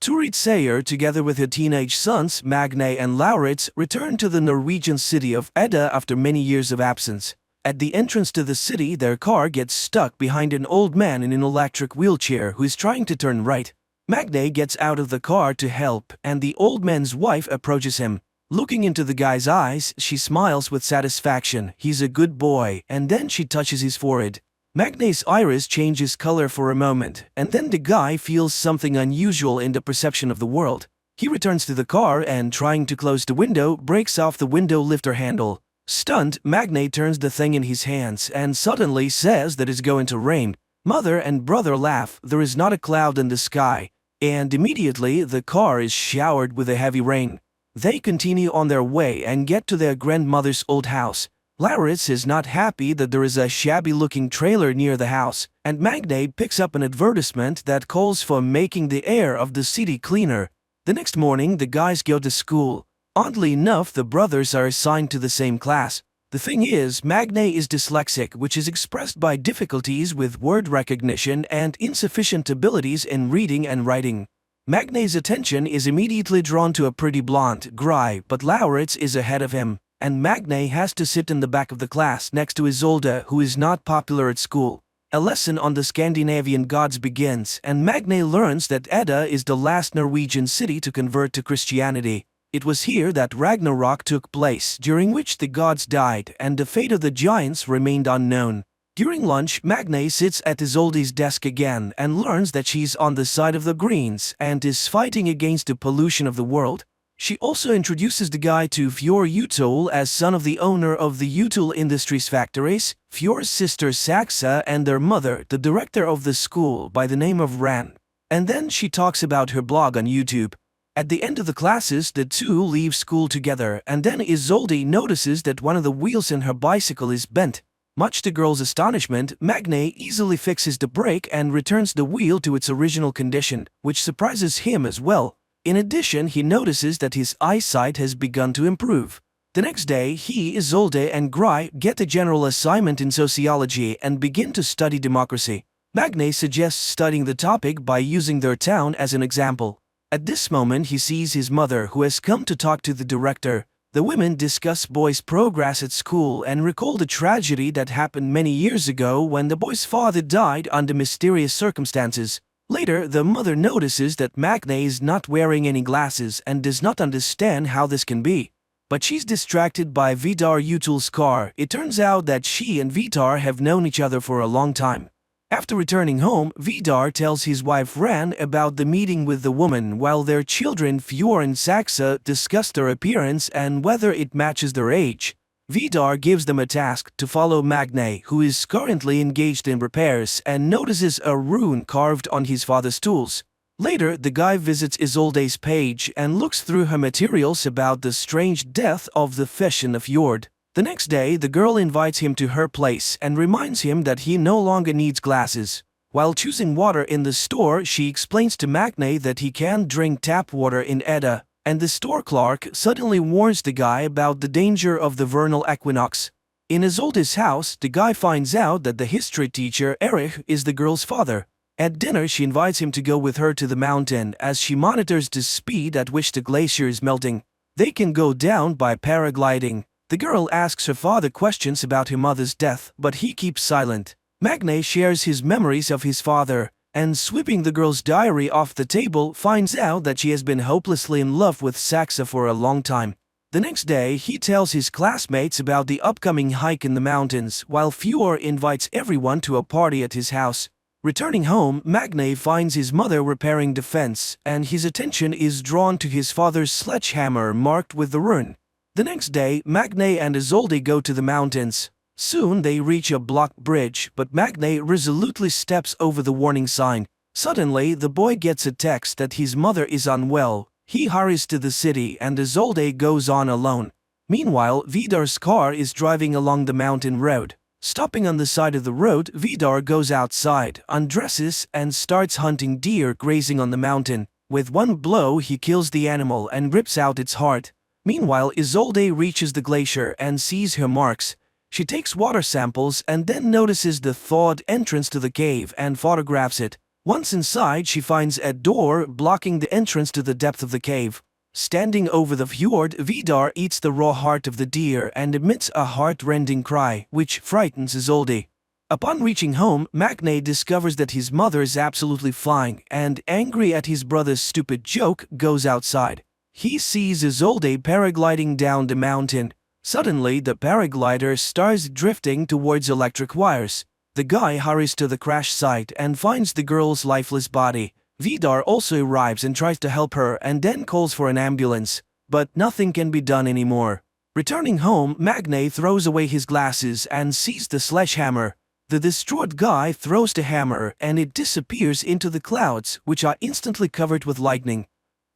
Turid Sayer, together with her teenage sons Magne and Lauritz, return to the Norwegian city of Edda after many years of absence. At the entrance to the city, their car gets stuck behind an old man in an electric wheelchair who is trying to turn right. Magne gets out of the car to help, and the old man's wife approaches him. Looking into the guy's eyes, she smiles with satisfaction. He's a good boy, and then she touches his forehead. Magne's iris changes color for a moment, and then the guy feels something unusual in the perception of the world. He returns to the car and, trying to close the window, breaks off the window lifter handle. Stunned, Magne turns the thing in his hands and suddenly says that it's going to rain. Mother and brother laugh. There is not a cloud in the sky, and immediately the car is showered with a heavy rain. They continue on their way and get to their grandmother's old house. Lauritz is not happy that there is a shabby-looking trailer near the house, and Magne picks up an advertisement that calls for making the air of the city cleaner. The next morning, the guys go to school. Oddly enough, the brothers are assigned to the same class. The thing is, Magne is dyslexic, which is expressed by difficulties with word recognition and insufficient abilities in reading and writing. Magne's attention is immediately drawn to a pretty blonde, Gry, but Lauritz is ahead of him, and Magne has to sit in the back of the class next to Isolde, who is not popular at school. A lesson on the Scandinavian gods begins, and Magne learns that Edda is the last Norwegian city to convert to Christianity. It was here that Ragnarok took place, during which the gods died and the fate of the giants remained unknown. During lunch, Magne sits at Isolde's desk again and learns that she's on the side of the Greens and is fighting against the pollution of the world. She also introduces the guy to Fjord Utol as son of the owner of the Utol Industries factories, Fjord's sister Saxa, and their mother, the director of the school by the name of Ran. And then she talks about her blog on YouTube. At the end of the classes, the two leave school together, and then Isolde notices that one of the wheels in her bicycle is bent. Much to the girl's astonishment, Magne easily fixes the brake and returns the wheel to its original condition, which surprises him as well. In addition, he notices that his eyesight has begun to improve. The next day, he, Isolde, and Gry get a general assignment in sociology and begin to study democracy. Magne suggests studying the topic by using their town as an example. At this moment, he sees his mother, who has come to talk to the director. The women discuss boy's progress at school and recall the tragedy that happened many years ago when the boy's father died under mysterious circumstances. Later, the mother notices that Magne is not wearing any glasses and does not understand how this can be. But she's distracted by Vidar Utol's car. It turns out that she and Vidar have known each other for a long time. After returning home, Vidar tells his wife Ran about the meeting with the woman, while their children Fjord and Saxa discuss their appearance and whether it matches their age. Vidar gives them a task to follow Magne, who is currently engaged in repairs and notices a rune carved on his father's tools. Later, the guy visits Isolde's page and looks through her materials about the strange death of the fish in the fjord. The next day, the girl invites him to her place and reminds him that he no longer needs glasses. While choosing water in the store, she explains to Magne that he can't drink tap water in Edda, and the store clerk suddenly warns the guy about the danger of the vernal equinox. In Isolde's house, the guy finds out that the history teacher, Erich, is the girl's father. At dinner, she invites him to go with her to the mountain as she monitors the speed at which the glacier is melting. They can go down by paragliding. The girl asks her father questions about her mother's death, but he keeps silent. Magne shares his memories of his father, and sweeping the girl's diary off the table, finds out that she has been hopelessly in love with Saxa for a long time. The next day, he tells his classmates about the upcoming hike in the mountains, while Fjord invites everyone to a party at his house. Returning home, Magne finds his mother repairing the fence, and his attention is drawn to his father's sledgehammer marked with the rune. The next day, Magne and Isolde go to the mountains. Soon they reach a blocked bridge, but Magne resolutely steps over the warning sign. Suddenly, the boy gets a text that his mother is unwell. He hurries to the city and Isolde goes on alone. Meanwhile, Vidar's car is driving along the mountain road. Stopping on the side of the road, Vidar goes outside, undresses, and starts hunting deer grazing on the mountain. With one blow, he kills the animal and rips out its heart. Meanwhile, Isolde reaches the glacier and sees her marks. She takes water samples and then notices the thawed entrance to the cave and photographs it. Once inside, she finds a door blocking the entrance to the depth of the cave. Standing over the fjord, Vidar eats the raw heart of the deer and emits a heart-rending cry, which frightens Isolde. Upon reaching home, Magne discovers that his mother is absolutely fine and, angry at his brother's stupid joke, goes outside. He sees Isolde paragliding down the mountain. Suddenly, the paraglider starts drifting towards electric wires. The guy hurries to the crash site and finds the girl's lifeless body. Vidar also arrives and tries to help her and then calls for an ambulance. But nothing can be done anymore. Returning home, Magne throws away his glasses and sees the sledgehammer. The distraught guy throws the hammer and it disappears into the clouds, which are instantly covered with lightning.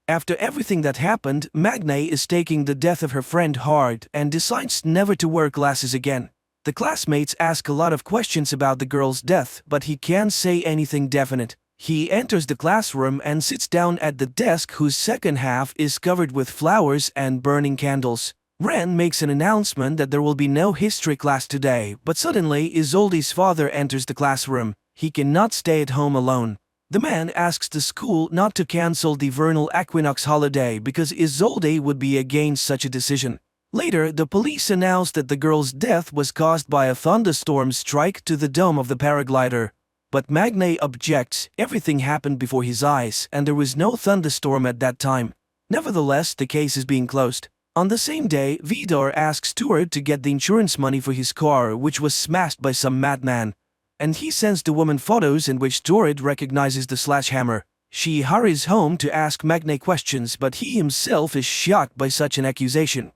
After everything that happened, Magne is taking the death of her friend hard and decides never to wear glasses again. The classmates ask a lot of questions about the girl's death, but he can't say anything definite. He enters the classroom and sits down at the desk whose second half is covered with flowers and burning candles. Ren makes an announcement that there will be no history class today, but suddenly Isolde's father enters the classroom. He cannot stay at home alone. The man asks the school not to cancel the vernal equinox holiday because Isolde would be against such a decision. Later, the police announce that the girl's death was caused by a thunderstorm strike to the dome of the paraglider. But Magne objects. Everything happened before his eyes, and there was no thunderstorm at that time. Nevertheless, the case is being closed. On the same day, Vidar asks Stuart to get the insurance money for his car, which was smashed by some madman. And he sends the woman photos in which Stuart recognizes the sledgehammer. She hurries home to ask Magne questions, but he himself is shocked by such an accusation.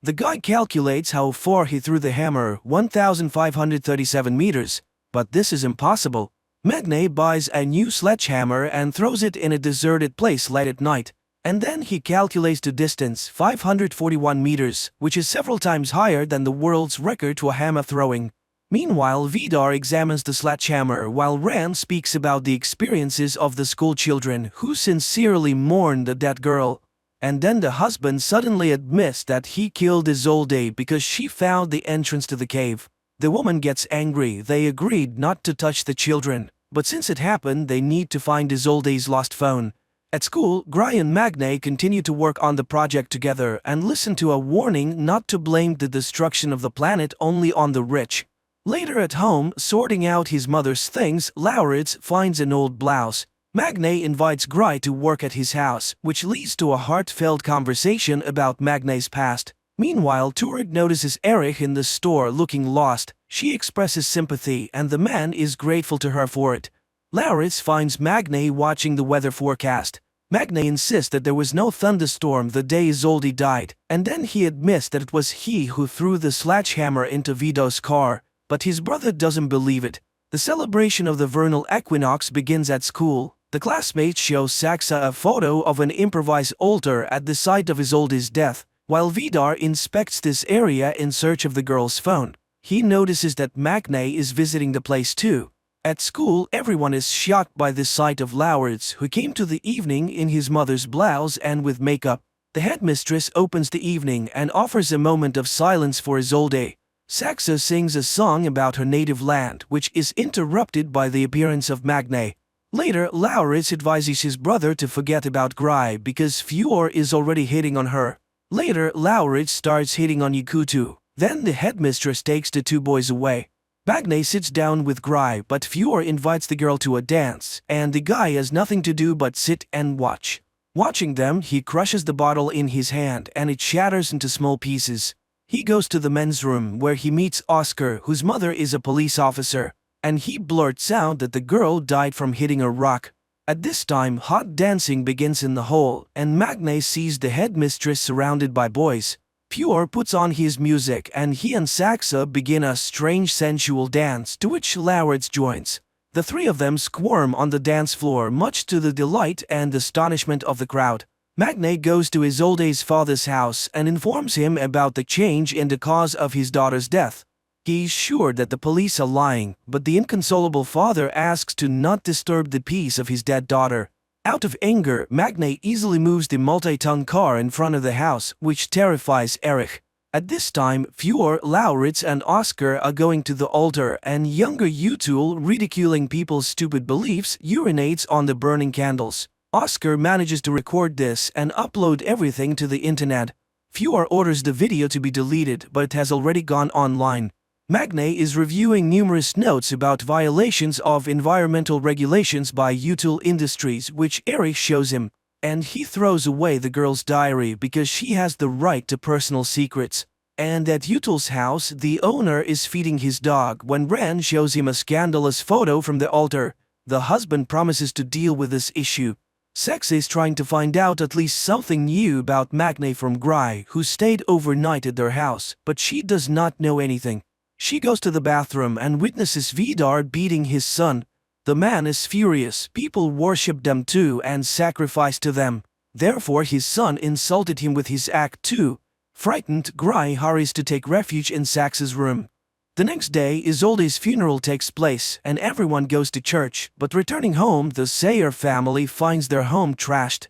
The guy calculates how far he threw the hammer, 1,537 meters. But this is impossible. Magne buys a new sledgehammer and throws it in a deserted place late at night. And then he calculates the distance, 541 meters, which is several times higher than the world's record for hammer throwing. Meanwhile, Vidar examines the sledgehammer while Ren speaks about the experiences of the school children who sincerely mourn the dead girl. And then the husband suddenly admits that he killed Isolde because she found the entrance to the cave. The woman gets angry. They agreed not to touch the children, but since it happened, they need to find Isolde's lost phone. At school, Gry and Magne continue to work on the project together and listen to a warning not to blame the destruction of the planet only on the rich. Later at home, sorting out his mother's things, Lauritz finds an old blouse. Magne invites Gry to work at his house, which leads to a heartfelt conversation about Magne's past. Meanwhile, Turid notices Erich in the store looking lost. She expresses sympathy and the man is grateful to her for it. Lauritz finds Magne watching the weather forecast. Magne insists that there was no thunderstorm the day Isolde died, and then he admits that it was he who threw the sledgehammer into Vido's car, but his brother doesn't believe it. The celebration of the vernal equinox begins at school. The classmates show Saxa a photo of an improvised altar at the site of Isolde's death, while Vidar inspects this area in search of the girl's phone. He notices that Magne is visiting the place too. At school, everyone is shocked by the sight of Lauritz, who came to the evening in his mother's blouse and with makeup. The headmistress opens the evening and offers a moment of silence for Isolde. Saxa sings a song about her native land, which is interrupted by the appearance of Magne. Later, Lauritz advises his brother to forget about Gry because Fjord is already hitting on her. Later, Lauritz starts hitting on Yakutu. Then the headmistress takes the two boys away. Magne sits down with Gry, but Fjord invites the girl to a dance, and the guy has nothing to do but sit and watch. Watching them, he crushes the bottle in his hand and it shatters into small pieces. He goes to the men's room where he meets Oscar, whose mother is a police officer, and he blurts out that the girl died from hitting a rock. At this time, hot dancing begins in the hall, and Magne sees the headmistress surrounded by boys. Fjord puts on his music and he and Saxa begin a strange sensual dance to which Lauritz joins. The three of them squirm on the dance floor much to the delight and astonishment of the crowd. Magne goes to Isolde's father's house and informs him about the change in the cause of his daughter's death. He's sure that the police are lying, but the inconsolable father asks to not disturb the peace of his dead daughter. Out of anger, Magne easily moves the multi-ton car in front of the house, which terrifies Erich. At this time, Fjord, Lauritz, and Oscar are going to the altar, and younger Utul, ridiculing people's stupid beliefs, urinates on the burning candles. Oscar manages to record this and upload everything to the internet. Fjord orders the video to be deleted, but it has already gone online. Magne is reviewing numerous notes about violations of environmental regulations by Utul Industries, which Erich shows him, and he throws away the girl's diary because she has the right to personal secrets. And at Utul's house, the owner is feeding his dog when Ran shows him a scandalous photo from the altar. The husband promises to deal with this issue. Sex is trying to find out at least something new about Magne from Gry, who stayed overnight at their house, but she does not know anything. She goes to the bathroom and witnesses Vidar beating his son. The man is furious. People worship them too and sacrifice to them. Therefore his son insulted him with his act too. Frightened, Gry hurries to take refuge in Sax's room. The next day, Isolde's funeral takes place and everyone goes to church, but returning home, the Sayer family finds their home trashed.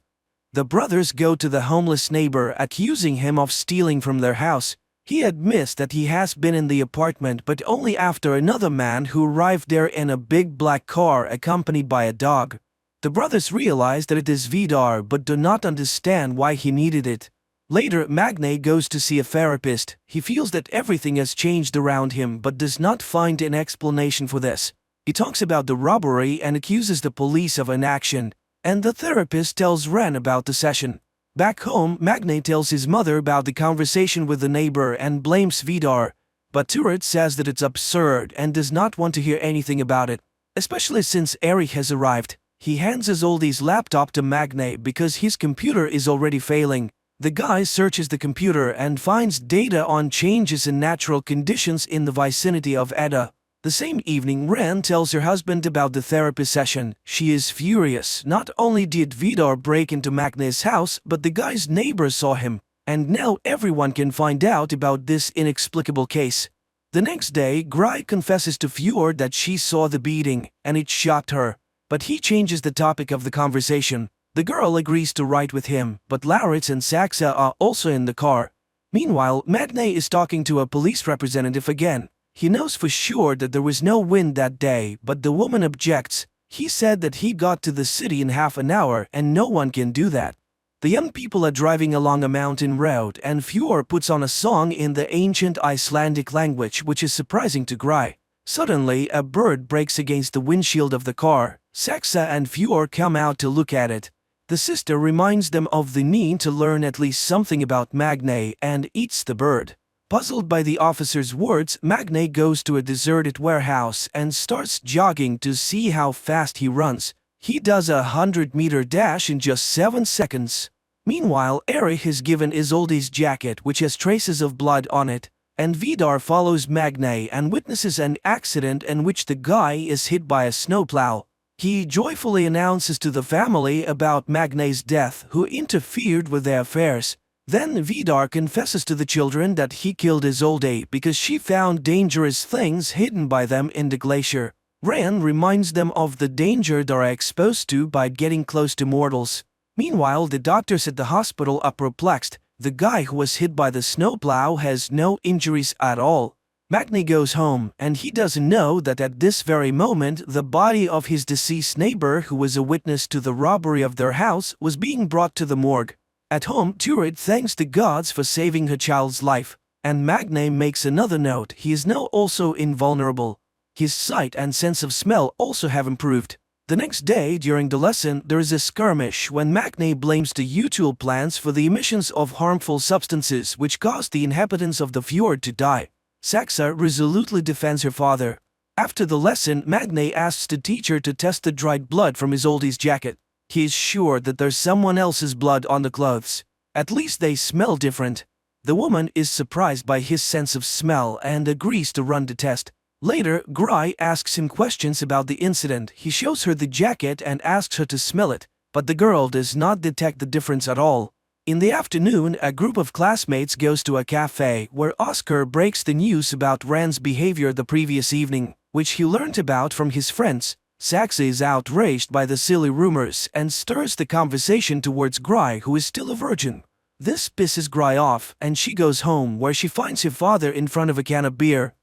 The brothers go to the homeless neighbor, accusing him of stealing from their house. He admits that he has been in the apartment, but only after another man who arrived there in a big black car accompanied by a dog. The brothers realize that it is Vidar but do not understand why he needed it. Later, Magne goes to see a therapist. He feels that everything has changed around him but does not find an explanation for this. He talks about the robbery and accuses the police of inaction, and the therapist tells Ren about the session. Back home, Magne tells his mother about the conversation with the neighbor and blames Vidar, but Turet says that it's absurd and does not want to hear anything about it, especially since Erich has arrived. He hands Isolde's laptop to Magne because his computer is already failing. The guy searches the computer and finds data on changes in natural conditions in the vicinity of Edda. The same evening, Ren tells her husband about the therapy session. She is furious. Not only did Vidar break into Magne's house, but the guy's neighbor saw him. And now everyone can find out about this inexplicable case. The next day, Gry confesses to Fjord that she saw the beating, and it shocked her. But he changes the topic of the conversation. The girl agrees to ride with him, but Lauritz and Saxa are also in the car. Meanwhile, Magne is talking to a police representative again. He knows for sure that there was no wind that day, but the woman objects. He said that he got to the city in half an hour and no one can do that. The young people are driving along a mountain road and Fjord puts on a song in the ancient Icelandic language, which is surprising to Gry. Suddenly, a bird breaks against the windshield of the car. Saxa and Fjord come out to look at it. The sister reminds them of the need to learn at least something about Magne and eats the bird. Puzzled by the officer's words, Magne goes to a deserted warehouse and starts jogging to see how fast he runs. He does a 100-meter dash in just 7 seconds. Meanwhile, Erich is given Isolde's jacket, which has traces of blood on it, and Vidar follows Magne and witnesses an accident in which the guy is hit by a snowplow. He joyfully announces to the family about Magne's death, who interfered with their affairs. Then Vidar confesses to the children that he killed Isolde because she found dangerous things hidden by them in the glacier. Ren reminds them of the danger they are exposed to by getting close to mortals. Meanwhile, the doctors at the hospital are perplexed. The guy who was hit by the snowplow has no injuries at all. Magne goes home, and he doesn't know that at this very moment the body of his deceased neighbor, who was a witness to the robbery of their house, was being brought to the morgue. At home, Turid thanks the gods for saving her child's life, and Magne makes another note: he is now also invulnerable. His sight and sense of smell also have improved. The next day, during the lesson, there is a skirmish when Magne blames the Utul plants for the emissions of harmful substances which caused the inhabitants of the fjord to die. Saxa resolutely defends her father. After the lesson, Magne asks the teacher to test the dried blood from Isolde's jacket. He is sure that there's someone else's blood on the clothes. At least they smell different. The woman is surprised by his sense of smell and agrees to run the test. Later, Gry asks him questions about the incident. He shows her the jacket and asks her to smell it, but the girl does not detect the difference at all. In the afternoon, a group of classmates goes to a cafe where Oscar breaks the news about Rand's behavior the previous evening, which he learned about from his friends. Saxa is outraged by the silly rumors and stirs the conversation towards Gry, who is still a virgin. This pisses Gry off, and she goes home where she finds her father in front of a can of beer.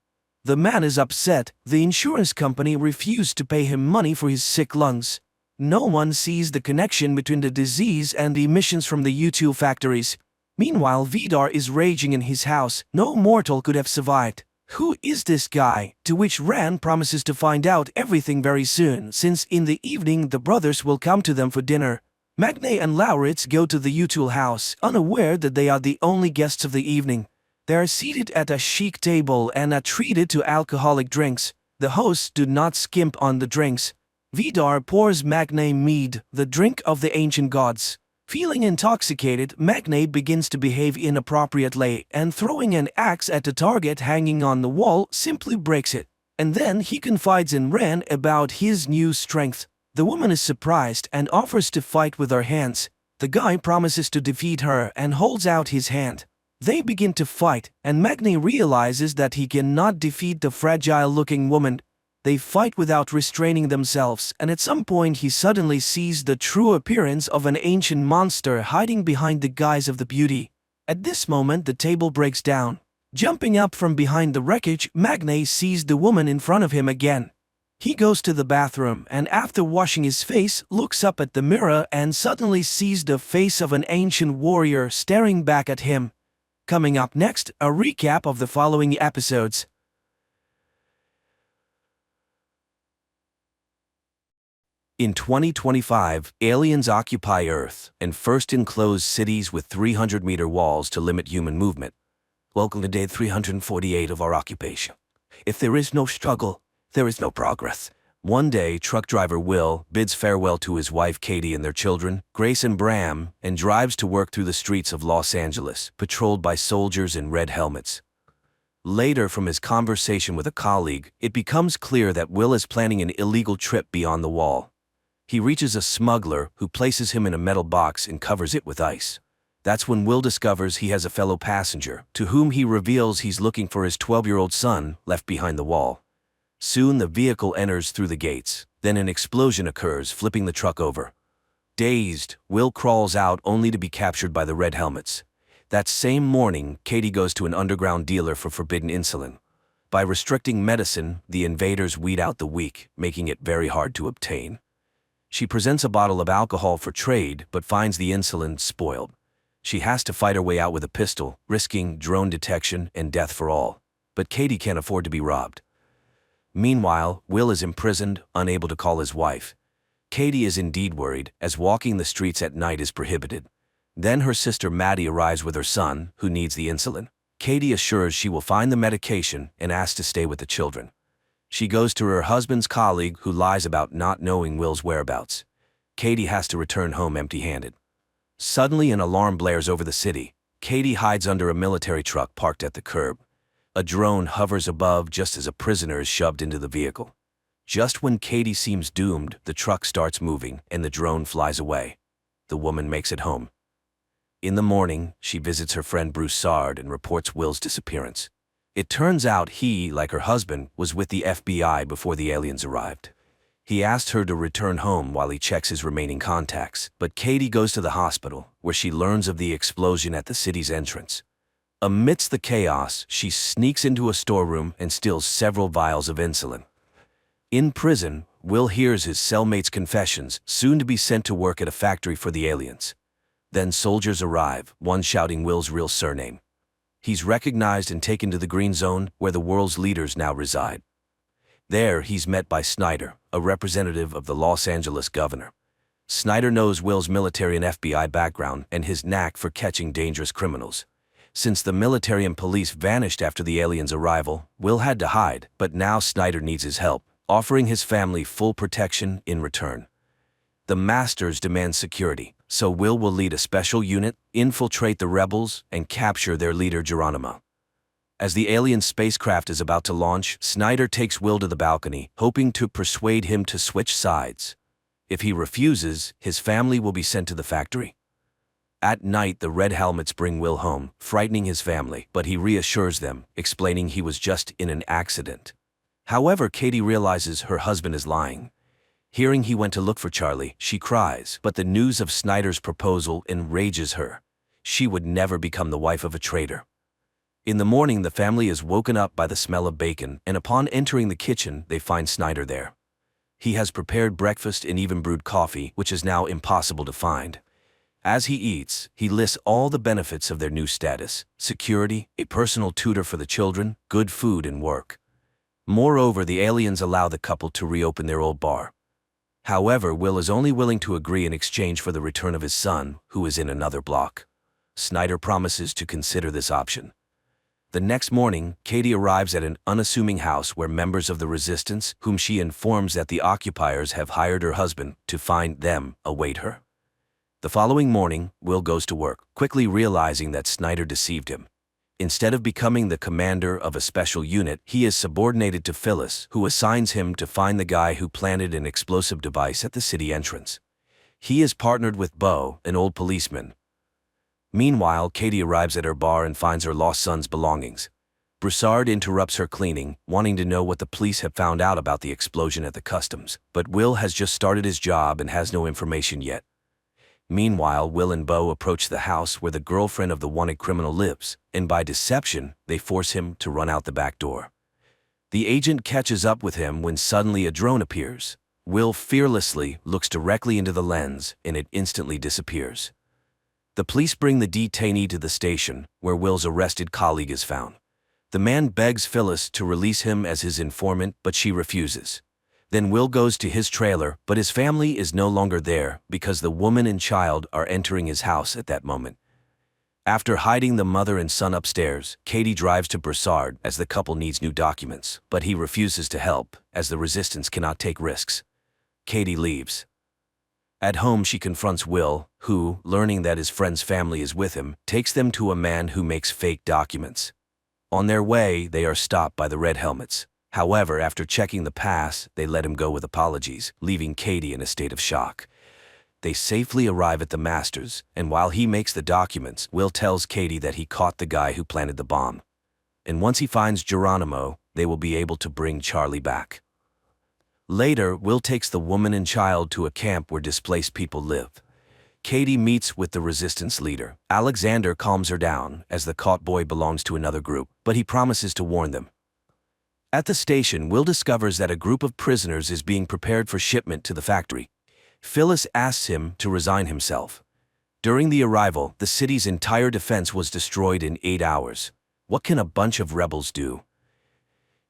The man is upset. The insurance company refused to pay him money for his sick lungs. No one sees the connection between the disease and the emissions from the U2 factories. Meanwhile, Vidar is raging in his house. No mortal could have survived. Who is this guy? To which Ran promises to find out everything very soon, since in the evening the brothers will come to them for dinner. Magne and Lauritz go to the Utul house, unaware that they are the only guests of the evening. They are seated at a chic table and are treated to alcoholic drinks. The hosts do not skimp on the drinks. Vidar pours Magne mead, the drink of the ancient gods. Feeling intoxicated, Magne begins to behave inappropriately, and throwing an axe at the target hanging on the wall simply breaks it. And then he confides in Ren about his new strength. The woman is surprised and offers to fight with her hands. The guy promises to defeat her and holds out his hand. They begin to fight, and Magne realizes that he cannot defeat the fragile-looking woman. They fight without restraining themselves, and at some point he suddenly sees the true appearance of an ancient monster hiding behind the guise of the beauty. At this moment the table breaks down. Jumping up from behind the wreckage, Magne sees the woman in front of him again. He goes to the bathroom and after washing his face, looks up at the mirror and suddenly sees the face of an ancient warrior staring back at him. Coming up next, a recap of the following episodes. In 2025, aliens occupy Earth and first enclose cities with 300-meter walls to limit human movement. Welcome to day 348 of our occupation. If there is no struggle, there is no progress. One day, truck driver Will bids farewell to his wife Katie and their children, Grace and Bram, and drives to work through the streets of Los Angeles, patrolled by soldiers in red helmets. Later, from his conversation with a colleague, it becomes clear that Will is planning an illegal trip beyond the wall. He reaches a smuggler who places him in a metal box and covers it with ice. That's when Will discovers he has a fellow passenger, to whom he reveals he's looking for his 12-year-old son left behind the wall. Soon the vehicle enters through the gates, then an explosion occurs, flipping the truck over. Dazed, Will crawls out only to be captured by the red helmets. That same morning, Katie goes to an underground dealer for forbidden insulin. By restricting medicine, the invaders weed out the weak, making it very hard to obtain. She presents a bottle of alcohol for trade, but finds the insulin spoiled. She has to fight her way out with a pistol, risking drone detection and death for all. But Katie can't afford to be robbed. Meanwhile, Will is imprisoned, unable to call his wife. Katie is indeed worried, as walking the streets at night is prohibited. Then her sister Maddie arrives with her son, who needs the insulin. Katie assures she will find the medication and asks to stay with the children. She goes to her husband's colleague, who lies about not knowing Will's whereabouts. Katie has to return home empty-handed. Suddenly an alarm blares over the city. Katie hides under a military truck parked at the curb. A drone hovers above just as a prisoner is shoved into the vehicle. Just when Katie seems doomed, the truck starts moving and the drone flies away. The woman makes it home. In the morning, she visits her friend Bruce Sard and reports Will's disappearance. It turns out he, like her husband, was with the FBI before the aliens arrived. He asked her to return home while he checks his remaining contacts, but Katie goes to the hospital, where she learns of the explosion at the city's entrance. Amidst the chaos, she sneaks into a storeroom and steals several vials of insulin. In prison, Will hears his cellmate's confessions, soon to be sent to work at a factory for the aliens. Then soldiers arrive, one shouting Will's real surname. He's recognized and taken to the Green Zone, where the world's leaders now reside. There, he's met by Snyder, a representative of the Los Angeles governor. Snyder knows Will's military and FBI background and his knack for catching dangerous criminals. Since the military and police vanished after the aliens' arrival, Will had to hide, but now Snyder needs his help, offering his family full protection in return. The Masters demand security, so Will lead a special unit, infiltrate the rebels, and capture their leader Geronimo. As the alien spacecraft is about to launch, Snyder takes Will to the balcony, hoping to persuade him to switch sides. If he refuses, his family will be sent to the factory. At night, the red helmets bring Will home, frightening his family, but he reassures them, explaining he was just in an accident. However, Katie realizes her husband is lying. Hearing he went to look for Charlie, she cries, but the news of Snyder's proposal enrages her. she would never become the wife of a traitor. In the morning, the family is woken up by the smell of bacon, and upon entering the kitchen, they find Snyder there. He has prepared breakfast and even brewed coffee, which is now impossible to find. As he eats, he lists all the benefits of their new status: security, a personal tutor for the children, good food and work. Moreover, the aliens allow the couple to reopen their old bar. However, Will is only willing to agree in exchange for the return of his son, who is in another block. Snyder promises to consider this option. The next morning, Katie arrives at an unassuming house where members of the resistance, whom she informs that the occupiers have hired her husband to find them, await her. The following morning, Will goes to work, quickly realizing that Snyder deceived him. Instead of becoming the commander of a special unit, he is subordinated to Phyllis, who assigns him to find the guy who planted an explosive device at the city entrance. He is partnered with Bo, an old policeman. Meanwhile, Katie arrives at her bar and finds her lost son's belongings. Broussard interrupts her cleaning, wanting to know what the police have found out about the explosion at the customs, but Will has just started his job and has no information yet. Meanwhile, Will and Bo approach the house where the girlfriend of the wanted criminal lives, and by deception, they force him to run out the back door. The agent catches up with him when suddenly a drone appears. Will fearlessly looks directly into the lens, and it instantly disappears. The police bring the detainee to the station, where Will's arrested colleague is found. The man begs Phyllis to release him as his informant, but she refuses. Then Will goes to his trailer, but his family is no longer there because the woman and child are entering his house at that moment. After hiding the mother and son upstairs, Katie drives to Broussard as the couple needs new documents, but he refuses to help, as the resistance cannot take risks. Katie leaves. At home, she confronts Will, who, learning that his friend's family is with him, takes them to a man who makes fake documents. On their way, they are stopped by the Red Helmets. However, after checking the pass, they let him go with apologies, leaving Katie in a state of shock. They safely arrive at the Masters, and while he makes the documents, Will tells Katie that he caught the guy who planted the bomb. And once he finds Geronimo, they will be able to bring Charlie back. Later, Will takes the woman and child to a camp where displaced people live. Katie meets with the resistance leader. Alexander calms her down, as the caught boy belongs to another group, but he promises to warn them. At the station, Will discovers that a group of prisoners is being prepared for shipment to the factory. Phyllis asks him to resign himself. During the arrival, the city's entire defense was destroyed in 8 hours. What can a bunch of rebels do?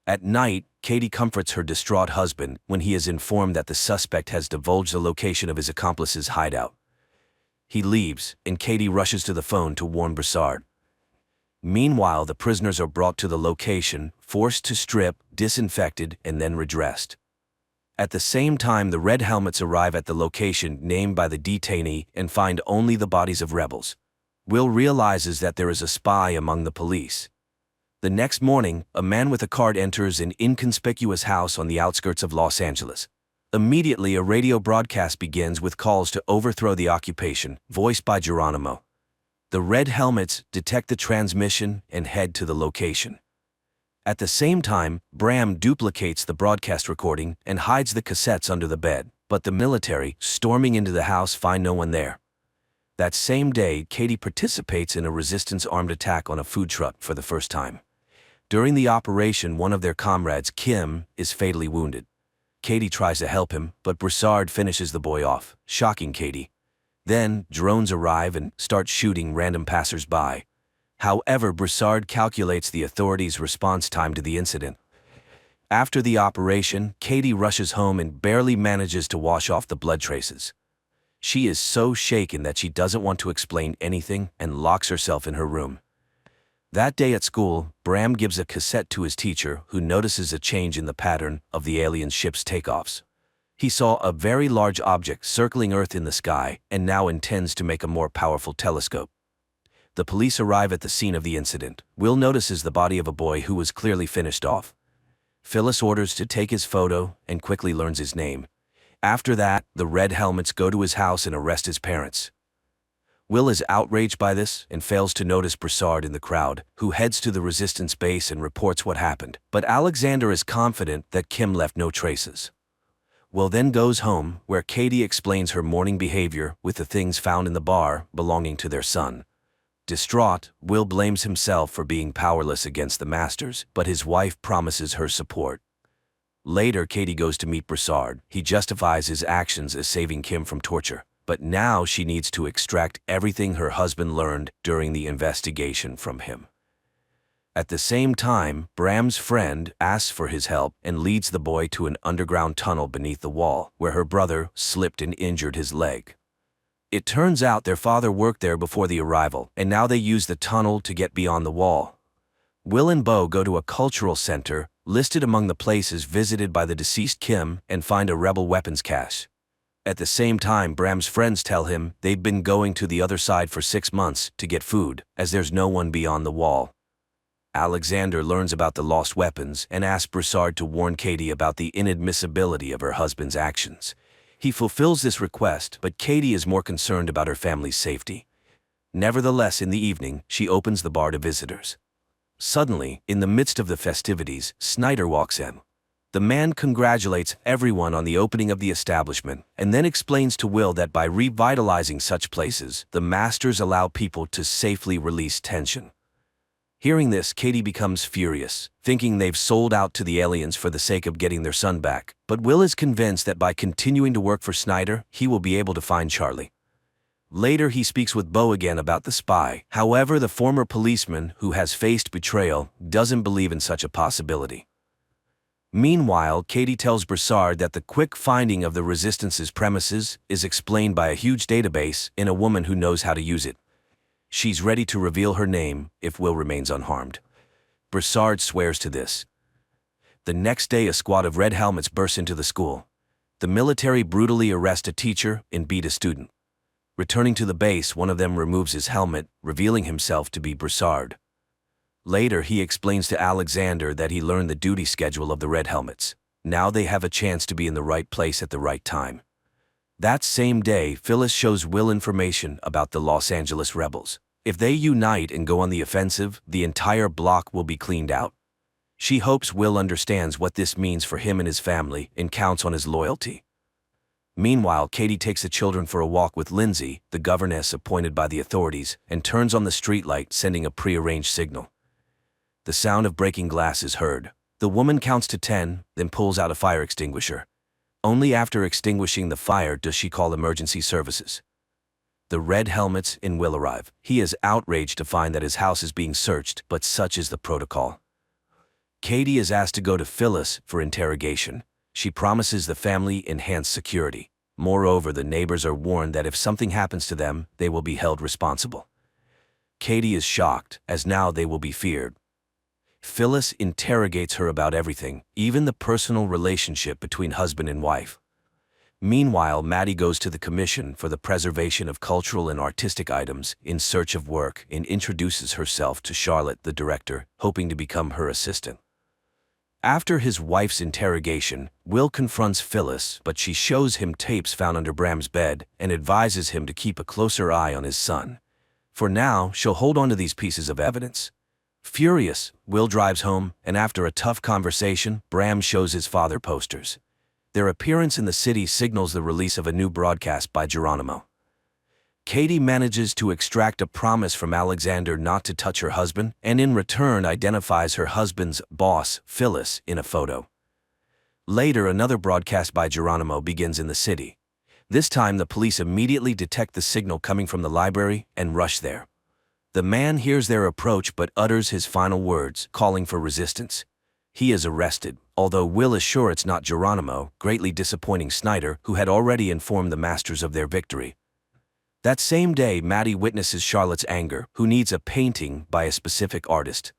At night, Katie comforts her distraught husband when he is informed that the suspect has divulged the location of his accomplice's hideout. He leaves, and Katie rushes to the phone to warn Broussard. Meanwhile, the prisoners are brought to the location, forced to strip, disinfected, and then redressed. At the same time, the Red Helmets arrive at the location named by the detainee and find only the bodies of rebels. Will realizes that there is a spy among the police. The next morning, a man with a card enters an inconspicuous house on the outskirts of Los Angeles. Immediately, a radio broadcast begins with calls to overthrow the occupation, voiced by Geronimo. The Red Helmets detect the transmission and head to the location. At the same time, Bram duplicates the broadcast recording and hides the cassettes under the bed, but the military, storming into the house, find no one there. That same day, Katie participates in a resistance armed attack on a food truck for the first time. During the operation, one of their comrades, Kim, is fatally wounded. Katie tries to help him, but Broussard finishes the boy off, shocking Katie. Then, drones arrive and start shooting random passers-by. However, Broussard calculates the authorities' response time to the incident. After the operation, Katie rushes home and barely manages to wash off the blood traces. She is so shaken that she doesn't want to explain anything and locks herself in her room. That day at school, Bram gives a cassette to his teacher, who notices a change in the pattern of the alien ship's takeoffs. He saw a very large object circling Earth in the sky and now intends to make a more powerful telescope. The police arrive at the scene of the incident. Will notices the body of a boy who was clearly finished off. Phyllis orders to take his photo and quickly learns his name. After that, the Red Helmets go to his house and arrest his parents. Will is outraged by this and fails to notice Broussard in the crowd, who heads to the resistance base and reports what happened. But Alexander is confident that Kim left no traces. Will then goes home, where Katie explains her morning behavior with the things found in the bar belonging to their son. Distraught, Will blames himself for being powerless against the masters, but his wife promises her support. Later, Katie goes to meet Broussard. He justifies his actions as saving Kim from torture, but now she needs to extract everything her husband learned during the investigation from him. At the same time, Bram's friend asks for his help and leads the boy to an underground tunnel beneath the wall, where her brother slipped and injured his leg. It turns out their father worked there before the arrival, and now they use the tunnel to get beyond the wall. Will and Bo go to a cultural center, listed among the places visited by the deceased Kim, and find a rebel weapons cache. At the same time, Bram's friends tell him they've been going to the other side for 6 months to get food, as there's no one beyond the wall. Alexander learns about the lost weapons and asks Broussard to warn Katie about the inadmissibility of her husband's actions. He fulfills this request, but Katie is more concerned about her family's safety. Nevertheless, in the evening, she opens the bar to visitors. Suddenly, in the midst of the festivities, Snyder walks in. The man congratulates everyone on the opening of the establishment and then explains to Will that by revitalizing such places, the masters allow people to safely release tension. Hearing this, Katie becomes furious, thinking they've sold out to the aliens for the sake of getting their son back. But Will is convinced that by continuing to work for Snyder, he will be able to find Charlie. Later, he speaks with Bo again about the spy. However, the former policeman, who has faced betrayal, doesn't believe in such a possibility. Meanwhile, Katie tells Broussard that the quick finding of the Resistance's premises is explained by a huge database in a woman who knows how to use it. She's ready to reveal her name if Will remains unharmed. Broussard swears to this. The next day, a squad of red helmets bursts into the school. The military brutally arrest a teacher and beat a student. Returning to the base, one of them removes his helmet, revealing himself to be Broussard. Later, he explains to Alexander that he learned the duty schedule of the red helmets. Now they have a chance to be in the right place at the right time. That same day, Phyllis shows Will information about the Los Angeles rebels. If they unite and go on the offensive, the entire block will be cleaned out. She hopes Will understands what this means for him and his family and counts on his loyalty. Meanwhile, Katie takes the children for a walk with Lindsay, the governess appointed by the authorities, and turns on the streetlight, sending a prearranged signal. The sound of breaking glass is heard. The woman counts to 10, then pulls out a fire extinguisher. Only after extinguishing the fire does she call emergency services. The red helmets and Will arrive. He is outraged to find that his house is being searched, but such is the protocol. Katie is asked to go to Phyllis for interrogation. She promises the family enhanced security. Moreover, the neighbors are warned that if something happens to them, they will be held responsible. Katie is shocked, as now they will be feared. Phyllis interrogates her about everything, even the personal relationship between husband and wife. Meanwhile, Maddie goes to the Commission for the Preservation of Cultural and Artistic Items in search of work and introduces herself to Charlotte, the director, hoping to become her assistant. After his wife's interrogation, Will confronts Phyllis, but she shows him tapes found under Bram's bed and advises him to keep a closer eye on his son. For now, she'll hold on to these pieces of evidence. Furious, Will drives home, and after a tough conversation, Bram shows his father posters. Their appearance in the city signals the release of a new broadcast by Geronimo. Katie manages to extract a promise from Alexander not to touch her husband, and in return identifies her husband's boss, Phyllis, in a photo. Later, another broadcast by Geronimo begins in the city. This time, the police immediately detect the signal coming from the library and rush there. The man hears their approach but utters his final words, calling for resistance. He is arrested, although Will is sure it's not Geronimo, greatly disappointing Snyder, who had already informed the masters of their victory. That same day, Maddie witnesses Charlotte's anger, who needs a painting by a specific artist.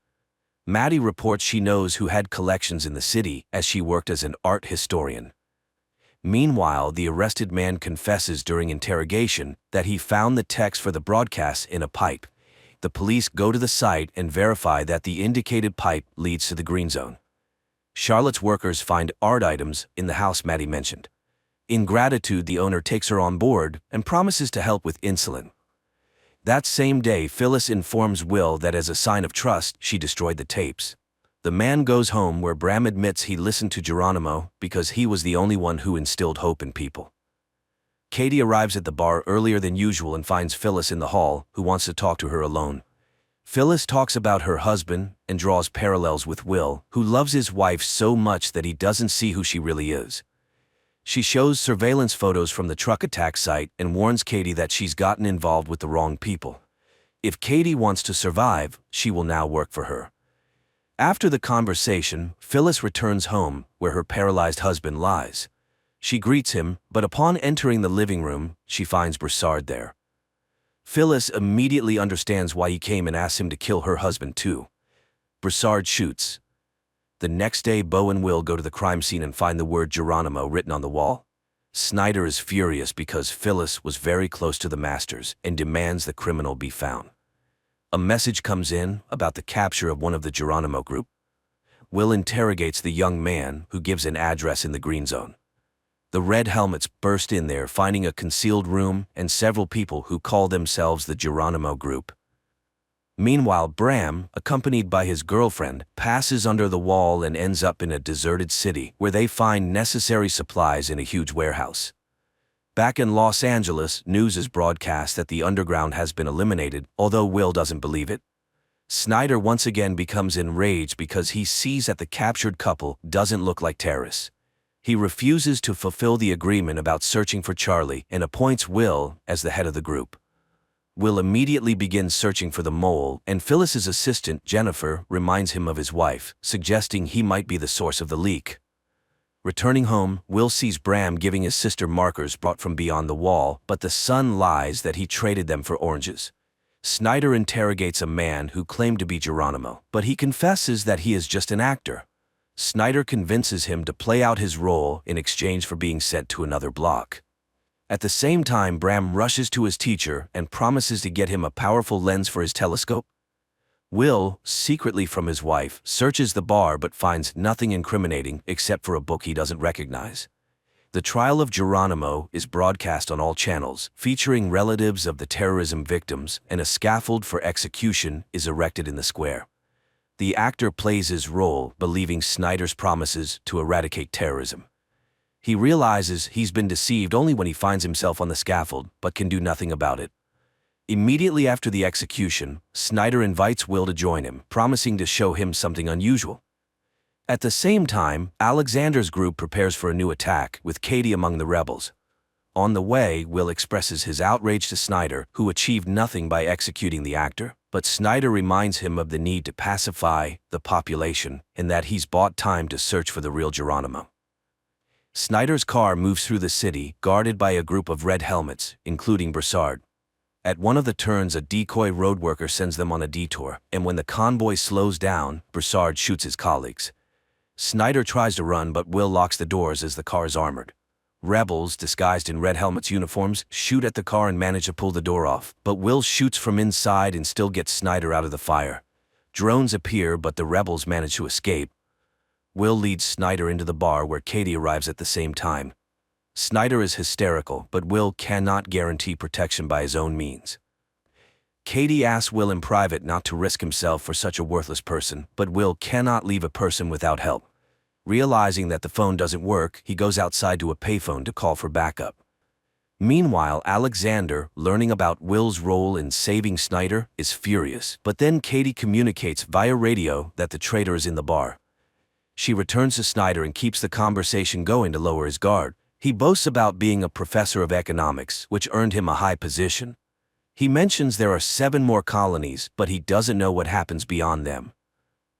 Maddie reports she knows who had collections in the city, as she worked as an art historian. Meanwhile, the arrested man confesses during interrogation that he found the text for the broadcast in a pipe. The police go to the site and verify that the indicated pipe leads to the green zone. Charlotte's workers find art items in the house Maddie mentioned. In gratitude, the owner takes her on board and promises to help with insulin. That same day, Phyllis informs Will that as a sign of trust, she destroyed the tapes. The man goes home where Bram admits he listened to Geronimo because he was the only one who instilled hope in people. Katie arrives at the bar earlier than usual and finds Phyllis in the hall, who wants to talk to her alone. Phyllis talks about her husband and draws parallels with Will, who loves his wife so much that he doesn't see who she really is. She shows surveillance photos from the truck attack site and warns Katie that she's gotten involved with the wrong people. If Katie wants to survive, she will now work for her. After the conversation, Phyllis returns home, where her paralyzed husband lies. She greets him, but upon entering the living room, she finds Broussard there. Phyllis immediately understands why he came and asks him to kill her husband too. Broussard shoots. The next day, Beau and Will go to the crime scene and find the word Geronimo written on the wall. Snyder is furious because Phyllis was very close to the masters and demands the criminal be found. A message comes in about the capture of one of the Geronimo group. Will interrogates the young man, who gives an address in the green zone. The Red Helmets burst in there, finding a concealed room and several people who call themselves the Geronimo group. Meanwhile, Bram, accompanied by his girlfriend, passes under the wall and ends up in a deserted city where they find necessary supplies in a huge warehouse. Back in Los Angeles, news is broadcast that the underground has been eliminated, although Will doesn't believe it. Snyder once again becomes enraged because he sees that the captured couple doesn't look like terrorists. He refuses to fulfill the agreement about searching for Charlie and appoints Will as the head of the group. Will immediately begins searching for the mole, and Phyllis's assistant, Jennifer, reminds him of his wife, suggesting he might be the source of the leak. Returning home, Will sees Bram giving his sister markers brought from beyond the wall, but the son lies that he traded them for oranges. Snyder interrogates a man who claimed to be Geronimo, but he confesses that he is just an actor. Snyder convinces him to play out his role in exchange for being sent to another block. At the same time, Bram rushes to his teacher and promises to get him a powerful lens for his telescope. Will, secretly from his wife, searches the bar but finds nothing incriminating except for a book he doesn't recognize. The trial of Geronimo is broadcast on all channels, featuring relatives of the terrorism victims, and a scaffold for execution is erected in the square. The actor plays his role, believing Snyder's promises to eradicate terrorism. He realizes he's been deceived only when he finds himself on the scaffold, but can do nothing about it. Immediately after the execution, Snyder invites Will to join him, promising to show him something unusual. At the same time, Alexander's group prepares for a new attack, with Katie among the rebels. On the way, Will expresses his outrage to Snyder, who achieved nothing by executing the actor, but Snyder reminds him of the need to pacify the population and that he's bought time to search for the real Geronimo. Snyder's car moves through the city, guarded by a group of red helmets, including Broussard. At one of the turns, a decoy road worker sends them on a detour, and when the convoy slows down, Broussard shoots his colleagues. Snyder tries to run, but Will locks the doors as the car is armored. Rebels, disguised in red helmets uniforms, shoot at the car and manage to pull the door off, but Will shoots from inside and still gets Snyder out of the fire. Drones appear, but the rebels manage to escape. Will leads Snyder into the bar, where Katie arrives at the same time. Snyder is hysterical, but Will cannot guarantee protection by his own means. Katie asks Will in private not to risk himself for such a worthless person, but Will cannot leave a person without help. Realizing that the phone doesn't work, he goes outside to a payphone to call for backup. Meanwhile, Alexander, learning about Will's role in saving Snyder, is furious, but then Katie communicates via radio that the traitor is in the bar. She returns to Snyder and keeps the conversation going to lower his guard. He boasts about being a professor of economics, which earned him a high position. He mentions there are 7 more colonies, but he doesn't know what happens beyond them.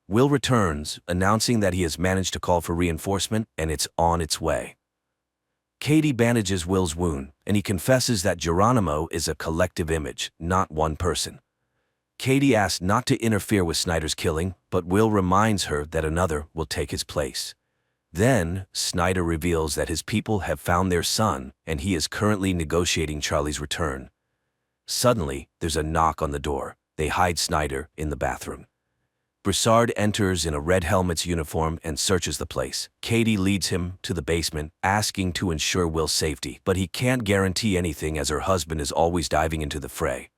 Will returns, announcing that he has managed to call for reinforcement and it's on its way. Katie bandages Will's wound, and he confesses that Geronimo is a collective image, not one person. Katie asks not to interfere with Snyder's killing, but Will reminds her that another will take his place. Then, Snyder reveals that his people have found their son, and he is currently negotiating Charlie's return. Suddenly, there's a knock on the door. They hide Snyder in the bathroom. Broussard enters in a red helmet's uniform and searches the place. Katie leads him to the basement, asking to ensure Will's safety, but he can't guarantee anything as her husband is always diving into the fray.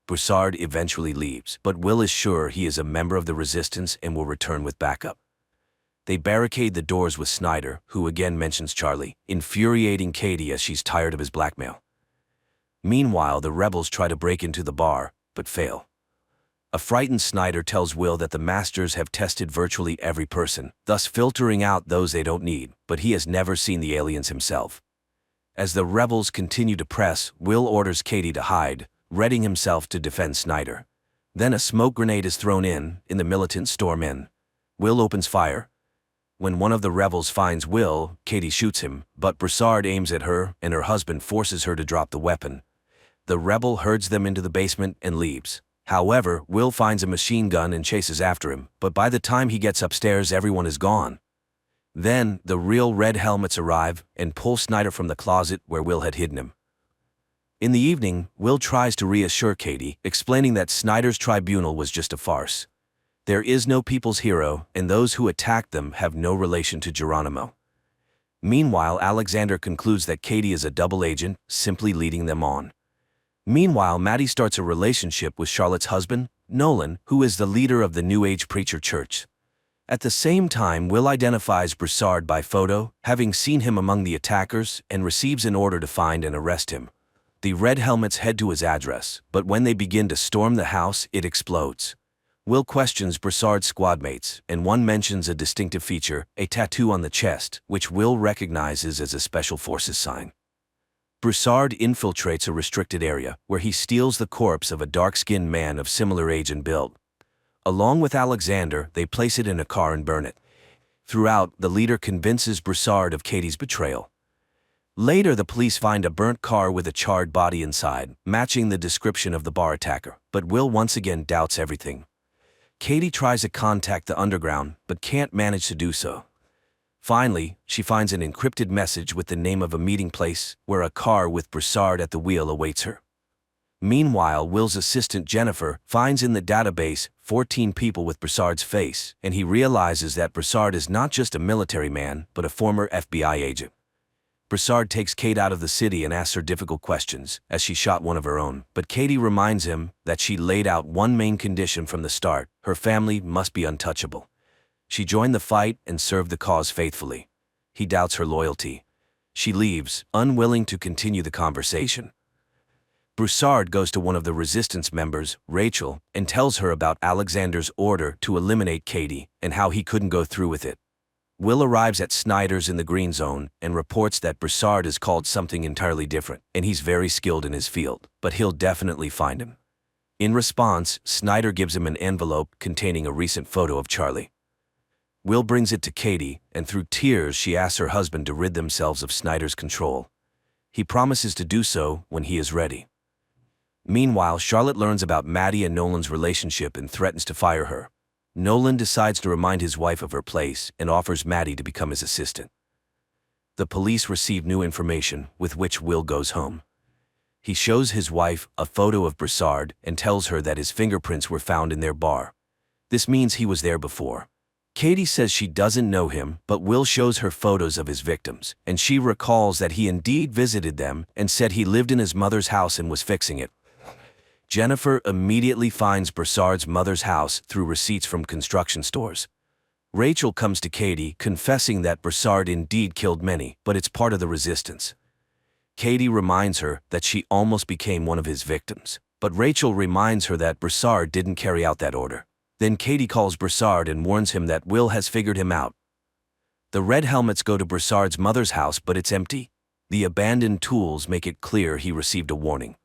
Broussard eventually leaves, but Will is sure he is a member of the resistance and will return with backup. They barricade the doors with Snyder, who again mentions Charlie, infuriating Katie as she's tired of his blackmail. Meanwhile, the rebels try to break into the bar, but fail. A frightened Snyder tells Will that the masters have tested virtually every person, thus filtering out those they don't need, but he has never seen the aliens himself. As the rebels continue to press, Will orders Katie to hide, readying himself to defend Snyder. Then a smoke grenade is thrown in, the militants storm in. Will opens fire. When one of the rebels finds Will, Katie shoots him, but Broussard aims at her and her husband forces her to drop the weapon. The rebel herds them into the basement and leaves. However, Will finds a machine gun and chases after him, but by the time he gets upstairs everyone is gone. Then, the real Red Helmets arrive and pull Snyder from the closet where Will had hidden him. In the evening, Will tries to reassure Katie, explaining that Snyder's tribunal was just a farce. There is no people's hero, and those who attacked them have no relation to Geronimo. Meanwhile, Alexander concludes that Katie is a double agent, simply leading them on. Meanwhile, Maddie starts a relationship with Charlotte's husband, Nolan, who is the leader of the New Age Preacher Church. At the same time, Will identifies Broussard by photo, having seen him among the attackers, and receives an order to find and arrest him. The Red Helmets head to his address, but when they begin to storm the house, it explodes. Will questions Broussard's squadmates, and one mentions a distinctive feature, a tattoo on the chest, which Will recognizes as a Special Forces sign. Broussard infiltrates a restricted area, where he steals the corpse of a dark-skinned man of similar age and build. Along with Alexander, they place it in a car and burn it. Throughout, the leader convinces Broussard of Katie's betrayal. Later, the police find a burnt car with a charred body inside, matching the description of the bar attacker, but Will once again doubts everything. Katie tries to contact the underground, but can't manage to do so. Finally, she finds an encrypted message with the name of a meeting place, where a car with Broussard at the wheel awaits her. Meanwhile, Will's assistant Jennifer finds in the database 14 people with Broussard's face, and he realizes that Broussard is not just a military man, but a former FBI agent. Broussard takes Kate out of the city and asks her difficult questions, as she shot one of her own, but Katie reminds him that she laid out one main condition from the start: her family must be untouchable. She joined the fight and served the cause faithfully. He doubts her loyalty. She leaves, unwilling to continue the conversation. Broussard goes to one of the resistance members, Rachel, and tells her about Alexander's order to eliminate Katie and how he couldn't go through with it. Will arrives at Snyder's in the Green Zone and reports that Broussard is called something entirely different, and he's very skilled in his field, but he'll definitely find him. In response, Snyder gives him an envelope containing a recent photo of Charlie. Will brings it to Katie, and through tears she asks her husband to rid themselves of Snyder's control. He promises to do so when he is ready. Meanwhile, Charlotte learns about Maddie and Nolan's relationship and threatens to fire her. Nolan decides to remind his wife of her place and offers Maddie to become his assistant. The police receive new information, with which Will goes home. He shows his wife a photo of Broussard and tells her that his fingerprints were found in their bar. This means he was there before. Katie says she doesn't know him, but Will shows her photos of his victims, and she recalls that he indeed visited them and said he lived in his mother's house and was fixing it. Jennifer immediately finds Broussard's mother's house through receipts from construction stores. Rachel comes to Katie, confessing that Broussard indeed killed many, but it's part of the resistance. Katie reminds her that she almost became one of his victims, but Rachel reminds her that Broussard didn't carry out that order. Then Katie calls Broussard and warns him that Will has figured him out. The Red Helmets go to Broussard's mother's house, but it's empty. The abandoned tools make it clear he received a warning.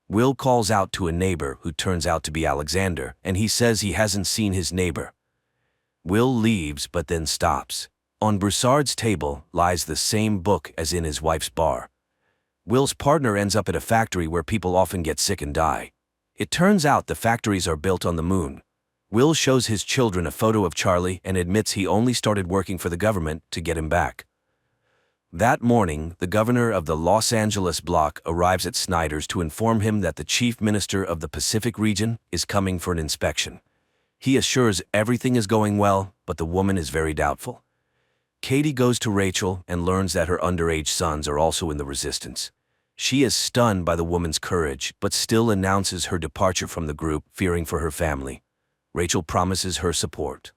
Will calls out to a neighbor who turns out to be Alexander, and he says he hasn't seen his neighbor. Will leaves but then stops. On Broussard's table lies the same book as in his wife's bar. Will's partner ends up at a factory where people often get sick and die. It turns out the factories are built on the moon. Will shows his children a photo of Charlie and admits he only started working for the government to get him back. That morning, the governor of the Los Angeles block arrives at Snyder's to inform him that the chief minister of the Pacific region is coming for an inspection. He assures everything is going well, but the woman is very doubtful. Katie goes to Rachel and learns that her underage sons are also in the resistance. She is stunned by the woman's courage, but still announces her departure from the group, fearing for her family. Rachel promises her support.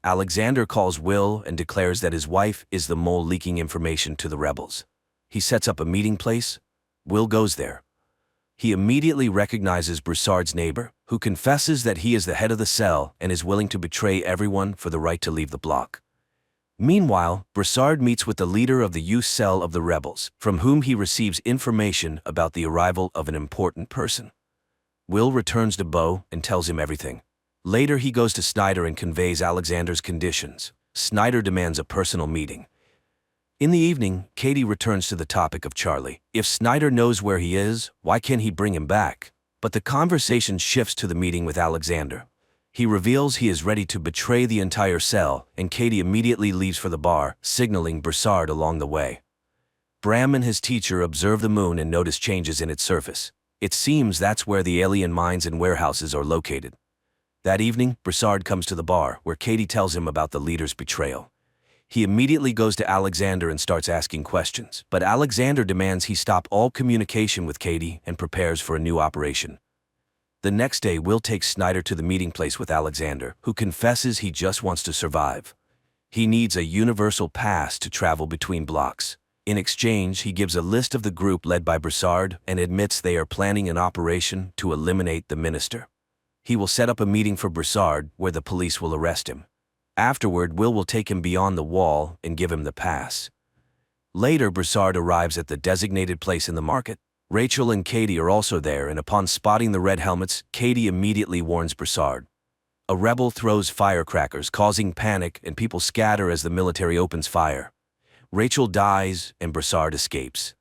Alexander calls Will and declares that his wife is the mole leaking information to the rebels. He sets up a meeting place. Will goes there. He immediately recognizes Broussard's neighbor, who confesses that he is the head of the cell and is willing to betray everyone for the right to leave the block. Meanwhile, Broussard meets with the leader of the youth cell of the rebels, from whom he receives information about the arrival of an important person. Will returns to Beau and tells him everything. Later he goes to Snyder and conveys Alexander's conditions. Snyder demands a personal meeting. In the evening, Katie returns to the topic of Charlie. If Snyder knows where he is, why can't he bring him back? But the conversation shifts to the meeting with Alexander. He reveals he is ready to betray the entire cell, and Katie immediately leaves for the bar, signaling Broussard along the way. Bram and his teacher observe the moon and notice changes in its surface. It seems that's where the alien mines and warehouses are located. That evening, Broussard comes to the bar, where Katie tells him about the leader's betrayal. He immediately goes to Alexander and starts asking questions, but Alexander demands he stop all communication with Katie and prepares for a new operation. The next day, Will takes Snyder to the meeting place with Alexander, who confesses he just wants to survive. He needs a universal pass to travel between blocks. In exchange, he gives a list of the group led by Broussard and admits they are planning an operation to eliminate the minister. He will set up a meeting for Broussard where the police will arrest him. Afterward, Will take him beyond the wall and give him the pass. Later, Broussard arrives at the designated place in the market. Rachel and Katie are also there, and upon spotting the red helmets, Katie immediately warns Broussard. A rebel throws firecrackers, causing panic, and people scatter as the military opens fire. Rachel dies, and Broussard escapes.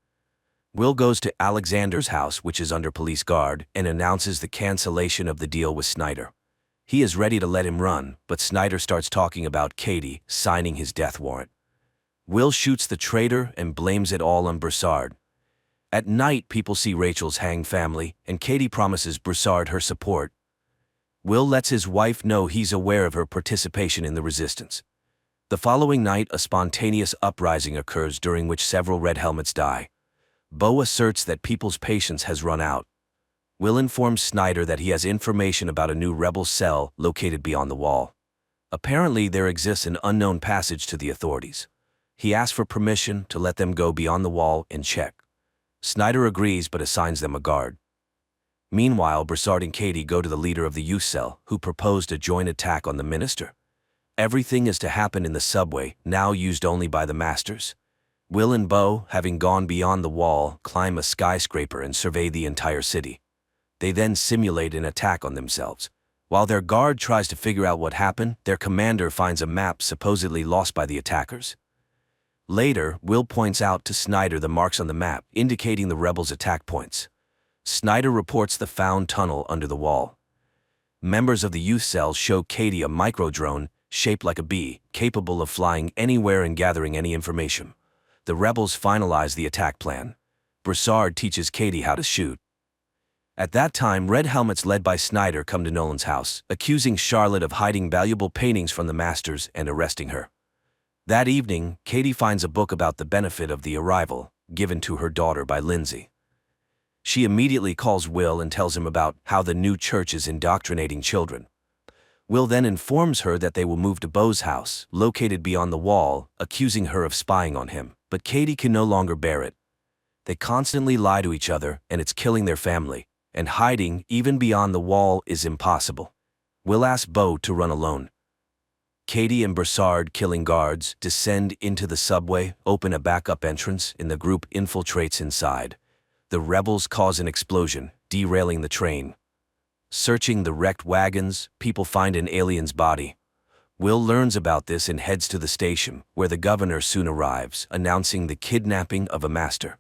Will goes to Alexander's house, which is under police guard, and announces the cancellation of the deal with Snyder. He is ready to let him run, but Snyder starts talking about Katie signing his death warrant. Will shoots the traitor and blames it all on Broussard. At night, people see Rachel's hanged family, and Katie promises Broussard her support. Will lets his wife know he's aware of her participation in the resistance. The following night, a spontaneous uprising occurs during which several red helmets die. Beau asserts that people's patience has run out. Will informs Snyder that he has information about a new rebel cell located beyond the wall. Apparently, there exists an unknown passage to the authorities. He asks for permission to let them go beyond the wall and check. Snyder agrees but assigns them a guard. Meanwhile, Broussard and Katie go to the leader of the youth cell, who proposed a joint attack on the minister. Everything is to happen in the subway, now used only by the masters. Will and Beau, having gone beyond the wall, climb a skyscraper and survey the entire city. They then simulate an attack on themselves. While their guard tries to figure out what happened, their commander finds a map supposedly lost by the attackers. Later, Will points out to Snyder the marks on the map, indicating the rebels' attack points. Snyder reports the found tunnel under the wall. Members of the youth cell show Katie a micro-drone, shaped like a bee, capable of flying anywhere and gathering any information. The rebels finalize the attack plan. Broussard teaches Katie how to shoot. At that time, red helmets led by Snyder come to Nolan's house, accusing Charlotte of hiding valuable paintings from the masters and arresting her. That evening, Katie finds a book about the benefit of the arrival, given to her daughter by Lindsay. She immediately calls Will and tells him about how the new church is indoctrinating children. Will then informs her that they will move to Beau's house, located beyond the wall, accusing her of spying on him, but Katie can no longer bear it. They constantly lie to each other, and it's killing their family, and hiding, even beyond the wall, is impossible. Will asks Beau to run alone. Katie and Broussard, killing guards, descend into the subway, open a backup entrance, and the group infiltrates inside. The rebels cause an explosion, derailing the train. Searching the wrecked wagons, people find an alien's body. Will learns about this and heads to the station, where the governor soon arrives, announcing the kidnapping of a master.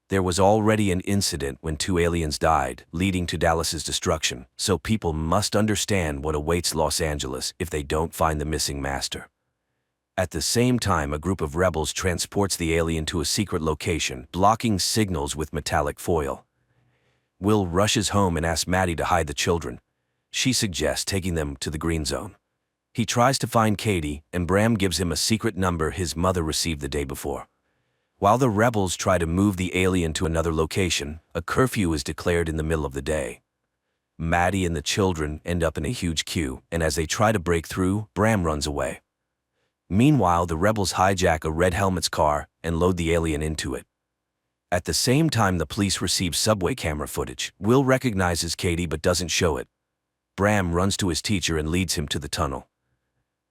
There was already an incident when 2 aliens died, leading to Dallas's destruction, so people must understand what awaits Los Angeles if they don't find the missing master. At the same time, a group of rebels transports the alien to a secret location, blocking signals with metallic foil. Will rushes home and asks Maddie to hide the children. She suggests taking them to the green zone. He tries to find Katie, and Bram gives him a secret number his mother received the day before. While the rebels try to move the alien to another location, a curfew is declared in the middle of the day. Maddie and the children end up in a huge queue, and as they try to break through, Bram runs away. Meanwhile, the rebels hijack a Red Helmet's car and load the alien into it. At the same time, the police receive subway camera footage. Will recognizes Katie but doesn't show it. Bram runs to his teacher and leads him to the tunnel.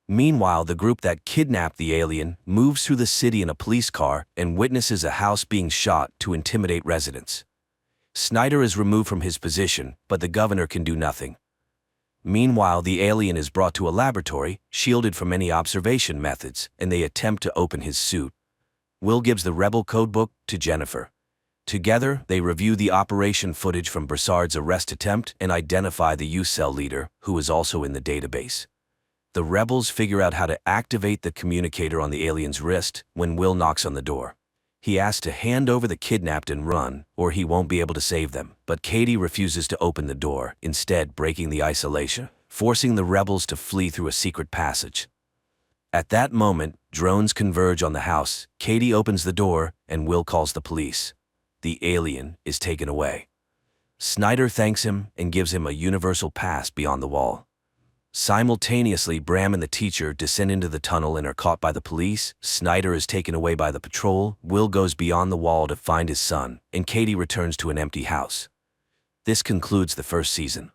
Meanwhile, the group that kidnapped the alien moves through the city in a police car and witnesses a house being shot to intimidate residents. Snyder is removed from his position, but the governor can do nothing. Meanwhile, the alien is brought to a laboratory, shielded from any observation methods, and they attempt to open his suit. Will gives the rebel codebook to Jennifer. Together, they review the operation footage from Broussard's arrest attempt and identify the U-Cell leader, who is also in the database. The rebels figure out how to activate the communicator on the alien's wrist when Will knocks on the door. He asks to hand over the kidnapped and run, or he won't be able to save them, but Katie refuses to open the door, instead breaking the isolation, forcing the rebels to flee through a secret passage. At that moment, drones converge on the house. Katie opens the door, and Will calls the police. The alien is taken away. Snyder thanks him and gives him a universal pass beyond the wall. Simultaneously, Bram and the teacher descend into the tunnel and are caught by the police. Snyder is taken away by the patrol. Will goes beyond the wall to find his son, and Katie returns to an empty house. This concludes the first season.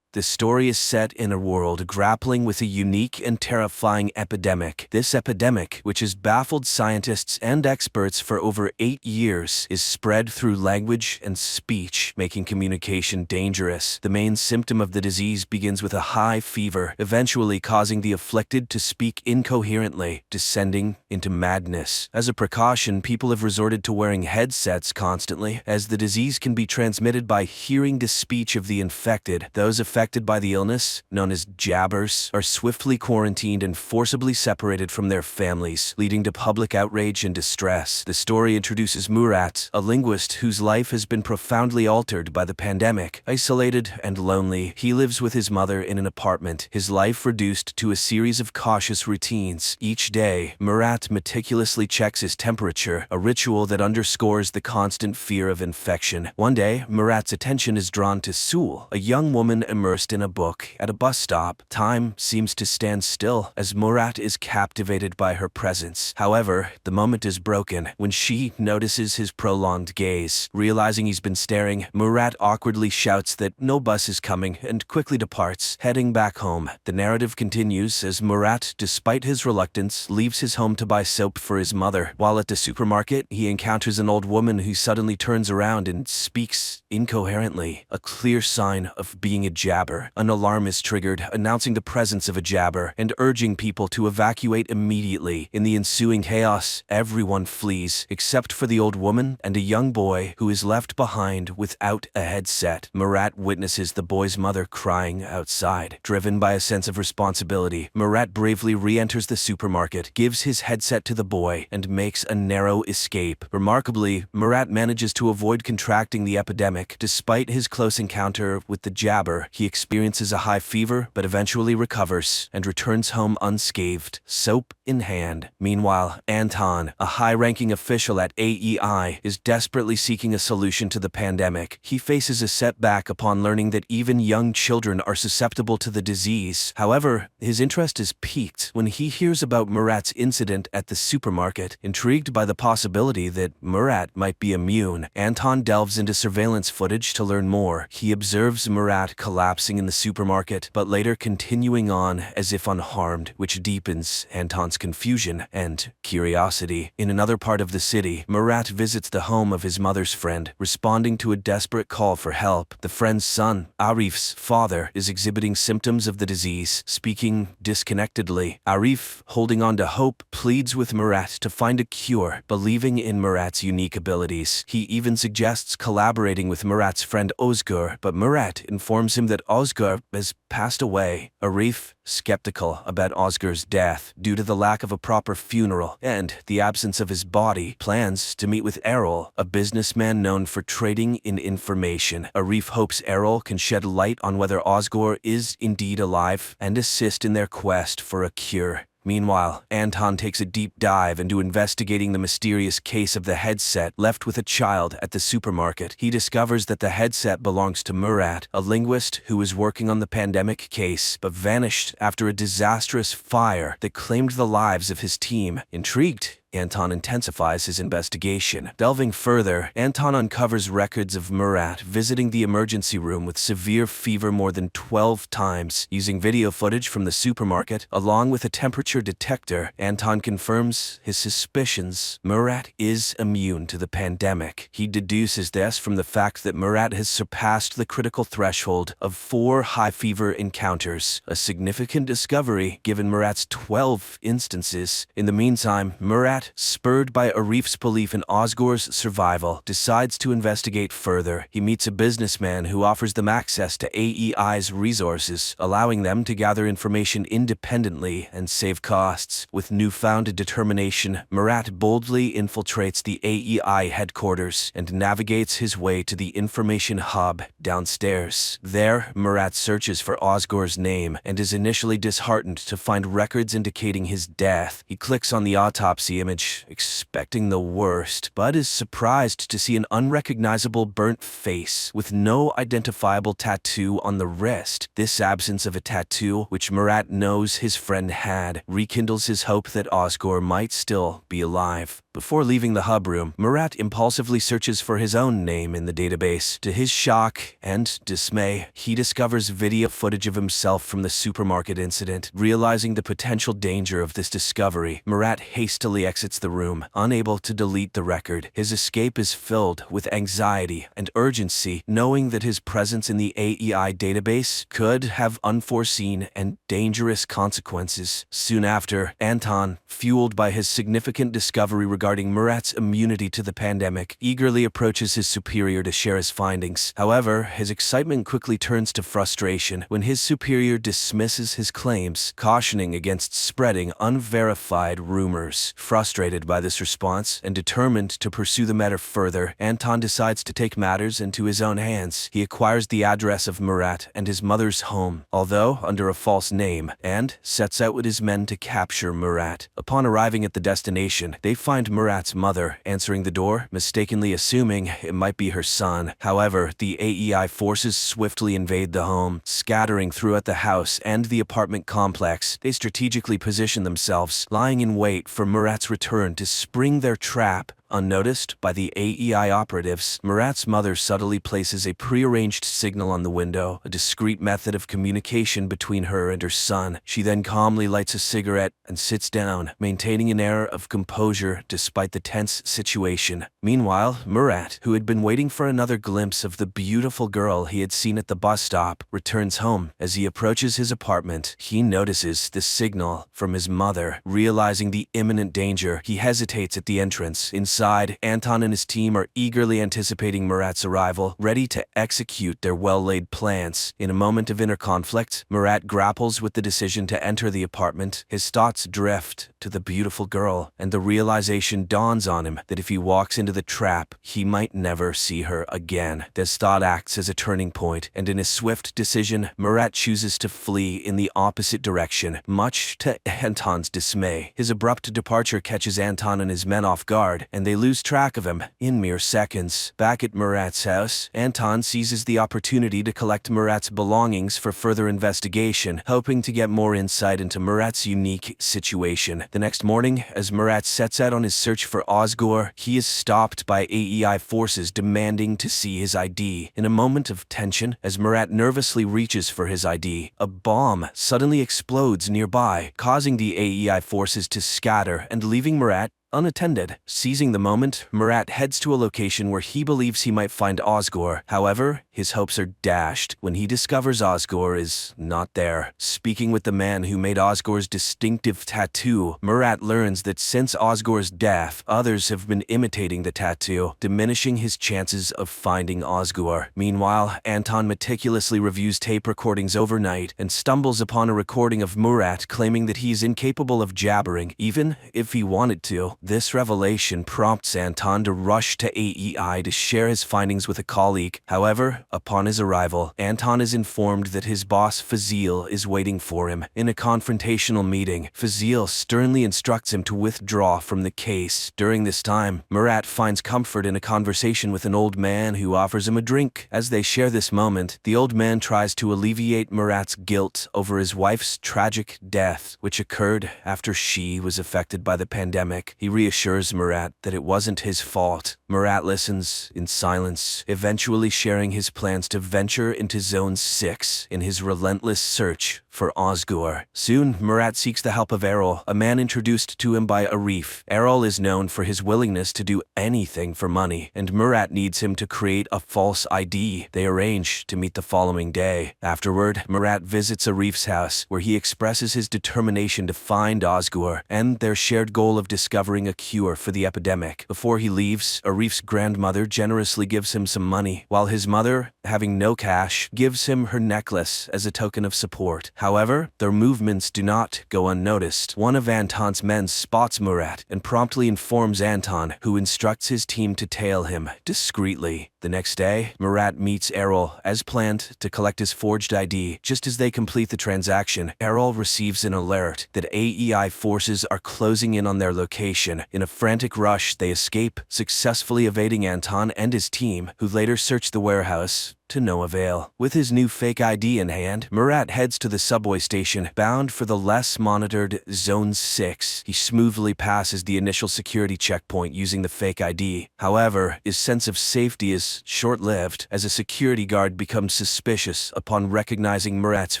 The story is set in a world grappling with a unique and terrifying epidemic. This epidemic, which has baffled scientists and experts for over 8 years, is spread through language and speech, making communication dangerous. The main symptom of the disease begins with a high fever, eventually causing the afflicted to speak incoherently, descending into madness. As a precaution, people have resorted to wearing headsets constantly, as the disease can be transmitted by hearing the speech of the infected. Those affected by the illness, known as jabbers, are swiftly quarantined and forcibly separated from their families, leading to public outrage and distress. The story introduces Murat, a linguist whose life has been profoundly altered by the pandemic. Isolated and lonely, he lives with his mother in an apartment, his life reduced to a series of cautious routines. Each day, Murat meticulously checks his temperature, a ritual that underscores the constant fear of infection. One day, Murat's attention is drawn to Sul, a young woman immersed in a book. At a bus stop, time seems to stand still as Murat is captivated by her presence. However, the moment is broken when she notices his prolonged gaze. Realizing he's been staring, Murat awkwardly shouts that no bus is coming and quickly departs, heading back home. The narrative continues as Murat, despite his reluctance, leaves his home to buy soap for his mother. While at the supermarket, he encounters an old woman who suddenly turns around and speaks incoherently, a clear sign of being a jabber. An alarm is triggered, announcing the presence of a jabber and urging people to evacuate immediately. In the ensuing chaos, everyone flees, except for the old woman and a young boy who is left behind without a headset. Murat witnesses the boy's mother crying outside. Driven by a sense of responsibility, Murat bravely re-enters the supermarket, gives his headset to the boy, and makes a narrow escape. Remarkably, Murat manages to avoid contracting the epidemic. Despite his close encounter with the jabber, he experiences a high fever but eventually recovers and returns home unscathed, soap in hand. Meanwhile, Anton, a high-ranking official at AEI, is desperately seeking a solution to the pandemic. He faces a setback upon learning that even young children are susceptible to the disease. However, his interest is piqued when he hears about Murat's incident at the supermarket. Intrigued by the possibility that Murat might be immune, Anton delves into surveillance footage to learn more. He observes Murat collapsing in the supermarket, but later continuing on as if unharmed, which deepens Anton's confusion and curiosity. In another part of the city, Murat visits the home of his mother's friend, responding to a desperate call for help. The friend's son, Arif's father, is exhibiting symptoms of the disease, speaking disconnectedly. Arif, holding on to hope, pleads with Murat to find a cure, believing in Murat's unique abilities. He even suggests collaborating with Murat's friend Ozgur, but Murat informs him that Ozgur has passed away. Arif, skeptical about Ozgur's death due to the lack of a proper funeral and the absence of his body, plans to meet with Errol, a businessman known for trading in information. Arif hopes Errol can shed light on whether Ozgur is indeed alive and assist in their quest for a cure. Meanwhile, Anton takes a deep dive into investigating the mysterious case of the headset left with a child at the supermarket. He discovers that the headset belongs to Murat, a linguist who was working on the pandemic case but vanished after a disastrous fire that claimed the lives of his team. Intrigued, Anton intensifies his investigation. Delving further, Anton uncovers records of Murat visiting the emergency room with severe fever more than 12 times. Using video footage from the supermarket, along with a temperature detector, Anton confirms his suspicions. Murat is immune to the pandemic. He deduces this from the fact that Murat has surpassed the critical threshold of 4 high fever encounters, a significant discovery given Murat's 12 instances. In the meantime, Murat, spurred by Arif's belief in Ozgor's survival, decides to investigate further. He meets a businessman who offers them access to AEI's resources, allowing them to gather information independently and save costs. With newfound determination, Murat boldly infiltrates the AEI headquarters and navigates his way to the information hub downstairs. There, Murat searches for Ozgor's name and is initially disheartened to find records indicating his death. He clicks on the autopsy image, expecting the worst, but is surprised to see an unrecognizable burnt face with no identifiable tattoo on the wrist. This absence of a tattoo, which Murat knows his friend had, rekindles his hope that Ozgor might still be alive. Before leaving the hub room, Murat impulsively searches for his own name in the database. To his shock and dismay, he discovers video footage of himself from the supermarket incident. Realizing the potential danger of this discovery, Murat hastily exits the room, unable to delete the record. His escape is filled with anxiety and urgency, knowing that his presence in the AEI database could have unforeseen and dangerous consequences. Soon after, Anton, fueled by his significant discovery regarding Murat's immunity to the pandemic, eagerly approaches his superior to share his findings. However, his excitement quickly turns to frustration when his superior dismisses his claims, cautioning against spreading unverified rumors. Frustrated by this response and determined to pursue the matter further, Anton decides to take matters into his own hands. He acquires the address of Murat and his mother's home, although under a false name, and sets out with his men to capture Murat. Upon arriving at the destination, they find Murat's mother answering the door, mistakenly assuming it might be her son. However, the AEI forces swiftly invade the home, scattering throughout the house and the apartment complex. They strategically position themselves, lying in wait for Murat's return to spring their trap. Unnoticed by the AEI operatives, Murat's mother subtly places a prearranged signal on the window, a discreet method of communication between her and her son. She then calmly lights a cigarette and sits down, maintaining an air of composure despite the tense situation. Meanwhile, Murat, who had been waiting for another glimpse of the beautiful girl he had seen at the bus stop, returns home. As he approaches his apartment, he notices the signal from his mother. Realizing the imminent danger, he hesitates at the entrance. Inside, Anton and his team are eagerly anticipating Murat's arrival, ready to execute their well-laid plans. In a moment of inner conflict, Murat grapples with the decision to enter the apartment. His thoughts drift to the beautiful girl, and the realization dawns on him that if he walks into the trap, he might never see her again. This thought acts as a turning point, and in a swift decision, Murat chooses to flee in the opposite direction, much to Anton's dismay. His abrupt departure catches Anton and his men off guard, and they lose track of him in mere seconds. Back at Murat's house, Anton seizes the opportunity to collect Murat's belongings for further investigation, hoping to get more insight into Murat's unique situation. The next morning, as Murat sets out on his search for Ozgor, he is stopped by AEI forces demanding to see his ID. In a moment of tension, as Murat nervously reaches for his ID, a bomb suddenly explodes nearby, causing the AEI forces to scatter and leaving Murat unattended. Seizing the moment, Murat heads to a location where he believes he might find Ozgor. However, his hopes are dashed when he discovers Ozgor is not there. Speaking with the man who made Ozgor's distinctive tattoo, Murat learns that since Ozgor's death, others have been imitating the tattoo, diminishing his chances of finding Ozgor. Meanwhile, Anton meticulously reviews tape recordings overnight and stumbles upon a recording of Murat claiming that he is incapable of jabbering, even if he wanted to. This revelation prompts Anton to rush to AEI to share his findings with a colleague. However, upon his arrival, Anton is informed that his boss Fazil is waiting for him. In a confrontational meeting, Fazil sternly instructs him to withdraw from the case. During this time, Murat finds comfort in a conversation with an old man who offers him a drink. As they share this moment, the old man tries to alleviate Murat's guilt over his wife's tragic death, which occurred after she was affected by the pandemic. He reassures Murat that it wasn't his fault. Murat listens in silence, eventually sharing his plans to venture into Zone 6 in his relentless search for Ozgur. Soon, Murat seeks the help of Errol, a man introduced to him by Arif. Errol is known for his willingness to do anything for money, and Murat needs him to create a false ID. They arrange to meet the following day. Afterward, Murat visits Arif's house, where he expresses his determination to find Ozgur and their shared goal of discovering a cure for the epidemic. Before he leaves, Arif's grandmother generously gives him some money, while his mother, having no cash, gives him her necklace as a token of support. However, their movements do not go unnoticed. One of Anton's men spots Murat and promptly informs Anton, who instructs his team to tail him discreetly. The next day, Murat meets Errol, as planned, to collect his forged ID. Just as they complete the transaction, Errol receives an alert that AEI forces are closing in on their location. In a frantic rush, they escape, successfully evading Anton and his team, who later search the warehouse to no avail. With his new fake ID in hand, Murat heads to the subway station, bound for the less monitored Zone 6. He smoothly passes the initial security checkpoint using the fake ID. However, his sense of safety is short-lived, as a security guard becomes suspicious upon recognizing Murat's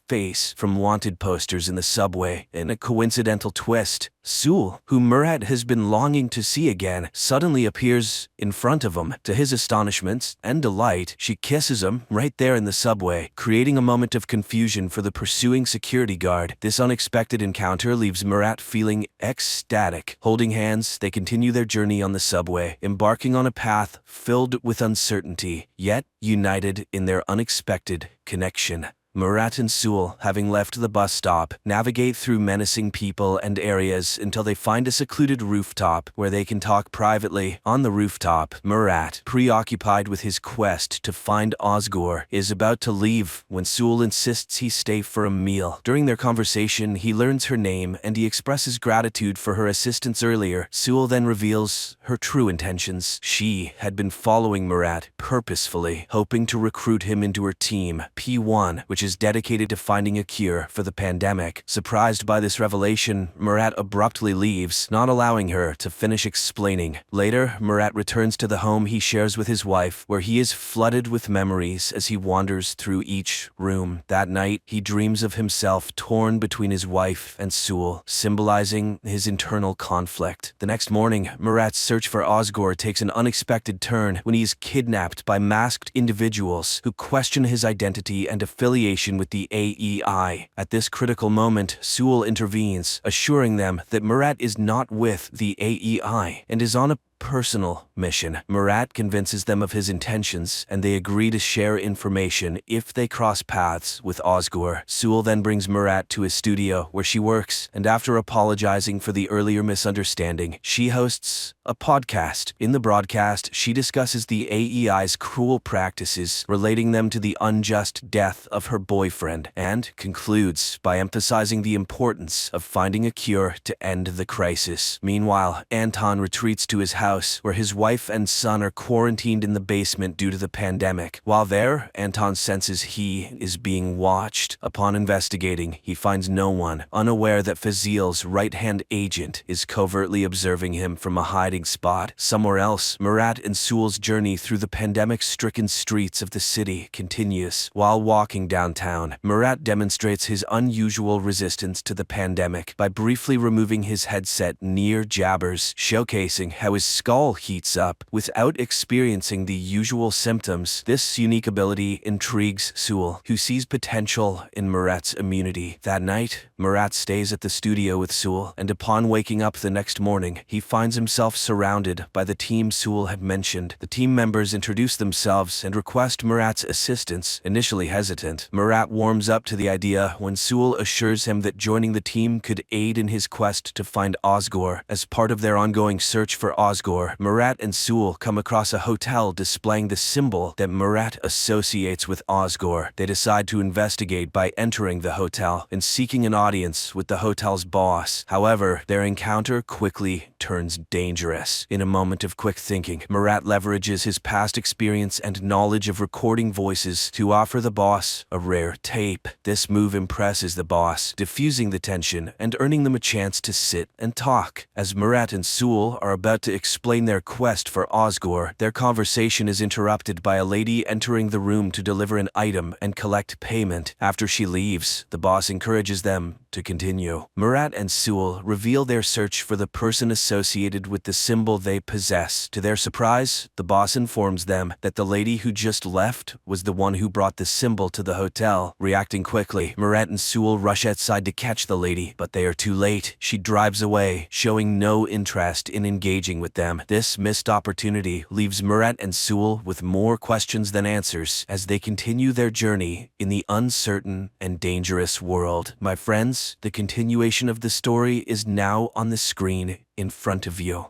face from wanted posters in the subway. In a coincidental twist, Sul, whom Murat has been longing to see again, suddenly appears in front of him. To his astonishment and delight, she kisses him right there in the subway, creating a moment of confusion for the pursuing security guard. This unexpected encounter leaves Murat feeling ecstatic. Holding hands, they continue their journey on the subway, embarking on a path filled with uncertainty, yet united in their unexpected connection. Murat and Sul, having left the bus stop, navigate through menacing people and areas until they find a secluded rooftop where they can talk privately. On the rooftop, Murat, preoccupied with his quest to find Ozgur, is about to leave when Sul insists he stay for a meal. During their conversation, he learns her name and he expresses gratitude for her assistance earlier. Sul then reveals her true intentions. She had been following Murat purposefully, hoping to recruit him into her team, P1, which is dedicated to finding a cure for the pandemic. Surprised by this revelation, Murat abruptly leaves, not allowing her to finish explaining. Later, Murat returns to the home he shares with his wife, where he is flooded with memories as he wanders through each room. That night, he dreams of himself torn between his wife and Sul, symbolizing his internal conflict. The next morning, Murat's search for Ozgur takes an unexpected turn when he is kidnapped by masked individuals who question his identity and affiliation with the AEI. At this critical moment, Sul intervenes, assuring them that Murat is not with the AEI and is on a personal mission. Murat convinces them of his intentions, and they agree to share information if they cross paths with Ozgur. Sul then brings Murat to his studio where she works, and after apologizing for the earlier misunderstanding, she hosts a podcast. In the broadcast, she discusses the AEI's cruel practices, relating them to the unjust death of her boyfriend, and concludes by emphasizing the importance of finding a cure to end the crisis. Meanwhile, Anton retreats to his house, where his wife and son are quarantined in the basement due to the pandemic. While there, Anton senses he is being watched. Upon investigating, he finds no one, unaware that Fazil's right-hand agent is covertly observing him from a hiding spot. Somewhere else, Murat and Sul's journey through the pandemic-stricken streets of the city continues. While walking downtown, Murat demonstrates his unusual resistance to the pandemic by briefly removing his headset near Jabbers, showcasing how his skull heats up without experiencing the usual symptoms. This unique ability intrigues Sewell, who sees potential in Murat's immunity. That night, Murat stays at the studio with Sewell, and upon waking up the next morning, he finds himself surrounded by the team Sewell had mentioned. The team members introduce themselves and request Murat's assistance. Initially hesitant, Murat warms up to the idea when Sewell assures him that joining the team could aid in his quest to find Osgore. As part of their ongoing search for Osgore, Murat and Sewell come across a hotel displaying the symbol that Murat associates with Osgore. They decide to investigate by entering the hotel and seeking an audience with the hotel's boss. However, their encounter quickly turns dangerous. In a moment of quick thinking, Murat leverages his past experience and knowledge of recording voices to offer the boss a rare tape. This move impresses the boss, diffusing the tension and earning them a chance to sit and talk. As Murat and Sewell are about to explain their quest for Osgore, their conversation is interrupted by a lady entering the room to deliver an item and collect payment. After she leaves, the boss encourages them to continue. Murat and Sewell reveal their search for the person associated with the symbol they possess. To their surprise, the boss informs them that the lady who just left was the one who brought the symbol to the hotel. Reacting quickly, Murat and Sewell rush outside to catch the lady, but they are too late. She drives away, showing no interest in engaging with them. This missed opportunity leaves Murat and Sewell with more questions than answers as they continue their journey in the uncertain and dangerous world. My friends, the continuation of the story is now on the screen in front of you.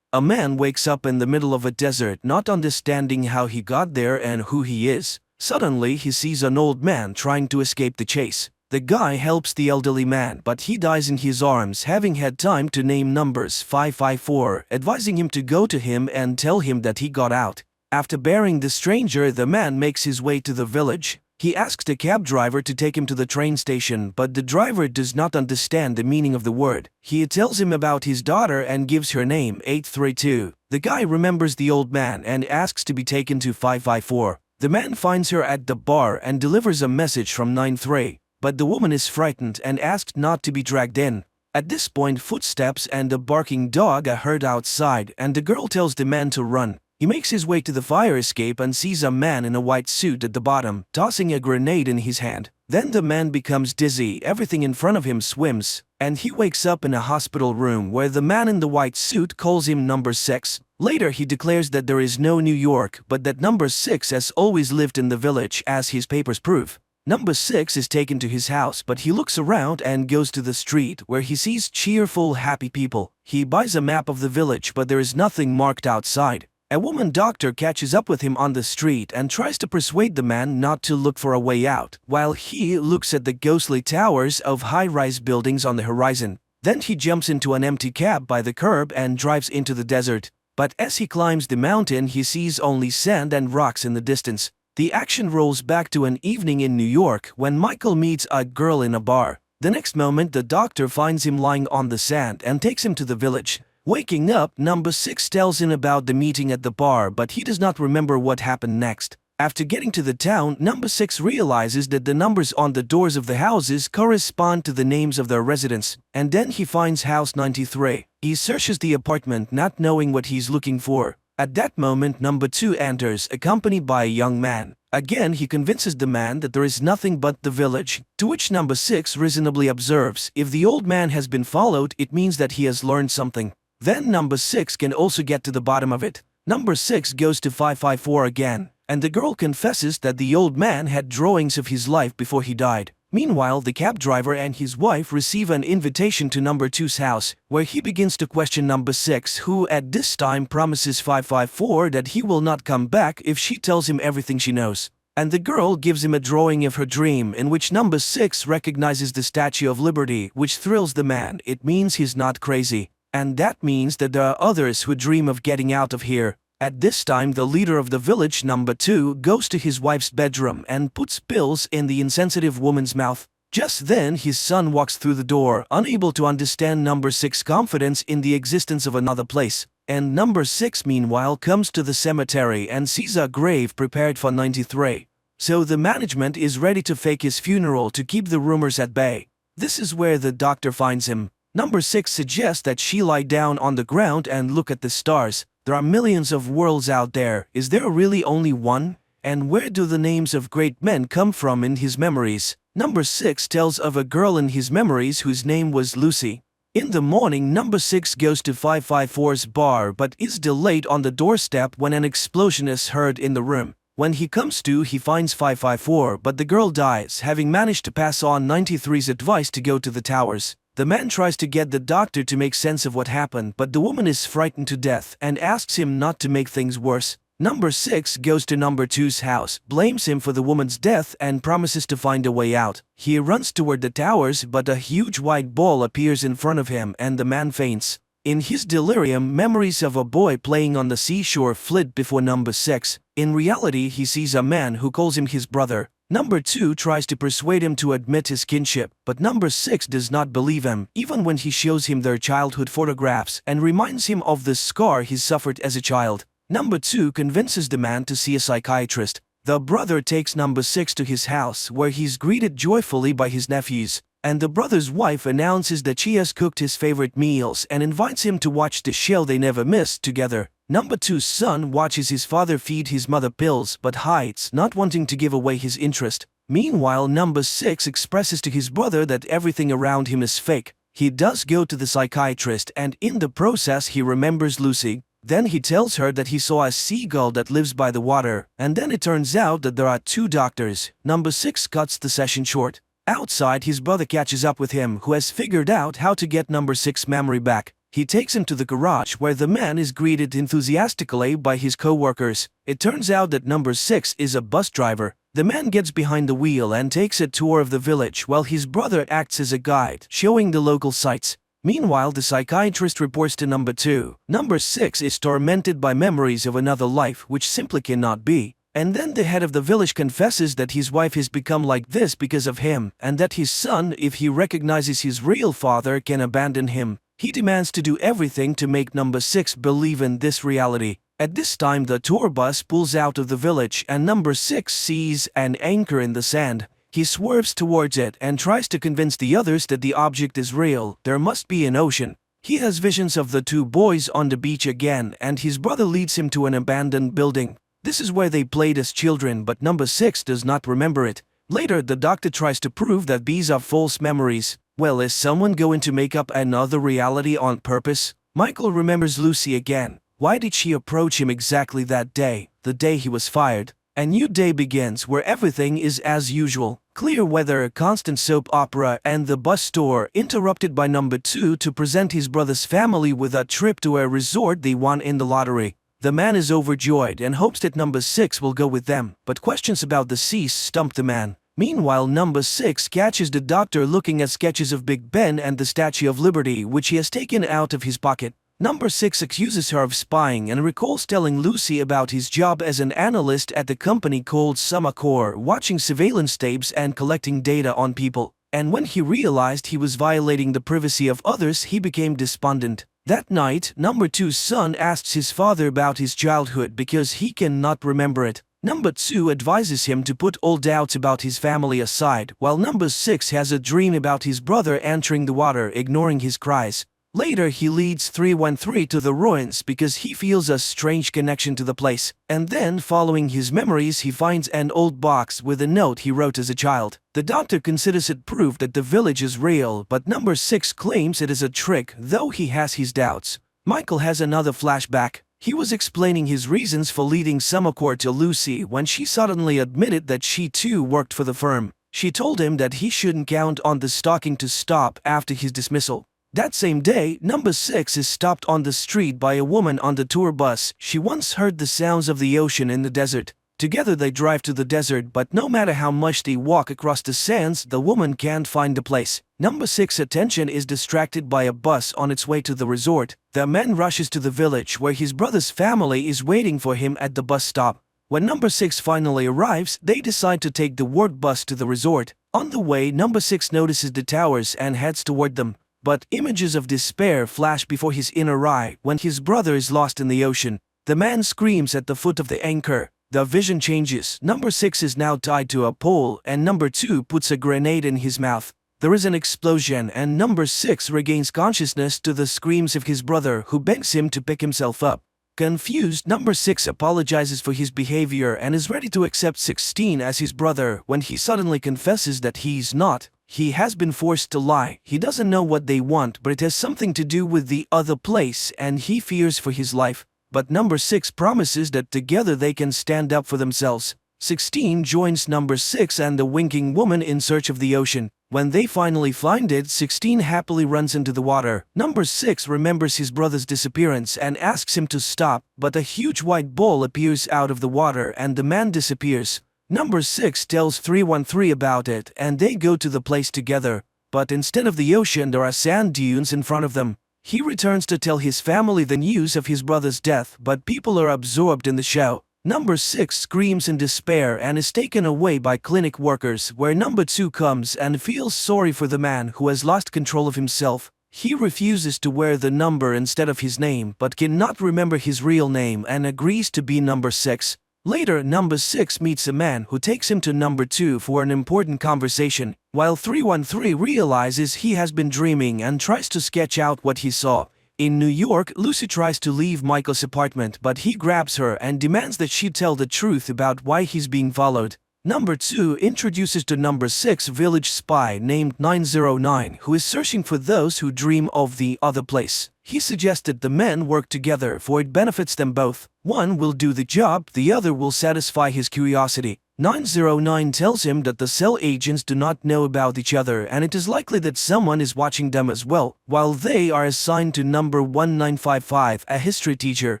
A man wakes up in the middle of a desert, not understanding how he got there and who he is. Suddenly, he sees an old man trying to escape the chase. The guy helps the elderly man, but he dies in his arms, having had time to name numbers 554, advising him to go to him and tell him that he got out. After burying the stranger, the man makes his way to the village. He asks the cab driver to take him to the train station, but the driver does not understand the meaning of the word. He tells him about his daughter and gives her name, 832. The guy remembers the old man and asks to be taken to 554. The man finds her at the bar and delivers a message from 93, but the woman is frightened and asked not to be dragged in. At this point, footsteps and a barking dog are heard outside, and the girl tells the man to run. He makes his way to the fire escape and sees a man in a white suit at the bottom, tossing a grenade in his hand. Then the man becomes dizzy, everything in front of him swims, and he wakes up in a hospital room where the man in the white suit calls him number 6. Later he declares that there is no New York, but that number 6 has always lived in the village, as his papers prove. Number 6 is taken to his house, but he looks around and goes to the street where he sees cheerful, happy people. He buys a map of the village, but there is nothing marked outside. A woman doctor catches up with him on the street and tries to persuade the man not to look for a way out, while he looks at the ghostly towers of high-rise buildings on the horizon. Then he jumps into an empty cab by the curb and drives into the desert. But as he climbs the mountain, he sees only sand and rocks in the distance. The action rolls back to an evening in New York when Michael meets a girl in a bar. The next moment, the doctor finds him lying on the sand and takes him to the village. Waking up, number 6 tells him about the meeting at the bar, but he does not remember what happened next. After getting to the town, number 6 realizes that the numbers on the doors of the houses correspond to the names of their residents, and then he finds house 93. He searches the apartment, not knowing what he's looking for. At that moment, number 2 enters, accompanied by a young man. Again, he convinces the man that there is nothing but the village, to which number 6 reasonably observes, if the old man has been followed, it means that he has learned something. Then number 6 can also get to the bottom of it. Number 6 goes to 554 again, and the girl confesses that the old man had drawings of his life before he died. Meanwhile, the cab driver and his wife receive an invitation to number 2's house, where he begins to question number 6, who at this time promises 554 that he will not come back if she tells him everything she knows. And the girl gives him a drawing of her dream in which number 6 recognizes the Statue of Liberty, which thrills the man. It means he's not crazy. And that means that there are others who dream of getting out of here. At this time, the leader of the village, number 2, goes to his wife's bedroom and puts pills in the insensitive woman's mouth. Just then, his son walks through the door, unable to understand number 6's confidence in the existence of another place. And number 6, meanwhile, comes to the cemetery and sees a grave prepared for 93. So the management is ready to fake his funeral to keep the rumors at bay. This is where the doctor finds him. Number 6 suggests that she lie down on the ground and look at the stars. There are millions of worlds out there. Is there really only one? And where do the names of great men come from in his memories? Number 6 tells of a girl in his memories whose name was Lucy. In the morning, number 6 goes to 554's bar but is delayed on the doorstep when an explosion is heard in the room. When he comes to, he finds 554, but the girl dies, having managed to pass on 93's advice to go to the towers. The man tries to get the doctor to make sense of what happened, but the woman is frightened to death and asks him not to make things worse. Number 6 goes to number 2's house, blames him for the woman's death and promises to find a way out. He runs toward the towers, but a huge white ball appears in front of him and the man faints. In his delirium, memories of a boy playing on the seashore flit before number 6. In reality, he sees a man who calls him his brother. Number 2 tries to persuade him to admit his kinship, but number 6 does not believe him, even when he shows him their childhood photographs and reminds him of the scar he suffered as a child. Number 2 convinces the man to see a psychiatrist. The brother takes number 6 to his house, where he's greeted joyfully by his nephews, and the brother's wife announces that she has cooked his favorite meals and invites him to watch the show they never missed together. Number 2's son watches his father feed his mother pills but hides, not wanting to give away his interest. Meanwhile, number 6 expresses to his brother that everything around him is fake. He does go to the psychiatrist, and in the process he remembers Lucy. Then he tells her that he saw a seagull that lives by the water, and then it turns out that there are 2 doctors. Number 6 cuts the session short. Outside, his brother catches up with him, who has figured out how to get number 6's memory back. He takes him to the garage, where the man is greeted enthusiastically by his co-workers. It turns out that number 6 is a bus driver. The man gets behind the wheel and takes a tour of the village, while his brother acts as a guide, showing the local sights. Meanwhile, the psychiatrist reports to number 2. Number 6 is tormented by memories of another life which simply cannot be. And then the head of the village confesses that his wife has become like this because of him, and that his son, if he recognizes his real father, can abandon him. He demands to do everything to make number 6 believe in this reality. At this time, the tour bus pulls out of the village and number 6 sees an anchor in the sand. He swerves towards it and tries to convince the others that the object is real. There must be an ocean. He has visions of the 2 boys on the beach again, and his brother leads him to an abandoned building. This is where they played as children, but number 6 does not remember it. Later, the doctor tries to prove that these are false memories. Well, is someone going to make up another reality on purpose? Michael remembers Lucy again. Why did she approach him exactly that day, the day he was fired? A new day begins where everything is as usual. Clear weather, a constant soap opera, and the bus store, interrupted by number 2 to present his brother's family with a trip to a resort they won in the lottery. The man is overjoyed and hopes that number 6 will go with them, but questions about the sea stump the man. Meanwhile, number 6 catches the doctor looking at sketches of Big Ben and the Statue of Liberty, which he has taken out of his pocket. Number 6 accuses her of spying and recalls telling Lucy about his job as an analyst at the company called Sumacor, watching surveillance tapes and collecting data on people. And when he realized he was violating the privacy of others, he became despondent. That night, number 2's son asks his father about his childhood because he cannot remember it. Number 2 advises him to put all doubts about his family aside, while number 6 has a dream about his brother entering the water, ignoring his cries. Later, he leads 313 to the ruins because he feels a strange connection to the place. And then, following his memories, he finds an old box with a note he wrote as a child. The doctor considers it proof that the village is real, but number 6 claims it is a trick, though he has his doubts. Michael has another flashback. He was explaining his reasons for leading Sumacor to Lucy when she suddenly admitted that she too worked for the firm. She told him that he shouldn't count on the stalking to stop after his dismissal. That same day, number 6 is stopped on the street by a woman on the tour bus. She once heard the sounds of the ocean in the desert. Together they drive to the desert, but no matter how much they walk across the sands, the woman can't find the place. Number 6's attention is distracted by a bus on its way to the resort. The man rushes to the village where his brother's family is waiting for him at the bus stop. When number 6 finally arrives, they decide to take the ward bus to the resort. On the way, number 6 notices the towers and heads toward them. But images of despair flash before his inner eye when his brother is lost in the ocean. The man screams at the foot of the anchor. The vision changes. Number 6 is now tied to a pole, and number 2 puts a grenade in his mouth. There is an explosion and number 6 regains consciousness to the screams of his brother, who begs him to pick himself up. Confused, number 6 apologizes for his behavior and is ready to accept 16 as his brother when he suddenly confesses that he's not. He has been forced to lie. He doesn't know what they want, but it has something to do with the other place and he fears for his life. But number 6 promises that together they can stand up for themselves. 16 joins number 6 and the winking woman in search of the ocean. When they finally find it, 16 happily runs into the water. Number 6 remembers his brother's disappearance and asks him to stop, but a huge white ball appears out of the water and the man disappears. Number 6 tells 313 about it and they go to the place together, but instead of the ocean there are sand dunes in front of them. He returns to tell his family the news of his brother's death, but people are absorbed in the show. Number 6 screams in despair and is taken away by clinic workers, where number 2 comes and feels sorry for the man who has lost control of himself. He refuses to wear the number instead of his name but cannot remember his real name and agrees to be number 6. Later, number 6 meets a man who takes him to number 2 for an important conversation, while 313 realizes he has been dreaming and tries to sketch out what he saw. In New York, Lucy tries to leave Michael's apartment, but he grabs her and demands that she tell the truth about why he's being followed. Number 2 introduces to number 6 village spy named 909 who is searching for those who dream of the other place. He suggested the men work together for it benefits them both. One will do the job, the other will satisfy his curiosity. 909 tells him that the cell agents do not know about each other and it is likely that someone is watching them as well. While they are assigned to number 1955, a history teacher,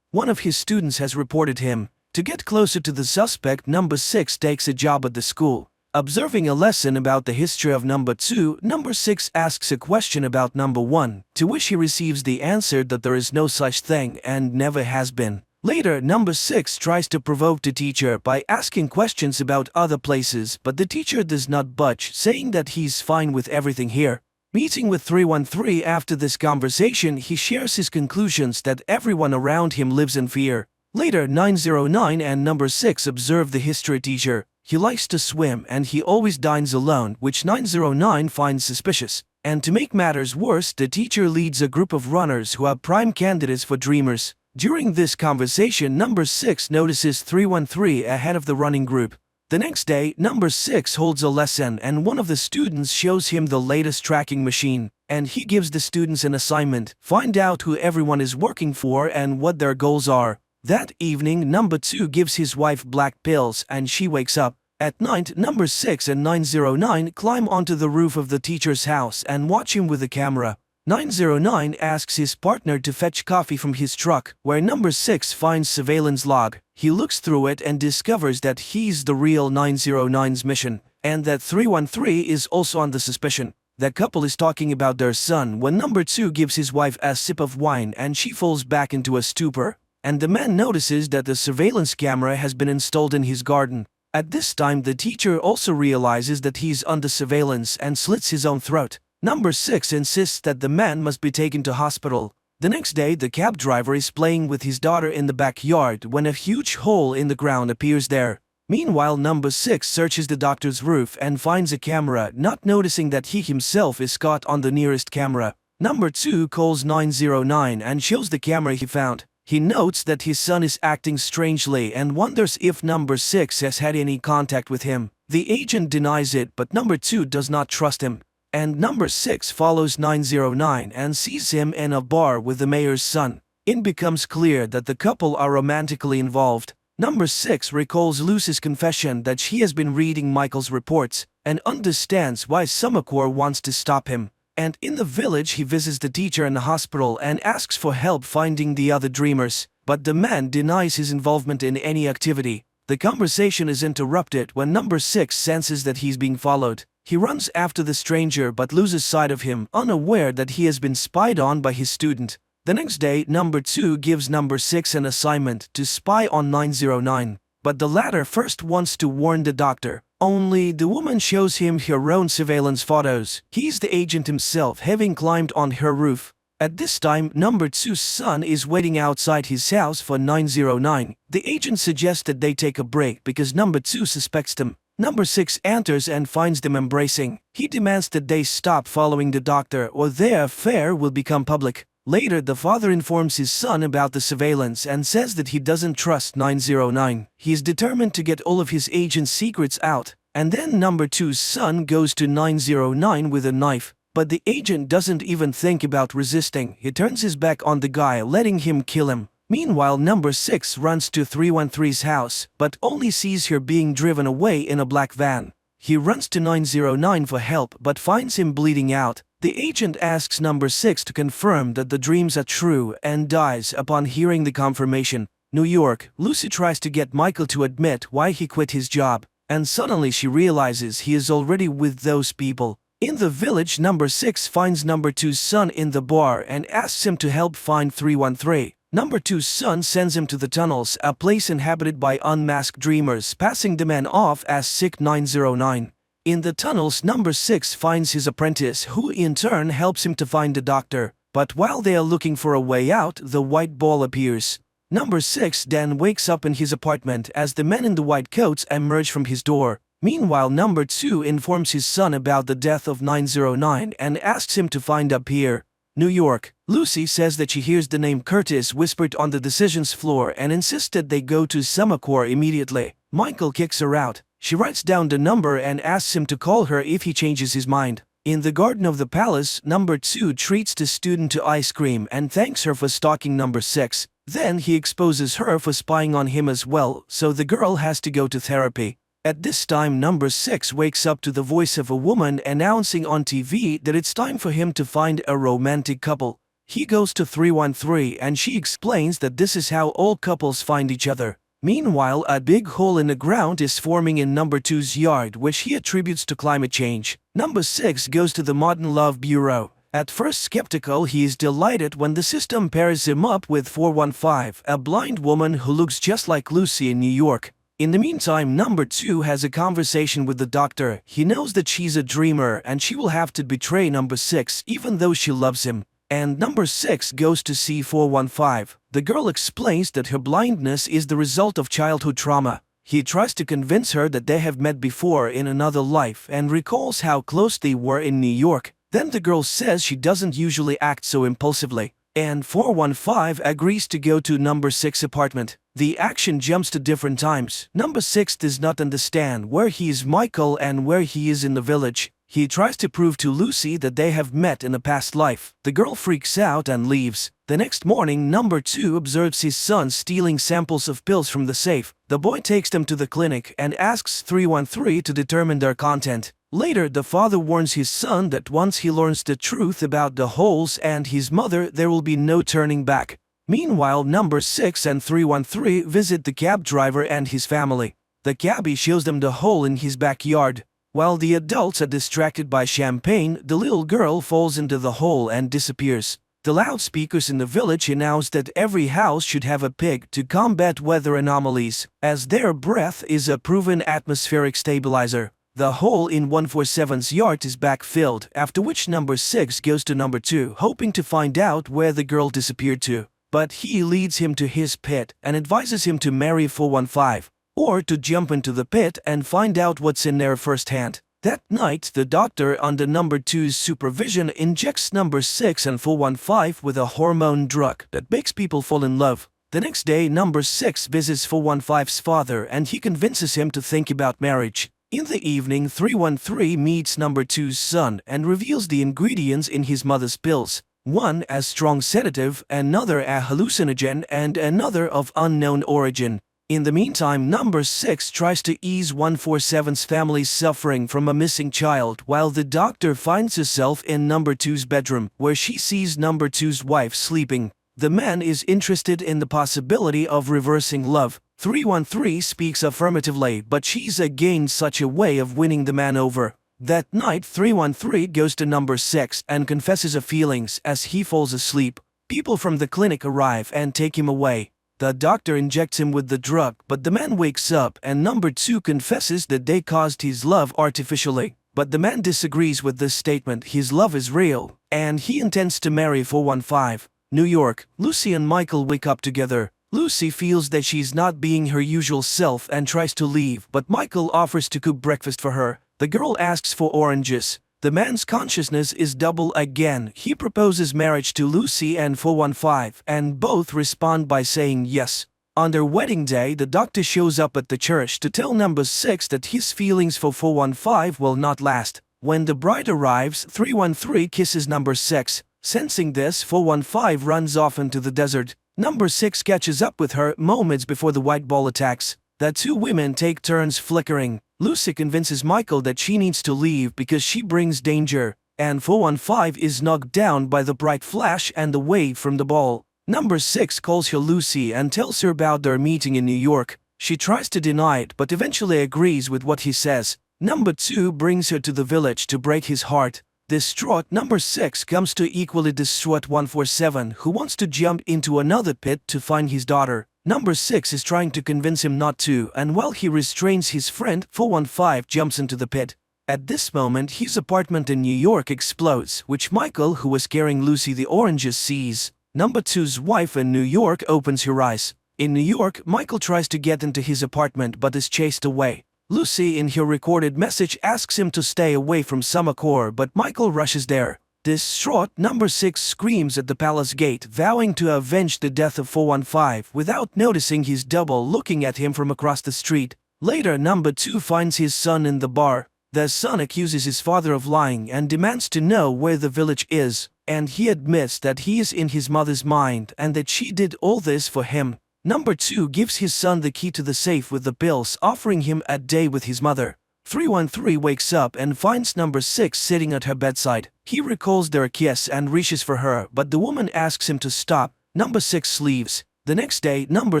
one of his students has reported him. To get closer to the suspect, number 6 takes a job at the school. Observing a lesson about the history of number 2, number 6 asks a question about number 1, to which he receives the answer that there is no such thing and never has been. Later, number 6 tries to provoke the teacher by asking questions about other places, but the teacher does not budge, saying that he's fine with everything here. Meeting with 313 after this conversation, he shares his conclusions that everyone around him lives in fear. Later, 909 and number 6 observe the history teacher. He likes to swim and he always dines alone, which 909 finds suspicious. And to make matters worse, the teacher leads a group of runners who are prime candidates for dreamers. During this conversation, number 6 notices 313 ahead of the running group. The next day, number 6 holds a lesson and one of the students shows him the latest tracking machine. And he gives the students an assignment: find out who everyone is working for and what their goals are. That evening, number 2 gives his wife black pills and she wakes up. At night, number 6 and 909 climb onto the roof of the teacher's house and watch him with a camera. 909 asks his partner to fetch coffee from his truck, where number 6 finds surveillance log. He looks through it and discovers that he's the real 909's mission, and that 313 is also on the suspicion. The couple is talking about their son when number 2 gives his wife a sip of wine and she falls back into a stupor, and the man notices that the surveillance camera has been installed in his garden. At this time, the teacher also realizes that he's under surveillance and slits his own throat. Number 6 insists that the man must be taken to hospital. The next day, the cab driver is playing with his daughter in the backyard when a huge hole in the ground appears there. Meanwhile, number 6 searches the doctor's roof and finds a camera, not noticing that he himself is caught on the nearest camera. Number 2 calls 909 and shows the camera he found. He notes that his son is acting strangely and wonders if number 6 has had any contact with him. The agent denies it, but number 2 does not trust him. And number 6 follows 909 and sees him in a bar with the mayor's son. It becomes clear that the couple are romantically involved. Number 6 recalls Lucy's confession that she has been reading Michael's reports and understands why Sumakor wants to stop him. And in the village, he visits the teacher in the hospital and asks for help finding the other dreamers, but the man denies his involvement in any activity. The conversation is interrupted when number 6 senses that he's being followed. He runs after the stranger but loses sight of him, unaware that he has been spied on by his student. The next day, number 2 gives number 6 an assignment to spy on 909, but the latter first wants to warn the doctor. Only the woman shows him her own surveillance photos. He's the agent himself, having climbed on her roof. At this time, number 2's son is waiting outside his house for 909. The agent suggests that they take a break because number 2 suspects them. Number 6 enters and finds them embracing. He demands that they stop following the doctor or their affair will become public. Later, the father informs his son about the surveillance and says that he doesn't trust 909. He is determined to get all of his agent's secrets out. And then number 2's son goes to 909 with a knife. But the agent doesn't even think about resisting. He turns his back on the guy, letting him kill him. Meanwhile, number 6 runs to 313's house, but only sees her being driven away in a black van. He runs to 909 for help but finds him bleeding out. The agent asks number 6 to confirm that the dreams are true and dies upon hearing the confirmation. New York, Lucy tries to get Michael to admit why he quit his job, and suddenly she realizes he is already with those people. In the village, number 6 finds number 2's son in the bar and asks him to help find 313. Number 2's son sends him to the tunnels, a place inhabited by unmasked dreamers, passing the man off as sick 909. In the tunnels, number 6 finds his apprentice, who in turn helps him to find the doctor. But while they are looking for a way out, the white ball appears. Number 6 then wakes up in his apartment as the men in the white coats emerge from his door. Meanwhile, number 2 informs his son about the death of 909 and asks him to find up here. New York, Lucy says that she hears the name Curtis whispered on the decisions floor and insists that they go to Semacore immediately. Michael kicks her out. She writes down the number and asks him to call her if he changes his mind. In the garden of the palace, number 2 treats the student to ice cream and thanks her for stalking number 6. Then he exposes her for spying on him as well, so the girl has to go to therapy. At this time, number 6 wakes up to the voice of a woman announcing on TV that it's time for him to find a romantic couple. He goes to 313 and she explains that this is how all couples find each other. Meanwhile, a big hole in the ground is forming in number 2's yard, which he attributes to climate change. Number 6 goes to the Modern Love Bureau. At first skeptical, he is delighted when the system pairs him up with 415, a blind woman who looks just like Lucy in New York. In the meantime, number 2 has a conversation with the doctor. He knows that she's a dreamer and she will have to betray number 6 even though she loves him. And number 6 goes to see 415. The girl explains that her blindness is the result of childhood trauma. He tries to convince her that they have met before in another life and recalls how close they were in New York. Then the girl says she doesn't usually act so impulsively. And 415 agrees to go to number 6's apartment. The action jumps to different times. Number 6 does not understand where he is Michael and where he is in the village. He tries to prove to Lucy that they have met in a past life. The girl freaks out and leaves. The next morning, number 2 observes his son stealing samples of pills from the safe. The boy takes them to the clinic and asks 313 to determine their content. Later, the father warns his son that once he learns the truth about the holes and his mother, there will be no turning back. Meanwhile, number 6 and 313 visit the cab driver and his family. The cabbie shows them the hole in his backyard. While the adults are distracted by champagne, the little girl falls into the hole and disappears. The loudspeakers in the village announce that every house should have a pig to combat weather anomalies, as their breath is a proven atmospheric stabilizer. The hole in 147's yard is backfilled, after which number 6 goes to number 2, hoping to find out where the girl disappeared to. But he leads him to his pit and advises him to marry 415, or to jump into the pit and find out what's in there firsthand. That night, the doctor, under number 2's supervision, injects number 6 and 415 with a hormone drug that makes people fall in love. The next day, number 6 visits 415's father and he convinces him to think about marriage. In the evening, 313 meets number 2's son and reveals the ingredients in his mother's pills. One a strong sedative, another a hallucinogen, and another of unknown origin. In the meantime, number 6 tries to ease 147's family's suffering from a missing child, while the doctor finds herself in number 2's bedroom, where she sees number 2's wife sleeping. The man is interested in the possibility of reversing love. 313 speaks affirmatively, but she's against such a way of winning the man over. That night, 313 goes to number 6 and confesses her feelings as he falls asleep. People from the clinic arrive and take him away. The doctor injects him with the drug, but the man wakes up and number 2 confesses that they caused his love artificially. But the man disagrees with this statement. His love is real, and he intends to marry 415. New York, Lucy and Michael wake up together. Lucy feels that she's not being her usual self and tries to leave, but Michael offers to cook breakfast for her. The girl asks for oranges. The man's consciousness is double again. He proposes marriage to Lucy and 415, and both respond by saying yes. On their wedding day, the doctor shows up at the church to tell number 6 that his feelings for 415 will not last. When the bride arrives, 313 kisses number 6. Sensing this, 415 runs off into the desert. Number 6 catches up with her moments before the white ball attacks. The two women take turns flickering. Lucy convinces Michael that she needs to leave because she brings danger, and 415 is knocked down by the bright flash and the wave from the ball. Number 6 calls her Lucy and tells her about their meeting in New York. She tries to deny it but eventually agrees with what he says. Number 2 brings her to the village to break his heart. Distraught, number 6 comes to equally distraught 147, who wants to jump into another pit to find his daughter. Number 6 is trying to convince him not to, and while he restrains his friend, 415 jumps into the pit. At this moment, his apartment in New York explodes, which Michael, who was carrying Lucy the oranges, sees. Number 2's wife in New York opens her eyes. In New York, Michael tries to get into his apartment but is chased away. Lucy, in her recorded message, asks him to stay away from Summercore, but Michael rushes there. Distraught, number 6 screams at the palace gate, vowing to avenge the death of 415 without noticing his double looking at him from across the street. Later, number 2 finds his son in the bar. The son accuses his father of lying and demands to know where the village is, and he admits that he is in his mother's mind and that she did all this for him. Number 2 gives his son the key to the safe with the pills, offering him a day with his mother. 313 wakes up and finds number 6 sitting at her bedside. He recalls their kiss and reaches for her, but the woman asks him to stop. Number 6 leaves. The next day, number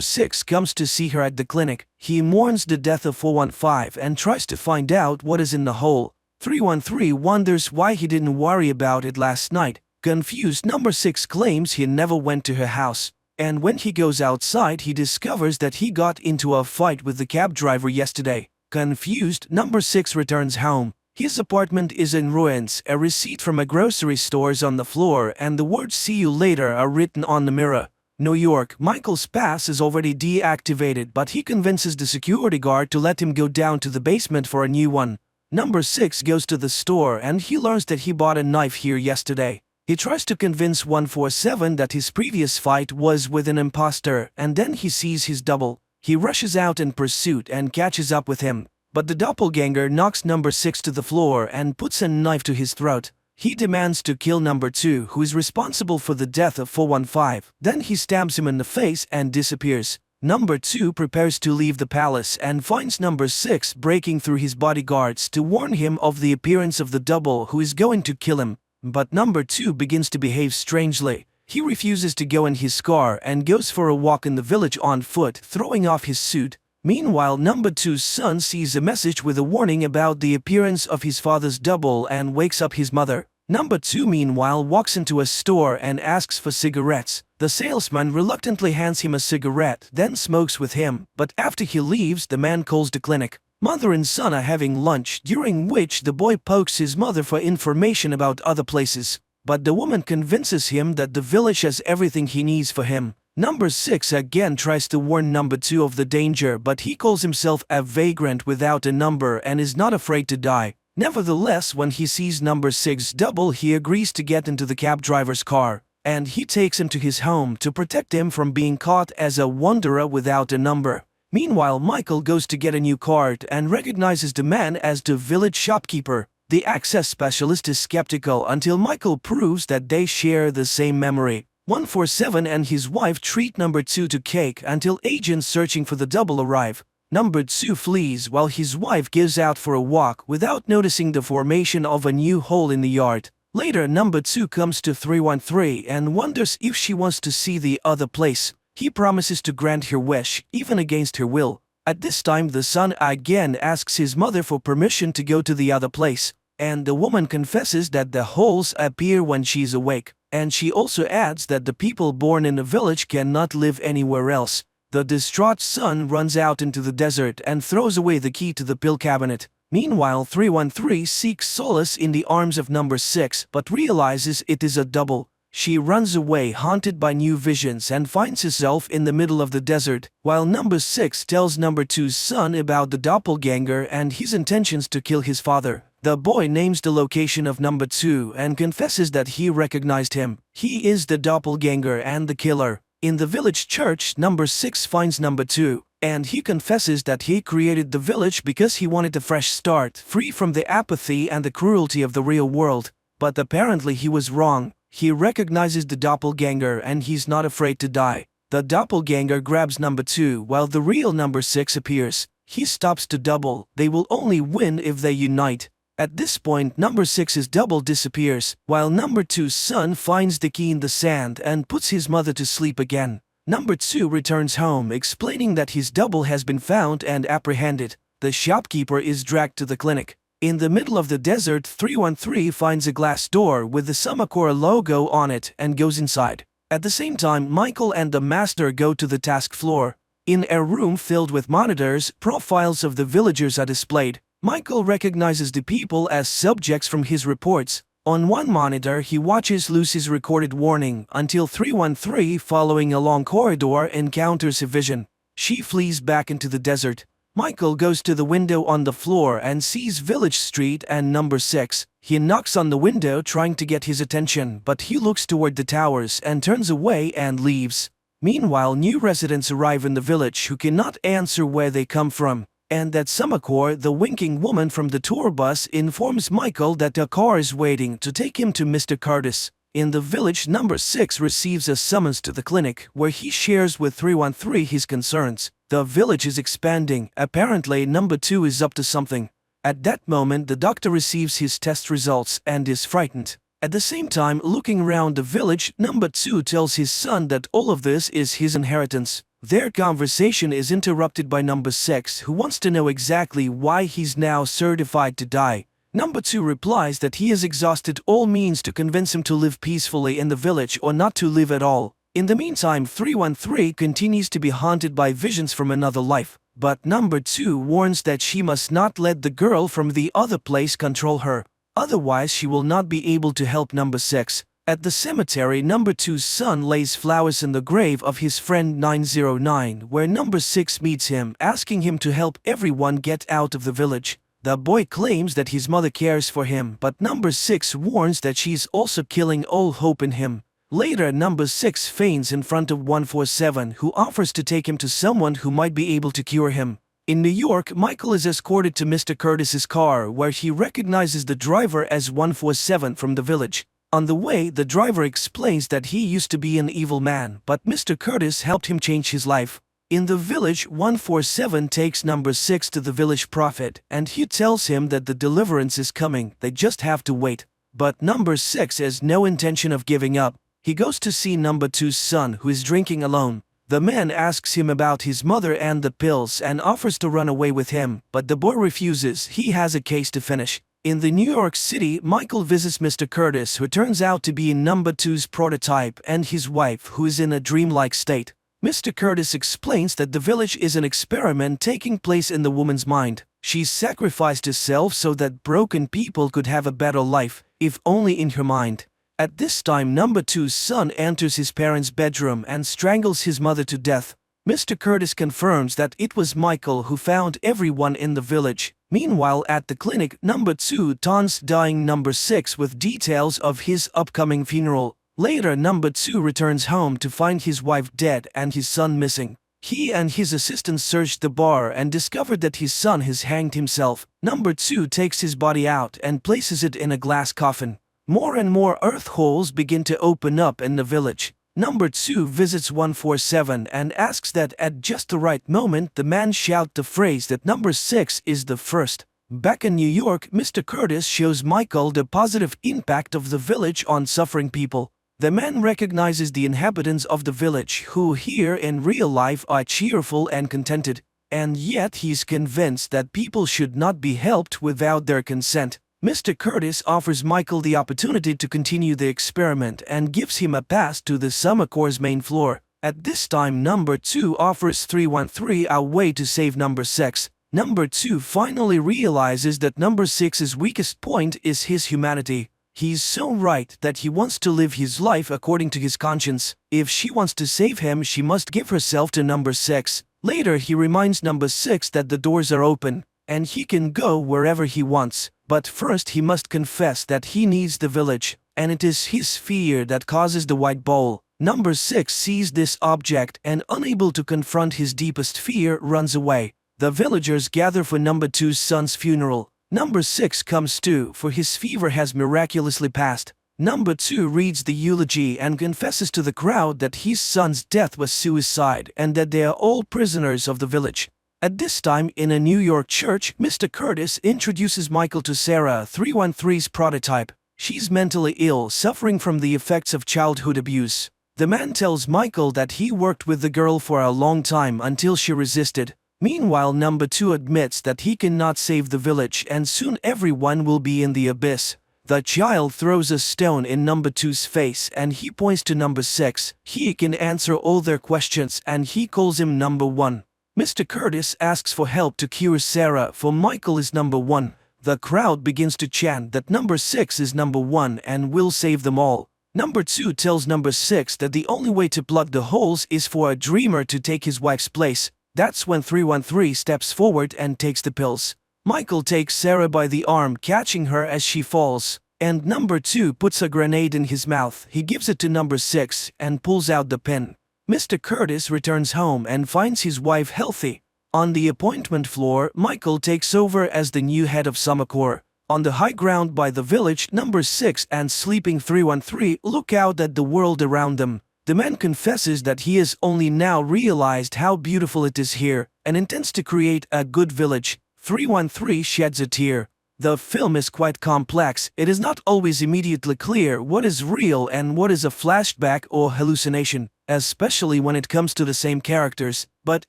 6 comes to see her at the clinic. He mourns the death of 415 and tries to find out what is in the hole. 313 wonders why he didn't worry about it last night. Confused, number 6 claims he never went to her house. And when he goes outside, he discovers that he got into a fight with the cab driver yesterday. Confused, number 6 returns home. His apartment is in ruins, a receipt from a grocery store is on the floor, and the words "see you later" are written on the mirror. New York, Michael's pass is already deactivated, but he convinces the security guard to let him go down to the basement for a new one. Number 6 goes to the store and he learns that he bought a knife here yesterday. He tries to convince 147 that his previous fight was with an imposter, and then he sees his double. He rushes out in pursuit and catches up with him, but the doppelganger knocks number 6 to the floor and puts a knife to his throat. He demands to kill number 2, who is responsible for the death of 415. Then he stabs him in the face and disappears. Number 2 prepares to leave the palace and finds number 6 breaking through his bodyguards to warn him of the appearance of the double who is going to kill him. But number 2 begins to behave strangely. He refuses to go in his car and goes for a walk in the village on foot, throwing off his suit. Meanwhile, number 2's son sees a message with a warning about the appearance of his father's double and wakes up his mother. Number 2 meanwhile walks into a store and asks for cigarettes. The salesman reluctantly hands him a cigarette, then smokes with him, but after he leaves, the man calls the clinic. Mother and son are having lunch, during which the boy pokes his mother for information about other places. But the woman convinces him that the village has everything he needs for him. Number 6 again tries to warn number 2 of the danger, but he calls himself a vagrant without a number and is not afraid to die. Nevertheless, when he sees number 6's double, he agrees to get into the cab driver's car, and he takes him to his home to protect him from being caught as a wanderer without a number. Meanwhile, Michael goes to get a new card and recognizes the man as the village shopkeeper. The access specialist is skeptical until Michael proves that they share the same memory. 147 and his wife treat number 2 to cake until agents searching for the double arrive. Number 2 flees while his wife gives out for a walk without noticing the formation of a new hole in the yard. Later, number 2 comes to 313 and wonders if she wants to see the other place. He promises to grant her wish, even against her will. At this time, the son again asks his mother for permission to go to the other place, and the woman confesses that the holes appear when she's awake, and she also adds that the people born in the village cannot live anywhere else. The distraught son runs out into the desert and throws away the key to the pill cabinet. Meanwhile, 313 seeks solace in the arms of number 6 but realizes it is a double. She runs away haunted by new visions and finds herself in the middle of the desert, while number 6 tells number 2's son about the doppelganger and his intentions to kill his father. The boy names the location of number 2 and confesses that he recognized him. He is the doppelganger and the killer. In the village church, number 6 finds number 2, and he confesses that he created the village because he wanted a fresh start, free from the apathy and the cruelty of the real world. But apparently he was wrong. He recognizes the doppelganger and he's not afraid to die. The doppelganger grabs number 2 while the real number 6 appears. He stops to double. They will only win if they unite. At this point, number 6's double disappears, while number 2's son finds the key in the sand and puts his mother to sleep again. Number 2 returns home, explaining that his double has been found and apprehended. The shopkeeper is dragged to the clinic. In the middle of the desert, 313 finds a glass door with the Summacor logo on it and goes inside. At the same time, Michael and the master go to the task floor. In a room filled with monitors, profiles of the villagers are displayed. Michael recognizes the people as subjects from his reports. On one monitor, he watches Lucy's recorded warning until 313, following a long corridor, encounters a vision. She flees back into the desert. Michael goes to the window on the floor and sees Village Street and number 6. He knocks on the window trying to get his attention, but he looks toward the towers and turns away and leaves. Meanwhile, new residents arrive in the village who cannot answer where they come from. And at Summacor, the winking woman from the tour bus informs Michael that a car is waiting to take him to Mr. Curtis. In the village, number 6 receives a summons to the clinic, where he shares with 313 his concerns. The village is expanding. Apparently, number 2 is up to something. At that moment, the doctor receives his test results and is frightened. At the same time, looking around the village, number 2 tells his son that all of this is his inheritance. Their conversation is interrupted by number 6, who wants to know exactly why he's now certified to die. Number 2 replies that he has exhausted all means to convince him to live peacefully in the village or not to live at all. In the meantime, 313 continues to be haunted by visions from another life, but number 2 warns that she must not let the girl from the other place control her. Otherwise, she will not be able to help number 6. At the cemetery, number 2's son lays flowers in the grave of his friend 909, where number 6 meets him, asking him to help everyone get out of the village. The boy claims that his mother cares for him, but number 6 warns that she's also killing all hope in him. Later, number 6 feigns in front of 147, who offers to take him to someone who might be able to cure him. In New York, Michael is escorted to Mr. Curtis's car, where he recognizes the driver as 147 from the village. On the way, the driver explains that he used to be an evil man, but Mr. Curtis helped him change his life. In the village, 147 takes number 6 to the village prophet, and he tells him that the deliverance is coming, they just have to wait. But number 6 has no intention of giving up. He goes to see number 2's son, who is drinking alone. The man asks him about his mother and the pills and offers to run away with him, but the boy refuses. He has a case to finish. In the New York City, Michael visits Mr. Curtis, who turns out to be number 2's prototype, and his wife, who is in a dreamlike state. Mr. Curtis explains that the village is an experiment taking place in the woman's mind. She sacrificed herself so that broken people could have a better life, if only in her mind. At this time, number 2's son enters his parents' bedroom and strangles his mother to death. Mr. Curtis confirms that it was Michael who found everyone in the village. Meanwhile, at the clinic, number 2 taunts dying number 6 with details of his upcoming funeral. Later, number 2 returns home to find his wife dead and his son missing. He and his assistant searched the bar and discovered that his son has hanged himself. Number 2 takes his body out and places it in a glass coffin. More and more earth holes begin to open up in the village. Number 2 visits 147 and asks that at just the right moment the man shout the phrase that number 6 is the first. Back in New York, Mr. Curtis shows Michael the positive impact of the village on suffering people. The man recognizes the inhabitants of the village who here in real life are cheerful and contented, and yet he's convinced that people should not be helped without their consent. Mr. Curtis offers Michael the opportunity to continue the experiment and gives him a pass to the Summacor's main floor. At this time, number 2 offers 313 a way to save number 6. Number 2 finally realizes that number 6's weakest point is his humanity. He's so right that he wants to live his life according to his conscience. If she wants to save him, she must give herself to number 6. Later, he reminds number 6 that the doors are open, and he can go wherever he wants. But first he must confess that he needs the village, and it is his fear that causes the white bowl. Number 6 sees this object and, unable to confront his deepest fear, runs away. The villagers gather for number 2's son's funeral. Number 6 comes too, for his fever has miraculously passed. Number 2 reads the eulogy and confesses to the crowd that his son's death was suicide and that they are all prisoners of the village. At this time, in a New York church, Mr. Curtis introduces Michael to Sarah, 313's prototype. She's mentally ill, suffering from the effects of childhood abuse. The man tells Michael that he worked with the girl for a long time until she resisted. Meanwhile, number 2 admits that he cannot save the village and soon everyone will be in the abyss. The child throws a stone in number 2's face and he points to number 6. He can answer all their questions and he calls him number 1. Mr. Curtis asks for help to cure Sarah, for Michael is number 1. The crowd begins to chant that number 6 is number 1 and will save them all. Number 2 tells number 6 that the only way to plug the holes is for a dreamer to take his wife's place. That's when 313 steps forward and takes the pills. Michael takes Sarah by the arm, catching her as she falls, and number 2 puts a grenade in his mouth. He gives it to number 6 and pulls out the pin. Mr. Curtis returns home and finds his wife healthy. On the appointment floor, Michael takes over as the new head of Summer Corps. On the high ground by the village, number 6 and sleeping 313 look out at the world around them. The man confesses that he has only now realized how beautiful it is here and intends to create a good village. 313 sheds a tear. The film is quite complex. It is not always immediately clear what is real and what is a flashback or hallucination, especially when it comes to the same characters, but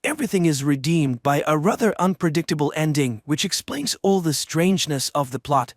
everything is redeemed by a rather unpredictable ending which explains all the strangeness of the plot.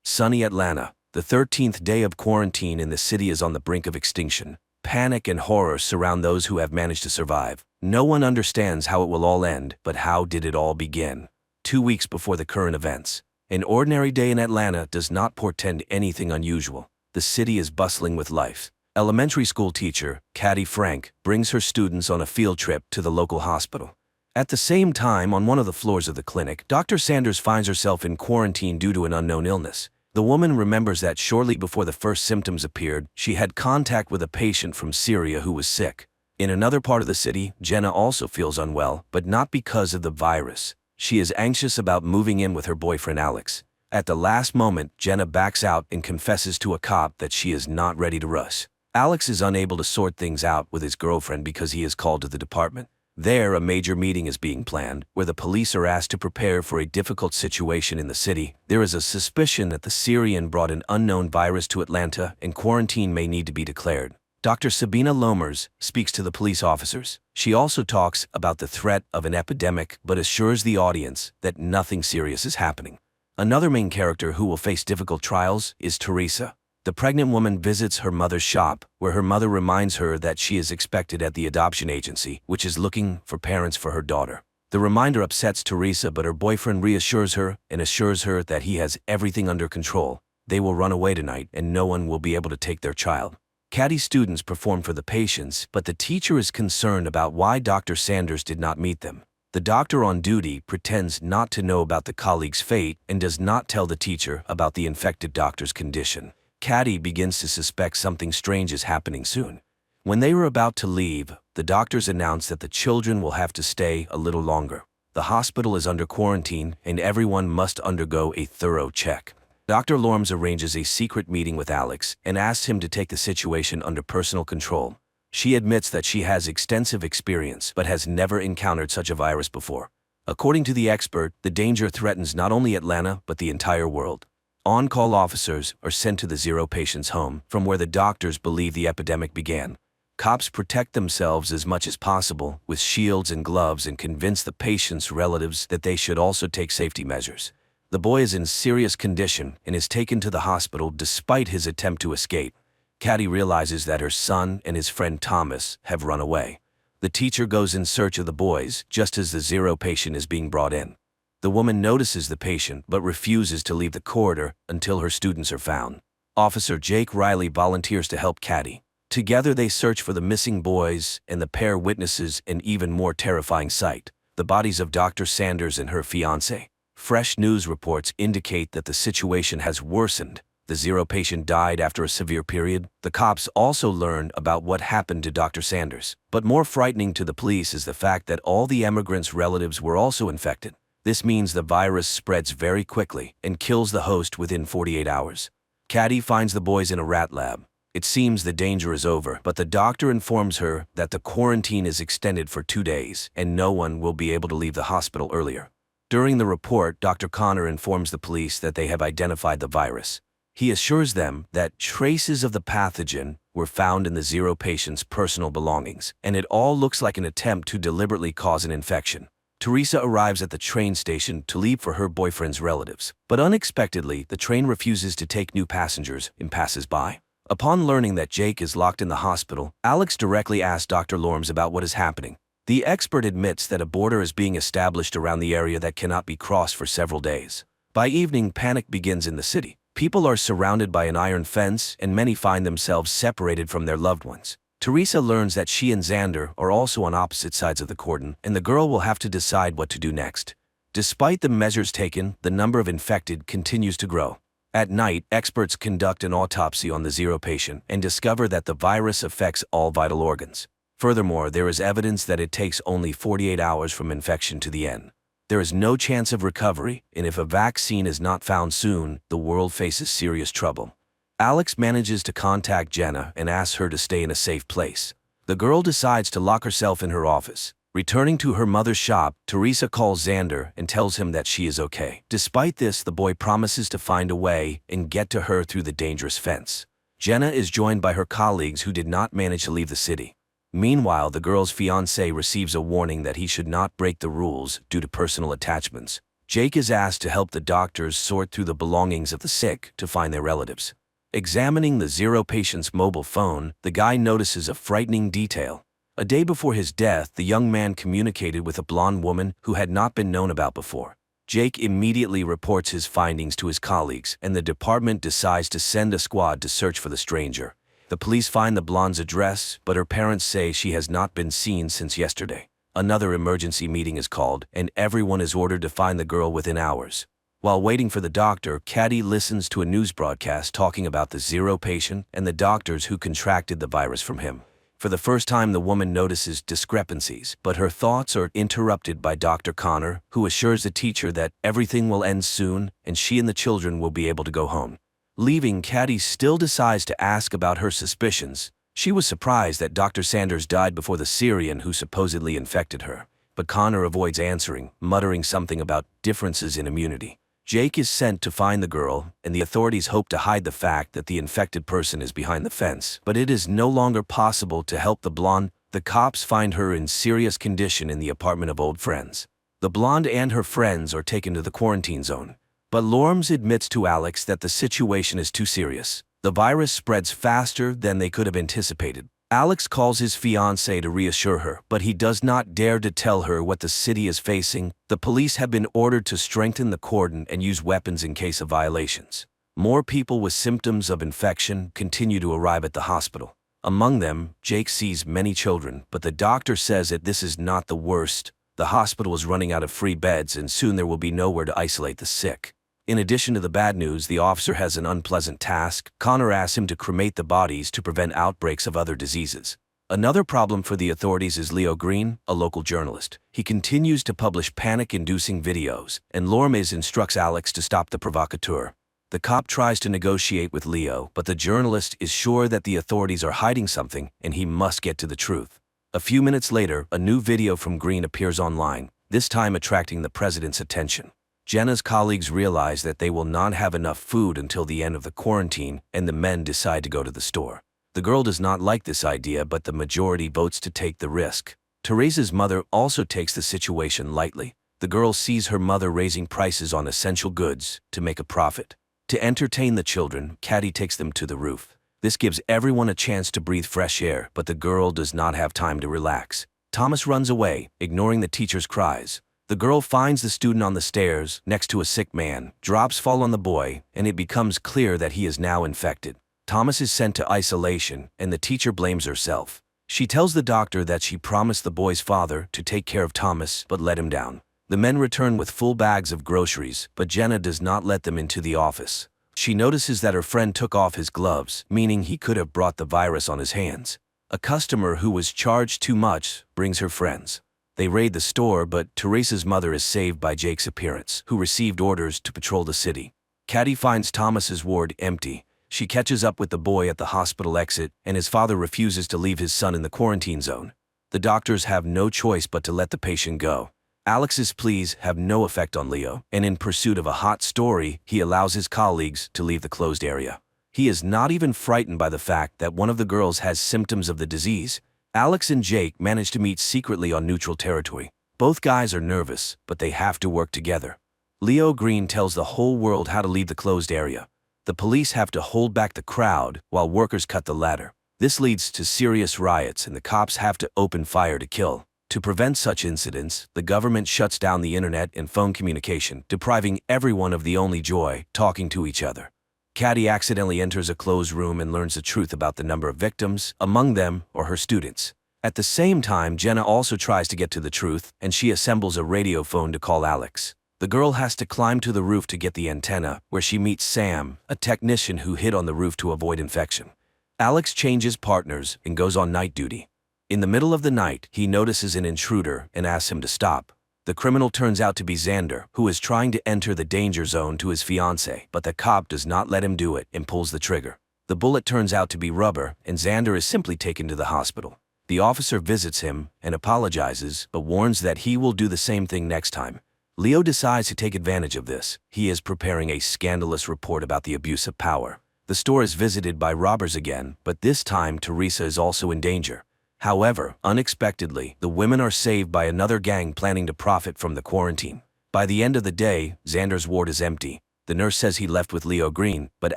Sunny Atlanta. The 13th day of quarantine in the city is on the brink of extinction. Panic and horror surround those who have managed to survive. No one understands how it will all end, but how did it all begin? 2 weeks before the current events. An ordinary day in Atlanta does not portend anything unusual. The city is bustling with life. Elementary school teacher, Caddy Frank, brings her students on a field trip to the local hospital. At the same time, on one of the floors of the clinic, Dr. Sanders finds herself in quarantine due to an unknown illness. The woman remembers that shortly before the first symptoms appeared, she had contact with a patient from Syria who was sick. In another part of the city, Jenna also feels unwell, but not because of the virus. She is anxious about moving in with her boyfriend Alex. At the last moment, Jenna backs out and confesses to a cop that she is not ready to rush. Alex is unable to sort things out with his girlfriend because he is called to the department. There, a major meeting is being planned, where the police are asked to prepare for a difficult situation in the city. There is a suspicion that the Syrian brought an unknown virus to Atlanta and quarantine may need to be declared. Dr. Sabina Lomers speaks to the police officers. She also talks about the threat of an epidemic but assures the audience that nothing serious is happening. Another main character who will face difficult trials is Teresa. The pregnant woman visits her mother's shop, where her mother reminds her that she is expected at the adoption agency, which is looking for parents for her daughter. The reminder upsets Teresa, but her boyfriend reassures her and assures her that he has everything under control. They will run away tonight and no one will be able to take their child. Caddy's students perform for the patients, but the teacher is concerned about why Dr. Sanders did not meet them. The doctor on duty pretends not to know about the colleague's fate and does not tell the teacher about the infected doctor's condition. Caddy begins to suspect something strange is happening soon. When they were about to leave, the doctors announce that the children will have to stay a little longer. The hospital is under quarantine and everyone must undergo a thorough check. Dr. Lorms arranges a secret meeting with Alex and asks him to take the situation under personal control. She admits that she has extensive experience but has never encountered such a virus before. According to the expert, the danger threatens not only Atlanta but the entire world. On-call officers are sent to the Zero Patients home, from where the doctors believe the epidemic began. Cops protect themselves as much as possible with shields and gloves and convince the patients' relatives that they should also take safety measures. The boy is in serious condition and is taken to the hospital despite his attempt to escape. Caddy realizes that her son and his friend Thomas have run away. The teacher goes in search of the boys just as the zero patient is being brought in. The woman notices the patient but refuses to leave the corridor until her students are found. Officer Jake Riley volunteers to help Caddy. Together they search for the missing boys, and the pair witnesses an even more terrifying sight: the bodies of Dr. Sanders and her fiancé. Fresh news reports indicate that the situation has worsened. The zero patient died after a severe period. The cops also learn about what happened to Dr. Sanders. But more frightening to the police is the fact that all the emigrants' relatives were also infected. This means the virus spreads very quickly and kills the host within 48 hours. Caddy finds the boys in a rat lab. It seems the danger is over, but the doctor informs her that the quarantine is extended for 2 days and no one will be able to leave the hospital earlier. During the report, Dr. Connor informs the police that they have identified the virus. He assures them that traces of the pathogen were found in the zero patient's personal belongings, and it all looks like an attempt to deliberately cause an infection. Teresa arrives at the train station to leave for her boyfriend's relatives, but unexpectedly, the train refuses to take new passengers and passes by. Upon learning that Jake is locked in the hospital, Alex directly asks Dr. Lorms about what is happening. The expert admits that a border is being established around the area that cannot be crossed for several days. By evening, panic begins in the city. People are surrounded by an iron fence, and many find themselves separated from their loved ones. Teresa learns that she and Xander are also on opposite sides of the cordon, and the girl will have to decide what to do next. Despite the measures taken, the number of infected continues to grow. At night, experts conduct an autopsy on the zero patient and discover that the virus affects all vital organs. Furthermore, there is evidence that it takes only 48 hours from infection to the end. There is no chance of recovery, and if a vaccine is not found soon, the world faces serious trouble. Alex manages to contact Jenna and asks her to stay in a safe place. The girl decides to lock herself in her office. Returning to her mother's shop, Teresa calls Xander and tells him that she is okay. Despite this, the boy promises to find a way and get to her through the dangerous fence. Jenna is joined by her colleagues who did not manage to leave the city. Meanwhile, the girl's fiancé receives a warning that he should not break the rules due to personal attachments. Jake is asked to help the doctors sort through the belongings of the sick to find their relatives. Examining the zero patient's mobile phone, the guy notices a frightening detail. A day before his death, the young man communicated with a blonde woman who had not been known about before. Jake immediately reports his findings to his colleagues, and the department decides to send a squad to search for the stranger. The police find the blonde's address, but her parents say she has not been seen since yesterday. Another emergency meeting is called, and everyone is ordered to find the girl within hours. While waiting for the doctor, Caddy listens to a news broadcast talking about the zero patient and the doctors who contracted the virus from him. For the first time, the woman notices discrepancies, but her thoughts are interrupted by Dr. Connor, who assures the teacher that everything will end soon and she and the children will be able to go home. Leaving, Caddy still decides to ask about her suspicions. She was surprised that Dr. Sanders died before the Syrian who supposedly infected her, but Connor avoids answering, muttering something about differences in immunity. Jake is sent to find the girl, and the authorities hope to hide the fact that the infected person is behind the fence. But it is no longer possible to help the blonde. The cops find her in serious condition in the apartment of old friends. The blonde and her friends are taken to the quarantine zone. But Lorms admits to Alex that the situation is too serious. The virus spreads faster than they could have anticipated. Alex calls his fiancée to reassure her, but he does not dare to tell her what the city is facing. The police have been ordered to strengthen the cordon and use weapons in case of violations. More people with symptoms of infection continue to arrive at the hospital. Among them, Jake sees many children, but the doctor says that this is not the worst. The hospital is running out of free beds, and soon there will be nowhere to isolate the sick. In addition to the bad news, the officer has an unpleasant task. Connor asks him to cremate the bodies to prevent outbreaks of other diseases. Another problem for the authorities is Leo Green, a local journalist. He continues to publish panic-inducing videos, and Lorms instructs Alex to stop the provocateur. The cop tries to negotiate with Leo, but the journalist is sure that the authorities are hiding something, and he must get to the truth. A few minutes later, a new video from Green appears online, this time attracting the president's attention. Jenna's colleagues realize that they will not have enough food until the end of the quarantine, and the men decide to go to the store. The girl does not like this idea, but the majority votes to take the risk. Teresa's mother also takes the situation lightly. The girl sees her mother raising prices on essential goods to make a profit. To entertain the children, Caddy takes them to the roof. This gives everyone a chance to breathe fresh air, but the girl does not have time to relax. Thomas runs away, ignoring the teacher's cries. The girl finds the student on the stairs, next to a sick man. Drops fall on the boy, and it becomes clear that he is now infected. Thomas is sent to isolation, and the teacher blames herself. She tells the doctor that she promised the boy's father to take care of Thomas, but let him down. The men return with full bags of groceries, but Jenna does not let them into the office. She notices that her friend took off his gloves, meaning he could have brought the virus on his hands. A customer who was charged too much brings her friends. They raid the store, but Teresa's mother is saved by Jake's appearance, who received orders to patrol the city. Caddy finds Thomas's ward empty. She catches up with the boy at the hospital exit, and his father refuses to leave his son in the quarantine zone. The doctors have no choice but to let the patient go. Alex's pleas have no effect on Leo, and in pursuit of a hot story, he allows his colleagues to leave the closed area. He is not even frightened by the fact that one of the girls has symptoms of the disease. Alex and Jake manage to meet secretly on neutral territory. Both guys are nervous, but they have to work together. Leo Green tells the whole world how to leave the closed area. The police have to hold back the crowd while workers cut the ladder. This leads to serious riots, and the cops have to open fire to kill. To prevent such incidents, the government shuts down the internet and phone communication, depriving everyone of the only joy, talking to each other. Caddy accidentally enters a closed room and learns the truth about the number of victims, among them or her students. At the same time, Jenna also tries to get to the truth, and she assembles a radio phone to call Alex. The girl has to climb to the roof to get the antenna, where she meets Sam, a technician who hid on the roof to avoid infection. Alex changes partners and goes on night duty. In the middle of the night, he notices an intruder and asks him to stop. The criminal turns out to be Xander, who is trying to enter the danger zone to his fiancée, but the cop does not let him do it and pulls the trigger. The bullet turns out to be rubber, and Xander is simply taken to the hospital. The officer visits him and apologizes, but warns that he will do the same thing next time. Leo decides to take advantage of this. He is preparing a scandalous report about the abuse of power. The store is visited by robbers again, but this time Teresa is also in danger. However, unexpectedly, the women are saved by another gang planning to profit from the quarantine. By the end of the day, Xander's ward is empty. The nurse says he left with Leo Green, but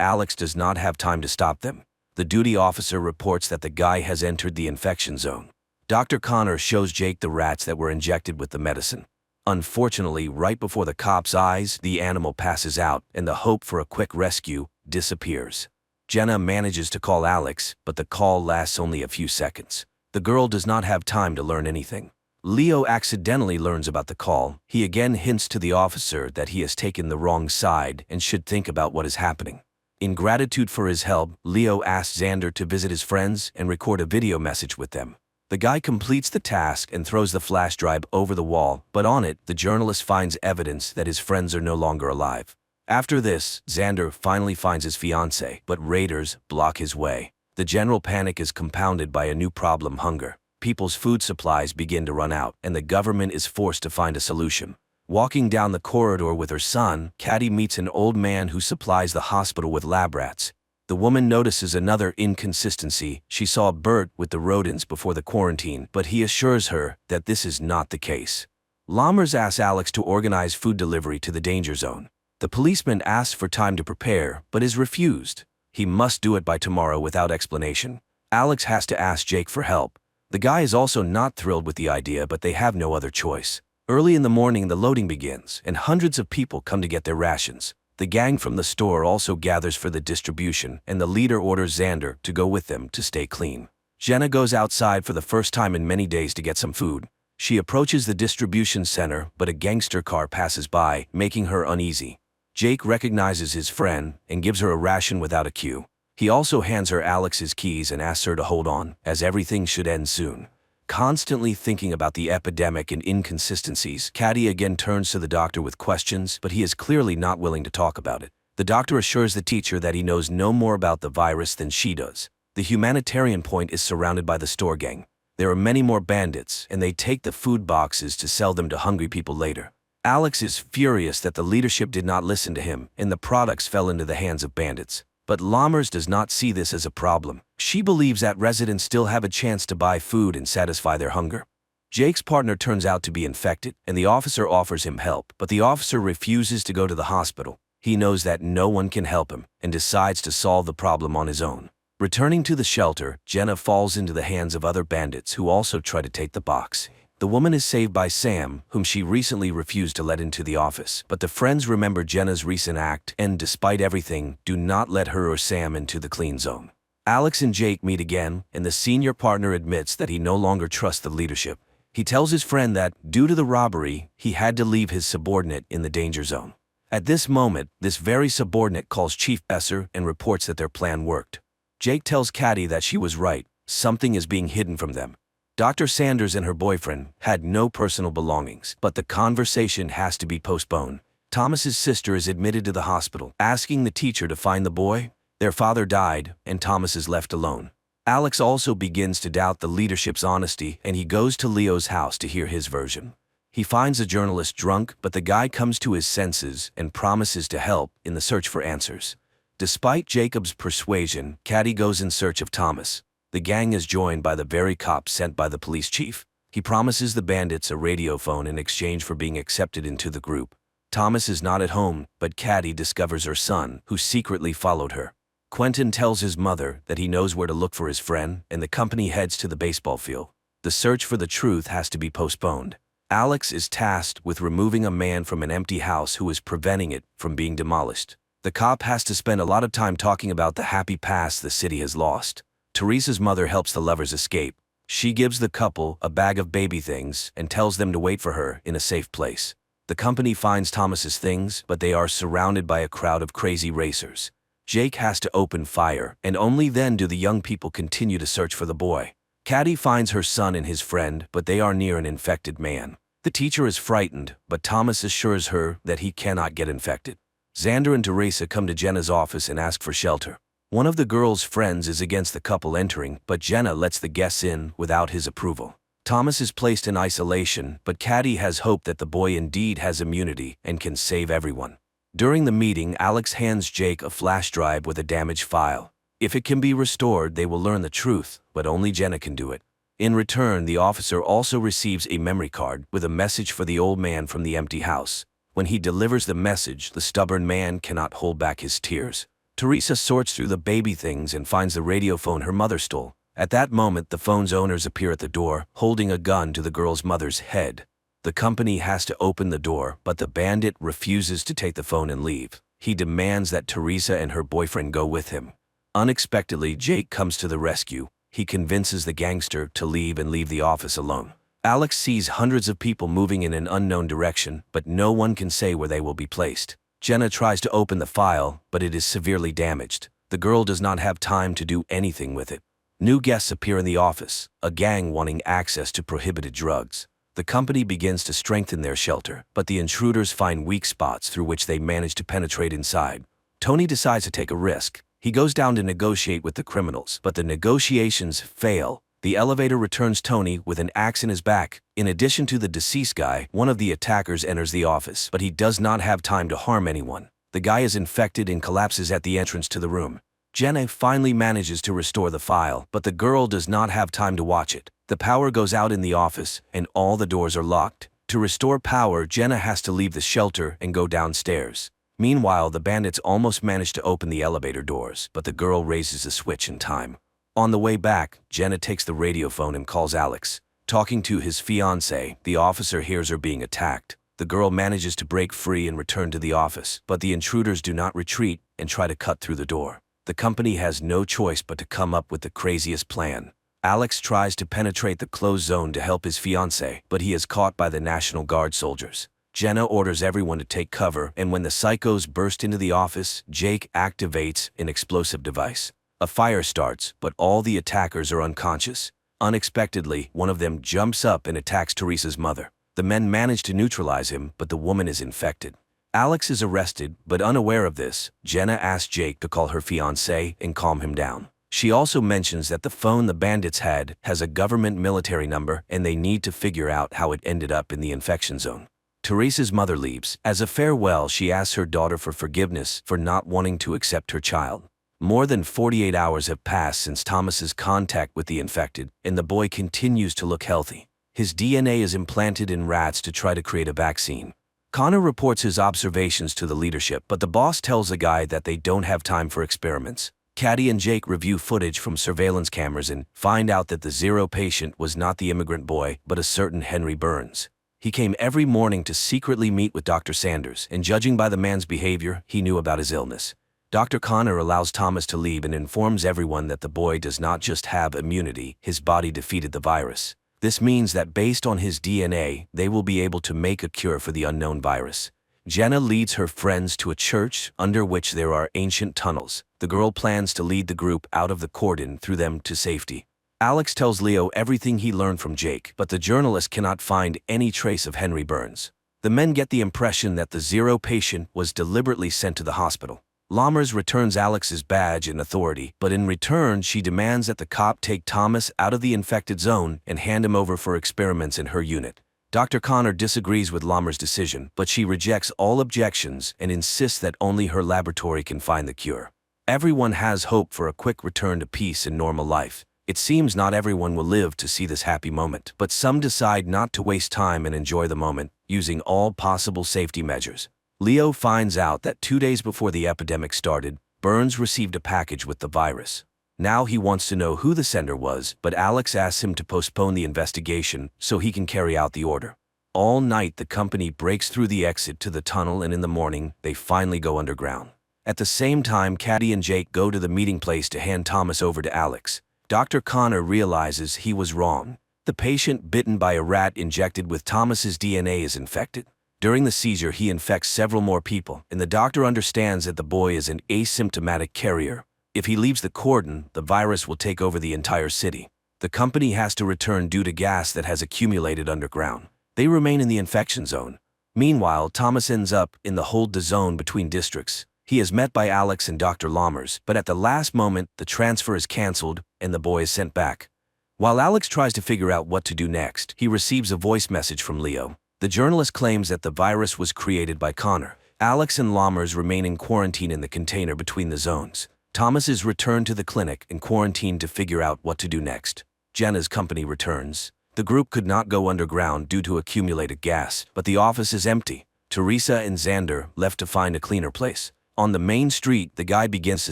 Alex does not have time to stop them. The duty officer reports that the guy has entered the infection zone. Dr. Connor shows Jake the rats that were injected with the medicine. Unfortunately, right before the cop's eyes, the animal passes out, and the hope for a quick rescue disappears. Jenna manages to call Alex, but the call lasts only a few seconds. The girl does not have time to learn anything. Leo accidentally learns about the call. He again hints to the officer that he has taken the wrong side and should think about what is happening. In gratitude for his help, Leo asks Xander to visit his friends and record a video message with them. The guy completes the task and throws the flash drive over the wall, but on it, the journalist finds evidence that his friends are no longer alive. After this, Xander finally finds his fiancée, but raiders block his way. The general panic is compounded by a new problem: hunger. People's food supplies begin to run out, and the government is forced to find a solution. Walking down the corridor with her son, Caddy meets an old man who supplies the hospital with lab rats. The woman notices another inconsistency. She saw Bert with the rodents before the quarantine, but he assures her that this is not the case. Lammers asks Alex to organize food delivery to the danger zone. The policeman asks for time to prepare, but is refused. He must do it by tomorrow without explanation. Alex has to ask Jake for help. The guy is also not thrilled with the idea, but they have no other choice. Early in the morning, the loading begins, and hundreds of people come to get their rations. The gang from the store also gathers for the distribution, and the leader orders Xander to go with them to stay clean. Jenna goes outside for the first time in many days to get some food. She approaches the distribution center, but a gangster car passes by, making her uneasy. Jake recognizes his friend and gives her a ration without a queue. He also hands her Alex's keys and asks her to hold on, as everything should end soon. Constantly thinking about the epidemic and inconsistencies, Caddy again turns to the doctor with questions, but he is clearly not willing to talk about it. The doctor assures the teacher that he knows no more about the virus than she does. The humanitarian point is surrounded by the store gang. There are many more bandits, and they take the food boxes to sell them to hungry people later. Alex is furious that the leadership did not listen to him, and the products fell into the hands of bandits. But Lammers does not see this as a problem. She believes that residents still have a chance to buy food and satisfy their hunger. Jake's partner turns out to be infected, and the officer offers him help, but the officer refuses to go to the hospital. He knows that no one can help him, and decides to solve the problem on his own. Returning to the shelter, Jenna falls into the hands of other bandits who also try to take the box. The woman is saved by Sam, whom she recently refused to let into the office, but the friends remember Jenna's recent act and, despite everything, do not let her or Sam into the clean zone. Alex and Jake meet again, and the senior partner admits that he no longer trusts the leadership. He tells his friend that, due to the robbery, he had to leave his subordinate in the danger zone. At this moment, this very subordinate calls Chief Esser and reports that their plan worked. Jake tells Caddy that she was right, something is being hidden from them. Dr. Sanders and her boyfriend had no personal belongings, but the conversation has to be postponed. Thomas's sister is admitted to the hospital, asking the teacher to find the boy. Their father died, and Thomas is left alone. Alex also begins to doubt the leadership's honesty, and he goes to Leo's house to hear his version. He finds the journalist drunk, but the guy comes to his senses and promises to help in the search for answers. Despite Jacob's persuasion, Caddy goes in search of Thomas. The gang is joined by the very cop sent by the police chief. He promises the bandits a radio phone in exchange for being accepted into the group. Thomas is not at home, but Caddy discovers her son, who secretly followed her. Quentin tells his mother that he knows where to look for his friend, and the company heads to the baseball field. The search for the truth has to be postponed. Alex is tasked with removing a man from an empty house who is preventing it from being demolished. The cop has to spend a lot of time talking about the happy past the city has lost. Teresa's mother helps the lovers escape. She gives the couple a bag of baby things and tells them to wait for her in a safe place. The company finds Thomas's things, but they are surrounded by a crowd of crazy racers. Jake has to open fire, and only then do the young people continue to search for the boy. Caddy finds her son and his friend, but they are near an infected man. The teacher is frightened, but Thomas assures her that he cannot get infected. Xander and Teresa come to Jenna's office and ask for shelter. One of the girl's friends is against the couple entering, but Jenna lets the guests in without his approval. Thomas is placed in isolation, but Caddy has hope that the boy indeed has immunity and can save everyone. During the meeting, Alex hands Jake a flash drive with a damaged file. If it can be restored, they will learn the truth, but only Jenna can do it. In return, the officer also receives a memory card with a message for the old man from the empty house. When he delivers the message, the stubborn man cannot hold back his tears. Teresa sorts through the baby things and finds the radio phone her mother stole. At that moment, the phone's owners appear at the door, holding a gun to the girl's mother's head. The company has to open the door, but the bandit refuses to take the phone and leave. He demands that Teresa and her boyfriend go with him. Unexpectedly, Jake comes to the rescue. He convinces the gangster to leave the office alone. Alex sees hundreds of people moving in an unknown direction, but no one can say where they will be placed. Jenna tries to open the file, but it is severely damaged. The girl does not have time to do anything with it. New guests appear in the office, a gang wanting access to prohibited drugs. The company begins to strengthen their shelter, but the intruders find weak spots through which they manage to penetrate inside. Tony decides to take a risk. He goes down to negotiate with the criminals, but the negotiations fail. The elevator returns Tony with an axe in his back. In addition to the deceased guy, one of the attackers enters the office, but he does not have time to harm anyone. The guy is infected and collapses at the entrance to the room. Jenna finally manages to restore the file, but the girl does not have time to watch it. The power goes out in the office, and all the doors are locked. To restore power, Jenna has to leave the shelter and go downstairs. Meanwhile, the bandits almost manage to open the elevator doors, but the girl raises the switch in time. On the way back, Jenna takes the radio phone and calls Alex. Talking to his fiancée, the officer hears her being attacked. The girl manages to break free and return to the office, but the intruders do not retreat and try to cut through the door. The company has no choice but to come up with the craziest plan. Alex tries to penetrate the closed zone to help his fiancée, but he is caught by the National Guard soldiers. Jenna orders everyone to take cover, and when the psychos burst into the office, Jake activates an explosive device. A fire starts, but all the attackers are unconscious. Unexpectedly, one of them jumps up and attacks Teresa's mother. The men manage to neutralize him, but the woman is infected. Alex is arrested, but unaware of this, Jenna asks Jake to call her fiancé and calm him down. She also mentions that the phone the bandits had has a government military number and they need to figure out how it ended up in the infection zone. Teresa's mother leaves. As a farewell, she asks her daughter for forgiveness for not wanting to accept her child. More than 48 hours have passed since Thomas's contact with the infected, and the boy continues to look healthy. His DNA is implanted in rats to try to create a vaccine. Connor reports his observations to the leadership, but the boss tells the guy that they don't have time for experiments. Caddy and Jake review footage from surveillance cameras and find out that the Zero patient was not the immigrant boy, but a certain Henry Burns. He came every morning to secretly meet with Dr. Sanders, and judging by the man's behavior, he knew about his illness. Dr. Connor allows Thomas to leave and informs everyone that the boy does not just have immunity, his body defeated the virus. This means that based on his DNA, they will be able to make a cure for the unknown virus. Jenna leads her friends to a church under which there are ancient tunnels. The girl plans to lead the group out of the cordon through them to safety. Alex tells Leo everything he learned from Jake, but the journalist cannot find any trace of Henry Burns. The men get the impression that the Zero patient was deliberately sent to the hospital. Lammers returns Alex's badge and authority, but in return she demands that the cop take Thomas out of the infected zone and hand him over for experiments in her unit. Dr. Connor disagrees with Lammers' decision, but she rejects all objections and insists that only her laboratory can find the cure. Everyone has hope for a quick return to peace and normal life. It seems not everyone will live to see this happy moment, but some decide not to waste time and enjoy the moment, using all possible safety measures. Leo finds out that 2 days before the epidemic started, Burns received a package with the virus. Now he wants to know who the sender was, but Alex asks him to postpone the investigation so he can carry out the order. All night the company breaks through the exit to the tunnel, and in the morning they finally go underground. At the same time, Caddy and Jake go to the meeting place to hand Thomas over to Alex. Dr. Connor realizes he was wrong. The patient bitten by a rat injected with Thomas's DNA is infected. During the seizure he infects several more people, and the doctor understands that the boy is an asymptomatic carrier. If he leaves the cordon, the virus will take over the entire city. The company has to return due to gas that has accumulated underground. They remain in the infection zone. Meanwhile, Thomas ends up in the hold-the zone between districts. He is met by Alex and Dr. Lammers, but at the last moment, the transfer is cancelled and the boy is sent back. While Alex tries to figure out what to do next, he receives a voice message from Leo. The journalist claims that the virus was created by Connor. Alex and Lammers remain in quarantine in the container between the zones. Thomas is returned to the clinic and quarantined to figure out what to do next. Jenna's company returns. The group could not go underground due to accumulated gas, but the office is empty. Teresa and Xander left to find a cleaner place. On the main street, the guy begins to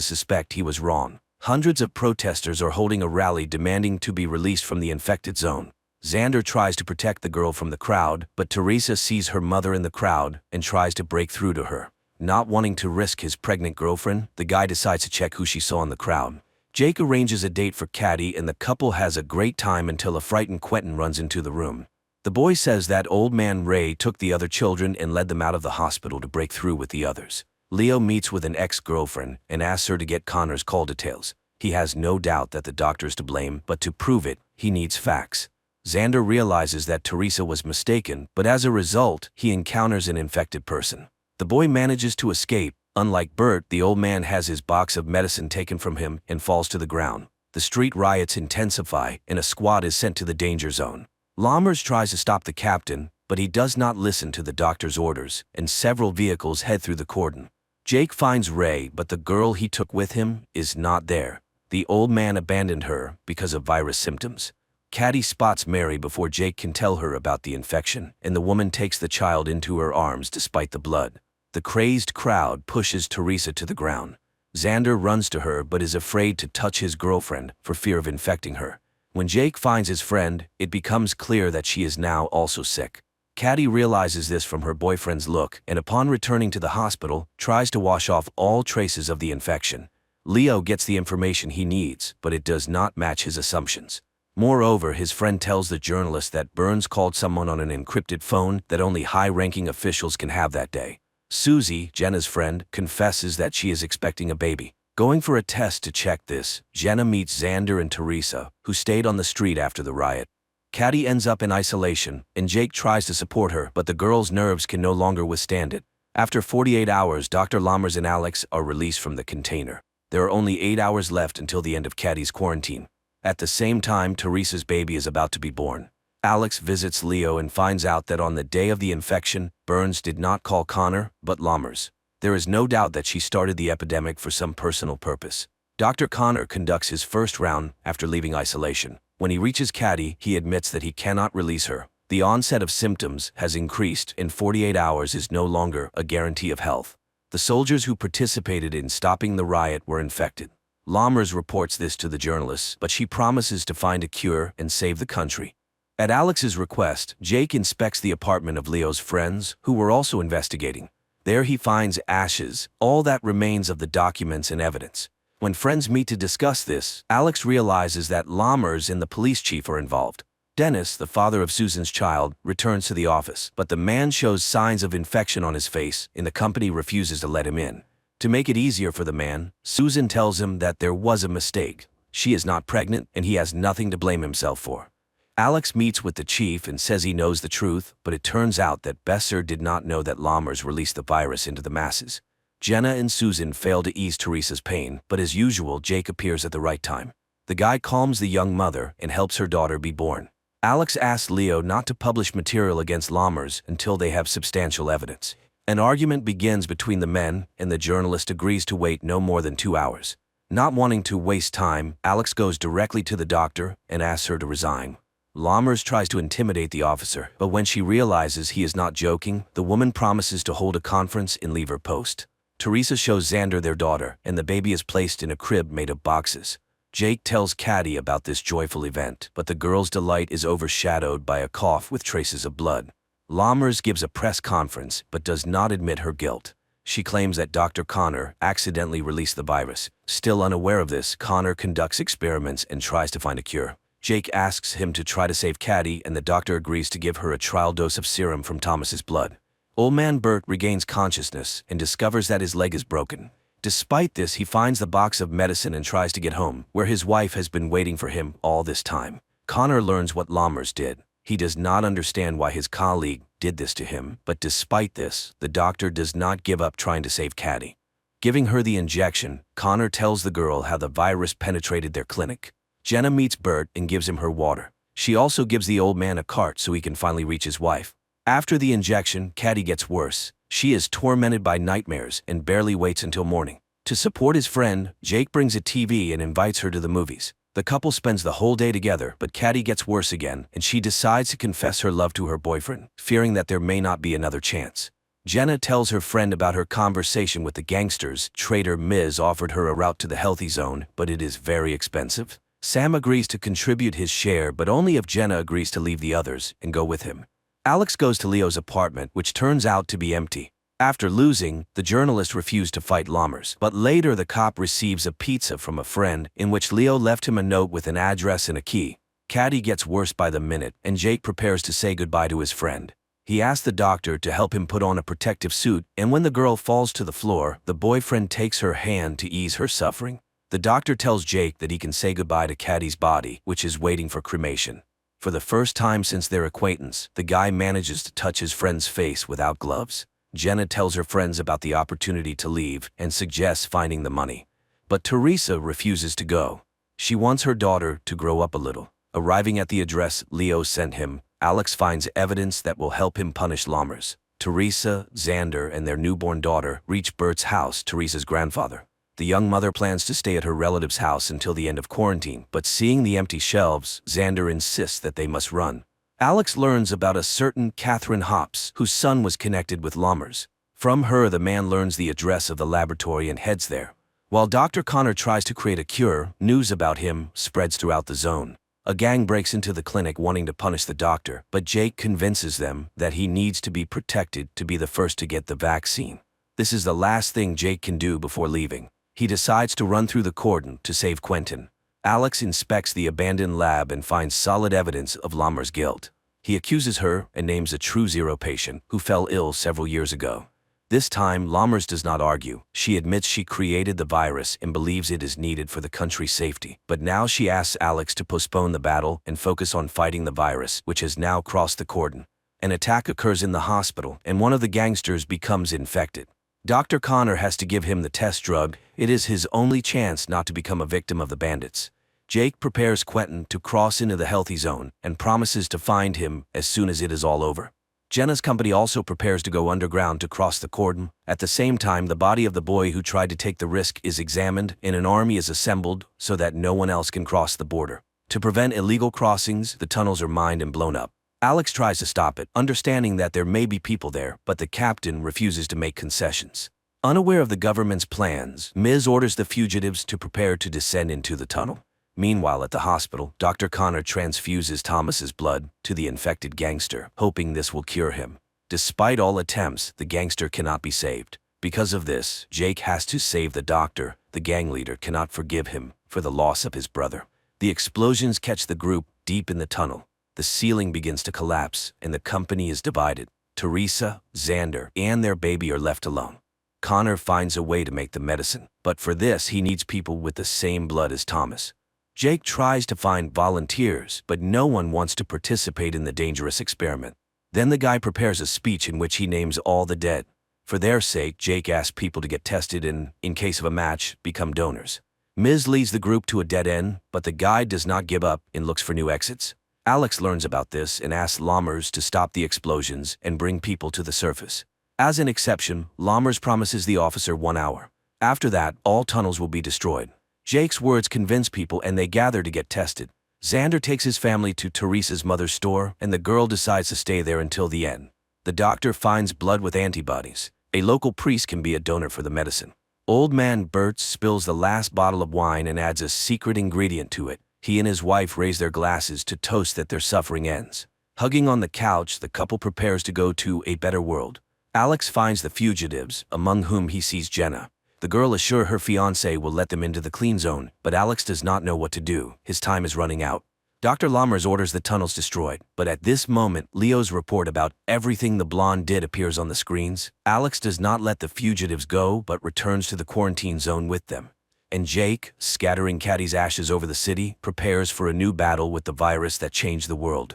suspect he was wrong. Hundreds of protesters are holding a rally demanding to be released from the infected zone. Xander tries to protect the girl from the crowd, but Teresa sees her mother in the crowd and tries to break through to her. Not wanting to risk his pregnant girlfriend, the guy decides to check who she saw in the crowd. Jake arranges a date for Caddy, and the couple has a great time until a frightened Quentin runs into the room. The boy says that old man Ray took the other children and led them out of the hospital to break through with the others. Leo meets with an ex-girlfriend and asks her to get Connor's call details. He has no doubt that the doctor's to blame, but to prove it, he needs facts. Xander realizes that Teresa was mistaken, but as a result, he encounters an infected person. The boy manages to escape. Unlike Bert, the old man has his box of medicine taken from him and falls to the ground. The street riots intensify, and a squad is sent to the danger zone. Lammers tries to stop the captain, but he does not listen to the doctor's orders, and several vehicles head through the cordon. Jake finds Ray, but the girl he took with him is not there. The old man abandoned her because of virus symptoms. Caddy spots Mary before Jake can tell her about the infection, and the woman takes the child into her arms despite the blood. The crazed crowd pushes Teresa to the ground. Xander runs to her but is afraid to touch his girlfriend for fear of infecting her. When Jake finds his friend, it becomes clear that she is now also sick. Caddy realizes this from her boyfriend's look, and upon returning to the hospital, tries to wash off all traces of the infection. Leo gets the information he needs, but it does not match his assumptions. Moreover, his friend tells the journalist that Burns called someone on an encrypted phone that only high-ranking officials can have that day. Susie, Jenna's friend, confesses that she is expecting a baby. Going for a test to check this, Jenna meets Xander and Teresa, who stayed on the street after the riot. Caddy ends up in isolation, and Jake tries to support her, but the girl's nerves can no longer withstand it. After 48 hours, Dr. Lammers and Alex are released from the container. There are only 8 hours left until the end of Caddy's quarantine. At the same time, Teresa's baby is about to be born. Alex visits Leo and finds out that on the day of the infection, Burns did not call Connor, but Lammers. There is no doubt that she started the epidemic for some personal purpose. Dr. Connor conducts his first round after leaving isolation. When he reaches Caddy, he admits that he cannot release her. The onset of symptoms has increased, and 48 hours is no longer a guarantee of health. The soldiers who participated in stopping the riot were infected. Lammers reports this to the journalists, but she promises to find a cure and save the country. At Alex's request, Jake inspects the apartment of Leo's friends, who were also investigating. There he finds ashes, all that remains of the documents and evidence. When friends meet to discuss this, Alex realizes that Lammers and the police chief are involved. Dennis, the father of Susan's child, returns to the office, but the man shows signs of infection on his face, and the company refuses to let him in. To make it easier for the man, Susan tells him that there was a mistake. She is not pregnant, and he has nothing to blame himself for. Alex meets with the chief and says he knows the truth, but it turns out that Besser did not know that Lammers released the virus into the masses. Jenna and Susan fail to ease Teresa's pain, but as usual, Jake appears at the right time. The guy calms the young mother and helps her daughter be born. Alex asks Leo not to publish material against Lammers until they have substantial evidence. An argument begins between the men, and the journalist agrees to wait no more than 2 hours. Not wanting to waste time, Alex goes directly to the doctor and asks her to resign. Lammers tries to intimidate the officer, but when she realizes he is not joking, the woman promises to hold a conference and leave her post. Teresa shows Xander their daughter, and the baby is placed in a crib made of boxes. Jake tells Caddy about this joyful event, but the girl's delight is overshadowed by a cough with traces of blood. Lammers gives a press conference, but does not admit her guilt. She claims that Dr. Connor accidentally released the virus. Still unaware of this, Connor conducts experiments and tries to find a cure. Jake asks him to try to save Caddy, and the doctor agrees to give her a trial dose of serum from Thomas's blood. Old man Bert regains consciousness and discovers that his leg is broken. Despite this, he finds the box of medicine and tries to get home, where his wife has been waiting for him all this time. Connor learns what Lammers did. He does not understand why his colleague did this to him, but despite this, the doctor does not give up trying to save Caddy. Giving her the injection, Connor tells the girl how the virus penetrated their clinic. Jenna meets Bert and gives him her water. She also gives the old man a cart so he can finally reach his wife. After the injection, Caddy gets worse. She is tormented by nightmares and barely waits until morning. To support his friend, Jake brings a TV and invites her to the movies. The couple spends the whole day together, but Caddy gets worse again, and she decides to confess her love to her boyfriend, fearing that there may not be another chance. Jenna tells her friend about her conversation with the gangsters. Trader Miz offered her a route to the healthy zone, but it is very expensive. Sam agrees to contribute his share, but only if Jenna agrees to leave the others and go with him. Alex goes to Leo's apartment, which turns out to be empty. After losing, the journalist refused to fight Lammers, but later the cop receives a pizza from a friend, in which Leo left him a note with an address and a key. Caddy gets worse by the minute, and Jake prepares to say goodbye to his friend. He asks the doctor to help him put on a protective suit, and when the girl falls to the floor, the boyfriend takes her hand to ease her suffering. The doctor tells Jake that he can say goodbye to Caddy's body, which is waiting for cremation. For the first time since their acquaintance, the guy manages to touch his friend's face without gloves. Jenna tells her friends about the opportunity to leave and suggests finding the money. But Teresa refuses to go. She wants her daughter to grow up a little. Arriving at the address Leo sent him, Alex finds evidence that will help him punish Lammers. Teresa, Xander, and their newborn daughter reach Bert's house, Teresa's grandfather. The young mother plans to stay at her relative's house until the end of quarantine, but seeing the empty shelves, Xander insists that they must run. Alex learns about a certain Catherine Hops, whose son was connected with Lammers. From her, the man learns the address of the laboratory and heads there. While Dr. Connor tries to create a cure, news about him spreads throughout the zone. A gang breaks into the clinic wanting to punish the doctor, but Jake convinces them that he needs to be protected to be the first to get the vaccine. This is the last thing Jake can do before leaving. He decides to run through the cordon to save Quentin. Alex inspects the abandoned lab and finds solid evidence of Lammers' guilt. He accuses her and names a true zero patient who fell ill several years ago. This time, Lammers does not argue. She admits she created the virus and believes it is needed for the country's safety. But now she asks Alex to postpone the battle and focus on fighting the virus, which has now crossed the cordon. An attack occurs in the hospital, and one of the gangsters becomes infected. Dr. Connor has to give him the test drug. It is his only chance not to become a victim of the bandits. Jake prepares Quentin to cross into the healthy zone and promises to find him as soon as it is all over. Jenna's company also prepares to go underground to cross the cordon. At the same time, the body of the boy who tried to take the risk is examined, and an army is assembled so that no one else can cross the border. To prevent illegal crossings, the tunnels are mined and blown up. Alex tries to stop it, understanding that there may be people there, but the captain refuses to make concessions. Unaware of the government's plans, Ms. orders the fugitives to prepare to descend into the tunnel. Meanwhile, at the hospital, Dr. Connor transfuses Thomas's blood to the infected gangster, hoping this will cure him. Despite all attempts, the gangster cannot be saved. Because of this, Jake has to save the doctor. The gang leader cannot forgive him for the loss of his brother. The explosions catch the group deep in the tunnel. The ceiling begins to collapse, and the company is divided. Teresa, Xander, and their baby are left alone. Connor finds a way to make the medicine, but for this he needs people with the same blood as Thomas. Jake tries to find volunteers, but no one wants to participate in the dangerous experiment. Then the guy prepares a speech in which he names all the dead. For their sake, Jake asks people to get tested and, in case of a match, become donors. Ms. leads the group to a dead end, but the guide does not give up and looks for new exits. Alex learns about this and asks Lammers to stop the explosions and bring people to the surface. As an exception, Lammers promises the officer 1 hour. After that, all tunnels will be destroyed. Jake's words convince people and they gather to get tested. Xander takes his family to Teresa's mother's store and the girl decides to stay there until the end. The doctor finds blood with antibodies. A local priest can be a donor for the medicine. Old man Bert spills the last bottle of wine and adds a secret ingredient to it. He and his wife raise their glasses to toast that their suffering ends. Hugging on the couch, the couple prepares to go to a better world. Alex finds the fugitives, among whom he sees Jenna. The girl assures her fiancé will let them into the clean zone, but Alex does not know what to do. His time is running out. Dr. Lammers orders the tunnels destroyed, but at this moment, Leo's report about everything the blonde did appears on the screens. Alex does not let the fugitives go, but returns to the quarantine zone with them. And Jake, scattering Caddy's ashes over the city, prepares for a new battle with the virus that changed the world.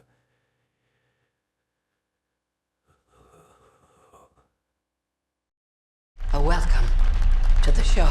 A welcome to the show.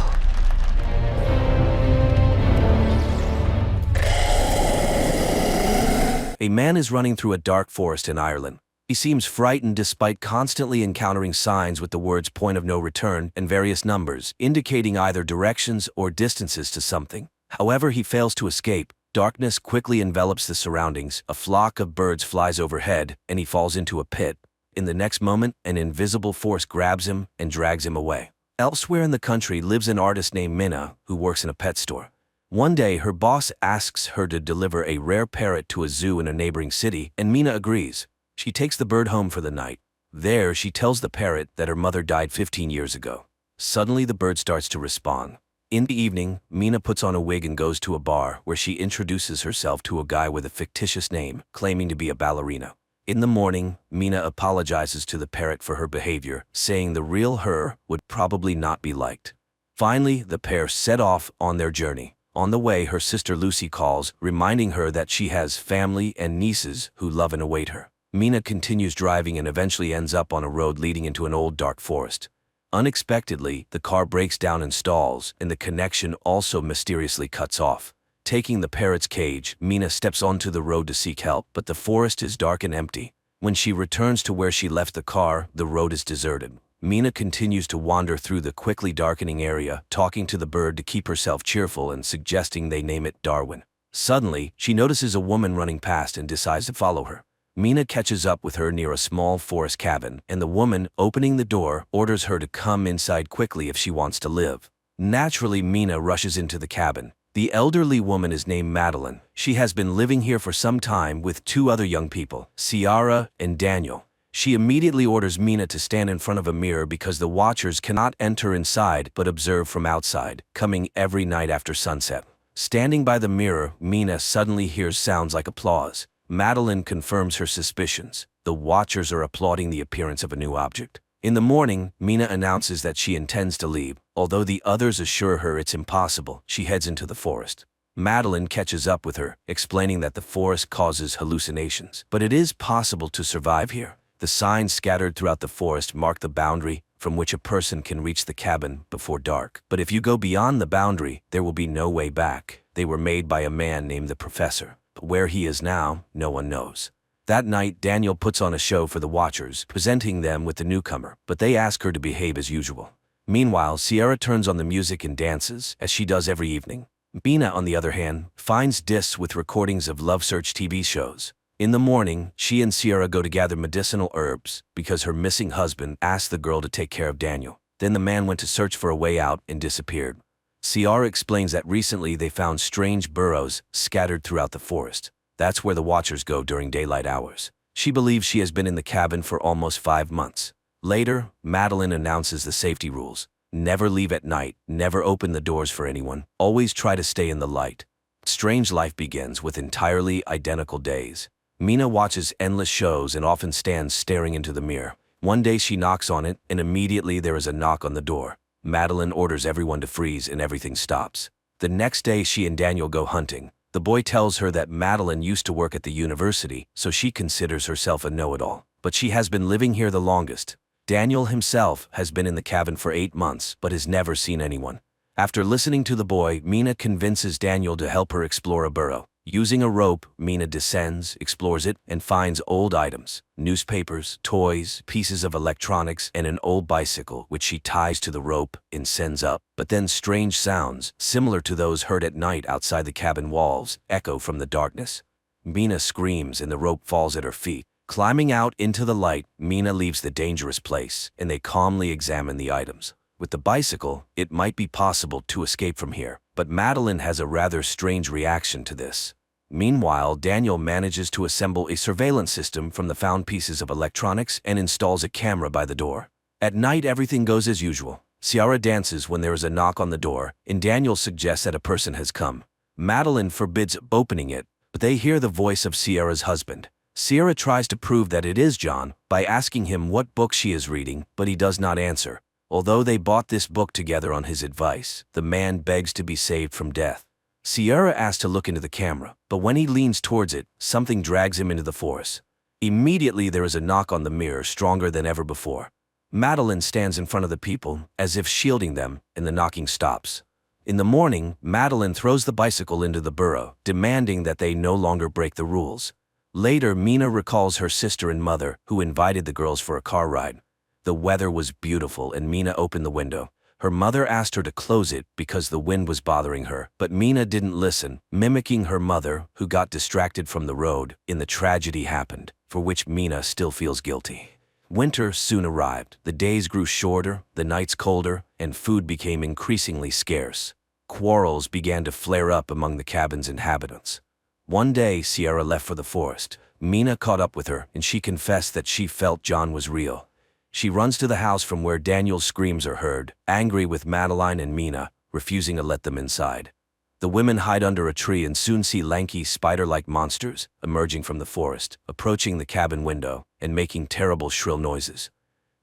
A man is running through a dark forest in Ireland. He seems frightened despite constantly encountering signs with the words point of no return and various numbers, indicating either directions or distances to something. However, he fails to escape. Darkness quickly envelops the surroundings, a flock of birds flies overhead, and he falls into a pit. In the next moment, an invisible force grabs him and drags him away. Elsewhere in the country lives an artist named Minna, who works in a pet store. One day, her boss asks her to deliver a rare parrot to a zoo in a neighboring city, and Minna agrees. She takes the bird home for the night. There, she tells the parrot that her mother died 15 years ago. Suddenly, the bird starts to respond. In the evening, Minna puts on a wig and goes to a bar where she introduces herself to a guy with a fictitious name, claiming to be a ballerina. In the morning, Minna apologizes to the parrot for her behavior, saying the real her would probably not be liked. Finally, the pair set off on their journey. On the way, her sister Lucy calls, reminding her that she has family and nieces who love and await her. Minna continues driving and eventually ends up on a road leading into an old dark forest. Unexpectedly, the car breaks down and stalls, and the connection also mysteriously cuts off. Taking the parrot's cage, Minna steps onto the road to seek help, but the forest is dark and empty. When she returns to where she left the car, the road is deserted. Minna continues to wander through the quickly darkening area, talking to the bird to keep herself cheerful and suggesting they name it Darwin. Suddenly, she notices a woman running past and decides to follow her. Minna catches up with her near a small forest cabin, and the woman, opening the door, orders her to come inside quickly if she wants to live. Naturally, Minna rushes into the cabin. The elderly woman is named Madeline. She has been living here for some time with 2 other young people, Ciara and Daniel. She immediately orders Minna to stand in front of a mirror because the watchers cannot enter inside but observe from outside, coming every night after sunset. Standing by the mirror, Minna suddenly hears sounds like applause. Madeline confirms her suspicions. The watchers are applauding the appearance of a new object. In the morning, Minna announces that she intends to leave. Although the others assure her it's impossible, she heads into the forest. Madeline catches up with her, explaining that the forest causes hallucinations, but it is possible to survive here. The signs scattered throughout the forest mark the boundary from which a person can reach the cabin before dark. But if you go beyond the boundary, there will be no way back. They were made by a man named the Professor, but where he is now, no one knows. That night, Daniel puts on a show for the watchers, presenting them with the newcomer, but they ask her to behave as usual. Meanwhile, Ciara turns on the music and dances, as she does every evening. Minna, on the other hand, finds discs with recordings of Love Search TV shows. In the morning, she and Ciara go to gather medicinal herbs because her missing husband asks the girl to take care of Daniel. Then the man went to search for a way out and disappeared. Ciara explains that recently they found strange burrows scattered throughout the forest. That's where the Watchers go during daylight hours. She believes she has been in the cabin for almost 5 months. Later, Madeline announces the safety rules. Never leave at night, never open the doors for anyone, always try to stay in the light. Strange life begins with entirely identical days. Mina watches endless shows and often stands staring into the mirror. One day she knocks on it, and immediately there is a knock on the door. Madeline orders everyone to freeze and everything stops. The next day she and Daniel go hunting. The boy tells her that Madeline used to work at the university, so she considers herself a know-it-all. But she has been living here the longest. Daniel himself has been in the cabin for 8 months, but has never seen anyone. After listening to the boy, Mina convinces Daniel to help her explore a burrow. Using a rope, Mina descends, explores it, and finds old items, newspapers, toys, pieces of electronics, and an old bicycle, which she ties to the rope and sends up. But then strange sounds, similar to those heard at night outside the cabin walls, echo from the darkness. Mina screams and the rope falls at her feet. Climbing out into the light, Mina leaves the dangerous place, and they calmly examine the items. With the bicycle, it might be possible to escape from here, but Madeline has a rather strange reaction to this. Meanwhile, Daniel manages to assemble a surveillance system from the found pieces of electronics and installs a camera by the door. At night, everything goes as usual. Ciara dances when there is a knock on the door, and Daniel suggests that a person has come. Madeline forbids opening it, but they hear the voice of Ciara's husband. Ciara tries to prove that it is John by asking him what book she is reading, but he does not answer. Although they bought this book together on his advice, the man begs to be saved from death. Ciara asks to look into the camera, but when he leans towards it, something drags him into the forest. Immediately there is a knock on the mirror stronger than ever before. Madeline stands in front of the people, as if shielding them, and the knocking stops. In the morning, Madeline throws the bicycle into the burrow, demanding that they no longer break the rules. Later, Mina recalls her sister and mother, who invited the girls for a car ride. The weather was beautiful and Mina opened the window. Her mother asked her to close it because the wind was bothering her, but Mina didn't listen, mimicking her mother, who got distracted from the road, and the tragedy happened, for which Mina still feels guilty. Winter soon arrived. The days grew shorter, the nights colder, and food became increasingly scarce. Quarrels began to flare up among the cabin's inhabitants. One day, Ciara left for the forest. Mina caught up with her, and she confessed that she felt John was real. She runs to the house from where Daniel's screams are heard, angry with Madeline and Mina, refusing to let them inside. The women hide under a tree and soon see lanky, spider-like monsters emerging from the forest, approaching the cabin window, and making terrible shrill noises.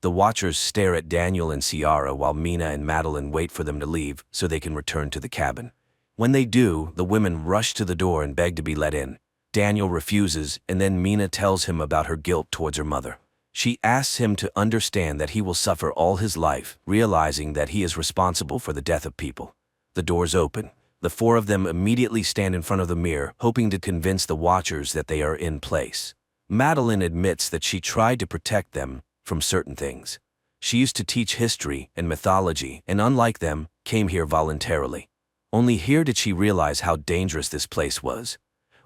The Watchers stare at Daniel and Ciara while Mina and Madeline wait for them to leave so they can return to the cabin. When they do, the women rush to the door and beg to be let in. Daniel refuses, and then Mina tells him about her guilt towards her mother. She asks him to understand that he will suffer all his life, realizing that he is responsible for the death of people. The doors open. The 4 of them immediately stand in front of the mirror, hoping to convince the Watchers that they are in place. Madeline admits that she tried to protect them from certain things. She used to teach history and mythology, and unlike them, came here voluntarily. Only here did she realize how dangerous this place was.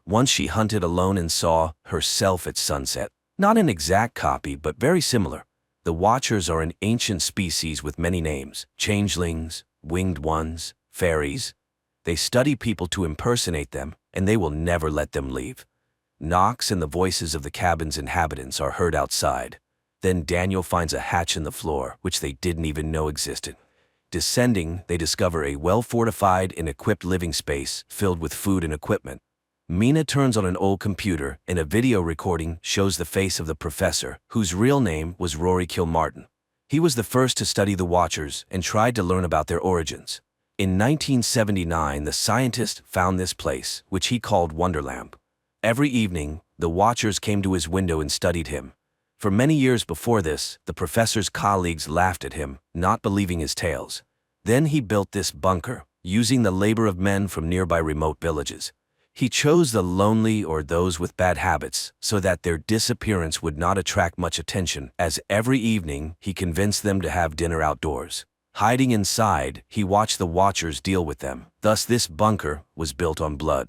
Once she hunted alone and saw herself at sunset. Not an exact copy, but very similar. The Watchers are an ancient species with many names: changelings, winged ones, fairies. They study people to impersonate them, and they will never let them leave. Knocks and the voices of the cabin's inhabitants are heard outside. Then Daniel finds a hatch in the floor, which they didn't even know existed. Descending, they discover a well-fortified and equipped living space filled with food and equipment. Mina turns on an old computer, and a video recording shows the face of the professor, whose real name was Rory Kilmartin. He was the first to study the Watchers and tried to learn about their origins. In 1979, the scientist found this place, which he called Wonderland. Every evening, the Watchers came to his window and studied him. For many years before this, the professor's colleagues laughed at him, not believing his tales. Then he built this bunker, using the labor of men from nearby remote villages. He chose the lonely or those with bad habits so that their disappearance would not attract much attention, as every evening he convinced them to have dinner outdoors. Hiding inside, he watched the Watchers deal with them. Thus this bunker was built on blood.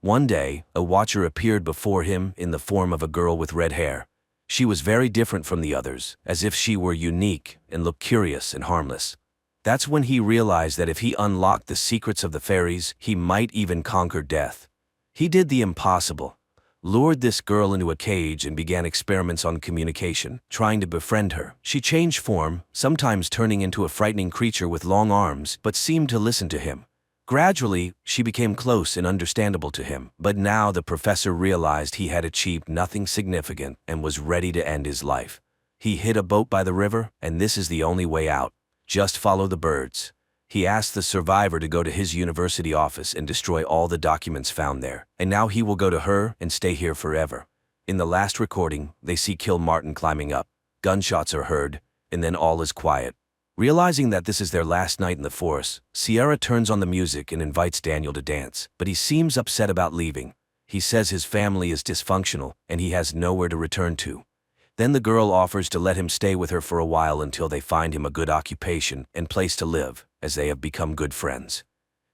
One day, a Watcher appeared before him in the form of a girl with red hair. She was very different from the others, as if she were unique and looked curious and harmless. That's when he realized that if he unlocked the secrets of the fairies, he might even conquer death. He did the impossible, lured this girl into a cage and began experiments on communication, trying to befriend her. She changed form, sometimes turning into a frightening creature with long arms, but seemed to listen to him. Gradually, she became close and understandable to him, but now the professor realized he had achieved nothing significant and was ready to end his life. He hid a boat by the river, and this is the only way out. Just follow the birds. He asked the survivor to go to his university office and destroy all the documents found there, and now he will go to her and stay here forever. In the last recording, they see Kilmartin climbing up. Gunshots are heard, and then all is quiet. Realizing that this is their last night in the forest, Sierra turns on the music and invites Daniel to dance, but he seems upset about leaving. He says his family is dysfunctional and he has nowhere to return to. Then the girl offers to let him stay with her for a while until they find him a good occupation and place to live, as they have become good friends.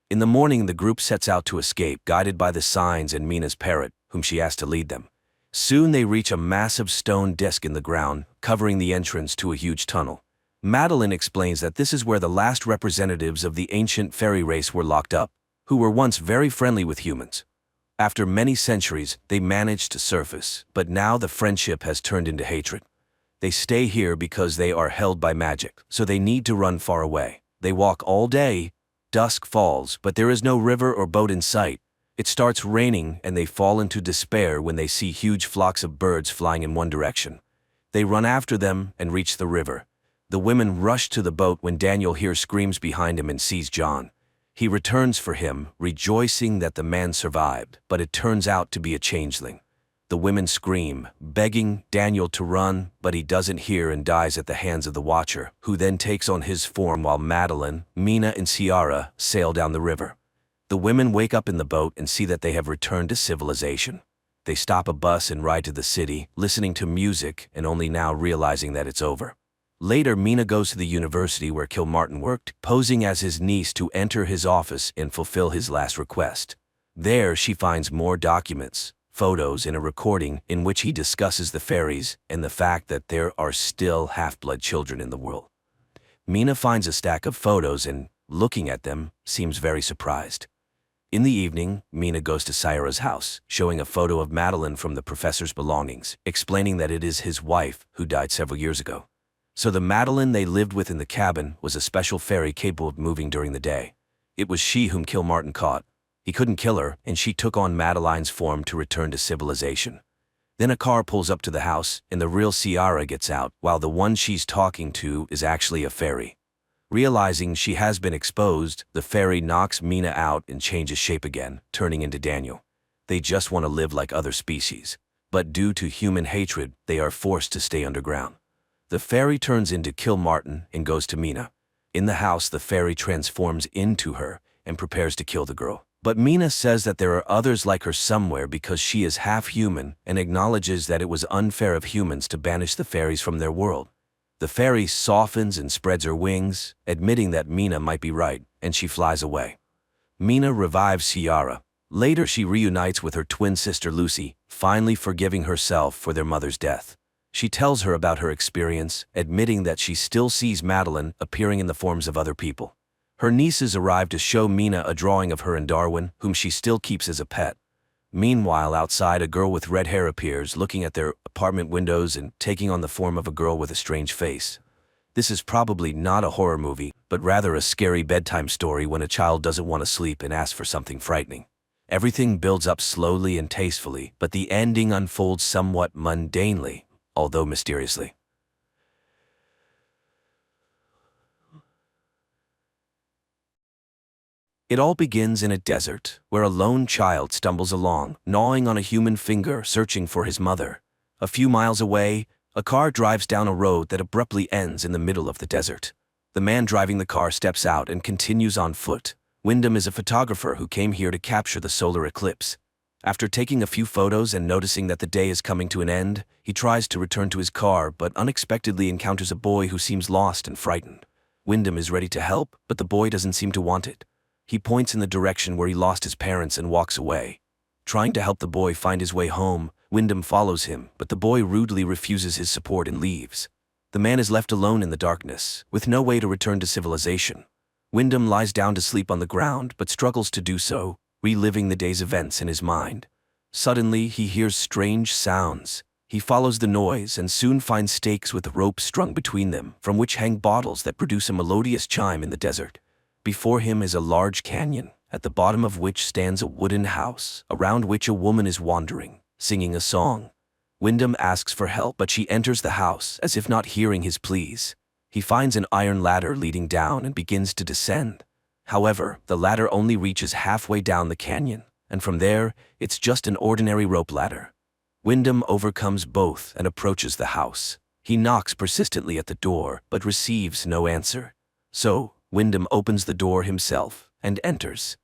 In the morning, the group sets out to escape, guided by the signs and Mina's parrot, whom she asked to lead them. Soon they reach a massive stone disc in the ground, covering the entrance to a huge tunnel. Madeline explains that this is where the last representatives of the ancient fairy race were locked up, who were once very friendly with humans. After many centuries, they managed to surface, but now the friendship has turned into hatred. They stay here because they are held by magic, so they need to run far away. They walk all day. Dusk falls, but there is no river or boat in sight. It starts raining and they fall into despair when they see huge flocks of birds flying in one direction. They run after them and reach the river. The women rush to the boat when Daniel hears screams behind him and sees John. He returns for him, rejoicing that the man survived, but it turns out to be a changeling. The women scream, begging Daniel to run, but he doesn't hear and dies at the hands of the Watcher, who then takes on his form while Madeline, Mina, and Ciara sail down the river. The women wake up in the boat and see that they have returned to civilization. They stop a bus and ride to the city, listening to music and only now realizing that it's over. Later, Mina goes to the university where Kilmartin worked, posing as his niece to enter his office and fulfill his last request. There, she finds more documents, photos, and a recording in which he discusses the fairies and the fact that there are still half-blood children in the world. Mina finds a stack of photos and, looking at them, seems very surprised. In the evening, Mina goes to Ciara's house, showing a photo of Madeline from the professor's belongings, explaining that it is his wife who died several years ago. So the Madeline they lived with in the cabin was a special fairy capable of moving during the day. It was she whom Kilmartin caught. He couldn't kill her, and she took on Madeline's form to return to civilization. Then a car pulls up to the house, and the real Ciara gets out, while the one she's talking to is actually a fairy. Realizing she has been exposed, the fairy knocks Mina out and changes shape again, turning into Daniel. They just want to live like other species, but due to human hatred, they are forced to stay underground. The fairy turns into Kilmartin and goes to Mina. In the house, the fairy transforms into her and prepares to kill the girl. But Mina says that there are others like her somewhere because she is half human and acknowledges that it was unfair of humans to banish the fairies from their world. The fairy softens and spreads her wings, admitting that Mina might be right, and she flies away. Mina revives Ciara. Later, she reunites with her twin sister Lucy, finally forgiving herself for their mother's death. She tells her about her experience, admitting that she still sees Madeline appearing in the forms of other people. Her nieces arrive to show Mina a drawing of her and Darwin, whom she still keeps as a pet. Meanwhile, outside, a girl with red hair appears, looking at their apartment windows and taking on the form of a girl with a strange face. This is probably not a horror movie, but rather a scary bedtime story when a child doesn't want to sleep and asks for something frightening. Everything builds up slowly and tastefully, but the ending unfolds somewhat mundanely, although mysteriously. It all begins in a desert, where a lone child stumbles along, gnawing on a human finger, searching for his mother. A few miles away, a car drives down a road that abruptly ends in the middle of the desert. The man driving the car steps out and continues on foot. Wyndham is a photographer who came here to capture the solar eclipse. After taking a few photos and noticing that the day is coming to an end, he tries to return to his car but unexpectedly encounters a boy who seems lost and frightened. Wyndham is ready to help, but the boy doesn't seem to want it. He points in the direction where he lost his parents and walks away. Trying to help the boy find his way home, Wyndham follows him, but the boy rudely refuses his support and leaves. The man is left alone in the darkness, with no way to return to civilization. Wyndham lies down to sleep on the ground, but struggles to do so, reliving the day's events in his mind. Suddenly, he hears strange sounds. He follows the noise and soon finds stakes with ropes strung between them, from which hang bottles that produce a melodious chime in the desert. Before him is a large canyon, at the bottom of which stands a wooden house, around which a woman is wandering, singing a song. Wyndham asks for help, but she enters the house, as if not hearing his pleas. He finds an iron ladder leading down and begins to descend. However, the ladder only reaches halfway down the canyon, and from there, it's just an ordinary rope ladder. Wyndham overcomes both and approaches the house. He knocks persistently at the door, but receives no answer. So, Wyndham opens the door himself and enters.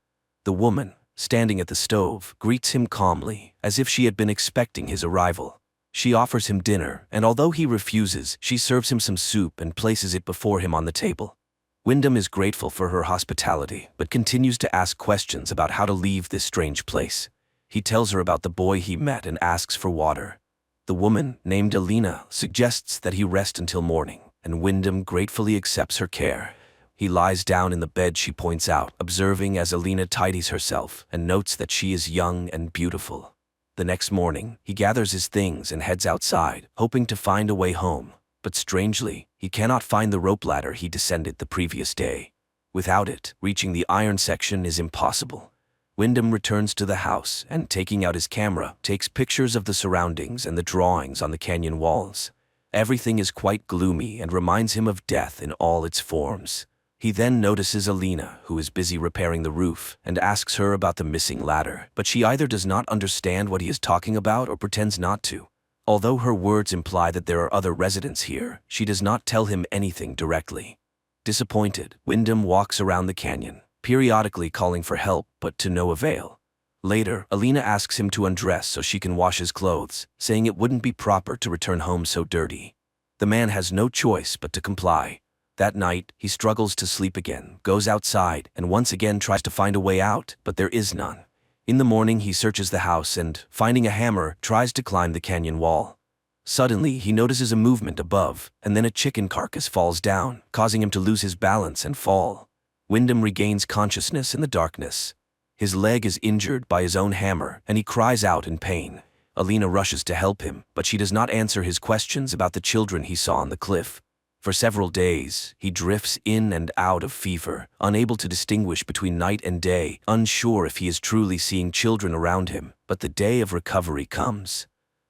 The woman, standing at the stove, greets him calmly, as if she had been expecting his arrival. She offers him dinner, and although he refuses, she serves him some soup and places it before him on the table. Wyndham is grateful for her hospitality, but continues to ask questions about how to leave this strange place. He tells her about the boy he met and asks for water. The woman, named Alina, suggests that he rest until morning, and Wyndham gratefully accepts her care. He lies down in the bed she points out, observing as Alina tidies herself and notes that she is young and beautiful. The next morning, he gathers his things and heads outside, hoping to find a way home. But strangely, he cannot find the rope ladder he descended the previous day. Without it, reaching the iron section is impossible. Wyndham returns to the house and, taking out his camera, takes pictures of the surroundings and the drawings on the canyon walls. Everything is quite gloomy and reminds him of death in all its forms. He then notices Alina, who is busy repairing the roof, and asks her about the missing ladder, but she either does not understand what he is talking about or pretends not to. Although her words imply that there are other residents here, she does not tell him anything directly. Disappointed, Wyndham walks around the canyon, periodically calling for help, but to no avail. Later, Alina asks him to undress so she can wash his clothes, saying it wouldn't be proper to return home so dirty. The man has no choice but to comply. That night, he struggles to sleep again, goes outside, and once again tries to find a way out, but there is none. In the morning, he searches the house and, finding a hammer, tries to climb the canyon wall. Suddenly, he notices a movement above, and then a chicken carcass falls down, causing him to lose his balance and fall. Wyndham regains consciousness in the darkness. His leg is injured by his own hammer, and he cries out in pain. Alina rushes to help him, but she does not answer his questions about the children he saw on the cliff. For several days, he drifts in and out of fever, unable to distinguish between night and day, unsure if he is truly seeing children around him. But the day of recovery comes.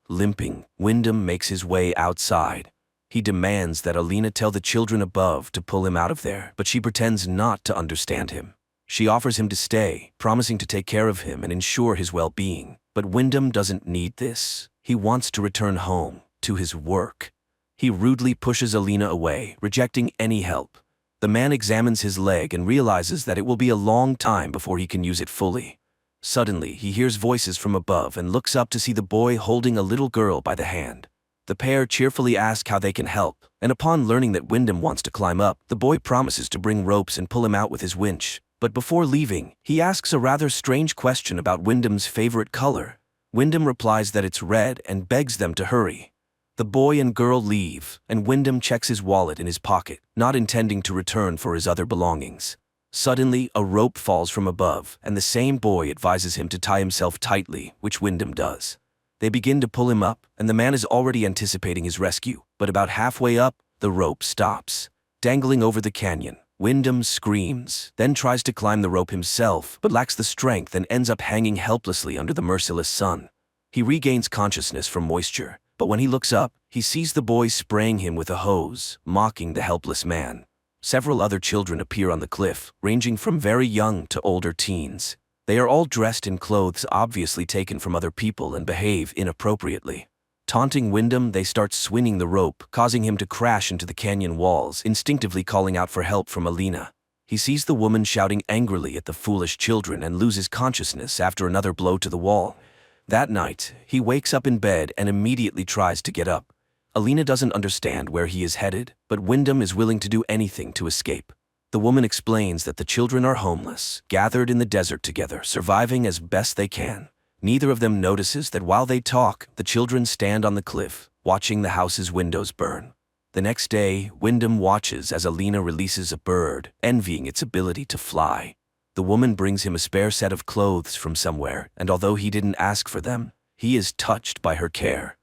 Limping, Wyndham makes his way outside. He demands that Alina tell the children above to pull him out of there, but she pretends not to understand him. She offers him to stay, promising to take care of him and ensure his well-being. But Wyndham doesn't need this. He wants to return home, to his work. He rudely pushes Alina away, rejecting any help. The man examines his leg and realizes that it will be a long time before he can use it fully. Suddenly, he hears voices from above and looks up to see the boy holding a little girl by the hand. The pair cheerfully ask how they can help, and upon learning that Wyndham wants to climb up, the boy promises to bring ropes and pull him out with his winch. But before leaving, he asks a rather strange question about Wyndham's favorite color. Wyndham replies that it's red and begs them to hurry. The boy and girl leave, and Wyndham checks his wallet in his pocket, not intending to return for his other belongings. Suddenly, a rope falls from above, and the same boy advises him to tie himself tightly, which Wyndham does. They begin to pull him up, and the man is already anticipating his rescue, but about halfway up, the rope stops. Dangling over the canyon, Wyndham screams, then tries to climb the rope himself, but lacks the strength and ends up hanging helplessly under the merciless sun. He regains consciousness from moisture, but when he looks up, he sees the boy spraying him with a hose, mocking the helpless man. Several other children appear on the cliff, ranging from very young to older teens. They are all dressed in clothes obviously taken from other people and behave inappropriately. Taunting Wyndham, they start swinging the rope, causing him to crash into the canyon walls, instinctively calling out for help from Alina. He sees the woman shouting angrily at the foolish children and loses consciousness after another blow to the wall. That night, he wakes up in bed and immediately tries to get up. Alina doesn't understand where he is headed, but Wyndham is willing to do anything to escape. The woman explains that the children are homeless, gathered in the desert together, surviving as best they can. Neither of them notices that while they talk, the children stand on the cliff, watching the house's windows burn. The next day, Wyndham watches as Alina releases a bird, envying its ability to fly. The woman brings him a spare set of clothes from somewhere, and although he didn't ask for them, he is touched by her care.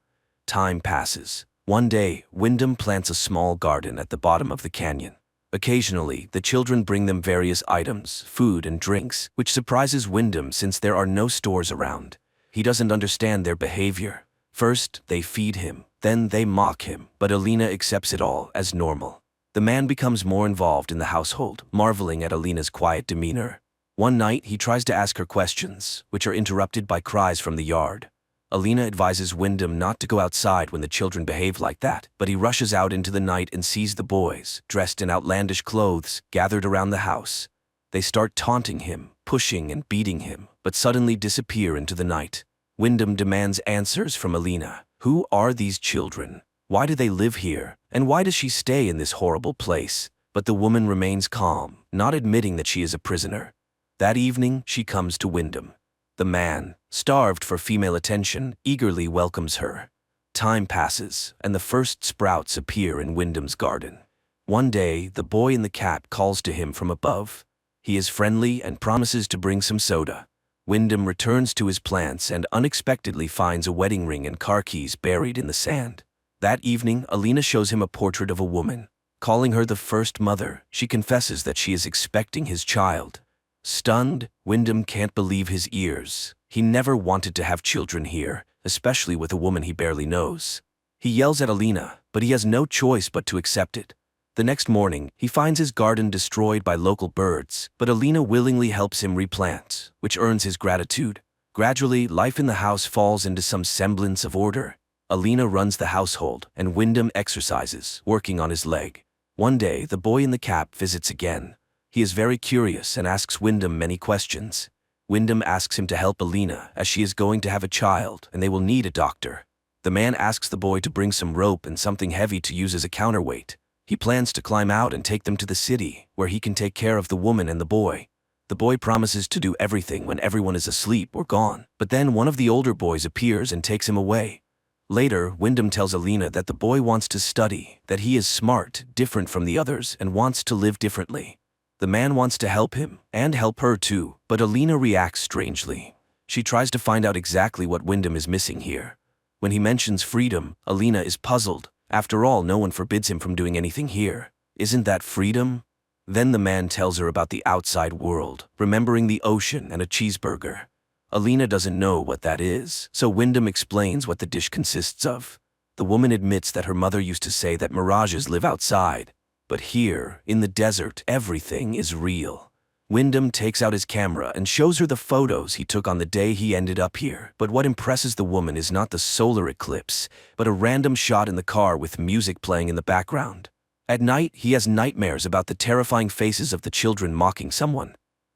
Time passes. One day, Wyndham plants a small garden at the bottom of the canyon. Occasionally, the children bring them various items, food and drinks, which surprises Wyndham since there are no stores around. He doesn't understand their behavior. First, they feed him, then they mock him, but Alina accepts it all as normal. The man becomes more involved in the household, marveling at Alina's quiet demeanor. One night, he tries to ask her questions, which are interrupted by cries from the yard. Alina advises Wyndham not to go outside when the children behave like that, but he rushes out into the night and sees the boys, dressed in outlandish clothes, gathered around the house. They start taunting him, pushing and beating him, but suddenly disappear into the night. Wyndham demands answers from Alina. Who are these children? Why do they live here? And why does she stay in this horrible place? But the woman remains calm, not admitting that she is a prisoner. That evening, she comes to Wyndham. The man, starved for female attention, eagerly welcomes her. Time passes, and the first sprouts appear in Wyndham's garden. One day, the boy in the cap calls to him from above. He is friendly and promises to bring some soda. Wyndham returns to his plants and unexpectedly finds a wedding ring and car keys buried in the sand. That evening, Alina shows him a portrait of a woman. Calling her the first mother, she confesses that she is expecting his child. Stunned, Wyndham can't believe his ears. He never wanted to have children here, especially with a woman he barely knows. He yells at Alina, but he has no choice but to accept it. The next morning, he finds his garden destroyed by local birds, but Alina willingly helps him replant, which earns his gratitude. Gradually, life in the house falls into some semblance of order. Alina runs the household, and Wyndham exercises, working on his leg. One day, the boy in the cap visits again. He is very curious and asks Wyndham many questions. Wyndham asks him to help Alina, as she is going to have a child and they will need a doctor. The man asks the boy to bring some rope and something heavy to use as a counterweight. He plans to climb out and take them to the city, where he can take care of the woman and the boy. The boy promises to do everything when everyone is asleep or gone, but then one of the older boys appears and takes him away. Later, Wyndham tells Alina that the boy wants to study, that he is smart, different from the others, and wants to live differently. The man wants to help him, and help her too, but Alina reacts strangely. She tries to find out exactly what Wyndham is missing here. When he mentions freedom, Alina is puzzled. After all, no one forbids him from doing anything here. Isn't that freedom? Then the man tells her about the outside world, remembering the ocean and a cheeseburger. Alina doesn't know what that is, so Wyndham explains what the dish consists of. The woman admits that her mother used to say that mirages live outside. But here, in the desert, everything is real. Wyndham takes out his camera and shows her the photos he took on the day he ended up here. But what impresses the woman is not the solar eclipse, but a random shot in the car with music playing in the background. At night, he has nightmares about the terrifying faces of the children mocking someone.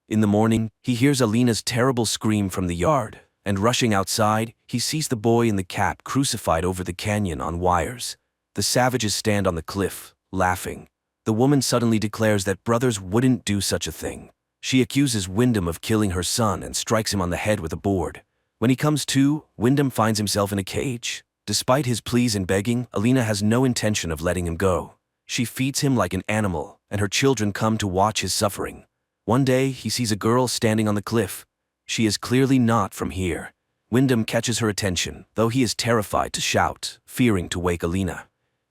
In the morning, he hears Alina's terrible scream from the yard, and rushing outside, he sees the boy in the cap crucified over the canyon on wires. The savages stand on the cliff, laughing. The woman suddenly declares that brothers wouldn't do such a thing. She accuses Wyndham of killing her son and strikes him on the head with a board. When he comes to, Wyndham finds himself in a cage. Despite his pleas and begging, Alina has no intention of letting him go. She feeds him like an animal, and her children come to watch his suffering. One day, he sees a girl standing on the cliff. She is clearly not from here. Wyndham catches her attention, though he is terrified to shout, fearing to wake Alina.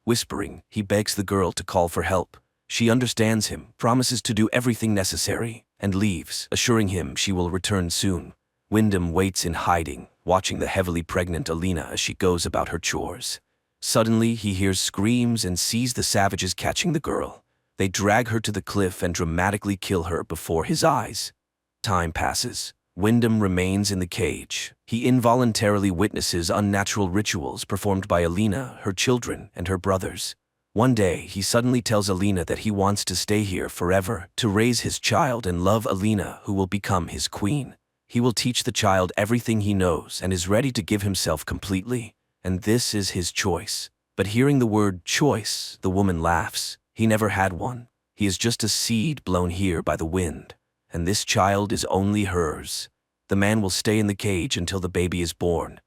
Whispering, he begs the girl to call for help. She understands him, promises to do everything necessary, and leaves, assuring him she will return soon. Wyndham waits in hiding, watching the heavily pregnant Alina as she goes about her chores. Suddenly, he hears screams and sees the savages catching the girl. They drag her to the cliff and dramatically kill her before his eyes. Time passes. Wyndham remains in the cage. He involuntarily witnesses unnatural rituals performed by Alina, her children, and her brothers. One day, he suddenly tells Alina that he wants to stay here forever, to raise his child and love Alina, who will become his queen. He will teach the child everything he knows and is ready to give himself completely. And this is his choice. But hearing the word choice, the woman laughs. He never had one. He is just a seed blown here by the wind. And this child is only hers. The man will stay in the cage until the baby is born.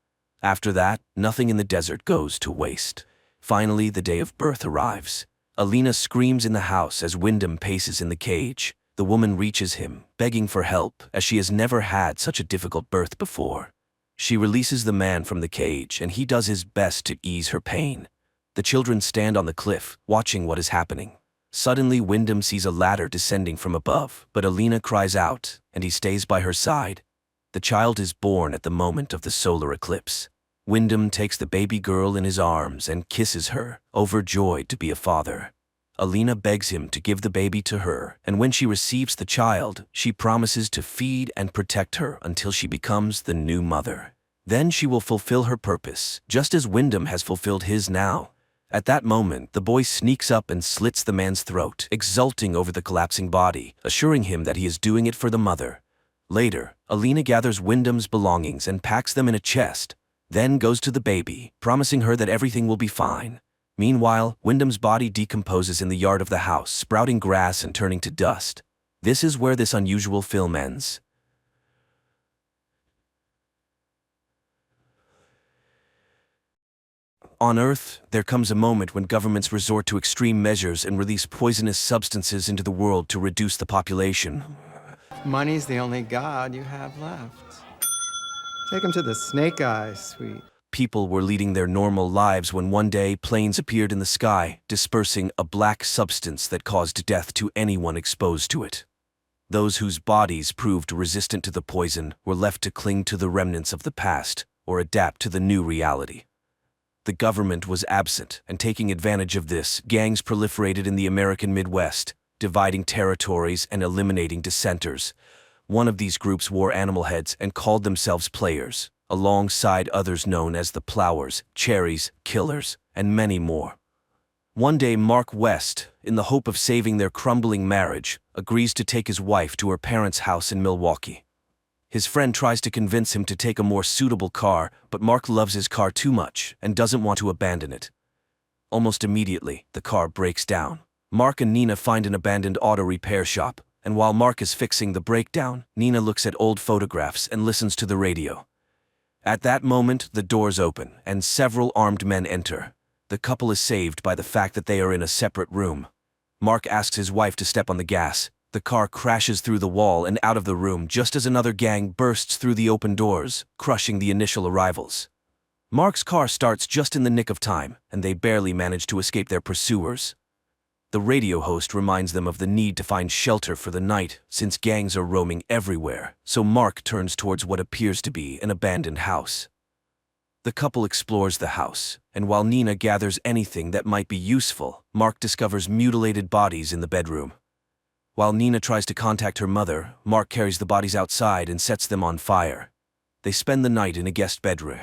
After that, nothing in the desert goes to waste. Finally, the day of birth arrives. Alina screams in the house as Wyndham paces in the cage. The woman reaches him, begging for help, as she has never had such a difficult birth before. She releases the man from the cage, and he does his best to ease her pain. The children stand on the cliff, watching what is happening. Suddenly, Wyndham sees a ladder descending from above, but Alina cries out, and he stays by her side. The child is born at the moment of the solar eclipse. Wyndham takes the baby girl in his arms and kisses her, overjoyed to be a father. Alina begs him to give the baby to her, and when she receives the child, she promises to feed and protect her until she becomes the new mother. Then she will fulfill her purpose, just as Wyndham has fulfilled his now. At that moment, the boy sneaks up and slits the man's throat, exulting over the collapsing body, assuring him that he is doing it for the mother. Later, Alina gathers Wyndham's belongings and packs them in a chest, then goes to the baby, promising her that everything will be fine. Meanwhile, Wyndham's body decomposes in the yard of the house, sprouting grass and turning to dust. This is where this unusual film ends. On Earth, there comes a moment when governments resort to extreme measures and release poisonous substances into the world to reduce the population. Money's the only god you have left. Take him to the Snake Eyes, sweet. People were leading their normal lives when one day planes appeared in the sky, dispersing a black substance that caused death to anyone exposed to it. Those whose bodies proved resistant to the poison were left to cling to the remnants of the past or adapt to the new reality. The government was absent, and taking advantage of this, gangs proliferated in the American Midwest, dividing territories and eliminating dissenters. One of these groups wore animal heads and called themselves Players, alongside others known as the Plowers, Cherries, Killers, and many more. One day, Mark West, in the hope of saving their crumbling marriage, agrees to take his wife to her parents' house in Milwaukee. His friend tries to convince him to take a more suitable car, but Mark loves his car too much and doesn't want to abandon it. Almost immediately, the car breaks down. Mark and Nina find an abandoned auto repair shop, and while Mark is fixing the breakdown, Nina looks at old photographs and listens to the radio. At that moment, the doors open, and several armed men enter. The couple is saved by the fact that they are in a separate room. Mark asks his wife to step on the gas. The car crashes through the wall and out of the room just as another gang bursts through the open doors, crushing the initial arrivals. Mark's car starts just in the nick of time, and they barely manage to escape their pursuers. The radio host reminds them of the need to find shelter for the night, since gangs are roaming everywhere, so Mark turns towards what appears to be an abandoned house. The couple explores the house, and while Nina gathers anything that might be useful, Mark discovers mutilated bodies in the bedroom. While Nina tries to contact her mother, Mark carries the bodies outside and sets them on fire. They spend the night in a guest bedroom.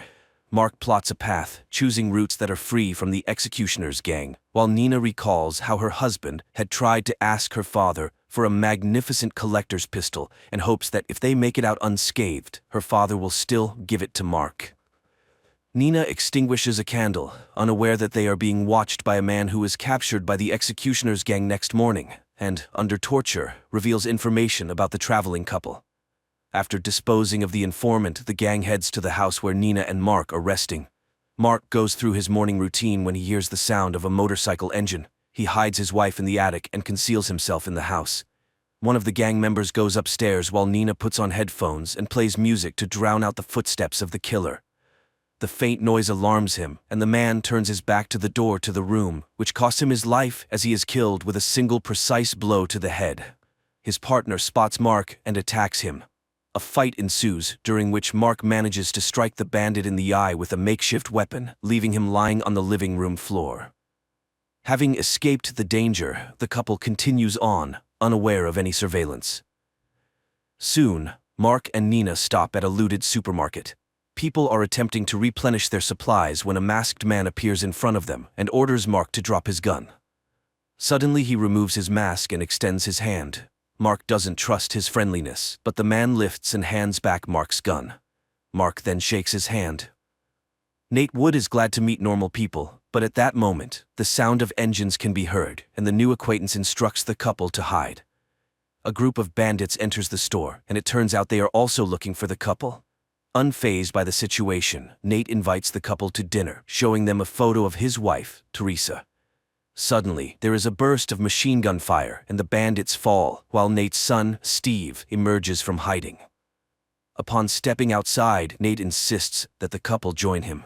Mark plots a path, choosing routes that are free from the executioner's gang, while Nina recalls how her husband had tried to ask her father for a magnificent collector's pistol and hopes that if they make it out unscathed, her father will still give it to Mark. Nina extinguishes a candle, unaware that they are being watched by a man who is captured by the executioner's gang next morning, and, under torture, reveals information about the traveling couple. After disposing of the informant, the gang heads to the house where Nina and Mark are resting. Mark goes through his morning routine when he hears the sound of a motorcycle engine. He hides his wife in the attic and conceals himself in the house. One of the gang members goes upstairs while Nina puts on headphones and plays music to drown out the footsteps of the killer. The faint noise alarms him, and the man turns his back to the door to the room, which costs him his life as he is killed with a single precise blow to the head. His partner spots Mark and attacks him. A fight ensues, during which Mark manages to strike the bandit in the eye with a makeshift weapon, leaving him lying on the living room floor. Having escaped the danger, the couple continues on, unaware of any surveillance. Soon, Mark and Nina stop at a looted supermarket. People are attempting to replenish their supplies when a masked man appears in front of them and orders Mark to drop his gun. Suddenly, he removes his mask and extends his hand. Mark doesn't trust his friendliness, but the man lifts and hands back Mark's gun. Mark then shakes his hand. Nate Wood is glad to meet normal people, but at that moment, the sound of engines can be heard, and the new acquaintance instructs the couple to hide. A group of bandits enters the store, and it turns out they are also looking for the couple. Unfazed by the situation, Nate invites the couple to dinner, showing them a photo of his wife, Teresa. Suddenly, there is a burst of machine gun fire, and the bandits fall, while Nate's son, Steve, emerges from hiding. Upon stepping outside, Nate insists that the couple join him.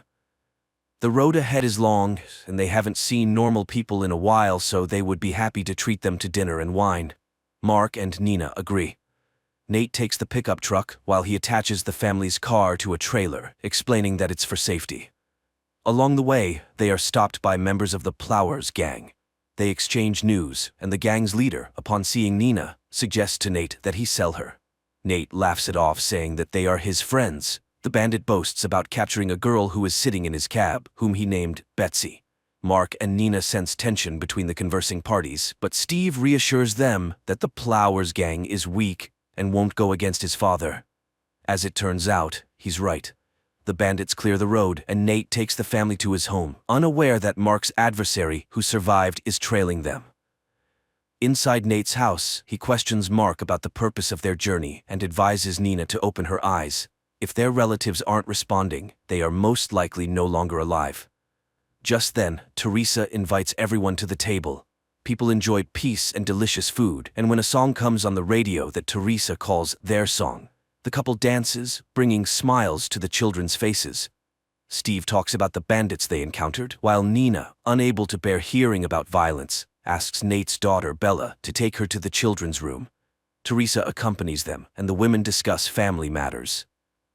The road ahead is long, and they haven't seen normal people in a while, so they would be happy to treat them to dinner and wine. Mark and Nina agree. Nate takes the pickup truck while he attaches the family's car to a trailer, explaining that it's for safety. Along the way, they are stopped by members of the Plowers gang. They exchange news, and the gang's leader, upon seeing Nina, suggests to Nate that he sell her. Nate laughs it off, saying that they are his friends. The bandit boasts about capturing a girl who is sitting in his cab, whom he named Betsy. Mark and Nina sense tension between the conversing parties, but Steve reassures them that the Plowers gang is weak and won't go against his father. As it turns out, he's right. The bandits clear the road, and Nate takes the family to his home, unaware that Mark's adversary, who survived, is trailing them. Inside Nate's house, he questions Mark about the purpose of their journey and advises Nina to open her eyes. If their relatives aren't responding, they are most likely no longer alive. Just then, Teresa invites everyone to the table. People enjoy peace and delicious food, and when a song comes on the radio that Teresa calls their song, the couple dances, bringing smiles to the children's faces. Steve talks about the bandits they encountered, while Nina, unable to bear hearing about violence, asks Nate's daughter Bella to take her to the children's room. Teresa accompanies them, and the women discuss family matters.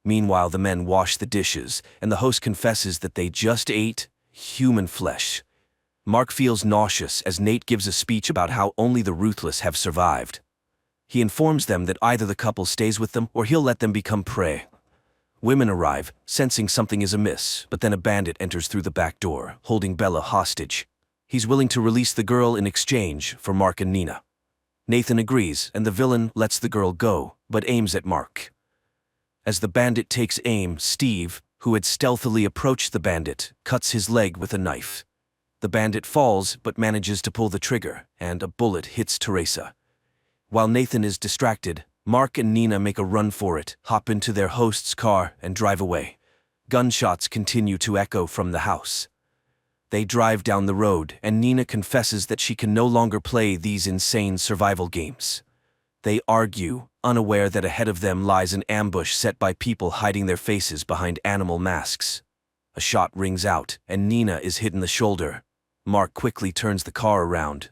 Meanwhile, the men wash the dishes, and the host confesses that they just ate human flesh. Mark feels nauseous as Nate gives a speech about how only the ruthless have survived. He informs them that either the couple stays with them or he'll let them become prey. Women arrive, sensing something is amiss, but then a bandit enters through the back door, holding Bella hostage. He's willing to release the girl in exchange for Mark and Nina. Nathan agrees, and the villain lets the girl go, but aims at Mark. As the bandit takes aim, Steve, who had stealthily approached the bandit, cuts his leg with a knife. The bandit falls but manages to pull the trigger, and a bullet hits Teresa. While Nathan is distracted, Mark and Nina make a run for it, hop into their host's car, and drive away. Gunshots continue to echo from the house. They drive down the road, and Nina confesses that she can no longer play these insane survival games. They argue, unaware that ahead of them lies an ambush set by people hiding their faces behind animal masks. A shot rings out, and Nina is hit in the shoulder. Mark quickly turns the car around.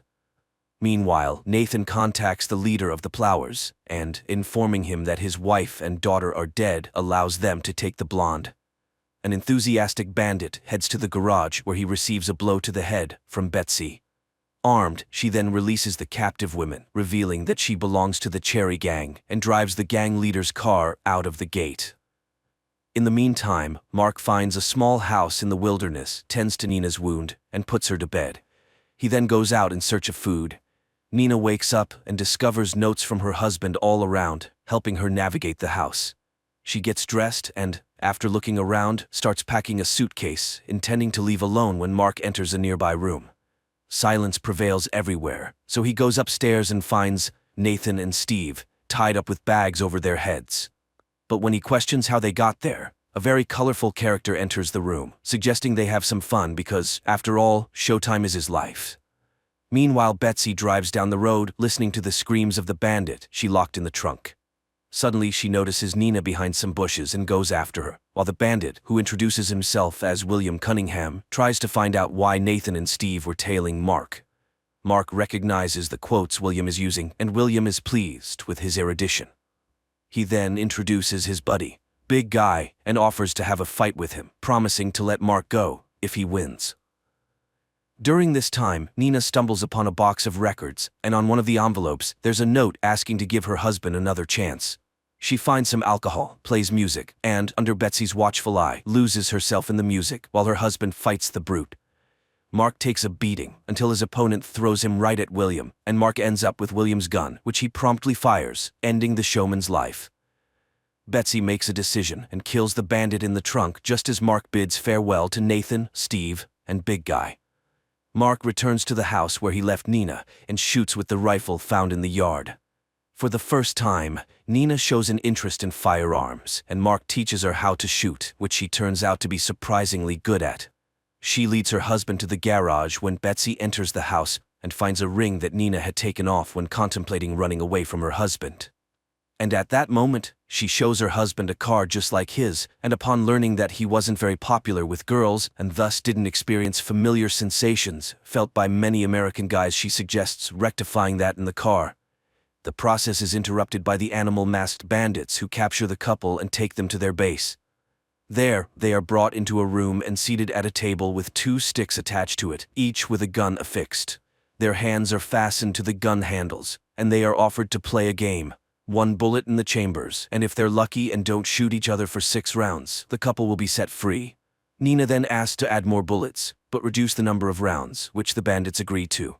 Meanwhile, Nathan contacts the leader of the Plowers, and, informing him that his wife and daughter are dead, allows them to take the blonde. An enthusiastic bandit heads to the garage where he receives a blow to the head from Betsy. Armed, she then releases the captive women, revealing that she belongs to the Cherry Gang, and drives the gang leader's car out of the gate. In the meantime, Mark finds a small house in the wilderness, tends to Nina's wound, and puts her to bed. He then goes out in search of food. Nina wakes up and discovers notes from her husband all around, helping her navigate the house. She gets dressed and, after looking around, starts packing a suitcase, intending to leave alone when Mark enters a nearby room. Silence prevails everywhere, so he goes upstairs and finds Nathan and Steve tied up with bags over their heads. But when he questions how they got there, a very colorful character enters the room, suggesting they have some fun because, after all, showtime is his life. Meanwhile, Betsy drives down the road, listening to the screams of the bandit she locked in the trunk. Suddenly, she notices Nina behind some bushes and goes after her, while the bandit, who introduces himself as William Cunningham, tries to find out why Nathan and Steve were tailing Mark. Mark recognizes the quotes William is using, and William is pleased with his erudition. He then introduces his buddy, Big Guy, and offers to have a fight with him, promising to let Mark go if he wins. During this time, Nina stumbles upon a box of records, and on one of the envelopes, there's a note asking to give her husband another chance. She finds some alcohol, plays music, and, under Betsy's watchful eye, loses herself in the music while her husband fights the brute. Mark takes a beating until his opponent throws him right at William, and Mark ends up with William's gun, which he promptly fires, ending the showman's life. Betsy makes a decision and kills the bandit in the trunk just as Mark bids farewell to Nathan, Steve, and Big Guy. Mark returns to the house where he left Nina and shoots with the rifle found in the yard. For the first time, Nina shows an interest in firearms, and Mark teaches her how to shoot, which she turns out to be surprisingly good at. She leads her husband to the garage when Betsy enters the house and finds a ring that Nina had taken off when contemplating running away from her husband. And at that moment, she shows her husband a car just like his, and upon learning that he wasn't very popular with girls and thus didn't experience familiar sensations felt by many American guys, she suggests rectifying that in the car. The process is interrupted by the animal-masked bandits who capture the couple and take them to their base. There, they are brought into a room and seated at a table with 2 sticks attached to it, each with a gun affixed. Their hands are fastened to the gun handles, and they are offered to play a game. 1 bullet in the chambers, and if they're lucky and don't shoot each other for 6 rounds, the couple will be set free. Nina then asks to add more bullets, but reduce the number of rounds, which the bandits agree to.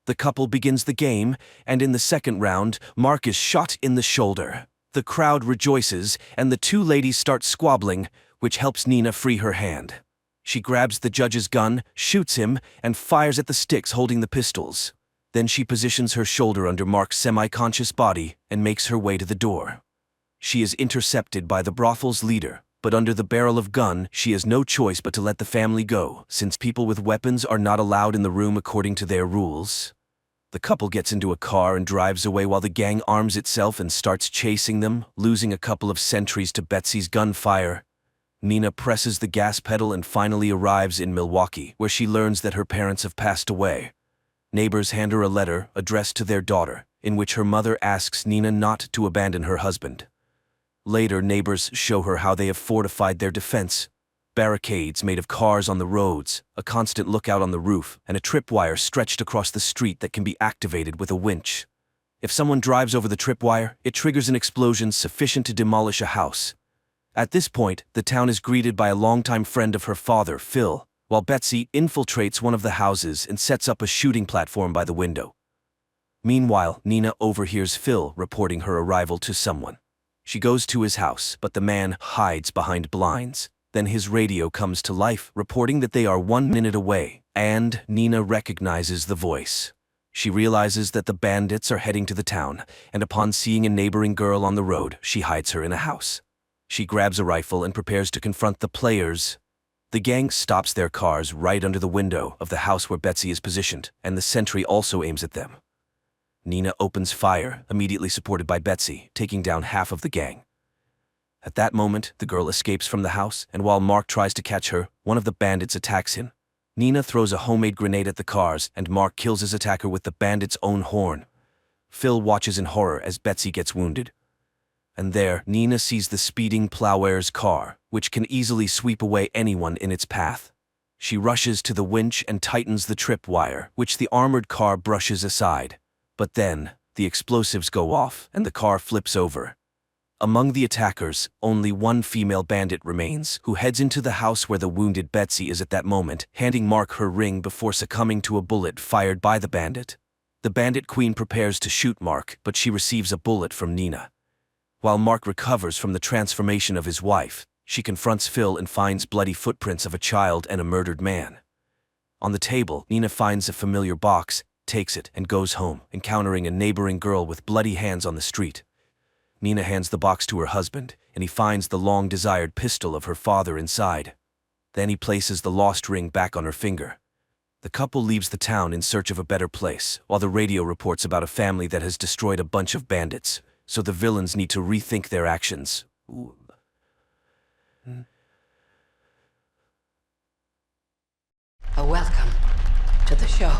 The couple begins the game, and in the second round, Mark is shot in the shoulder. The crowd rejoices, and the 2 ladies start squabbling, which helps Nina free her hand. She grabs the judge's gun, shoots him, and fires at the sticks holding the pistols. Then she positions her shoulder under Mark's semi-conscious body and makes her way to the door. She is intercepted by the brothel's leader, but under the barrel of gun, she has no choice but to let the family go, since people with weapons are not allowed in the room according to their rules. The couple gets into a car and drives away while the gang arms itself and starts chasing them, losing a couple of sentries to Betsy's gunfire. Nina presses the gas pedal and finally arrives in Milwaukee, where she learns that her parents have passed away. Neighbors hand her a letter addressed to their daughter, in which her mother asks Nina not to abandon her husband. Later, neighbors show her how they have fortified their defense. Barricades made of cars on the roads, a constant lookout on the roof, and a tripwire stretched across the street that can be activated with a winch. If someone drives over the tripwire, it triggers an explosion sufficient to demolish a house. At this point, the town is greeted by a longtime friend of her father, Phil, while Betsy infiltrates one of the houses and sets up a shooting platform by the window. Meanwhile, Nina overhears Phil reporting her arrival to someone. She goes to his house, but the man hides behind blinds. Then his radio comes to life, reporting that they are 1 minute away, and Nina recognizes the voice. She realizes that the bandits are heading to the town, and upon seeing a neighboring girl on the road, she hides her in a house. She grabs a rifle and prepares to confront the players. The gang stops their cars right under the window of the house where Betsy is positioned, and the sentry also aims at them. Nina opens fire, immediately supported by Betsy, taking down half of the gang. At that moment, the girl escapes from the house, and while Mark tries to catch her, one of the bandits attacks him. Nina throws a homemade grenade at the cars, and Mark kills his attacker with the bandit's own horn. Phil watches in horror as Betsy gets wounded. And there, Nina sees the speeding Plowware's car, which can easily sweep away anyone in its path. She rushes to the winch and tightens the tripwire, which the armored car brushes aside. But then, the explosives go off, and the car flips over. Among the attackers, only 1 female bandit remains, who heads into the house where the wounded Betsy is at that moment, handing Mark her ring before succumbing to a bullet fired by the bandit. The bandit queen prepares to shoot Mark, but she receives a bullet from Nina. While Mark recovers from the transformation of his wife, she confronts Phil and finds bloody footprints of a child and a murdered man. On the table, Nina finds a familiar box, takes it, and goes home, encountering a neighboring girl with bloody hands on the street. Nina hands the box to her husband, and he finds the long-desired pistol of her father inside. Then he places the lost ring back on her finger. The couple leaves the town in search of a better place, while the radio reports about a family that has destroyed a bunch of bandits, so the villains need to rethink their actions. A welcome to the show.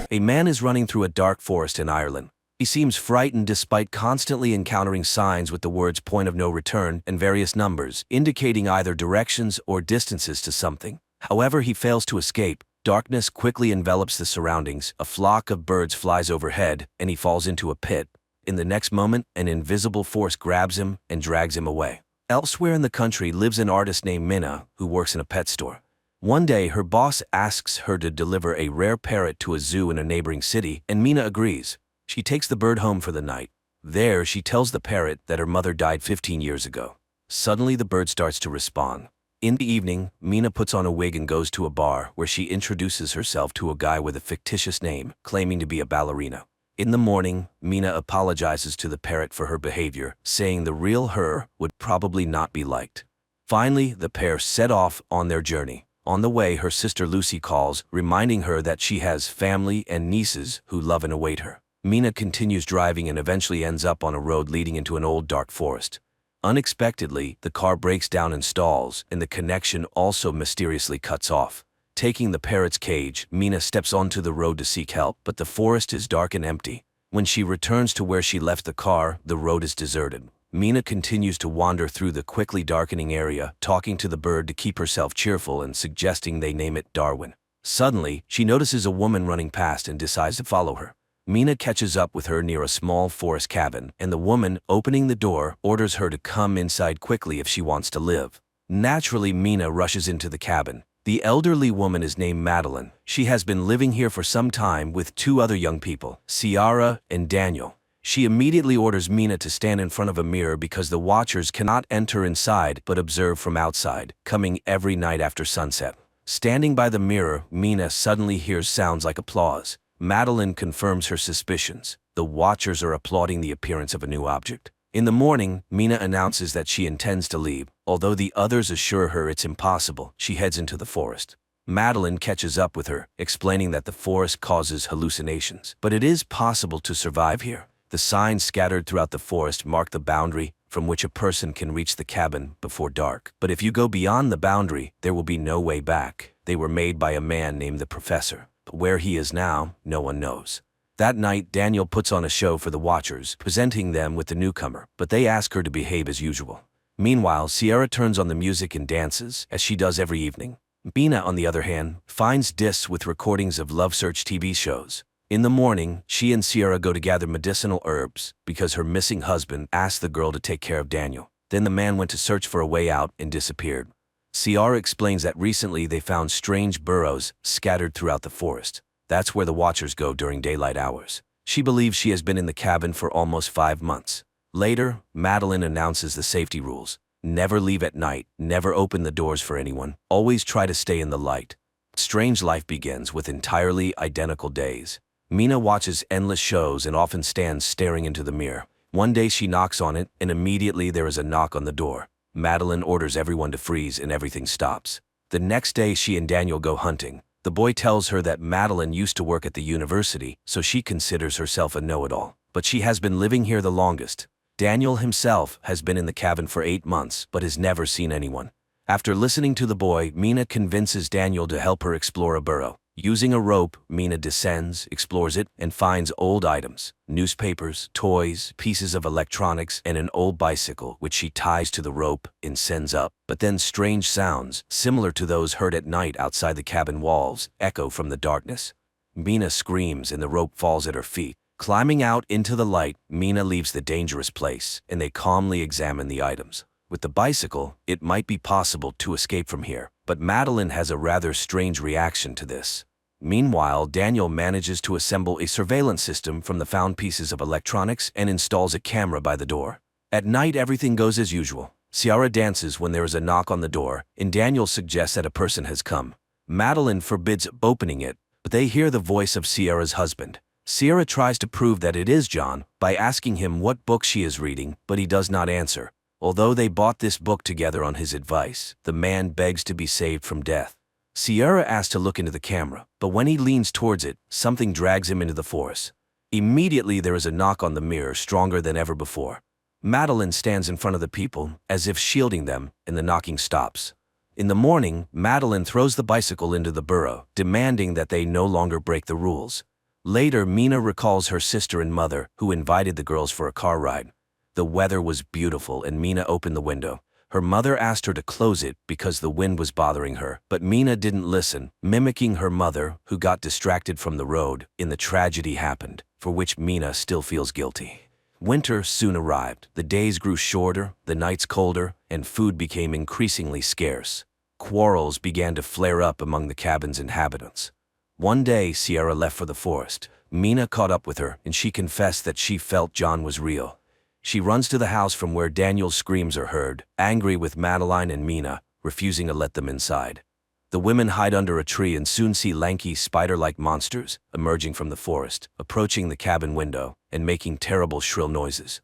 A man is running through a dark forest in Ireland. He seems frightened despite constantly encountering signs with the words "point of no return" and various numbers, indicating either directions or distances to something. However, he fails to escape. Darkness quickly envelops the surroundings, a flock of birds flies overhead, and he falls into a pit. In the next moment, an invisible force grabs him and drags him away. Elsewhere in the country lives an artist named Minna, who works in a pet store. One day, her boss asks her to deliver a rare parrot to a zoo in a neighboring city, and Minna agrees. She takes the bird home for the night. There, she tells the parrot that her mother died 15 years ago. Suddenly, the bird starts to respond. In the evening, Mina puts on a wig and goes to a bar where she introduces herself to a guy with a fictitious name, claiming to be a ballerina. In the morning, Mina apologizes to the parrot for her behavior, saying the real her would probably not be liked. Finally, the pair set off on their journey. On the way, her sister Lucy calls, reminding her that she has family and nieces who love and await her. Mina continues driving and eventually ends up on a road leading into an old dark forest. Unexpectedly, the car breaks down and stalls, and the connection also mysteriously cuts off. Taking the parrot's cage, Mina steps onto the road to seek help, but the forest is dark and empty. When she returns to where she left the car, the road is deserted. Mina continues to wander through the quickly darkening area, talking to the bird to keep herself cheerful and suggesting they name it Darwin. Suddenly, she notices a woman running past and decides to follow her. Mina catches up with her near a small forest cabin, and the woman, opening the door, orders her to come inside quickly if she wants to live. Naturally, Mina rushes into the cabin. The elderly woman is named Madeline. She has been living here for some time with two other young people, Ciara and Daniel. She immediately orders Mina to stand in front of a mirror because the watchers cannot enter inside but observe from outside, coming every night after sunset. Standing by the mirror, Mina suddenly hears sounds like applause. Madeline confirms her suspicions. The watchers are applauding the appearance of a new object. In the morning, Mina announces that she intends to leave. Although the others assure her it's impossible, she heads into the forest. Madeline catches up with her, explaining that the forest causes hallucinations, but it is possible to survive here. The signs scattered throughout the forest mark the boundary from which a person can reach the cabin before dark. But if you go beyond the boundary, there will be no way back. They were made by a man named the Professor. But where he is now, no one knows. That night, Daniel puts on a show for the watchers, presenting them with the newcomer, but they ask her to behave as usual. Meanwhile, Ciara turns on the music and dances, as she does every evening. Mina, on the other hand, finds discs with recordings of Love Search TV shows. In the morning, she and Ciara go to gather medicinal herbs because her missing husband asked the girl to take care of Daniel. Then the man went to search for a way out and disappeared. Ciara explains that recently they found strange burrows scattered throughout the forest. That's where the watchers go during daylight hours. She believes she has been in the cabin for almost 5 months. Later, Madeline announces the safety rules. Never leave at night, never open the doors for anyone, always try to stay in the light. Strange life begins with entirely identical days. Mina watches endless shows and often stands staring into the mirror. One day she knocks on it, and immediately there is a knock on the door. Madeline orders everyone to freeze and everything stops. The next day she and Daniel go hunting. The boy tells her that Madeline used to work at the university, so she considers herself a know-it-all. But she has been living here the longest. Daniel himself has been in the cabin for 8 months, but has never seen anyone. After listening to the boy, Mina convinces Daniel to help her explore a burrow. Using a rope, Mina descends, explores it, and finds old items, newspapers, toys, pieces of electronics, and an old bicycle, which she ties to the rope and sends up. But then strange sounds, similar to those heard at night outside the cabin walls, echo from the darkness. Mina screams and the rope falls at her feet. Climbing out into the light, Mina leaves the dangerous place, and they calmly examine the items. With the bicycle, it might be possible to escape from here, but Madeline has a rather strange reaction to this. Meanwhile, Daniel manages to assemble a surveillance system from the found pieces of electronics and installs a camera by the door. At night, everything goes as usual. Ciara dances when there is a knock on the door, and Daniel suggests that a person has come. Madeline forbids opening it, but they hear the voice of Ciara's husband. Ciara tries to prove that it is John by asking him what book she is reading, but he does not answer. Although they bought this book together on his advice, the man begs to be saved from death. Ciara asks to look into the camera, but when he leans towards it, something drags him into the forest. Immediately there is a knock on the mirror stronger than ever before. Madeline stands in front of the people, as if shielding them, and the knocking stops. In the morning, Madeline throws the bicycle into the burrow, demanding that they no longer break the rules. Later, Mina recalls her sister and mother, who invited the girls for a car ride. The weather was beautiful and Mina opened the window. Her mother asked her to close it because the wind was bothering her, but Mina didn't listen, mimicking her mother, who got distracted from the road. And the tragedy happened, for which Mina still feels guilty. Winter soon arrived. The days grew shorter, the nights colder, and food became increasingly scarce. Quarrels began to flare up among the cabin's inhabitants. One day, Ciara left for the forest. Mina caught up with her, and she confessed that she felt John was real. She runs to the house from where Daniel's screams are heard, angry with Madeline and Mina, refusing to let them inside. The women hide under a tree and soon see lanky spider-like monsters emerging from the forest, approaching the cabin window and making terrible shrill noises.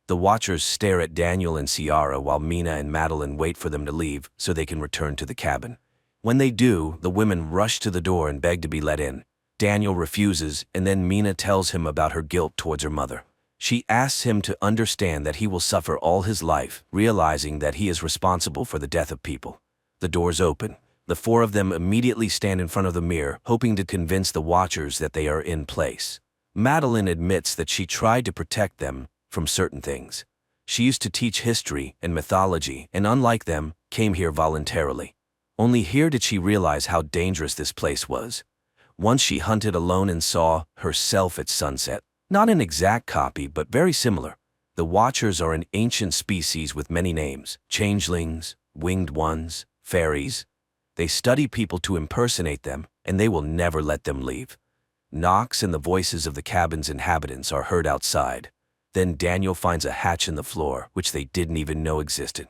The Watchers stare at Daniel and Ciara while Mina and Madeline wait for them to leave so they can return to the cabin. When they do, the women rush to the door and beg to be let in. Daniel refuses, and then Mina tells him about her guilt towards her mother. She asks him to understand that he will suffer all his life, realizing that he is responsible for the death of people. The doors open. The four of them immediately stand in front of the mirror, hoping to convince the Watchers that they are in place. Madeline admits that she tried to protect them from certain things. She used to teach history and mythology, and unlike them, came here voluntarily. Only here did she realize how dangerous this place was. Once she hunted alone and saw herself at sunset. Not an exact copy, but very similar. The Watchers are an ancient species with many names: changelings, winged ones, fairies. They study people to impersonate them, and they will never let them leave. Knocks and the voices of the cabin's inhabitants are heard outside. Then Daniel finds a hatch in the floor, which they didn't even know existed.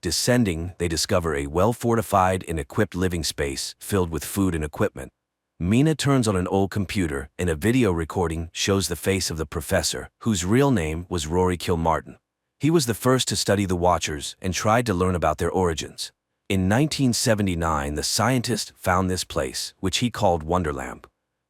Descending, they discover a well-fortified and equipped living space filled with food and equipment. Mina turns on an old computer, and a video recording shows the face of the professor, whose real name was Rory Kilmartin. He was the first to study the Watchers and tried to learn about their origins. In 1979, the scientist found this place, which he called Wonderlamp.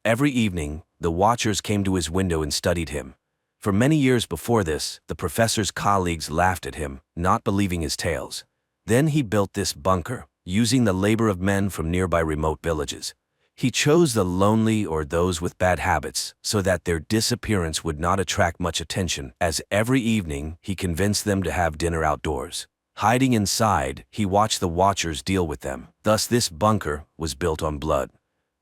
Every evening, the Watchers came to his window and studied him. For many years before this, the professor's colleagues laughed at him, not believing his tales. Then he built this bunker, using the labor of men from nearby remote villages. He chose the lonely or those with bad habits so that their disappearance would not attract much attention, as every evening he convinced them to have dinner outdoors. Hiding inside, he watched the Watchers deal with them. Thus this bunker was built on blood.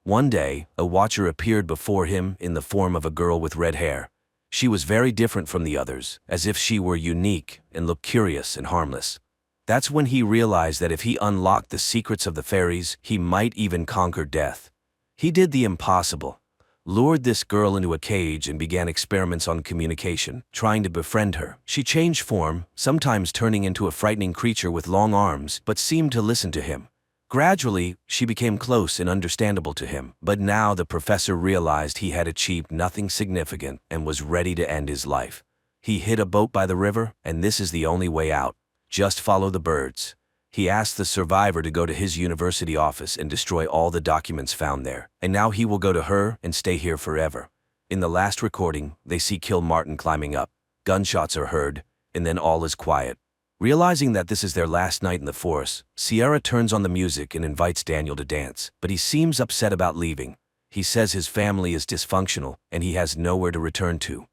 One day, a Watcher appeared before him in the form of a girl with red hair. She was very different from the others, as if she were unique and looked curious and harmless. That's when he realized that if he unlocked the secrets of the fairies, he might even conquer death. He did the impossible, lured this girl into a cage and began experiments on communication, trying to befriend her. She changed form, sometimes turning into a frightening creature with long arms, but seemed to listen to him. Gradually, she became close and understandable to him, but now the professor realized he had achieved nothing significant and was ready to end his life. He hid a boat by the river, and this is the only way out. Just follow the birds. He asked the survivor to go to his university office and destroy all the documents found there, and now he will go to her and stay here forever. In the last recording, they see Kilmartin climbing up. Gunshots are heard, and then all is quiet. Realizing that this is their last night in the forest, Ciara turns on the music and invites Daniel to dance, but he seems upset about leaving. He says his family is dysfunctional and he has nowhere to return to.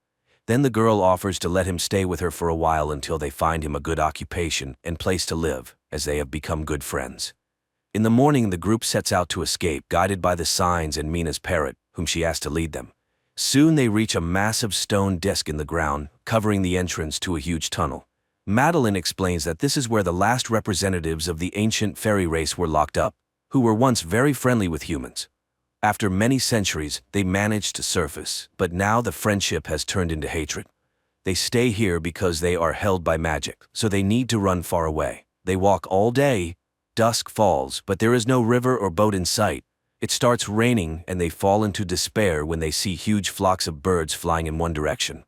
Then the girl offers to let him stay with her for a while until they find him a good occupation and place to live, as they have become good friends. In the morning, the group sets out to escape, guided by the signs and Mina's parrot, whom she asked to lead them. Soon they reach a massive stone disc in the ground, covering the entrance to a huge tunnel. Madeline explains that this is where the last representatives of the ancient fairy race were locked up, who were once very friendly with humans. After many centuries, they managed to surface, but now the friendship has turned into hatred. They stay here because they are held by magic, so they need to run far away. They walk all day. Dusk falls, but there is no river or boat in sight. It starts raining, and they fall into despair when they see huge flocks of birds flying in one direction.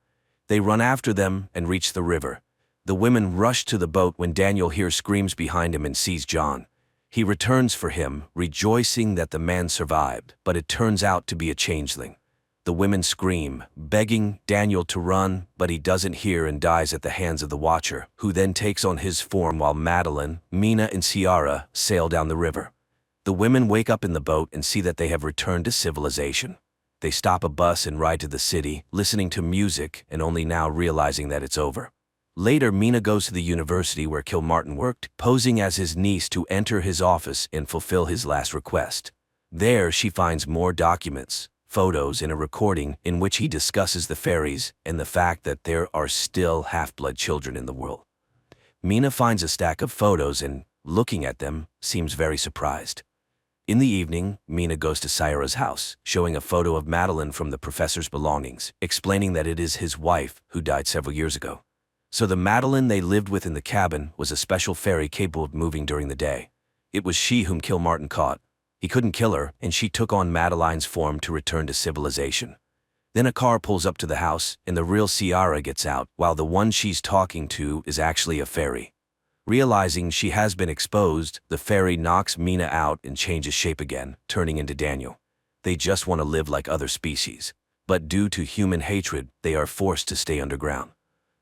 They run after them and reach the river. The women rush to the boat when Daniel hears screams behind him and sees John. He returns for him, rejoicing that the man survived, but it turns out to be a changeling. The women scream, begging Daniel to run, but he doesn't hear and dies at the hands of the Watcher, who then takes on his form while Madeline, Mina, and Ciara sail down the river. The women wake up in the boat and see that they have returned to civilization. They stop a bus and ride to the city, listening to music and only now realizing that it's over. Later, Mina goes to the university where Kilmartin worked, posing as his niece to enter his office and fulfill his last request. There, she finds more documents, photos, and a recording in which he discusses the fairies and the fact that there are still half-blood children in the world. Mina finds a stack of photos and, looking at them, seems very surprised. In the evening, Mina goes to Ciara's house, showing a photo of Madeline from the professor's belongings, explaining that it is his wife who died several years ago. So the Madeline they lived with in the cabin was a special fairy capable of moving during the day. It was she whom Kilmartin caught. He couldn't kill her, and she took on Madeline's form to return to civilization. Then a car pulls up to the house, and the real Ciara gets out, while the one she's talking to is actually a fairy. Realizing she has been exposed, the fairy knocks Mina out and changes shape again, turning into Daniel. They just want to live like other species. But due to human hatred, they are forced to stay underground.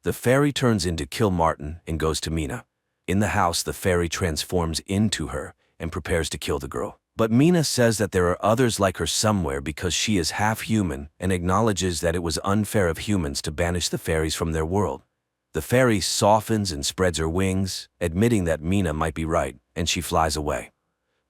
The fairy turns into Kilmartin and goes to Mina. In the house, the fairy transforms into her and prepares to kill the girl. But Mina says that there are others like her somewhere because she is half human and acknowledges that it was unfair of humans to banish the fairies from their world. The fairy softens and spreads her wings, admitting that Mina might be right, and she flies away.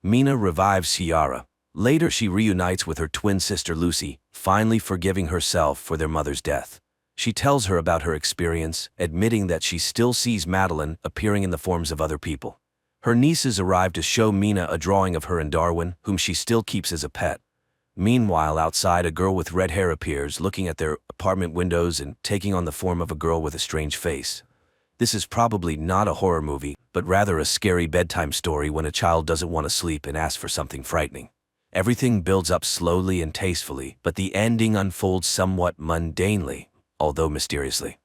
Mina revives Ciara. Later, she reunites with her twin sister Lucy, finally forgiving herself for their mother's death. She tells her about her experience, admitting that she still sees Madeline appearing in the forms of other people. Her nieces arrive to show Mina a drawing of her and Darwin, whom she still keeps as a pet. Meanwhile, outside, a girl with red hair appears, looking at their apartment windows and taking on the form of a girl with a strange face. This is probably not a horror movie, but rather a scary bedtime story when a child doesn't want to sleep and asks for something frightening. Everything builds up slowly and tastefully, but the ending unfolds somewhat mundanely, although mysteriously.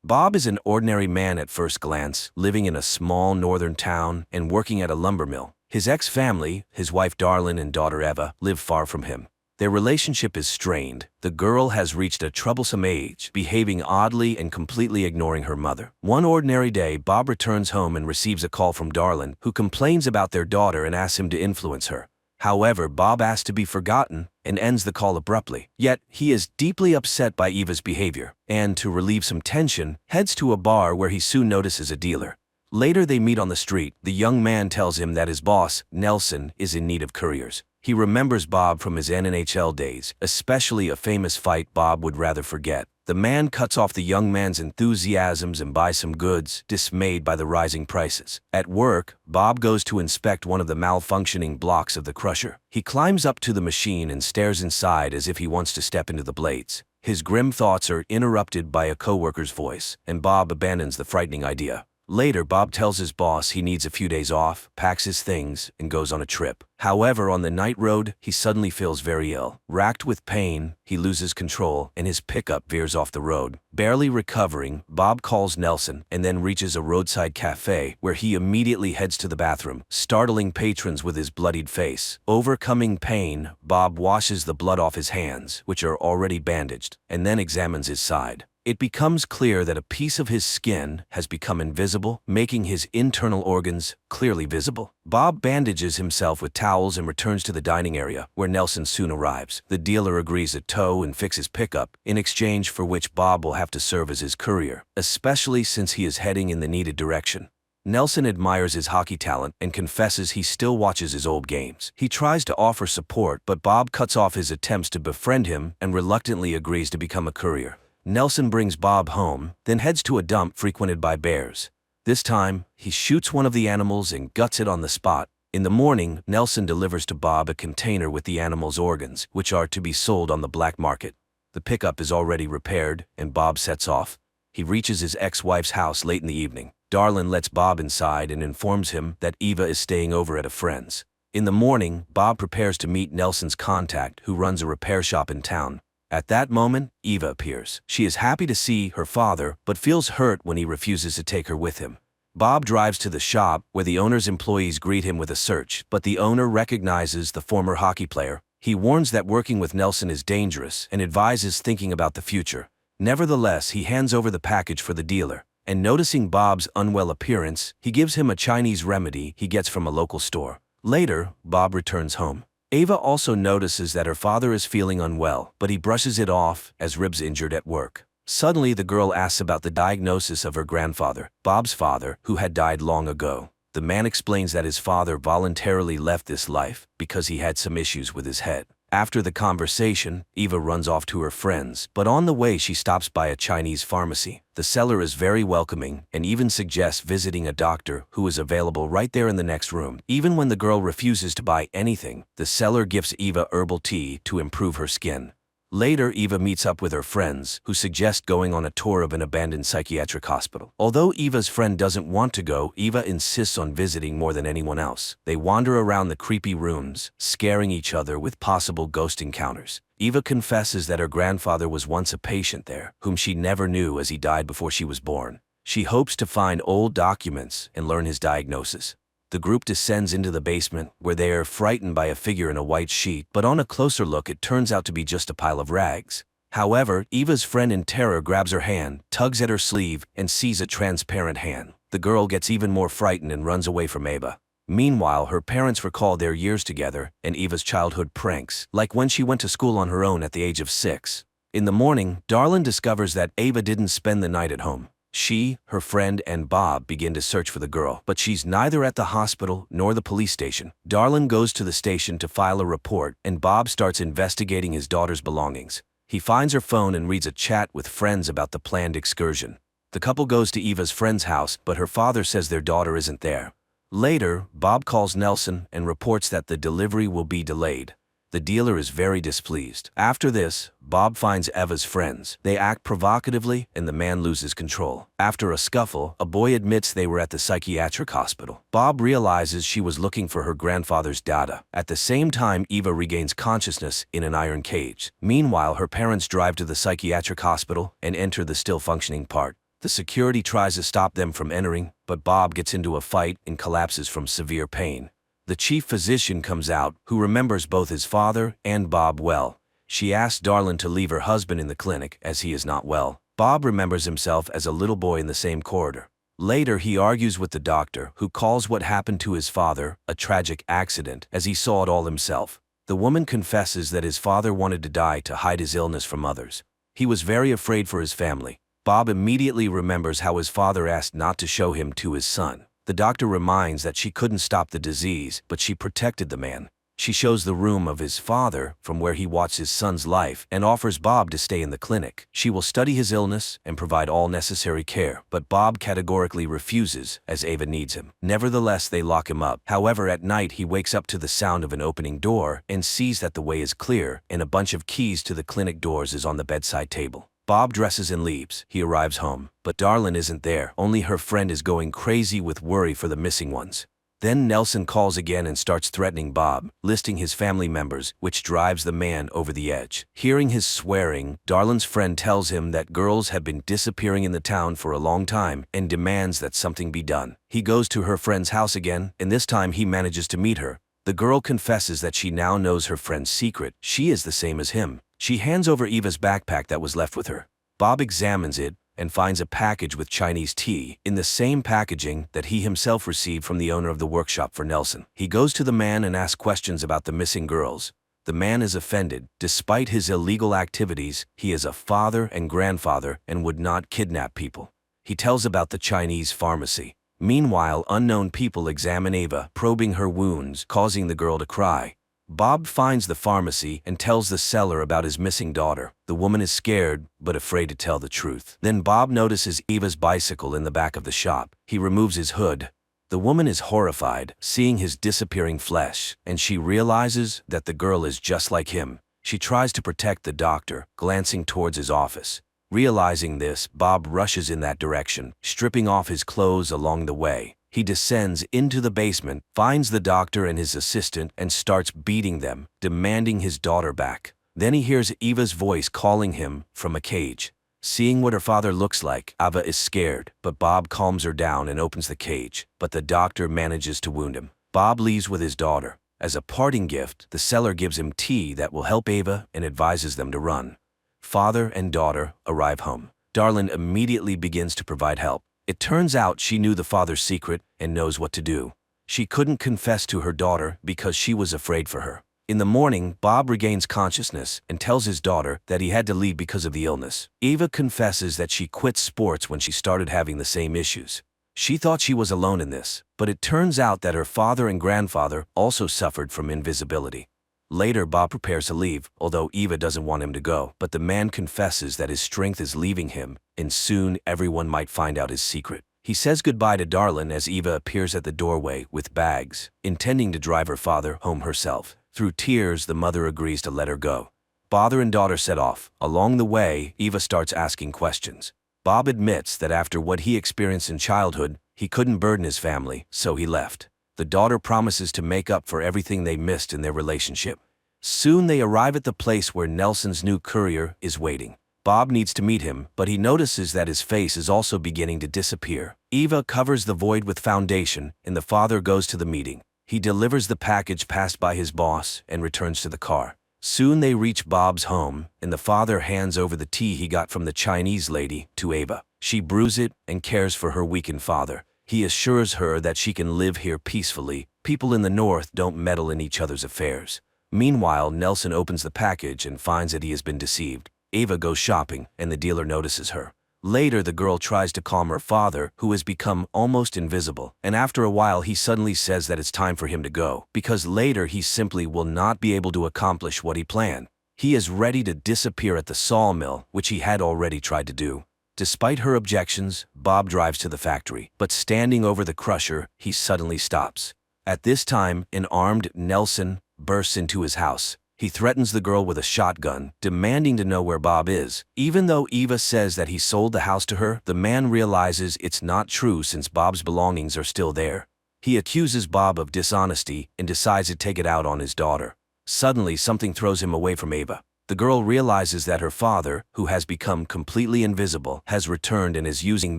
Bob is an ordinary man at first glance, living in a small northern town and working at a lumber mill. His ex-family, his wife Darlene and daughter Eva, live far from him. Their relationship is strained. The girl has reached a troublesome age, behaving oddly and completely ignoring her mother. One ordinary day, Bob returns home and receives a call from Darlene, who complains about their daughter and asks him to influence her. However, Bob asks to be forgotten and ends the call abruptly. Yet, he is deeply upset by Eva's behavior, and to relieve some tension, heads to a bar where he soon notices a dealer. Later, they meet on the street. The young man tells him that his boss, Nelson, is in need of couriers. He remembers Bob from his NHL days, especially a famous fight Bob would rather forget. The man cuts off the young man's enthusiasms and buys some goods, dismayed by the rising prices. At work, Bob goes to inspect one of the malfunctioning blocks of the crusher. He climbs up to the machine and stares inside as if he wants to step into the blades. His grim thoughts are interrupted by a coworker's voice, and Bob abandons the frightening idea. Later, Bob tells his boss he needs a few days off, packs his things, and goes on a trip. However, on the night road, he suddenly feels very ill. Racked with pain, he loses control, and his pickup veers off the road. Barely recovering, Bob calls Nelson and then reaches a roadside cafe where he immediately heads to the bathroom, startling patrons with his bloodied face. Overcoming pain, Bob washes the blood off his hands, which are already bandaged, and then examines his side. It becomes clear that a piece of his skin has become invisible, making his internal organs clearly visible. Bob bandages himself with towels and returns to the dining area, where Nelson soon arrives. The dealer agrees to tow and fix his pickup, in exchange for which Bob will have to serve as his courier, especially since he is heading in the needed direction. Nelson admires his hockey talent and confesses he still watches his old games. He tries to offer support, but Bob cuts off his attempts to befriend him and reluctantly agrees to become a courier. Nelson brings Bob home, then heads to a dump frequented by bears. This time, he shoots one of the animals and guts it on the spot. In the morning, Nelson delivers to Bob a container with the animal's organs, which are to be sold on the black market. The pickup is already repaired, and Bob sets off. He reaches his ex-wife's house late in the evening. Darlene lets Bob inside and informs him that Eva is staying over at a friend's. In the morning, Bob prepares to meet Nelson's contact, who runs a repair shop in town. At that moment, Eva appears. She is happy to see her father, but feels hurt when he refuses to take her with him. Bob drives to the shop, where the owner's employees greet him with a search, but the owner recognizes the former hockey player. He warns that working with Nelson is dangerous and advises thinking about the future. Nevertheless, he hands over the package for the dealer, and noticing Bob's unwell appearance, he gives him a Chinese remedy he gets from a local store. Later, Bob returns home. Ava also notices that her father is feeling unwell, but he brushes it off as Rib's injured at work. Suddenly, the girl asks about the diagnosis of her grandfather, Bob's father, who had died long ago. The man explains that his father voluntarily left this life because he had some issues with his head. After the conversation, Eva runs off to her friends, but on the way she stops by a Chinese pharmacy. The seller is very welcoming and even suggests visiting a doctor who is available right there in the next room. Even when the girl refuses to buy anything, the seller gives Eva herbal tea to improve her skin. Later, Eva meets up with her friends, who suggest going on a tour of an abandoned psychiatric hospital. Although Eva's friend doesn't want to go, Eva insists on visiting more than anyone else. They wander around the creepy rooms, scaring each other with possible ghost encounters. Eva confesses that her grandfather was once a patient there, whom she never knew as he died before she was born. She hopes to find old documents and learn his diagnosis. The group descends into the basement, where they are frightened by a figure in a white sheet, but on a closer look it turns out to be just a pile of rags. However, Eva's friend in terror grabs her hand, tugs at her sleeve, and sees a transparent hand. The girl gets even more frightened and runs away from Eva. Meanwhile, her parents recall their years together and Eva's childhood pranks, like when she went to school on her own at the age of 6. In the morning, Darlin discovers that Eva didn't spend the night at home. She, her friend, and Bob begin to search for the girl, but she's neither at the hospital nor the police station. Darlin goes to the station to file a report, and Bob starts investigating his daughter's belongings. He finds her phone and reads a chat with friends about the planned excursion. The couple goes to Eva's friend's house, but her father says their daughter isn't there. Later, Bob calls Nelson and reports that the delivery will be delayed. The dealer is very displeased. After this, Bob finds Eva's friends. They act provocatively, and the man loses control. After a scuffle, a boy admits they were at the psychiatric hospital. Bob realizes she was looking for her grandfather's data. At the same time, Eva regains consciousness in an iron cage. Meanwhile, her parents drive to the psychiatric hospital and enter the still-functioning part. The security tries to stop them from entering, but Bob gets into a fight and collapses from severe pain. The chief physician comes out, who remembers both his father and Bob well. She asks Darlin to leave her husband in the clinic, as he is not well. Bob remembers himself as a little boy in the same corridor. Later, he argues with the doctor, who calls what happened to his father a tragic accident, as he saw it all himself. The woman confesses that his father wanted to die to hide his illness from others. He was very afraid for his family. Bob immediately remembers how his father asked not to show him to his son. The doctor reminds that she couldn't stop the disease, but she protected the man. She shows the room of his father from where he watched his son's life and offers Bob to stay in the clinic. She will study his illness and provide all necessary care, but Bob categorically refuses as Eva needs him. Nevertheless, they lock him up. However, at night he wakes up to the sound of an opening door and sees that the way is clear and a bunch of keys to the clinic doors is on the bedside table. Bob dresses and leaves. He arrives home, but Darlin isn't there. Only her friend is going crazy with worry for the missing ones. Then Nelson calls again and starts threatening Bob, listing his family members, which drives the man over the edge. Hearing his swearing, Darlin's friend tells him that girls have been disappearing in the town for a long time and demands that something be done. He goes to her friend's house again, and this time he manages to meet her. The girl confesses that she now knows her friend's secret. She is the same as him. She hands over Eva's backpack that was left with her. Bob examines it and finds a package with Chinese tea in the same packaging that he himself received from the owner of the workshop for Nelson. He goes to the man and asks questions about the missing girls. The man is offended. Despite his illegal activities, he is a father and grandfather and would not kidnap people. He tells about the Chinese pharmacy. Meanwhile, unknown people examine Eva, probing her wounds, causing the girl to cry. Bob finds the pharmacy and tells the seller about his missing daughter. The woman is scared, but afraid to tell the truth. Then Bob notices Eva's bicycle in the back of the shop. He removes his hood. The woman is horrified, seeing his disappearing flesh, and she realizes that the girl is just like him. She tries to protect the doctor, glancing towards his office. Realizing this, Bob rushes in that direction, stripping off his clothes along the way. He descends into the basement, finds the doctor and his assistant, and starts beating them, demanding his daughter back. Then he hears Eva's voice calling him from a cage. Seeing what her father looks like, Eva is scared, but Bob calms her down and opens the cage, but the doctor manages to wound him. Bob leaves with his daughter. As a parting gift, the seller gives him tea that will help Eva and advises them to run. Father and daughter arrive home. Darlin immediately begins to provide help. It turns out she knew the father's secret and knows what to do. She couldn't confess to her daughter because she was afraid for her. In the morning, Bob regains consciousness and tells his daughter that he had to leave because of the illness. Eva confesses that she quit sports when she started having the same issues. She thought she was alone in this, but it turns out that her father and grandfather also suffered from invisibility. Later, Bob prepares to leave, although Eva doesn't want him to go, but the man confesses that his strength is leaving him, and soon everyone might find out his secret. He says goodbye to Darlin as Eva appears at the doorway with bags, intending to drive her father home herself. Through tears, the mother agrees to let her go. Father and daughter set off. Along the way, Eva starts asking questions. Bob admits that after what he experienced in childhood, he couldn't burden his family, so he left. The daughter promises to make up for everything they missed in their relationship. Soon they arrive at the place where Nelson's new courier is waiting. Bob needs to meet him, but he notices that his face is also beginning to disappear. Eva covers the void with foundation, and the father goes to the meeting. He delivers the package passed by his boss and returns to the car. Soon they reach Bob's home, and the father hands over the tea he got from the Chinese lady to Eva. She brews it and cares for her weakened father. He assures her that she can live here peacefully. People in the north don't meddle in each other's affairs. Meanwhile, Nelson opens the package and finds that he has been deceived. Eva goes shopping, and the dealer notices her. Later, the girl tries to calm her father, who has become almost invisible, and after a while he suddenly says that it's time for him to go, because later he simply will not be able to accomplish what he planned. He is ready to disappear at the sawmill, which he had already tried to do. Despite her objections, Bob drives to the factory, but standing over the crusher, he suddenly stops. At this time, an armed Nelson bursts into his house. He threatens the girl with a shotgun, demanding to know where Bob is. Even though Eva says that he sold the house to her, the man realizes it's not true since Bob's belongings are still there. He accuses Bob of dishonesty and decides to take it out on his daughter. Suddenly, something throws him away from Eva. The girl realizes that her father, who has become completely invisible, has returned and is using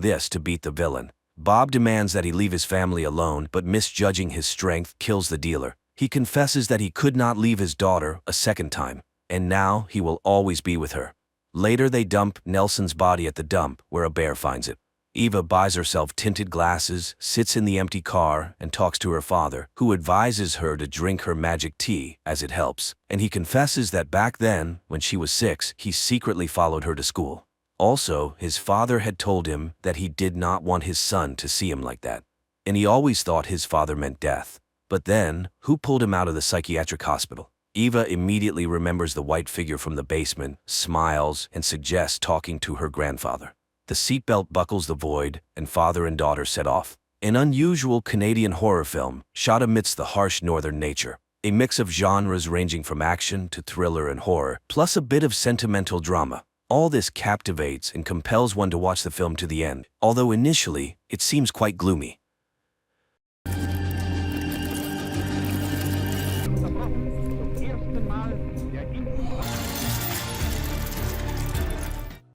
this to beat the villain. Bob demands that he leave his family alone, but misjudging his strength, kills the dealer. He confesses that he could not leave his daughter a second time, and now he will always be with her. Later they dump Nelson's body at the dump, where a bear finds it. Eva buys herself tinted glasses, sits in the empty car, and talks to her father, who advises her to drink her magic tea, as it helps. And he confesses that back then, when she was 6, he secretly followed her to school. Also, his father had told him that he did not want his son to see him like that. And he always thought his father meant death. But then, who pulled him out of the psychiatric hospital? Eva immediately remembers the white figure from the basement, smiles, and suggests talking to her grandfather. The seatbelt buckles the void, and father and daughter set off. An unusual Canadian horror film, shot amidst the harsh northern nature. A mix of genres ranging from action to thriller and horror, plus a bit of sentimental drama. All this captivates and compels one to watch the film to the end, although initially, it seems quite gloomy.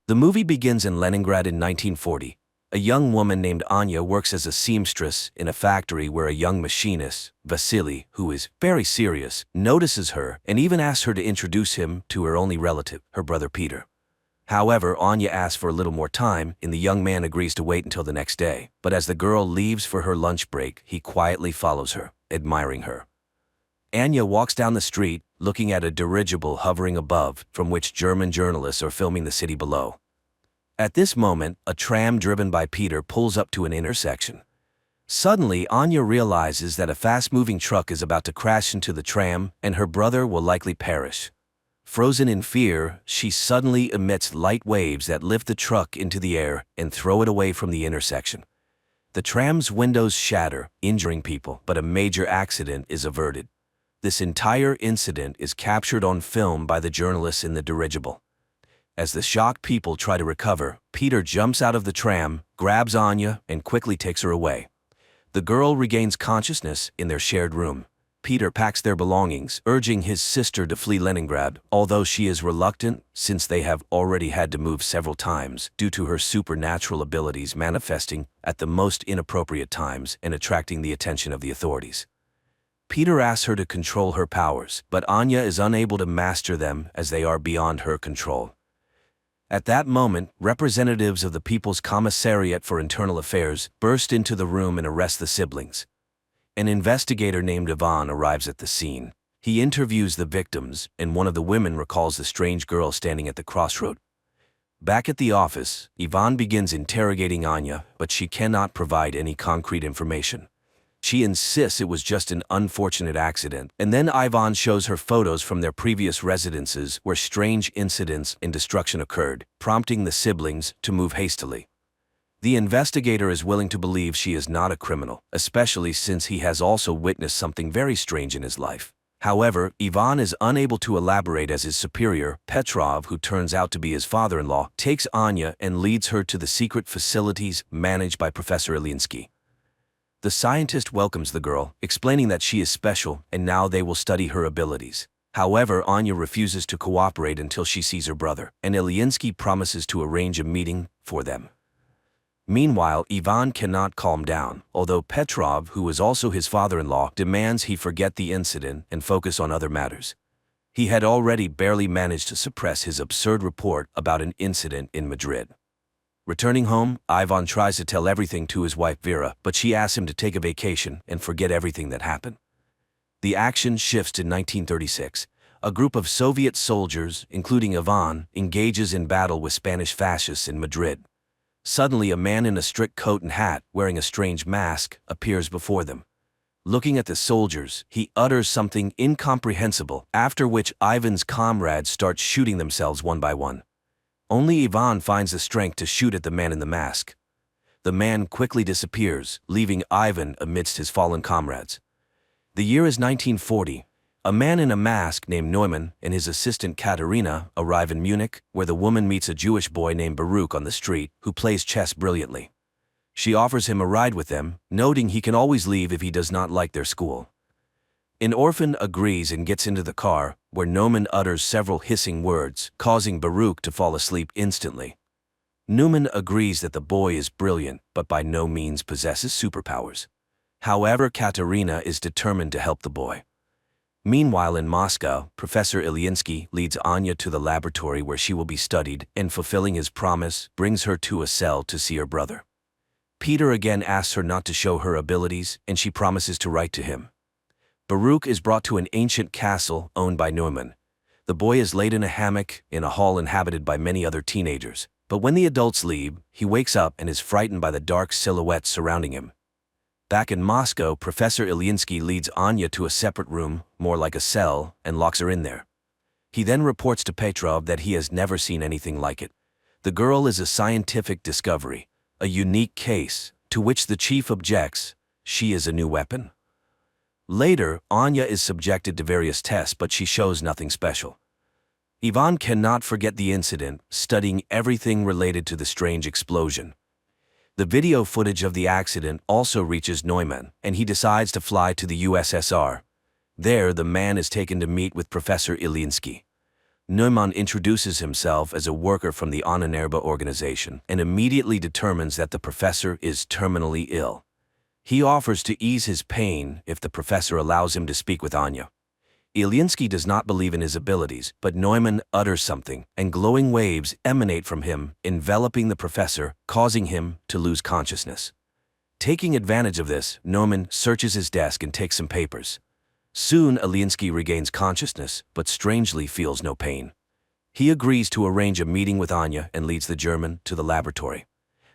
The movie begins in Leningrad in 1940. A young woman named Anya works as a seamstress in a factory where a young machinist, Vasily, who is very serious, notices her and even asks her to introduce him to her only relative, her brother Peter. However, Anya asks for a little more time, and the young man agrees to wait until the next day. But as the girl leaves for her lunch break, he quietly follows her, admiring her. Anya walks down the street, looking at a dirigible hovering above, from which German journalists are filming the city below. At this moment, a tram driven by Peter pulls up to an intersection. Suddenly, Anya realizes that a fast-moving truck is about to crash into the tram, and her brother will likely perish. Frozen in fear, she suddenly emits light waves that lift the truck into the air and throw it away from the intersection. The tram's windows shatter, injuring people, but a major accident is averted. This entire incident is captured on film by the journalists in the dirigible. As the shocked people try to recover, Peter jumps out of the tram, grabs Anya, and quickly takes her away. The girl regains consciousness in their shared room. Peter packs their belongings, urging his sister to flee Leningrad, although she is reluctant since they have already had to move several times due to her supernatural abilities manifesting at the most inappropriate times and attracting the attention of the authorities. Peter asks her to control her powers, but Anya is unable to master them as they are beyond her control. At that moment, representatives of the People's Commissariat for Internal Affairs burst into the room and arrest the siblings. An investigator named Ivan arrives at the scene. He interviews the victims, and one of the women recalls the strange girl standing at the crossroad. Back at the office, Ivan begins interrogating Anya, but she cannot provide any concrete information. She insists it was just an unfortunate accident, and then Ivan shows her photos from their previous residences where strange incidents and destruction occurred, prompting the siblings to move hastily. The investigator is willing to believe she is not a criminal, especially since he has also witnessed something very strange in his life. However, Ivan is unable to elaborate as his superior, Petrov, who turns out to be his father-in-law, takes Anya and leads her to the secret facilities managed by Professor Ilinsky. The scientist welcomes the girl, explaining that she is special and now they will study her abilities. However, Anya refuses to cooperate until she sees her brother, and Ilinsky promises to arrange a meeting for them. Meanwhile, Ivan cannot calm down, although Petrov, who is also his father-in-law, demands he forget the incident and focus on other matters. He had already barely managed to suppress his absurd report about an incident in Madrid. Returning home, Ivan tries to tell everything to his wife Vera, but she asks him to take a vacation and forget everything that happened. The action shifts to 1936. A group of Soviet soldiers, including Ivan, engages in battle with Spanish fascists in Madrid. Suddenly, a man in a strict coat and hat, wearing a strange mask, appears before them. Looking at the soldiers, he utters something incomprehensible, after which Ivan's comrades start shooting themselves one by one. Only Ivan finds the strength to shoot at the man in the mask. The man quickly disappears, leaving Ivan amidst his fallen comrades. The year is 1940. A man in a mask named Neumann and his assistant Katerina arrive in Munich, where the woman meets a Jewish boy named Baruch on the street, who plays chess brilliantly. She offers him a ride with them, noting he can always leave if he does not like their school. An orphan agrees and gets into the car, where Neumann utters several hissing words, causing Baruch to fall asleep instantly. Neumann agrees that the boy is brilliant, but by no means possesses superpowers. However, Katerina is determined to help the boy. Meanwhile, in Moscow, Professor Ilinsky leads Anya to the laboratory where she will be studied, and fulfilling his promise, brings her to a cell to see her brother. Peter again asks her not to show her abilities, and she promises to write to him. Baruch is brought to an ancient castle owned by Neumann. The boy is laid in a hammock in a hall inhabited by many other teenagers, but when the adults leave, he wakes up and is frightened by the dark silhouettes surrounding him. Back in Moscow, Professor Ilinsky leads Anya to a separate room, more like a cell, and locks her in there. He then reports to Petrov that he has never seen anything like it. The girl is a scientific discovery, a unique case, to which the chief objects. She is a new weapon. Later, Anya is subjected to various tests, but she shows nothing special. Ivan cannot forget the incident, studying everything related to the strange explosion. The video footage of the accident also reaches Neumann, and he decides to fly to the USSR. There, the man is taken to meet with Professor Ilinsky. Neumann introduces himself as a worker from the Ahnenerbe organization and immediately determines that the professor is terminally ill. He offers to ease his pain if the professor allows him to speak with Anya. Ilinsky does not believe in his abilities, but Neumann utters something, and glowing waves emanate from him, enveloping the professor, causing him to lose consciousness. Taking advantage of this, Neumann searches his desk and takes some papers. Soon, Ilinsky regains consciousness, but strangely feels no pain. He agrees to arrange a meeting with Anya and leads the German to the laboratory.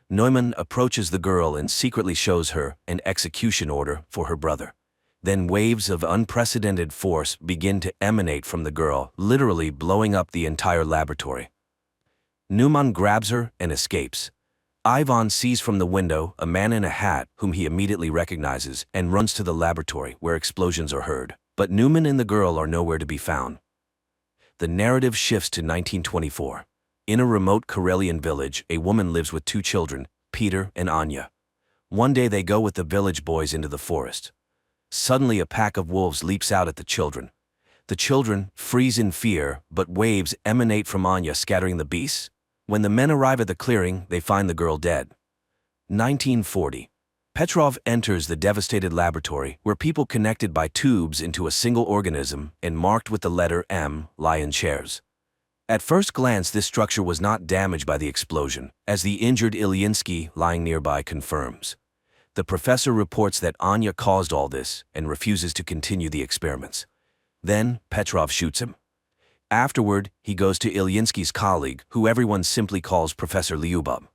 Neumann approaches the girl and secretly shows her an execution order for her brother. Then waves of unprecedented force begin to emanate from the girl, literally blowing up the entire laboratory. Neumann grabs her and escapes. Ivan sees from the window a man in a hat whom he immediately recognizes and runs to the laboratory where explosions are heard, but Neumann and the girl are nowhere to be found. The narrative shifts to 1924. In a remote Karelian village, a woman lives with two children, Peter and Anya. One day they go with the village boys into the forest. Suddenly, a pack of wolves leaps out at the children. The children freeze in fear, but waves emanate from Anya, scattering the beasts. When the men arrive at the clearing, they find the girl dead. 1940. Petrov enters the devastated laboratory, where people connected by tubes into a single organism and marked with the letter M lie in chairs. At first glance, this structure was not damaged by the explosion, as the injured Ilinsky lying nearby confirms. The professor reports that Anya caused all this and refuses to continue the experiments. Then, Petrov shoots him. Afterward, he goes to Ilinsky's colleague, who everyone simply calls Professor Lyubov.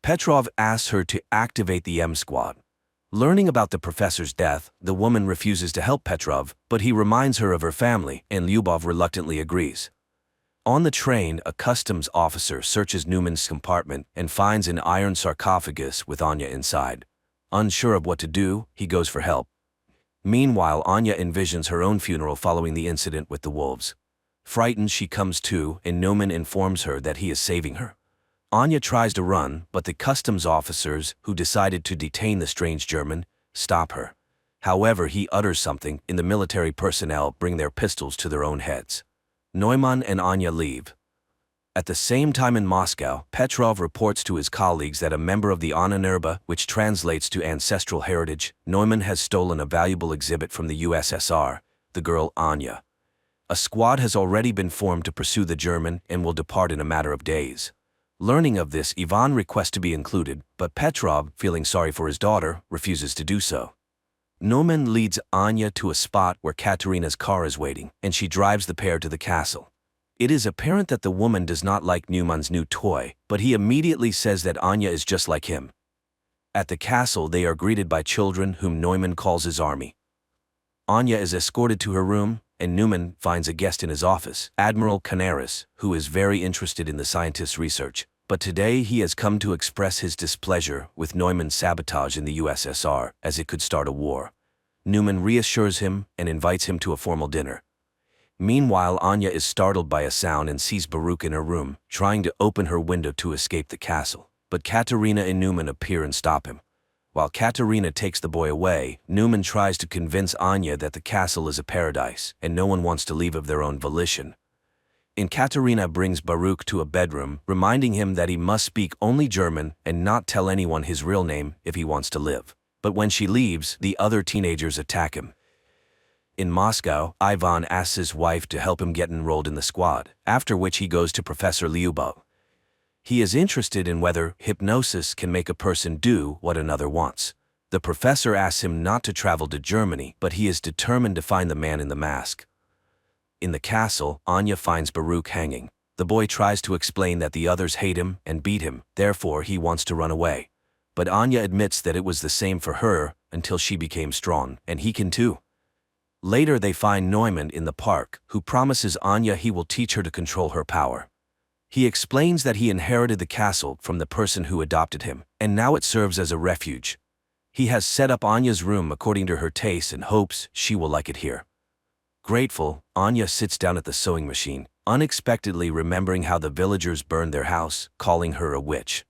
Petrov asks her to activate the M Squad. Learning about the professor's death, the woman refuses to help Petrov, but he reminds her of her family, and Lyubov reluctantly agrees. On the train, a customs officer searches Neumann's compartment and finds an iron sarcophagus with Anya inside. Unsure of what to do, he goes for help. Meanwhile, Anya envisions her own funeral following the incident with the wolves. Frightened, she comes to, and Neumann informs her that he is saving her. Anya tries to run, but the customs officers, who decided to detain the strange German, stop her. However, he utters something, and the military personnel bring their pistols to their own heads. Neumann and Anya leave. At the same time in Moscow, Petrov reports to his colleagues that a member of the Ahnenerbe, which translates to ancestral heritage, Neumann has stolen a valuable exhibit from the USSR, the girl Anya. A squad has already been formed to pursue the German and will depart in a matter of days. Learning of this, Ivan requests to be included, but Petrov, feeling sorry for his daughter, refuses to do so. Neumann leads Anya to a spot where Katerina's car is waiting, and she drives the pair to the castle. It is apparent that the woman does not like Neumann's new toy, but he immediately says that Anya is just like him. At the castle, they are greeted by children whom Neumann calls his army. Anya is escorted to her room, and Neumann finds a guest in his office, Admiral Canaris, who is very interested in the scientist's research. But today he has come to express his displeasure with Neumann's sabotage in the USSR, as it could start a war. Neumann reassures him and invites him to a formal dinner. Meanwhile, Anya is startled by a sound and sees Baruch in her room, trying to open her window to escape the castle. But Katerina and Neumann appear and stop him. While Katerina takes the boy away, Neumann tries to convince Anya that the castle is a paradise, and no one wants to leave of their own volition. Katerina brings Baruch to a bedroom, reminding him that he must speak only German and not tell anyone his real name if he wants to live. But when she leaves, the other teenagers attack him. In Moscow, Ivan asks his wife to help him get enrolled in the squad, after which he goes to Professor Lyubov. He is interested in whether hypnosis can make a person do what another wants. The professor asks him not to travel to Germany, but he is determined to find the man in the mask. In the castle, Anya finds Baruch hanging. The boy tries to explain that the others hate him and beat him, therefore he wants to run away. But Anya admits that it was the same for her until she became strong, and he can too. Later they find Neumann in the park, who promises Anya he will teach her to control her power. He explains that he inherited the castle from the person who adopted him, and now it serves as a refuge. He has set up Anya's room according to her taste and hopes she will like it here. Grateful, Anya sits down at the sewing machine, unexpectedly remembering how the villagers burned their house, calling her a witch.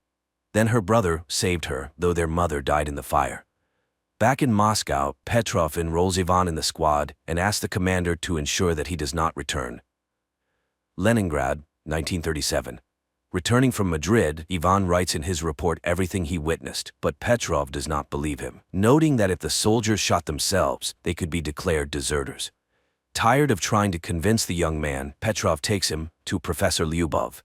Then her brother saved her, though their mother died in the fire. Back in Moscow, Petrov enrolls Ivan in the squad and asks the commander to ensure that he does not return. Leningrad, 1937. Returning from Madrid, Ivan writes in his report everything he witnessed, but Petrov does not believe him, noting that if the soldiers shot themselves, they could be declared deserters. Tired of trying to convince the young man, Petrov takes him to Professor Lyubov.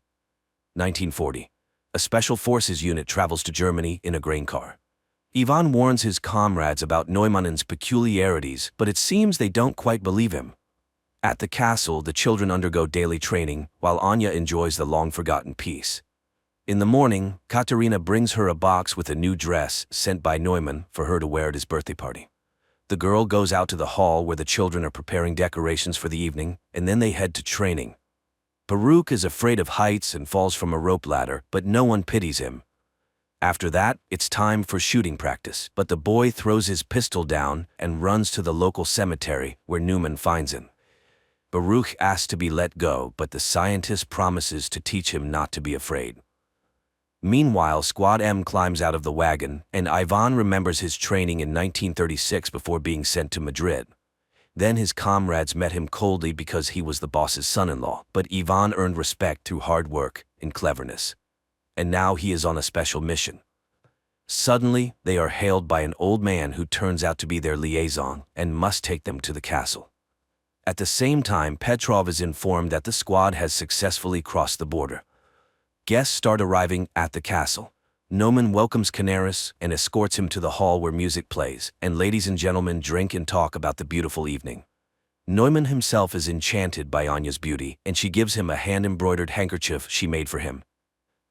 1940. A special forces unit travels to Germany in a grain car. Ivan warns his comrades about Neumann's peculiarities, but it seems they don't quite believe him. At the castle, the children undergo daily training, while Anya enjoys the long-forgotten peace. In the morning, Katerina brings her a box with a new dress sent by Neumann for her to wear at his birthday party. The girl goes out to the hall where the children are preparing decorations for the evening, and then they head to training. Baruch is afraid of heights and falls from a rope ladder, but no one pities him. After that, it's time for shooting practice, but the boy throws his pistol down and runs to the local cemetery where Neumann finds him. Baruch asks to be let go, but the scientist promises to teach him not to be afraid. Meanwhile, Squad M climbs out of the wagon, and Ivan remembers his training in 1936 before being sent to Madrid. Then his comrades met him coldly because he was the boss's son-in-law, but Ivan earned respect through hard work and cleverness. And now he is on a special mission. Suddenly, they are hailed by an old man who turns out to be their liaison and must take them to the castle. At the same time, Petrov is informed that the squad has successfully crossed the border. Guests start arriving at the castle. Neumann welcomes Canaris and escorts him to the hall where music plays, and ladies and gentlemen drink and talk about the beautiful evening. Neumann himself is enchanted by Anya's beauty, and she gives him a hand-embroidered handkerchief she made for him.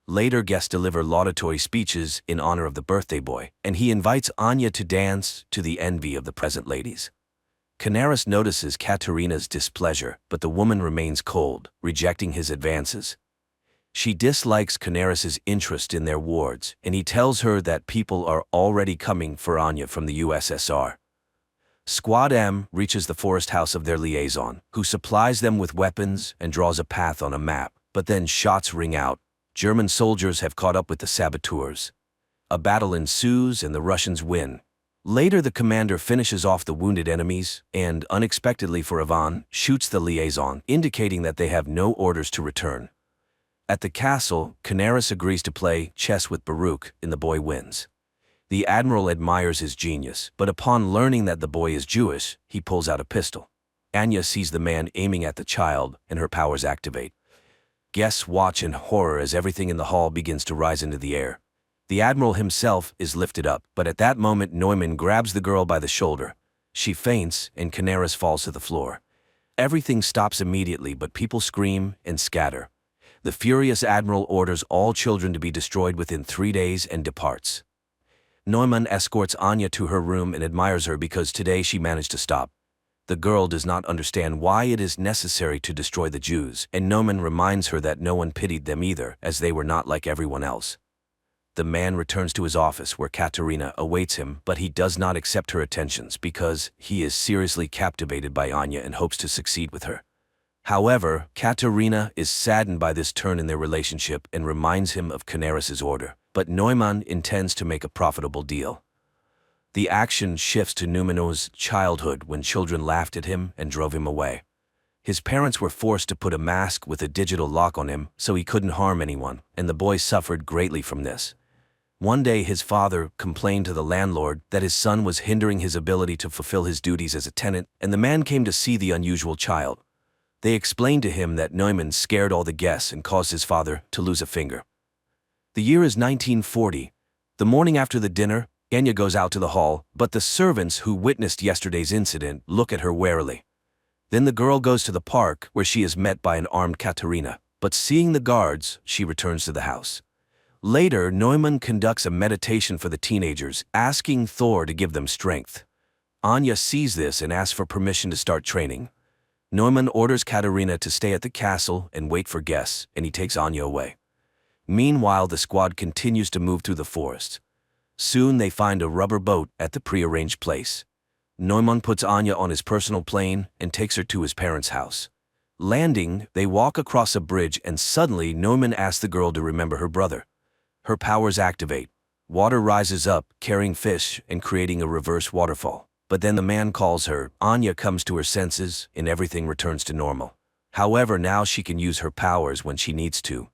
Later, guests deliver laudatory speeches in honor of the birthday boy, and he invites Anya to dance to the envy of the present ladies. Canaris notices Katerina's displeasure, but the woman remains cold, rejecting his advances. She dislikes Canaris's interest in their wards, and he tells her that people are already coming for Anya from the USSR. Squad M reaches the forest house of their liaison, who supplies them with weapons and draws a path on a map. But then shots ring out. German soldiers have caught up with the saboteurs. A battle ensues and the Russians win. Later, the commander finishes off the wounded enemies and, unexpectedly for Ivan, shoots the liaison, indicating that they have no orders to return. At the castle, Canaris agrees to play chess with Baruch, and the boy wins. The admiral admires his genius, but upon learning that the boy is Jewish, he pulls out a pistol. Anya sees the man aiming at the child, and her powers activate. Guests watch in horror as everything in the hall begins to rise into the air. The admiral himself is lifted up, but at that moment Neumann grabs the girl by the shoulder. She faints, and Canaris falls to the floor. Everything stops immediately, but people scream and scatter. The furious admiral orders all children to be destroyed within 3 days and departs. Neumann escorts Anya to her room and admires her because today she managed to stop. The girl does not understand why it is necessary to destroy the Jews, and Neumann reminds her that no one pitied them either, as they were not like everyone else. The man returns to his office where Katerina awaits him, but he does not accept her attentions because he is seriously captivated by Anya and hopes to succeed with her. However, Katerina is saddened by this turn in their relationship and reminds him of Canaris's order, but Neumann intends to make a profitable deal. The action shifts to Numenor's childhood when children laughed at him and drove him away. His parents were forced to put a mask with a digital lock on him so he couldn't harm anyone, and the boy suffered greatly from this. One day his father complained to the landlord that his son was hindering his ability to fulfill his duties as a tenant, and the man came to see the unusual child. They explained to him that Neumann scared all the guests and caused his father to lose a finger. The year is 1940. The morning after the dinner, Anya goes out to the hall, but the servants who witnessed yesterday's incident look at her warily. Then the girl goes to the park where she is met by an armed Katerina, but seeing the guards, she returns to the house. Later, Neumann conducts a meditation for the teenagers, asking Thor to give them strength. Anya sees this and asks for permission to start training. Neumann orders Katerina to stay at the castle and wait for guests, and he takes Anya away. Meanwhile, the squad continues to move through the forest. Soon they find a rubber boat at the prearranged place. Neumann puts Anya on his personal plane and takes her to his parents' house. Landing, they walk across a bridge and suddenly Neumann asks the girl to remember her brother. Her powers activate. Water rises up, carrying fish and creating a reverse waterfall. But then the man calls her, Anya comes to her senses, and everything returns to normal. However, now she can use her powers when she needs to.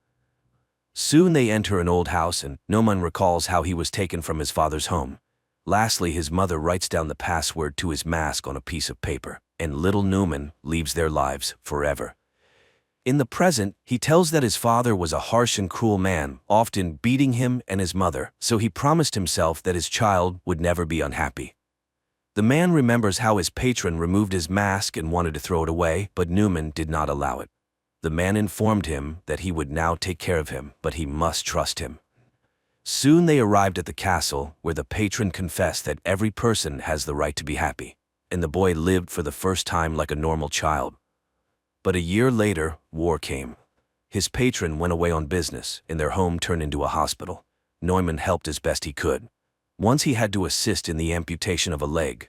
Soon they enter an old house and Neumann recalls how he was taken from his father's home. Lastly, his mother writes down the password to his mask on a piece of paper, and little Neumann leaves their lives forever. In the present, he tells that his father was a harsh and cruel man, often beating him and his mother, so he promised himself that his child would never be unhappy. The man remembers how his patron removed his mask and wanted to throw it away, but Neumann did not allow it. The man informed him that he would now take care of him, but he must trust him. Soon they arrived at the castle, where the patron confessed that every person has the right to be happy, and the boy lived for the first time like a normal child. But a year later, war came. His patron went away on business, and their home turned into a hospital. Neumann helped as best he could. Once he had to assist in the amputation of a leg.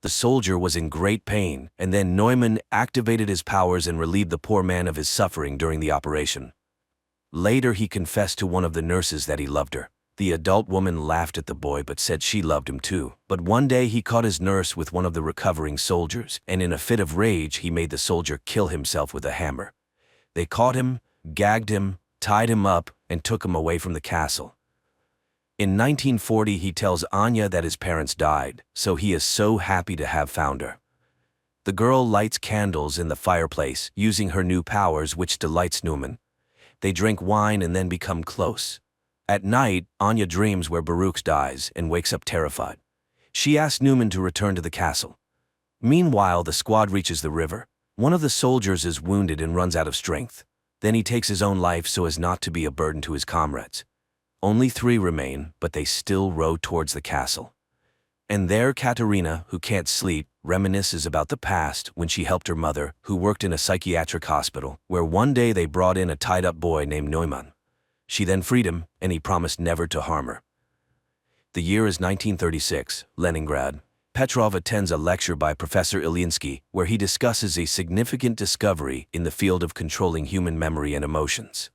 The soldier was in great pain, and then Neumann activated his powers and relieved the poor man of his suffering during the operation. Later he confessed to one of the nurses that he loved her. The adult woman laughed at the boy but said she loved him too. But one day he caught his nurse with one of the recovering soldiers, and in a fit of rage he made the soldier kill himself with a hammer. They caught him, gagged him, tied him up, and took him away from the castle. In 1940 he tells Anya that his parents died, so he is so happy to have found her. The girl lights candles in the fireplace, using her new powers, which delights Neumann. They drink wine and then become close. At night, Anya dreams where Baruch dies and wakes up terrified. She asks Neumann to return to the castle. Meanwhile, the squad reaches the river. One of the soldiers is wounded and runs out of strength. Then he takes his own life so as not to be a burden to his comrades. Only 3 remain, but they still row towards the castle. And there Katerina, who can't sleep, reminisces about the past when she helped her mother, who worked in a psychiatric hospital, where one day they brought in a tied-up boy named Neumann. She then freed him, and he promised never to harm her. The year is 1936, Leningrad. Petrov attends a lecture by Professor Ilyinsky where he discusses a significant discovery in the field of controlling human memory and emotions.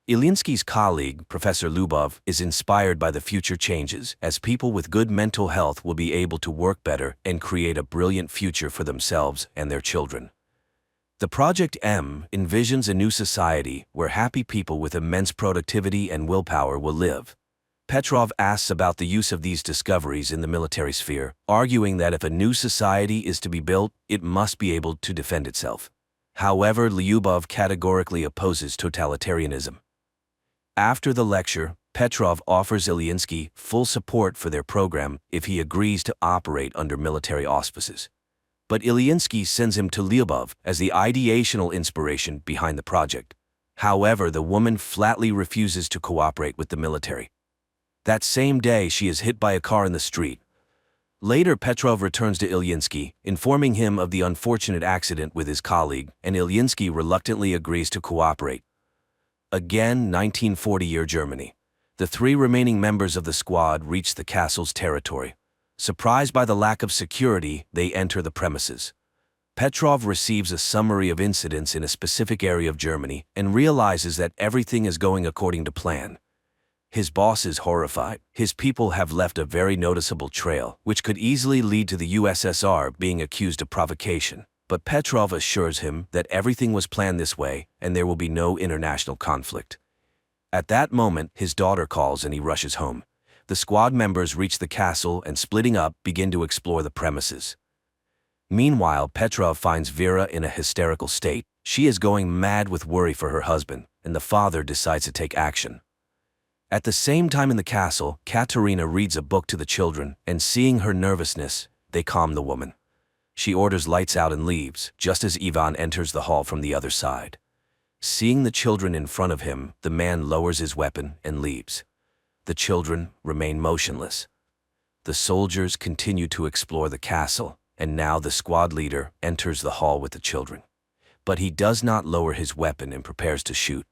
Ilyinsky's colleague, Professor Lyubov, is inspired by the future changes, as people with good mental health will be able to work better and create a brilliant future for themselves and their children. The Project M envisions a new society where happy people with immense productivity and willpower will live. Petrov asks about the use of these discoveries in the military sphere, arguing that if a new society is to be built, it must be able to defend itself. However, Lyubov categorically opposes totalitarianism. After the lecture, Petrov offers Ilyinsky full support for their program if he agrees to operate under military auspices. But Ilyinsky sends him to Lyubov as the ideational inspiration behind the project. However, the woman flatly refuses to cooperate with the military. That same day, she is hit by a car in the street. Later, Petrov returns to Ilyinsky, informing him of the unfortunate accident with his colleague, and Ilyinsky reluctantly agrees to cooperate. Again, 1940-year Germany. The three remaining members of the squad reach the castle's territory. Surprised by the lack of security, they enter the premises. Petrov receives a summary of incidents in a specific area of Germany and realizes that everything is going according to plan. His boss is horrified. His people have left a very noticeable trail, which could easily lead to the USSR being accused of provocation. But Petrov assures him that everything was planned this way and there will be no international conflict. At that moment, his daughter calls and he rushes home. The squad members reach the castle and, splitting up, begin to explore the premises. Meanwhile, Petrov finds Vera in a hysterical state. She is going mad with worry for her husband, and the father decides to take action. At the same time in the castle, Katerina reads a book to the children, and seeing her nervousness, they calm the woman. She orders lights out and leaves, just as Ivan enters the hall from the other side. Seeing the children in front of him, the man lowers his weapon and leaves. The children remain motionless. The soldiers continue to explore the castle, and now the squad leader enters the hall with the children. But he does not lower his weapon and prepares to shoot.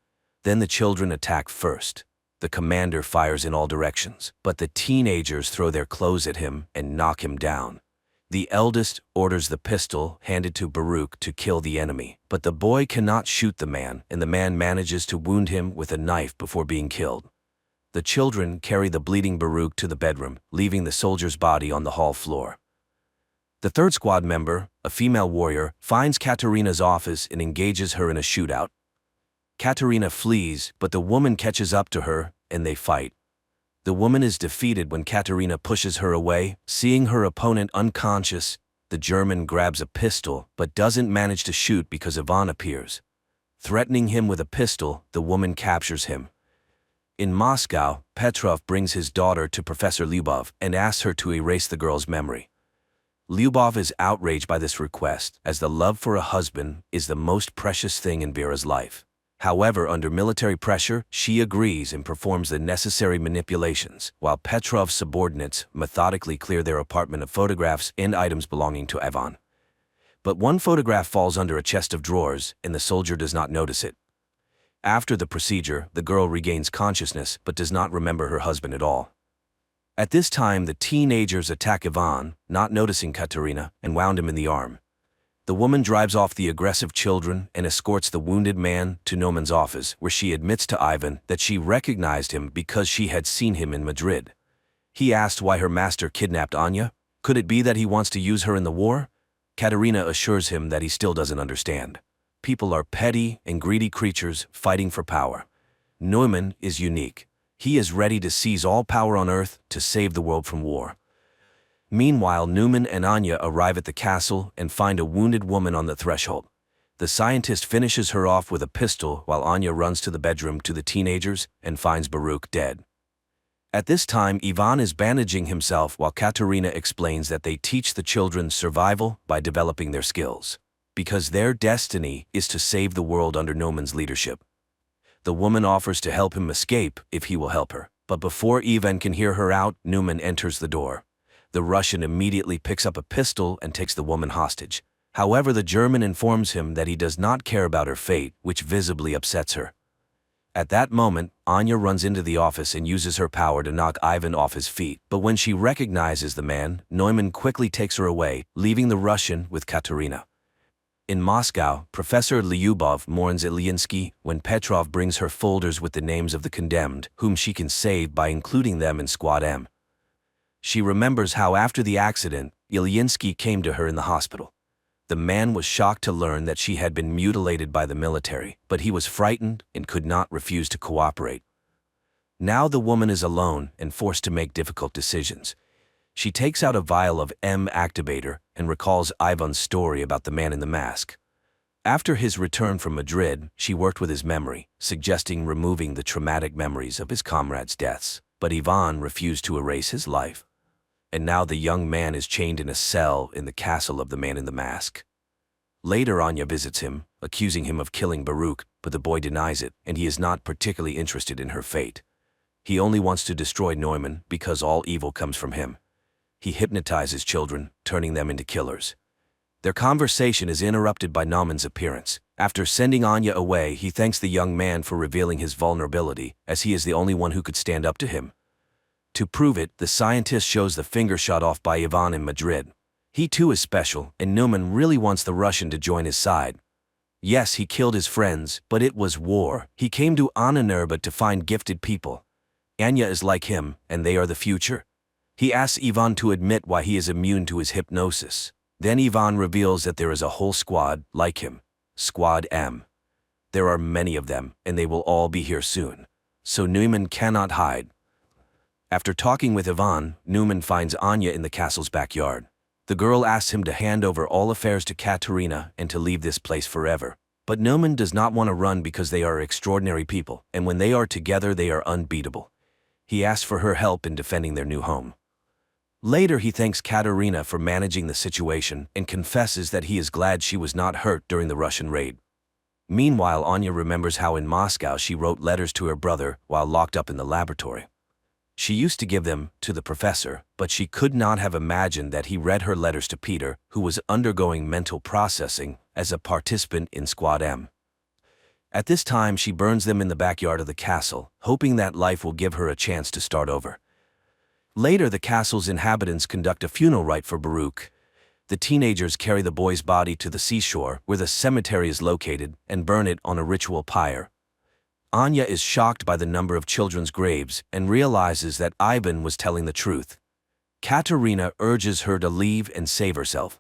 Then the children attack first. The commander fires in all directions, but the teenagers throw their clothes at him and knock him down. The eldest orders the pistol handed to Baruch to kill the enemy, but the boy cannot shoot the man, and the man manages to wound him with a knife before being killed. The children carry the bleeding Baruch to the bedroom, leaving the soldier's body on the hall floor. The third squad member, a female warrior, finds Katerina's office and engages her in a shootout. Katerina flees, but the woman catches up to her, and they fight. The woman is defeated when Katerina pushes her away. Seeing her opponent unconscious, the German grabs a pistol but doesn't manage to shoot because Ivan appears. Threatening him with a pistol, the woman captures him. In Moscow, Petrov brings his daughter to Professor Lyubov and asks her to erase the girl's memory. Lyubov is outraged by this request, as the love for a husband is the most precious thing in Vera's life. However, under military pressure, she agrees and performs the necessary manipulations, while Petrov's subordinates methodically clear their apartment of photographs and items belonging to Ivan. But one photograph falls under a chest of drawers, and the soldier does not notice it. After the procedure, the girl regains consciousness but does not remember her husband at all. At this time, the teenagers attack Ivan, not noticing Katerina, and wound him in the arm. The woman drives off the aggressive children and escorts the wounded man to Nauman's office, where she admits to Ivan that she recognized him because she had seen him in Madrid. He asked why her master kidnapped Anya. Could it be that he wants to use her in the war? Katerina assures him that he still doesn't understand. People are petty and greedy creatures fighting for power. Neumann is unique. He is ready to seize all power on Earth to save the world from war. Meanwhile, Neumann and Anya arrive at the castle and find a wounded woman on the threshold. The scientist finishes her off with a pistol while Anya runs to the bedroom to the teenagers and finds Baruch dead. At this time, Ivan is bandaging himself while Katerina explains that they teach the children survival by developing their skills, because their destiny is to save the world under Neumann's leadership. The woman offers to help him escape if he will help her, but before Ivan can hear her out, Neumann enters the door. The Russian immediately picks up a pistol and takes the woman hostage. However, the German informs him that he does not care about her fate, which visibly upsets her. At that moment, Anya runs into the office and uses her power to knock Ivan off his feet. But when she recognizes the man, Neumann quickly takes her away, leaving the Russian with Katerina. In Moscow, Professor Lyubov mourns Ilyinsky when Petrov brings her folders with the names of the condemned, whom she can save by including them in Squad M. She remembers how after the accident, Ilyinsky came to her in the hospital. The man was shocked to learn that she had been mutilated by the military, but he was frightened and could not refuse to cooperate. Now the woman is alone and forced to make difficult decisions. She takes out a vial of M activator and recalls Ivan's story about the man in the mask. After his return from Madrid, she worked with his memory, suggesting removing the traumatic memories of his comrades' deaths, but Ivan refused to erase his life. And now the young man is chained in a cell in the castle of the man in the mask. Later Anya visits him, accusing him of killing Baruch, but the boy denies it, and he is not particularly interested in her fate. He only wants to destroy Neumann because all evil comes from him. He hypnotizes children, turning them into killers. Their conversation is interrupted by Naumann's appearance. After sending Anya away, he thanks the young man for revealing his vulnerability, as he is the only one who could stand up to him. To prove it, the scientist shows the finger shot off by Ivan in Madrid. He too is special, and Neumann really wants the Russian to join his side. Yes, he killed his friends, but it was war. He came to Ananurba to find gifted people. Anya is like him, and they are the future. He asks Ivan to admit why he is immune to his hypnosis. Then Ivan reveals that there is a whole squad like him, Squad M. There are many of them, and they will all be here soon. So Neumann cannot hide. After talking with Ivan, Neumann finds Anya in the castle's backyard. The girl asks him to hand over all affairs to Katerina and to leave this place forever. But Neumann does not want to run because they are extraordinary people, and when they are together they are unbeatable. He asks for her help in defending their new home. Later he thanks Katerina for managing the situation and confesses that he is glad she was not hurt during the Russian raid. Meanwhile, Anya remembers how in Moscow she wrote letters to her brother while locked up in the laboratory. She used to give them to the professor, but she could not have imagined that he read her letters to Peter, who was undergoing mental processing as a participant in Squad M. At this time she burns them in the backyard of the castle, hoping that life will give her a chance to start over. Later the castle's inhabitants conduct a funeral rite for Baruch. The teenagers carry the boy's body to the seashore, where the cemetery is located, and burn it on a ritual pyre. Anya is shocked by the number of children's graves and realizes that Ivan was telling the truth. Katerina urges her to leave and save herself.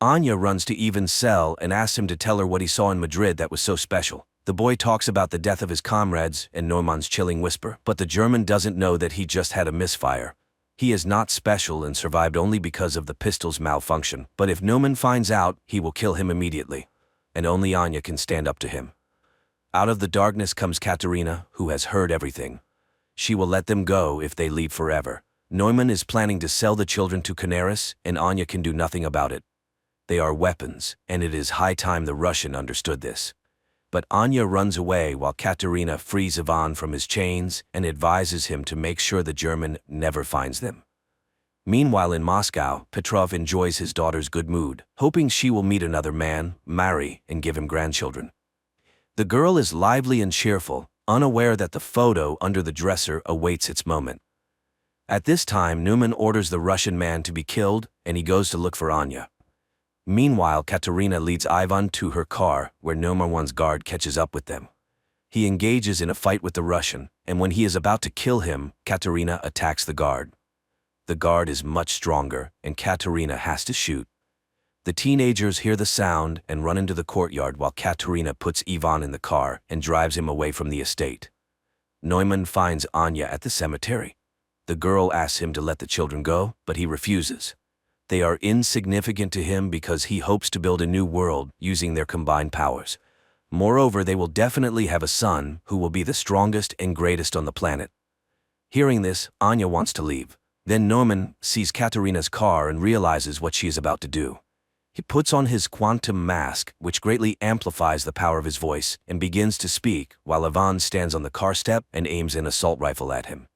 Anya runs to Ivan's cell and asks him to tell her what he saw in Madrid that was so special. The boy talks about the death of his comrades and Neumann's chilling whisper, but the German doesn't know that he just had a misfire. He is not special and survived only because of the pistol's malfunction, but if Neumann finds out, he will kill him immediately. And only Anya can stand up to him. Out of the darkness comes Katerina, who has heard everything. She will let them go if they leave forever. Neumann is planning to sell the children to Canaris, and Anya can do nothing about it. They are weapons, and it is high time the Russian understood this. But Anya runs away while Katerina frees Ivan from his chains and advises him to make sure the German never finds them. Meanwhile in Moscow, Petrov enjoys his daughter's good mood, hoping she will meet another man, marry, and give him grandchildren. The girl is lively and cheerful, unaware that the photo under the dresser awaits its moment. At this time, Neumann orders the Russian man to be killed, and he goes to look for Anya. Meanwhile, Katerina leads Ivan to her car, where Neumann's guard catches up with them. He engages in a fight with the Russian, and when he is about to kill him, Katerina attacks the guard. The guard is much stronger, and Katerina has to shoot. The teenagers hear the sound and run into the courtyard while Katerina puts Ivan in the car and drives him away from the estate. Neumann finds Anya at the cemetery. The girl asks him to let the children go, but he refuses. They are insignificant to him because he hopes to build a new world using their combined powers. Moreover, they will definitely have a son who will be the strongest and greatest on the planet. Hearing this, Anya wants to leave. Then Neumann sees Katerina's car and realizes what she is about to do. He puts on his quantum mask, which greatly amplifies the power of his voice, and begins to speak, while Ivan stands on the car step and aims an assault rifle at him.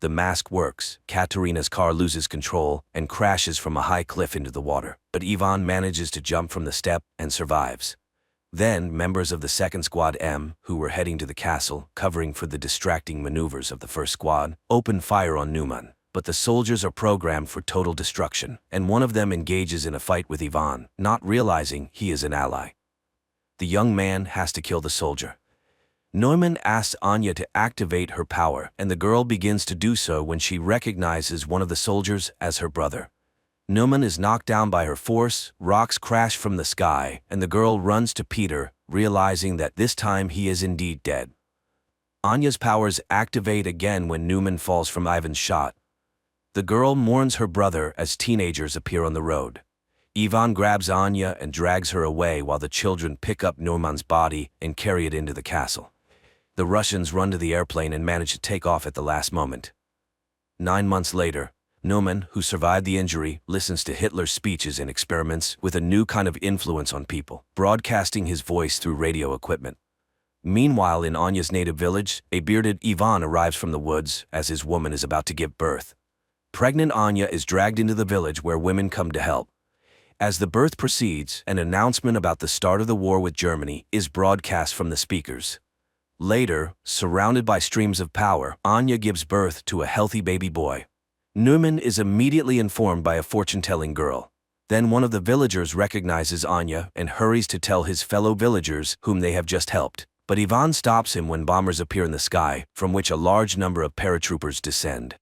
The mask works. Katerina's car loses control and crashes from a high cliff into the water, but Ivan manages to jump from the step and survives. Then, members of the second squad M, who were heading to the castle, covering for the distracting maneuvers of the first squad, open fire on Newman. But the soldiers are programmed for total destruction, and one of them engages in a fight with Ivan, not realizing he is an ally. The young man has to kill the soldier. Neumann asks Anya to activate her power, and the girl begins to do so when she recognizes one of the soldiers as her brother. Neumann is knocked down by her force, rocks crash from the sky, and the girl runs to Peter, realizing that this time he is indeed dead. Anya's powers activate again when Neumann falls from Ivan's shot. The girl mourns her brother as teenagers appear on the road. Ivan grabs Anya and drags her away while the children pick up Neumann's body and carry it into the castle. The Russians run to the airplane and manage to take off at the last moment. 9 months later, Neumann, who survived the injury, listens to Hitler's speeches and experiments with a new kind of influence on people, broadcasting his voice through radio equipment. Meanwhile, in Anya's native village, a bearded Ivan arrives from the woods as his woman is about to give birth. Pregnant Anya is dragged into the village where women come to help. As the birth proceeds, an announcement about the start of the war with Germany is broadcast from the speakers. Later, surrounded by streams of power, Anya gives birth to a healthy baby boy. Neumann is immediately informed by a fortune-telling girl. Then one of the villagers recognizes Anya and hurries to tell his fellow villagers whom they have just helped. But Ivan stops him when bombers appear in the sky, from which a large number of paratroopers descend.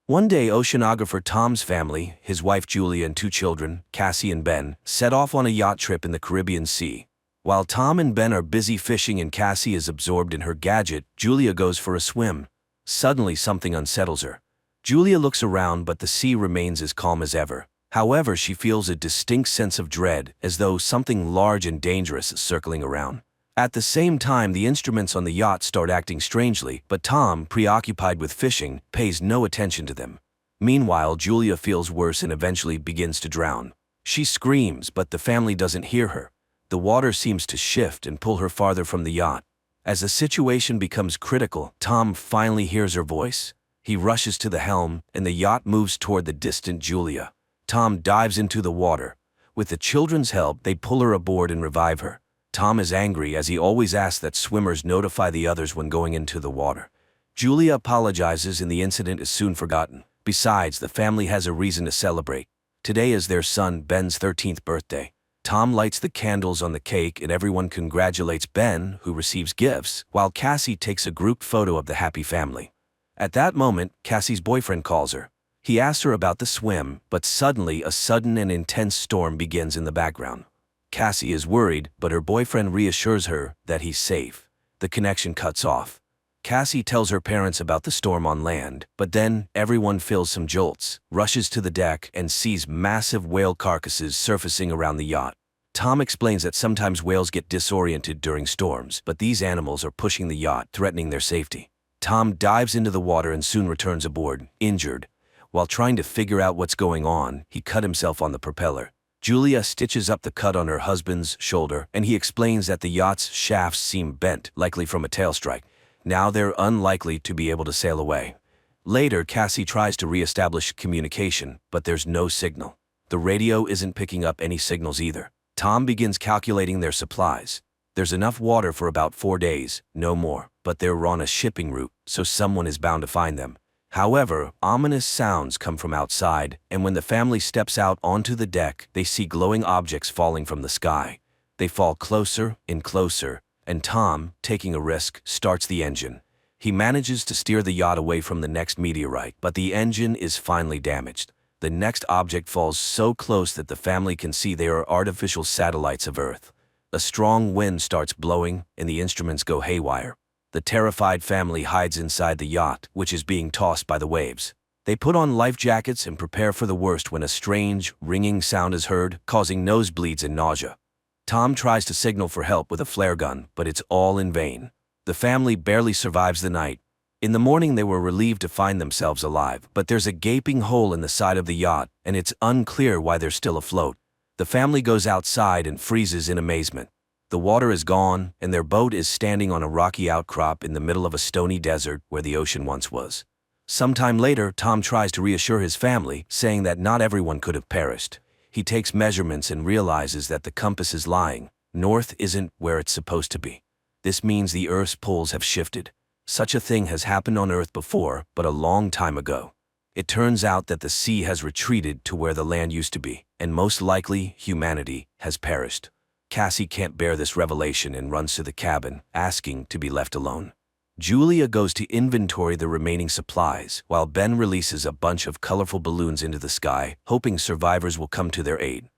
One day, oceanographer Tom's family, his wife Julia and 2 children, Cassie and Ben, set off on a yacht trip in the Caribbean Sea. While Tom and Ben are busy fishing and Cassie is absorbed in her gadget, Julia goes for a swim. Suddenly, something unsettles her. Julia looks around, but the sea remains as calm as ever. However, she feels a distinct sense of dread, as though something large and dangerous is circling around. At the same time, the instruments on the yacht start acting strangely, but Tom, preoccupied with fishing, pays no attention to them. Meanwhile, Julia feels worse and eventually begins to drown. She screams, but the family doesn't hear her. The water seems to shift and pull her farther from the yacht. As the situation becomes critical, Tom finally hears her voice. He rushes to the helm, and the yacht moves toward the distant Julia. Tom dives into the water. With the children's help, they pull her aboard and revive her. Tom is angry, as he always asks that swimmers notify the others when going into the water. Julia apologizes and the incident is soon forgotten. Besides, the family has a reason to celebrate. Today is their son Ben's 13th birthday. Tom lights the candles on the cake and everyone congratulates Ben, who receives gifts, while Cassie takes a group photo of the happy family. At that moment, Cassie's boyfriend calls her. He asks her about the swim, but suddenly a sudden and intense storm begins in the background. Cassie is worried, but her boyfriend reassures her that he's safe. The connection cuts off. Cassie tells her parents about the storm on land, but then everyone feels some jolts, rushes to the deck, and sees massive whale carcasses surfacing around the yacht. Tom explains that sometimes whales get disoriented during storms, but these animals are pushing the yacht, threatening their safety. Tom dives into the water and soon returns aboard, injured. While trying to figure out what's going on, he cut himself on the propeller. Julia stitches up the cut on her husband's shoulder, and he explains that the yacht's shafts seem bent, likely from a tail strike. Now they're unlikely to be able to sail away. Later, Cassie tries to re-establish communication, but there's no signal. The radio isn't picking up any signals either. Tom begins calculating their supplies. There's enough water for about 4 days, no more, but they're on a shipping route, so someone is bound to find them. However, ominous sounds come from outside, and when the family steps out onto the deck, they see glowing objects falling from the sky. They fall closer and closer, and Tom, taking a risk, starts the engine. He manages to steer the yacht away from the next meteorite, but the engine is finally damaged. The next object falls so close that the family can see they are artificial satellites of Earth. A strong wind starts blowing, and the instruments go haywire. The terrified family hides inside the yacht, which is being tossed by the waves. They put on life jackets and prepare for the worst when a strange, ringing sound is heard, causing nosebleeds and nausea. Tom tries to signal for help with a flare gun, but it's all in vain. The family barely survives the night. In the morning, they were relieved to find themselves alive, but there's a gaping hole in the side of the yacht, and it's unclear why they're still afloat. The family goes outside and freezes in amazement. The water is gone, and their boat is standing on a rocky outcrop in the middle of a stony desert where the ocean once was. Sometime later, Tom tries to reassure his family, saying that not everyone could have perished. He takes measurements and realizes that the compass is lying. North isn't where it's supposed to be. This means the Earth's poles have shifted. Such a thing has happened on Earth before, but a long time ago. It turns out that the sea has retreated to where the land used to be, and most likely humanity has perished. Cassie can't bear this revelation and runs to the cabin, asking to be left alone. Julia goes to inventory the remaining supplies, while Ben releases a bunch of colorful balloons into the sky, hoping survivors will come to their aid.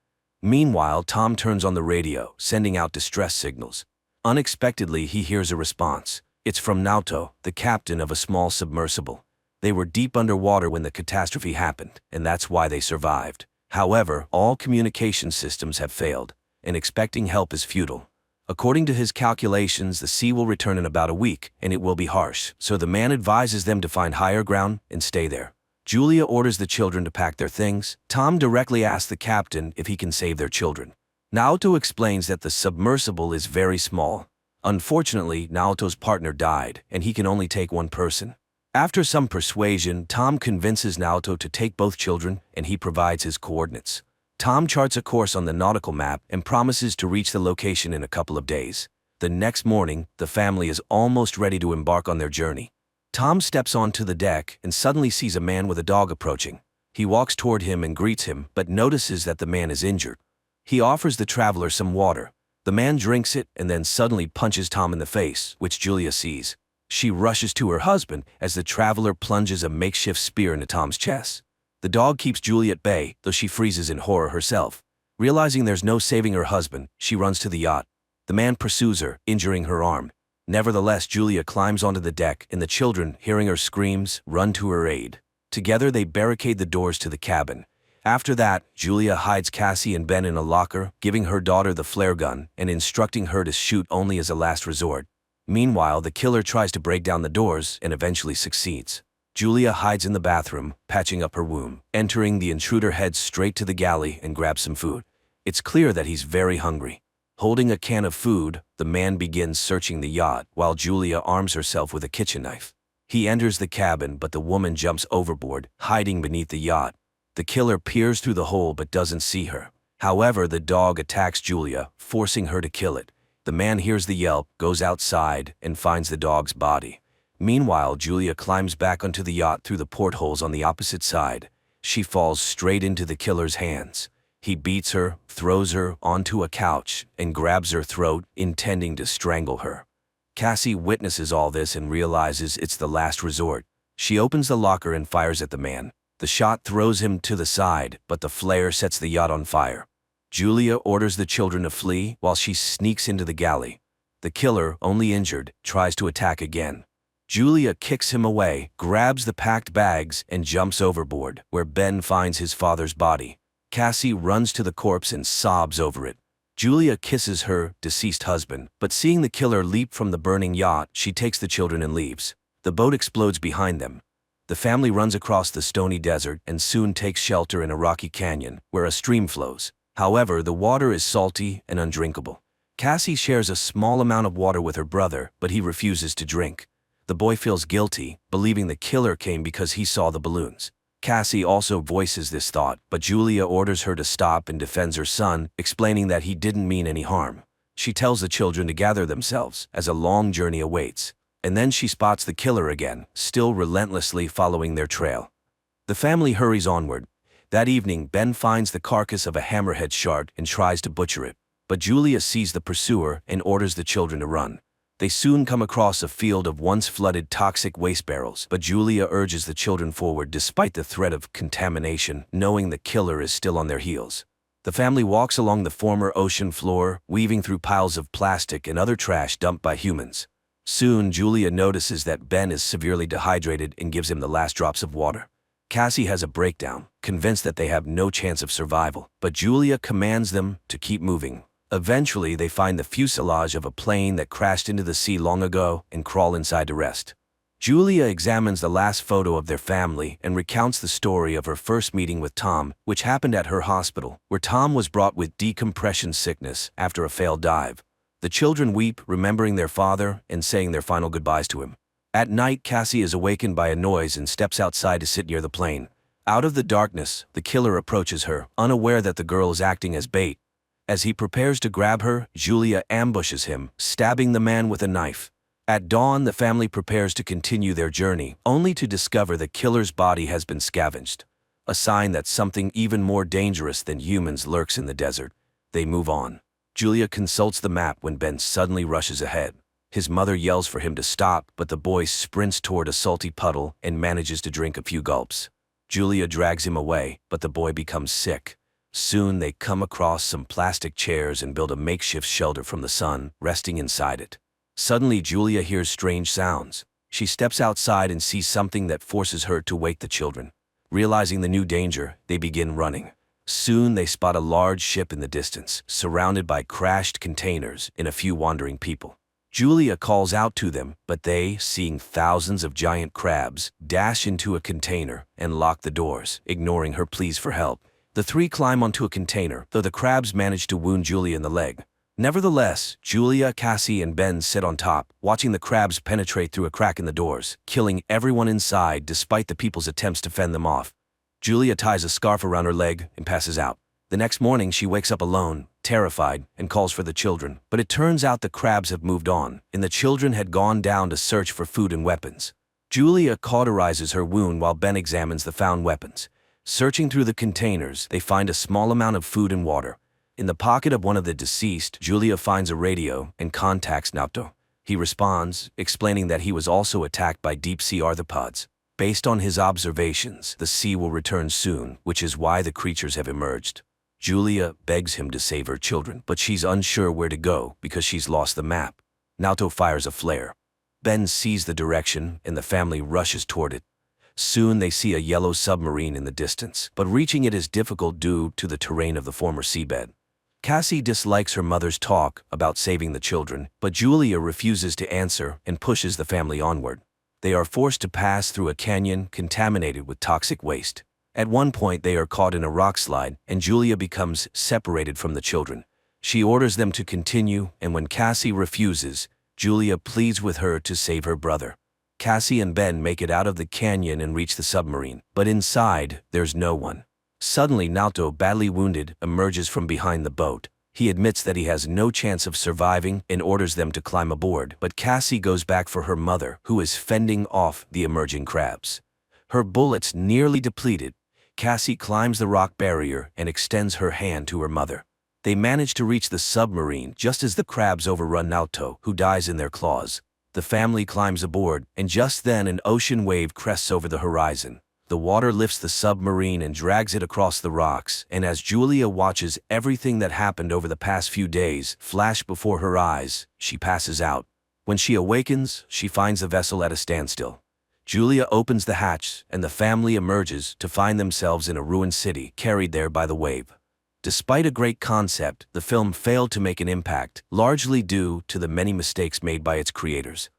Meanwhile, Tom turns on the radio, sending out distress signals. Unexpectedly, he hears a response. It's from Naoto, the captain of a small submersible. They were deep underwater when the catastrophe happened, and that's why they survived. However, all communication systems have failed, and expecting help is futile. According to his calculations, the sea will return in about a week, and it will be harsh, so the man advises them to find higher ground and stay there. Julia orders the children to pack their things. Tom directly asks the captain if he can save their children. Naoto explains that the submersible is very small. Unfortunately, Naoto's partner died, and he can only take one person. After some persuasion, Tom convinces Naoto to take both children, and he provides his coordinates. Tom charts a course on the nautical map and promises to reach the location in a couple of days. The next morning, the family is almost ready to embark on their journey. Tom steps onto the deck and suddenly sees a man with a dog approaching. He walks toward him and greets him, but notices that the man is injured. He offers the traveler some water. The man drinks it and then suddenly punches Tom in the face, which Julia sees. She rushes to her husband as the traveler plunges a makeshift spear into Tom's chest. The dog keeps Julia at bay, though she freezes in horror herself. Realizing there's no saving her husband, she runs to the yacht. The man pursues her, injuring her arm. Nevertheless, Julia climbs onto the deck, and the children, hearing her screams, run to her aid. Together, they barricade the doors to the cabin. After that, Julia hides Cassie and Ben in a locker, giving her daughter the flare gun and instructing her to shoot only as a last resort. Meanwhile, the killer tries to break down the doors and eventually succeeds. Julia hides in the bathroom, patching up her wound. Entering, the intruder heads straight to the galley and grabs some food. It's clear that he's very hungry. Holding a can of food, the man begins searching the yacht, while Julia arms herself with a kitchen knife. He enters the cabin, but the woman jumps overboard, hiding beneath the yacht. The killer peers through the hole but doesn't see her. However, the dog attacks Julia, forcing her to kill it. The man hears the yelp, goes outside, and finds the dog's body. Meanwhile, Julia climbs back onto the yacht through the portholes on the opposite side. She falls straight into the killer's hands. He beats her, throws her onto a couch, and grabs her throat, intending to strangle her. Cassie witnesses all this and realizes it's the last resort. She opens the locker and fires at the man. The shot throws him to the side, but the flare sets the yacht on fire. Julia orders the children to flee while she sneaks into the galley. The killer, only injured, tries to attack again. Julia kicks him away, grabs the packed bags, and jumps overboard, where Ben finds his father's body. Cassie runs to the corpse and sobs over it. Julia kisses her deceased husband, but seeing the killer leap from the burning yacht, she takes the children and leaves. The boat explodes behind them. The family runs across the stony desert and soon takes shelter in a rocky canyon, where a stream flows. However, the water is salty and undrinkable. Cassie shares a small amount of water with her brother, but he refuses to drink. The boy feels guilty, believing the killer came because he saw the balloons. Cassie also voices this thought, but Julia orders her to stop and defends her son, explaining that he didn't mean any harm. She tells the children to gather themselves, as a long journey awaits. And then she spots the killer again, still relentlessly following their trail. The family hurries onward. That evening, Ben finds the carcass of a hammerhead shark and tries to butcher it. But Julia sees the pursuer and orders the children to run. They soon come across a field of once flooded toxic waste barrels, but Julia urges the children forward despite the threat of contamination, knowing the killer is still on their heels. The family walks along the former ocean floor, weaving through piles of plastic and other trash dumped by humans. Soon, Julia notices that Ben is severely dehydrated and gives him the last drops of water. Cassie has a breakdown, convinced that they have no chance of survival, but Julia commands them to keep moving. Eventually, they find the fuselage of a plane that crashed into the sea long ago and crawl inside to rest. Julia examines the last photo of their family and recounts the story of her first meeting with Tom, which happened at her hospital, where Tom was brought with decompression sickness after a failed dive. The children weep, remembering their father and saying their final goodbyes to him. At night, Cassie is awakened by a noise and steps outside to sit near the plane. Out of the darkness, the killer approaches her, unaware that the girl is acting as bait. As he prepares to grab her, Julia ambushes him, stabbing the man with a knife. At dawn, the family prepares to continue their journey, only to discover the killer's body has been scavenged. A sign that something even more dangerous than humans lurks in the desert. They move on. Julia consults the map when Ben suddenly rushes ahead. His mother yells for him to stop, but the boy sprints toward a salty puddle and manages to drink a few gulps. Julia drags him away, but the boy becomes sick. Soon they come across some plastic chairs and build a makeshift shelter from the sun, resting inside it. Suddenly, Julia hears strange sounds. She steps outside and sees something that forces her to wake the children. Realizing the new danger, they begin running. Soon they spot a large ship in the distance, surrounded by crashed containers and a few wandering people. Julia calls out to them, but they, seeing thousands of giant crabs, dash into a container and lock the doors, ignoring her pleas for help. The three climb onto a container, though the crabs manage to wound Julia in the leg. Nevertheless, Julia, Cassie, and Ben sit on top, watching the crabs penetrate through a crack in the doors, killing everyone inside despite the people's attempts to fend them off. Julia ties a scarf around her leg and passes out. The next morning, she wakes up alone, terrified, and calls for the children. But it turns out the crabs have moved on, and the children had gone down to search for food and weapons. Julia cauterizes her wound while Ben examines the found weapons. Searching through the containers, they find a small amount of food and water. In the pocket of one of the deceased, Julia finds a radio and contacts Naoto. He responds, explaining that he was also attacked by deep-sea arthropods. Based on his observations, the sea will return soon, which is why the creatures have emerged. Julia begs him to save her children, but she's unsure where to go because she's lost the map. Naoto fires a flare. Ben sees the direction, and the family rushes toward it. Soon they see a yellow submarine in the distance, but reaching it is difficult due to the terrain of the former seabed. Cassie dislikes her mother's talk about saving the children, but Julia refuses to answer and pushes the family onward. They are forced to pass through a canyon contaminated with toxic waste. At one point, they are caught in a rock slide, and Julia becomes separated from the children. She orders them to continue, and when Cassie refuses, Julia pleads with her to save her brother. Cassie and Ben make it out of the canyon and reach the submarine, but inside, there's no one. Suddenly, Naoto, badly wounded, emerges from behind the boat. He admits that he has no chance of surviving and orders them to climb aboard, but Cassie goes back for her mother, who is fending off the emerging crabs. Her bullets nearly depleted, Cassie climbs the rock barrier and extends her hand to her mother. They manage to reach the submarine just as the crabs overrun Naoto, who dies in their claws. The family climbs aboard, and just then an ocean wave crests over the horizon. The water lifts the submarine and drags it across the rocks, and as Julia watches everything that happened over the past few days flash before her eyes, she passes out. When she awakens, she finds the vessel at a standstill. Julia opens the hatch, and the family emerges to find themselves in a ruined city, carried there by the wave. Despite a great concept, the film failed to make an impact, largely due to the many mistakes made by its creators.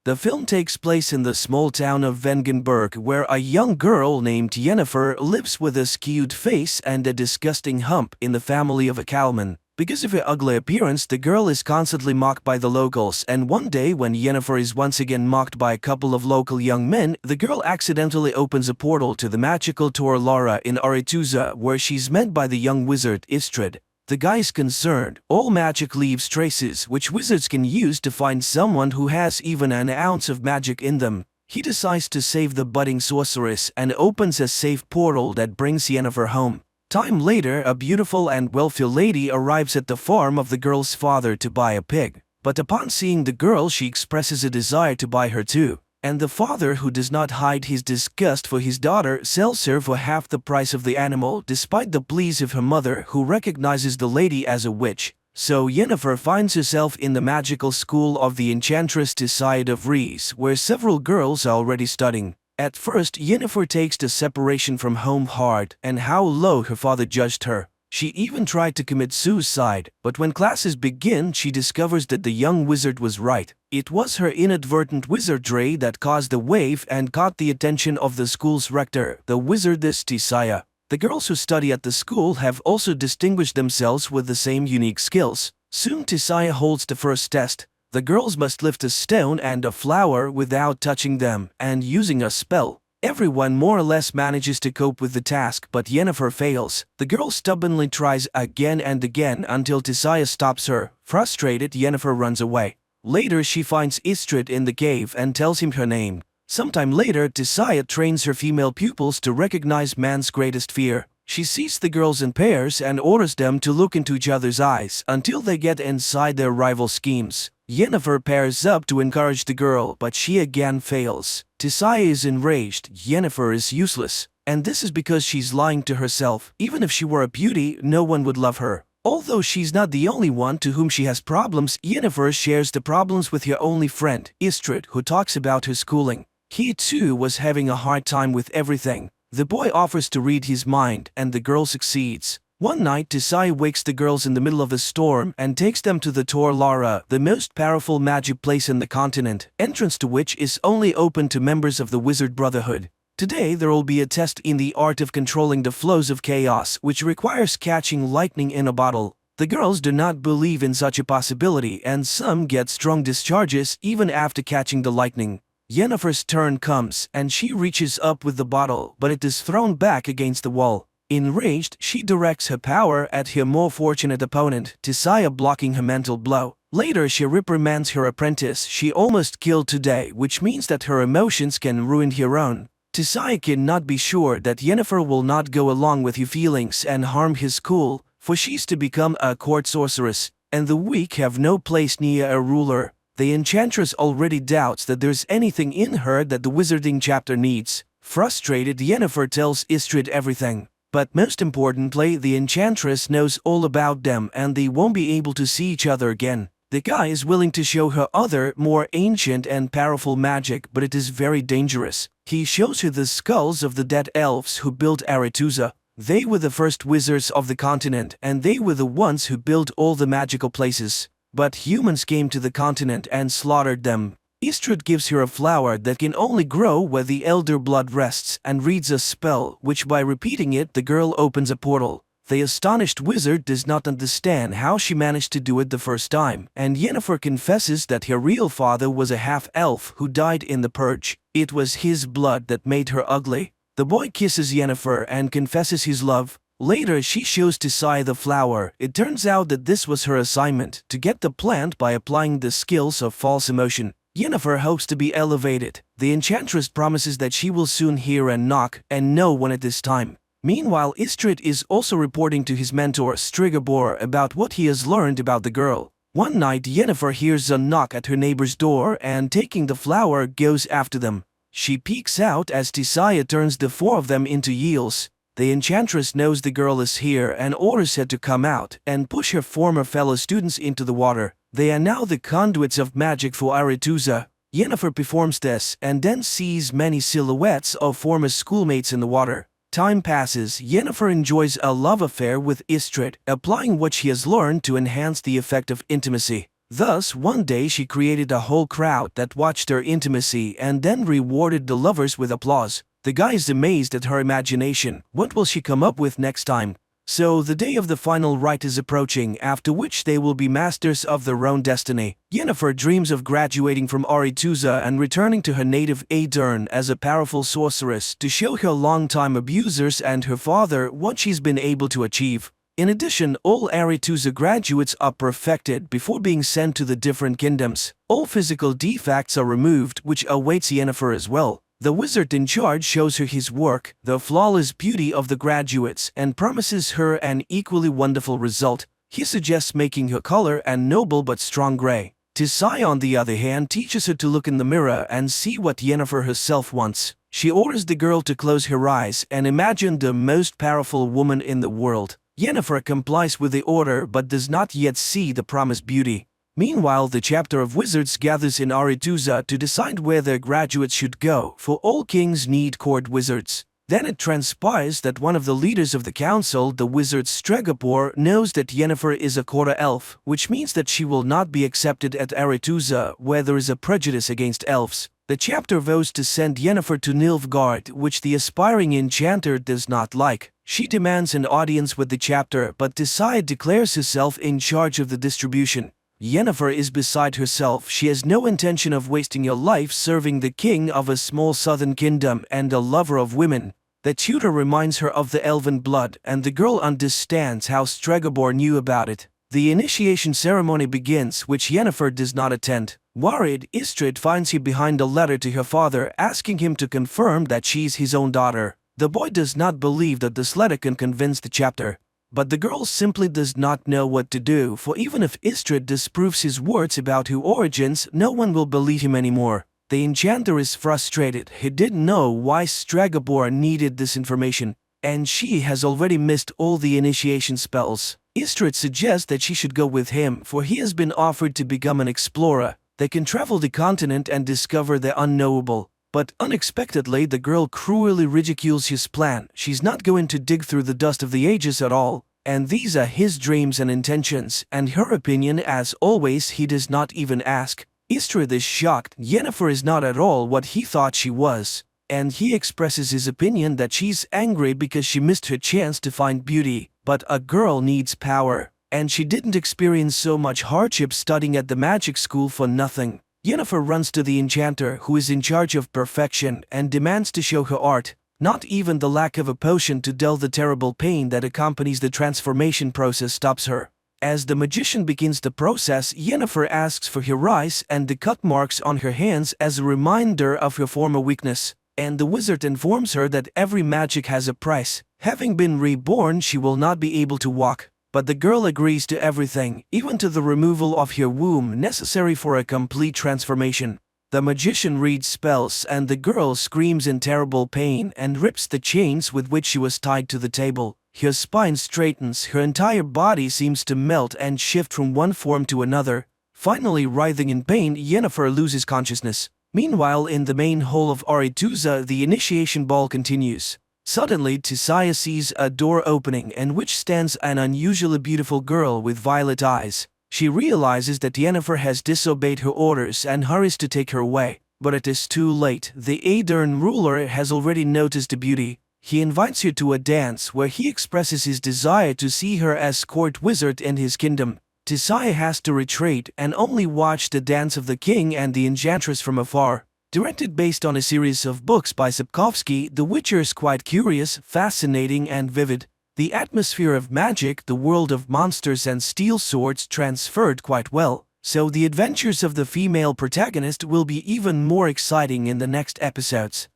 The film takes place in the small town of Vengenberg, where a young girl named Yennefer lives with a skewed face and a disgusting hump in the family of a cowman. Because of her ugly appearance, the girl is constantly mocked by the locals, and one day when Yennefer is once again mocked by a couple of local young men, the girl accidentally opens a portal to the magical Tor Lara in Aretuza, where she's met by the young wizard Istrid. The guy is concerned. All magic leaves traces, which wizards can use to find someone who has even an ounce of magic in them. He decides to save the budding sorceress and opens a safe portal that brings Yennefer home. Time later, a beautiful and wealthy lady arrives at the farm of the girl's father to buy a pig. But upon seeing the girl, she expresses a desire to buy her too. And the father, who does not hide his disgust for his daughter, sells her for half the price of the animal, despite the pleas of her mother, who recognizes the lady as a witch. So Yennefer finds herself in the magical school of the enchantress Tissaia of Rees, where several girls are already studying. At first, Yennefer takes the separation from home hard, and how low her father judged her. She even tried to commit suicide, but when classes begin, she discovers that the young wizard was right. It was her inadvertent wizardry that caused the wave and caught the attention of the school's rector, the wizardess Tissaia. The girls who study at the school have also distinguished themselves with the same unique skills. Soon Tissaia holds the first test. The girls must lift a stone and a flower without touching them, and using a spell. Everyone more or less manages to cope with the task, but Yennefer fails. The girl stubbornly tries again and again until Tisaya stops her. Frustrated, Yennefer runs away. Later, she finds Istrid in the cave and tells him her name. Sometime later, Tisaya trains her female pupils to recognize man's greatest fear. She sees the girls in pairs and orders them to look into each other's eyes until they get inside their rival schemes. Yennefer pairs up to encourage the girl, but she again fails. Tisaya is enraged. Yennefer is useless. And this is because she's lying to herself. Even if she were a beauty, no one would love her. Although she's not the only one to whom she has problems, Yennefer shares the problems with her only friend, Istrid, who talks about her schooling. He too was having a hard time with everything. The boy offers to read his mind, and the girl succeeds. One night, Tisaya wakes the girls in the middle of a storm and takes them to the Tor Lara, the most powerful magic place in the continent, entrance to which is only open to members of the Wizard Brotherhood. Today there will be a test in the art of controlling the flows of chaos, which requires catching lightning in a bottle. The girls do not believe in such a possibility, and some get strong discharges even after catching the lightning. Yennefer's turn comes, and she reaches up with the bottle, but it is thrown back against the wall. Enraged, she directs her power at her more fortunate opponent, Tisaya, blocking her mental blow. Later, she reprimands her apprentice she almost killed today, which means that her emotions can ruin her own. Tisaya cannot be sure that Yennefer will not go along with her feelings and harm his school, for she's to become a court sorceress, and the weak have no place near a ruler. The enchantress already doubts that there's anything in her that the wizarding chapter needs. Frustrated, Yennefer tells Istrid everything. But most importantly, the enchantress knows all about them and they won't be able to see each other again. The guy is willing to show her other, more ancient and powerful magic, but it is very dangerous. He shows her the skulls of the dead elves who built Aretuza. They were the first wizards of the continent, and they were the ones who built all the magical places. But humans came to the continent and slaughtered them. Istrid gives her a flower that can only grow where the elder blood rests and reads a spell, which by repeating it the girl opens a portal. The astonished wizard does not understand how she managed to do it the first time, and Yennefer confesses that her real father was a half-elf who died in the purge. It was his blood that made her ugly. The boy kisses Yennefer and confesses his love. Later, she shows Tisaya the flower. It turns out that this was her assignment, to get the plant by applying the skills of false emotion. Yennefer hopes to be elevated. The enchantress promises that she will soon hear a knock and know when it is time. Meanwhile, Istrid is also reporting to his mentor Strigobor about what he has learned about the girl. One night, Yennefer hears a knock at her neighbor's door and, taking the flower, goes after them. She peeks out as Tisaya turns the four of them into eels. The enchantress knows the girl is here and orders her to come out and push her former fellow students into the water. They are now the conduits of magic for Aretuza. Yennefer performs this and then sees many silhouettes of former schoolmates in the water. Time passes. Yennefer enjoys a love affair with Istrid, applying what she has learned to enhance the effect of intimacy. Thus, one day she created a whole crowd that watched her intimacy and then rewarded the lovers with applause. The guy is amazed at her imagination. What will she come up with next time? So the day of the final rite is approaching, after which they will be masters of their own destiny. Yennefer dreams of graduating from Aretuza and returning to her native Aedirn as a powerful sorceress to show her longtime abusers and her father what she's been able to achieve. In addition, all Aretuza graduates are perfected before being sent to the different kingdoms. All physical defects are removed, which awaits Yennefer as well. The wizard in charge shows her his work, the flawless beauty of the graduates, and promises her an equally wonderful result. He suggests making her color a noble but strong gray. Tisaya, on the other hand, teaches her to look in the mirror and see what Yennefer herself wants. She orders the girl to close her eyes and imagine the most powerful woman in the world. Yennefer complies with the order but does not yet see the promised beauty. Meanwhile, the chapter of wizards gathers in Aretuza to decide where their graduates should go, for all kings need court wizards. Then it transpires that one of the leaders of the council, the wizard Strigobor, knows that Yennefer is a quarter elf, which means that she will not be accepted at Aretuza, where there is a prejudice against elves. The chapter vows to send Yennefer to Nilfgaard, which the aspiring enchanter does not like. She demands an audience with the chapter, but Tisaya declares herself in charge of the distribution. Yennefer is beside herself. She has no intention of wasting her life serving the king of a small southern kingdom and a lover of women. The tutor reminds her of the elven blood, and the girl understands how Stregobor knew about it. The initiation ceremony begins, which Yennefer does not attend. Worried, Istrid finds him behind a letter to her father asking him to confirm that she's his own daughter. The boy does not believe that this letter can convince the chapter. But the girl simply does not know what to do, for even if Istrid disproves his words about her origins, no one will believe him anymore. The enchanter is frustrated. He didn't know why Stregobor needed this information, and she has already missed all the initiation spells. Istrid suggests that she should go with him, for he has been offered to become an explorer. They can travel the continent and discover the unknowable. But unexpectedly, the girl cruelly ridicules his plan. She's not going to dig through the dust of the ages at all, and these are his dreams and intentions, and her opinion, as always, he does not even ask. Istrid is shocked. Yennefer is not at all what he thought she was, and he expresses his opinion that she's angry because she missed her chance to find beauty. But a girl needs power, and she didn't experience so much hardship studying at the magic school for nothing. Yennefer runs to the enchanter, who is in charge of perfection, and demands to show her art. Not even the lack of a potion to dull the terrible pain that accompanies the transformation process stops her. As the magician begins the process, Yennefer asks for her eyes and the cut marks on her hands as a reminder of her former weakness, and the wizard informs her that every magic has a price. Having been reborn, she will not be able to walk. But the girl agrees to everything, even to the removal of her womb necessary for a complete transformation. The magician reads spells, and the girl screams in terrible pain and rips the chains with which she was tied to the table. Her spine straightens, her entire body seems to melt and shift from one form to another. Finally, writhing in pain, Yennefer loses consciousness. Meanwhile, in the main hall of Aretuza, the initiation ball continues. Suddenly, Tisaya sees a door opening in which stands an unusually beautiful girl with violet eyes. She realizes that Yennefer has disobeyed her orders and hurries to take her away. But it is too late. The Aedirn ruler has already noticed the beauty. He invites her to a dance where he expresses his desire to see her as court wizard in his kingdom. Tisaya has to retreat and only watch the dance of the king and the enchantress from afar. Directed based on a series of books by Sapkowski, The Witcher is quite curious, fascinating, and vivid. The atmosphere of magic, the world of monsters and steel swords transferred quite well, so the adventures of the female protagonist will be even more exciting in the next episodes.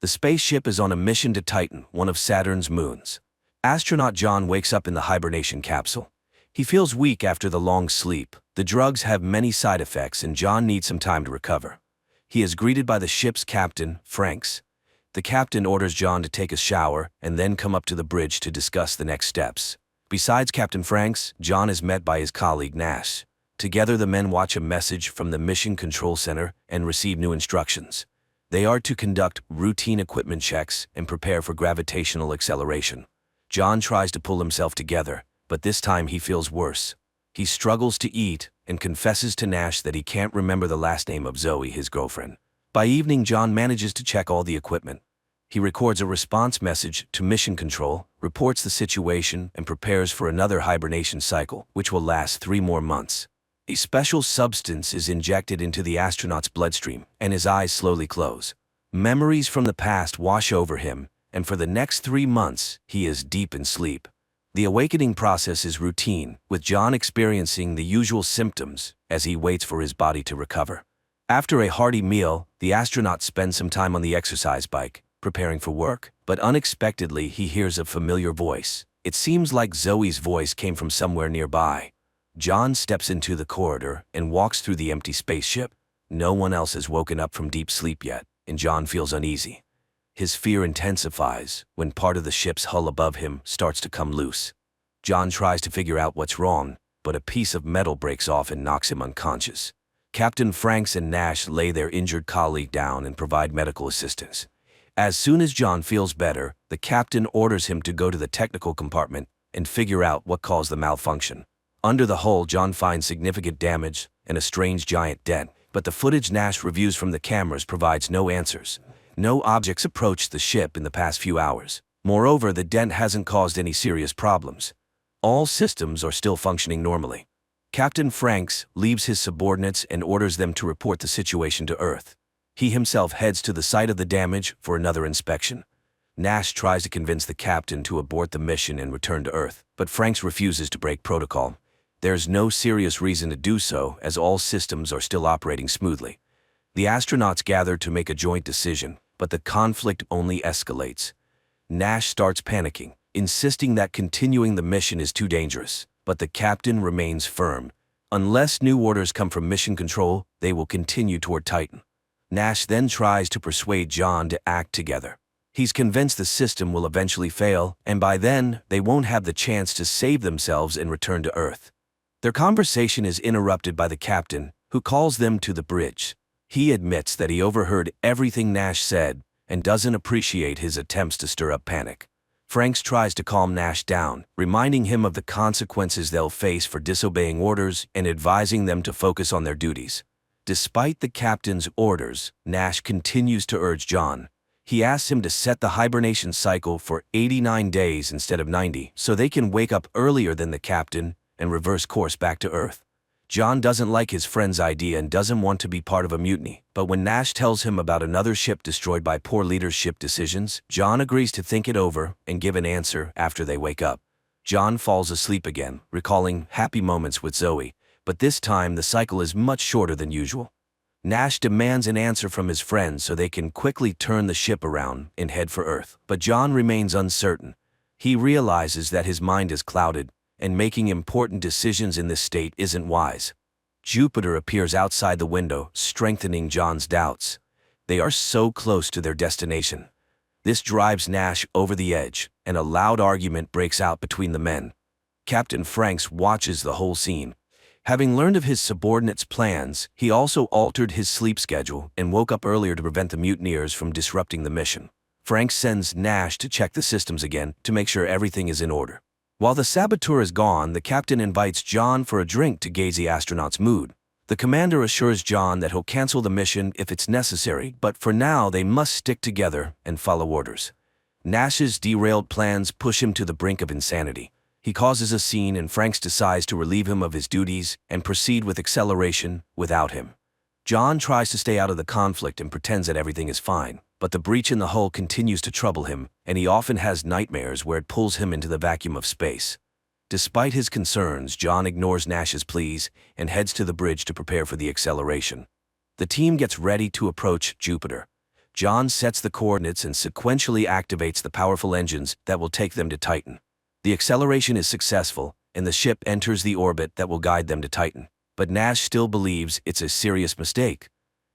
The spaceship is on a mission to Titan, one of Saturn's moons. Astronaut John wakes up in the hibernation capsule. He feels weak after the long sleep. The drugs have many side effects and John needs some time to recover. He is greeted by the ship's captain, Franks. The captain orders John to take a shower and then come up to the bridge to discuss the next steps. Besides Captain Franks, John is met by his colleague Nash. Together the men watch a message from the Mission Control Center and receive new instructions. They are to conduct routine equipment checks and prepare for gravitational acceleration. John tries to pull himself together, but this time he feels worse. He struggles to eat and confesses to Nash that he can't remember the last name of Zoe, his girlfriend. By evening, John manages to check all the equipment. He records a response message to Mission Control, reports the situation, and prepares for another hibernation cycle, which will last 3 more months. A special substance is injected into the astronaut's bloodstream, and his eyes slowly close. Memories from the past wash over him, and for the next 3 months, he is deep in sleep. The awakening process is routine, with John experiencing the usual symptoms as he waits for his body to recover. After a hearty meal, the astronaut spends some time on the exercise bike, preparing for work, but unexpectedly he hears a familiar voice. It seems like Zoe's voice came from somewhere nearby. John steps into the corridor and walks through the empty spaceship. No one else has woken up from deep sleep yet, and John feels uneasy. His fear intensifies when part of the ship's hull above him starts to come loose. John tries to figure out what's wrong, but a piece of metal breaks off and knocks him unconscious. Captain Franks and Nash lay their injured colleague down and provide medical assistance. As soon as John feels better, the captain orders him to go to the technical compartment and figure out what caused the malfunction. Under the hull, John finds significant damage and a strange giant dent, but the footage Nash reviews from the cameras provides no answers. No objects approached the ship in the past few hours. Moreover, the dent hasn't caused any serious problems. All systems are still functioning normally. Captain Franks leaves his subordinates and orders them to report the situation to Earth. He himself heads to the site of the damage for another inspection. Nash tries to convince the captain to abort the mission and return to Earth, but Franks refuses to break protocol. There's no serious reason to do so, as all systems are still operating smoothly. The astronauts gather to make a joint decision, but the conflict only escalates. Nash starts panicking, insisting that continuing the mission is too dangerous, but the captain remains firm. Unless new orders come from Mission Control, they will continue toward Titan. Nash then tries to persuade John to act together. He's convinced the system will eventually fail, and by then, they won't have the chance to save themselves and return to Earth. Their conversation is interrupted by the captain, who calls them to the bridge. He admits that he overheard everything Nash said and doesn't appreciate his attempts to stir up panic. Franks tries to calm Nash down, reminding him of the consequences they'll face for disobeying orders and advising them to focus on their duties. Despite the captain's orders, Nash continues to urge John. He asks him to set the hibernation cycle for 89 days instead of 90, so they can wake up earlier than the captain and reverse course back to Earth. John doesn't like his friend's idea and doesn't want to be part of a mutiny, but when Nash tells him about another ship destroyed by poor leadership decisions, John agrees to think it over and give an answer after they wake up. John falls asleep again, recalling happy moments with Zoe, but this time the cycle is much shorter than usual. Nash demands an answer from his friends so they can quickly turn the ship around and head for Earth, but John remains uncertain. He realizes that his mind is clouded, and making important decisions in this state isn't wise. Jupiter appears outside the window, strengthening John's doubts. They are so close to their destination. This drives Nash over the edge, and a loud argument breaks out between the men. Captain Franks watches the whole scene. Having learned of his subordinates' plans, he also altered his sleep schedule and woke up earlier to prevent the mutineers from disrupting the mission. Franks sends Nash to check the systems again to make sure everything is in order. While the saboteur is gone, the captain invites John for a drink to gauge the astronaut's mood. The commander assures John that he'll cancel the mission if it's necessary, but for now they must stick together and follow orders. Nash's derailed plans push him to the brink of insanity. He causes a scene and Franks decides to relieve him of his duties and proceed with acceleration without him. John tries to stay out of the conflict and pretends that everything is fine, but the breach in the hull continues to trouble him, and he often has nightmares where it pulls him into the vacuum of space. Despite his concerns, John ignores Nash's pleas and heads to the bridge to prepare for the acceleration. The team gets ready to approach Jupiter. John sets the coordinates and sequentially activates the powerful engines that will take them to Titan. The acceleration is successful, and the ship enters the orbit that will guide them to Titan. But Nash still believes it's a serious mistake.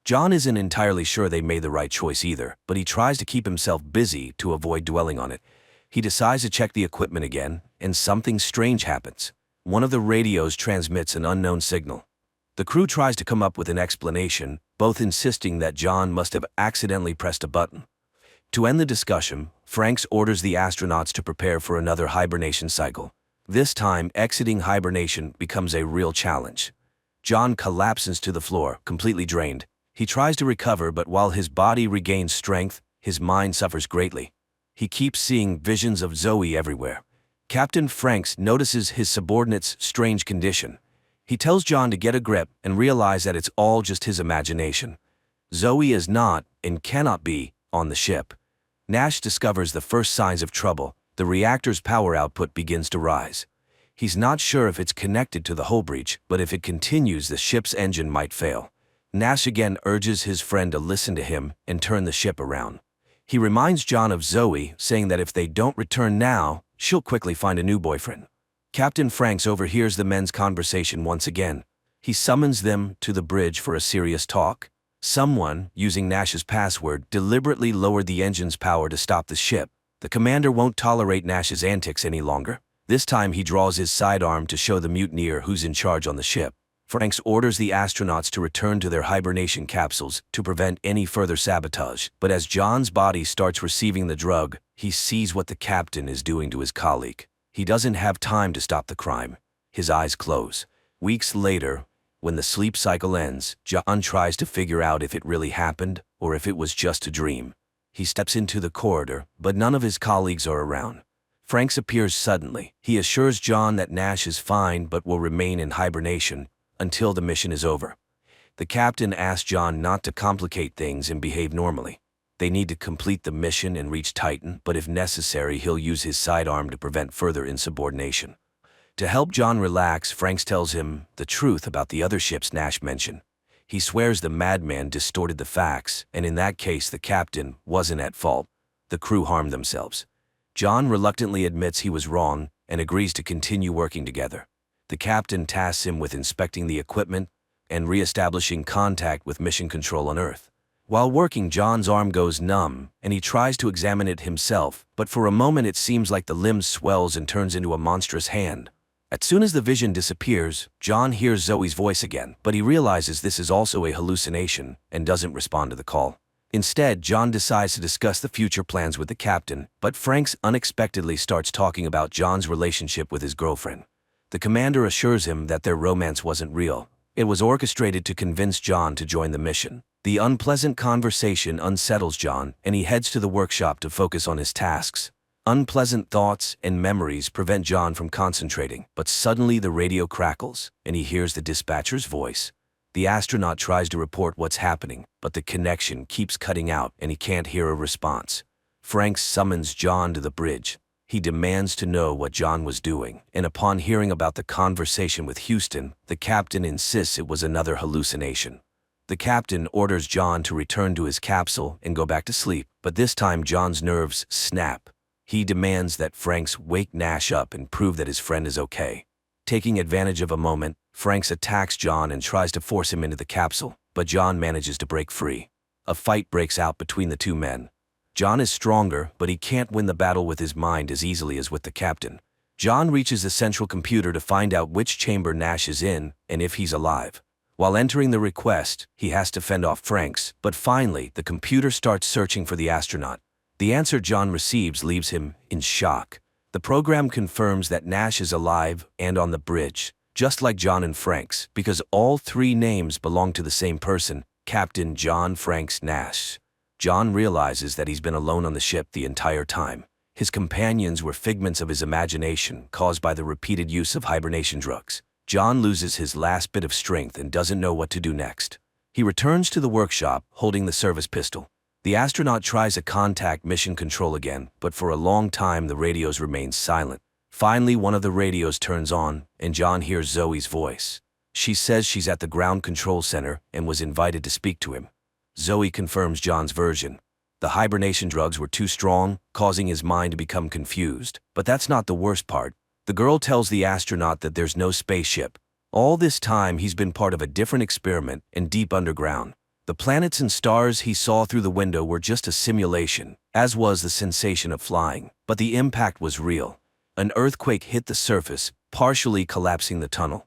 John isn't entirely sure they made the right choice either, but he tries to keep himself busy to avoid dwelling on it. He decides to check the equipment again, and something strange happens. One of the radios transmits an unknown signal. The crew tries to come up with an explanation, both insisting that John must have accidentally pressed a button. To end the discussion, Franks orders the astronauts to prepare for another hibernation cycle. This time, exiting hibernation becomes a real challenge. John collapses to the floor, completely drained. He tries to recover, but while his body regains strength, his mind suffers greatly. He keeps seeing visions of Zoe everywhere. Captain Franks notices his subordinate's strange condition. He tells John to get a grip and realize that it's all just his imagination. Zoe is not, and cannot be, on the ship. Nash discovers the first signs of trouble. The reactor's power output begins to rise. He's not sure if it's connected to the hull breach, but if it continues, the ship's engine might fail. Nash again urges his friend to listen to him and turn the ship around. He reminds John of Zoe, saying that if they don't return now, she'll quickly find a new boyfriend. Captain Franks overhears the men's conversation once again. He summons them to the bridge for a serious talk. Someone, using Nash's password, deliberately lowered the engine's power to stop the ship. The commander won't tolerate Nash's antics any longer. This time he draws his sidearm to show the mutineer who's in charge on the ship. Franks orders the astronauts to return to their hibernation capsules to prevent any further sabotage. But as John's body starts receiving the drug, he sees what the captain is doing to his colleague. He doesn't have time to stop the crime. His eyes close. Weeks later, when the sleep cycle ends, John tries to figure out if it really happened or if it was just a dream. He steps into the corridor, but none of his colleagues are around. Franks appears suddenly. He assures John that Nash is fine but will remain in hibernation until the mission is over. The captain asks John not to complicate things and behave normally. They need to complete the mission and reach Titan, but if necessary, he'll use his sidearm to prevent further insubordination. To help John relax, Franks tells him the truth about the other ships Nash mentioned. He swears the madman distorted the facts, and in that case the captain wasn't at fault. The crew harmed themselves. John reluctantly admits he was wrong and agrees to continue working together. The captain tasks him with inspecting the equipment and re-establishing contact with mission control on Earth. While working, John's arm goes numb, and he tries to examine it himself, but for a moment it seems like the limb swells and turns into a monstrous hand. As soon as the vision disappears, John hears Zoe's voice again, but he realizes this is also a hallucination and doesn't respond to the call. Instead, John decides to discuss the future plans with the captain, but Franks unexpectedly starts talking about John's relationship with his girlfriend. The commander assures him that their romance wasn't real. It was orchestrated to convince John to join the mission. The unpleasant conversation unsettles John, and he heads to the workshop to focus on his tasks. Unpleasant thoughts and memories prevent John from concentrating, but suddenly the radio crackles, and he hears the dispatcher's voice. The astronaut tries to report what's happening, but the connection keeps cutting out and he can't hear a response. Franks summons John to the bridge. He demands to know what John was doing, and upon hearing about the conversation with Houston, the captain insists it was another hallucination. The captain orders John to return to his capsule and go back to sleep, but this time John's nerves snap. He demands that Franks wake Nash up and prove that his friend is okay. Taking advantage of a moment, Franks attacks John and tries to force him into the capsule, but John manages to break free. A fight breaks out between the two men. John is stronger, but he can't win the battle with his mind as easily as with the captain. John reaches the central computer to find out which chamber Nash is in and if he's alive. While entering the request, he has to fend off Franks, but finally, the computer starts searching for the astronaut. The answer John receives leaves him in shock. The program confirms that Nash is alive and on the bridge, just like John and Franks, because all three names belong to the same person, Captain John Franks Nash. John realizes that he's been alone on the ship the entire time. His companions were figments of his imagination caused by the repeated use of hibernation drugs. John loses his last bit of strength and doesn't know what to do next. He returns to the workshop, holding the service pistol. The astronaut tries to contact mission control again, but for a long time the radios remain silent. Finally, one of the radios turns on, and John hears Zoe's voice. She says she's at the ground control center and was invited to speak to him. Zoe confirms John's version. The hibernation drugs were too strong, causing his mind to become confused. But that's not the worst part. The girl tells the astronaut that there's no spaceship. All this time he's been part of a different experiment and deep underground. The planets and stars he saw through the window were just a simulation, as was the sensation of flying. But the impact was real. An earthquake hit the surface, partially collapsing the tunnel.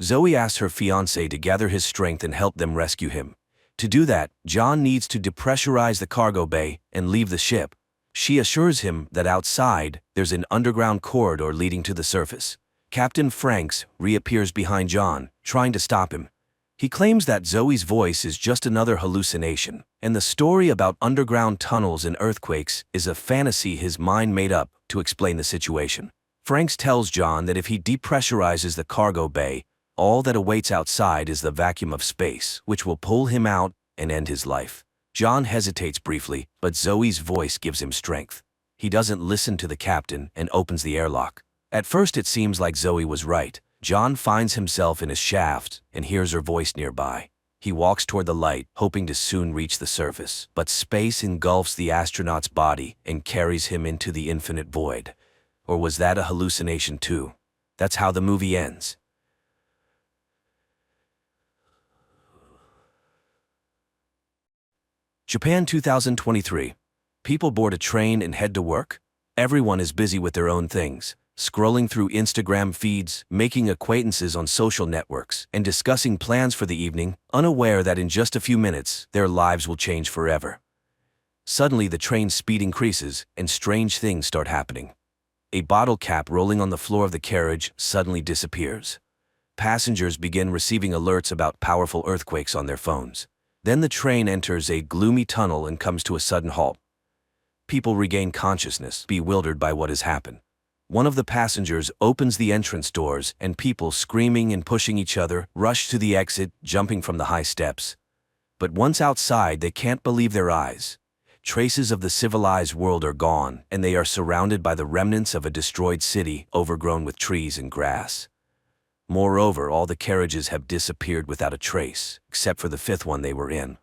Zoe asks her fiancé to gather his strength and help them rescue him. To do that, John needs to depressurize the cargo bay and leave the ship. She assures him that outside, there's an underground corridor leading to the surface. Captain Franks reappears behind John, trying to stop him. He claims that Zoe's voice is just another hallucination, and the story about underground tunnels and earthquakes is a fantasy his mind made up to explain the situation. Franks tells John that if he depressurizes the cargo bay, all that awaits outside is the vacuum of space, which will pull him out and end his life. John hesitates briefly, but Zoe's voice gives him strength. He doesn't listen to the captain and opens the airlock. At first it seems like Zoe was right. John finds himself in a shaft and hears her voice nearby. He walks toward the light, hoping to soon reach the surface, but space engulfs the astronaut's body and carries him into the infinite void. Or was that a hallucination too? That's how the movie ends. Japan 2023. People board a train and head to work. Everyone is busy with their own things, scrolling through Instagram feeds, making acquaintances on social networks, and discussing plans for the evening, unaware that in just a few minutes, their lives will change forever. Suddenly, the train's speed increases, and strange things start happening. A bottle cap rolling on the floor of the carriage suddenly disappears. Passengers begin receiving alerts about powerful earthquakes on their phones. Then the train enters a gloomy tunnel and comes to a sudden halt. People regain consciousness, bewildered by what has happened. One of the passengers opens the entrance doors, and people, screaming and pushing each other, rush to the exit, jumping from the high steps. But once outside, they can't believe their eyes. Traces of the civilized world are gone, and they are surrounded by the remnants of a destroyed city, overgrown with trees and grass. Moreover, all the carriages have disappeared without a trace, except for the fifth one they were in.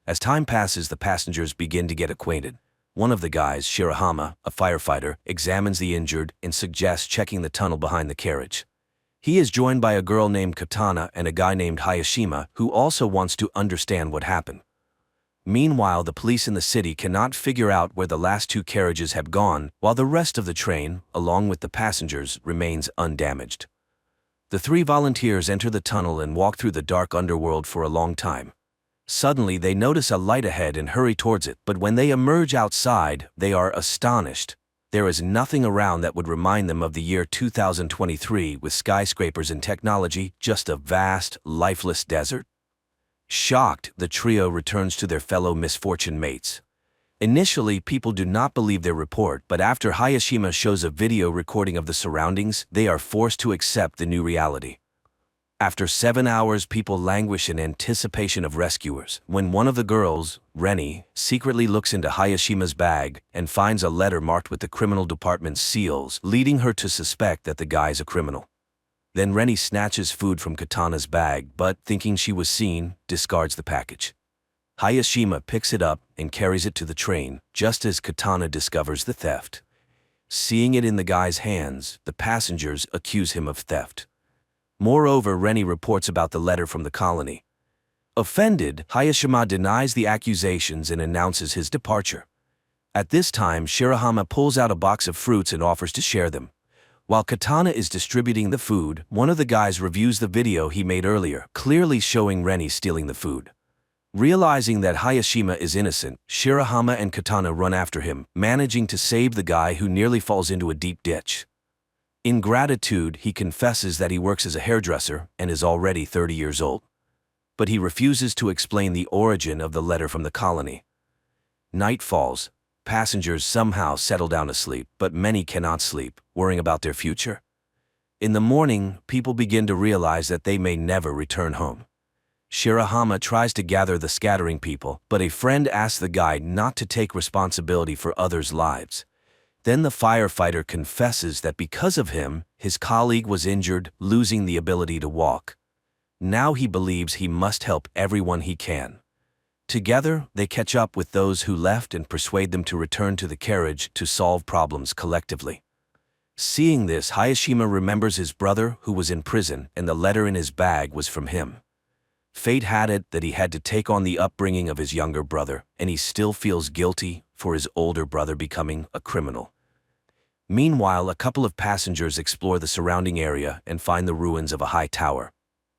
As time passes, the passengers begin to get acquainted. One of the guys, Shirahama, a firefighter, examines the injured and suggests checking the tunnel behind the carriage. He is joined by a girl named Katana and a guy named Hayashima, who also wants to understand what happened. Meanwhile, the police in the city cannot figure out where the last two carriages have gone, while the rest of the train, along with the passengers, remains undamaged. The three volunteers enter the tunnel and walk through the dark underworld for a long time. Suddenly, they notice a light ahead and hurry towards it, but when they emerge outside, they are astonished. There is nothing around that would remind them of the year 2023 with skyscrapers and technology, just a vast, lifeless desert. Shocked, the trio returns to their fellow misfortune mates. Initially, people do not believe their report, but after Hayashima shows a video recording of the surroundings, they are forced to accept the new reality. After 7 hours, people languish in anticipation of rescuers, when one of the girls, Reni, secretly looks into Hayashima's bag and finds a letter marked with the criminal department's seals, leading her to suspect that the guy's a criminal. Then Reni snatches food from Katana's bag, but, thinking she was seen, discards the package. Hayashima picks it up and carries it to the train, just as Katana discovers the theft. Seeing it in the guy's hands, the passengers accuse him of theft. Moreover, Reni reports about the letter from the colony. Offended, Hayashima denies the accusations and announces his departure. At this time, Shirahama pulls out a box of fruits and offers to share them. While Katana is distributing the food, one of the guys reviews the video he made earlier, clearly showing Reni stealing the food. Realizing that Hayashima is innocent, Shirahama and Katana run after him, managing to save the guy who nearly falls into a deep ditch. In gratitude, he confesses that he works as a hairdresser and is already 30 years old. But he refuses to explain the origin of the letter from the colony. Night falls. Passengers somehow settle down to sleep, but many cannot sleep, worrying about their future. In the morning, people begin to realize that they may never return home. Shirahama tries to gather the scattering people, but a friend asks the guide not to take responsibility for others' lives. Then the firefighter confesses that because of him, his colleague was injured, losing the ability to walk. Now he believes he must help everyone he can. Together, they catch up with those who left and persuade them to return to the carriage to solve problems collectively. Seeing this, Hayashima remembers his brother who was in prison, and the letter in his bag was from him. Fate had it that he had to take on the upbringing of his younger brother, and he still feels guilty for his older brother becoming a criminal. Meanwhile, a couple of passengers explore the surrounding area and find the ruins of a high tower.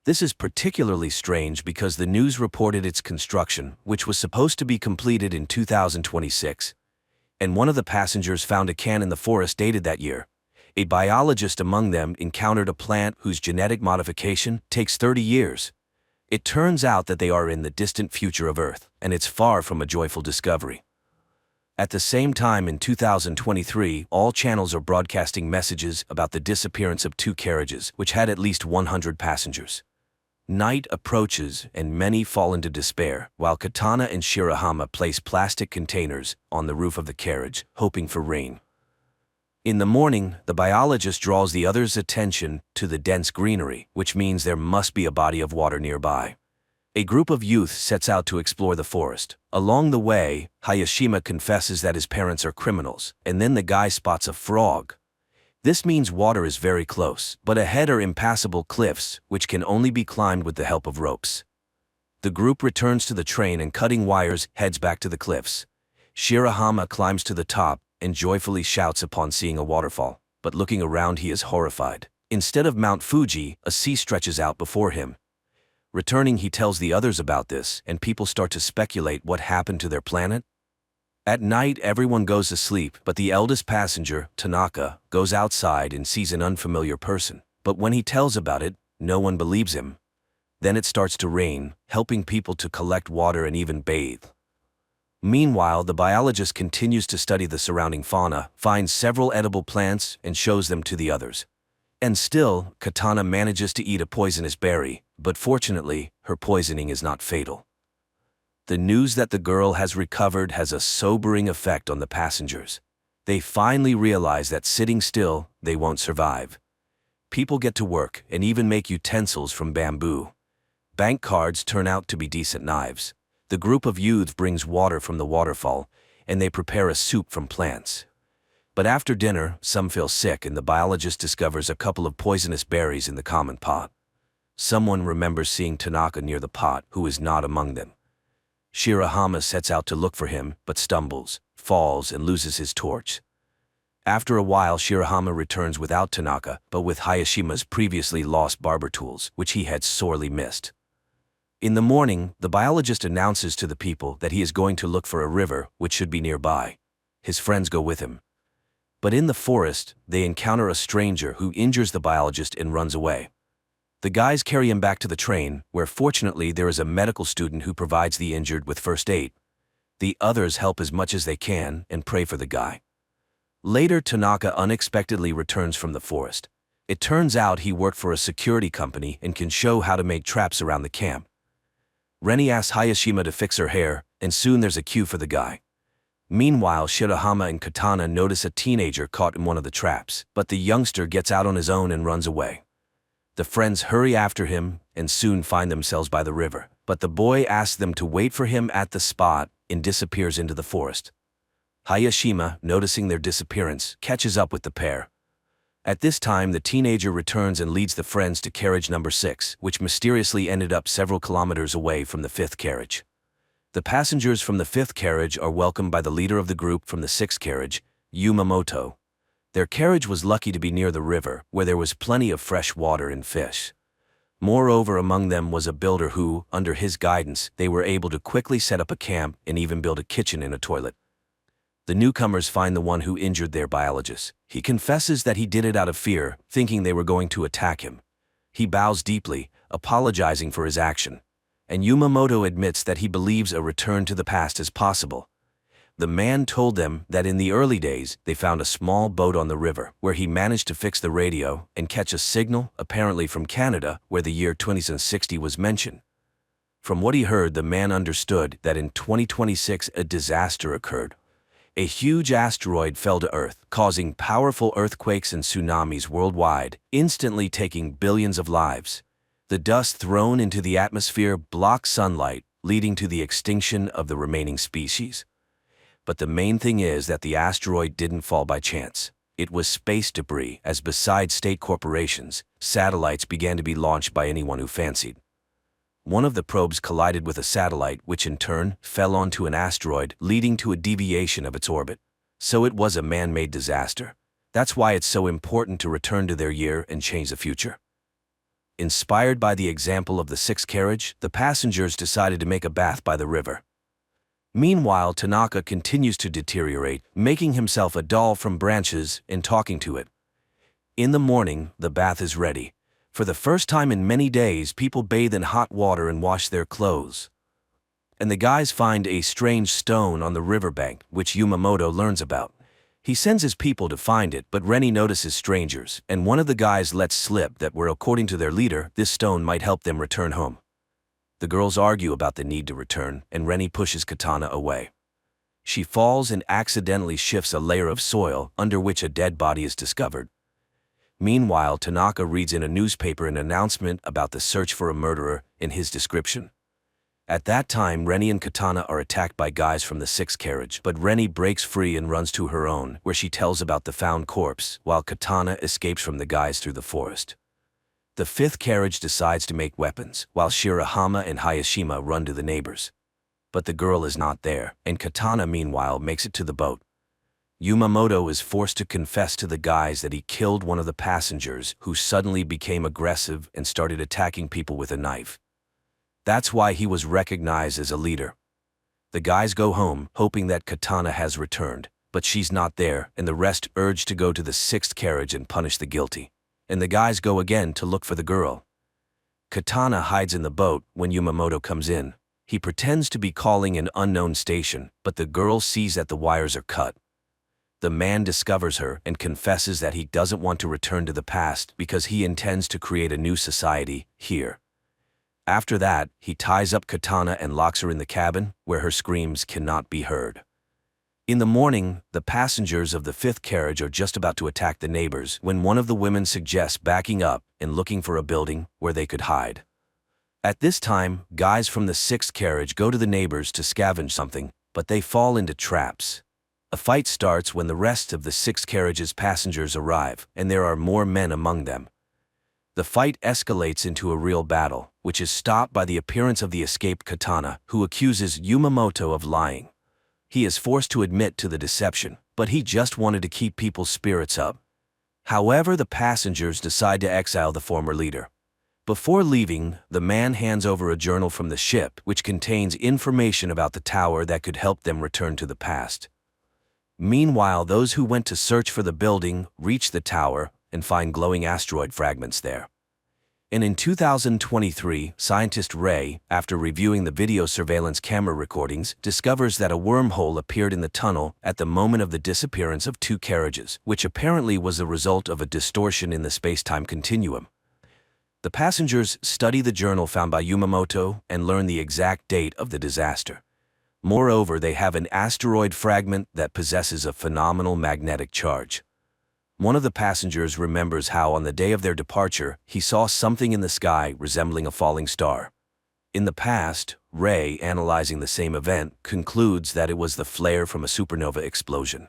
This is particularly strange because the news reported its construction, which was supposed to be completed in 2026. And one of the passengers found a can in the forest dated that year. A biologist among them encountered a plant whose genetic modification takes 30 years. It turns out that they are in the distant future of Earth, and it's far from a joyful discovery. At the same time, in 2023, all channels are broadcasting messages about the disappearance of two carriages, which had at least 100 passengers. Night approaches, and many fall into despair, while Katana and Shirahama place plastic containers on the roof of the carriage, hoping for rain. In the morning, the biologist draws the others' attention to the dense greenery, which means there must be a body of water nearby. A group of youth sets out to explore the forest. Along the way, Hayashima confesses that his parents are criminals, and then the guy spots a frog. This means water is very close, but ahead are impassable cliffs, which can only be climbed with the help of ropes. The group returns to the train and, cutting wires, heads back to the cliffs. Shirahama climbs to the top and joyfully shouts upon seeing a waterfall, but looking around he is horrified. Instead of Mount Fuji, a sea stretches out before him. Returning, he tells the others about this, and people start to speculate what happened to their planet. At night, everyone goes to sleep, but the eldest passenger, Tanaka, goes outside and sees an unfamiliar person. But when he tells about it, no one believes him. Then it starts to rain, helping people to collect water and even bathe. Meanwhile, the biologist continues to study the surrounding fauna, finds several edible plants, and shows them to the others. And still, Katana manages to eat a poisonous berry, but fortunately, her poisoning is not fatal. The news that the girl has recovered has a sobering effect on the passengers. They finally realize that sitting still, they won't survive. People get to work and even make utensils from bamboo. Bank cards turn out to be decent knives. The group of youths brings water from the waterfall, and they prepare a soup from plants. But after dinner, some feel sick and the biologist discovers a couple of poisonous berries in the common pot. Someone remembers seeing Tanaka near the pot, who is not among them. Shirahama sets out to look for him, but stumbles, falls, and loses his torch. After a while, Shirahama returns without Tanaka, but with Hayashima's previously lost barber tools, which he had sorely missed. In the morning, the biologist announces to the people that he is going to look for a river, which should be nearby. His friends go with him. But in the forest, they encounter a stranger who injures the biologist and runs away. The guys carry him back to the train, where fortunately there is a medical student who provides the injured with first aid. The others help as much as they can and pray for the guy. Later, Tanaka unexpectedly returns from the forest. It turns out he worked for a security company and can show how to make traps around the camp. Reni asks Hayashima to fix her hair, and soon there's a cue for the guy. Meanwhile, Shirahama and Katana notice a teenager caught in one of the traps, but the youngster gets out on his own and runs away. The friends hurry after him and soon find themselves by the river, but the boy asks them to wait for him at the spot and disappears into the forest. Hayashima, noticing their disappearance, catches up with the pair. At this time, the teenager returns and leads the friends to carriage number 6, which mysteriously ended up several kilometers away from the 5th carriage. The passengers from the 5th carriage are welcomed by the leader of the group from the 6th carriage, Yumamoto. Their carriage was lucky to be near the river, where there was plenty of fresh water and fish. Moreover, among them was a builder who, under his guidance, they were able to quickly set up a camp and even build a kitchen and a toilet. The newcomers find the one who injured their biologist. He confesses that he did it out of fear, thinking they were going to attack him. He bows deeply, apologizing for his action. And Yumamoto admits that he believes a return to the past is possible. The man told them that in the early days, they found a small boat on the river, where he managed to fix the radio and catch a signal, apparently from Canada, where the year 2060 was mentioned. From what he heard, the man understood that in 2026 a disaster occurred. A huge asteroid fell to Earth, causing powerful earthquakes and tsunamis worldwide, instantly taking billions of lives. The dust thrown into the atmosphere blocked sunlight, leading to the extinction of the remaining species. But the main thing is that the asteroid didn't fall by chance. It was space debris, as besides state corporations, satellites began to be launched by anyone who fancied. One of the probes collided with a satellite, which in turn fell onto an asteroid, leading to a deviation of its orbit. So it was a man-made disaster. That's why it's so important to return to their year and change the future. Inspired by the example of the 6th carriage, the passengers decided to make a bath by the river. Meanwhile, Tanaka continues to deteriorate, making himself a doll from branches and talking to it. In the morning, the bath is ready. For the first time in many days, people bathe in hot water and wash their clothes. And the guys find a strange stone on the riverbank, which Yumamoto learns about. He sends his people to find it, but Reni notices strangers, and one of the guys lets slip that according to their leader, this stone might help them return home. The girls argue about the need to return, and Reni pushes Katana away. She falls and accidentally shifts a layer of soil, under which a dead body is discovered. Meanwhile, Tanaka reads in a newspaper an announcement about the search for a murderer in his description. At that time, Reni and Katana are attacked by guys from the 6th carriage, but Reni breaks free and runs to her own, where she tells about the found corpse, while Katana escapes from the guys through the forest. The 5th carriage decides to make weapons, while Shirahama and Hayashima run to the neighbors. But the girl is not there, and Katana meanwhile makes it to the boat. Yumamoto is forced to confess to the guys that he killed one of the passengers, who suddenly became aggressive and started attacking people with a knife. That's why he was recognized as a leader. The guys go home, hoping that Katana has returned, but she's not there, and the rest urge to go to the 6th carriage and punish the guilty. And the guys go again to look for the girl. Katana hides in the boat when Yumamoto comes in. He pretends to be calling an unknown station, but the girl sees that the wires are cut. The man discovers her and confesses that he doesn't want to return to the past because he intends to create a new society here. After that, he ties up Katana and locks her in the cabin, where her screams cannot be heard. In the morning, the passengers of the fifth carriage are just about to attack the neighbors when one of the women suggests backing up and looking for a building where they could hide. At this time, guys from the sixth carriage go to the neighbors to scavenge something, but they fall into traps. A fight starts when the rest of the sixth carriage's passengers arrive, and there are more men among them. The fight escalates into a real battle, which is stopped by the appearance of the escaped Katana, who accuses Yumamoto of lying. He is forced to admit to the deception, but he just wanted to keep people's spirits up. However, the passengers decide to exile the former leader. Before leaving, the man hands over a journal from the ship, which contains information about the tower that could help them return to the past. Meanwhile, those who went to search for the building reach the tower and find glowing asteroid fragments there. And in 2023, scientist Ray, after reviewing the video surveillance camera recordings, discovers that a wormhole appeared in the tunnel at the moment of the disappearance of two carriages, which apparently was the result of a distortion in the space-time continuum. The passengers study the journal found by Yumamoto and learn the exact date of the disaster. Moreover, they have an asteroid fragment that possesses a phenomenal magnetic charge. One of the passengers remembers how on the day of their departure, he saw something in the sky resembling a falling star. In the past, Ray, analyzing the same event, concludes that it was the flare from a supernova explosion.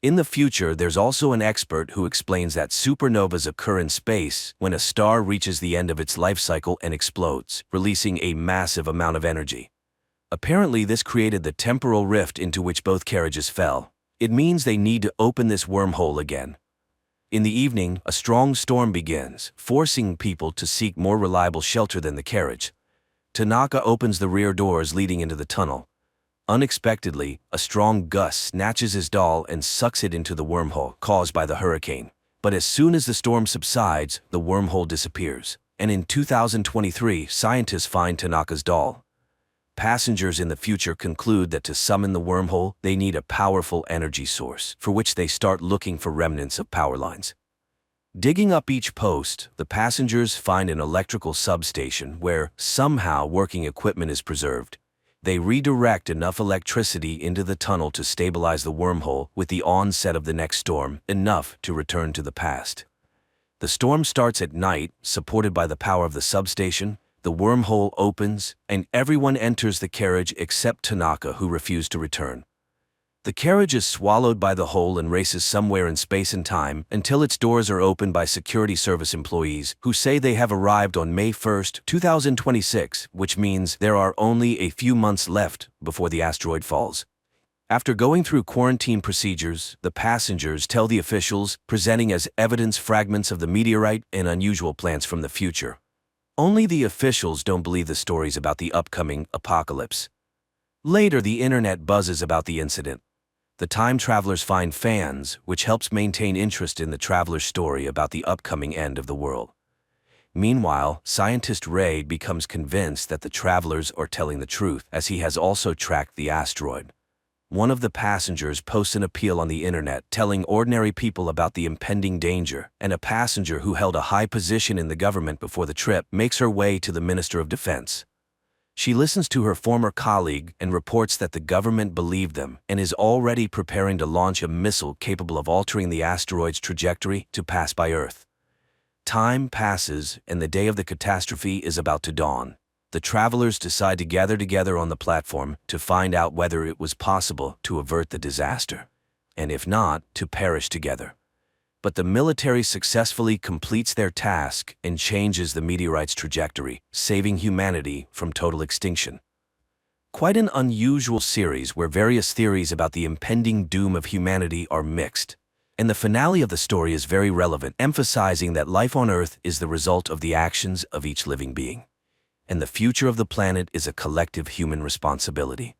In the future, there's also an expert who explains that supernovas occur in space when a star reaches the end of its life cycle and explodes, releasing a massive amount of energy. Apparently, this created the temporal rift into which both carriages fell. It means they need to open this wormhole again. In the evening, a strong storm begins, forcing people to seek more reliable shelter than the carriage. Tanaka opens the rear doors leading into the tunnel. Unexpectedly, a strong gust snatches his doll and sucks it into the wormhole caused by the hurricane. But as soon as the storm subsides, the wormhole disappears. And in 2023, scientists find Tanaka's doll. Passengers in the future conclude that to summon the wormhole, they need a powerful energy source, for which they start looking for remnants of power lines. Digging up each post, the passengers find an electrical substation where, somehow, working equipment is preserved. They redirect enough electricity into the tunnel to stabilize the wormhole with the onset of the next storm, enough to return to the past. The storm starts at night, supported by the power of the substation. The wormhole opens, and everyone enters the carriage except Tanaka, who refused to return. The carriage is swallowed by the hole and races somewhere in space and time until its doors are opened by security service employees who say they have arrived on May 1, 2026, which means there are only a few months left before the asteroid falls. After going through quarantine procedures, the passengers tell the officials, presenting as evidence fragments of the meteorite and unusual plants from the future. Only the officials don't believe the stories about the upcoming apocalypse. Later, the internet buzzes about the incident. The time travelers find fans, which helps maintain interest in the traveler's story about the upcoming end of the world. Meanwhile, scientist Ray becomes convinced that the travelers are telling the truth, as he has also tracked the asteroid. One of the passengers posts an appeal on the internet telling ordinary people about the impending danger, and a passenger who held a high position in the government before the trip makes her way to the Minister of Defense. She listens to her former colleague and reports that the government believed them and is already preparing to launch a missile capable of altering the asteroid's trajectory to pass by Earth. Time passes, and the day of the catastrophe is about to dawn. The travelers decide to gather together on the platform to find out whether it was possible to avert the disaster, and if not, to perish together. But the military successfully completes their task and changes the meteorite's trajectory, saving humanity from total extinction. Quite an unusual series where various theories about the impending doom of humanity are mixed. And the finale of the story is very relevant, emphasizing that life on Earth is the result of the actions of each living being. And the future of the planet is a collective human responsibility.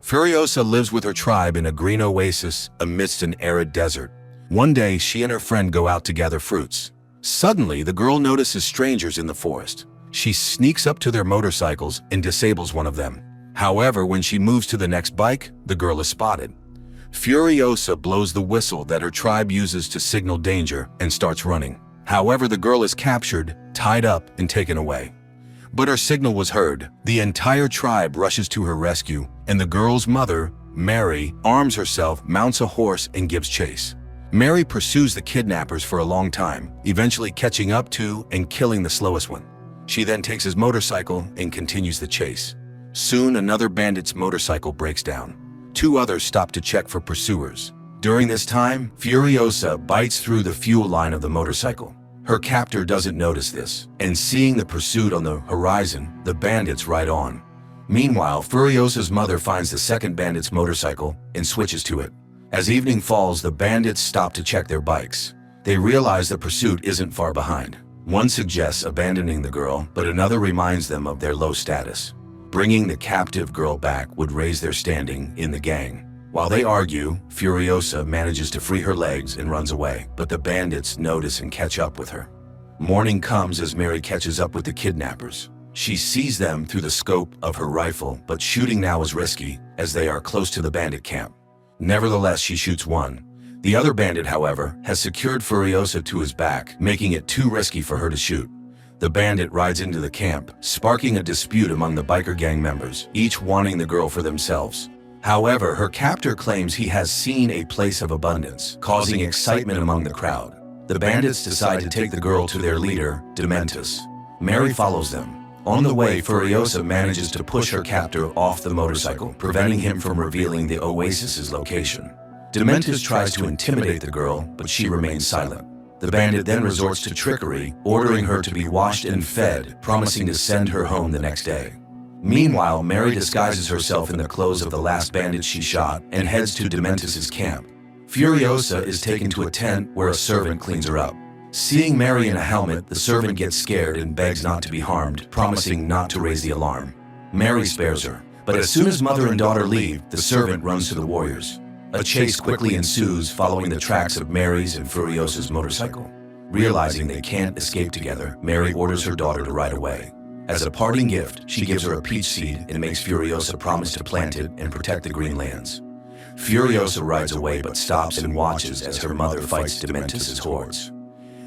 Furiosa lives with her tribe in a green oasis amidst an arid desert. One day, she and her friend go out to gather fruits. Suddenly, the girl notices strangers in the forest. She sneaks up to their motorcycles and disables one of them. However, when she moves to the next bike, the girl is spotted. Furiosa blows the whistle that her tribe uses to signal danger and starts running. However, the girl is captured, tied up, and taken away. But her signal was heard. The entire tribe rushes to her rescue, and the girl's mother, Mary, arms herself, mounts a horse, and gives chase. Mary pursues the kidnappers for a long time, eventually catching up to and killing the slowest one. She then takes his motorcycle and continues the chase. Soon, another bandit's motorcycle breaks down. 2 others stop to check for pursuers. During this time, Furiosa bites through the fuel line of the motorcycle. Her captor doesn't notice this, and seeing the pursuit on the horizon, the bandits ride on. Meanwhile, Furiosa's mother finds the second bandit's motorcycle and switches to it. As evening falls, the bandits stop to check their bikes. They realize the pursuit isn't far behind. One suggests abandoning the girl, but another reminds them of their low status. Bringing the captive girl back would raise their standing in the gang. While they argue, Furiosa manages to free her legs and runs away, but the bandits notice and catch up with her. Morning comes as Mary catches up with the kidnappers. She sees them through the scope of her rifle, but shooting now is risky as they are close to the bandit camp. Nevertheless, she shoots one. The other bandit, however, has secured Furiosa to his back, making it too risky for her to shoot. The bandit rides into the camp, sparking a dispute among the biker gang members, each wanting the girl for themselves. However, her captor claims he has seen a place of abundance, causing excitement among the crowd. The bandits decide to take the girl to their leader, Dementus. Mary follows them. On the way, Furiosa manages to push her captor off the motorcycle, preventing him from revealing the oasis's location. Dementus tries to intimidate the girl, but she remains silent. The bandit then resorts to trickery, ordering her to be washed and fed, promising to send her home the next day. Meanwhile, Mary disguises herself in the clothes of the last bandit she shot and heads to Dementus's camp. Furiosa is taken to a tent where a servant cleans her up. Seeing Mary in a helmet, the servant gets scared and begs not to be harmed, promising not to raise the alarm. Mary spares her, but as soon as mother and daughter leave, the servant runs to the warriors. A chase quickly ensues following the tracks of Mary's and Furiosa's motorcycle. Realizing they can't escape together, Mary orders her daughter to ride away. As a parting gift, she gives her a peach seed and makes Furiosa promise to plant it and protect the green lands. Furiosa rides away but stops and watches as her mother fights Dementus's hordes.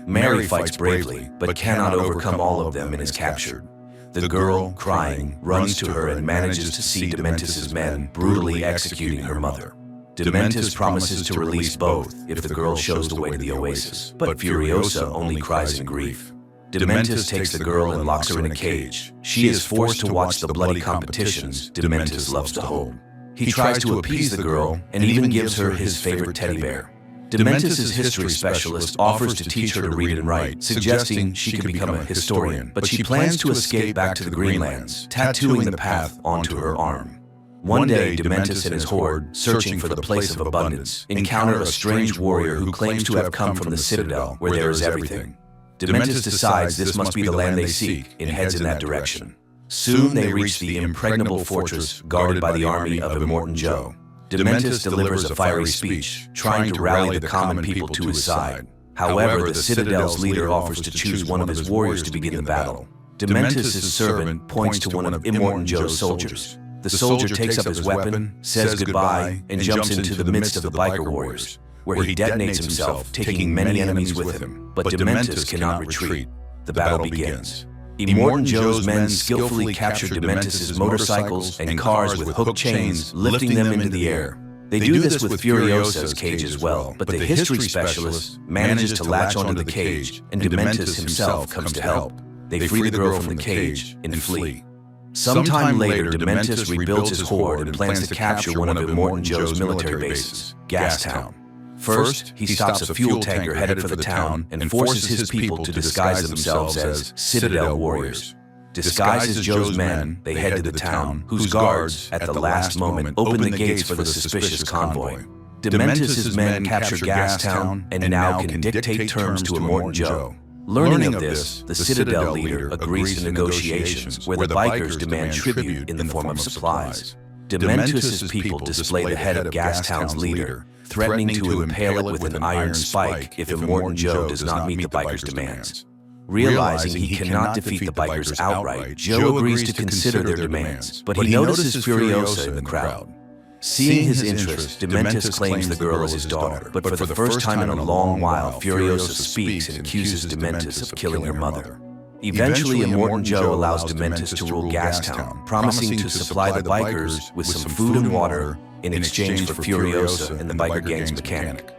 Mary fights bravely, but cannot overcome all of them and is captured. The girl, crying, runs to her and manages to see Dementus's men brutally executing her mother. Dementus promises to release both if the girl shows the way to the oasis, but Furiosa only cries in grief. Dementus takes the girl and locks her in a cage. She is forced to watch the bloody competitions Dementus loves to hold. He tries to appease the girl and even gives her his favorite teddy bear. Dementus's history specialist offers to teach her to read and write, suggesting she can become a historian, but she plans to escape back to the Greenlands, tattooing the path onto her arm. One day, Dementus and his horde, searching for the place of abundance, encounter a strange warrior who claims to have come from the Citadel, where there is everything. Dementus decides this must be the land they seek and heads in that direction. Soon they reach the impregnable fortress guarded by the army of Immortan Joe. Dementus delivers a fiery speech, trying to rally the common people to his side. However, the Citadel's leader offers to choose one of his warriors to begin the battle. Dementus's servant points to one of Immortan Joe's soldiers. The soldier takes up his weapon, says goodbye, and jumps into the midst of the biker warriors, where he detonates himself, taking many enemies with him. But Dementus cannot retreat. The battle begins. Immortan Joe's men skillfully capture Dementus's motorcycles and cars with hooked chains, lifting them into the air. They do this with Furiosa's cage as well, but the history specialist manages to latch onto the cage, and Dementus himself comes to help. They free the girl from the cage and flee. Sometime later, Dementus rebuilds his horde and plans to capture one of Immortan Joe's military bases, Gastown. First, he stops a fuel tanker headed for the town and forces his people to disguise themselves as Citadel warriors. Disguised as Joe's men, they head to the town, whose guards, at the last moment, open the gates for the suspicious convoy. Dementus's men capture Gastown and now can dictate terms to Immortan Joe. Learning of this, the Citadel leader agrees to negotiations where the bikers demand tribute in the form of supplies. Dementus' people display the head of Gastown's leader, threatening to impale it with an iron spike if Immortan Joe does not meet the bikers' demands. Realizing he cannot defeat the bikers outright, Joe agrees to consider their demands, but he notices Furiosa in the crowd. Seeing his interest, Dementus claims the girl as his daughter, but for the first time in a long while, Furiosa speaks and accuses Dementus of killing her mother. Eventually, Immortan Joe allows Dementus to rule Gastown, promising to supply the bikers with some food and water in exchange for Furiosa and the biker gang's mechanic.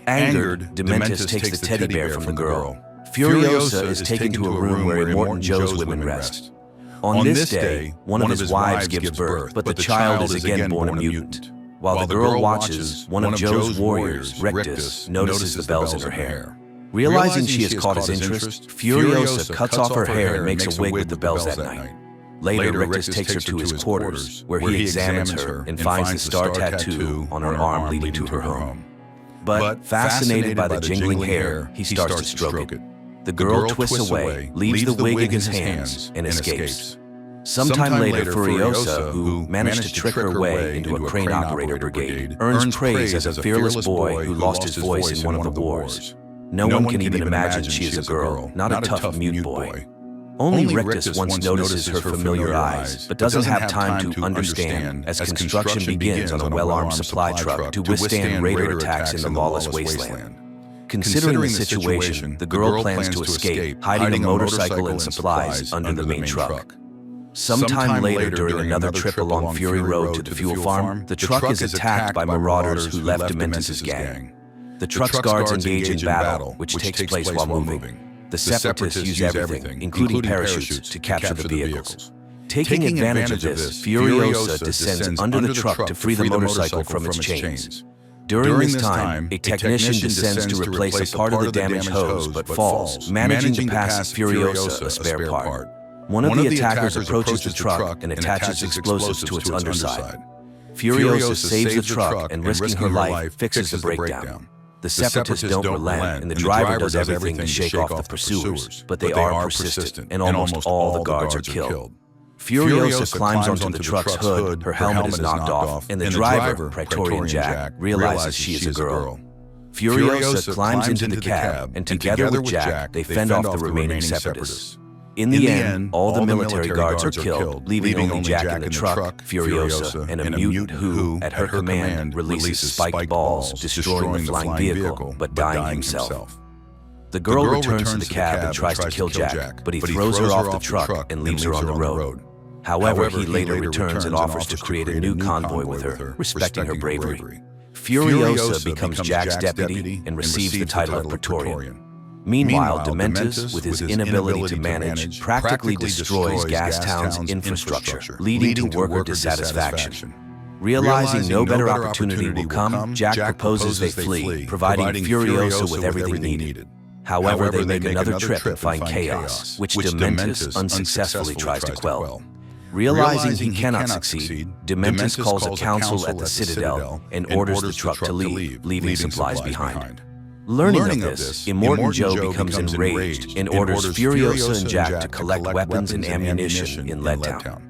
Angered, Dementus takes the teddy bear from the girl. Furiosa is taken to a room where Immortan Joe's women rest. On this day, one of his wives gives birth, but the child is again born a mutant. While the girl watches, one of Joe's warriors, Rictus, notices the bells in her hair. Realizing she has caught his interest, Furiosa cuts off her hair and makes a wig with the bells that night. Later, Rictus takes her to his quarters, where he examines her and finds the star tattoo on her arm leading to her home. But, fascinated by the jingling hair, he starts to stroke it. The girl twists away, leaves the wig in his hands, and escapes. Sometime later, Furiosa, who managed to trick her way into a crane operator brigade, earns praise as a fearless boy who lost his voice in one of the wars. No one can even imagine she is a girl, not a tough mute boy. Only Rictus once notices her familiar eyes, but doesn't have time to understand as construction begins on a well-armed supply truck to withstand raider attacks in the lawless wasteland. Considering the situation, the girl plans to escape, hiding a motorcycle and supplies under the main truck. Sometime later, during another trip along Fury Road to the fuel farm, the truck is attacked by marauders who left Dementus' gang. The truck's guards engage in battle, which takes place while moving. The Separatists use everything, including parachutes, to capture the vehicles. Taking advantage of this, Furiosa descends under the truck to free the motorcycle from its chains. During this time, a technician descends to replace a part of the damaged hose but falls, managing to pass Furiosa a spare part. One of the attackers approaches the truck and attaches explosives to its underside. Furiosa saves the truck and, risking her life, fixes the breakdown. The Separatists don't relent, and the driver does everything to shake off the pursuers, but they are persistent, and almost all the guards are killed. Furiosa climbs onto the truck's hood, her helmet is knocked off, and the driver, Praetorian Jack, realizes she is a girl. Furiosa climbs into the cab, and together with Jack, they fend off the remaining Separatists. In the end, all the military guards are killed, leaving only Jack in the truck, Furiosa, and a mutant who, at her command, releases spiked balls, destroying the flying vehicle, but dying himself. The girl returns to the cab and tries to kill Jack, but he throws her off the truck and leaves her on the road. However, he later returns and offers to create a new convoy with her, respecting her bravery. Furiosa becomes Jack's deputy and receives the title of Praetorian. Meanwhile, Dementus, with his inability to manage, practically destroys Gastown's infrastructure, leading to worker dissatisfaction. Realizing no better opportunity will come, Jack proposes they flee, providing Furiosa with everything needed. However, they make another trip and find chaos, which Dementus unsuccessfully tries to quell. Realizing he cannot succeed, Dementus calls a council at the Citadel and orders the truck to leave, leaving supplies behind. Learning of this, Immortan Joe becomes enraged and orders Furiosa and Jack to collect weapons and ammunition in Leadtown.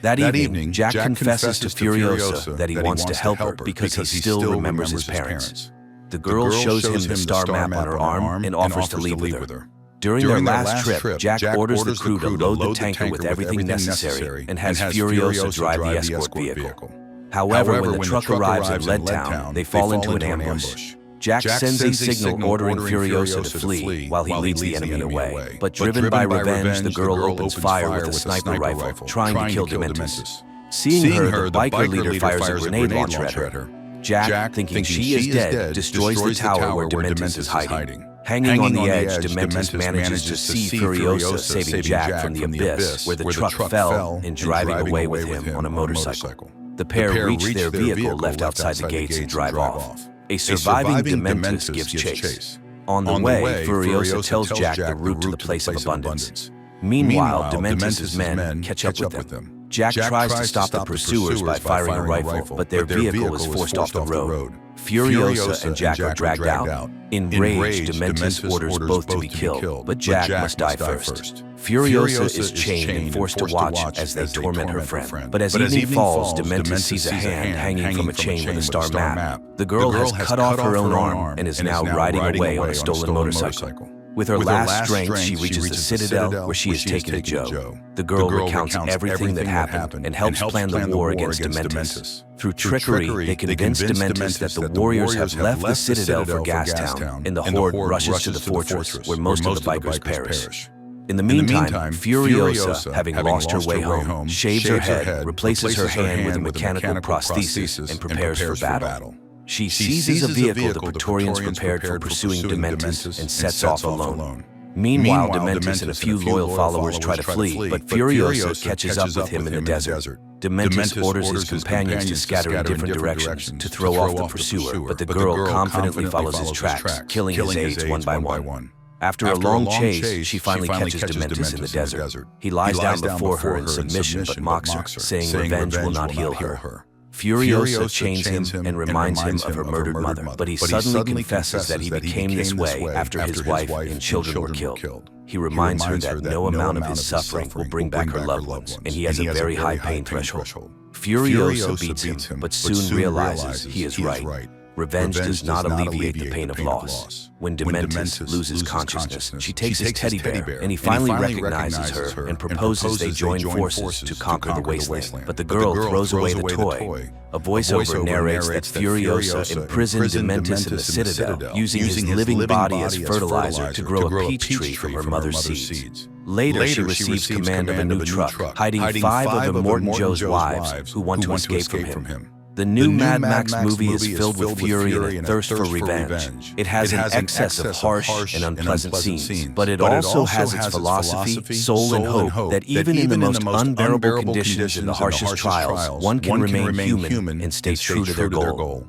That evening, Jack confesses to Furiosa that he wants to help her because he still remembers his parents. The girl shows him the star map on her arm and offers to leave with her. During their last trip, Jack orders the crew to load the tanker with everything necessary and has Furiosa drive the escort vehicle. However, when the truck arrives in Leadtown, they fall into an ambush. Jack sends a signal ordering Furiosa to flee while he leads the enemy away. But driven by revenge, the girl opens fire with a sniper rifle, trying to kill Dementus. Seeing her, the biker leader fires a grenade launcher at her. Jack, thinking she is dead, destroys the tower where Dementus is hiding. Hanging on the edge, Dementus manages to see Furiosa saving Jack from the abyss where the truck fell and driving away with him on a motorcycle. The pair reach their vehicle left outside the gates and drive off. A surviving Dementus gives chase. On the way, Furiosa tells Jack the route to the place of abundance. Meanwhile, Dementus' men catch up with them. Jack tries to stop the pursuers by firing a rifle, but their vehicle is forced off the road. Furiosa and Jack are dragged out. Enraged, Dementus orders both to be killed, but Jack must die first. Furiosa is chained and forced to watch as they torment her friend. But as evening falls, Dementus sees a hand hanging from a chain with a star map. The girl has cut off her own arm and is now riding away on a stolen motorcycle. With her last strength, she reaches the Citadel, where she is taken to Joe. The girl recounts everything that happened and helps plan the war against Dementus. Through trickery, they convince Dementus that the warriors have left the Citadel for Gastown, and the Horde rushes to the fortress, where most of the bikers perish. In the meantime, Furiosa, having lost her way home, shaves her head, replaces her hand with a mechanical prosthesis, and prepares for battle. She seizes a vehicle the Praetorians prepared for pursuing Dementus and sets off alone. Meanwhile, Dementus and a few loyal followers try to flee, but Furiosa catches up with him in the desert. Dementus orders his companions to scatter in different directions to throw off the pursuer, but the girl confidently follows his tracks, killing his aides one by one. After a long chase, she finally catches Dementus in the desert. He lies down before her in submission but mocks her, saying revenge will not heal her. Furiosa chains him and reminds him of her murdered mother, but he suddenly confesses that he became this way after his wife and children were killed. He reminds her that no amount of his suffering will bring back her loved ones, and he has a very high pain threshold. Furiosa beats him, but soon realizes he is right. Revenge does not alleviate the pain of loss. When Dementus loses consciousness, she takes his teddy bear, and he finally recognizes her and proposes they join forces to conquer the wasteland. But the girl throws away the toy. A voiceover narrates that Furiosa imprisoned Dementus in the Citadel, using his living body as fertilizer to grow a peach tree from her mother's seeds. Later, she receives command of a new truck, hiding 5 of Immortan Joe's wives who want to escape from him. The new Mad Max movie is filled with fury and a thirst for revenge. It has an excess of harsh and unpleasant scenes, but it also has its philosophy, soul, and hope that even in the most unbearable conditions and the harshest trials, one can remain human and stay true to their goal.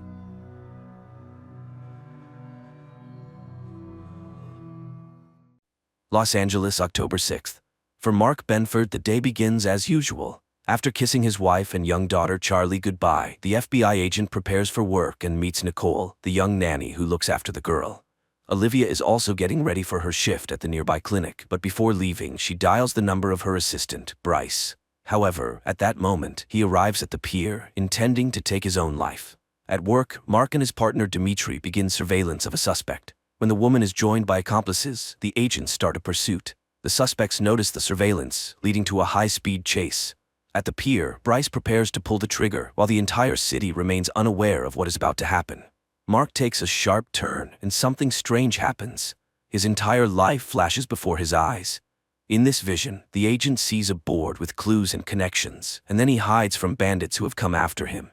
Los Angeles, October 6th. For Mark Benford, the day begins as usual. After kissing his wife and young daughter Charlie goodbye, the FBI agent prepares for work and meets Nicole, the young nanny who looks after the girl. Olivia is also getting ready for her shift at the nearby clinic, but before leaving, she dials the number of her assistant, Bryce. However, at that moment, he arrives at the pier, intending to take his own life. At work, Mark and his partner Dimitri begin surveillance of a suspect. When the woman is joined by accomplices, the agents start a pursuit. The suspects notice the surveillance, leading to a high-speed chase. At the pier, Bryce prepares to pull the trigger, while the entire city remains unaware of what is about to happen. Mark takes a sharp turn, and something strange happens. His entire life flashes before his eyes. In this vision, the agent sees a board with clues and connections, and then he hides from bandits who have come after him.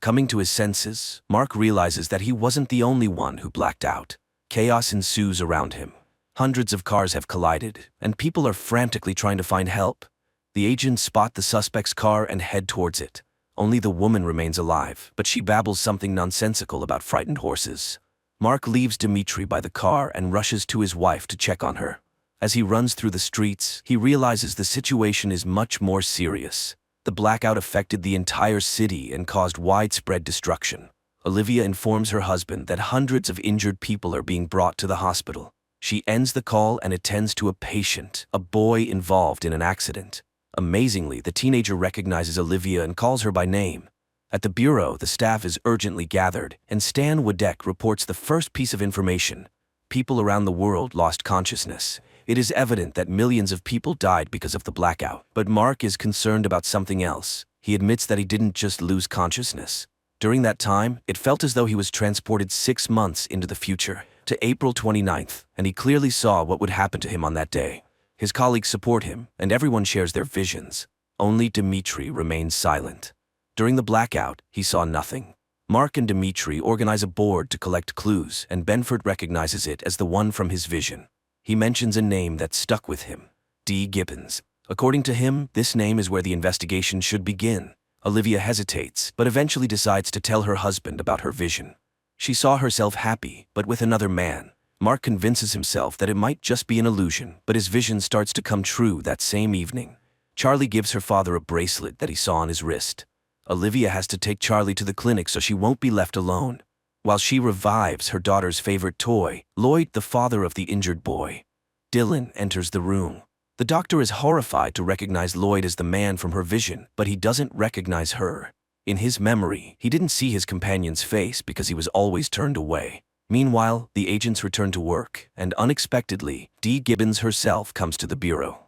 Coming to his senses, Mark realizes that he wasn't the only one who blacked out. Chaos ensues around him. Hundreds of cars have collided, and people are frantically trying to find help. The agents spot the suspect's car and head towards it. Only the woman remains alive, but she babbles something nonsensical about frightened horses. Mark leaves Dimitri by the car and rushes to his wife to check on her. As he runs through the streets, he realizes the situation is much more serious. The blackout affected the entire city and caused widespread destruction. Olivia informs her husband that hundreds of injured people are being brought to the hospital. She ends the call and attends to a patient, a boy involved in an accident. Amazingly, the teenager recognizes Olivia and calls her by name. At the bureau, the staff is urgently gathered, and Stan Wadek reports the first piece of information. People around the world lost consciousness. It is evident that millions of people died because of the blackout. But Mark is concerned about something else. He admits that he didn't just lose consciousness. During that time, it felt as though he was transported 6 months into the future, to April 29th, and he clearly saw what would happen to him on that day. His colleagues support him, and everyone shares their visions. Only Dimitri remains silent. During the blackout, he saw nothing. Mark and Dimitri organize a board to collect clues, and Benford recognizes it as the one from his vision. He mentions a name that stuck with him, D. Gibbons. According to him, this name is where the investigation should begin. Olivia hesitates, but eventually decides to tell her husband about her vision. She saw herself happy, but with another man. Mark convinces himself that it might just be an illusion, but his vision starts to come true that same evening. Charlie gives her father a bracelet that he saw on his wrist. Olivia has to take Charlie to the clinic so she won't be left alone. while she revives her daughter's favorite toy, Lloyd, the father of the injured boy. Dylan enters the room. The doctor is horrified to recognize Lloyd as the man from her vision, but he doesn't recognize her. In his memory, he didn't see his companion's face because he was always turned away. Meanwhile, the agents return to work, and unexpectedly, Dee Gibbons herself comes to the bureau.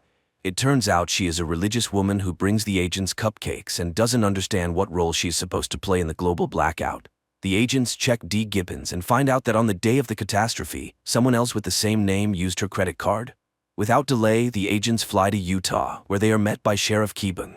It turns out she is a religious woman who brings the agents cupcakes and doesn't understand what role she is supposed to play in the global blackout. The agents check Dee Gibbons and find out that on the day of the catastrophe, someone else with the same name used her credit card. Without delay, the agents fly to Utah, where they are met by Sheriff Keeban.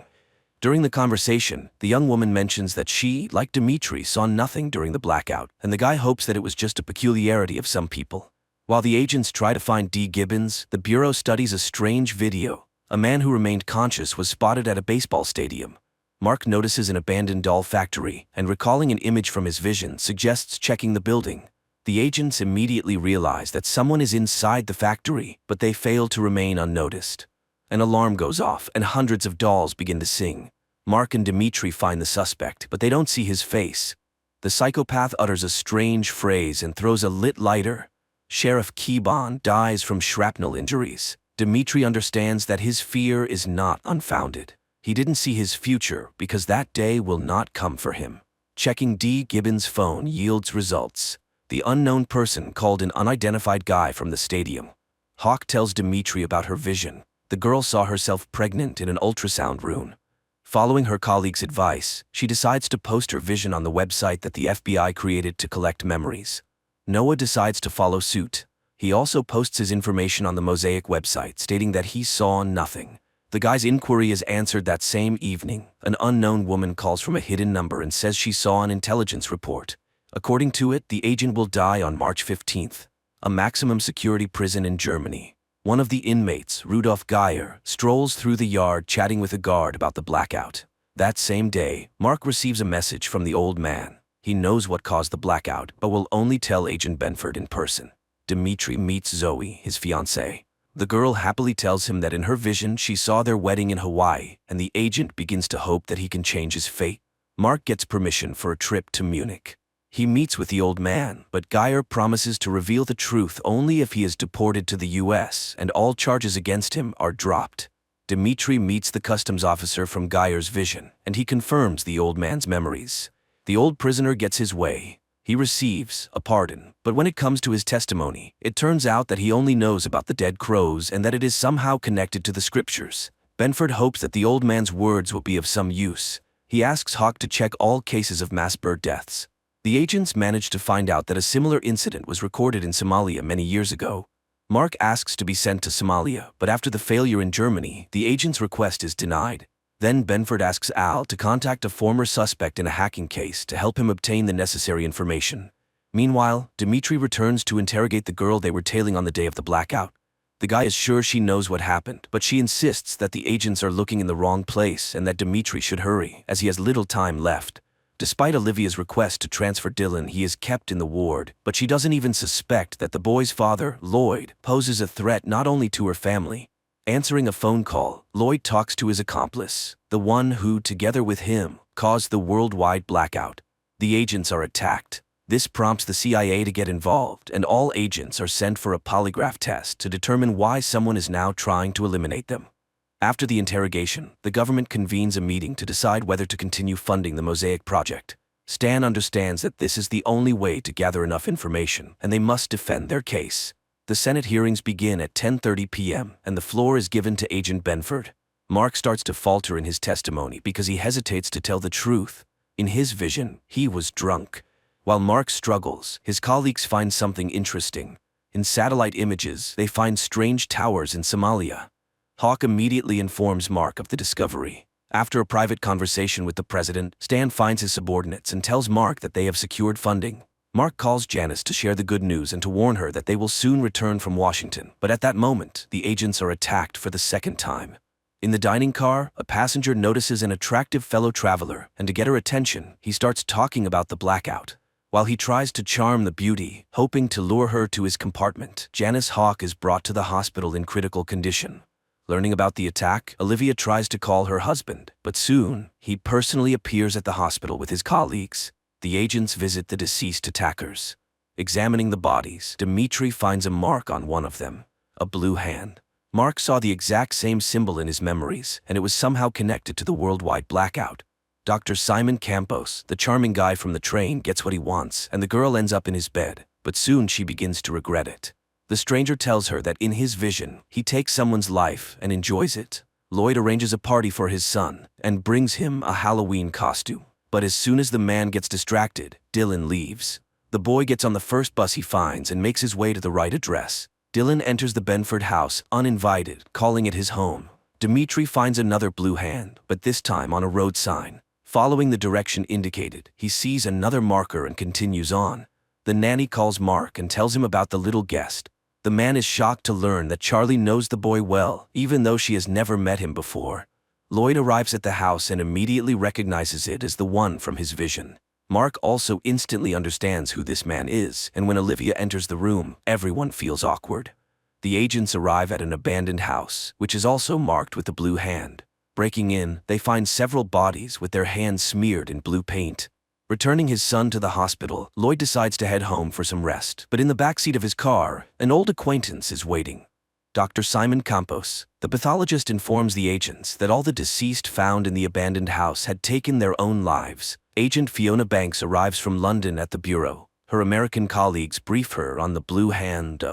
During the conversation, the young woman mentions that she, like Dimitri, saw nothing during the blackout, and the guy hopes that it was just a peculiarity of some people. While the agents try to find Dee Gibbons, the Bureau studies a strange video. A man who remained conscious was spotted at a baseball stadium. Mark notices an abandoned doll factory, and recalling an image from his vision suggests checking the building. The agents immediately realize that someone is inside the factory, but they fail to remain unnoticed. An alarm goes off, and hundreds of dolls begin to sing. Mark and Dimitri find the suspect, but they don't see his face. The psychopath utters a strange phrase and throws a lit lighter. Sheriff Keeban dies from shrapnel injuries. Dimitri understands that his fear is not unfounded. He didn't see his future because that day will not come for him. Checking Dee Gibbons' phone yields results. The unknown person called an unidentified guy from the stadium. Hawk tells Dimitri about her vision. The girl saw herself pregnant in an ultrasound room. Following her colleague's advice, she decides to post her vision on the website that the FBI created to collect memories. Noah decides to follow suit. He also posts his information on the Mosaic website, stating that he saw nothing. The guy's inquiry is answered that same evening. An unknown woman calls from a hidden number and says she saw an intelligence report. According to it, the agent will die on March 15th. A maximum security prison in Germany. One of the inmates, Rudolf Geyer, strolls through the yard chatting with a guard about the blackout. That same day, Mark receives a message from the old man. He knows what caused the blackout, but will only tell Agent Benford in person. Dimitri meets Zoe, his fiancée. The girl happily tells him that in her vision she saw their wedding in Hawaii, and the agent begins to hope that he can change his fate. Mark gets permission for a trip to Munich. He meets with the old man, but Geyer promises to reveal the truth only if he is deported to the US and all charges against him are dropped. Dimitri meets the customs officer from Geyer's vision, and he confirms the old man's memories. The old prisoner gets his way. He receives a pardon, but when it comes to his testimony, it turns out that he only knows about the dead crows and that it is somehow connected to the scriptures. Benford hopes that the old man's words will be of some use. He asks Hawk to check all cases of mass bird deaths. The agents manage to find out that a similar incident was recorded in Somalia many years ago. Mark asks to be sent to Somalia, but after the failure in Germany, the agent's request is denied. Then Benford asks Al to contact a former suspect in a hacking case to help him obtain the necessary information. Meanwhile, Dimitri returns to interrogate the girl they were tailing on the day of the blackout. The guy is sure she knows what happened, but she insists that the agents are looking in the wrong place and that Dimitri should hurry, as he has little time left. Despite Olivia's request to transfer Dylan, he is kept in the ward, but she doesn't even suspect that the boy's father, Lloyd, poses a threat not only to her family. Answering a phone call, Lloyd talks to his accomplice, the one who, together with him, caused the worldwide blackout. The agents are attacked. This prompts the CIA to get involved, and all agents are sent for a polygraph test to determine why someone is now trying to eliminate them. After the interrogation, the government convenes a meeting to decide whether to continue funding the Mosaic project. Stan understands that this is the only way to gather enough information, and they must defend their case. The Senate hearings begin at 10:30 p.m., and the floor is given to Agent Benford. Mark starts to falter in his testimony because he hesitates to tell the truth. In his vision, he was drunk. While Mark struggles, his colleagues find something interesting. In satellite images, they find strange towers in Somalia. Hawk immediately informs Mark of the discovery. After a private conversation with the president, Stan finds his subordinates and tells Mark that they have secured funding. Mark calls Janice to share the good news and to warn her that they will soon return from Washington, but at that moment, the agents are attacked for the second time. In the dining car, a passenger notices an attractive fellow traveler, and to get her attention, he starts talking about the blackout. While he tries to charm the beauty, hoping to lure her to his compartment, Janice Hawk is brought to the hospital in critical condition. Learning about the attack, Olivia tries to call her husband, but soon, he personally appears at the hospital with his colleagues. The agents visit the deceased attackers. Examining the bodies, Dmitri finds a mark on one of them, a blue hand. Mark saw the exact same symbol in his memories, and it was somehow connected to the worldwide blackout. Dr. Simon Campos, the charming guy from the train, gets what he wants, and the girl ends up in his bed, but soon she begins to regret it. The stranger tells her that in his vision, he takes someone's life and enjoys it. Lloyd arranges a party for his son and brings him a Halloween costume. But as soon as the man gets distracted, Dylan leaves. The boy gets on the first bus he finds and makes his way to the right address. Dylan enters the Benford house uninvited, calling it his home. Dmitri finds another blue hand, but this time on a road sign. Following the direction indicated, he sees another marker and continues on. The nanny calls Mark and tells him about the little guest. The man is shocked to learn that Charlie knows the boy well, even though she has never met him before. Lloyd arrives at the house and immediately recognizes it as the one from his vision. Mark also instantly understands who this man is, and when Olivia enters the room, everyone feels awkward. The agents arrive at an abandoned house, which is also marked with the blue hand. Breaking in, they find several bodies with their hands smeared in blue paint. Returning his son to the hospital, Lloyd decides to head home for some rest, but in the backseat of his car, an old acquaintance is waiting. Dr. Simon Campos, the pathologist, informs the agents that all the deceased found in the abandoned house had taken their own lives. Agent Fiona Banks arrives from London at the bureau. Her American colleagues brief her on the Blue Hand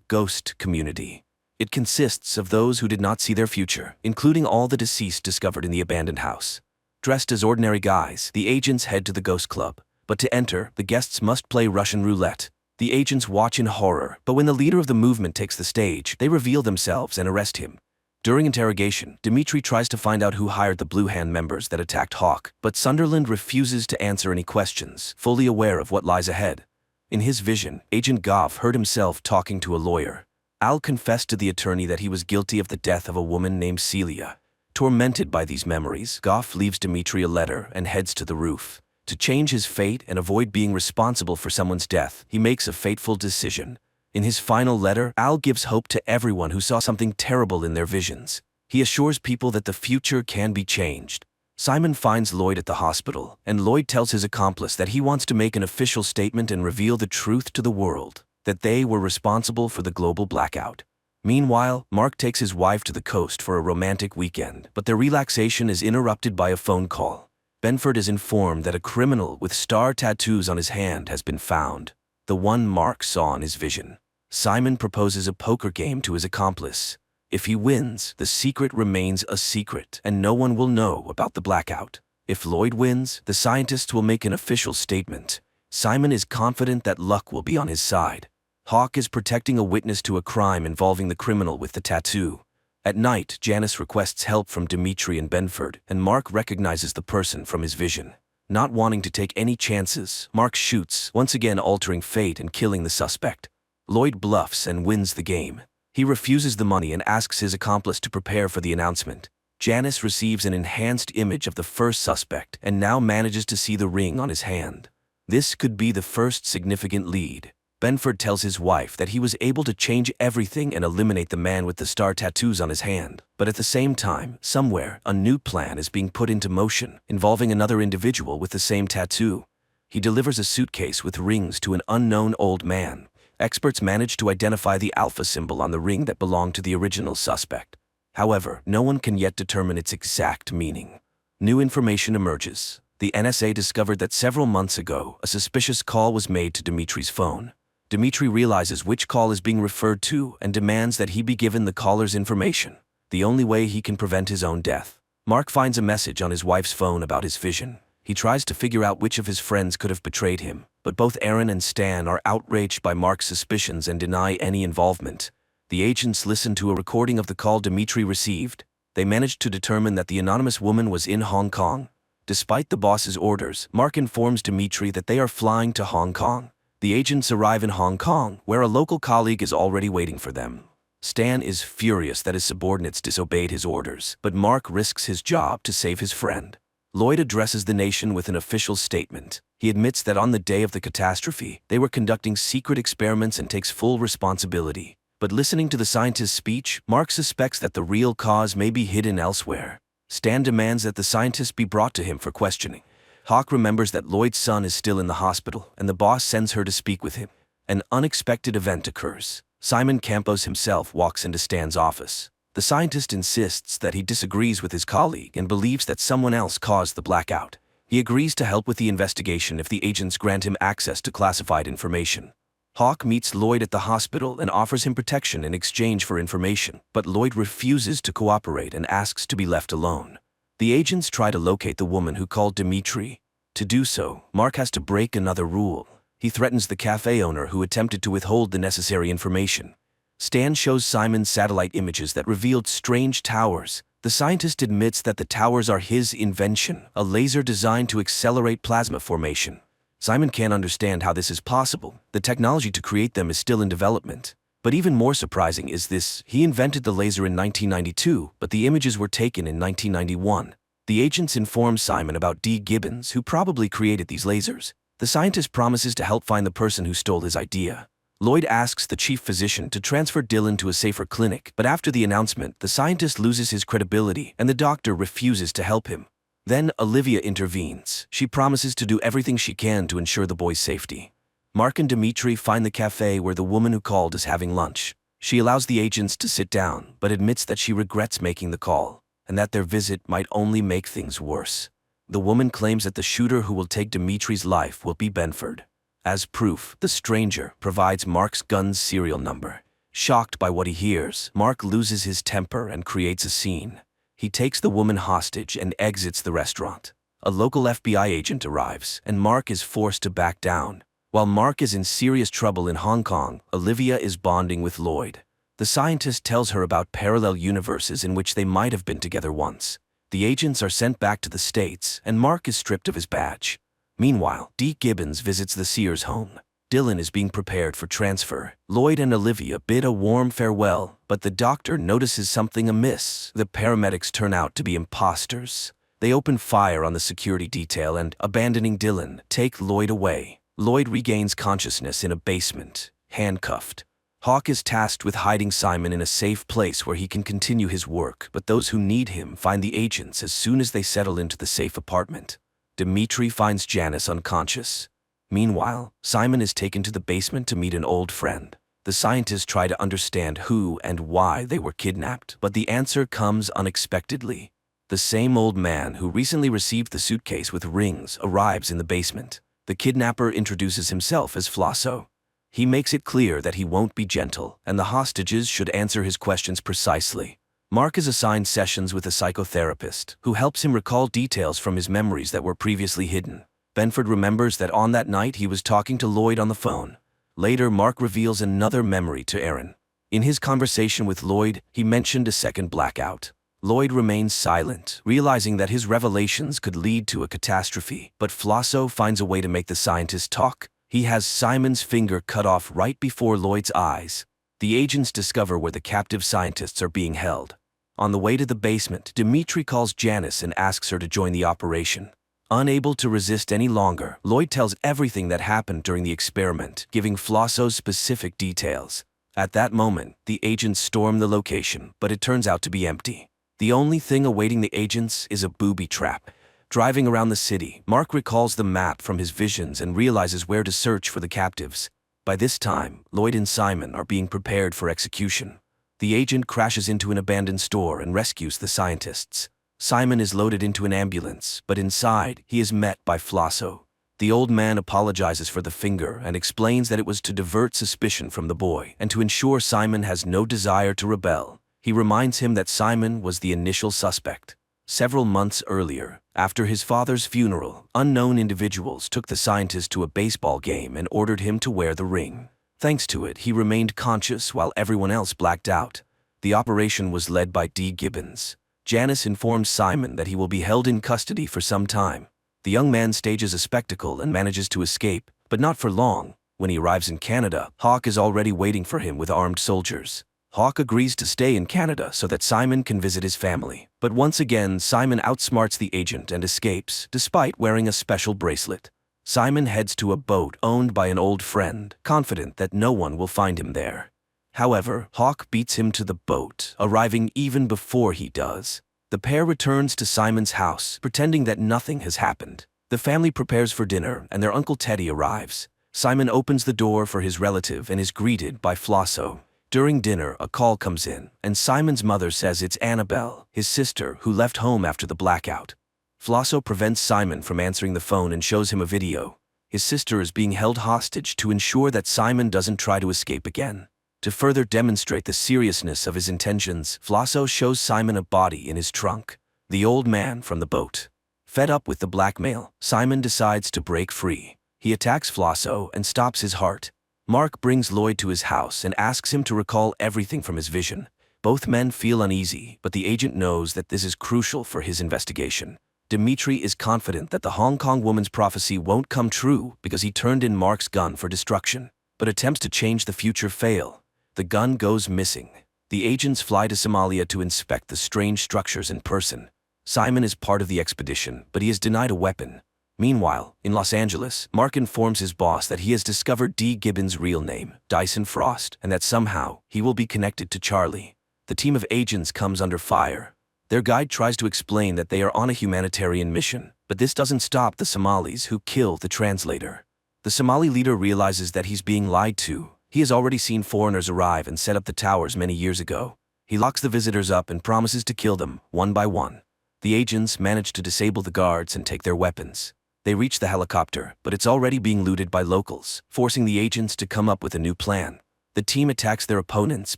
ghost community. It consists of those who did not see their future, including all the deceased discovered in the abandoned house. Dressed as ordinary guys, the agents head to the ghost club. But to enter, the guests must play Russian roulette. The agents watch in horror, but when the leader of the movement takes the stage, they reveal themselves and arrest him. During interrogation, Dmitri tries to find out who hired the Blue Hand members that attacked Hawk, but Sunderland refuses to answer any questions, fully aware of what lies ahead. In his vision, Agent Goff heard himself talking to a lawyer. Al confessed to the attorney that he was guilty of the death of a woman named Celia. Tormented by these memories, Goff leaves Dmitri a letter and heads to the roof. To change his fate and avoid being responsible for someone's death, he makes a fateful decision. In his final letter, Al gives hope to everyone who saw something terrible in their visions. He assures people that the future can be changed. Simon finds Lloyd at the hospital, and Lloyd tells his accomplice that he wants to make an official statement and reveal the truth to the world, that they were responsible for the global blackout. Meanwhile, Mark takes his wife to the coast for a romantic weekend, but their relaxation is interrupted by a phone call. Benford is informed that a criminal with star tattoos on his hand has been found, the one Mark saw in his vision. Simon proposes a poker game to his accomplice. If he wins, the secret remains a secret, and no one will know about the blackout. If Lloyd wins, the scientists will make an official statement. Simon is confident that luck will be on his side. Hawk is protecting a witness to a crime involving the criminal with the tattoo. At night, Janice requests help from Dmitri and Benford, and Mark recognizes the person from his vision. Not wanting to take any chances, Mark shoots, once again altering fate and killing the suspect. Lloyd bluffs and wins the game. He refuses the money and asks his accomplice to prepare for the announcement. Janice receives an enhanced image of the first suspect and now manages to see the ring on his hand. This could be the first significant lead. Benford tells his wife that he was able to change everything and eliminate the man with the star tattoos on his hand. But at the same time, somewhere, a new plan is being put into motion, involving another individual with the same tattoo. He delivers a suitcase with rings to an unknown old man. Experts manage to identify the alpha symbol on the ring that belonged to the original suspect. However, no one can yet determine its exact meaning. New information emerges. The NSA discovered that several months ago, a suspicious call was made to Dmitri's phone. Dmitri realizes which call is being referred to and demands that he be given the caller's information, the only way he can prevent his own death. Mark finds a message on his wife's phone about his vision. He tries to figure out which of his friends could have betrayed him, but both Aaron and Stan are outraged by Mark's suspicions and deny any involvement. The agents listen to a recording of the call Dmitri received. They managed to determine that the anonymous woman was in Hong Kong. Despite the boss's orders, Mark informs Dmitri that they are flying to Hong Kong. The agents arrive in Hong Kong, where a local colleague is already waiting for them. Stan is furious that his subordinates disobeyed his orders, but Mark risks his job to save his friend. Lloyd addresses the nation with an official statement. He admits that on the day of the catastrophe, they were conducting secret experiments and takes full responsibility. But listening to the scientist's speech, Mark suspects that the real cause may be hidden elsewhere. Stan demands that the scientist be brought to him for questioning. Hawk remembers that Lloyd's son is still in the hospital, and the boss sends her to speak with him. An unexpected event occurs. Simon Campos himself walks into Stan's office. The scientist insists that he disagrees with his colleague and believes that someone else caused the blackout. He agrees to help with the investigation if the agents grant him access to classified information. Hawk meets Lloyd at the hospital and offers him protection in exchange for information, but Lloyd refuses to cooperate and asks to be left alone. The agents try to locate the woman who called Dimitri. To do so, Mark has to break another rule. He threatens the cafe owner who attempted to withhold the necessary information. Stan shows Simon satellite images that revealed strange towers. The scientist admits that the towers are his invention, a laser designed to accelerate plasma formation. Simon can't understand how this is possible. The technology to create them is still in development. But even more surprising is this: he invented the laser in 1992, but the images were taken in 1991. The agents inform Simon about D. Gibbons, who probably created these lasers. The scientist promises to help find the person who stole his idea. Lloyd asks the chief physician to transfer Dylan to a safer clinic, but after the announcement, the scientist loses his credibility and the doctor refuses to help him. Then Olivia intervenes. She promises to do everything she can to ensure the boy's safety. Mark and Dimitri find the cafe where the woman who called is having lunch. She allows the agents to sit down, but admits that she regrets making the call, and that their visit might only make things worse. The woman claims that the shooter who will take Dimitri's life will be Benford. As proof, the stranger provides Mark's gun's serial number. Shocked by what he hears, Mark loses his temper and creates a scene. He takes the woman hostage and exits the restaurant. A local FBI agent arrives, and Mark is forced to back down. While Mark is in serious trouble in Hong Kong, Olivia is bonding with Lloyd. The scientist tells her about parallel universes in which they might have been together once. The agents are sent back to the States, and Mark is stripped of his badge. Meanwhile, D. Gibbons visits the Sears home. Dylan is being prepared for transfer. Lloyd and Olivia bid a warm farewell, but the doctor notices something amiss. The paramedics turn out to be imposters. They open fire on the security detail and, abandoning Dylan, take Lloyd away. Lloyd regains consciousness in a basement, handcuffed. Hawk is tasked with hiding Simon in a safe place where he can continue his work, but those who need him find the agents as soon as they settle into the safe apartment. Dimitri finds Janice unconscious. Meanwhile, Simon is taken to the basement to meet an old friend. The scientists try to understand who and why they were kidnapped, but the answer comes unexpectedly. The same old man who recently received the suitcase with rings arrives in the basement. The kidnapper introduces himself as Flosso. He makes it clear that he won't be gentle, and the hostages should answer his questions precisely. Mark is assigned sessions with a psychotherapist, who helps him recall details from his memories that were previously hidden. Benford remembers that on that night he was talking to Lloyd on the phone. Later, Mark reveals another memory to Aaron. In his conversation with Lloyd, he mentioned a second blackout. Lloyd remains silent, realizing that his revelations could lead to a catastrophe, but Flosso finds a way to make the scientist talk. He has Simon's finger cut off right before Lloyd's eyes. The agents discover where the captive scientists are being held. On the way to the basement, Dimitri calls Janice and asks her to join the operation. Unable to resist any longer, Lloyd tells everything that happened during the experiment, giving Flosso specific details. At that moment, the agents storm the location, but it turns out to be empty. The only thing awaiting the agents is a booby trap. Driving around the city, Mark recalls the map from his visions and realizes where to search for the captives. By this time, Lloyd and Simon are being prepared for execution. The agent crashes into an abandoned store and rescues the scientists. Simon is loaded into an ambulance, but inside, he is met by Flosso. The old man apologizes for the finger and explains that it was to divert suspicion from the boy and to ensure Simon has no desire to rebel. He reminds him that Simon was the initial suspect. Several months earlier, after his father's funeral, unknown individuals took the scientist to a baseball game and ordered him to wear the ring. Thanks to it, he remained conscious while everyone else blacked out. The operation was led by D. Gibbons. Janice informs Simon that he will be held in custody for some time. The young man stages a spectacle and manages to escape, but not for long. When he arrives in Canada, Hawk is already waiting for him with armed soldiers. Hawk agrees to stay in Canada so that Simon can visit his family. But once again, Simon outsmarts the agent and escapes, despite wearing a special bracelet. Simon heads to a boat owned by an old friend, confident that no one will find him there. However, Hawk beats him to the boat, arriving even before he does. The pair returns to Simon's house, pretending that nothing has happened. The family prepares for dinner, and their Uncle Teddy arrives. Simon opens the door for his relative and is greeted by Flosso. During dinner, a call comes in, and Simon's mother says it's Annabelle, his sister, who left home after the blackout. Flosso prevents Simon from answering the phone and shows him a video. His sister is being held hostage to ensure that Simon doesn't try to escape again. To further demonstrate the seriousness of his intentions, Flosso shows Simon a body in his trunk, the old man from the boat. Fed up with the blackmail, Simon decides to break free. He attacks Flosso and stops his heart. Mark brings Lloyd to his house and asks him to recall everything from his vision. Both men feel uneasy, but the agent knows that this is crucial for his investigation. Dimitri is confident that the Hong Kong woman's prophecy won't come true because he turned in Mark's gun for destruction, but attempts to change the future fail. The gun goes missing. The agents fly to Somalia to inspect the strange structures in person. Simon is part of the expedition, but he is denied a weapon. Meanwhile, in Los Angeles, Mark informs his boss that he has discovered D. Gibbons' real name, Dyson Frost, and that somehow he will be connected to Charlie. The team of agents comes under fire. Their guide tries to explain that they are on a humanitarian mission, but this doesn't stop the Somalis who kill the translator. The Somali leader realizes that he's being lied to. He has already seen foreigners arrive and set up the towers many years ago. He locks the visitors up and promises to kill them, one by one. The agents manage to disable the guards and take their weapons. They reach the helicopter, but it's already being looted by locals, forcing the agents to come up with a new plan. The team attacks their opponents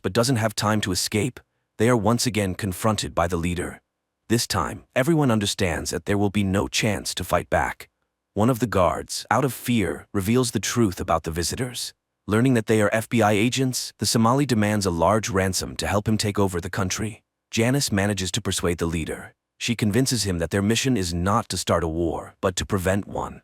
but doesn't have time to escape. They are once again confronted by the leader. This time, everyone understands that there will be no chance to fight back. One of the guards, out of fear, reveals the truth about the visitors. Learning that they are FBI agents, the Somali demands a large ransom to help him take over the country. Janice manages to persuade the leader. She convinces him that their mission is not to start a war, but to prevent one.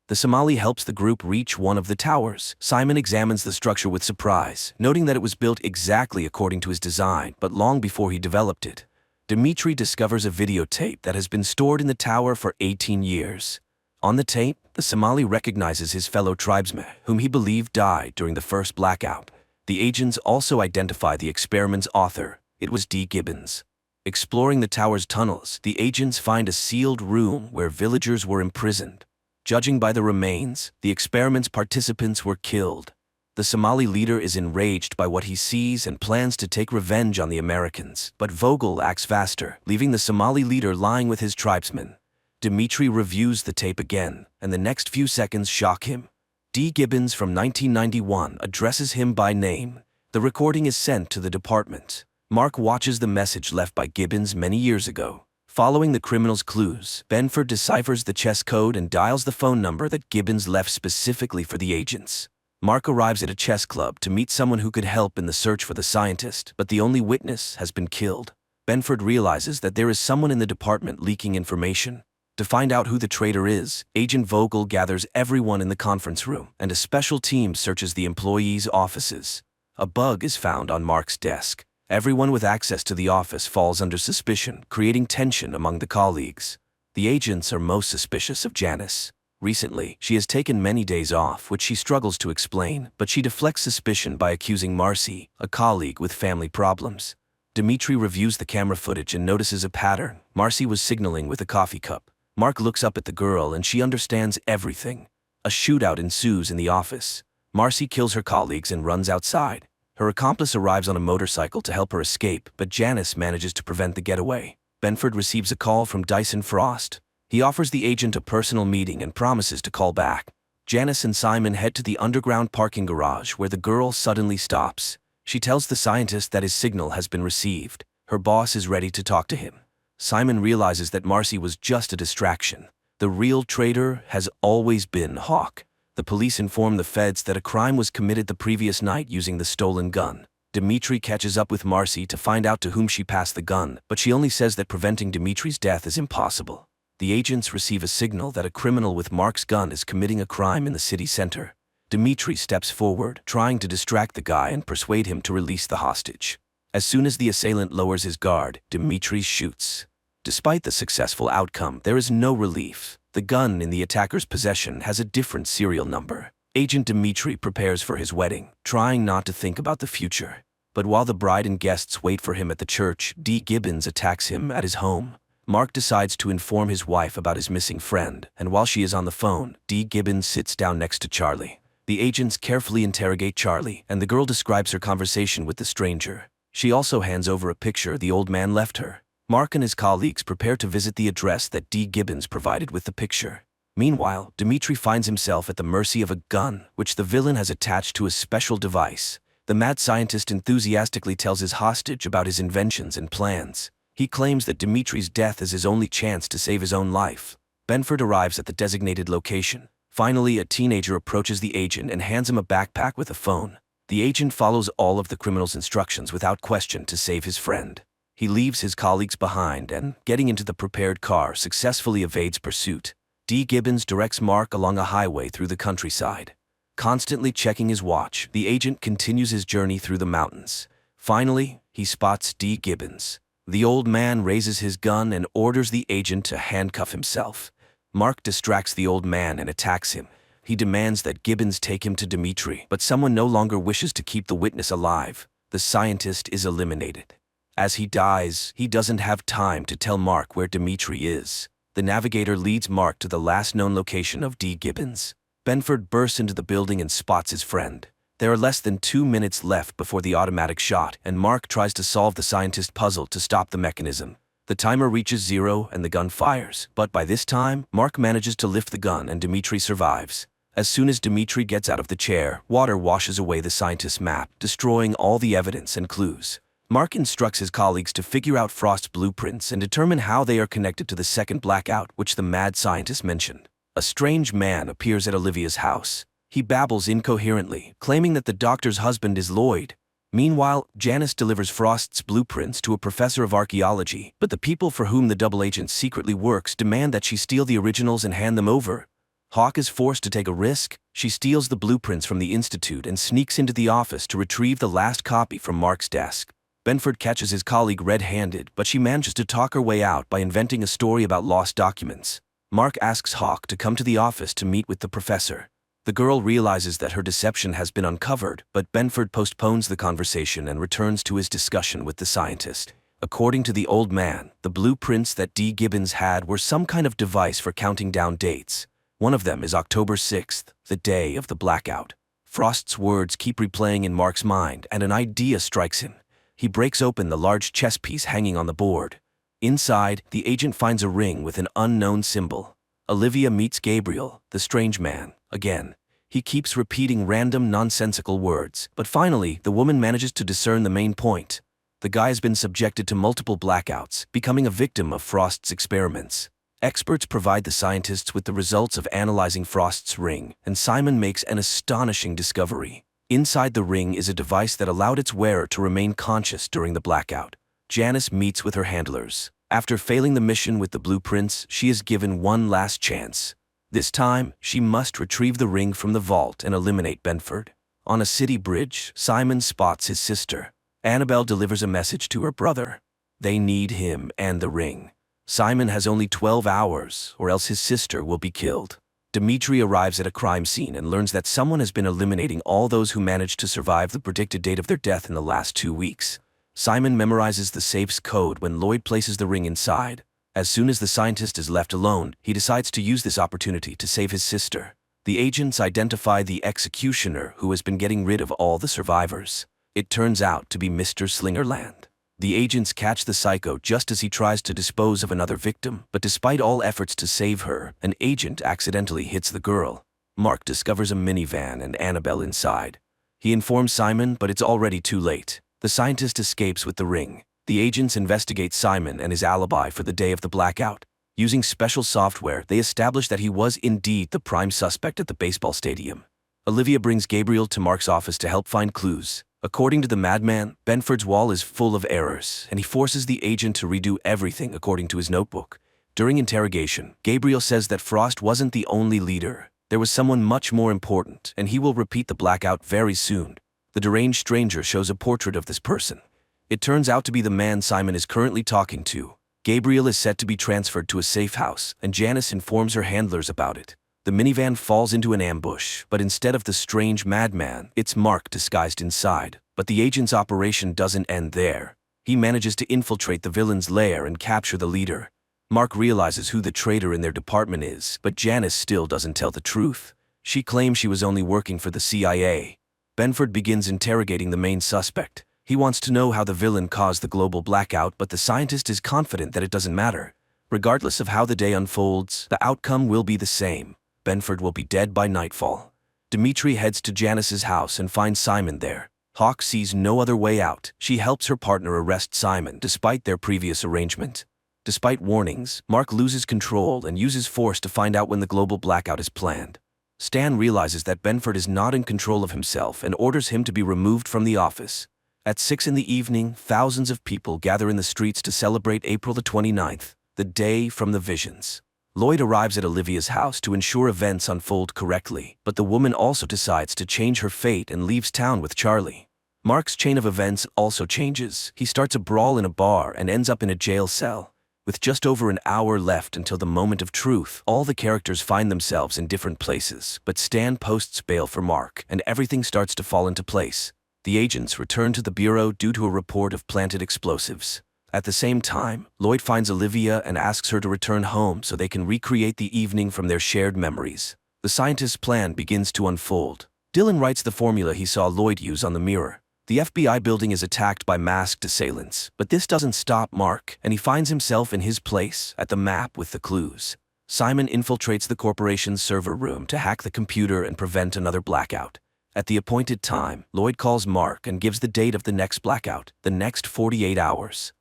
The Somali helps the group reach one of the towers. Simon examines the structure with surprise, noting that it was built exactly according to his design, but long before he developed it. Dimitri discovers a videotape that has been stored in the tower for 18 years. On the tape, the Somali recognizes his fellow tribesmen, whom he believed died during the first blackout. The agents also identify the experiment's author. It was D. Gibbons. Exploring the tower's tunnels, the agents find a sealed room where villagers were imprisoned. Judging by the remains, the experiment's participants were killed. The Somali leader is enraged by what he sees and plans to take revenge on the Americans, but Vogel acts faster, leaving the Somali leader lying with his tribesmen. Dimitri reviews the tape again, and the next few seconds shock him. D. Gibbons from 1991 addresses him by name. The recording is sent to the department. Mark watches the message left by Gibbons many years ago. Following the criminal's clues, Benford deciphers the chess code and dials the phone number that Gibbons left specifically for the agents. Mark arrives at a chess club to meet someone who could help in the search for the scientist, but the only witness has been killed. Benford realizes that there is someone in the department leaking information. To find out who the traitor is, Agent Vogel gathers everyone in the conference room, and a special team searches the employees' offices. A bug is found on Mark's desk. Everyone with access to the office falls under suspicion, creating tension among the colleagues. The agents are most suspicious of Janice. Recently, she has taken many days off, which she struggles to explain, but she deflects suspicion by accusing Marcy, a colleague with family problems. Dimitri reviews the camera footage and notices a pattern. Marcy was signaling with a coffee cup. Mark looks up at the girl and she understands everything. A shootout ensues in the office. Marcy kills her colleagues and runs outside. Her accomplice arrives on a motorcycle to help her escape, but Janice manages to prevent the getaway. Benford receives a call from Dyson Frost. He offers the agent a personal meeting and promises to call back. Janice and Simon head to the underground parking garage where the girl suddenly stops. She tells the scientist that his signal has been received. Her boss is ready to talk to him. Simon realizes that Marcy was just a distraction. The real traitor has always been Hawk. The police inform the feds that a crime was committed the previous night using the stolen gun. Dimitri catches up with Marcy to find out to whom she passed the gun, but she only says that preventing Dimitri's death is impossible. The agents receive a signal that a criminal with Mark's gun is committing a crime in the city center. Dimitri steps forward, trying to distract the guy and persuade him to release the hostage. As soon as the assailant lowers his guard, Dimitri shoots. Despite the successful outcome, there is no relief. The gun in the attacker's possession has a different serial number. Agent Dimitri prepares for his wedding, trying not to think about the future. But while the bride and guests wait for him at the church, D. Gibbons attacks him at his home. Mark decides to inform his wife about his missing friend, and while she is on the phone, Dee Gibbons sits down next to Charlie. The agents carefully interrogate Charlie, and the girl describes her conversation with the stranger. She also hands over a picture the old man left her. Mark and his colleagues prepare to visit the address that Dee Gibbons provided with the picture. Meanwhile, Dimitri finds himself at the mercy of a gun, which the villain has attached to a special device. The mad scientist enthusiastically tells his hostage about his inventions and plans. He claims that Dimitri's death is his only chance to save his own life. Benford arrives at the designated location. Finally, a teenager approaches the agent and hands him a backpack with a phone. The agent follows all of the criminal's instructions without question to save his friend. He leaves his colleagues behind and, getting into the prepared car, successfully evades pursuit. Dee Gibbons directs Mark along a highway through the countryside. Constantly checking his watch, the agent continues his journey through the mountains. Finally, he spots Dee Gibbons. The old man raises his gun and orders the agent to handcuff himself. Mark distracts the old man and attacks him. He demands that Gibbons take him to Dimitri, but someone no longer wishes to keep the witness alive. The scientist is eliminated. As he dies, he doesn't have time to tell Mark where Dimitri is. The navigator leads Mark to the last known location of Dee Gibbons. Benford bursts into the building and spots his friend. There are less than 2 minutes left before the automatic shot, and Mark tries to solve the scientist puzzle to stop the mechanism. The timer reaches 0 and the gun fires, but by this time, Mark manages to lift the gun and Dimitri survives. As soon as Dimitri gets out of the chair, water washes away the scientist's map, destroying all the evidence and clues. Mark instructs his colleagues to figure out Frost's blueprints and determine how they are connected to the second blackout, which the mad scientist mentioned. A strange man appears at Olivia's house. He babbles incoherently, claiming that the doctor's husband is Lloyd. Meanwhile, Janice delivers Frost's blueprints to a professor of archaeology, but the people for whom the double agent secretly works demand that she steal the originals and hand them over. Hawk is forced to take a risk. She steals the blueprints from the institute and sneaks into the office to retrieve the last copy from Mark's desk. Benford catches his colleague red-handed, but she manages to talk her way out by inventing a story about lost documents. Mark asks Hawk to come to the office to meet with the professor. The girl realizes that her deception has been uncovered, but Benford postpones the conversation and returns to his discussion with the scientist. According to the old man, the blueprints that Dee Gibbons had were some kind of device for counting down dates. One of them is October 6th, the day of the blackout. Frost's words keep replaying in Mark's mind, and an idea strikes him. He breaks open the large chess piece hanging on the board. Inside, the agent finds a ring with an unknown symbol. Olivia meets Gabriel, the strange man, again. He keeps repeating random, nonsensical words, but finally, the woman manages to discern the main point. The guy has been subjected to multiple blackouts, becoming a victim of Frost's experiments. Experts provide the scientists with the results of analyzing Frost's ring, and Simon makes an astonishing discovery. Inside the ring is a device that allowed its wearer to remain conscious during the blackout. Janice meets with her handlers. After failing the mission with the blueprints, she is given one last chance. This time, she must retrieve the ring from the vault and eliminate Benford. On a city bridge, Simon spots his sister. Annabelle delivers a message to her brother. They need him and the ring. Simon has only 12 hours, or else his sister will be killed. Dimitri arrives at a crime scene and learns that someone has been eliminating all those who managed to survive the predicted date of their death in the last 2 weeks. Simon memorizes the safe's code when Lloyd places the ring inside. As soon as the scientist is left alone, he decides to use this opportunity to save his sister. The agents identify the executioner who has been getting rid of all the survivors. It turns out to be Mr. Slingerland. The agents catch the psycho just as he tries to dispose of another victim, but despite all efforts to save her, an agent accidentally hits the girl. Mark discovers a minivan and Annabelle inside. He informs Simon, but it's already too late. The scientist escapes with the ring. The agents investigate Simon and his alibi for the day of the blackout. Using special software, they establish that he was indeed the prime suspect at the baseball stadium. Olivia brings Gabriel to Mark's office to help find clues. According to the madman, Benford's wall is full of errors, and he forces the agent to redo everything according to his notebook. During interrogation, Gabriel says that Frost wasn't the only leader. There was someone much more important, and he will repeat the blackout very soon. The deranged stranger shows a portrait of this person. It turns out to be the man Simon is currently talking to. Gabriel is set to be transferred to a safe house, and Janice informs her handlers about it. The minivan falls into an ambush, but instead of the strange madman, it's Mark disguised inside. But the agent's operation doesn't end there. He manages to infiltrate the villain's lair and capture the leader. Mark realizes who the traitor in their department is, but Janice still doesn't tell the truth. She claims she was only working for the CIA. Benford begins interrogating the main suspect. He wants to know how the villain caused the global blackout, but the scientist is confident that it doesn't matter. Regardless of how the day unfolds, the outcome will be the same. Benford will be dead by nightfall. Dimitri heads to Janice's house and finds Simon there. Hawk sees no other way out. She helps her partner arrest Simon, despite their previous arrangement. Despite warnings, Mark loses control and uses force to find out when the global blackout is planned. Stan realizes that Benford is not in control of himself and orders him to be removed from the office. At 6 in the evening, thousands of people gather in the streets to celebrate April the 29th, the day from the visions. Lloyd arrives at Olivia's house to ensure events unfold correctly, but the woman also decides to change her fate and leaves town with Charlie. Mark's chain of events also changes. He starts a brawl in a bar and ends up in a jail cell. With just over an hour left until the moment of truth, all the characters find themselves in different places, but Stan posts bail for Mark, and everything starts to fall into place. The agents return to the bureau due to a report of planted explosives. At the same time, Lloyd finds Olivia and asks her to return home so they can recreate the evening from their shared memories. The scientist's plan begins to unfold. Dylan writes the formula he saw Lloyd use on the mirror. The FBI building is attacked by masked assailants, but this doesn't stop Mark, and he finds himself in his place at the map with the clues. Simon infiltrates the corporation's server room to hack the computer and prevent another blackout. At the appointed time, Lloyd calls Mark and gives the date of the next blackout, the next 48 hours.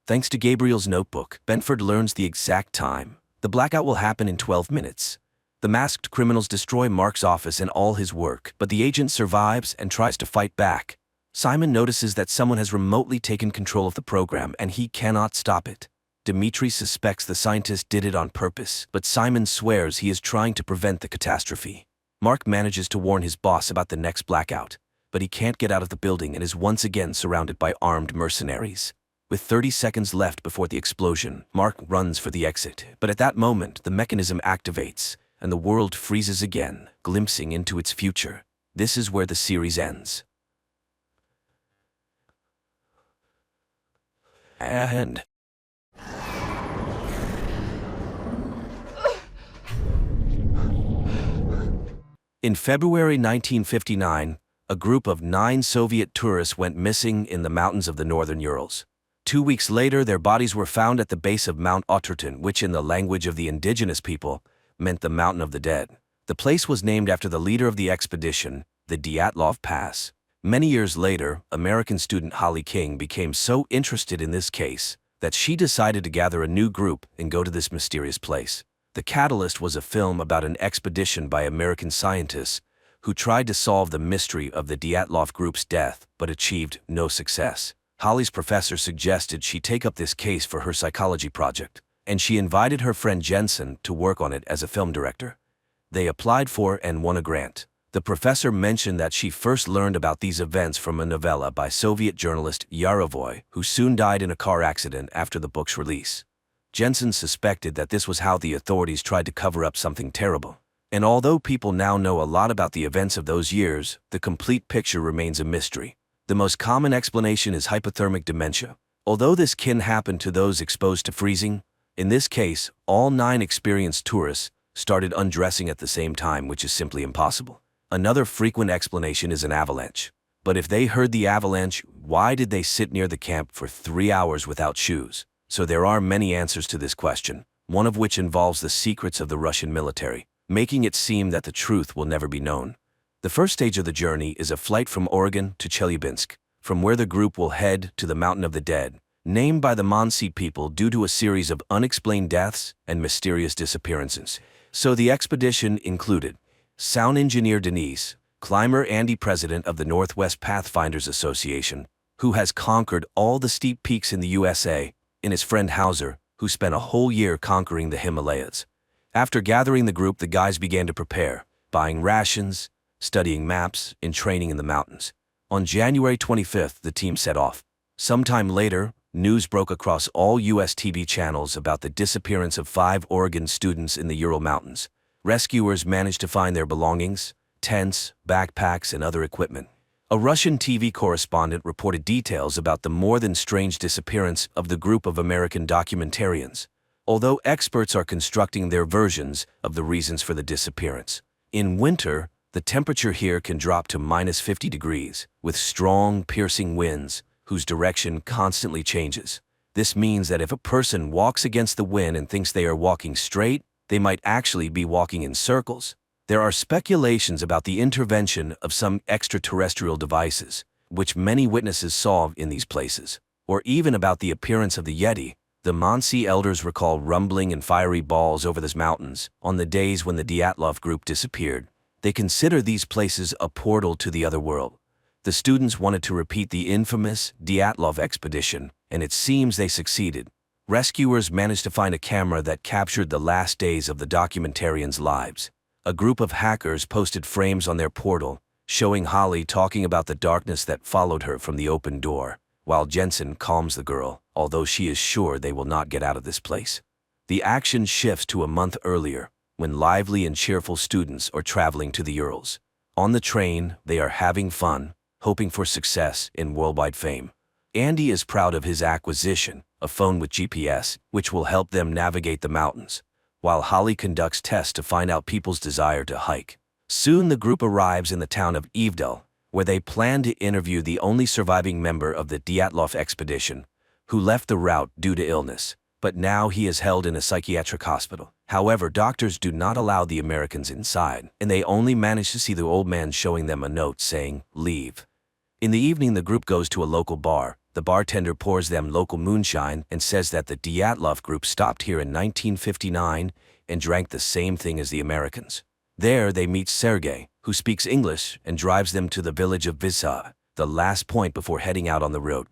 Thanks to Gabriel's notebook, Benford learns the exact time. The blackout will happen in 12 minutes. The masked criminals destroy Mark's office and all his work, but the agent survives and tries to fight back. Simon notices that someone has remotely taken control of the program and he cannot stop it. Dimitri suspects the scientist did it on purpose, but Simon swears he is trying to prevent the catastrophe. Mark manages to warn his boss about the next blackout, but he can't get out of the building and is once again surrounded by armed mercenaries. With 30 seconds left before the explosion, Mark runs for the exit, but at that moment the mechanism activates and the world freezes again, glimpsing into its future. This is where the series ends. And in February 1959, a group of 9 Soviet tourists went missing in the mountains of the northern Urals. 2 weeks later, their bodies were found at the base of Mount Oturton, which in the language of the indigenous people meant the Mountain of the Dead. The place was named after the leader of the expedition, the Dyatlov Pass. Many years later, American student Holly King became so interested in this case that she decided to gather a new group and go to this mysterious place. The catalyst was a film about an expedition by American scientists who tried to solve the mystery of the Dyatlov group's death but achieved no success. Holly's professor suggested she take up this case for her psychology project, and she invited her friend Jensen to work on it as a film director. They applied for and won a grant. The professor mentioned that she first learned about these events from a novella by Soviet journalist Yarovoy, who soon died in a car accident after the book's release. Jensen suspected that this was how the authorities tried to cover up something terrible. And although people now know a lot about the events of those years, the complete picture remains a mystery. The most common explanation is hypothermic dementia. Although this can happen to those exposed to freezing, in this case, all 9 experienced tourists started undressing at the same time, which is simply impossible. Another frequent explanation is an avalanche. But if they heard the avalanche, why did they sit near the camp for 3 hours without shoes? So there are many answers to this question, one of which involves the secrets of the Russian military, making it seem that the truth will never be known. The first stage of the journey is a flight from Oregon to Chelyabinsk, from where the group will head to the Mountain of the Dead, named by the Mansi people due to a series of unexplained deaths and mysterious disappearances. So the expedition included sound engineer Denise, climber Andy, president of the Northwest Pathfinders Association, who has conquered all the steep peaks in the USA, and his friend Hauser, who spent a whole year conquering the Himalayas. After gathering the group, the guys began to prepare, buying rations, studying maps, and training in the mountains. On January 25th, the team set off. Sometime later, news broke across all U.S. TV channels about the disappearance of 5 Oregon students in the Ural Mountains. Rescuers managed to find their belongings, tents, backpacks, and other equipment. A Russian TV correspondent reported details about the more than strange disappearance of the group of American documentarians. although experts are constructing their versions of the reasons for the disappearance. In winter, the temperature here can drop to -50 degrees, with strong, piercing winds, whose direction constantly changes. This means that if a person walks against the wind and thinks they are walking straight, they might actually be walking in circles. There are speculations about the intervention of some extraterrestrial devices, which many witnesses saw in these places, or even about the appearance of the Yeti. The Mansi elders recall rumbling and fiery balls over the mountains on the days when the Dyatlov group disappeared. They consider these places a portal to the other world. The students wanted to repeat the infamous Dyatlov expedition, and it seems they succeeded. Rescuers managed to find a camera that captured the last days of the documentarians' lives. A group of hackers posted frames on their portal, showing Holly talking about the darkness that followed her from the open door, while Jensen calms the girl, although she is sure they will not get out of this place. The action shifts to a month earlier, when lively and cheerful students are traveling to the Urals. On the train, they are having fun, hoping for success in worldwide fame. Andy is proud of his acquisition, a phone with GPS, which will help them navigate the mountains, while Holly conducts tests to find out people's desire to hike. Soon the group arrives in the town of Evdel, where they plan to interview the only surviving member of the Dyatlov expedition, who left the route due to illness, but now he is held in a psychiatric hospital. However, doctors do not allow the Americans inside, and they only manage to see the old man showing them a note saying, "Leave." In the evening, the group goes to a local bar. The bartender pours them local moonshine and says that the Dyatlov group stopped here in 1959 and drank the same thing as the Americans. There, they meet Sergei, who speaks English and drives them to the village of Visa, the last point before heading out on the road.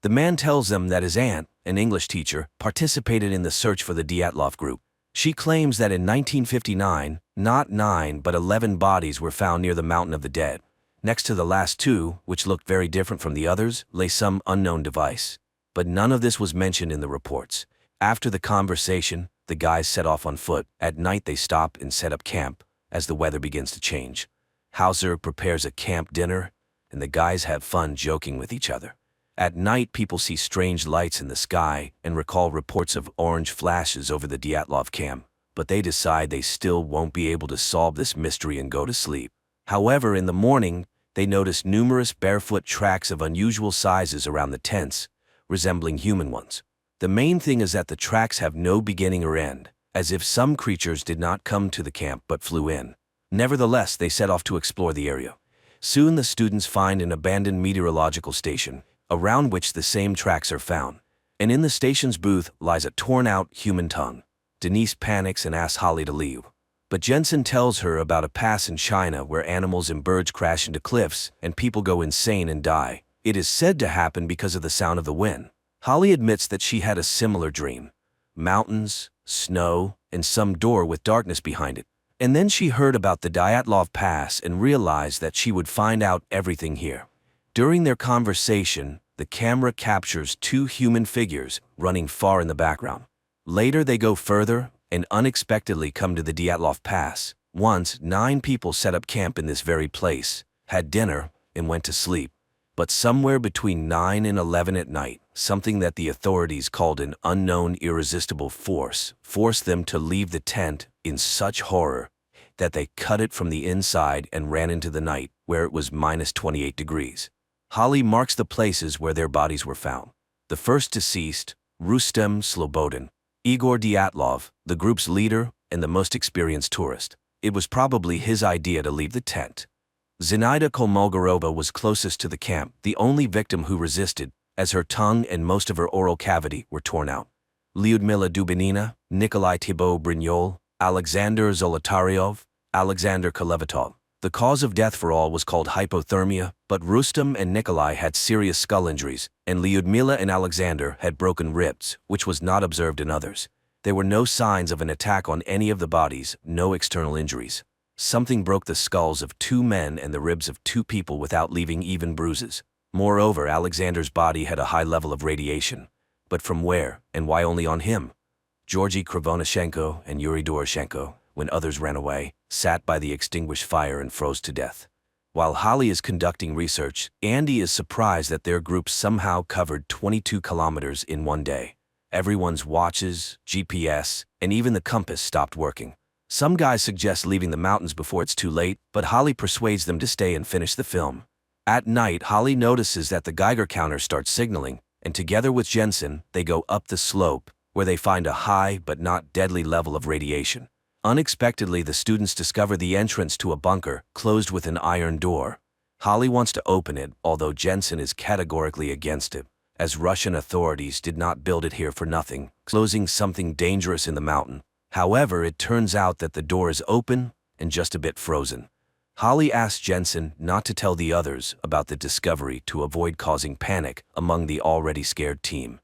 The man tells them that his aunt, an English teacher, participated in the search for the Dyatlov group. She claims that in 1959, not 9 but 11 bodies were found near the Mountain of the Dead. Next to the last two, which looked very different from the others, lay some unknown device. But none of this was mentioned in the reports. After the conversation, the guys set off on foot. At night they stop and set up camp, as the weather begins to change. Hauser prepares a camp dinner, and the guys have fun joking with each other. At night, people see strange lights in the sky and recall reports of orange flashes over the Dyatlov camp, but they decide they still won't be able to solve this mystery and go to sleep. However, in the morning, they notice numerous barefoot tracks of unusual sizes around the tents, resembling human ones. The main thing is that the tracks have no beginning or end, as if some creatures did not come to the camp but flew in. Nevertheless, they set off to explore the area. Soon the students find an abandoned meteorological station, around which the same tracks are found. And in the station's booth lies a torn-out human tongue. Denise panics and asks Holly to leave. But Jensen tells her about a pass in China where animals and birds crash into cliffs and people go insane and die. It is said to happen because of the sound of the wind. Holly admits that she had a similar dream. Mountains, snow, and some door with darkness behind it. And then she heard about the Dyatlov Pass and realized that she would find out everything here. During their conversation, the camera captures two human figures running far in the background. Later they go further and unexpectedly come to the Dyatlov Pass. Once, 9 people set up camp in this very place, had dinner, and went to sleep. But somewhere between 9 and 11 at night, something that the authorities called an unknown irresistible force forced them to leave the tent in such horror that they cut it from the inside and ran into the night, where it was -28 degrees. Holly marks the places where their bodies were found. The first deceased, Rustem Slobodin, Igor Dyatlov, the group's leader and the most experienced tourist. It was probably his idea to leave the tent. Zinaida Kolmogorova was closest to the camp, the only victim who resisted, as her tongue and most of her oral cavity were torn out. Lyudmila Dubinina, Nikolai Thibault-Brignol, Alexander Zolotaryov, Alexander Kolevatov. The cause of death for all was called hypothermia, but Rustem and Nikolai had serious skull injuries, and Lyudmila and Alexander had broken ribs, which was not observed in others. There were no signs of an attack on any of the bodies, no external injuries. Something broke the skulls of 2 men and the ribs of 2 people without leaving even bruises. Moreover, Alexander's body had a high level of radiation. But from where, and why only on him? Georgy Krivonashenko and Yuri Doroshenko, when others ran away, sat by the extinguished fire and froze to death. While Holly is conducting research, Andy is surprised that their group somehow covered 22 kilometers in one day. Everyone's watches, GPS, and even the compass stopped working. Some guys suggest leaving the mountains before it's too late, but Holly persuades them to stay and finish the film. At night, Holly notices that the Geiger counter starts signaling, and together with Jensen, they go up the slope, where they find a high but not deadly level of radiation. Unexpectedly, the students discover the entrance to a bunker, closed with an iron door. Holly wants to open it, although Jensen is categorically against it, as Russian authorities did not build it here for nothing, closing something dangerous in the mountain. However, it turns out that the door is open and just a bit frozen. Holly asks Jensen not to tell the others about the discovery to avoid causing panic among the already scared team.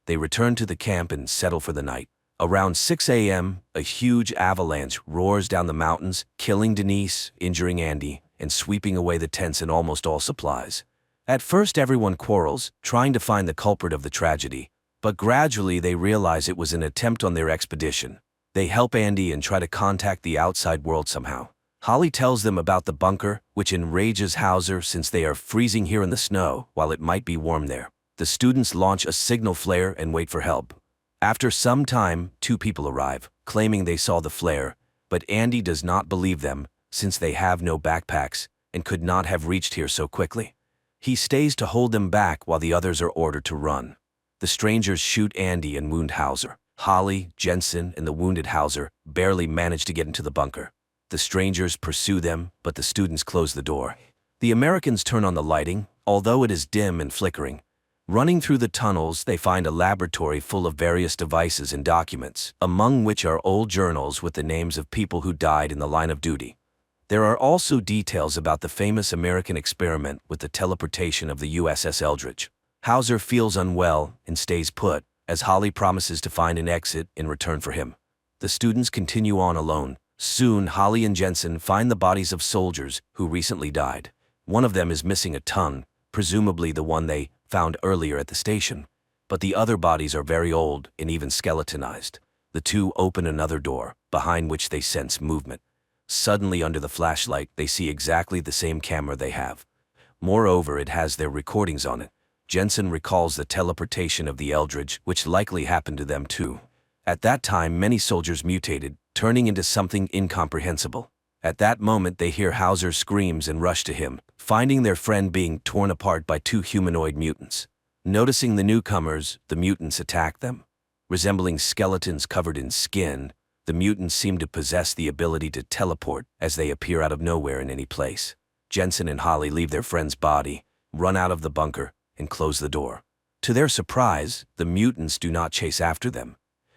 They return to the camp and settle for the night. Around 6 a.m., a huge avalanche roars down the mountains, killing Denise, injuring Andy, and sweeping away the tents and almost all supplies. At first, everyone quarrels, trying to find the culprit of the tragedy, but gradually they realize it was an attempt on their expedition. They help Andy and try to contact the outside world somehow. Holly tells them about the bunker, which enrages Hauser since they are freezing here in the snow, while it might be warm there. The students launch a signal flare and wait for help. After some time, 2 people arrive, claiming they saw the flare, but Andy does not believe them, since they have no backpacks and could not have reached here so quickly. He stays to hold them back while the others are ordered to run. The strangers shoot Andy and wound Hauser. Holly, Jensen, and the wounded Hauser barely manage to get into the bunker. The strangers pursue them, but the students close the door. The Americans turn on the lighting, although it is dim and flickering. Running through the tunnels, they find a laboratory full of various devices and documents, among which are old journals with the names of people who died in the line of duty. There are also details about the famous American experiment with the teleportation of the USS Eldridge. Hauser feels unwell and stays put, as Holly promises to find an exit in return for him. The students continue on alone. Soon, Holly and Jensen find the bodies of soldiers who recently died. One of them is missing a tongue, presumably the one they found earlier at the station, but the other bodies are very old and even skeletonized. The 2 open another door, behind which they sense movement. Suddenly, under the flashlight, they see exactly the same camera they have. Moreover, it has their recordings on it. Jensen recalls the teleportation of the Eldridge, which likely happened to them too. At that time, many soldiers mutated, turning into something incomprehensible. At that moment, they hear Hauser's screams and rush to him, finding their friend being torn apart by 2 humanoid mutants. Noticing the newcomers, the mutants attack them. Resembling skeletons covered in skin, the mutants seem to possess the ability to teleport as they appear out of nowhere in any place. Jensen and Holly leave their friend's body, run out of the bunker, and close the door. To their surprise, the mutants do not chase after them.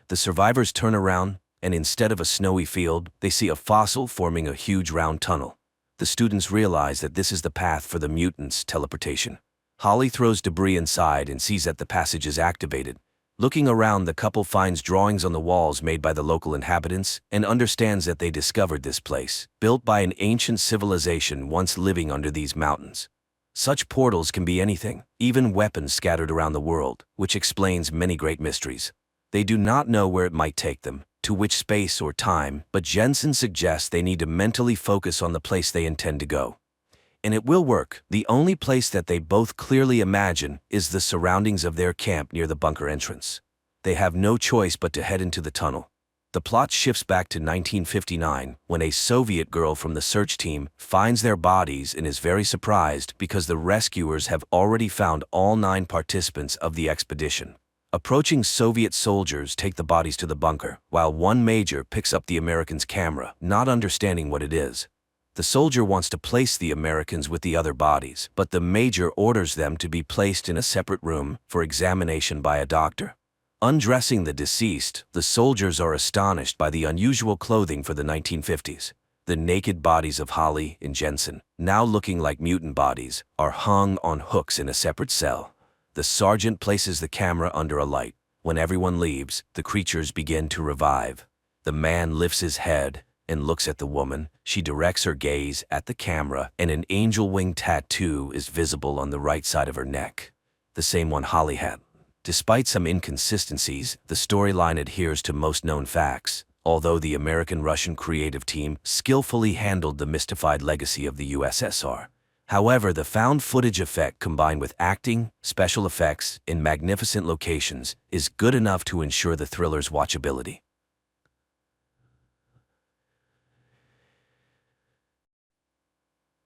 The survivors turn around, and instead of a snowy field, they see a fossil forming a huge round tunnel. The students realize that this is the path for the mutants' teleportation. Holly throws debris inside and sees that the passage is activated. Looking around, the couple finds drawings on the walls made by the local inhabitants and understands that they discovered this place, built by an ancient civilization once living under these mountains. Such portals can be anything, even weapons scattered around the world, which explains many great mysteries. They do not know where it might take them, to which space or time, but Jensen suggests they need to mentally focus on the place they intend to go. And it will work. The only place that they both clearly imagine is the surroundings of their camp near the bunker entrance. They have no choice but to head into the tunnel. The plot shifts back to 1959, when a Soviet girl from the search team finds their bodies and is very surprised because the rescuers have already found all 9 participants of the expedition. Approaching Soviet soldiers take the bodies to the bunker, while one major picks up the Americans' camera, not understanding what it is. The soldier wants to place the Americans with the other bodies, but the major orders them to be placed in a separate room for examination by a doctor. Undressing the deceased, the soldiers are astonished by the unusual clothing for the 1950s. The naked bodies of Holly and Jensen, now looking like mutant bodies, are hung on hooks in a separate cell. The sergeant places the camera under a light. When everyone leaves, the creatures begin to revive. The man lifts his head and looks at the woman. She directs her gaze at the camera, and an angel wing tattoo is visible on the right side of her neck, the same one Holly had. Despite some inconsistencies, the storyline adheres to most known facts, although the American-Russian creative team skillfully handled the mystified legacy of the USSR. However, the found footage effect combined with acting, special effects in magnificent locations is good enough to ensure the thriller's watchability.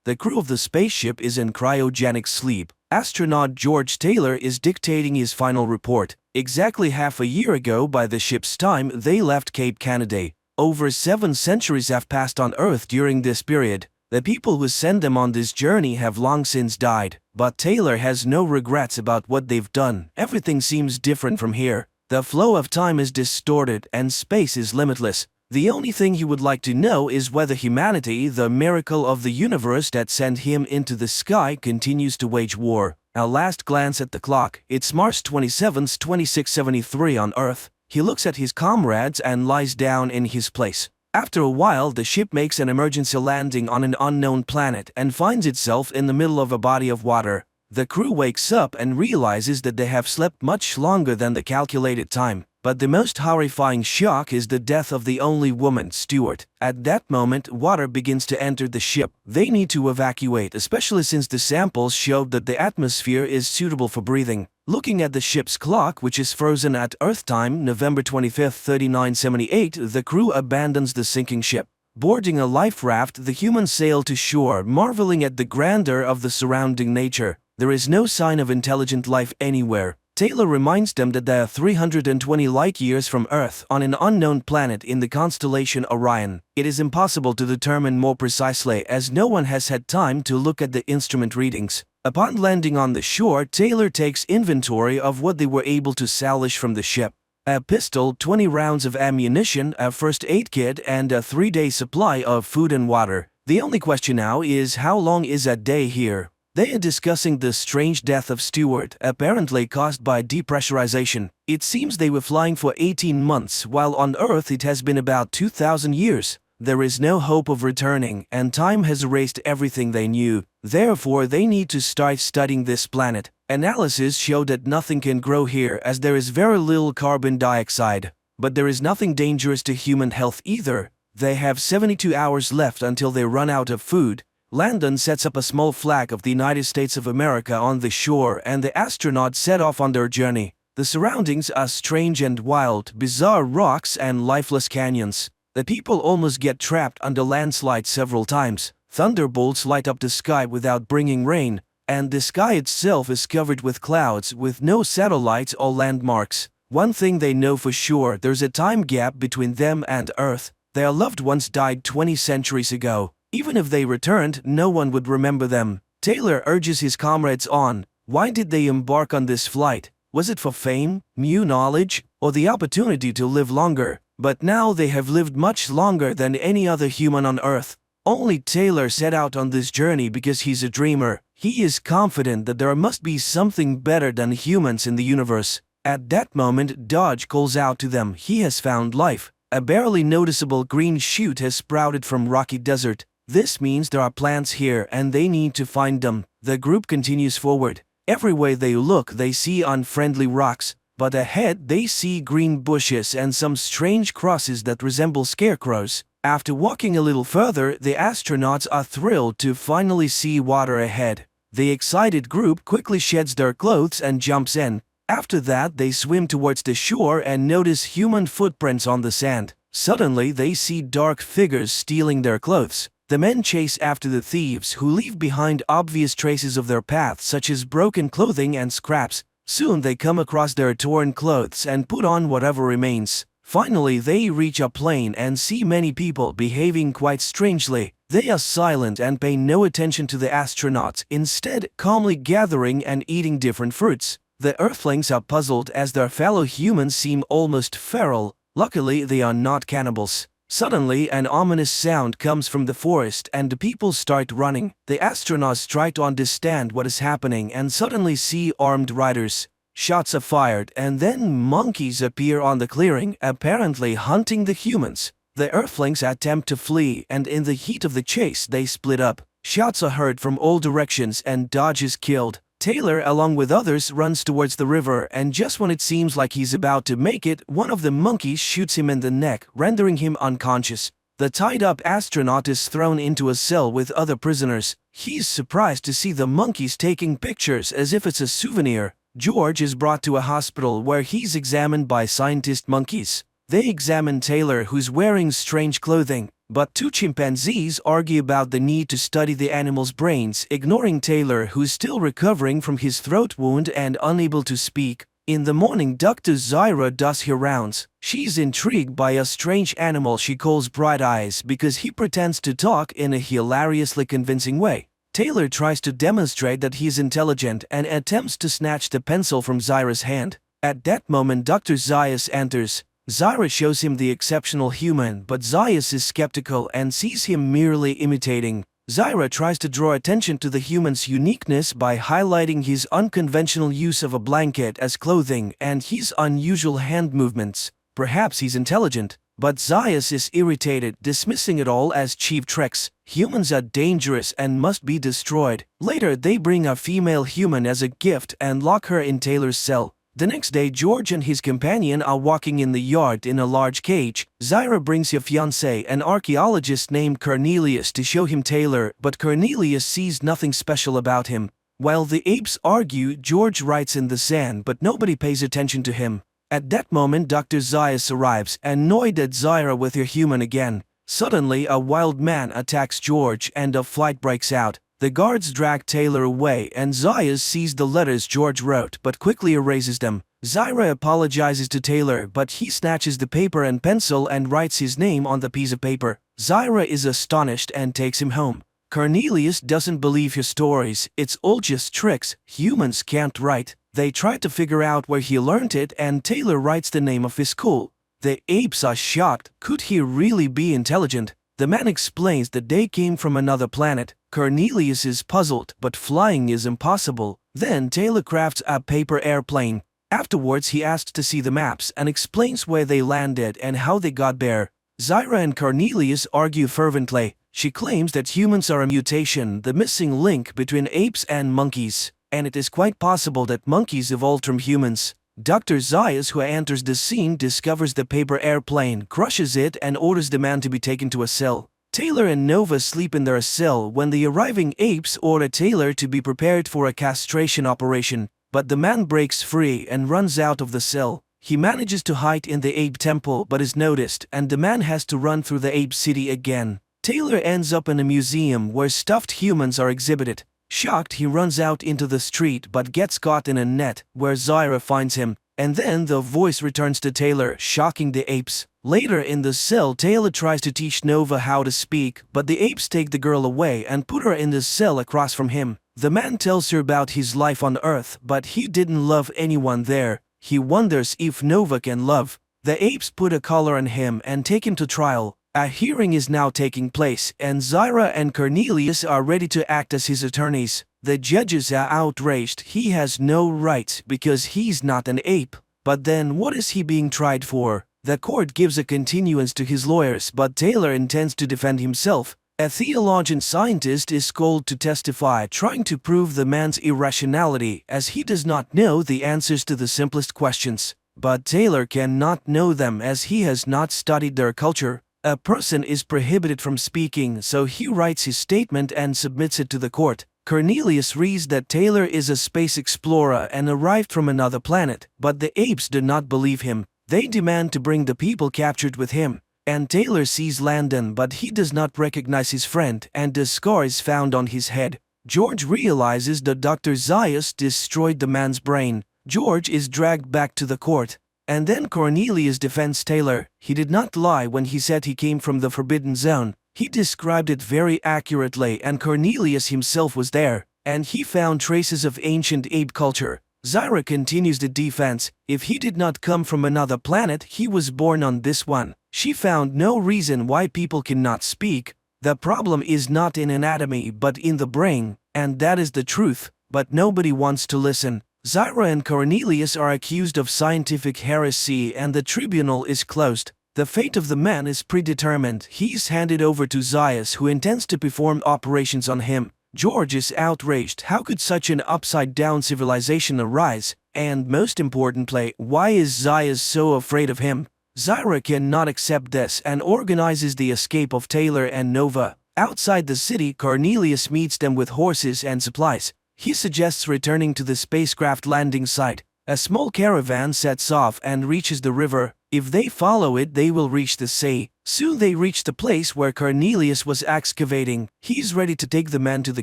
The crew of the spaceship is in cryogenic sleep. Astronaut George Taylor is dictating his final report. Exactly half a year ago by the ship's time, they left Cape Canaveral. Over 7 centuries have passed on Earth during this period. The people who sent them on this journey have long since died, but Taylor has no regrets about what they've done. Everything seems different from here. The flow of time is distorted and space is limitless. The only thing he would like to know is whether humanity, the miracle of the universe that sent him into the sky, continues to wage war. A last glance at the clock. It's March 27, 2673 on Earth. He looks at his comrades and lies down in his place. After a while, the ship makes an emergency landing on an unknown planet and finds itself in the middle of a body of water. The crew wakes up and realizes that they have slept much longer than the calculated time. But the most horrifying shock is the death of the only woman, Stewart. At that moment, water begins to enter the ship. They need to evacuate, especially since the samples showed that the atmosphere is suitable for breathing. Looking at the ship's clock, which is frozen at Earth time, November 25, 3978, the crew abandons the sinking ship. Boarding a life raft, the humans sail to shore, marveling at the grandeur of the surrounding nature. There is no sign of intelligent life anywhere. Taylor reminds them that they are 320 light-years from Earth on an unknown planet in the constellation Orion. It is impossible to determine more precisely as no one has had time to look at the instrument readings. Upon landing on the shore, Taylor takes inventory of what they were able to salvage from the ship. A pistol, 20 rounds of ammunition, a first aid kit, and a 3-day supply of food and water. The only question now is how long is a day here? They are discussing the strange death of Stewart, apparently caused by depressurization. It seems they were flying for 18 months, while on Earth it has been about 2,000 years. There is no hope of returning, and time has erased everything they knew. Therefore, they need to start studying this planet. Analysis show that nothing can grow here as there is very little carbon dioxide. But there is nothing dangerous to human health either. They have 72 hours left until they run out of food. Landon sets up a small flag of the United States of America on the shore and the astronauts set off on their journey. The surroundings are strange and wild, bizarre rocks and lifeless canyons. The people almost get trapped under landslides several times. Thunderbolts light up the sky without bringing rain, and the sky itself is covered with clouds with no satellites or landmarks. One thing they know for sure, there's a time gap between them and Earth. Their loved ones died 20 centuries ago. Even if they returned, no one would remember them. Taylor urges his comrades on. Why did they embark on this flight? Was it for fame, new knowledge, or the opportunity to live longer? But now they have lived much longer than any other human on Earth. Only Taylor set out on this journey because he's a dreamer. He is confident that there must be something better than humans in the universe. At that moment, Dodge calls out to them. He has found life. A barely noticeable green shoot has sprouted from rocky desert. This means there are plants here and they need to find them. The group continues forward. Everywhere they look, they see unfriendly rocks, but ahead they see green bushes and some strange crosses that resemble scarecrows. After walking a little further, the astronauts are thrilled to finally see water ahead. The excited group quickly sheds their clothes and jumps in. After that, they swim towards the shore and notice human footprints on the sand. Suddenly, they see dark figures stealing their clothes. The men chase after the thieves, who leave behind obvious traces of their path such as broken clothing and scraps. Soon they come across their torn clothes and put on whatever remains. Finally, they reach a plane and see many people behaving quite strangely. They are silent and pay no attention to the astronauts, instead calmly gathering and eating different fruits. The Earthlings are puzzled as their fellow humans seem almost feral. Luckily, they are not cannibals. Suddenly, an ominous sound comes from the forest and the people start running. The astronauts try to understand what is happening and suddenly see armed riders. Shots are fired and then monkeys appear on the clearing, apparently hunting the humans. The Earthlings attempt to flee and in the heat of the chase they split up. Shots are heard from all directions and Dodge is killed. Taylor, along with others, runs towards the river, and just when it seems like he's about to make it, one of the monkeys shoots him in the neck, rendering him unconscious. The tied-up astronaut is thrown into a cell with other prisoners. He's surprised to see the monkeys taking pictures as if it's a souvenir. George is brought to a hospital where he's examined by scientist monkeys. They examine Taylor, who's wearing strange clothing, but two chimpanzees argue about the need to study the animal's brains, ignoring Taylor, who's still recovering from his throat wound and unable to speak. In the morning, Dr. Zyra does her rounds. She's intrigued by a strange animal she calls Bright Eyes because he pretends to talk in a hilariously convincing way. Taylor tries to demonstrate that he's intelligent and attempts to snatch the pencil from Zyra's hand. At that moment, Dr. Zayas enters. Zyra shows him the exceptional human, but Zayas is skeptical and sees him merely imitating. Zyra tries to draw attention to the human's uniqueness by highlighting his unconventional use of a blanket as clothing and his unusual hand movements. Perhaps he's intelligent, but Zayas is irritated, dismissing it all as cheap tricks. Humans are dangerous and must be destroyed. Later, they bring a female human as a gift and lock her in Taylor's cell. The next day, George and his companion are walking in the yard in a large cage. Zyra brings her fiancé, an archaeologist named Cornelius, to show him Taylor, but Cornelius sees nothing special about him. While the apes argue, George writes in the sand, but nobody pays attention to him. At that moment, Dr. Zayas arrives, annoyed at Zyra with her human again. Suddenly, a wild man attacks George and a fight breaks out. The guards drag Taylor away and Zayas sees the letters George wrote but quickly erases them. Zyra apologizes to Taylor, but he snatches the paper and pencil and writes his name on the piece of paper. Zyra is astonished and takes him home. Cornelius doesn't believe her stories. It's all just tricks. Humans can't write. They try to figure out where he learned it and Taylor writes the name of his school. The apes are shocked. Could he really be intelligent? The man explains that they came from another planet. Cornelius is puzzled, but flying is impossible. Then Taylor crafts a paper airplane. Afterwards, he asks to see the maps and explains where they landed and how they got there. Zyra and Cornelius argue fervently. She claims that humans are a mutation, the missing link between apes and monkeys, and it is quite possible that monkeys evolved from humans. Dr. Zayas, who enters the scene, discovers the paper airplane, crushes it, and orders the man to be taken to a cell. Taylor and Nova sleep in their cell when the arriving apes order Taylor to be prepared for a castration operation, but the man breaks free and runs out of the cell. He manages to hide in the ape temple but is noticed, and the man has to run through the ape city again. Taylor ends up in a museum where stuffed humans are exhibited. Shocked, he runs out into the street but gets caught in a net, where Zyra finds him. And then the voice returns to Taylor, shocking the apes. Later in the cell, Taylor tries to teach Nova how to speak, but the apes take the girl away and put her in the cell across from him. The man tells her about his life on Earth, but he didn't love anyone there. He wonders if Nova can love. The apes put a collar on him and take him to trial. A hearing is now taking place, and Zyra and Cornelius are ready to act as his attorneys. The judges are outraged. He has no rights because he's not an ape. But then what is he being tried for? The court gives a continuance to his lawyers, but Taylor intends to defend himself. A theologian scientist is called to testify, trying to prove the man's irrationality as he does not know the answers to the simplest questions. But Taylor cannot know them as he has not studied their culture. A person is prohibited from speaking, so he writes his statement and submits it to the court. Cornelius reads that Taylor is a space explorer and arrived from another planet, but the apes do not believe him. They demand to bring the people captured with him. And Taylor sees Landon, but he does not recognize his friend, and the scar is found on his head. George realizes that Dr. Zayas destroyed the man's brain. George is dragged back to the court. And then Cornelius defends Taylor. He did not lie when he said he came from the Forbidden Zone. He described it very accurately, and Cornelius himself was there, and he found traces of ancient ape culture. Zyra continues the defense. If he did not come from another planet, he was born on this one. She found no reason why people cannot speak. The problem is not in anatomy but in the brain, and that is the truth, but nobody wants to listen. Zyra and Cornelius are accused of scientific heresy and the tribunal is closed. The fate of the man is predetermined. He is handed over to Zayas, who intends to perform operations on him. George is outraged. How could such an upside-down civilization arise? And most importantly, why is Zayas so afraid of him? Zyra cannot accept this and organizes the escape of Taylor and Nova. Outside the city, Cornelius meets them with horses and supplies. He suggests returning to the spacecraft landing site. A small caravan sets off and reaches the river. If they follow it, they will reach the sea. Soon they reach the place where Cornelius was excavating. He's ready to take the man to the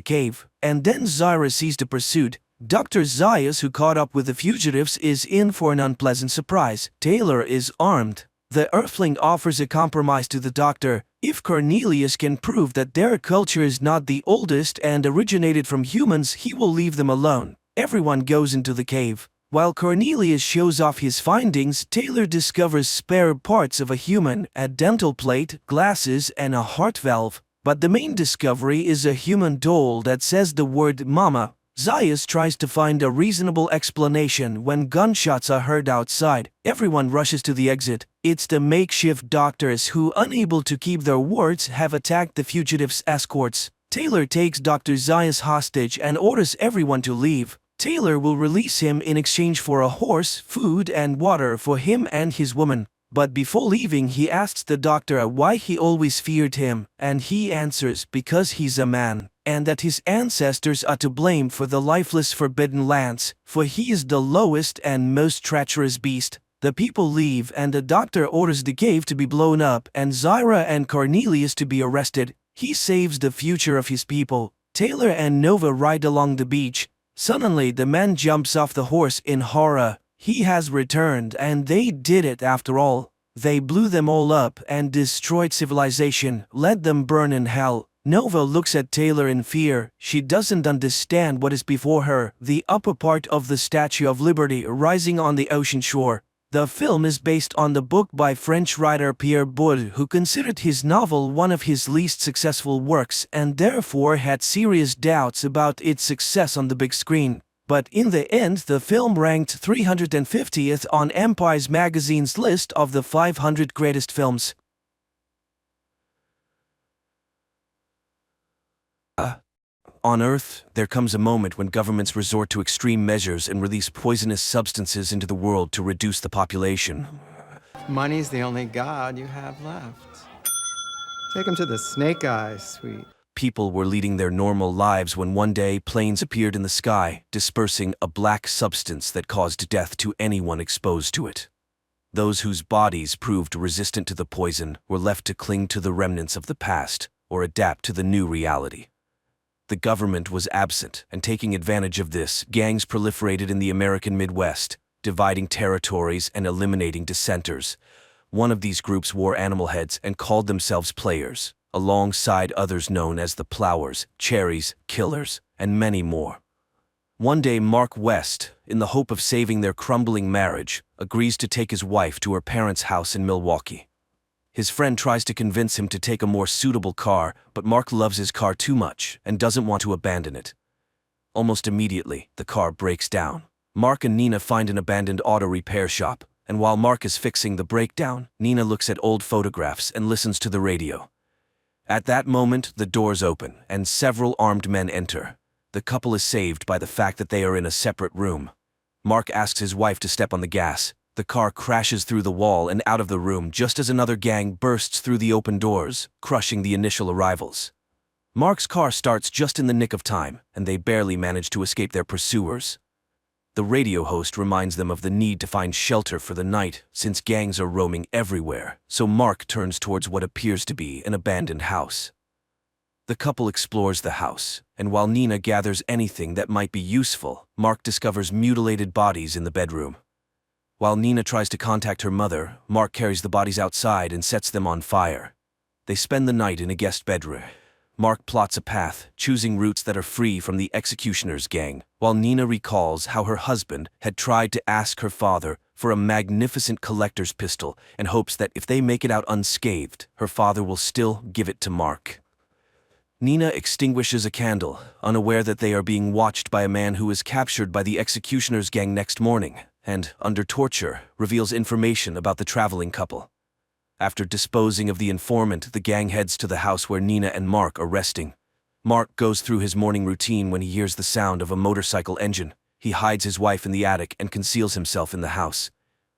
cave. And then Zyra sees the pursuit. Dr. Zaius, who caught up with the fugitives, is in for an unpleasant surprise. Taylor is armed. The Earthling offers a compromise to the doctor. If Cornelius can prove that their culture is not the oldest and originated from humans, he will leave them alone. Everyone goes into the cave. While Cornelius shows off his findings, Taylor discovers spare parts of a human, a dental plate, glasses, and a heart valve. But the main discovery is a human doll that says the word mama. Zaius tries to find a reasonable explanation when gunshots are heard outside. Everyone rushes to the exit. It's the makeshift doctors who, unable to keep their words, have attacked the fugitives' escorts. Taylor takes Dr. Zaius hostage and orders everyone to leave. Taylor will release him in exchange for a horse, food, and water for him and his woman. But before leaving, he asks the doctor why he always feared him, and he answers because he's a man, and that his ancestors are to blame for the lifeless Forbidden Lands, for he is the lowest and most treacherous beast. The people leave, and the doctor orders the cave to be blown up and Zyra and Cornelius to be arrested. He saves the future of his people. Taylor and Nova ride along the beach. Suddenly, the man jumps off the horse in horror. He has returned, and they did it after all. They blew them all up and destroyed civilization, let them burn in hell. Nova looks at Taylor in fear. She doesn't understand what is before her, the upper part of the Statue of Liberty rising on the ocean shore. The film is based on the book by French writer Pierre Boulle, who considered his novel one of his least successful works and therefore had serious doubts about its success on the big screen. But in the end, the film ranked 350th on Empire's magazine's list of the 500 greatest films. On Earth, there comes a moment when governments resort to extreme measures and release poisonous substances into the world to reduce the population. Money's the only god you have left. Take him to the Snake Eyes, sweet. People were leading their normal lives when one day planes appeared in the sky, dispersing a black substance that caused death to anyone exposed to it. Those whose bodies proved resistant to the poison were left to cling to the remnants of the past or adapt to the new reality. The government was absent, and taking advantage of this, gangs proliferated in the American Midwest, dividing territories and eliminating dissenters. One of these groups wore animal heads and called themselves Players, alongside others known as the Plowers, Cherries, Killers, and many more. One day, Mark West, in the hope of saving their crumbling marriage, agrees to take his wife to her parents' house in Milwaukee. His friend tries to convince him to take a more suitable car, but Mark loves his car too much and doesn't want to abandon it. Almost immediately, the car breaks down. Mark and Nina find an abandoned auto repair shop, and while Mark is fixing the breakdown, Nina looks at old photographs and listens to the radio. At that moment, the doors open, and several armed men enter. The couple is saved by the fact that they are in a separate room. Mark asks his wife to step on the gas. The car crashes through the wall and out of the room just as another gang bursts through the open doors, crushing the initial arrivals. Mark's car starts just in the nick of time, and they barely manage to escape their pursuers. The radio host reminds them of the need to find shelter for the night, since gangs are roaming everywhere, so Mark turns towards what appears to be an abandoned house. The couple explores the house, and while Nina gathers anything that might be useful, Mark discovers mutilated bodies in the bedroom. While Nina tries to contact her mother, Mark carries the bodies outside and sets them on fire. They spend the night in a guest bedroom. Mark plots a path, choosing routes that are free from the executioner's gang, while Nina recalls how her husband had tried to ask her father for a magnificent collector's pistol and hopes that if they make it out unscathed, her father will still give it to Mark. Nina extinguishes a candle, unaware that they are being watched by a man who is captured by the executioner's gang next morning, and, under torture, reveals information about the traveling couple. After disposing of the informant, the gang heads to the house where Nina and Mark are resting. Mark goes through his morning routine when he hears the sound of a motorcycle engine. He hides his wife in the attic and conceals himself in the house.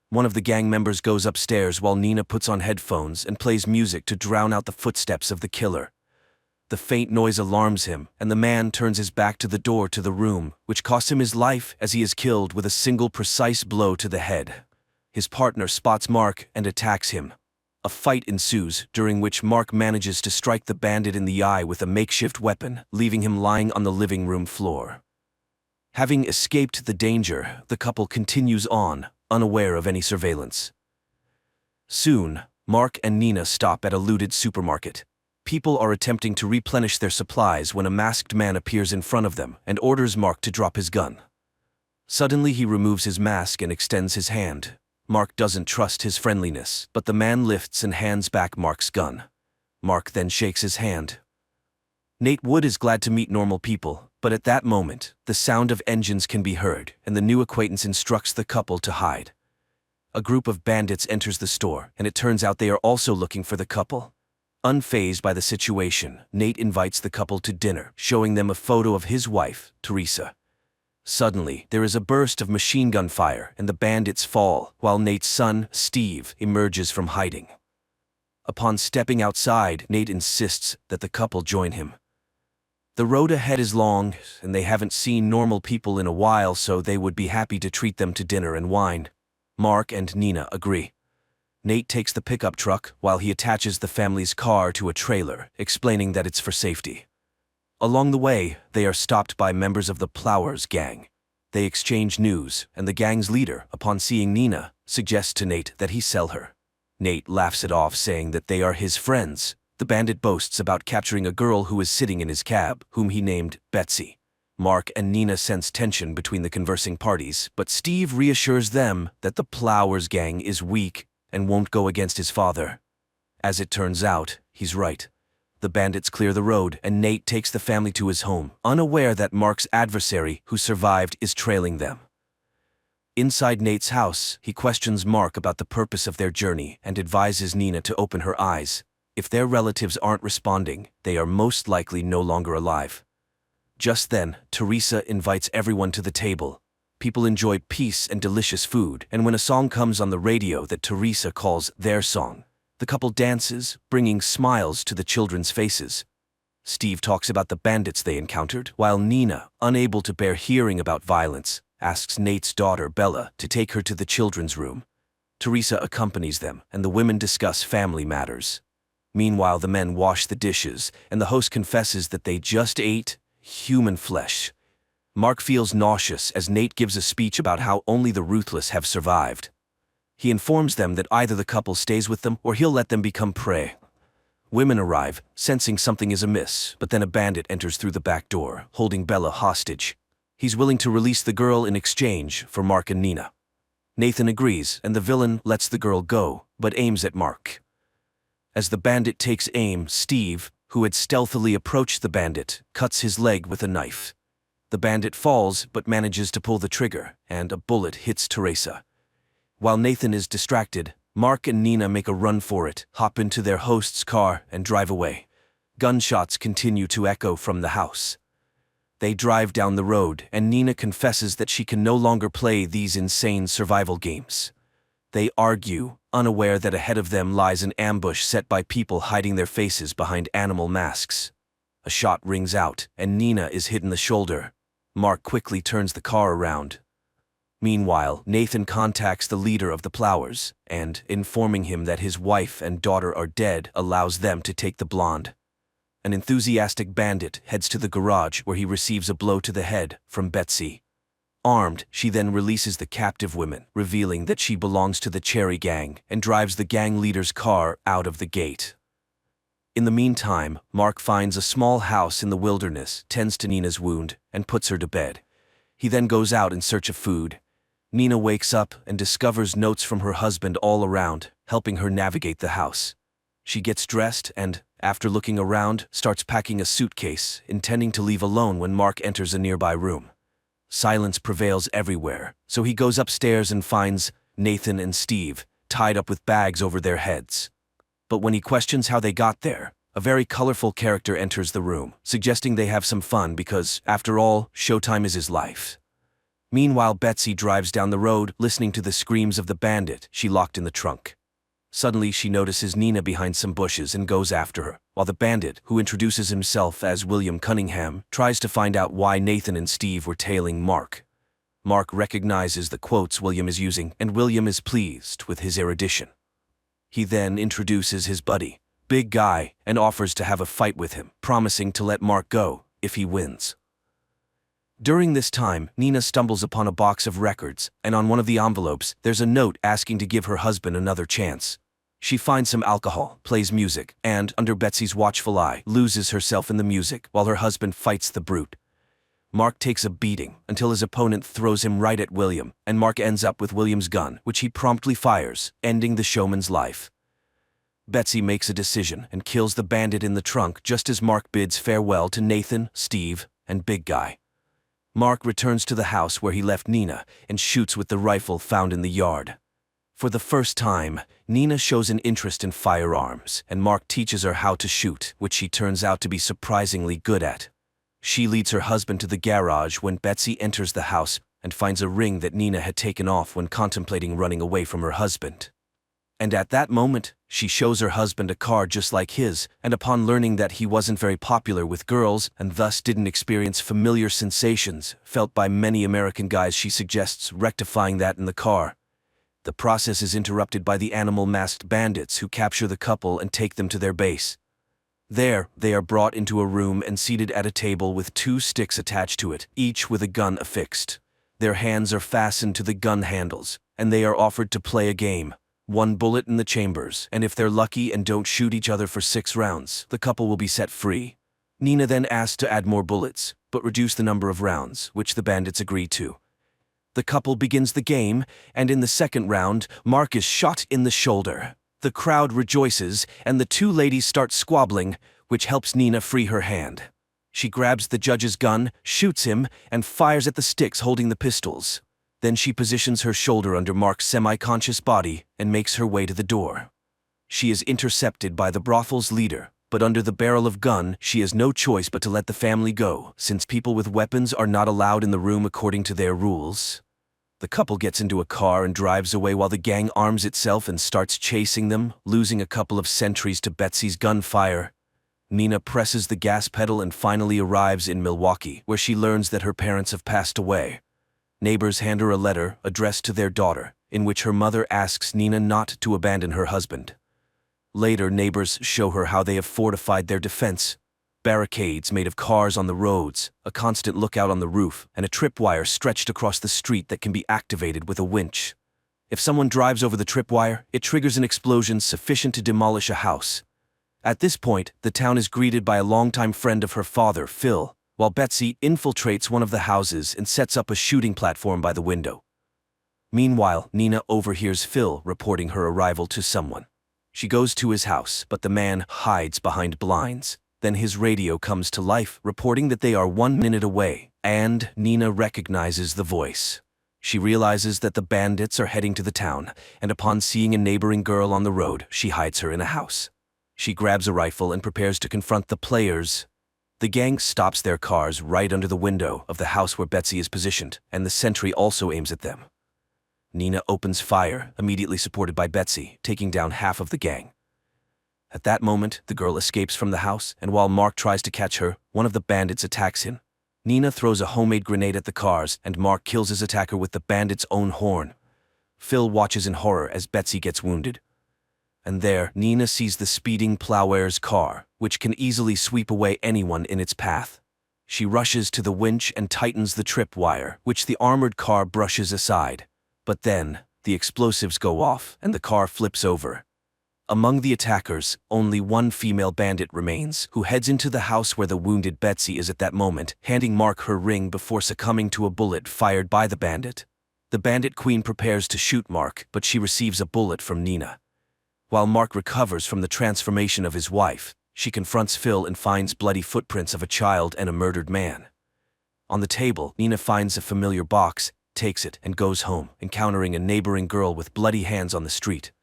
One of the gang members goes upstairs while Nina puts on headphones and plays music to drown out the footsteps of the killer. The faint noise alarms him, and the man turns his back to the door to the room, which costs him his life as he is killed with a single precise blow to the head. His partner spots Mark and attacks him. A fight ensues, during which Mark manages to strike the bandit in the eye with a makeshift weapon, leaving him lying on the living room floor. Having escaped the danger, the couple continues on, unaware of any surveillance. Soon, Mark and Nina stop at a looted supermarket. People are attempting to replenish their supplies when a masked man appears in front of them and orders Mark to drop his gun. Suddenly he removes his mask and extends his hand. Mark doesn't trust his friendliness, but the man lifts and hands back Mark's gun. Mark then shakes his hand. Nate Wood is glad to meet normal people, but at that moment, the sound of engines can be heard, and the new acquaintance instructs the couple to hide. A group of bandits enters the store, and it turns out they are also looking for the couple. Unfazed by the situation, Nate invites the couple to dinner, showing them a photo of his wife, Teresa. Suddenly, there is a burst of machine gun fire, and the bandits fall, while Nate's son, Steve, emerges from hiding. Upon stepping outside, Nate insists that the couple join him. The road ahead is long, and they haven't seen normal people in a while, so they would be happy to treat them to dinner and wine. Mark and Nina agree. Nate takes the pickup truck while he attaches the family's car to a trailer, explaining that it's for safety. Along the way, they are stopped by members of the Plowers gang. They exchange news, and the gang's leader, upon seeing Nina, suggests to Nate that he sell her. Nate laughs it off, saying that they are his friends. The bandit boasts about capturing a girl who is sitting in his cab, whom he named Betsy. Mark and Nina sense tension between the conversing parties, but Steve reassures them that the Plowers gang is weak and won't go against his father. As it turns out, he's right. The bandits clear the road, and Nate takes the family to his home, unaware that Mark's adversary, who survived, is trailing them. Inside Nate's house, he questions Mark about the purpose of their journey and advises Nina to open her eyes. If their relatives aren't responding, they are most likely no longer alive. Just then, Teresa invites everyone to the table. People enjoy peace and delicious food, and when a song comes on the radio that Teresa calls their song, the couple dances, bringing smiles to the children's faces. Steve talks about the bandits they encountered, while Nina, unable to bear hearing about violence, asks Nate's daughter Bella to take her to the children's room. Teresa accompanies them, and the women discuss family matters. Meanwhile, the men wash the dishes, and the host confesses that they just ate human flesh. Mark feels nauseous as Nate gives a speech about how only the ruthless have survived. He informs them that either the couple stays with them or he'll let them become prey. Women arrive, sensing something is amiss, but then a bandit enters through the back door, holding Bella hostage. He's willing to release the girl in exchange for Mark and Nina. Nathan agrees, and the villain lets the girl go, but aims at Mark. As the bandit takes aim, Steve, who had stealthily approached the bandit, cuts his leg with a knife. The bandit falls but manages to pull the trigger, and a bullet hits Teresa. While Nathan is distracted, Mark and Nina make a run for it, hop into their host's car, and drive away. Gunshots continue to echo from the house. They drive down the road, and Nina confesses that she can no longer play these insane survival games. They argue, unaware that ahead of them lies an ambush set by people hiding their faces behind animal masks. A shot rings out, and Nina is hit in the shoulder. Mark quickly turns the car around. Meanwhile, Nathan contacts the leader of the Plowers, and, informing him that his wife and daughter are dead, allows them to take the blonde. An enthusiastic bandit heads to the garage where he receives a blow to the head from Betsy. Armed, she then releases the captive women, revealing that she belongs to the Cherry Gang, and drives the gang leader's car out of the gate. In the meantime, Mark finds a small house in the wilderness, tends to Nina's wound, and puts her to bed. He then goes out in search of food. Nina wakes up and discovers notes from her husband all around, helping her navigate the house. She gets dressed and, after looking around, starts packing a suitcase, intending to leave alone when Mark enters a nearby room. Silence prevails everywhere, so he goes upstairs and finds Nathan and Steve tied up with bags over their heads. But when he questions how they got there, a very colorful character enters the room, suggesting they have some fun because, after all, showtime is his life. Meanwhile, Betsy drives down the road, listening to the screams of the bandit she locked in the trunk. Suddenly, she notices Nina behind some bushes and goes after her, while the bandit, who introduces himself as William Cunningham, tries to find out why Nathan and Steve were tailing Mark. Mark recognizes the quotes William is using, and William is pleased with his erudition. He then introduces his buddy, Big Guy, and offers to have a fight with him, promising to let Mark go if he wins. During this time, Nina stumbles upon a box of records, and on one of the envelopes, there's a note asking to give her husband another chance. She finds some alcohol, plays music, and, under Betsy's watchful eye, loses herself in the music while her husband fights the brute. Mark takes a beating until his opponent throws him right at William, and Mark ends up with William's gun, which he promptly fires, ending the showman's life. Betsy makes a decision and kills the bandit in the trunk just as Mark bids farewell to Nathan, Steve, and Big Guy. Mark returns to the house where he left Nina and shoots with the rifle found in the yard. For the first time, Nina shows an interest in firearms, and Mark teaches her how to shoot, which she turns out to be surprisingly good at. She leads her husband to the garage when Betsy enters the house and finds a ring that Nina had taken off when contemplating running away from her husband. And at that moment, she shows her husband a car just like his, and upon learning that he wasn't very popular with girls and thus didn't experience familiar sensations felt by many American guys, she suggests rectifying that in the car. The process is interrupted by the animal-masked bandits who capture the couple and take them to their base. There, they are brought into a room and seated at a table with 2 sticks attached to it, each with a gun affixed. Their hands are fastened to the gun handles, and they are offered to play a game. 1 bullet in the chambers, and if they're lucky and don't shoot each other for 6 rounds, the couple will be set free. Nina then asks to add more bullets, but reduce the number of rounds, which the bandits agree to. The couple begins the game, and in the second round, Mark is shot in the shoulder. The crowd rejoices, and the 2 ladies start squabbling, which helps Nina free her hand. She grabs the judge's gun, shoots him, and fires at the sticks holding the pistols. Then she positions her shoulder under Mark's semi-conscious body and makes her way to the door. She is intercepted by the brothel's leader, but under the barrel of gun, she has no choice but to let the family go, since people with weapons are not allowed in the room according to their rules. The couple gets into a car and drives away while the gang arms itself and starts chasing them, losing a couple of sentries to Betsy's gunfire. Nina presses the gas pedal and finally arrives in Milwaukee, where she learns that her parents have passed away. Neighbors hand her a letter addressed to their daughter, in which her mother asks Nina not to abandon her husband. Later, neighbors show her how they have fortified their defense. Barricades made of cars on the roads, a constant lookout on the roof, and a tripwire stretched across the street that can be activated with a winch. If someone drives over the tripwire, it triggers an explosion sufficient to demolish a house. At this point, the town is greeted by a longtime friend of her father, Phil, while Betsy infiltrates one of the houses and sets up a shooting platform by the window. Meanwhile, Nina overhears Phil reporting her arrival to someone. She goes to his house, but the man hides behind blinds. Then his radio comes to life, reporting that they are 1 minute away, and Nina recognizes the voice. She realizes that the bandits are heading to the town, and upon seeing a neighboring girl on the road, she hides her in a house. She grabs a rifle and prepares to confront the players. The gang stops their cars right under the window of the house where Betsy is positioned, and the sentry also aims at them. Nina opens fire, immediately supported by Betsy, taking down half of the gang. At that moment, the girl escapes from the house, and while Mark tries to catch her, one of the bandits attacks him. Nina throws a homemade grenade at the cars, and Mark kills his attacker with the bandit's own horn. Phil watches in horror as Betsy gets wounded. And there, Nina sees the speeding Plowware's car, which can easily sweep away anyone in its path. She rushes to the winch and tightens the tripwire, which the armored car brushes aside. But then, the explosives go off, and the car flips over. Among the attackers, only 1 female bandit remains, who heads into the house where the wounded Betsy is at that moment, handing Mark her ring before succumbing to a bullet fired by the bandit. The bandit queen prepares to shoot Mark, but she receives a bullet from Nina. While Mark recovers from the transformation of his wife, she confronts Phil and finds bloody footprints of a child and a murdered man. On the table, Nina finds a familiar box, takes it, and goes home, encountering a neighboring girl with bloody hands on the street.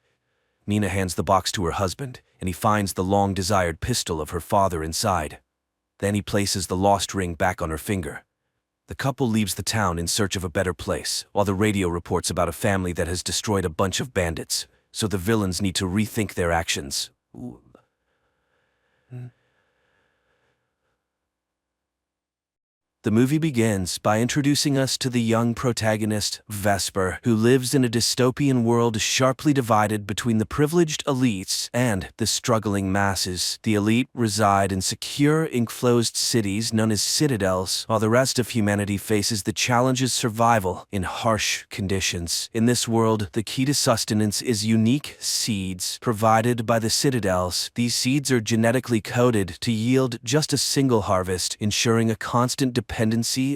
Nina hands the box to her husband, and he finds the long-desired pistol of her father inside. Then he places the lost ring back on her finger. The couple leaves the town in search of a better place, while the radio reports about a family that has destroyed a bunch of bandits, so the villains need to rethink their actions. The movie begins by introducing us to the young protagonist, Vesper, who lives in a dystopian world sharply divided between the privileged elites and the struggling masses. The elite reside in secure, enclosed cities known as citadels, while the rest of humanity faces the challenges of survival in harsh conditions. In this world, the key to sustenance is unique seeds provided by the citadels. These seeds are genetically coded to yield just a single harvest, ensuring a constant dependency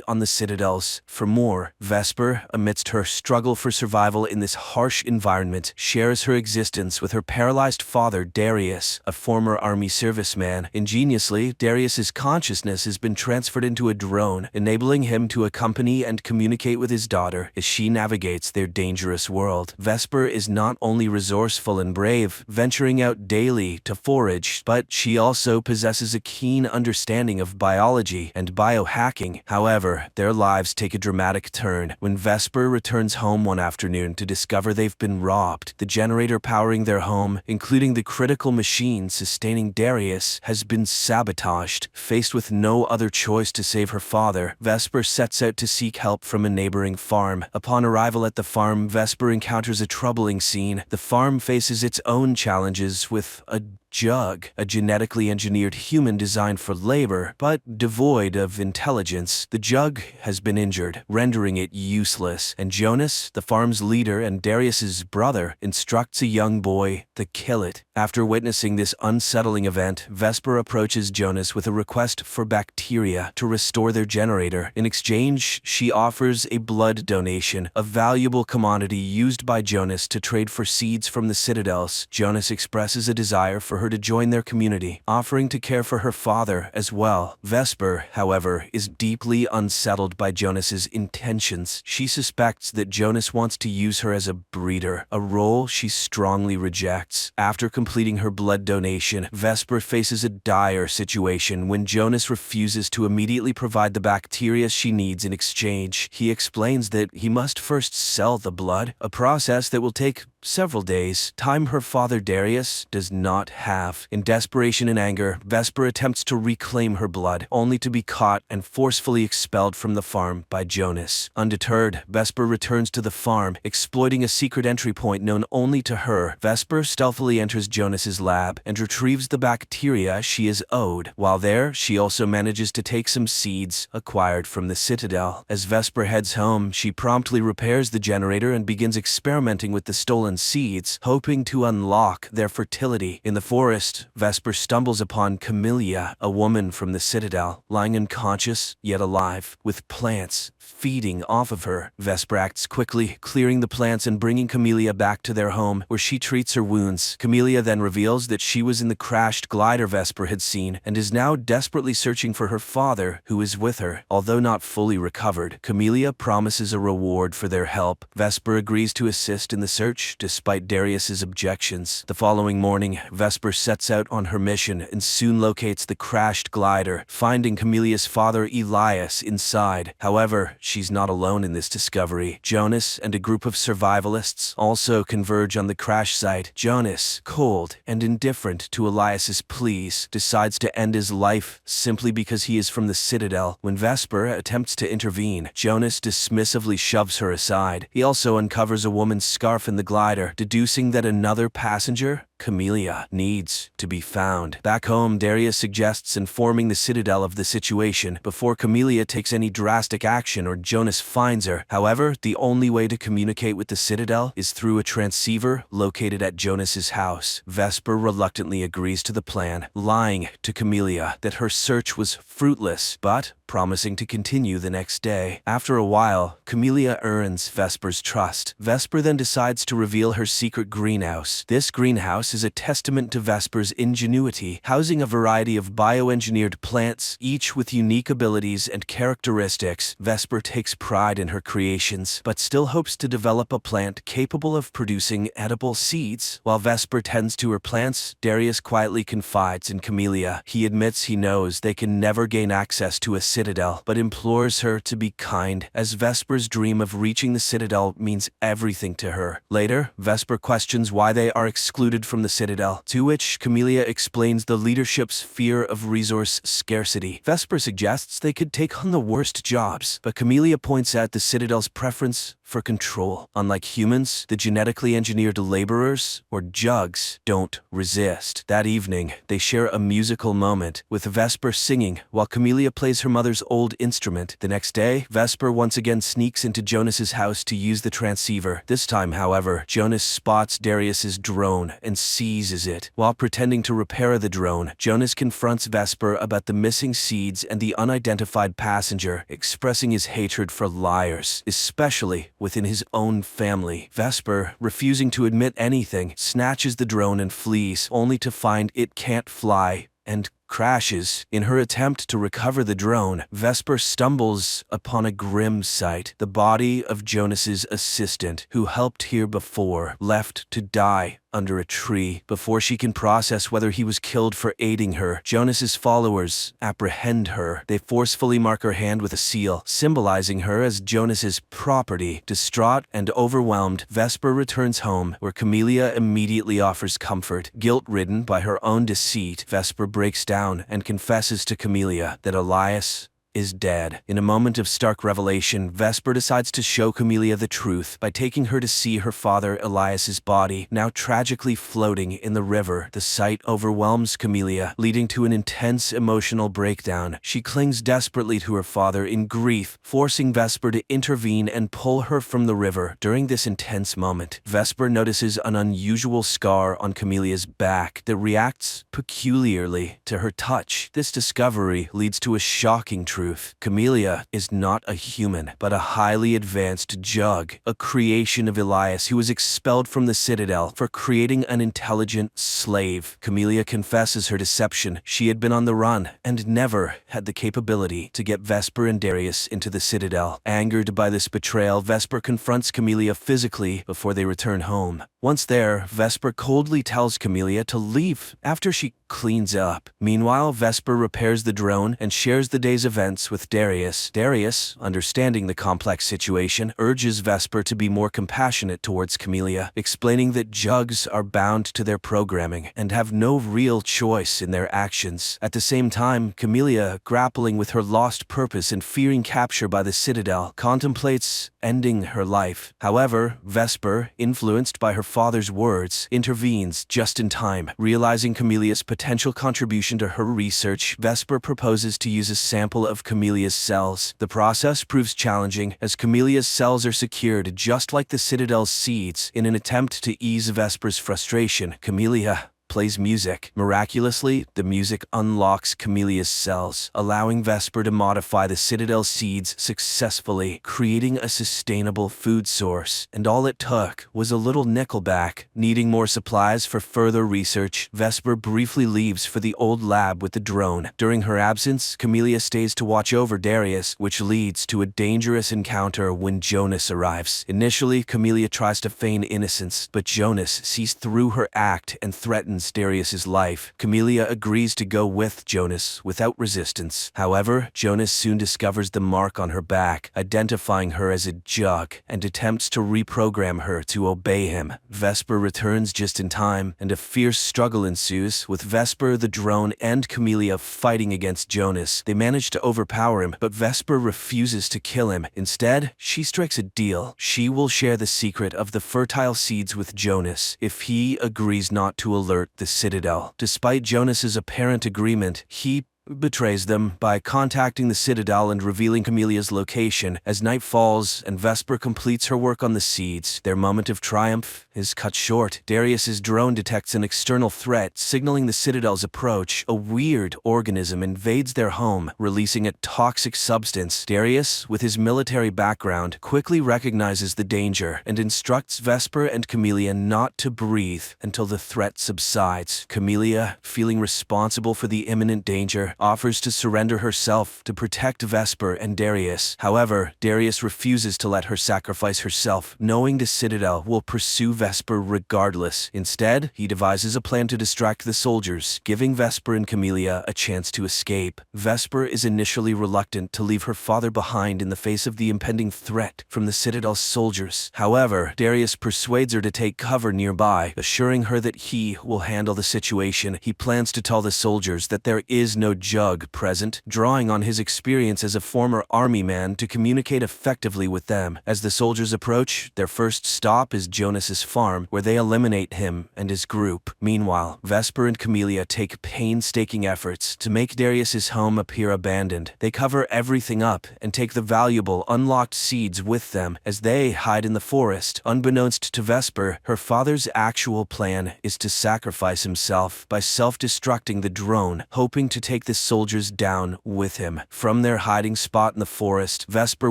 on the citadels for more. Vesper, amidst her struggle for survival in this harsh environment, shares her existence with her paralyzed father, Darius, a former army serviceman. Ingeniously, Darius's consciousness has been transferred into a drone, enabling him to accompany and communicate with his daughter as she navigates their dangerous world. Vesper is not only resourceful and brave, venturing out daily to forage, but she also possesses a keen understanding of biology and biohacking. However, their lives take a dramatic turn when Vesper returns home one afternoon to discover they've been robbed. The generator powering their home, including the critical machine sustaining Darius, has been sabotaged. Faced with no other choice to save her father, Vesper sets out to seek help from a neighboring farm. Upon arrival at the farm, Vesper encounters a troubling scene. The farm faces its own challenges with a jug, a genetically engineered human designed for labor, but devoid of intelligence. The jug has been injured, rendering it useless, and Jonas, the farm's leader and Darius's brother, instructs a young boy to kill it. After witnessing this unsettling event, Vesper approaches Jonas with a request for bacteria to restore their generator. In exchange, she offers a blood donation, a valuable commodity used by Jonas to trade for seeds from the citadels. Jonas expresses a desire for her to join their community, offering to care for her father as well. Vesper, however, is deeply unsettled by Jonas's intentions. She suspects that Jonas wants to use her as a breeder, a role she strongly rejects. After completing her blood donation, Vesper faces a dire situation when Jonas refuses to immediately provide the bacteria she needs in exchange. He explains that he must first sell the blood, a process that will take several days, time her father Darius does not have. In desperation and anger, Vesper attempts to reclaim her blood, only to be caught and forcefully expelled from the farm by Jonas. Undeterred, Vesper returns to the farm, exploiting a secret entry point known only to her. Vesper stealthily enters Jonas's lab and retrieves the bacteria she is owed. While there, she also manages to take some seeds acquired from the Citadel. As Vesper heads home, she promptly repairs the generator and begins experimenting with the stolen seeds, hoping to unlock their fertility. In the forest, Vesper stumbles upon Camellia, a woman from the Citadel, lying unconscious yet alive, with plants feeding off of her. Vesper acts quickly, clearing the plants and bringing Camellia back to their home, where she treats her wounds. Camellia then reveals that she was in the crashed glider Vesper had seen and is now desperately searching for her father, who is with her. Although not fully recovered, Camellia promises a reward for their help. Vesper agrees to assist in the search, despite Darius's objections. The following morning, Vesper sets out on her mission and soon locates the crashed glider, finding Camellia's father Elias inside. However, she's not alone in this discovery. Jonas and a group of survivalists also converge on the crash site. Jonas, cold and indifferent to Elias's pleas, decides to end his life simply because he is from the Citadel. When Vesper attempts to intervene, Jonas dismissively shoves her aside. He also uncovers a woman's scarf in the glider, deducing that another passenger, Camellia, needs to be found. Back home, Darius suggests informing the Citadel of the situation before Camellia takes any drastic action or Jonas finds her. However, the only way to communicate with the Citadel is through a transceiver located at Jonas's house. Vesper reluctantly agrees to the plan, lying to Camellia that her search was fruitless, but promising to continue the next day. After a while, Camellia earns Vesper's trust. Vesper then decides to reveal her secret greenhouse. This greenhouse is a testament to Vesper's ingenuity, housing a variety of bioengineered plants, each with unique abilities and characteristics. Vesper takes pride in her creations, but still hopes to develop a plant capable of producing edible seeds. While Vesper tends to her plants, Darius quietly confides in Camellia. He admits he knows they can never gain access to a Citadel, but implores her to be kind, as Vesper's dream of reaching the Citadel means everything to her. Later, Vesper questions why they are excluded from from the Citadel, to which Camellia explains the leadership's fear of resource scarcity. Vesper suggests they could take on the worst jobs, but Camellia points out the Citadel's preference for control. Unlike humans, the genetically engineered laborers, or jugs, don't resist. That evening, they share a musical moment, with Vesper singing while Camellia plays her mother's old instrument. The next day, Vesper once again sneaks into Jonas's house to use the transceiver. This time, however, Jonas spots Darius's drone and seizes it. While pretending to repair the drone, Jonas confronts Vesper about the missing seeds and the unidentified passenger, expressing his hatred for liars, especially within his own family. Vesper, refusing to admit anything, snatches the drone and flees, only to find it can't fly and crashes. In her attempt to recover the drone, Vesper stumbles upon a grim sight: the body of Jonas's assistant, who helped here before, left to die under a tree. Before she can process whether he was killed for aiding her, Jonas's followers apprehend her. They forcefully mark her hand with a seal, symbolizing her as Jonas's property. Distraught and overwhelmed, Vesper returns home, where Camellia immediately offers comfort. Guilt-ridden by her own deceit, Vesper breaks down and confesses to Camellia that Elias is dead. In a moment of stark revelation, Vesper decides to show Camellia the truth by taking her to see her father Elias's body, now tragically floating in the river. The sight overwhelms Camellia, leading to an intense emotional breakdown. She clings desperately to her father in grief, forcing Vesper to intervene and pull her from the river. During this intense moment, Vesper notices an unusual scar on Camelia's back that reacts peculiarly to her touch. This discovery leads to a shocking truth. Camellia is not a human, but a highly advanced jug, a creation of Elias, who was expelled from the Citadel for creating an intelligent slave. Camellia confesses her deception. She had been on the run and never had the capability to get Vesper and Darius into the Citadel. Angered by this betrayal, Vesper confronts Camellia physically before they return home. Once there, Vesper coldly tells Camellia to leave after she cleans up. Meanwhile, Vesper repairs the drone and shares the day's events with Darius. Darius, understanding the complex situation, urges Vesper to be more compassionate towards Camellia, explaining that jugs are bound to their programming and have no real choice in their actions. At the same time, Camellia, grappling with her lost purpose and fearing capture by the Citadel, contemplates ending her life. However, Vesper, influenced by her father's words, intervenes just in time. Realizing Camelia's potential contribution to her research, Vesper proposes to use a sample of Camelia's cells. The process proves challenging, as Camelia's cells are secured just like the Citadel's seeds. In an attempt to ease Vesper's frustration, Camellia plays music. Miraculously, the music unlocks Camelia's cells, allowing Vesper to modify the Citadel seeds successfully, creating a sustainable food source. And all it took was a little nickelback. Needing more supplies for further research, Vesper briefly leaves for the old lab with the drone. During her absence, Camellia stays to watch over Darius, which leads to a dangerous encounter when Jonas arrives. Initially, Camellia tries to feign innocence, but Jonas sees through her act and threatens Darius's life. Camellia agrees to go with Jonas without resistance. However, Jonas soon discovers the mark on her back, identifying her as a jug, and attempts to reprogram her to obey him. Vesper returns just in time, and a fierce struggle ensues, with Vesper, the drone, and Camellia fighting against Jonas. They manage to overpower him, but Vesper refuses to kill him. Instead, she strikes a deal. She will share the secret of the fertile seeds with Jonas if he agrees not to alert the Citadel. Despite Jonas's apparent agreement, he betrays them by contacting the Citadel and revealing Camelia's location. As night falls and Vesper completes her work on the seeds, their moment of triumph is cut short. Darius's drone detects an external threat, signaling the Citadel's approach. A weird organism invades their home, releasing a toxic substance. Darius, with his military background, quickly recognizes the danger and instructs Vesper and Camellia not to breathe until the threat subsides. Camellia, feeling responsible for the imminent danger, offers to surrender herself to protect Vesper and Darius. However, Darius refuses to let her sacrifice herself, knowing the Citadel will pursue Vesper regardless. Instead, he devises a plan to distract the soldiers, giving Vesper and Camellia a chance to escape. Vesper is initially reluctant to leave her father behind in the face of the impending threat from the Citadel's soldiers. However, Darius persuades her to take cover nearby, assuring her that he will handle the situation. He plans to tell the soldiers that there is no Jug present, drawing on his experience as a former army man to communicate effectively with them. As the soldiers approach, their first stop is Jonas's farm, where they eliminate him and his group. Meanwhile, Vesper and Camellia take painstaking efforts to make Darius's home appear abandoned. They cover everything up and take the valuable, unlocked seeds with them as they hide in the forest. Unbeknownst to Vesper, her father's actual plan is to sacrifice himself by self-destructing the drone, hoping to take the soldiers down with him. From their hiding spot in the forest, Vesper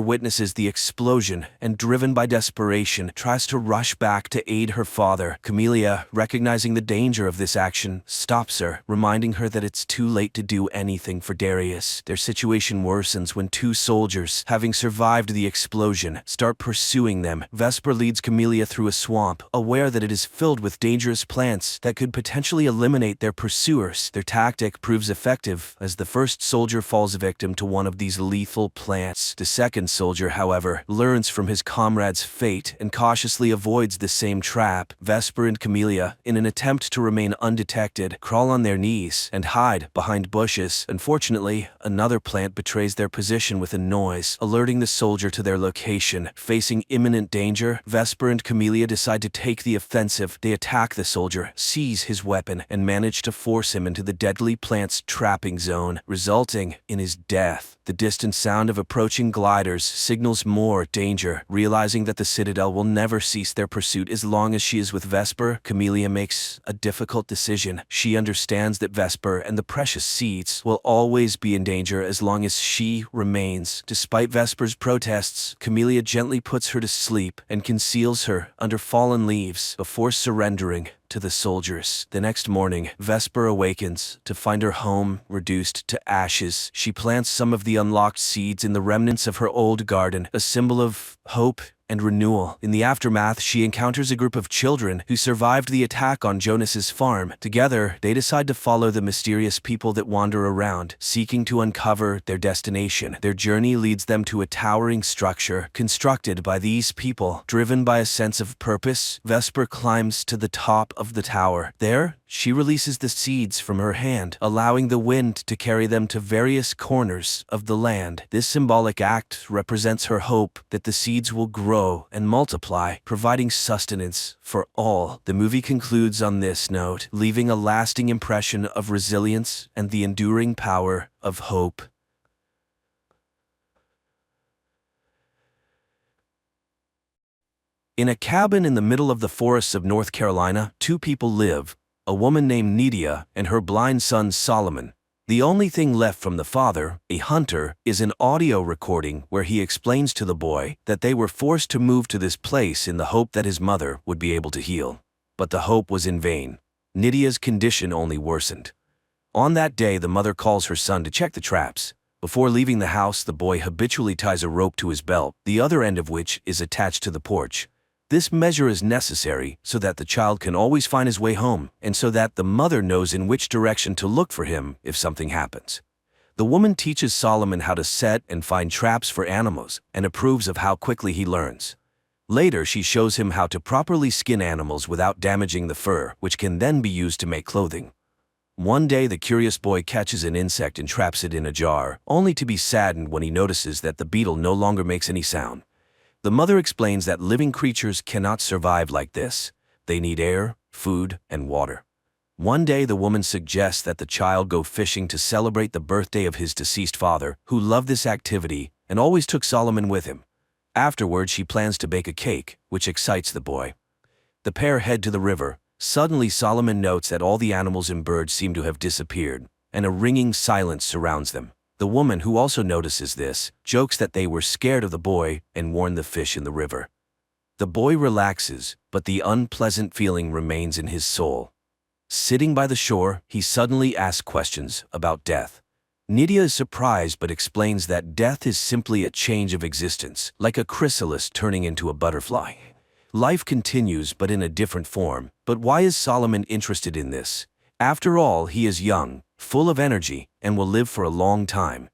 witnesses the explosion and, driven by desperation, tries to rush back to aid her father. Camellia, recognizing the danger of this action, stops her, reminding her that it's too late to do anything for Darius. Their situation worsens when two soldiers, having survived the explosion, start pursuing them. Vesper leads Camellia through a swamp, aware that it is filled with dangerous plants that could potentially eliminate their pursuers. Their tactic proves effective as the first soldier falls victim to one of these lethal plants. The second soldier, however, learns from his comrade's fate and cautiously avoids the same trap. Vesper and Camellia, in an attempt to remain undetected, crawl on their knees and hide behind bushes. Unfortunately, another plant betrays their position with a noise, alerting the soldier to their location. Facing imminent danger, Vesper and Camellia decide to take the offensive. They attack the soldier, seize his weapon, and manage to force him into the deadly plant's trapping zone, resulting in his death. The distant sound of approaching gliders signals more danger. Realizing that the Citadel will never cease their pursuit as long as she is with Vesper, Camellia makes a difficult decision. She understands that Vesper and the precious seeds will always be in danger as long as she remains. Despite Vesper's protests, Camellia gently puts her to sleep and conceals her under fallen leaves before surrendering to the soldiers. The next morning, Vesper awakens to find her home reduced to ashes. She plants some of the unlocked seeds in the remnants of her old garden, a symbol of hope and renewal. In the aftermath, she encounters a group of children who survived the attack on Jonas's farm. Together, they decide to follow the mysterious people that wander around, seeking to uncover their destination. Their journey leads them to a towering structure constructed by these people. Driven by a sense of purpose, Vesper climbs to the top of the tower. There, she releases the seeds from her hand, allowing the wind to carry them to various corners of the land. This symbolic act represents her hope that the seeds will grow and multiply, providing sustenance for all. The movie concludes on this note, leaving a lasting impression of resilience and the enduring power of hope. In a cabin in the middle of the forests of North Carolina, two people live, a woman named Nydia and her blind son Solomon. The only thing left from the father, a hunter, is an audio recording where he explains to the boy that they were forced to move to this place in the hope that his mother would be able to heal. But the hope was in vain. Nydia's condition only worsened. On that day, the mother calls her son to check the traps. Before leaving the house, the boy habitually ties a rope to his belt, the other end of which is attached to the porch. This measure is necessary so that the child can always find his way home, and so that the mother knows in which direction to look for him if something happens. The woman teaches Solomon how to set and find traps for animals, and approves of how quickly he learns. Later, she shows him how to properly skin animals without damaging the fur, which can then be used to make clothing. One day, the curious boy catches an insect and traps it in a jar, only to be saddened when he notices that the beetle no longer makes any sound. The mother explains that living creatures cannot survive like this. They need air, food, and water. One day, the woman suggests that the child go fishing to celebrate the birthday of his deceased father, who loved this activity and always took Solomon with him. Afterward, she plans to bake a cake, which excites the boy. The pair head to the river. Suddenly, Solomon notes that all the animals and birds seem to have disappeared, and a ringing silence surrounds them. The woman, who also notices this, jokes that they were scared of the boy and warn the fish in the river. The boy relaxes, but the unpleasant feeling remains in his soul. Sitting by the shore, he suddenly asks questions about death. Nydia is surprised but explains that death is simply a change of existence, like a chrysalis turning into a butterfly. Life continues but in a different form. But why is Solomon interested in this? After all, he is young, full of energy, and will live for a long time.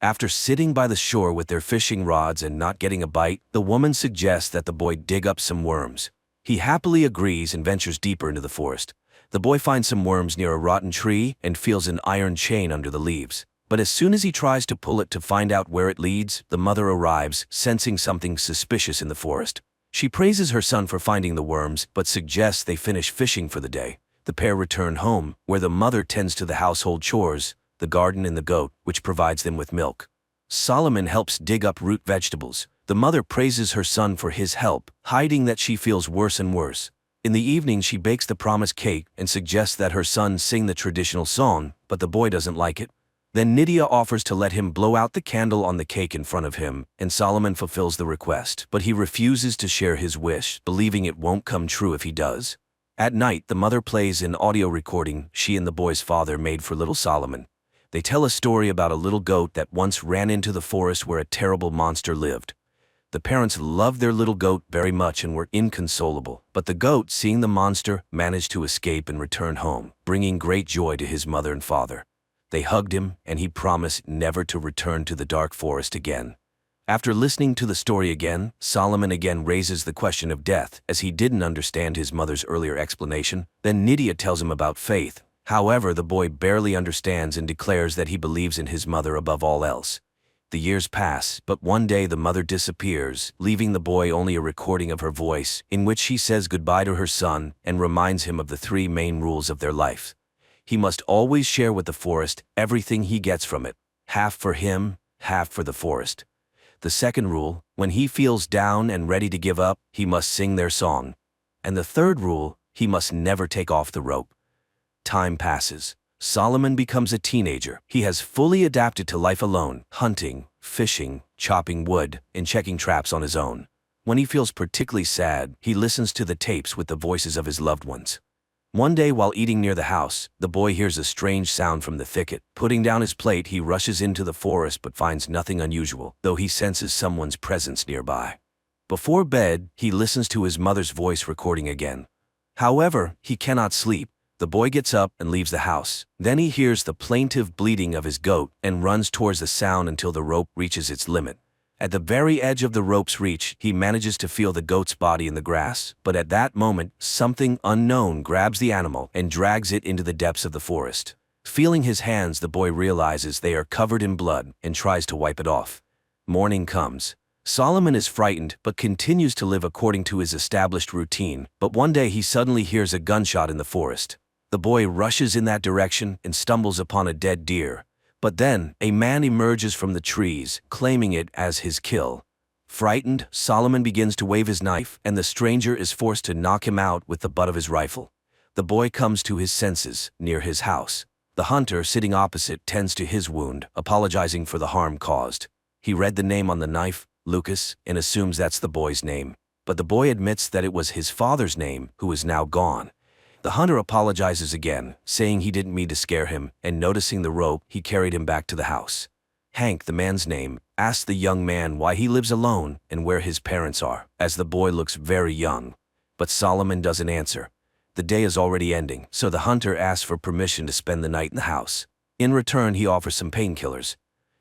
After sitting by the shore with their fishing rods and not getting a bite, the woman suggests that the boy dig up some worms. He happily agrees and ventures deeper into the forest. The boy finds some worms near a rotten tree and feels an iron chain under the leaves. But as soon as he tries to pull it to find out where it leads, the mother arrives, sensing something suspicious in the forest. She praises her son for finding the worms, but suggests they finish fishing for the day. The pair return home, where the mother tends to the household chores, the garden and the goat, which provides them with milk. Solomon helps dig up root vegetables. The mother praises her son for his help, hiding that she feels worse and worse. In the evening, she bakes the promised cake and suggests that her son sing the traditional song, but the boy doesn't like it. Then Nydia offers to let him blow out the candle on the cake in front of him, and Solomon fulfills the request, but he refuses to share his wish, believing it won't come true if he does. At night, the mother plays an audio recording she and the boy's father made for little Solomon. They tell a story about a little goat that once ran into the forest where a terrible monster lived. The parents loved their little goat very much and were inconsolable, but the goat, seeing the monster, managed to escape and return home, bringing great joy to his mother and father. They hugged him, and he promised never to return to the dark forest again. After listening to the story again, Solomon again raises the question of death, as he didn't understand his mother's earlier explanation. Then Nydia tells him about faith. However, the boy barely understands and declares that he believes in his mother above all else. The years pass, but one day the mother disappears, leaving the boy only a recording of her voice, in which she says goodbye to her son and reminds him of the 3 main rules of their life. He must always share with the forest everything he gets from it, half for him, half for the forest. The second rule, when he feels down and ready to give up, he must sing their song. And the third rule, he must never take off the rope. Time passes. Solomon becomes a teenager. He has fully adapted to life alone, hunting, fishing, chopping wood, and checking traps on his own. When he feels particularly sad, he listens to the tapes with the voices of his loved ones. One day while eating near the house, the boy hears a strange sound from the thicket. Putting down his plate, he rushes into the forest but finds nothing unusual, though he senses someone's presence nearby. Before bed, he listens to his mother's voice recording again. However, he cannot sleep. The boy gets up and leaves the house. Then he hears the plaintive bleating of his goat and runs towards the sound until the rope reaches its limit. At the very edge of the rope's reach, he manages to feel the goat's body in the grass, but at that moment, something unknown grabs the animal and drags it into the depths of the forest. Feeling his hands, the boy realizes they are covered in blood and tries to wipe it off. Morning comes. Solomon is frightened but continues to live according to his established routine, but one day he suddenly hears a gunshot in the forest. The boy rushes in that direction and stumbles upon a dead deer. But then, a man emerges from the trees, claiming it as his kill. Frightened, Solomon begins to wave his knife, and the stranger is forced to knock him out with the butt of his rifle. The boy comes to his senses, near his house. The hunter, sitting opposite, tends to his wound, apologizing for the harm caused. He read the name on the knife, Lucas, and assumes that's the boy's name. But the boy admits that it was his father's name, who is now gone. The hunter apologizes again, saying he didn't mean to scare him, and noticing the rope, he carried him back to the house. Hank, the man's name, asks the young man why he lives alone and where his parents are, as the boy looks very young. But Solomon doesn't answer. The day is already ending, so the hunter asks for permission to spend the night in the house. In return, he offers some painkillers.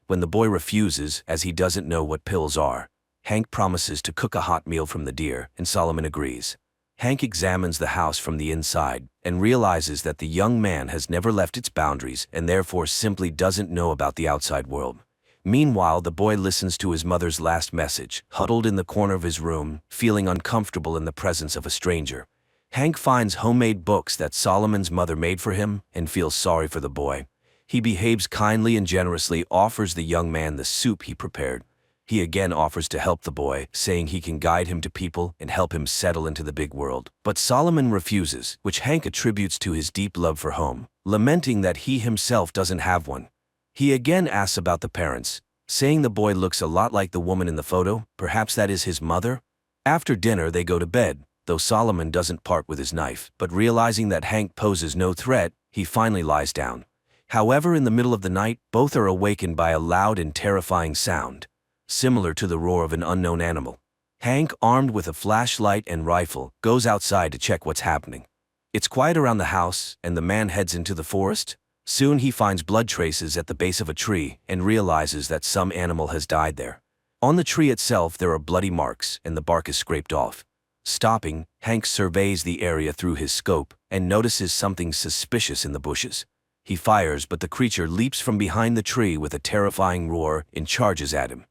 When the boy refuses, as he doesn't know what pills are, Hank promises to cook a hot meal from the deer, and Solomon agrees. Hank examines the house from the inside and realizes that the young man has never left its boundaries and therefore simply doesn't know about the outside world. Meanwhile, the boy listens to his mother's last message, huddled in the corner of his room, feeling uncomfortable in the presence of a stranger. Hank finds homemade books that Solomon's mother made for him and feels sorry for the boy. He behaves kindly and generously offers the young man the soup he prepared. He again offers to help the boy, saying he can guide him to people and help him settle into the big world. But Solomon refuses, which Hank attributes to his deep love for home, lamenting that he himself doesn't have one. He again asks about the parents, saying the boy looks a lot like the woman in the photo, perhaps that is his mother. After dinner, they go to bed, though Solomon doesn't part with his knife, but realizing that Hank poses no threat, he finally lies down. However, in the middle of the night, both are awakened by a loud and terrifying sound, similar to the roar of an unknown animal. Hank, armed with a flashlight and rifle, goes outside to check what's happening. It's quiet around the house, and the man heads into the forest. Soon he finds blood traces at the base of a tree and realizes that some animal has died there. On the tree itself there are bloody marks and the bark is scraped off. Stopping, Hank surveys the area through his scope and notices something suspicious in the bushes. He fires, but the creature leaps from behind the tree with a terrifying roar and charges at him.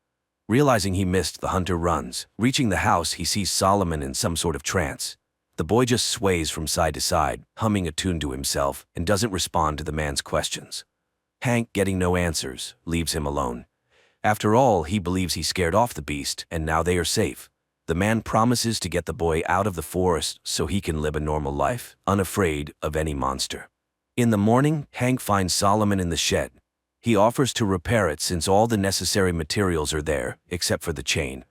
Realizing he missed, the hunter runs. Reaching the house, he sees Solomon in some sort of trance. The boy just sways from side to side, humming a tune to himself, and doesn't respond to the man's questions. Hank, getting no answers, leaves him alone. After all, he believes he scared off the beast, and now they are safe. The man promises to get the boy out of the forest so he can live a normal life, unafraid of any monster. In the morning, Hank finds Solomon in the shed. He offers to repair it since all the necessary materials are there, except for the chain.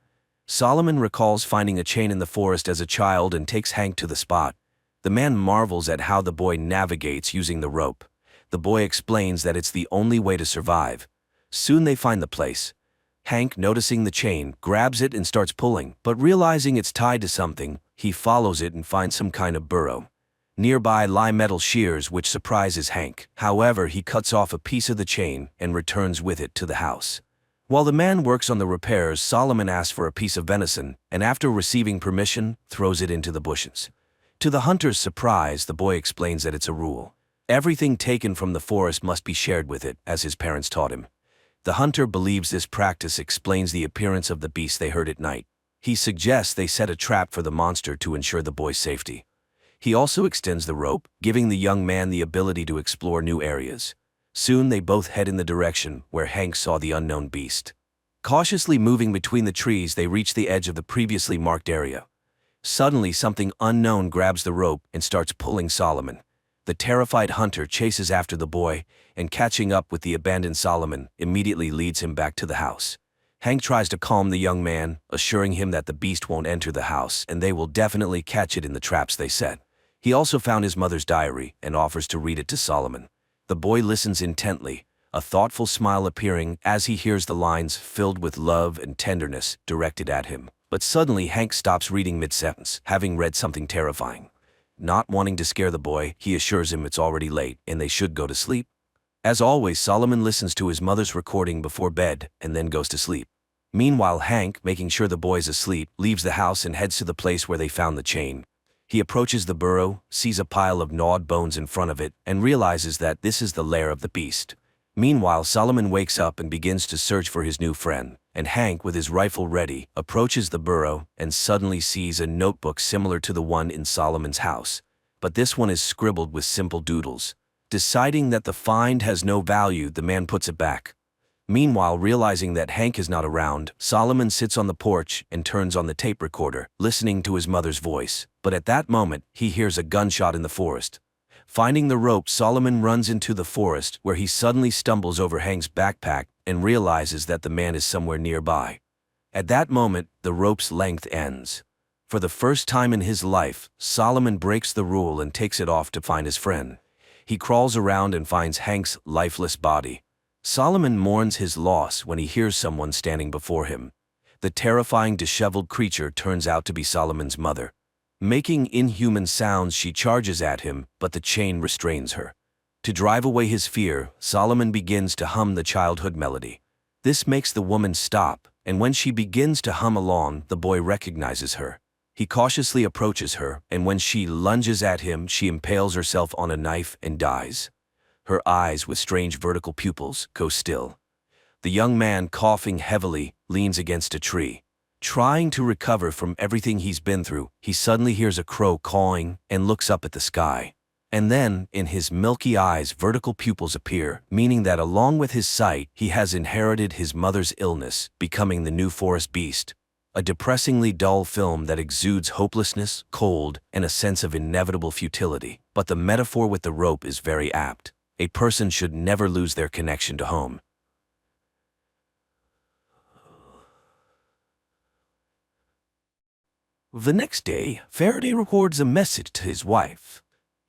Solomon recalls finding a chain in the forest as a child and takes Hank to the spot. The man marvels at how the boy navigates using the rope. The boy explains that it's the only way to survive. Soon they find the place. Hank, noticing the chain, grabs it and starts pulling, but realizing it's tied to something, he follows it and finds some kind of burrow. Nearby lie metal shears, which surprises Hank. However, he cuts off a piece of the chain and returns with it to the house. While the man works on the repairs, Solomon asks for a piece of venison, and after receiving permission, throws it into the bushes. To the hunter's surprise, the boy explains that it's a rule. Everything taken from the forest must be shared with it, as his parents taught him. The hunter believes this practice explains the appearance of the beast they heard at night. He suggests they set a trap for the monster to ensure the boy's safety. He also extends the rope, giving the young man the ability to explore new areas. Soon they both head in the direction where Hank saw the unknown beast. Cautiously moving between the trees, they reach the edge of the previously marked area. Suddenly, something unknown grabs the rope and starts pulling Solomon. The terrified hunter chases after the boy, and catching up with the abandoned Solomon, immediately leads him back to the house. Hank tries to calm the young man, assuring him that the beast won't enter the house and they will definitely catch it in the traps they set. He also found his mother's diary and offers to read it to Solomon. The boy listens intently, a thoughtful smile appearing as he hears the lines filled with love and tenderness directed at him. But suddenly Hank stops reading mid-sentence, having read something terrifying. Not wanting to scare the boy, he assures him it's already late and they should go to sleep. As always, Solomon listens to his mother's recording before bed and then goes to sleep. Meanwhile, Hank, making sure the boy's asleep, leaves the house and heads to the place where they found the chain. He approaches the burrow, sees a pile of gnawed bones in front of it, and realizes that this is the lair of the beast. Meanwhile, Solomon wakes up and begins to search for his new friend, and Hank, with his rifle ready, approaches the burrow and suddenly sees a notebook similar to the one in Solomon's house. But this one is scribbled with simple doodles. Deciding that the find has no value, the man puts it back. Meanwhile, realizing that Hank is not around, Solomon sits on the porch and turns on the tape recorder, listening to his mother's voice. But at that moment, he hears a gunshot in the forest. Finding the rope, Solomon runs into the forest, where he suddenly stumbles over Hank's backpack and realizes that the man is somewhere nearby. At that moment, the rope's length ends. For the first time in his life, Solomon breaks the rule and takes it off to find his friend. He crawls around and finds Hank's lifeless body. Solomon mourns his loss when he hears someone standing before him. The terrifying, disheveled creature turns out to be Solomon's mother. Making inhuman sounds, she charges at him, but the chain restrains her. To drive away his fear, Solomon begins to hum the childhood melody. This makes the woman stop, and when she begins to hum along, the boy recognizes her. He cautiously approaches her, and when she lunges at him, she impales herself on a knife and dies. Her eyes, with strange vertical pupils, go still. The young man, coughing heavily, leans against a tree. Trying to recover from everything he's been through, he suddenly hears a crow cawing and looks up at the sky. And then, in his milky eyes, vertical pupils appear, meaning that along with his sight, he has inherited his mother's illness, becoming the new forest beast. A depressingly dull film that exudes hopelessness, cold, and a sense of inevitable futility. But the metaphor with the rope is very apt. A person should never lose their connection to home. The next day, Faraday records a message to his wife.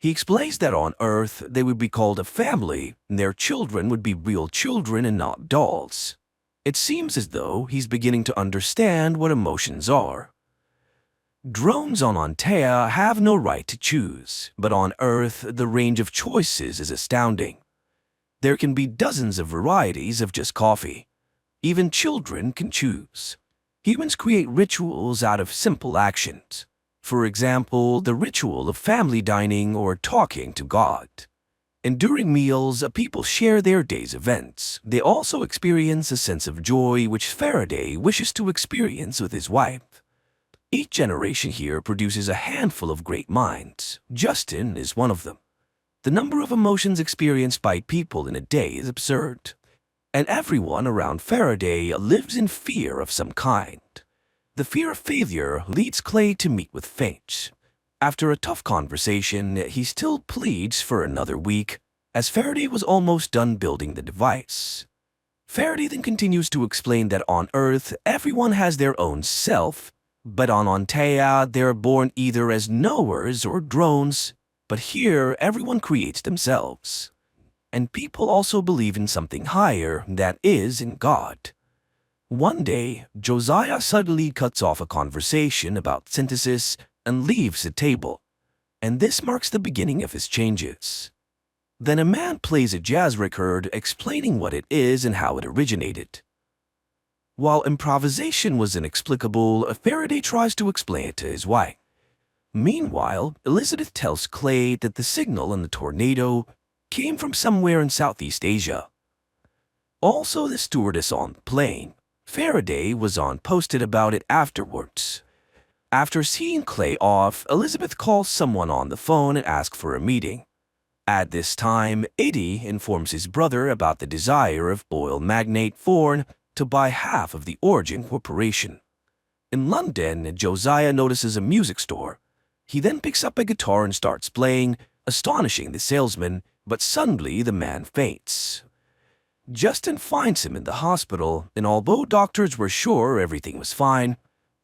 He explains that on Earth they would be called a family, and their children would be real children and not dolls. It seems as though he's beginning to understand what emotions are. Drones on Antea have no right to choose, but on Earth the range of choices is astounding. There can be dozens of varieties of just coffee. Even children can choose. Humans create rituals out of simple actions. For example, the ritual of family dining or talking to God. And during meals, people share their day's events. They also experience a sense of joy which Faraday wishes to experience with his wife. Each generation here produces a handful of great minds. Justin is one of them. The number of emotions experienced by people in a day is absurd. And everyone around Faraday lives in fear of some kind. The fear of failure leads Clay to meet with Finch. After a tough conversation, he still pleads for another week, as Faraday was almost done building the device. Faraday then continues to explain that on Earth, everyone has their own self, but on Antea, they're born either as knowers or drones, but here everyone creates themselves. And people also believe in something higher, that is, in God. One day, Josiah suddenly cuts off a conversation about synthesis and leaves the table, and this marks the beginning of his changes. Then a man plays a jazz record explaining what it is and how it originated. While improvisation was inexplicable, Faraday tries to explain it to his wife. Meanwhile, Elizabeth tells Clay that the signal in the tornado came from somewhere in Southeast Asia. Also, the stewardess on the plane, Faraday, was posted about it afterwards. After seeing Clay off, Elizabeth calls someone on the phone and asks for a meeting. At this time, Eddie informs his brother about the desire of oil magnate Thorne to buy half of the Origin Corporation. In London, Josiah notices a music store. He then picks up a guitar and starts playing, astonishing the salesman, but suddenly the man faints. Justin finds him in the hospital, and although doctors were sure everything was fine,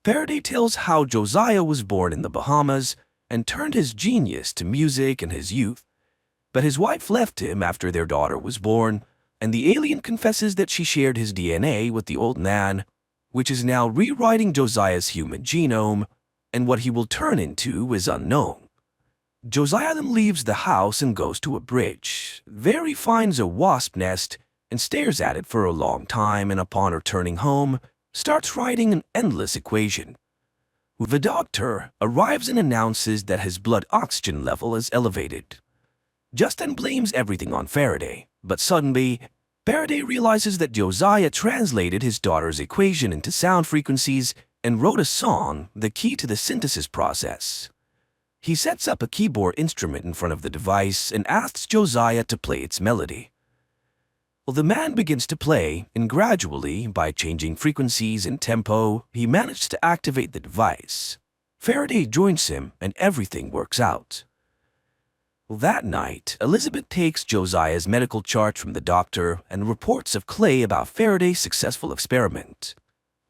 Faraday tells how Josiah was born in the Bahamas and turned his genius to music in his youth. But his wife left him after their daughter was born, and the alien confesses that she shared his DNA with the old man, which is now rewriting Josiah's human genome, and what he will turn into is unknown. Josiah then leaves the house and goes to a bridge. There he finds a wasp nest and stares at it for a long time, and upon returning home, starts writing an endless equation. The doctor arrives and announces that his blood oxygen level is elevated. Justin blames everything on Faraday, but suddenly, Faraday realizes that Josiah translated his daughter's equation into sound frequencies and wrote a song, the key to the synthesis process. He sets up a keyboard instrument in front of the device and asks Josiah to play its melody. Well, the man begins to play, and gradually, by changing frequencies and tempo, he manages to activate the device. Faraday joins him, and everything works out. That night, Elizabeth takes Josiah's medical chart from the doctor and reports of Clay about Faraday's successful experiment.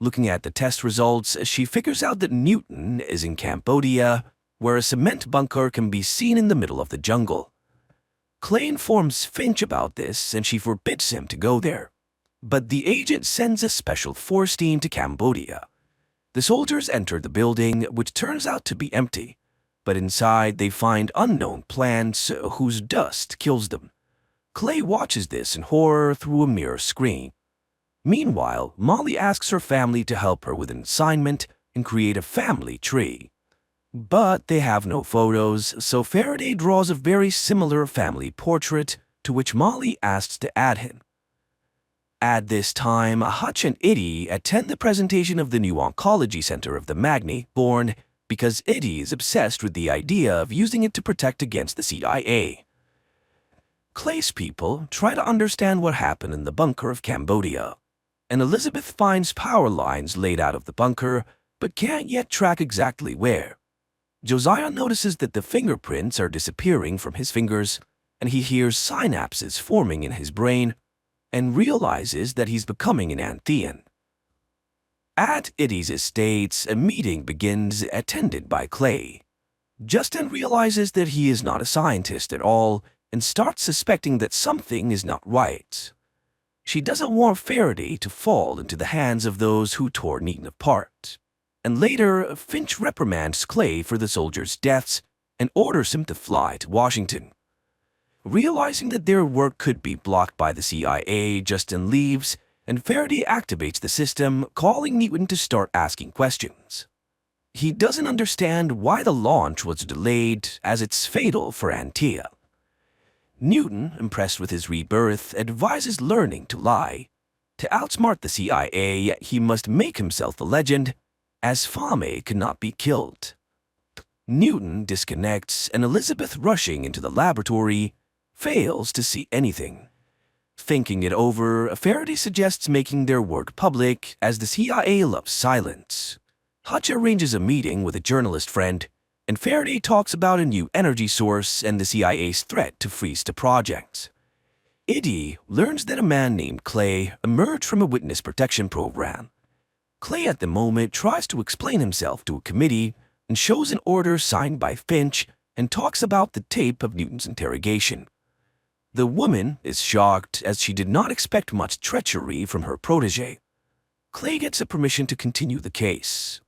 Looking at the test results, she figures out that Newton is in Cambodia, where a cement bunker can be seen in the middle of the jungle. Clay informs Finch about this, and she forbids him to go there. But the agent sends a special force team to Cambodia. The soldiers enter the building, which turns out to be empty. But inside they find unknown plants whose dust kills them. Clay watches this in horror through a mirror screen. Meanwhile, Molly asks her family to help her with an assignment and create a family tree. But they have no photos, so Faraday draws a very similar family portrait, to which Molly asks to add him. At this time, Hutch and Eddie attend the presentation of the new oncology center of the Magni, born because Eddie is obsessed with the idea of using it to protect against the CIA. Clay's people try to understand what happened in the bunker of Cambodia, and Elizabeth finds power lines laid out of the bunker, but can't yet track exactly where. Josiah notices that the fingerprints are disappearing from his fingers, and he hears synapses forming in his brain, and realizes that he's becoming an Anthean. At Eddie's estates, a meeting begins attended by Clay. Justin realizes that he is not a scientist at all and starts suspecting that something is not right. She doesn't want Faraday to fall into the hands of those who tore Newton apart. And later, Finch reprimands Clay for the soldiers' deaths and orders him to fly to Washington. Realizing that their work could be blocked by the CIA, Justin leaves, and Faraday activates the system, calling Newton to start asking questions. He doesn't understand why the launch was delayed, as it's fatal for Antea. Newton, impressed with his rebirth, advises learning to lie. To outsmart the CIA, he must make himself a legend, as Fame cannot be killed. Newton disconnects, and Elizabeth, rushing into the laboratory, fails to see anything. Thinking it over, Faraday suggests making their work public, as the CIA loves silence. Hutch arranges a meeting with a journalist friend, and Faraday talks about a new energy source and the CIA's threat to freeze the project. Eddie learns that a man named Clay emerged from a witness protection program. Clay at the moment tries to explain himself to a committee and shows an order signed by Finch and talks about the tape of Newton's interrogation. The woman is shocked as she did not expect much treachery from her protege. Clay gets a permission to continue the case.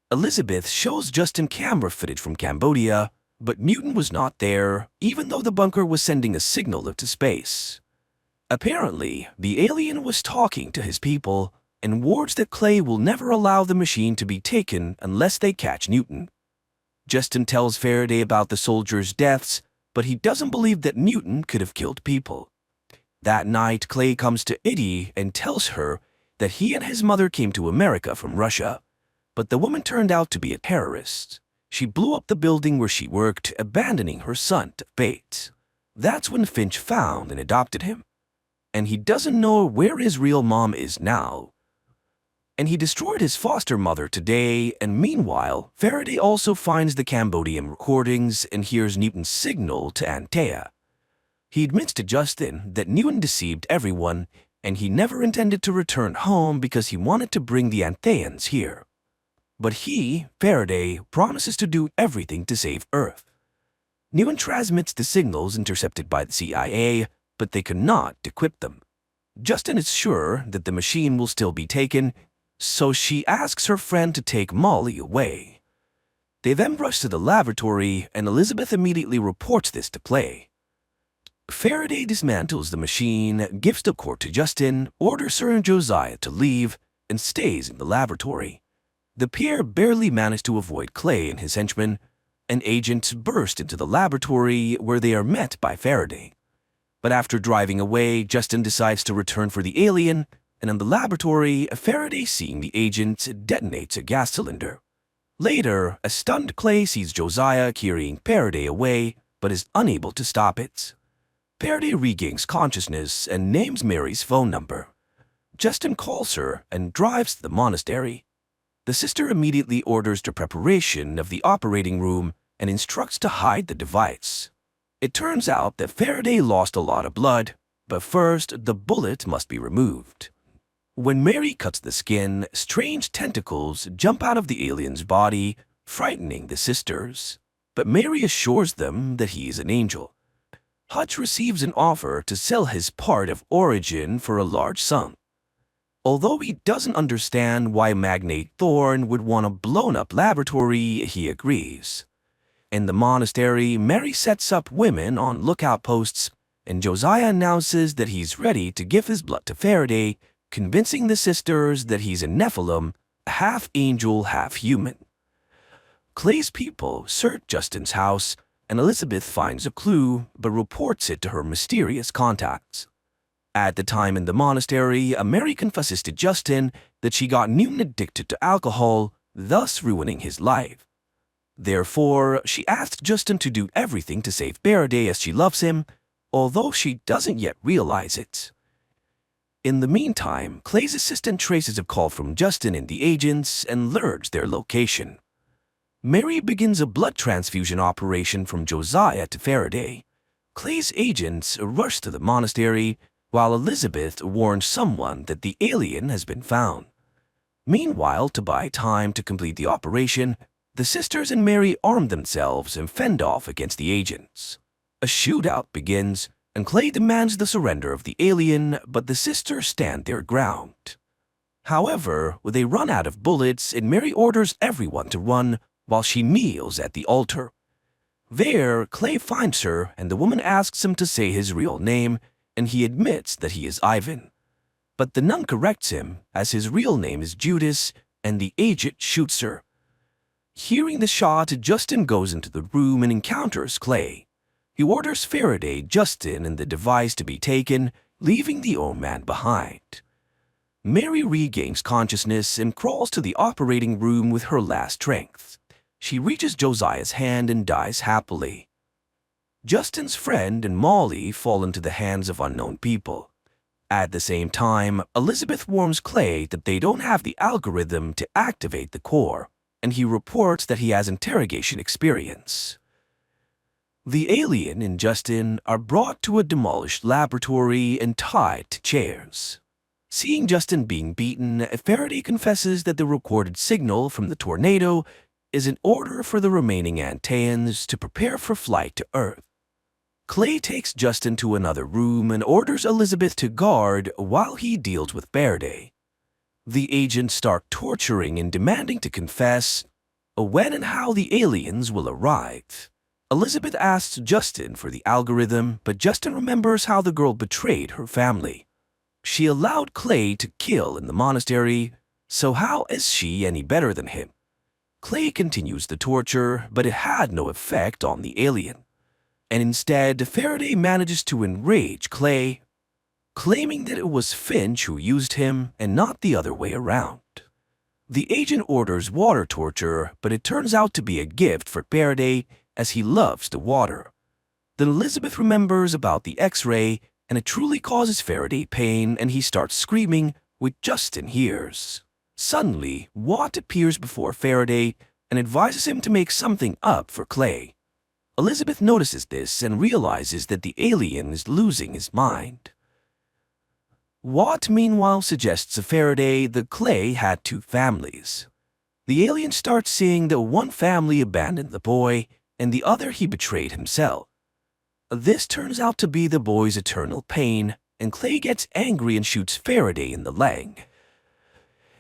Elizabeth shows Justin camera footage from Cambodia, but Newton was not there, even though the bunker was sending a signal into space. Apparently, the alien was talking to his people and warns that Clay will never allow the machine to be taken unless they catch Newton. Justin tells Faraday about the soldiers' deaths, but he doesn't believe that Newton could have killed people. That night, Clay comes to Eddie and tells her that he and his mother came to America from Russia. But the woman turned out to be a terrorist. She blew up the building where she worked, abandoning her son to fate. That's when Finch found and adopted him. And he doesn't know where his real mom is now. And he destroyed his foster mother today, and meanwhile, Faraday also finds the Cambodian recordings and hears Newton's signal to Antea. He admits to Justin that Newton deceived everyone, and he never intended to return home because he wanted to bring the Antheans here. But he, Faraday, promises to do everything to save Earth. Newton transmits the signals intercepted by the CIA, but they cannot decrypt them. Justin is sure that the machine will still be taken, so she asks her friend to take Molly away. They then rush to the laboratory, and Elizabeth immediately reports this to Clay. Faraday dismantles the machine, gives the core to Justin, orders her and Josiah to leave, and stays in the laboratory. The pair barely manage to avoid Clay and his henchmen, and agents burst into the laboratory where they are met by Faraday. But after driving away, Justin decides to return for the alien, and in the laboratory, Faraday, seeing the agents, detonates a gas cylinder. Later, a stunned Clay sees Josiah carrying Faraday away, but is unable to stop it. Faraday regains consciousness and names Mary's phone number. Justin calls her and drives to the monastery. The sister immediately orders the preparation of the operating room and instructs to hide the device. It turns out that Faraday lost a lot of blood, but first the bullet must be removed. When Mary cuts the skin, strange tentacles jump out of the alien's body, frightening the sisters. But Mary assures them that he is an angel. Hutch receives an offer to sell his part of Origin for a large sum. Although he doesn't understand why Magnate Thorne would want a blown-up laboratory, he agrees. In the monastery, Mary sets up women on lookout posts, and Josiah announces that he's ready to give his blood to Faraday, convincing the sisters that he's a Nephilim, half angel, half human. Clay's people search Justin's house, and Elizabeth finds a clue but reports it to her mysterious contacts. At the time in the monastery, Mary confesses to Justin that she got Newton addicted to alcohol, thus ruining his life. Therefore, she asks Justin to do everything to save Faraday as she loves him, although she doesn't yet realize it. In the meantime, Clay's assistant traces a call from Justin and the agents and learns their location. Mary begins a blood transfusion operation from Josiah to Faraday. Clay's agents rush to the monastery, while Elizabeth warns someone that the alien has been found. Meanwhile, to buy time to complete the operation, The sisters and Mary arm themselves and fend off against the agents. A shootout begins, and Clay demands the surrender of the alien, but the sisters stand their ground. However, they run out of bullets, and Mary orders everyone to run while she kneels at the altar. There, Clay finds her, and the woman asks him to say his real name, and he admits that he is Ivan. But the nun corrects him, as his real name is Judas, and the agent shoots her. Hearing the shot, Justin goes into the room and encounters Clay. He orders Faraday, Justin, and the device to be taken, leaving the old man behind. Mary regains consciousness and crawls to the operating room with her last strength. She reaches Josiah's hand and dies happily. Justin's friend and Molly fall into the hands of unknown people. At the same time, Elizabeth warns Clay that they don't have the algorithm to activate the core, and he reports that he has interrogation experience. The alien and Justin are brought to a demolished laboratory and tied to chairs. Seeing Justin being beaten, Faraday confesses that the recorded signal from the tornado is an order for the remaining Antaeans to prepare for flight to Earth. Clay takes Justin to another room and orders Elizabeth to guard while he deals with Faraday. The agents start torturing and demanding to confess when and how the aliens will arrive. Elizabeth asks Justin for the algorithm, but Justin remembers how the girl betrayed her family. She allowed Clay to kill in the monastery, so how is she any better than him? Clay continues the torture, but it had no effect on the alien. And instead, Faraday manages to enrage Clay, claiming that it was Finch who used him and not the other way around. The agent orders water torture, but it turns out to be a gift for Faraday as he loves the water. Then Elizabeth remembers about the X-ray, and it truly causes Faraday pain, and he starts screaming, which Justin hears. Suddenly, Watt appears before Faraday and advises him to make something up for Clay. Elizabeth notices this and realizes that the alien is losing his mind. Watt, meanwhile, suggests to Faraday that Clay had two families. The alien starts seeing that one family abandoned the boy, and the other he betrayed himself. This turns out to be the boy's eternal pain, and Clay gets angry and shoots Faraday in the leg.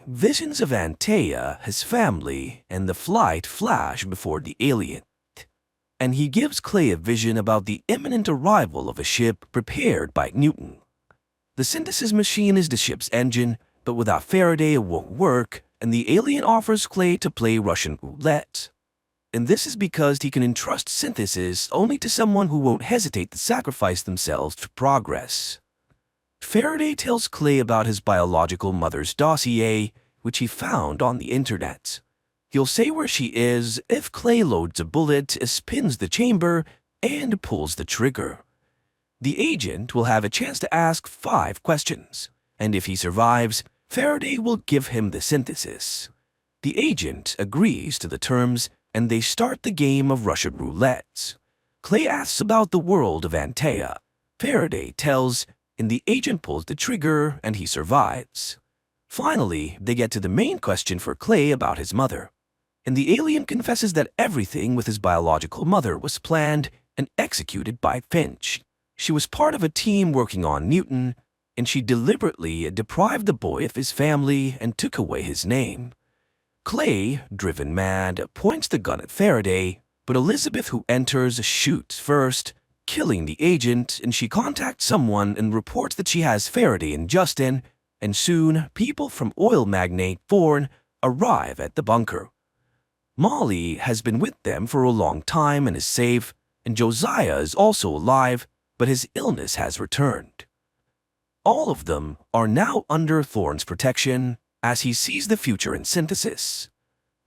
Visions of Antea, his family, and the flight flash before the alien, and he gives Clay a vision about the imminent arrival of a ship prepared by Newton. The synthesis machine is the ship's engine, but without Faraday it won't work, and the alien offers Clay to play Russian roulette. And this is because he can entrust synthesis only to someone who won't hesitate to sacrifice themselves for progress. Faraday tells Clay about his biological mother's dossier, which he found on the internet. He'll say where she is if Clay loads a bullet, spins the chamber, and pulls the trigger. The agent will have a chance to ask 5 questions, and if he survives, Faraday will give him the synthesis. The agent agrees to the terms, and they start the game of Russian roulette. Clay asks about the world of Antea. Faraday tells, and the agent pulls the trigger, and he survives. Finally, they get to the main question for Clay about his mother, and the alien confesses that everything with his biological mother was planned and executed by Finch. She was part of a team working on Newton, and she deliberately deprived the boy of his family and took away his name. Clay, driven mad, points the gun at Faraday, but Elizabeth, who enters, shoots first, killing the agent, and she contacts someone and reports that she has Faraday and Justin, and soon people from oil magnate Thorne arrive at the bunker. Molly has been with them for a long time and is safe, and Josiah is also alive, but his illness has returned. All of them are now under Thorne's protection, as he sees the future in synthesis.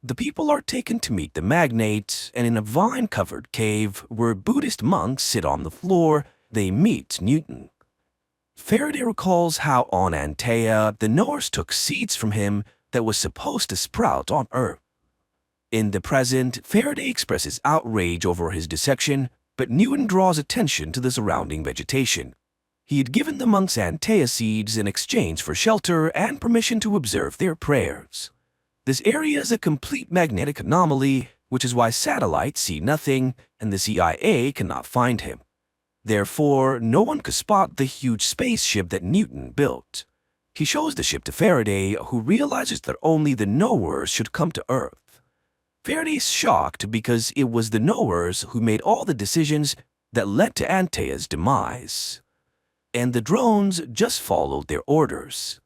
The people are taken to meet the magnate, and in a vine-covered cave where Buddhist monks sit on the floor, they meet Newton. Faraday recalls how on Antea the knowers took seeds from him that was supposed to sprout on Earth. In the present, Faraday expresses outrage over his dissection, but Newton draws attention to the surrounding vegetation. He had given the monks Antea seeds in exchange for shelter and permission to observe their prayers. This area is a complete magnetic anomaly, which is why satellites see nothing and the CIA cannot find him. Therefore, no one could spot the huge spaceship that Newton built. He shows the ship to Faraday, who realizes that only the knowers should come to Earth. Faraday is shocked because it was the knowers who made all the decisions that led to Antaea's demise. And the drones just followed their orders.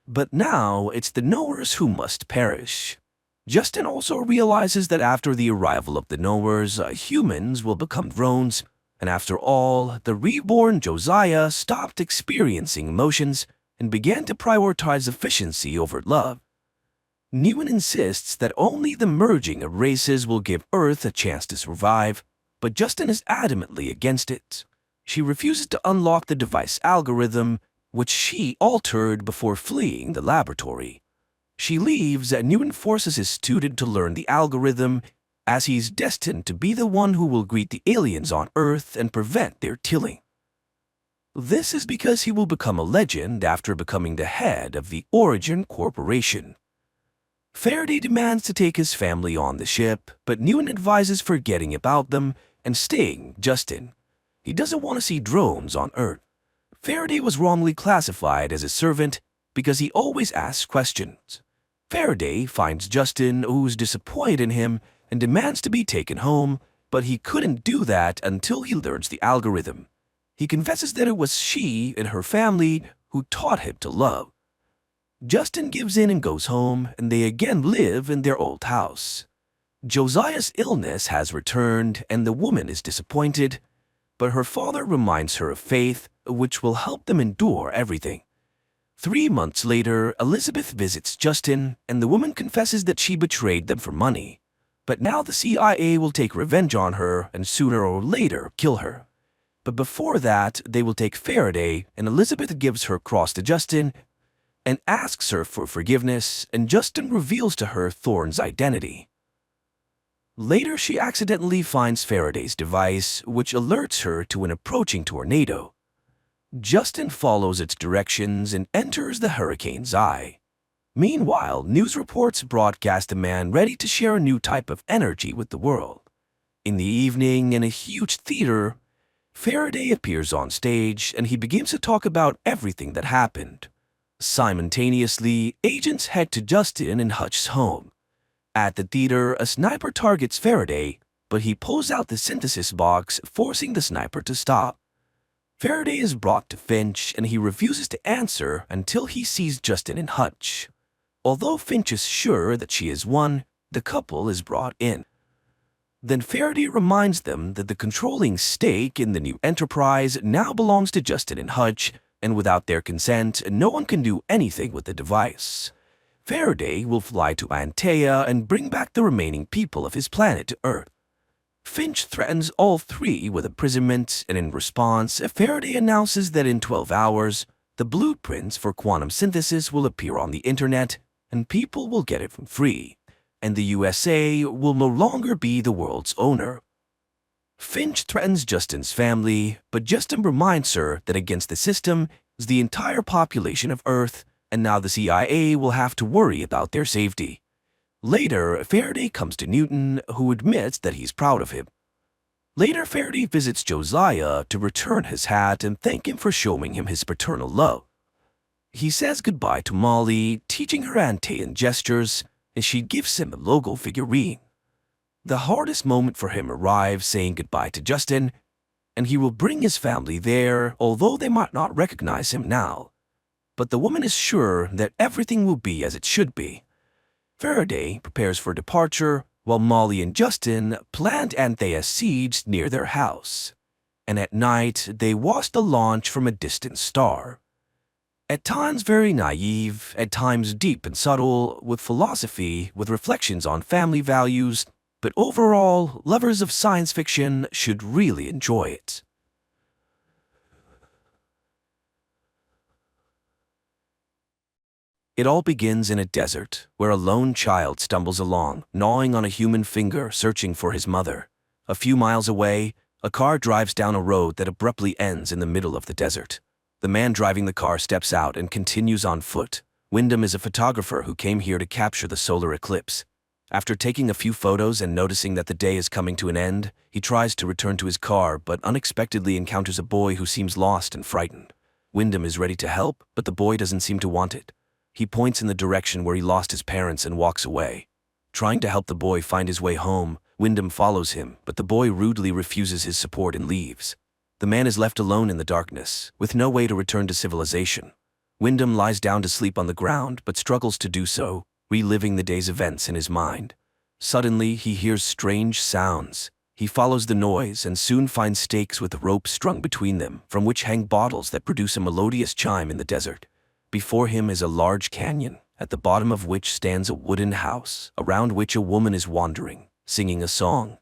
But now it's the knowers who must perish. Justin also realizes that after the arrival of the knowers, humans will become drones, and after all, the reborn Josiah stopped experiencing emotions and began to prioritize efficiency over love. Newton insists that only the merging of races will give Earth a chance to survive, but Justin is adamantly against it. She refuses to unlock the device algorithm, which she altered before fleeing the laboratory. She leaves and Newton forces his student to learn the algorithm, as he's destined to be the one who will greet the aliens on Earth and prevent their killing. This is because he will become a legend after becoming the head of the Origin Corporation. Faraday demands to take his family on the ship, but Newton advises forgetting about them and staying Justin. He doesn't want to see drones on Earth. Faraday was wrongly classified as a servant because he always asks questions. Faraday finds Justin, who's disappointed in him, and demands to be taken home, but he couldn't do that until he learns the algorithm. He confesses that it was she and her family who taught him to love. Justin gives in and goes home, and they again live in their old house. Josiah's illness has returned, and the woman is disappointed, but her father reminds her of faith, which will help them endure everything. 3 months later, Elizabeth visits Justin, and the woman confesses that she betrayed them for money. But now the CIA will take revenge on her and sooner or later kill her. But before that, they will take Faraday, and Elizabeth gives her cross to Justin and asks her for forgiveness, and Justin reveals to her Thorne's identity. Later, she accidentally finds Faraday's device, which alerts her to an approaching tornado. Justin follows its directions and enters the hurricane's eye. Meanwhile, news reports broadcast a man ready to share a new type of energy with the world. In the evening, in a huge theater, Faraday appears on stage and he begins to talk about everything that happened. Simultaneously, agents head to Justin and Hutch's home. At the theater, a sniper targets Faraday, but he pulls out the synthesis box, forcing the sniper to stop. Faraday is brought to Finch, and he refuses to answer until he sees Justin and Hutch. Although Finch is sure that she is one, the couple is brought in. Then Faraday reminds them that the controlling stake in the new enterprise now belongs to Justin and Hutch, and without their consent, no one can do anything with the device. Faraday will fly to Antaea and bring back the remaining people of his planet to Earth. Finch threatens all three with imprisonment, and in response, Faraday announces that in 12 hours, the blueprints for quantum synthesis will appear on the internet, and people will get it for free, and the USA will no longer be the world's owner. Finch threatens Justin's family, but Justin reminds her that against the system is the entire population of Earth, and now the CIA will have to worry about their safety. Later, Faraday comes to Newton, who admits that he's proud of him. Later, Faraday visits Josiah to return his hat and thank him for showing him his paternal love. He says goodbye to Molly, teaching her Antaean gestures, and she gives him a logo figurine. The hardest moment for him arrives saying goodbye to Justin, and he will bring his family there, although they might not recognize him now. But the woman is sure that everything will be as it should be. Faraday prepares for departure, while Molly and Justin planned Antaea's siege near their house. And at night, they watch the launch from a distant star. At times very naive, at times deep and subtle, with philosophy, with reflections on family values, but overall, lovers of science fiction should really enjoy it. It all begins in a desert, where a lone child stumbles along, gnawing on a human finger, searching for his mother. A few miles away, a car drives down a road that abruptly ends in the middle of the desert. The man driving the car steps out and continues on foot. Wyndham is a photographer who came here to capture the solar eclipse. After taking a few photos and noticing that the day is coming to an end, he tries to return to his car but unexpectedly encounters a boy who seems lost and frightened. Wyndham is ready to help, but the boy doesn't seem to want it. He points in the direction where he lost his parents and walks away. Trying to help the boy find his way home, Wyndham follows him, but the boy rudely refuses his support and leaves. The man is left alone in the darkness, with no way to return to civilization. Wyndham lies down to sleep on the ground but struggles to do so, reliving the day's events in his mind. Suddenly, he hears strange sounds. He follows the noise and soon finds stakes with ropes strung between them, from which hang bottles that produce a melodious chime in the desert. Before him is a large canyon, at the bottom of which stands a wooden house, around which a woman is wandering, singing a song.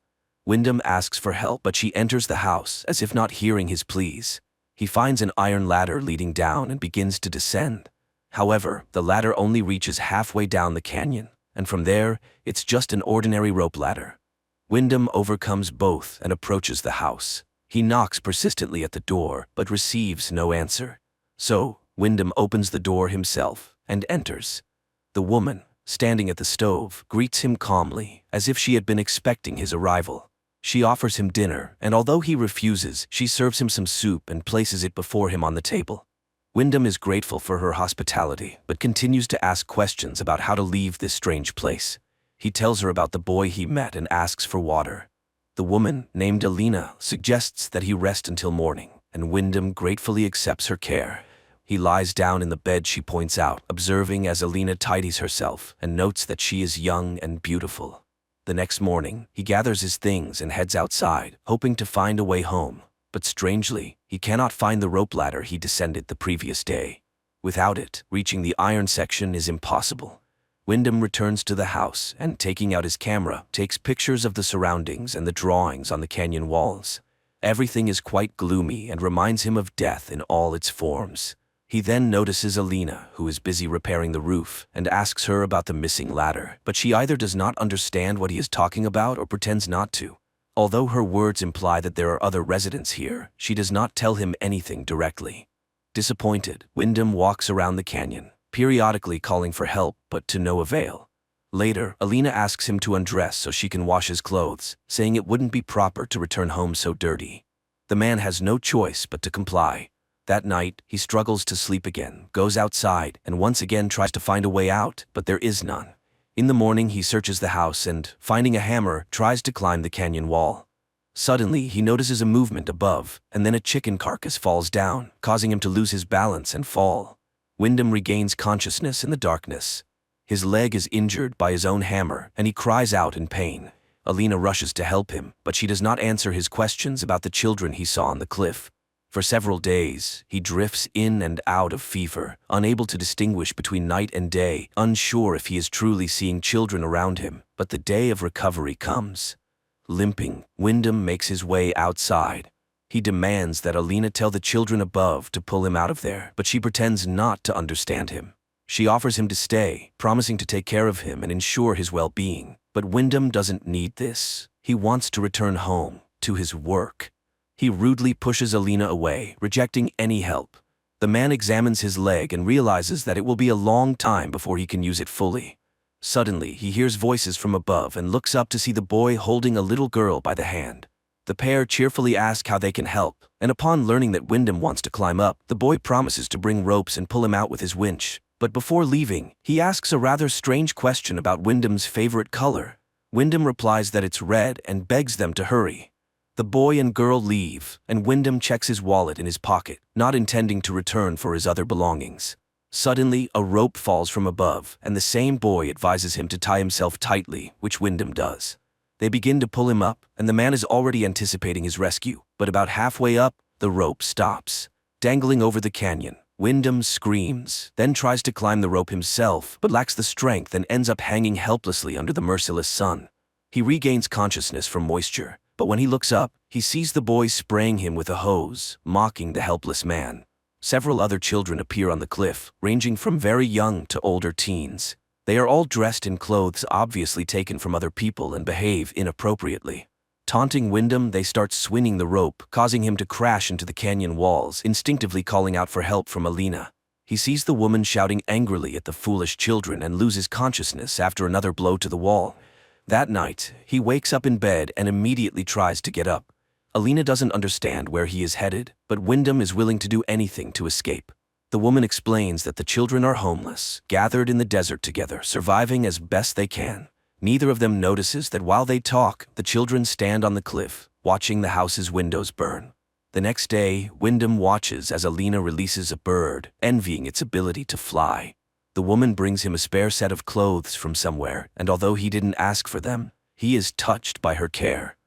Wyndham asks for help, but she enters the house, as if not hearing his pleas. He finds an iron ladder leading down and begins to descend. However, the ladder only reaches halfway down the canyon, and from there, it's just an ordinary rope ladder. Wyndham overcomes both and approaches the house. He knocks persistently at the door, but receives no answer. So, Wyndham opens the door himself and enters. The woman, standing at the stove, greets him calmly, as if she had been expecting his arrival. She offers him dinner, and although he refuses, she serves him some soup and places it before him on the table. Wyndham is grateful for her hospitality, but continues to ask questions about how to leave this strange place. He tells her about the boy he met and asks for water. The woman, named Alina, suggests that he rest until morning, and Wyndham gratefully accepts her care. He lies down in the bed she points out, observing as Alina tidies herself and notes that she is young and beautiful. The next morning, he gathers his things and heads outside, hoping to find a way home. But strangely, he cannot find the rope ladder he descended the previous day. Without it, reaching the iron section is impossible. Wyndham returns to the house and, taking out his camera, takes pictures of the surroundings and the drawings on the canyon walls. Everything is quite gloomy and reminds him of death in all its forms. He then notices Alina, who is busy repairing the roof, and asks her about the missing ladder, but she either does not understand what he is talking about or pretends not to. Although her words imply that there are other residents here, she does not tell him anything directly. Disappointed, Wyndham walks around the canyon, periodically calling for help, but to no avail. Later, Alina asks him to undress so she can wash his clothes, saying it wouldn't be proper to return home so dirty. The man has no choice but to comply. That night, he struggles to sleep again, goes outside, and once again tries to find a way out, but there is none. In the morning, he searches the house and, finding a hammer, tries to climb the canyon wall. Suddenly, he notices a movement above, and then a chicken carcass falls down, causing him to lose his balance and fall. Wyndham regains consciousness in the darkness. His leg is injured by his own hammer, and he cries out in pain. Alina rushes to help him, but she does not answer his questions about the children he saw on the cliff. For several days, he drifts in and out of fever, unable to distinguish between night and day, unsure if he is truly seeing children around him. But the day of recovery comes. Limping, Wyndham makes his way outside. He demands that Alina tell the children above to pull him out of there, but she pretends not to understand him. She offers him to stay, promising to take care of him and ensure his well-being. But Wyndham doesn't need this. He wants to return home, to his work. He rudely pushes Alina away, rejecting any help. The man examines his leg and realizes that it will be a long time before he can use it fully. Suddenly, he hears voices from above and looks up to see the boy holding a little girl by the hand. The pair cheerfully ask how they can help, and upon learning that Wyndham wants to climb up, the boy promises to bring ropes and pull him out with his winch. But before leaving, he asks a rather strange question about Wyndham's favorite color. Wyndham replies that it's red and begs them to hurry. The boy and girl leave, and Wyndham checks his wallet in his pocket, not intending to return for his other belongings. Suddenly, a rope falls from above, and the same boy advises him to tie himself tightly, which Wyndham does. They begin to pull him up, and the man is already anticipating his rescue, but about halfway up, the rope stops. Dangling over the canyon, Wyndham screams, then tries to climb the rope himself, but lacks the strength and ends up hanging helplessly under the merciless sun. He regains consciousness from moisture, but when he looks up, he sees the boy spraying him with a hose, mocking the helpless man. Several other children appear on the cliff, ranging from very young to older teens. They are all dressed in clothes obviously taken from other people and behave inappropriately. Taunting Wyndham, they start swinging the rope, causing him to crash into the canyon walls, instinctively calling out for help from Alina. He sees the woman shouting angrily at the foolish children and loses consciousness after another blow to the wall. That night, he wakes up in bed and immediately tries to get up. Alina doesn't understand where he is headed, but Wyndham is willing to do anything to escape. The woman explains that the children are homeless, gathered in the desert together, surviving as best they can. Neither of them notices that while they talk, the children stand on the cliff, watching the house's windows burn. The next day, Wyndham watches as Alina releases a bird, envying its ability to fly. The woman brings him a spare set of clothes from somewhere, and although he didn't ask for them, he is touched by her care.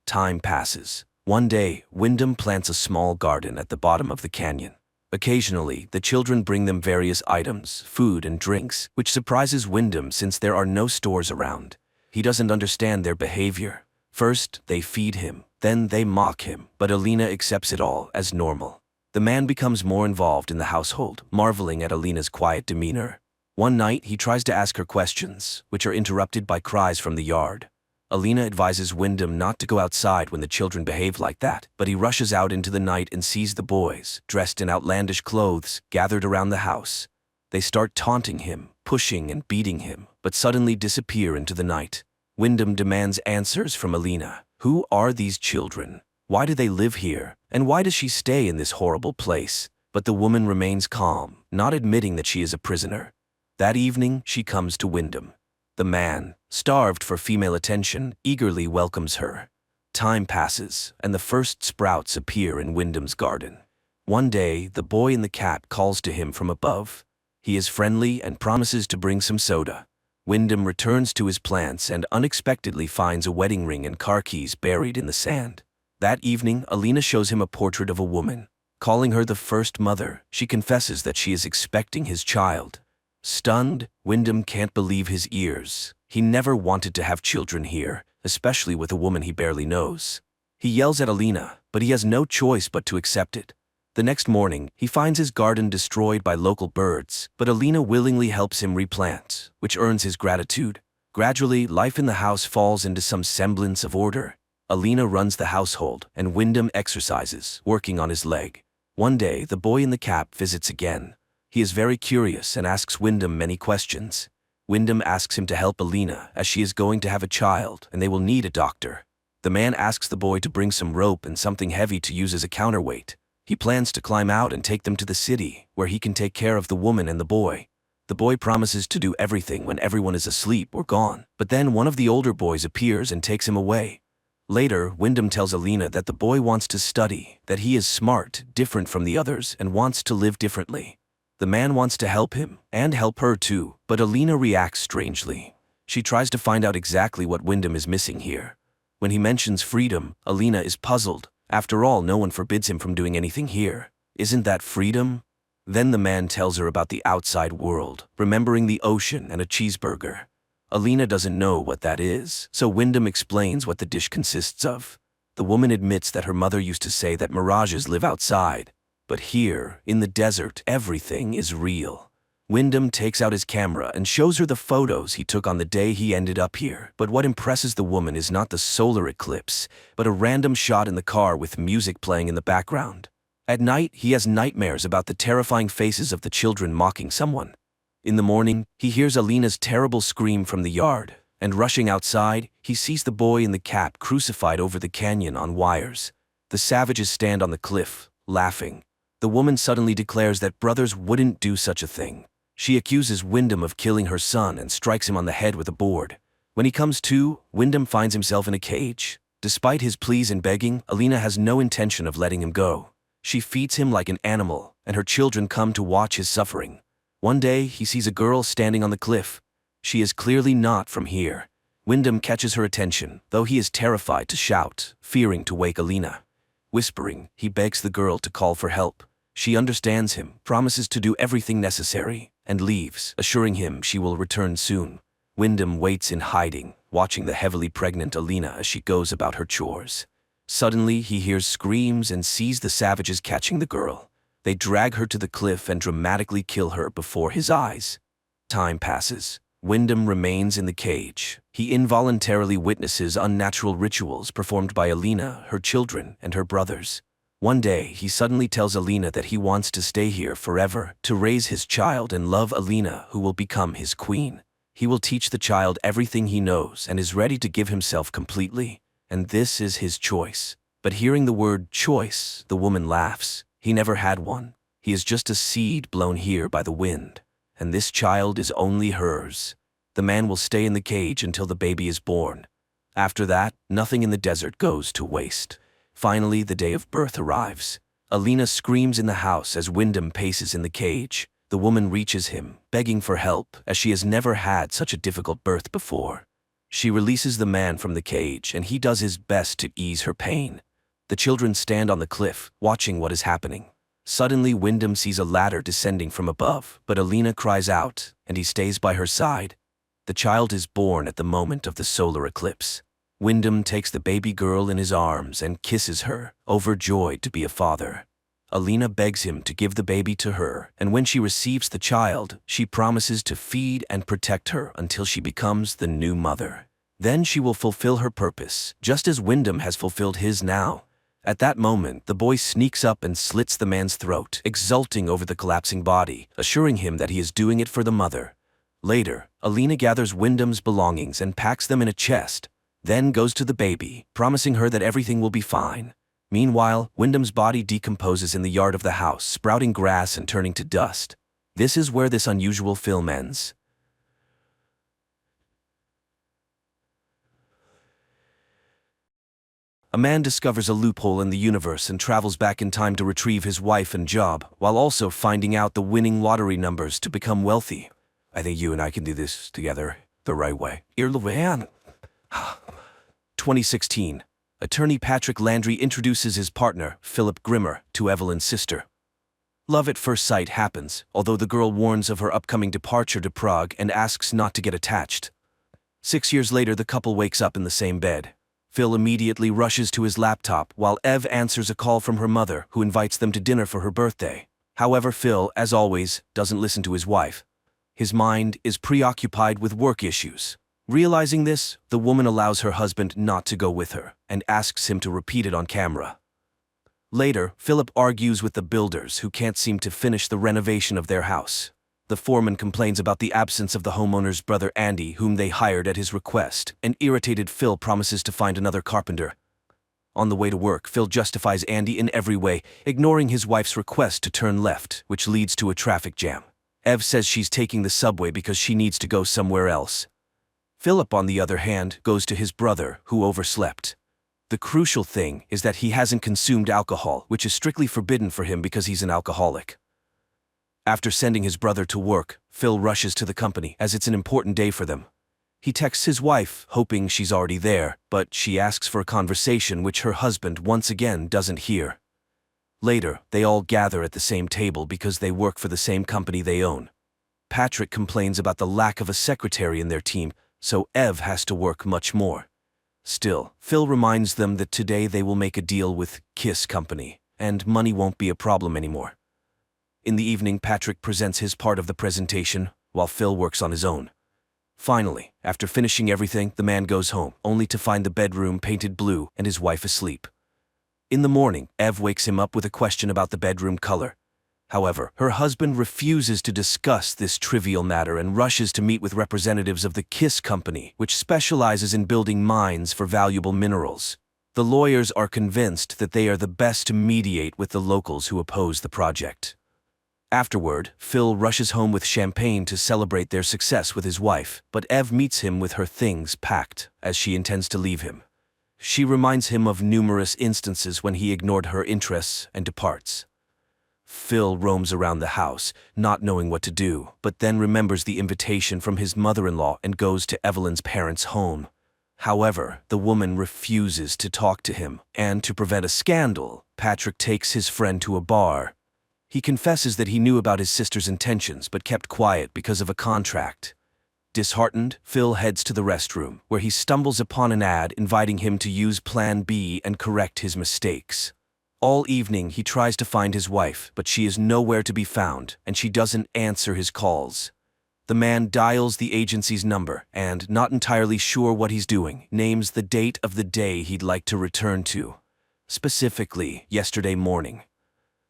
Time passes. One day, Wyndham plants a small garden at the bottom of the canyon. Occasionally, the children bring them various items, food and drinks, which surprises Wyndham since there are no stores around. He doesn't understand their behavior. First, they feed him, then they mock him, but Alina accepts it all as normal. The man becomes more involved in the household, marveling at Alina's quiet demeanor. One night, he tries to ask her questions, which are interrupted by cries from the yard. Alina advises Wyndham not to go outside when the children behave like that, but he rushes out into the night and sees the boys, dressed in outlandish clothes, gathered around the house. They start taunting him, pushing and beating him, but suddenly disappear into the night. Wyndham demands answers from Alina. Who are these children? Why do they live here? And why does she stay in this horrible place? But the woman remains calm, not admitting that she is a prisoner. That evening, she comes to Wyndham. The man, starved for female attention, eagerly welcomes her. Time passes, and the first sprouts appear in Wyndham's garden. One day, the boy in the cap calls to him from above. He is friendly and promises to bring some soda. Wyndham returns to his plants and unexpectedly finds a wedding ring and car keys buried in the sand. That evening, Alina shows him a portrait of a woman. Calling her the first mother, she confesses that she is expecting his child. Stunned, Wyndham can't believe his ears. He never wanted to have children here, especially with a woman he barely knows. He yells at Alina, but he has no choice but to accept it. The next morning, he finds his garden destroyed by local birds, but Alina willingly helps him replant, which earns his gratitude. Gradually, life in the house falls into some semblance of order. Alina runs the household, and Wyndham exercises, working on his leg. One day, the boy in the cap visits again. He is very curious and asks Wyndham many questions. Wyndham asks him to help Alina, as she is going to have a child, and they will need a doctor. The man asks the boy to bring some rope and something heavy to use as a counterweight. He plans to climb out and take them to the city, where he can take care of the woman and the boy. The boy promises to do everything when everyone is asleep or gone, but then one of the older boys appears and takes him away. Later, Wyndham tells Alina that the boy wants to study, that he is smart, different from the others, and wants to live differently. The man wants to help him, and help her too, but Alina reacts strangely. She tries to find out exactly what Wyndham is missing here. When he mentions freedom, Alina is puzzled. After all, no one forbids him from doing anything here. Isn't that freedom? Then the man tells her about the outside world, remembering the ocean and a cheeseburger. Alina doesn't know what that is, so Wyndham explains what the dish consists of. The woman admits that her mother used to say that mirages live outside. But here, in the desert, everything is real. Wyndham takes out his camera and shows her the photos he took on the day he ended up here. But what impresses the woman is not the solar eclipse, but a random shot in the car with music playing in the background. At night, he has nightmares about the terrifying faces of the children mocking someone. In the morning, he hears Alina's terrible scream from the yard, and rushing outside, he sees the boy in the cap crucified over the canyon on wires. The savages stand on the cliff, laughing. The woman suddenly declares that brothers wouldn't do such a thing. She accuses Wyndham of killing her son and strikes him on the head with a board. When he comes to, Wyndham finds himself in a cage. Despite his pleas and begging, Alina has no intention of letting him go. She feeds him like an animal, and her children come to watch his suffering. One day, he sees a girl standing on the cliff. She is clearly not from here. Wyndham catches her attention, though he is terrified to shout, fearing to wake Alina. Whispering, he begs the girl to call for help. She understands him, promises to do everything necessary, and leaves, assuring him she will return soon. Wyndham waits in hiding, watching the heavily pregnant Alina as she goes about her chores. Suddenly, he hears screams and sees the savages catching the girl. They drag her to the cliff and dramatically kill her before his eyes. Time passes. Wyndham remains in the cage. He involuntarily witnesses unnatural rituals performed by Alina, her children, and her brothers. One day, he suddenly tells Alina that he wants to stay here forever, to raise his child and love Alina, who will become his queen. He will teach the child everything he knows and is ready to give himself completely, and this is his choice. But hearing the word choice, the woman laughs. He never had one. He is just a seed blown here by the wind, and this child is only hers. The man will stay in the cage until the baby is born. After that, nothing in the desert goes to waste. Finally, the day of birth arrives. Alina screams in the house as Wyndham paces in the cage. The woman reaches him, begging for help, as she has never had such a difficult birth before. She releases the man from the cage, and he does his best to ease her pain. The children stand on the cliff, watching what is happening. Suddenly, Wyndham sees a ladder descending from above, but Alina cries out, and he stays by her side. The child is born at the moment of the solar eclipse. Wyndham takes the baby girl in his arms and kisses her, overjoyed to be a father. Alina begs him to give the baby to her, and when she receives the child, she promises to feed and protect her until she becomes the new mother. Then she will fulfill her purpose, just as Wyndham has fulfilled his now. At that moment, the boy sneaks up and slits the man's throat, exulting over the collapsing body, assuring him that he is doing it for the mother. Later, Alina gathers Wyndham's belongings and packs them in a chest, then goes to the baby, promising her that everything will be fine. Meanwhile, Wyndham's body decomposes in the yard of the house, sprouting grass and turning to dust. This is where this unusual film ends. A man discovers a loophole in the universe and travels back in time to retrieve his wife and job, while also finding out the winning lottery numbers to become wealthy. I think you and I can do this together the right way. 2016. Attorney Patrick Landry introduces his partner, Philip Grimmer, to Evelyn's sister. Love at first sight happens, although the girl warns of her upcoming departure to Prague and asks not to get attached. 6 years later, the couple wakes up in the same bed. Phil immediately rushes to his laptop while Ev answers a call from her mother, who invites them to dinner for her birthday. However, Phil, as always, doesn't listen to his wife. His mind is preoccupied with work issues. Realizing this, the woman allows her husband not to go with her and asks him to repeat it on camera. Later, Philip argues with the builders who can't seem to finish the renovation of their house. The foreman complains about the absence of the homeowner's brother Andy, whom they hired at his request, and irritated Phil promises to find another carpenter. On the way to work, Phil justifies Andy in every way, ignoring his wife's request to turn left, which leads to a traffic jam. Ev says she's taking the subway because she needs to go somewhere else. Philip, on the other hand, goes to his brother, who overslept. The crucial thing is that he hasn't consumed alcohol, which is strictly forbidden for him because he's an alcoholic. After sending his brother to work, Phil rushes to the company as it's an important day for them. He texts his wife, hoping she's already there, but she asks for a conversation which her husband once again doesn't hear. Later, they all gather at the same table because they work for the same company they own. Patrick complains about the lack of a secretary in their team, so Ev has to work much more. Still, Phil reminds them that today they will make a deal with Kiss Company, and money won't be a problem anymore. In the evening, Patrick presents his part of the presentation, while Phil works on his own. Finally, after finishing everything, the man goes home, only to find the bedroom painted blue and his wife asleep. In the morning, Ev wakes him up with a question about the bedroom color. However, her husband refuses to discuss this trivial matter and rushes to meet with representatives of the Kiss Company, which specializes in building mines for valuable minerals. The lawyers are convinced that they are the best to mediate with the locals who oppose the project. Afterward, Phil rushes home with champagne to celebrate their success with his wife, but Ev meets him with her things packed, as she intends to leave him. She reminds him of numerous instances when he ignored her interests and departs. Phil roams around the house, not knowing what to do, but then remembers the invitation from his mother-in-law and goes to Evelyn's parents' home. However, the woman refuses to talk to him, and to prevent a scandal, Patrick takes his friend to a bar. He confesses that he knew about his sister's intentions but kept quiet because of a contract. Disheartened, Phil heads to the restroom, where he stumbles upon an ad inviting him to use Plan B and correct his mistakes. All evening he tries to find his wife, but she is nowhere to be found, and she doesn't answer his calls. The man dials the agency's number and, not entirely sure what he's doing, names the date of the day he'd like to return to. Specifically, yesterday morning.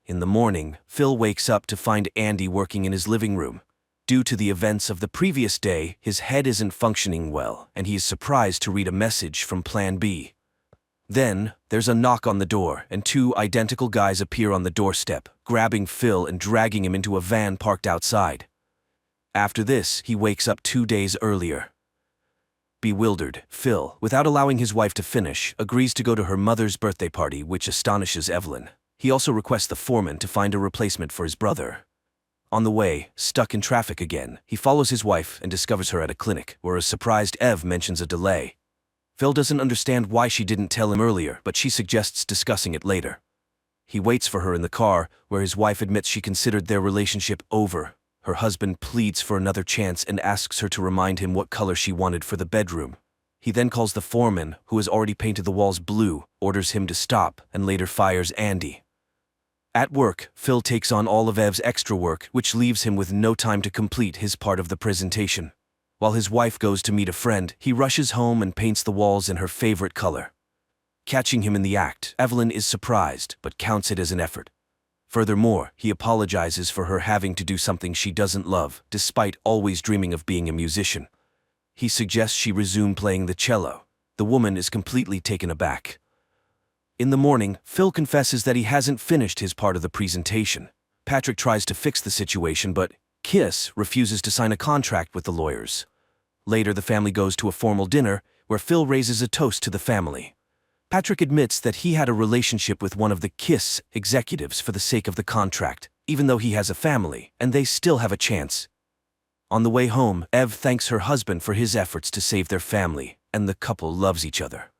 In the morning, Phil wakes up to find Andy working in his living room. Due to the events of the previous day, his head isn't functioning well, and he is surprised to read a message from Plan B. Then, there's a knock on the door, and two identical guys appear on the doorstep, grabbing Phil and dragging him into a van parked outside. After this, he wakes up 2 days earlier. Bewildered, Phil, without allowing his wife to finish, agrees to go to her mother's birthday party, which astonishes Evelyn. He also requests the foreman to find a replacement for his brother. On the way, stuck in traffic again, he follows his wife and discovers her at a clinic, where a surprised Ev mentions a delay. Phil doesn't understand why she didn't tell him earlier, but she suggests discussing it later. He waits for her in the car, where his wife admits she considered their relationship over. Her husband pleads for another chance and asks her to remind him what color she wanted for the bedroom. He then calls the foreman, who has already painted the walls blue, orders him to stop, and later fires Andy. At work, Phil takes on all of Ev's extra work, which leaves him with no time to complete his part of the presentation. While his wife goes to meet a friend, he rushes home and paints the walls in her favorite color. Catching him in the act, Evelyn is surprised, but counts it as an effort. Furthermore, he apologizes for her having to do something she doesn't love, despite always dreaming of being a musician. He suggests she resume playing the cello. The woman is completely taken aback. In the morning, Phil confesses that he hasn't finished his part of the presentation. Patrick tries to fix the situation, but Kiss refuses to sign a contract with the lawyers. Later, the family goes to a formal dinner, where Phil raises a toast to the family. Patrick admits that he had a relationship with one of the Kiss executives for the sake of the contract, even though he has a family, and they still have a chance. On the way home, Ev thanks her husband for his efforts to save their family, and the couple loves each other.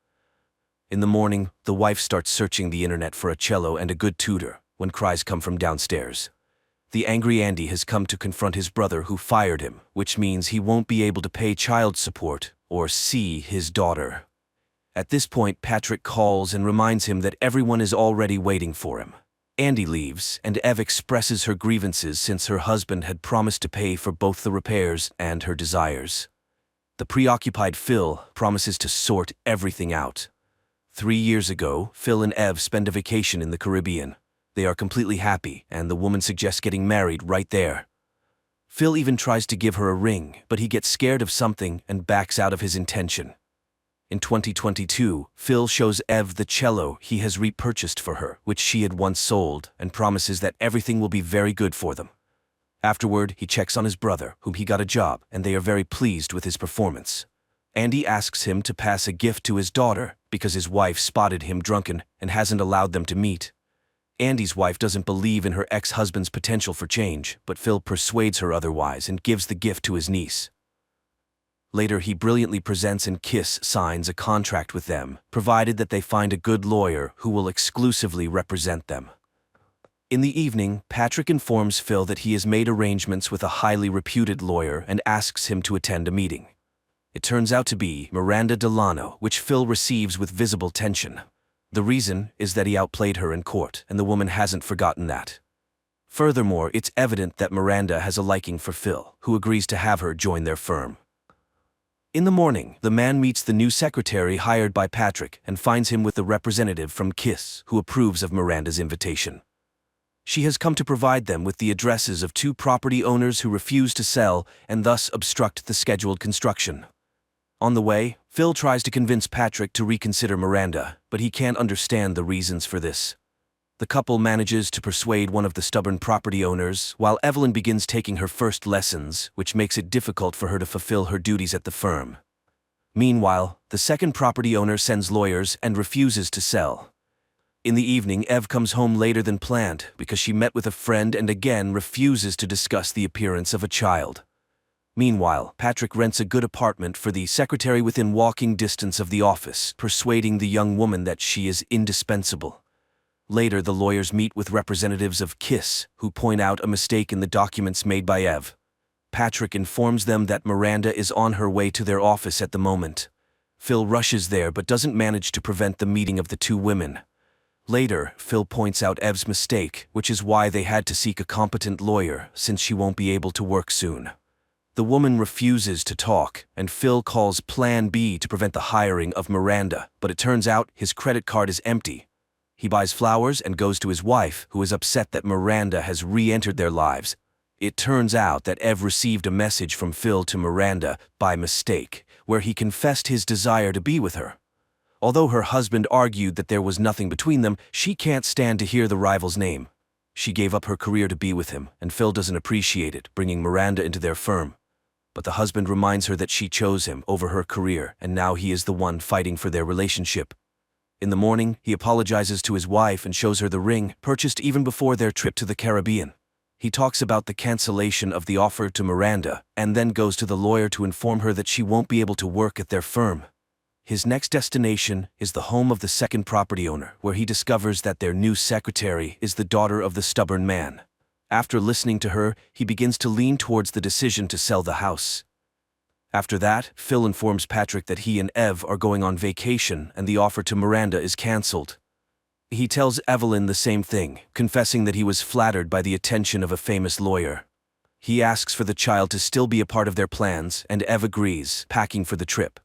In the morning, the wife starts searching the internet for a cello and a good tutor, when cries come from downstairs. The angry Andy has come to confront his brother who fired him, which means he won't be able to pay child support or see his daughter. At this point, Patrick calls and reminds him that everyone is already waiting for him. Andy leaves, and Ev expresses her grievances since her husband had promised to pay for both the repairs and her desires. The preoccupied Phil promises to sort everything out. 3 years ago, Phil and Ev spend a vacation in the Caribbean. They are completely happy, and the woman suggests getting married right there. Phil even tries to give her a ring, but he gets scared of something and backs out of his intention. In 2022, Phil shows Ev the cello he has repurchased for her, which she had once sold, and promises that everything will be very good for them. Afterward, he checks on his brother, whom he got a job, and they are very pleased with his performance. Andy asks him to pass a gift to his daughter, because his wife spotted him drunken and hasn't allowed them to meet. Andy's wife doesn't believe in her ex-husband's potential for change, but Phil persuades her otherwise and gives the gift to his niece. Later, he brilliantly presents and Kiss signs a contract with them, provided that they find a good lawyer who will exclusively represent them. In the evening, Patrick informs Phil that he has made arrangements with a highly reputed lawyer and asks him to attend a meeting. It turns out to be Miranda Delano, which Phil receives with visible tension. The reason is that he outplayed her in court, and the woman hasn't forgotten that. Furthermore, it's evident that Miranda has a liking for Phil, who agrees to have her join their firm. In the morning, the man meets the new secretary hired by Patrick and finds him with a representative from Kiss, who approves of Miranda's invitation. She has come to provide them with the addresses of 2 property owners who refuse to sell and thus obstruct the scheduled construction. On the way, Phil tries to convince Patrick to reconsider Miranda, but he can't understand the reasons for this. The couple manages to persuade one of the stubborn property owners, while Evelyn begins taking her first lessons, which makes it difficult for her to fulfill her duties at the firm. Meanwhile, the second property owner sends lawyers and refuses to sell. In the evening, Ev comes home later than planned because she met with a friend and again refuses to discuss the appearance of a child. Meanwhile, Patrick rents a good apartment for the secretary within walking distance of the office, persuading the young woman that she is indispensable. Later, the lawyers meet with representatives of Kiss, who point out a mistake in the documents made by Ev. Patrick informs them that Miranda is on her way to their office at the moment. Phil rushes there but doesn't manage to prevent the meeting of the 2 women. Later, Phil points out Ev's mistake, which is why they had to seek a competent lawyer, since she won't be able to work soon. The woman refuses to talk, and Phil calls Plan B to prevent the hiring of Miranda, but it turns out his credit card is empty. He buys flowers and goes to his wife, who is upset that Miranda has re-entered their lives. It turns out that Ev received a message from Phil to Miranda by mistake, where he confessed his desire to be with her. Although her husband argued that there was nothing between them, she can't stand to hear the rival's name. She gave up her career to be with him, and Phil doesn't appreciate it, bringing Miranda into their firm. But the husband reminds her that she chose him over her career, and now he is the one fighting for their relationship. In the morning, he apologizes to his wife and shows her the ring, purchased even before their trip to the Caribbean. He talks about the cancellation of the offer to Miranda, and then goes to the lawyer to inform her that she won't be able to work at their firm. His next destination is the home of the second property owner, where he discovers that their new secretary is the daughter of the stubborn man. After listening to her, he begins to lean towards the decision to sell the house. After that, Phil informs Patrick that he and Ev are going on vacation and the offer to Miranda is cancelled. He tells Evelyn the same thing, confessing that he was flattered by the attention of a famous lawyer. He asks for the child to still be a part of their plans, and Ev agrees, packing for the trip.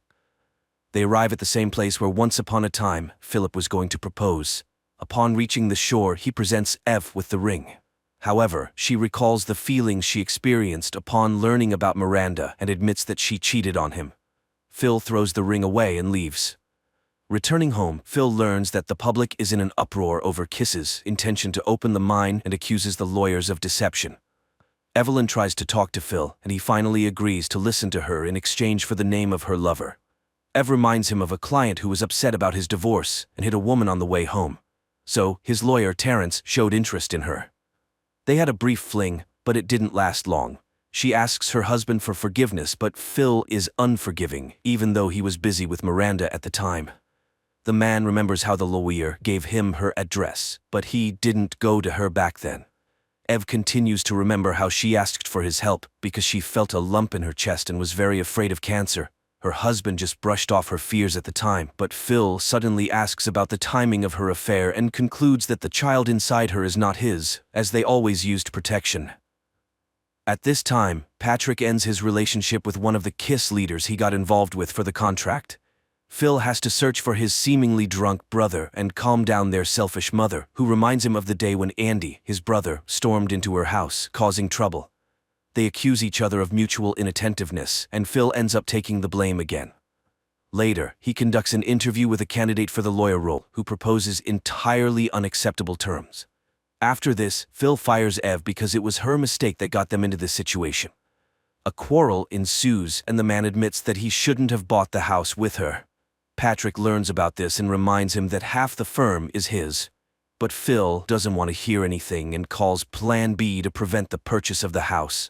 They arrive at the same place where once upon a time, Philip was going to propose. Upon reaching the shore, he presents Ev with the ring. However, she recalls the feelings she experienced upon learning about Miranda and admits that she cheated on him. Phil throws the ring away and leaves. Returning home, Phil learns that the public is in an uproar over Kiss's intention to open the mine and accuses the lawyers of deception. Evelyn tries to talk to Phil, and he finally agrees to listen to her in exchange for the name of her lover. Ev reminds him of a client who was upset about his divorce and hit a woman on the way home. So, his lawyer, Terrence, showed interest in her. They had a brief fling, but it didn't last long. She asks her husband for forgiveness, but Phil is unforgiving, even though he was busy with Miranda at the time. The man remembers how the lawyer gave him her address, but he didn't go to her back then. Ev continues to remember how she asked for his help because she felt a lump in her chest and was very afraid of cancer. Her husband just brushed off her fears at the time, but Phil suddenly asks about the timing of her affair and concludes that the child inside her is not his, as they always used protection. At this time, Patrick ends his relationship with one of the Kiss leaders he got involved with for the contract. Phil has to search for his seemingly drunk brother and calm down their selfish mother, who reminds him of the day when Andy, his brother, stormed into her house, causing trouble. They accuse each other of mutual inattentiveness, and Phil ends up taking the blame again. Later, he conducts an interview with a candidate for the lawyer role who proposes entirely unacceptable terms. After this, Phil fires Ev because it was her mistake that got them into this situation. A quarrel ensues, and the man admits that he shouldn't have bought the house with her. Patrick learns about this and reminds him that half the firm is his. But Phil doesn't want to hear anything and calls Plan B to prevent the purchase of the house.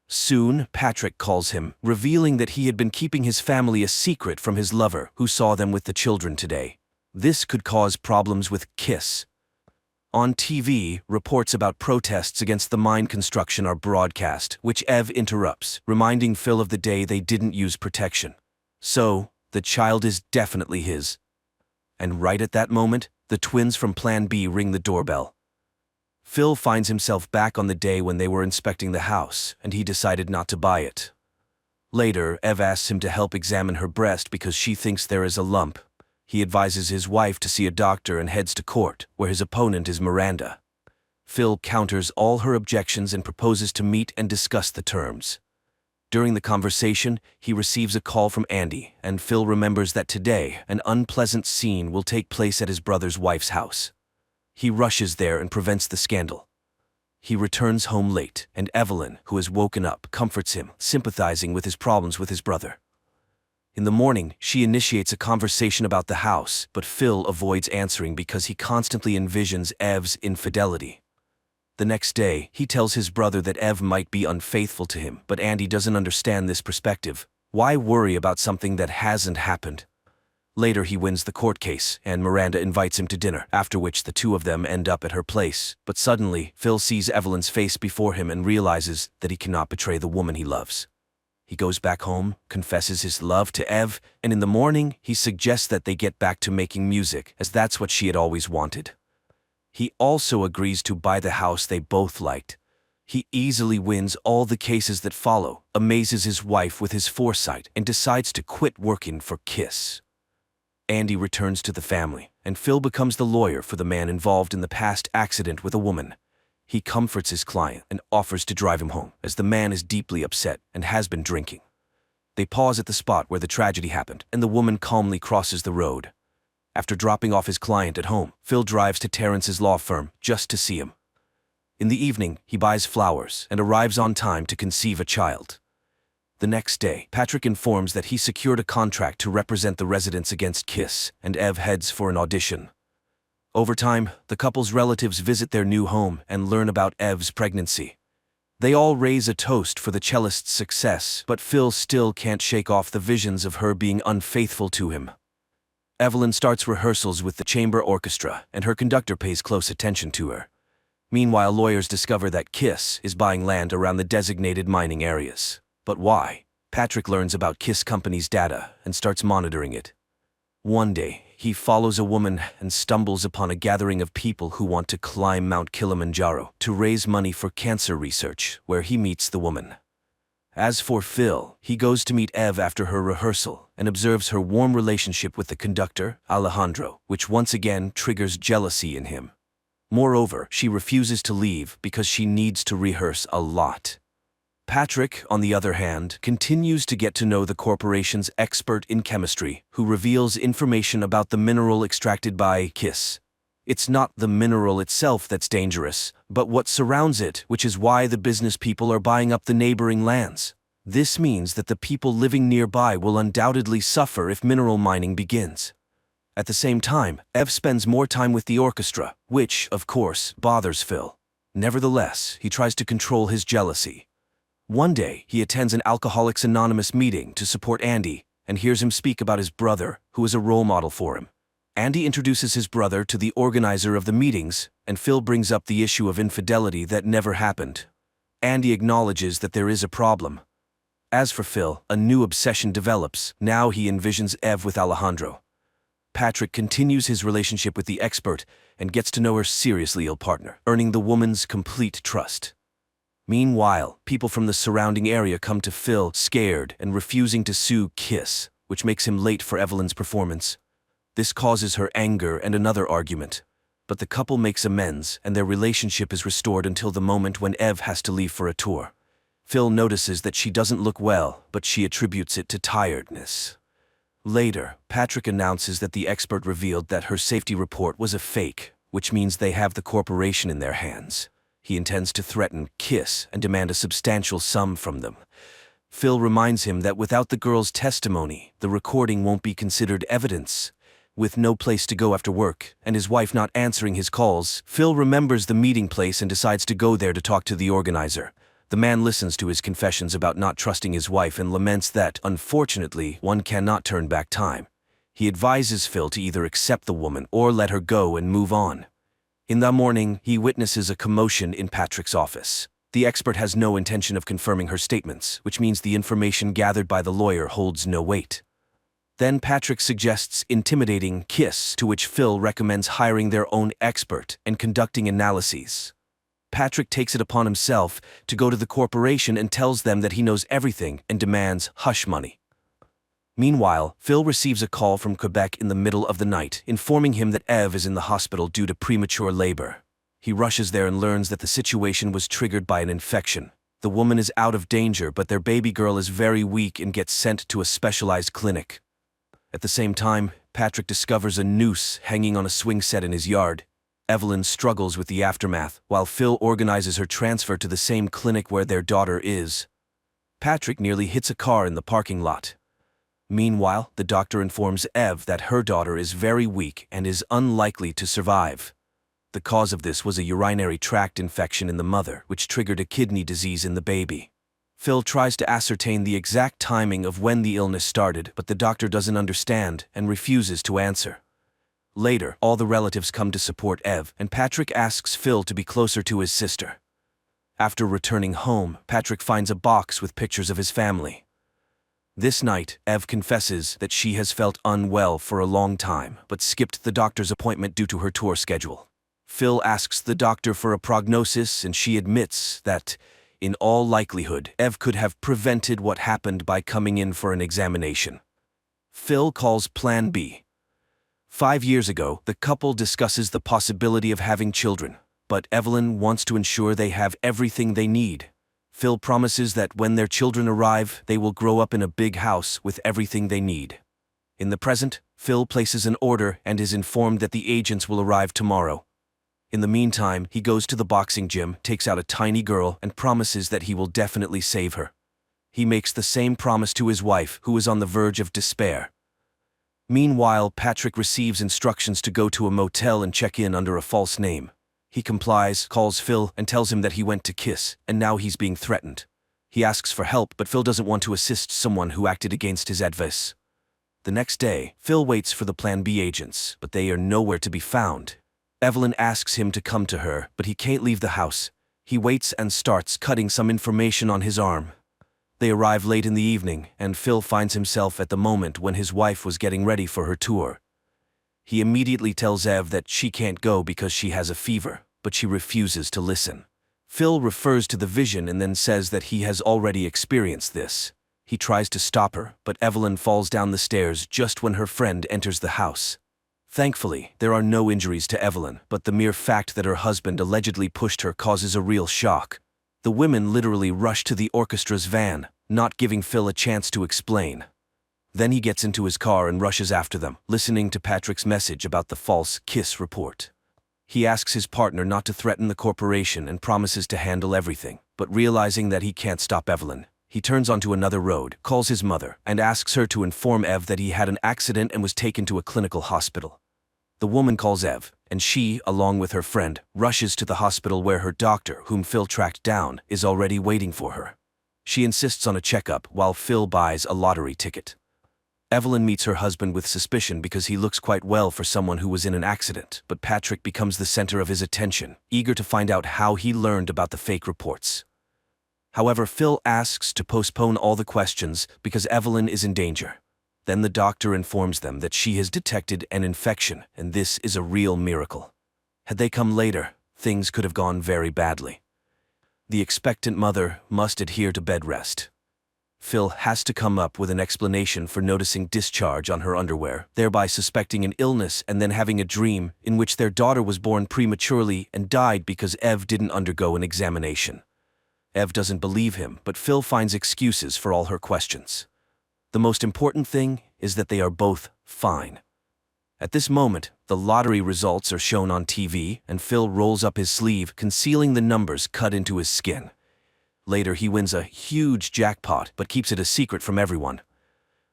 Soon, Patrick calls him, revealing that he had been keeping his family a secret from his lover, who saw them with the children today. This could cause problems with Kiss. On TV, reports about protests against the mine construction are broadcast, which Ev interrupts, reminding Phil of the day they didn't use protection. So, the child is definitely his. And right at that moment, the twins from Plan B ring the doorbell. Phil finds himself back on the day when they were inspecting the house, and he decided not to buy it. Later, Ev asks him to help examine her breast because she thinks there is a lump. He advises his wife to see a doctor and heads to court, where his opponent is Miranda. Phil counters all her objections and proposes to meet and discuss the terms. During the conversation, he receives a call from Andy, and Phil remembers that today, an unpleasant scene will take place at his brother's wife's house. He rushes there and prevents the scandal. He returns home late, and Evelyn, who has woken up, comforts him, sympathizing with his problems with his brother. In the morning, she initiates a conversation about the house, but Phil avoids answering because he constantly envisions Ev's infidelity. The next day, he tells his brother that Ev might be unfaithful to him, but Andy doesn't understand this perspective. Why worry about something that hasn't happened? Later, he wins the court case, and Miranda invites him to dinner, after which the two of them end up at her place. But suddenly, Phil sees Evelyn's face before him and realizes that he cannot betray the woman he loves. He goes back home, confesses his love to Ev, and in the morning, he suggests that they get back to making music, as that's what she had always wanted. He also agrees to buy the house they both liked. He easily wins all the cases that follow, amazes his wife with his foresight, and decides to quit working for Kiss. Andy returns to the family, and Phil becomes the lawyer for the man involved in the past accident with a woman. He comforts his client and offers to drive him home, as the man is deeply upset and has been drinking. They pause at the spot where the tragedy happened, and the woman calmly crosses the road. After dropping off his client at home, Phil drives to Terrence's law firm just to see him. In the evening, he buys flowers and arrives on time to conceive a child. The next day, Patrick informs that he secured a contract to represent the residents against Kiss, and Ev heads for an audition. Over time, the couple's relatives visit their new home and learn about Ev's pregnancy. They all raise a toast for the cellist's success, but Phil still can't shake off the visions of her being unfaithful to him. Evelyn starts rehearsals with the chamber orchestra, and her conductor pays close attention to her. Meanwhile, lawyers discover that Kiss is buying land around the designated mining areas. But why? Patrick learns about Kiss Company's data and starts monitoring it. One day, he follows a woman and stumbles upon a gathering of people who want to climb Mount Kilimanjaro to raise money for cancer research, where he meets the woman. As for Phil, he goes to meet Ev after her rehearsal and observes her warm relationship with the conductor, Alejandro, which once again triggers jealousy in him. Moreover, she refuses to leave because she needs to rehearse a lot. Patrick, on the other hand, continues to get to know the corporation's expert in chemistry, who reveals information about the mineral extracted by Kiss. It's not the mineral itself that's dangerous, but what surrounds it, which is why the business people are buying up the neighboring lands. This means that the people living nearby will undoubtedly suffer if mineral mining begins. At the same time, Ev spends more time with the orchestra, which, of course, bothers Phil. Nevertheless, he tries to control his jealousy. One day, he attends an Alcoholics Anonymous meeting to support Andy and hears him speak about his brother, who is a role model for him. Andy introduces his brother to the organizer of the meetings, and Phil brings up the issue of infidelity that never happened. Andy acknowledges that there is a problem. As for Phil, a new obsession develops. Now he envisions Ev with Alejandro. Patrick continues his relationship with the expert and gets to know her seriously ill partner, earning the woman's complete trust. Meanwhile, people from the surrounding area come to Phil, scared and refusing to sue Kiss, which makes him late for Evelyn's performance. This causes her anger and another argument. But the couple makes amends, and their relationship is restored until the moment when Ev has to leave for a tour. Phil notices that she doesn't look well, but she attributes it to tiredness. Later, Patrick announces that the expert revealed that her safety report was a fake, which means they have the corporation in their hands. He intends to threaten Kiss and demand a substantial sum from them. Phil reminds him that without the girl's testimony, the recording won't be considered evidence. With no place to go after work, and his wife not answering his calls, Phil remembers the meeting place and decides to go there to talk to the organizer. The man listens to his confessions about not trusting his wife and laments that, unfortunately, one cannot turn back time. He advises Phil to either accept the woman or let her go and move on. In the morning, he witnesses a commotion in Patrick's office. The expert has no intention of confirming her statements, which means the information gathered by the lawyer holds no weight. Then Patrick suggests intimidating Kiss, to which Phil recommends hiring their own expert and conducting analyses. Patrick takes it upon himself to go to the corporation and tells them that he knows everything and demands hush money. Meanwhile, Phil receives a call from Quebec in the middle of the night, informing him that Ev is in the hospital due to premature labor. He rushes there and learns that the situation was triggered by an infection. The woman is out of danger, but their baby girl is very weak and gets sent to a specialized clinic. At the same time, Patrick discovers a noose hanging on a swing set in his yard. Evelyn struggles with the aftermath, while Phil organizes her transfer to the same clinic where their daughter is. Patrick nearly hits a car in the parking lot. Meanwhile, the doctor informs Ev that her daughter is very weak and is unlikely to survive. The cause of this was a urinary tract infection in the mother, which triggered a kidney disease in the baby. Phil tries to ascertain the exact timing of when the illness started, but the doctor doesn't understand and refuses to answer. Later, all the relatives come to support Ev, and Patrick asks Phil to be closer to his sister. After returning home, Patrick finds a box with pictures of his family. This night, Ev confesses that she has felt unwell for a long time, but skipped the doctor's appointment due to her tour schedule. Phil asks the doctor for a prognosis, and she admits that, in all likelihood, Ev could have prevented what happened by coming in for an examination. Phil calls Plan B. 5 years ago, the couple discusses the possibility of having children, but Evelyn wants to ensure they have everything they need. Phil promises that when their children arrive, they will grow up in a big house with everything they need. In the present, Phil places an order and is informed that the agents will arrive tomorrow. In the meantime, he goes to the boxing gym, takes out a tiny girl, and promises that he will definitely save her. He makes the same promise to his wife, who is on the verge of despair. Meanwhile, Patrick receives instructions to go to a motel and check in under a false name. He complies, calls Phil, and tells him that he went to kiss, and now he's being threatened. He asks for help, but Phil doesn't want to assist someone who acted against his advice. The next day, Phil waits for the Plan B agents, but they are nowhere to be found. Evelyn asks him to come to her, but he can't leave the house. He waits and starts cutting some information on his arm. They arrive late in the evening, and Phil finds himself at the moment when his wife was getting ready for her tour. He immediately tells Ev that she can't go because she has a fever, but she refuses to listen. Phil refers to the vision and then says that he has already experienced this. He tries to stop her, but Evelyn falls down the stairs just when her friend enters the house. Thankfully, there are no injuries to Evelyn, but the mere fact that her husband allegedly pushed her causes a real shock. The women literally rush to the orchestra's van, not giving Phil a chance to explain. Then he gets into his car and rushes after them, listening to Patrick's message about the false kiss report. He asks his partner not to threaten the corporation and promises to handle everything, but realizing that he can't stop Evelyn, he turns onto another road, calls his mother, and asks her to inform Ev that he had an accident and was taken to a clinical hospital. The woman calls Ev, and she, along with her friend, rushes to the hospital where her doctor, whom Phil tracked down, is already waiting for her. She insists on a checkup while Phil buys a lottery ticket. Evelyn meets her husband with suspicion because he looks quite well for someone who was in an accident, but Patrick becomes the center of his attention, eager to find out how he learned about the fake reports. However, Phil asks to postpone all the questions because Evelyn is in danger. Then the doctor informs them that she has detected an infection, and this is a real miracle. Had they come later, things could have gone very badly. The expectant mother must adhere to bed rest. Phil has to come up with an explanation for noticing discharge on her underwear, thereby suspecting an illness and then having a dream in which their daughter was born prematurely and died because Ev didn't undergo an examination. Ev doesn't believe him, but Phil finds excuses for all her questions. The most important thing is that they are both fine. At this moment, the lottery results are shown on TV, and Phil rolls up his sleeve, concealing the numbers cut into his skin. Later, he wins a huge jackpot, but keeps it a secret from everyone.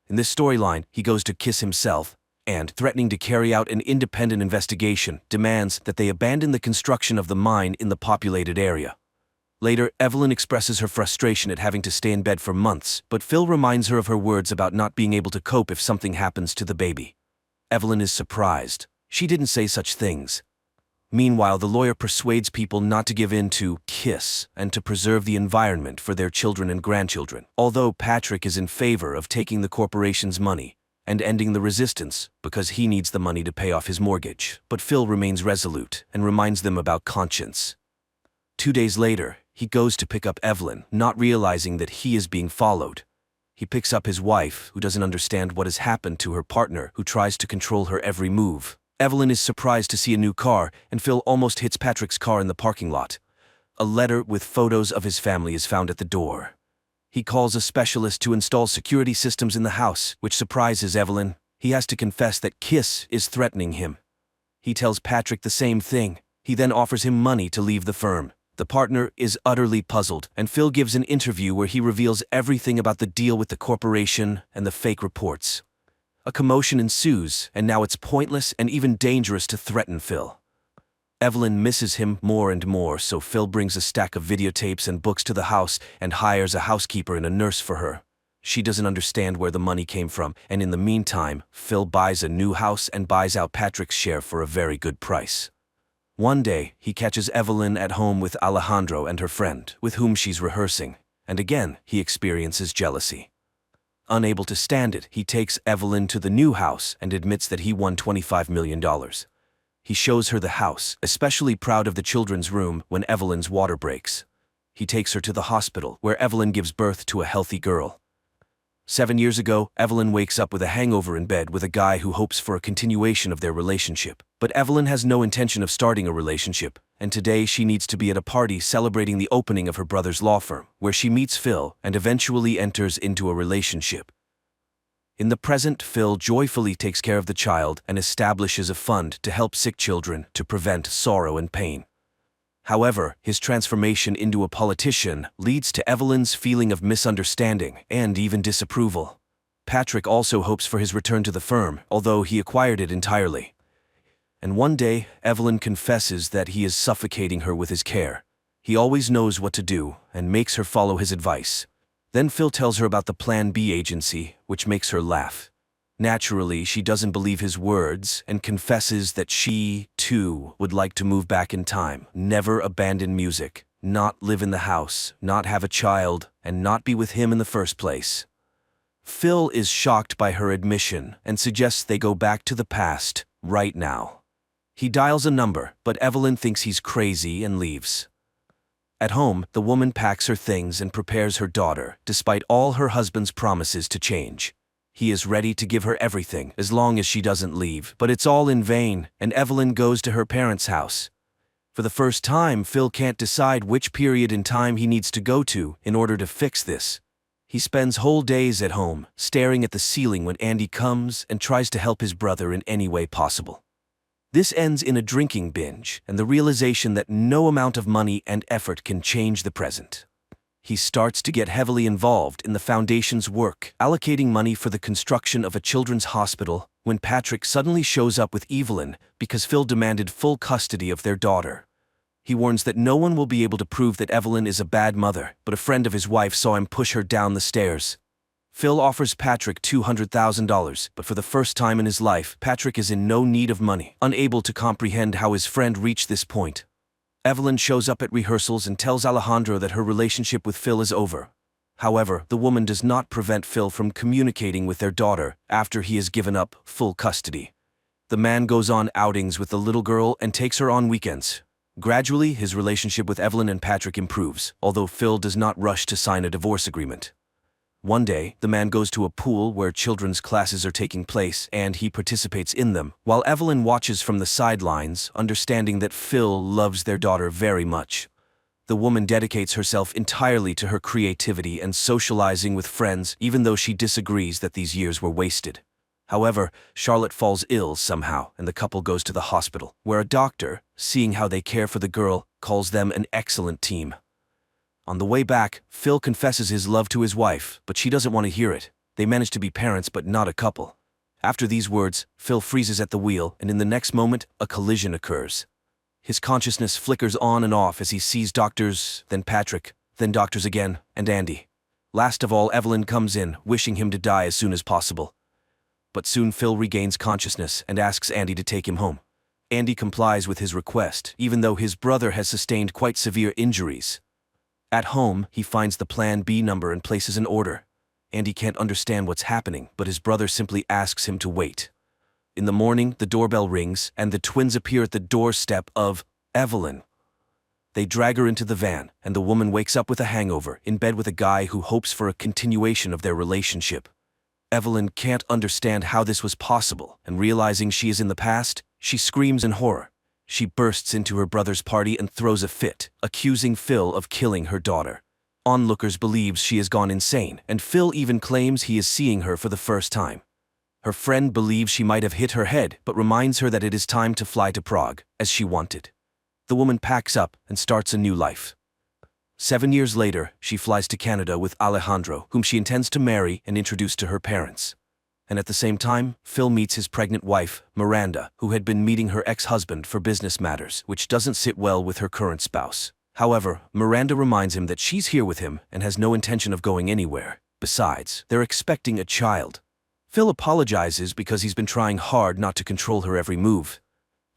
In this storyline, he goes to kiss himself, and, threatening to carry out an independent investigation, demands that they abandon the construction of the mine in the populated area. Later, Evelyn expresses her frustration at having to stay in bed for months, but Phil reminds her of her words about not being able to cope if something happens to the baby. Evelyn is surprised. She didn't say such things. Meanwhile, the lawyer persuades people not to give in to kiss and to preserve the environment for their children and grandchildren, although Patrick is in favor of taking the corporation's money and ending the resistance because he needs the money to pay off his mortgage. But Phil remains resolute and reminds them about conscience. 2 days later, he goes to pick up Evelyn, not realizing that he is being followed. He picks up his wife, who doesn't understand what has happened to her partner, who tries to control her every move. Evelyn is surprised to see a new car, and Phil almost hits Patrick's car in the parking lot. A letter with photos of his family is found at the door. He calls a specialist to install security systems in the house, which surprises Evelyn. He has to confess that Kiss is threatening him. He tells Patrick the same thing. He then offers him money to leave the firm. The partner is utterly puzzled, and Phil gives an interview where he reveals everything about the deal with the corporation and the fake reports. A commotion ensues, and now it's pointless and even dangerous to threaten Phil. Evelyn misses him more and more, so Phil brings a stack of videotapes and books to the house and hires a housekeeper and a nurse for her. She doesn't understand where the money came from, and in the meantime, Phil buys a new house and buys out Patrick's share for a very good price. One day, he catches Evelyn at home with Alejandro and her friend, with whom she's rehearsing, and again, he experiences jealousy. Unable to stand it, he takes Evelyn to the new house and admits that he won $25 million. He shows her the house, especially proud of the children's room when Evelyn's water breaks. He takes her to the hospital, where Evelyn gives birth to a healthy girl. 7 years ago, Evelyn wakes up with a hangover in bed with a guy who hopes for a continuation of their relationship. But Evelyn has no intention of starting a relationship, and today she needs to be at a party celebrating the opening of her brother's law firm, where she meets Phil and eventually enters into a relationship. In the present, Phil joyfully takes care of the child and establishes a fund to help sick children to prevent sorrow and pain. However, his transformation into a politician leads to Evelyn's feeling of misunderstanding and even disapproval. Patrick also hopes for his return to the firm, although he acquired it entirely. And one day, Evelyn confesses that he is suffocating her with his care. He always knows what to do and makes her follow his advice. Then Phil tells her about the Plan B agency, which makes her laugh. Naturally, she doesn't believe his words and confesses that she, too, would like to move back in time, never abandon music, not live in the house, not have a child, and not be with him in the first place. Phil is shocked by her admission and suggests they go back to the past, right now. He dials a number, but Evelyn thinks he's crazy and leaves. At home, the woman packs her things and prepares her daughter, despite all her husband's promises to change. He is ready to give her everything, as long as she doesn't leave, but it's all in vain, and Evelyn goes to her parents' house. For the first time, Phil can't decide which period in time he needs to go to in order to fix this. He spends whole days at home, staring at the ceiling when Andy comes and tries to help his brother in any way possible. This ends in a drinking binge and the realization that no amount of money and effort can change the present. He starts to get heavily involved in the foundation's work, allocating money for the construction of a children's hospital, when Patrick suddenly shows up with Evelyn because Phil demanded full custody of their daughter. He warns that no one will be able to prove that Evelyn is a bad mother, but a friend of his wife saw him push her down the stairs. Phil offers Patrick $200,000, but for the first time in his life, Patrick is in no need of money, unable to comprehend how his friend reached this point. Evelyn shows up at rehearsals and tells Alejandro that her relationship with Phil is over. However, the woman does not prevent Phil from communicating with their daughter after he has given up full custody. The man goes on outings with the little girl and takes her on weekends. Gradually, his relationship with Evelyn and Patrick improves, although Phil does not rush to sign a divorce agreement. One day, the man goes to a pool where children's classes are taking place and he participates in them, while Evelyn watches from the sidelines, understanding that Phil loves their daughter very much. The woman dedicates herself entirely to her creativity and socializing with friends, even though she disagrees that these years were wasted. However, Charlotte falls ill somehow, and the couple goes to the hospital, where a doctor, seeing how they care for the girl, calls them an excellent team. On the way back, Phil confesses his love to his wife, but she doesn't want to hear it. They manage to be parents but not a couple. After these words, Phil freezes at the wheel, and in the next moment, a collision occurs. His consciousness flickers on and off as he sees doctors, then Patrick, then doctors again, and Andy. Last of all, Evelyn comes in, wishing him to die as soon as possible. But soon Phil regains consciousness and asks Andy to take him home. Andy complies with his request, even though his brother has sustained quite severe injuries. At home, he finds the Plan B number and places an order. Andy can't understand what's happening, but his brother simply asks him to wait. In the morning, the doorbell rings, and the twins appear at the doorstep of Evelyn. They drag her into the van, and the woman wakes up with a hangover, in bed with a guy who hopes for a continuation of their relationship. Evelyn can't understand how this was possible, and realizing she is in the past, she screams in horror. She bursts into her brother's party and throws a fit, accusing Phil of killing her daughter. Onlookers believes she has gone insane, and Phil even claims he is seeing her for the first time. Her friend believes she might have hit her head, but reminds her that it is time to fly to Prague, as she wanted. The woman packs up and starts a new life. 7 years later, she flies to Canada with Alejandro, whom she intends to marry and introduce to her parents. And at the same time, Phil meets his pregnant wife, Miranda, who had been meeting her ex-husband for business matters, which doesn't sit well with her current spouse. However, Miranda reminds him that she's here with him and has no intention of going anywhere. Besides, they're expecting a child. Phil apologizes because he's been trying hard not to control her every move.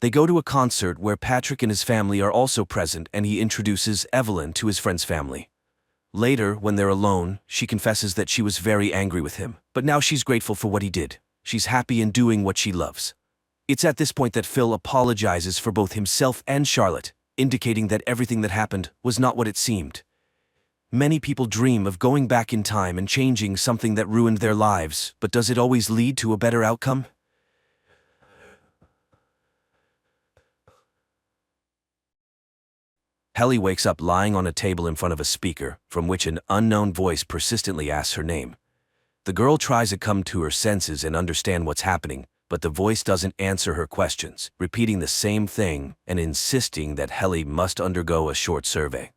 They go to a concert where Patrick and his family are also present, and he introduces Evelyn to his friend's family. Later, when they're alone, she confesses that she was very angry with him, but now she's grateful for what he did. She's happy in doing what she loves. It's at this point that Phil apologizes for both himself and Charlotte, indicating that everything that happened was not what it seemed. Many people dream of going back in time and changing something that ruined their lives, but does it always lead to a better outcome? Helly wakes up lying on a table in front of a speaker, from which an unknown voice persistently asks her name. The girl tries to come to her senses and understand what's happening, but the voice doesn't answer her questions, repeating the same thing and insisting that Helly must undergo a short survey.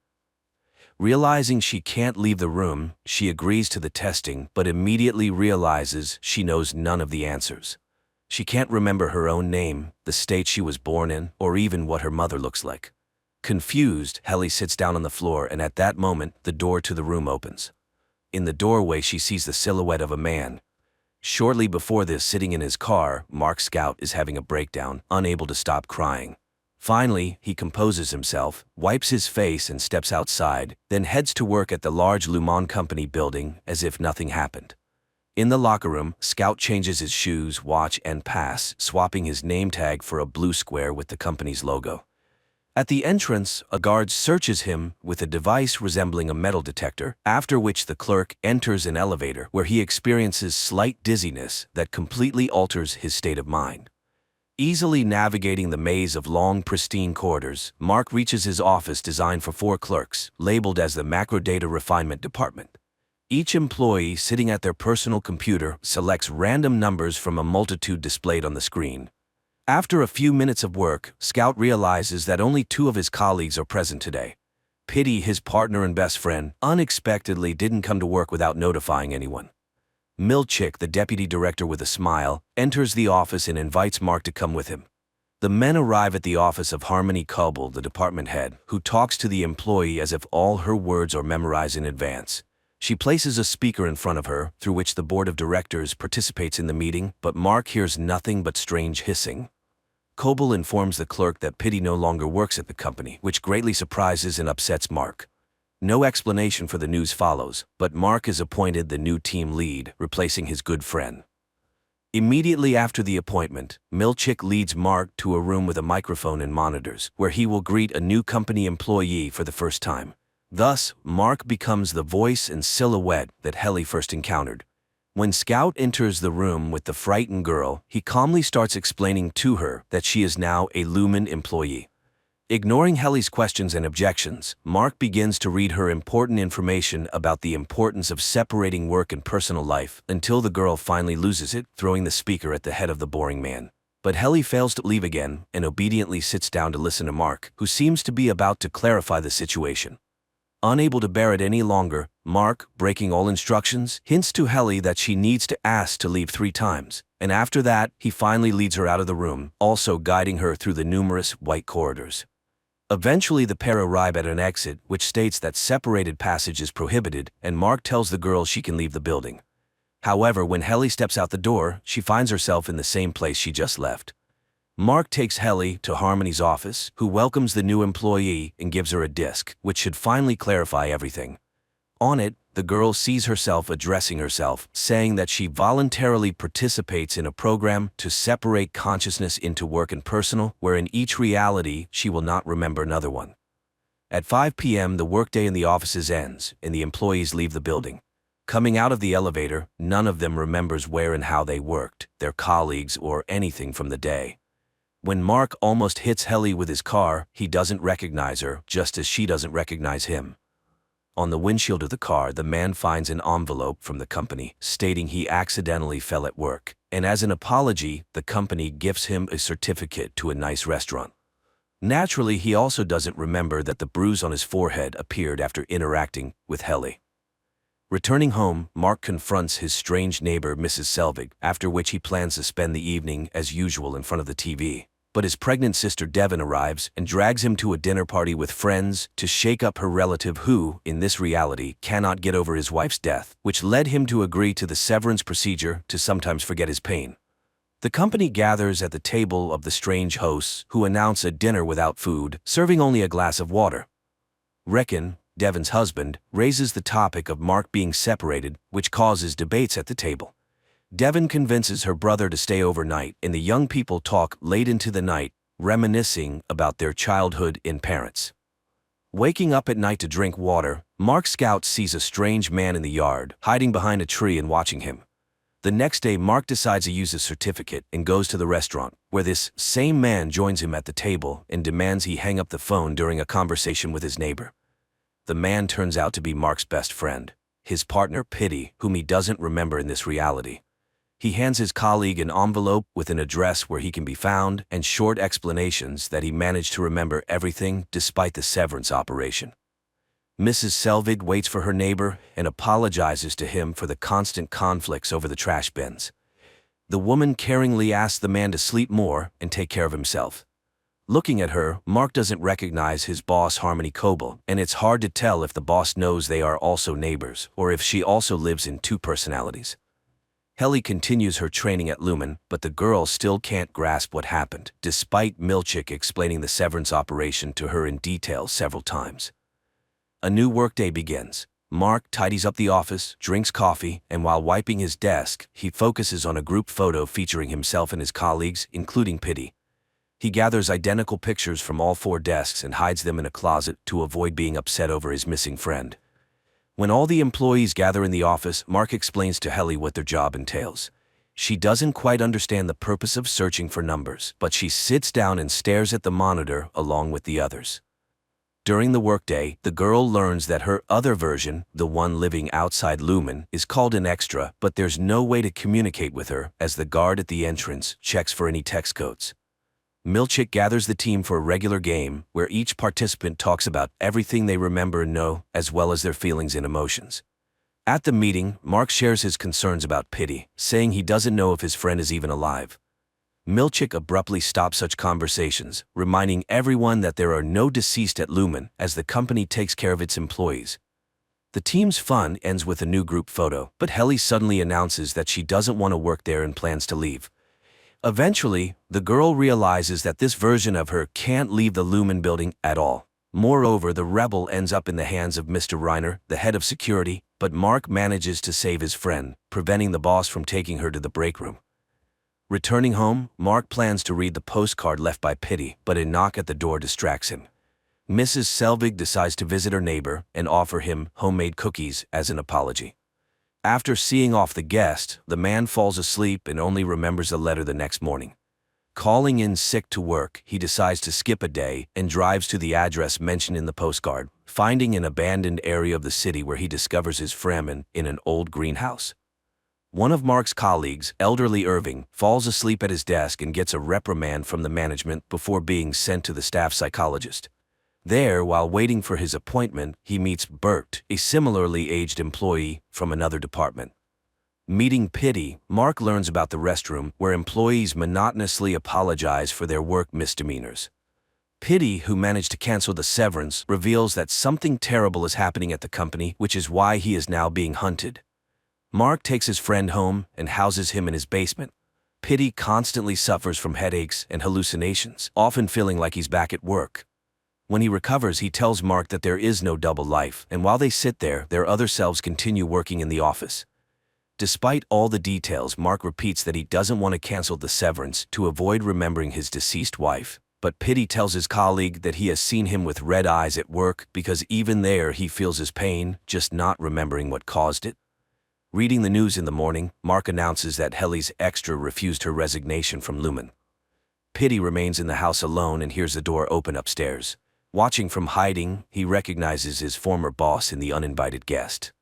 Realizing she can't leave the room, she agrees to the testing but immediately realizes she knows none of the answers. She can't remember her own name, the state she was born in, or even what her mother looks like. Confused, Helly sits down on the floor, and at that moment, the door to the room opens. In the doorway, she sees the silhouette of a man. Shortly before this, sitting in his car, Mark Scout is having a breakdown, unable to stop crying. Finally, he composes himself, wipes his face and steps outside, then heads to work at the large Lumon Company building as if nothing happened. In the locker room, Scout changes his shoes, watch, and pass, swapping his name tag for a blue square with the company's logo. At the entrance, a guard searches him with a device resembling a metal detector, after which the clerk enters an elevator where he experiences slight dizziness that completely alters his state of mind. Easily navigating the maze of long, pristine corridors, Mark reaches his office designed for 4 clerks, labeled as the Macro Data Refinement Department. Each employee sitting at their personal computer selects random numbers from a multitude displayed on the screen. After a few minutes of work, Scout realizes that only 2 of his colleagues are present today. Pity, his partner and best friend, unexpectedly didn't come to work without notifying anyone. Milchick, the deputy director with a smile, enters the office and invites Mark to come with him. The men arrive at the office of Harmony Coble, the department head, who talks to the employee as if all her words are memorized in advance. She places a speaker in front of her, through which the board of directors participates in the meeting, but Mark hears nothing but strange hissing. Coble informs the clerk that Pity no longer works at the company, which greatly surprises and upsets Mark. No explanation for the news follows, but Mark is appointed the new team lead, replacing his good friend. Immediately after the appointment, Milchick leads Mark to a room with a microphone and monitors, where he will greet a new company employee for the first time. Thus, Mark becomes the voice and silhouette that Helly first encountered. When Scout enters the room with the frightened girl, he calmly starts explaining to her that she is now a Lumen employee. Ignoring Helly's questions and objections, Mark begins to read her important information about the importance of separating work and personal life until the girl finally loses it, throwing the speaker at the head of the boring man. But Helly fails to leave again and obediently sits down to listen to Mark, who seems to be about to clarify the situation. Unable to bear it any longer, Mark, breaking all instructions, hints to Helly that she needs to ask to leave 3 times, and after that, he finally leads her out of the room, also guiding her through the numerous white corridors. Eventually, the pair arrive at an exit which states that separated passage is prohibited, and Mark tells the girl she can leave the building. However, when Helly steps out the door, she finds herself in the same place she just left. Mark takes Helly to Harmony's office, who welcomes the new employee and gives her a disc, which should finally clarify everything. On it, the girl sees herself addressing herself, saying that she voluntarily participates in a program to separate consciousness into work and personal, where in each reality she will not remember another one. At 5 p.m., the workday in the offices ends, and the employees leave the building. Coming out of the elevator, none of them remembers where and how they worked, their colleagues, or anything from the day. When Mark almost hits Helly with his car, he doesn't recognize her, just as she doesn't recognize him. On the windshield of the car, the man finds an envelope from the company, stating he accidentally fell at work, and as an apology, the company gifts him a certificate to a nice restaurant. Naturally, he also doesn't remember that the bruise on his forehead appeared after interacting with Helly. Returning home, Mark confronts his strange neighbor, Mrs. Selvig, after which he plans to spend the evening as usual in front of the TV. But his pregnant sister Devon arrives and drags him to a dinner party with friends to shake up her relative who, in this reality, cannot get over his wife's death, which led him to agree to the severance procedure to sometimes forget his pain. The company gathers at the table of the strange hosts, who announce a dinner without food, serving only a glass of water. Reckon, Devon's husband, raises the topic of Mark being separated, which causes debates at the table. Devon convinces her brother to stay overnight, and the young people talk late into the night, reminiscing about their childhood and parents. Waking up at night to drink water, Mark Scout sees a strange man in the yard, hiding behind a tree and watching him. The next day, Mark decides to use his certificate and goes to the restaurant, where this same man joins him at the table and demands he hang up the phone during a conversation with his neighbor. The man turns out to be Mark's best friend, his partner Pitty, whom he doesn't remember in this reality. He hands his colleague an envelope with an address where he can be found and short explanations that he managed to remember everything despite the severance operation. Mrs. Selvig waits for her neighbor and apologizes to him for the constant conflicts over the trash bins. The woman caringly asks the man to sleep more and take care of himself. Looking at her, Mark doesn't recognize his boss Harmony Coble, and it's hard to tell if the boss knows they are also neighbors or if she also lives in two personalities. Helly continues her training at Lumen, but the girl still can't grasp what happened, despite Milchick explaining the severance operation to her in detail several times. A new workday begins. Mark tidies up the office, drinks coffee, and while wiping his desk, he focuses on a group photo featuring himself and his colleagues, including Pitty. He gathers identical pictures from all 4 desks and hides them in a closet to avoid being upset over his missing friend. When all the employees gather in the office, Mark explains to Helly what their job entails. She doesn't quite understand the purpose of searching for numbers, but she sits down and stares at the monitor along with the others. During the workday, the girl learns that her other version, the one living outside Lumen, is called an extra, but there's no way to communicate with her as the guard at the entrance checks for any text codes. Milchick gathers the team for a regular game where each participant talks about everything they remember and know, as well as their feelings and emotions. At the meeting, Mark shares his concerns about Pitty, saying he doesn't know if his friend is even alive. Milchick abruptly stops such conversations, reminding everyone that there are no deceased at Lumen as the company takes care of its employees. The team's fun ends with a new group photo, but Helly suddenly announces that she doesn't want to work there and plans to leave. Eventually, the girl realizes that this version of her can't leave the Lumen building at all. Moreover, the rebel ends up in the hands of Mr. Reiner, the head of security, but Mark manages to save his friend, preventing the boss from taking her to the break room. Returning home, Mark plans to read the postcard left by Pitty, but a knock at the door distracts him. Mrs. Selvig decides to visit her neighbor and offer him homemade cookies as an apology. After seeing off the guest, the man falls asleep and only remembers a letter the next morning. Calling in sick to work, he decides to skip a day and drives to the address mentioned in the postcard, finding an abandoned area of the city where he discovers his Fremen in an old greenhouse. One of Mark's colleagues, elderly Irving, falls asleep at his desk and gets a reprimand from the management before being sent to the staff psychologist. There, while waiting for his appointment, he meets Bert, a similarly aged employee from another department. Meeting Pitty, Mark learns about the restroom where employees monotonously apologize for their work misdemeanors. Pitty, who managed to cancel the severance, reveals that something terrible is happening at the company, which is why he is now being hunted. Mark takes his friend home and houses him in his basement. Pitty constantly suffers from headaches and hallucinations, often feeling like he's back at work. When he recovers, he tells Mark that there is no double life, and while they sit there, their other selves continue working in the office. Despite all the details, Mark repeats that he doesn't want to cancel the severance to avoid remembering his deceased wife, but Pitty tells his colleague that he has seen him with red eyes at work because even there he feels his pain, just not remembering what caused it. Reading the news in the morning, Mark announces that Helly's extra refused her resignation from Lumen. Pitty remains in the house alone and hears the door open upstairs. Watching from hiding, he recognizes his former boss in the uninvited guest.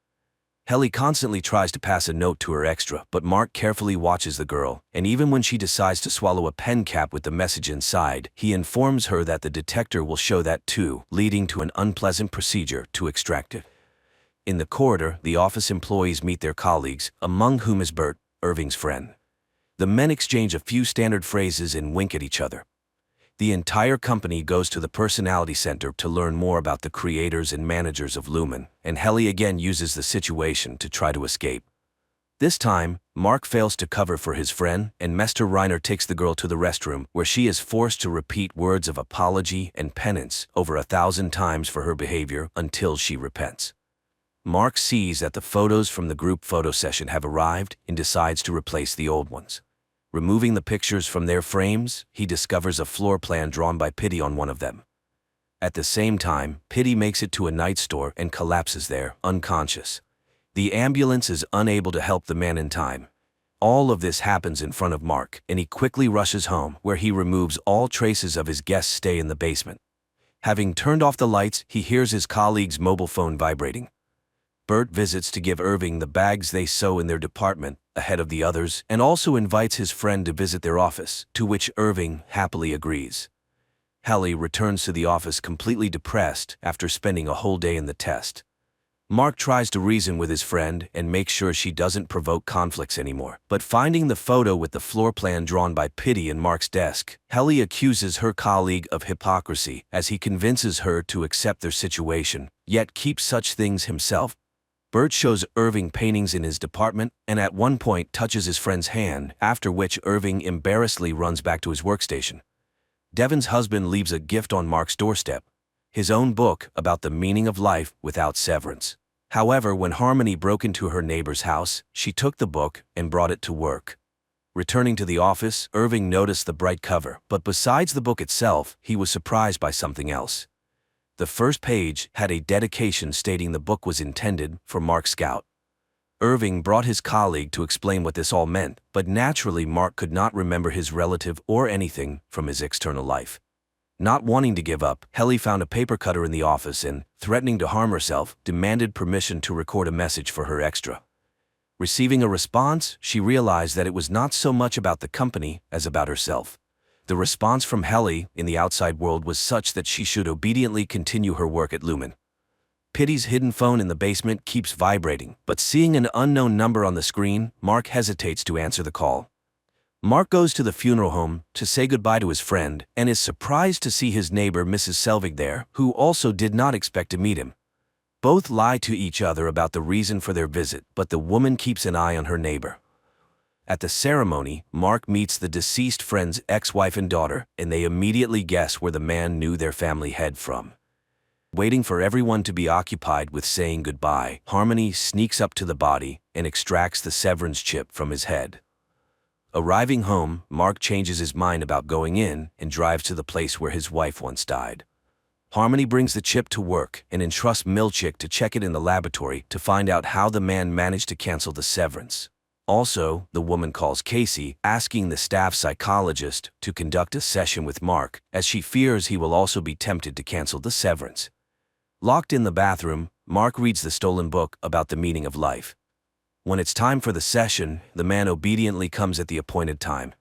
Helly constantly tries to pass a note to her extra, but Mark carefully watches the girl, and even when she decides to swallow a pen cap with the message inside, he informs her that the detector will show that too, leading to an unpleasant procedure to extract it. In the corridor, the office employees meet their colleagues, among whom is Bert, Irving's friend. The men exchange a few standard phrases and wink at each other. The entire company goes to the Personality Center to learn more about the creators and managers of Lumen, and Helly again uses the situation to try to escape. This time, Mark fails to cover for his friend, and Mr. Reiner takes the girl to the restroom, where she is forced to repeat words of apology and penance over 1,000 times for her behavior until she repents. Mark sees that the photos from the group photo session have arrived and decides to replace the old ones. Removing the pictures from their frames, he discovers a floor plan drawn by Pitty on one of them. At the same time, Pitty makes it to a night store and collapses there, unconscious. The ambulance is unable to help the man in time. All of this happens in front of Mark, and he quickly rushes home, where he removes all traces of his guest's stay in the basement. Having turned off the lights, he hears his colleague's mobile phone vibrating. Bert visits to give Irving the bags they sew in their department, ahead of the others, and also invites his friend to visit their office, to which Irving happily agrees. Hallie returns to the office completely depressed after spending a whole day in the test. Mark tries to reason with his friend and make sure she doesn't provoke conflicts anymore. But finding the photo with the floor plan drawn by Pitty in Mark's desk, Hallie accuses her colleague of hypocrisy as he convinces her to accept their situation, yet keeps such things himself. Bert shows Irving paintings in his department and at one point touches his friend's hand, after which Irving embarrassedly runs back to his workstation. Devon's husband leaves a gift on Mark's doorstep, his own book about the meaning of life without severance. However, when Harmony broke into her neighbor's house, she took the book and brought it to work. Returning to the office, Irving noticed the bright cover, but besides the book itself, he was surprised by something else. The first page had a dedication stating the book was intended for Mark Scout. Irving brought his colleague to explain what this all meant, but naturally Mark could not remember his relative or anything from his external life. Not wanting to give up, Hallie found a paper cutter in the office and, threatening to harm herself, demanded permission to record a message for her extra. Receiving a response, she realized that it was not so much about the company as about herself. The response from Hallie in the outside world was such that she should obediently continue her work at Lumen. Pitty's hidden phone in the basement keeps vibrating, but seeing an unknown number on the screen, Mark hesitates to answer the call. Mark goes to the funeral home to say goodbye to his friend and is surprised to see his neighbor Mrs. Selvig there, who also did not expect to meet him. Both lie to each other about the reason for their visit, but the woman keeps an eye on her neighbor. At the ceremony, Mark meets the deceased friend's ex-wife and daughter, and they immediately guess where the man knew their family head from. Waiting for everyone to be occupied with saying goodbye, Harmony sneaks up to the body and extracts the severance chip from his head. Arriving home, Mark changes his mind about going in and drives to the place where his wife once died. Harmony brings the chip to work and entrusts Milchick to check it in the laboratory to find out how the man managed to cancel the severance. Also, the woman calls Casey, asking the staff psychologist to conduct a session with Mark, as she fears he will also be tempted to cancel the severance. Locked in the bathroom, Mark reads the stolen book about the meaning of life. When it's time for the session, the man obediently comes at the appointed time.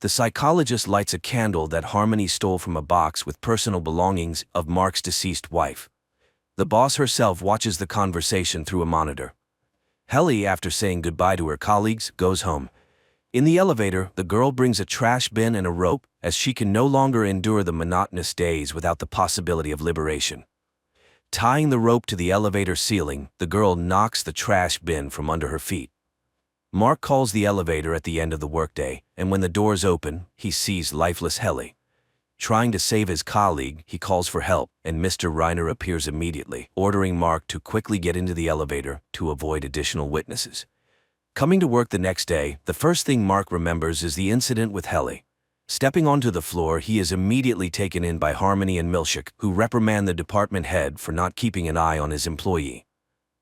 The psychologist lights a candle that Harmony stole from a box with personal belongings of Mark's deceased wife. The boss herself watches the conversation through a monitor. Hallie, after saying goodbye to her colleagues, goes home. In the elevator, the girl brings a trash bin and a rope, as she can no longer endure the monotonous days without the possibility of liberation. Tying the rope to the elevator ceiling, the girl knocks the trash bin from under her feet. Mark calls the elevator at the end of the workday, and when the doors open, he sees lifeless Hallie. Trying to save his colleague, he calls for help, and Mr. Reiner appears immediately, ordering Mark to quickly get into the elevator to avoid additional witnesses. Coming to work the next day, the first thing Mark remembers is the incident with Hallie. Stepping onto the floor, he is immediately taken in by Harmony and Milchick, who reprimand the department head for not keeping an eye on his employee.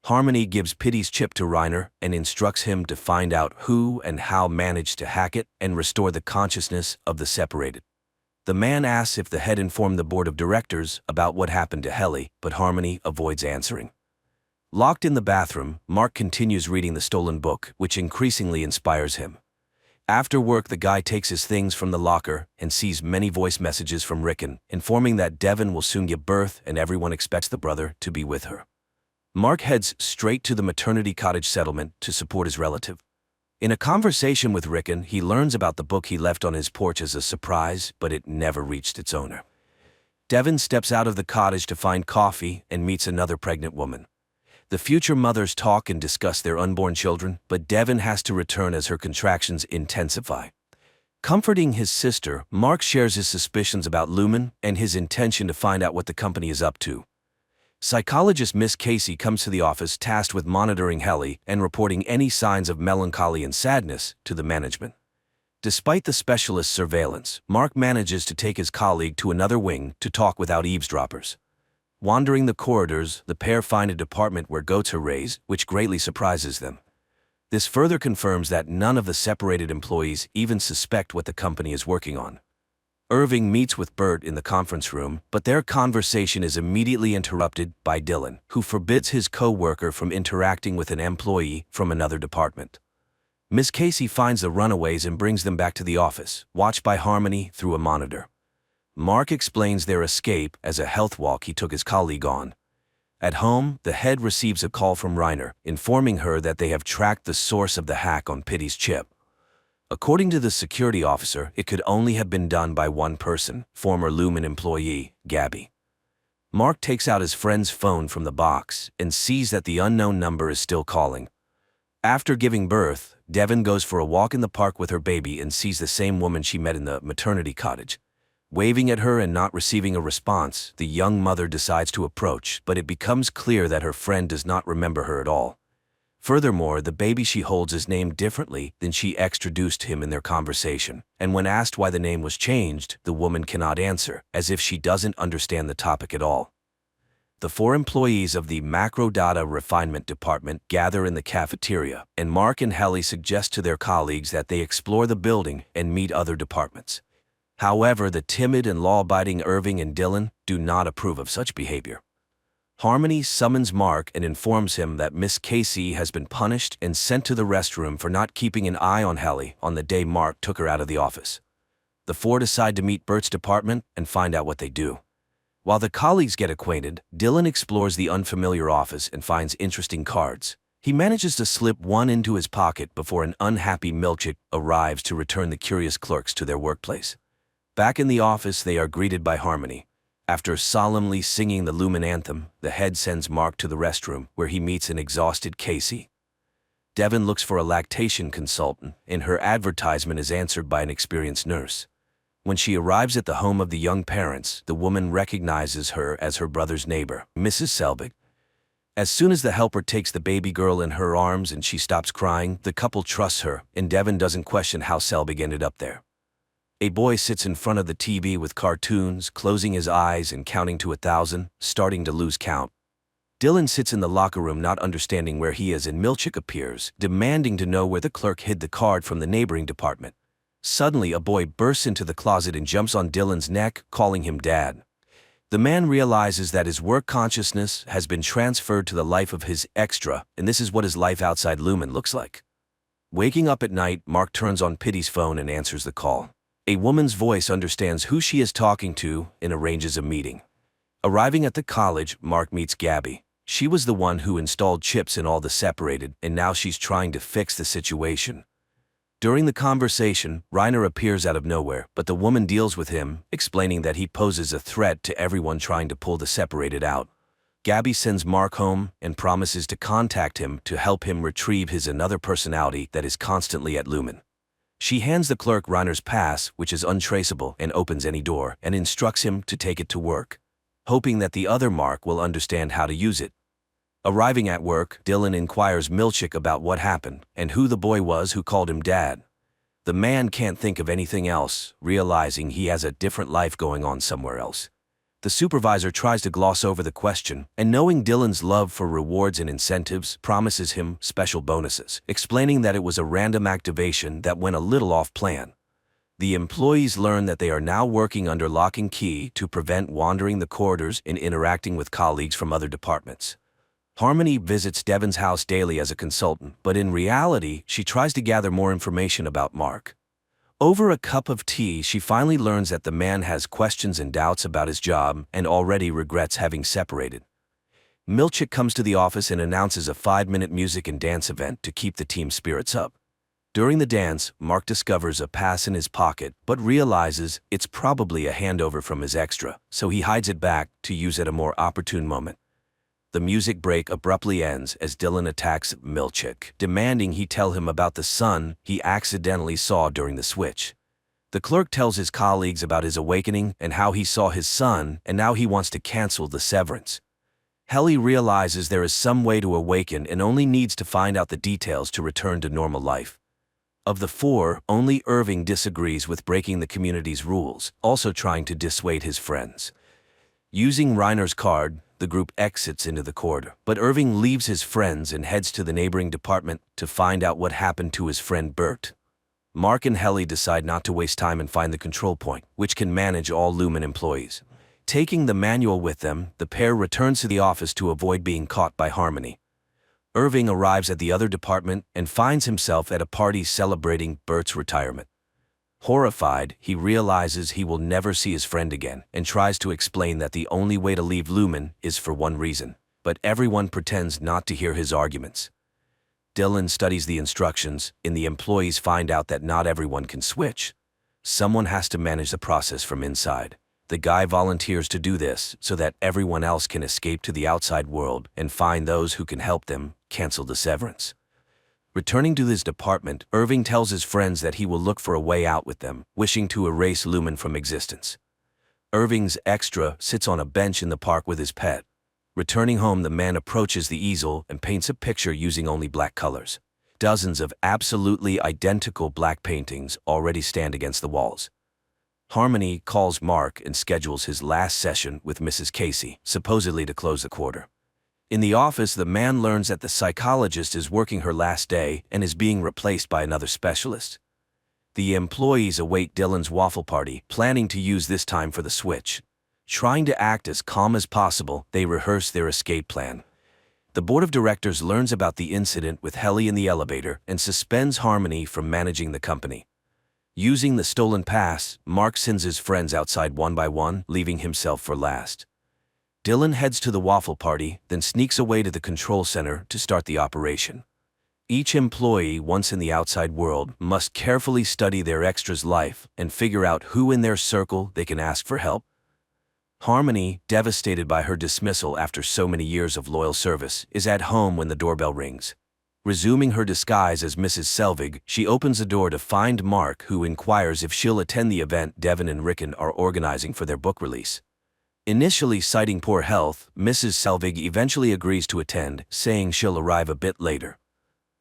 Harmony gives Pitty's chip to Reiner and instructs him to find out who and how managed to hack it and restore the consciousness of the separated. The man asks if the head informed the board of directors about what happened to Hallie, but Harmony avoids answering. Locked in the bathroom, Mark continues reading the stolen book, which increasingly inspires him. After work, the guy takes his things from the locker and sees many voice messages from Rickon, informing that Devon will soon give birth and everyone expects the brother to be with her. Mark heads straight to the maternity cottage settlement to support his relative. In a conversation with Rickon, he learns about the book he left on his porch as a surprise, but it never reached its owner. Devon steps out of the cottage to find coffee and meets another pregnant woman. The future mothers talk and discuss their unborn children, but Devon has to return as her contractions intensify. Comforting his sister, Mark shares his suspicions about Lumen and his intention to find out what the company is up to. Psychologist Miss Casey comes to the office tasked with monitoring Hallie and reporting any signs of melancholy and sadness to the management. Despite the specialist's surveillance, Mark manages to take his colleague to another wing to talk without eavesdroppers. Wandering the corridors, the pair find a department where goats are raised, which greatly surprises them. This further confirms that none of the separated employees even suspect what the company is working on. Irving meets with Bert in the conference room, but their conversation is immediately interrupted by Dylan, who forbids his co-worker from interacting with an employee from another department. Miss Casey finds the runaways and brings them back to the office, watched by Harmony through a monitor. Mark explains their escape as a health walk he took his colleague on. At home, the head receives a call from Reiner, informing her that they have tracked the source of the hack on Pitty's chip. According to the security officer, it could only have been done by one person, former Lumen employee, Gabby. Mark takes out his friend's phone from the box and sees that the unknown number is still calling. After giving birth, Devon goes for a walk in the park with her baby and sees the same woman she met in the maternity cottage. Waving at her and not receiving a response, the young mother decides to approach, but it becomes clear that her friend does not remember her at all. Furthermore, the baby she holds is named differently than she introduced him in their conversation, and when asked why the name was changed, the woman cannot answer, as if she doesn't understand the topic at all. The 4 employees of the Macro Data Refinement Department gather in the cafeteria, and Mark and Helly suggest to their colleagues that they explore the building and meet other departments. However, the timid and law-abiding Irving and Dylan do not approve of such behavior. Harmony summons Mark and informs him that Miss Casey has been punished and sent to the restroom for not keeping an eye on Helly on the day Mark took her out of the office. The 4 decide to meet Bert's department and find out what they do. While the colleagues get acquainted, Dylan explores the unfamiliar office and finds interesting cards. He manages to slip one into his pocket before an unhappy Milkshake arrives to return the curious clerks to their workplace. Back in the office, they are greeted by Harmony. After solemnly singing the Lumen anthem, the head sends Mark to the restroom, where he meets an exhausted Casey. Devon looks for a lactation consultant, and her advertisement is answered by an experienced nurse. When she arrives at the home of the young parents, the woman recognizes her as her brother's neighbor, Mrs. Selbig. As soon as the helper takes the baby girl in her arms and she stops crying, the couple trusts her, and Devon doesn't question how Selbig ended up there. A boy sits in front of the TV with cartoons, closing his eyes and counting to 1,000, starting to lose count. Dylan sits in the locker room not understanding where he is, and Milchik appears, demanding to know where the clerk hid the card from the neighboring department. Suddenly, a boy bursts into the closet and jumps on Dylan's neck, calling him Dad. The man realizes that his work consciousness has been transferred to the life of his extra, and this is what his life outside Lumen looks like. Waking up at night, Mark turns on Pitty's phone and answers the call. A woman's voice understands who she is talking to and arranges a meeting. Arriving at the college, Mark meets Gabby. She was the one who installed chips in all the separated, and now she's trying to fix the situation. During the conversation, Reiner appears out of nowhere, but the woman deals with him, explaining that he poses a threat to everyone trying to pull the separated out. Gabby sends Mark home and promises to contact him to help him retrieve his another personality that is constantly at Lumen. She hands the clerk Reiner's pass, which is untraceable and opens any door, and instructs him to take it to work, hoping that the other Mark will understand how to use it. Arriving at work, Dylan inquires Milchik about what happened and who the boy was who called him Dad. The man can't think of anything else, realizing he has a different life going on somewhere else. The supervisor tries to gloss over the question, and knowing Dylan's love for rewards and incentives, promises him special bonuses, explaining that it was a random activation that went a little off plan. The employees learn that they are now working under lock and key to prevent wandering the corridors and interacting with colleagues from other departments. Harmony visits Devon's house daily as a consultant, but in reality, she tries to gather more information about Mark. Over a cup of tea, she finally learns that the man has questions and doubts about his job and already regrets having separated. Milchik comes to the office and announces a 5-minute music and dance event to keep the team's spirits up. During the dance, Mark discovers a pass in his pocket, but realizes it's probably a handover from his extra, so he hides it back to use at a more opportune moment. The music break abruptly ends as Dylan attacks Milchik, demanding he tell him about the son he accidentally saw during the switch. The clerk tells his colleagues about his awakening and how he saw his son, and now he wants to cancel the severance. Helly realizes there is some way to awaken and only needs to find out the details to return to normal life. Of the 4, only Irving disagrees with breaking the community's rules, also trying to dissuade his friends. Using Reiner's card, The group exits into the corridor, but Irving leaves his friends and heads to the neighboring department to find out what happened to his friend Bert. Mark and Helly decide not to waste time and find the control point, which can manage all Lumen employees. Taking the manual with them, the pair returns to the office to avoid being caught by Harmony. Irving arrives at the other department and finds himself at a party celebrating Bert's retirement. Horrified, he realizes he will never see his friend again and tries to explain that the only way to leave Lumen is for one reason, but everyone pretends not to hear his arguments. Dylan studies the instructions, and the employees find out that not everyone can switch. Someone has to manage the process from inside. The guy volunteers to do this so that everyone else can escape to the outside world and find those who can help them cancel the severance. Returning to his department, Irving tells his friends that he will look for a way out with them, wishing to erase Lumen from existence. Irving's extra sits on a bench in the park with his pet. Returning home, the man approaches the easel and paints a picture using only black colors. Dozens of absolutely identical black paintings already stand against the walls. Harmony calls Mark and schedules his last session with Mrs. Casey, supposedly to close the quarter. In the office, the man learns that the psychologist is working her last day and is being replaced by another specialist. The employees await Dylan's waffle party, planning to use this time for the switch. Trying to act as calm as possible, they rehearse their escape plan. The board of directors learns about the incident with Helly in the elevator and suspends Harmony from managing the company. Using the stolen pass, Mark sends his friends outside one by one, leaving himself for last. Dylan heads to the waffle party, then sneaks away to the control center to start the operation. Each employee, once in the outside world, must carefully study their extra's life and figure out who in their circle they can ask for help. Harmony, devastated by her dismissal after so many years of loyal service, is at home when the doorbell rings. Resuming her disguise as Mrs. Selvig, she opens the door to find Mark, who inquires if she'll attend the event Devin and Rickon are organizing for their book release. Initially citing poor health, Mrs. Selvig eventually agrees to attend, saying she'll arrive a bit later.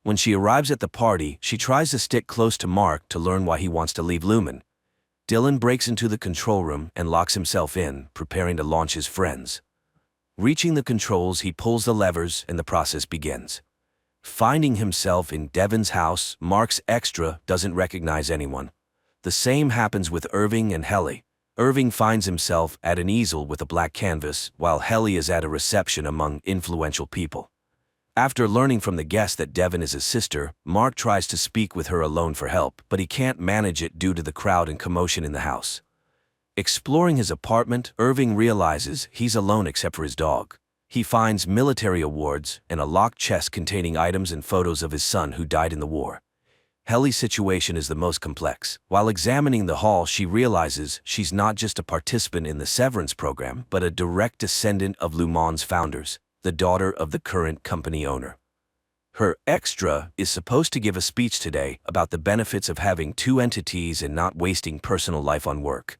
When she arrives at the party, she tries to stick close to Mark to learn why he wants to leave Lumen. Dylan breaks into the control room and locks himself in, preparing to launch his friends. Reaching the controls, he pulls the levers and the process begins. Finding himself in Devin's house, Mark's extra doesn't recognize anyone. The same happens with Irving and Helly. Irving finds himself at an easel with a black canvas, while Helly is at a reception among influential people. After learning from the guest that Devin is his sister, Mark tries to speak with her alone for help, but he can't manage it due to the crowd and commotion in the house. Exploring his apartment, Irving realizes he's alone except for his dog. He finds military awards and a locked chest containing items and photos of his son who died in the war. Helly's situation is the most complex. While examining the hall, she realizes she's not just a participant in the severance program, but a direct descendant of Lumon's founders, the daughter of the current company owner. Her extra is supposed to give a speech today about the benefits of having two entities and not wasting personal life on work.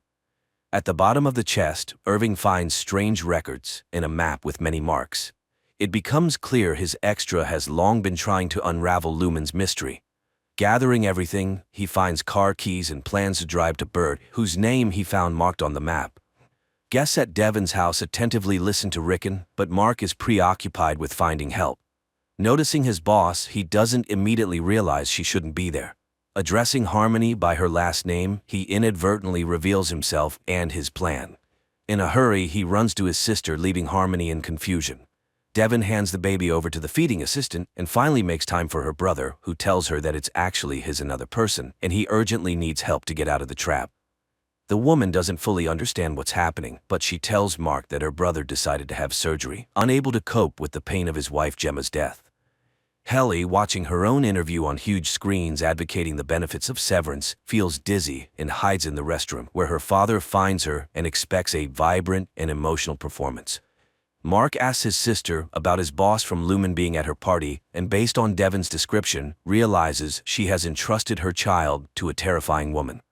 At the bottom of the chest, Irving finds strange records and a map with many marks. It becomes clear his extra has long been trying to unravel Lumen's mystery. Gathering everything, he finds car keys and plans to drive to Bert, whose name he found marked on the map. Guests at Devin's house attentively listen to Rickon, but Mark is preoccupied with finding help. Noticing his boss, he doesn't immediately realize she shouldn't be there. Addressing Harmony by her last name, he inadvertently reveals himself and his plan. In a hurry, he runs to his sister, leaving Harmony in confusion. Devin hands the baby over to the feeding assistant and finally makes time for her brother, who tells her that it's actually his another person, and he urgently needs help to get out of the trap. The woman doesn't fully understand what's happening, but she tells Mark that her brother decided to have surgery, unable to cope with the pain of his wife Gemma's death. Helly, watching her own interview on huge screens advocating the benefits of severance, feels dizzy and hides in the restroom, where her father finds her and expects a vibrant and emotional performance. Mark asks his sister about his boss from Lumen being at her party, and based on Devin's description, realizes she has entrusted her child to a terrifying woman.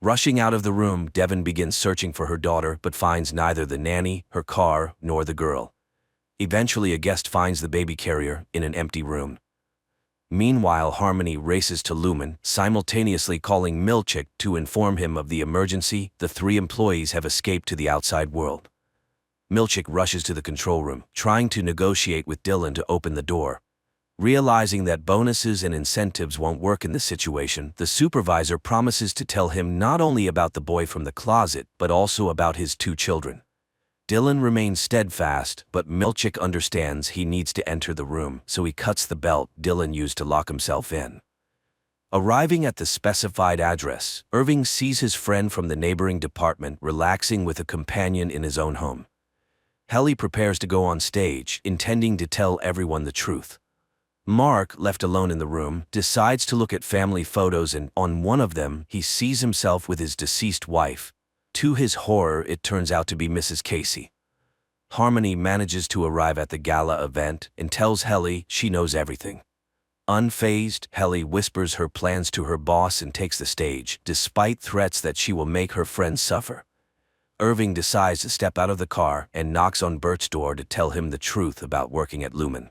Rushing out of the room, Devin begins searching for her daughter but finds neither the nanny, her car, nor the girl. Eventually, a guest finds the baby carrier in an empty room. Meanwhile, Harmony races to Lumen, simultaneously calling Milchick to inform him of the emergency. The three employees have escaped to the outside world. Milchick rushes to the control room, trying to negotiate with Dylan to open the door. Realizing that bonuses and incentives won't work in this situation, the supervisor promises to tell him not only about the boy from the closet, but also about his 2 children. Dylan remains steadfast, but Milchick understands he needs to enter the room, so he cuts the belt Dylan used to lock himself in. Arriving at the specified address, Irving sees his friend from the neighboring department relaxing with a companion in his own home. Helly prepares to go on stage, intending to tell everyone the truth. Mark, left alone in the room, decides to look at family photos, and on one of them, he sees himself with his deceased wife. To his horror, it turns out to be Mrs. Casey. Harmony manages to arrive at the gala event and tells Helly she knows everything. Unfazed, Helly whispers her plans to her boss and takes the stage, despite threats that she will make her friends suffer. Irving decides to step out of the car and knocks on Bert's door to tell him the truth about working at Lumen.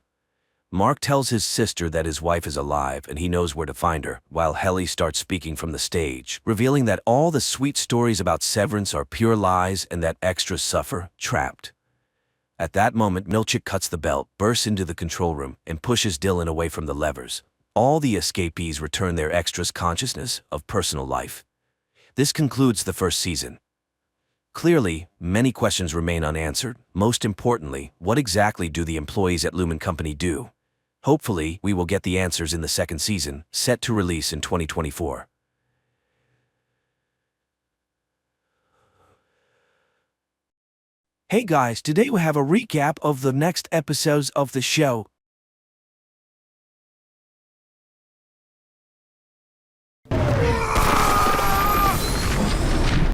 Mark tells his sister that his wife is alive and he knows where to find her, while Helly starts speaking from the stage, revealing that all the sweet stories about severance are pure lies and that extras suffer, trapped. At that moment, Milchick cuts the belt, bursts into the control room, and pushes Dylan away from the levers. All the escapees return their extras' consciousness of personal life. This concludes the first season. Clearly, many questions remain unanswered. Most importantly, what exactly do the employees at Lumen Company do? Hopefully, we will get the answers in the second season, set to release in 2024. Hey guys, today we have a recap of the next episodes of the show.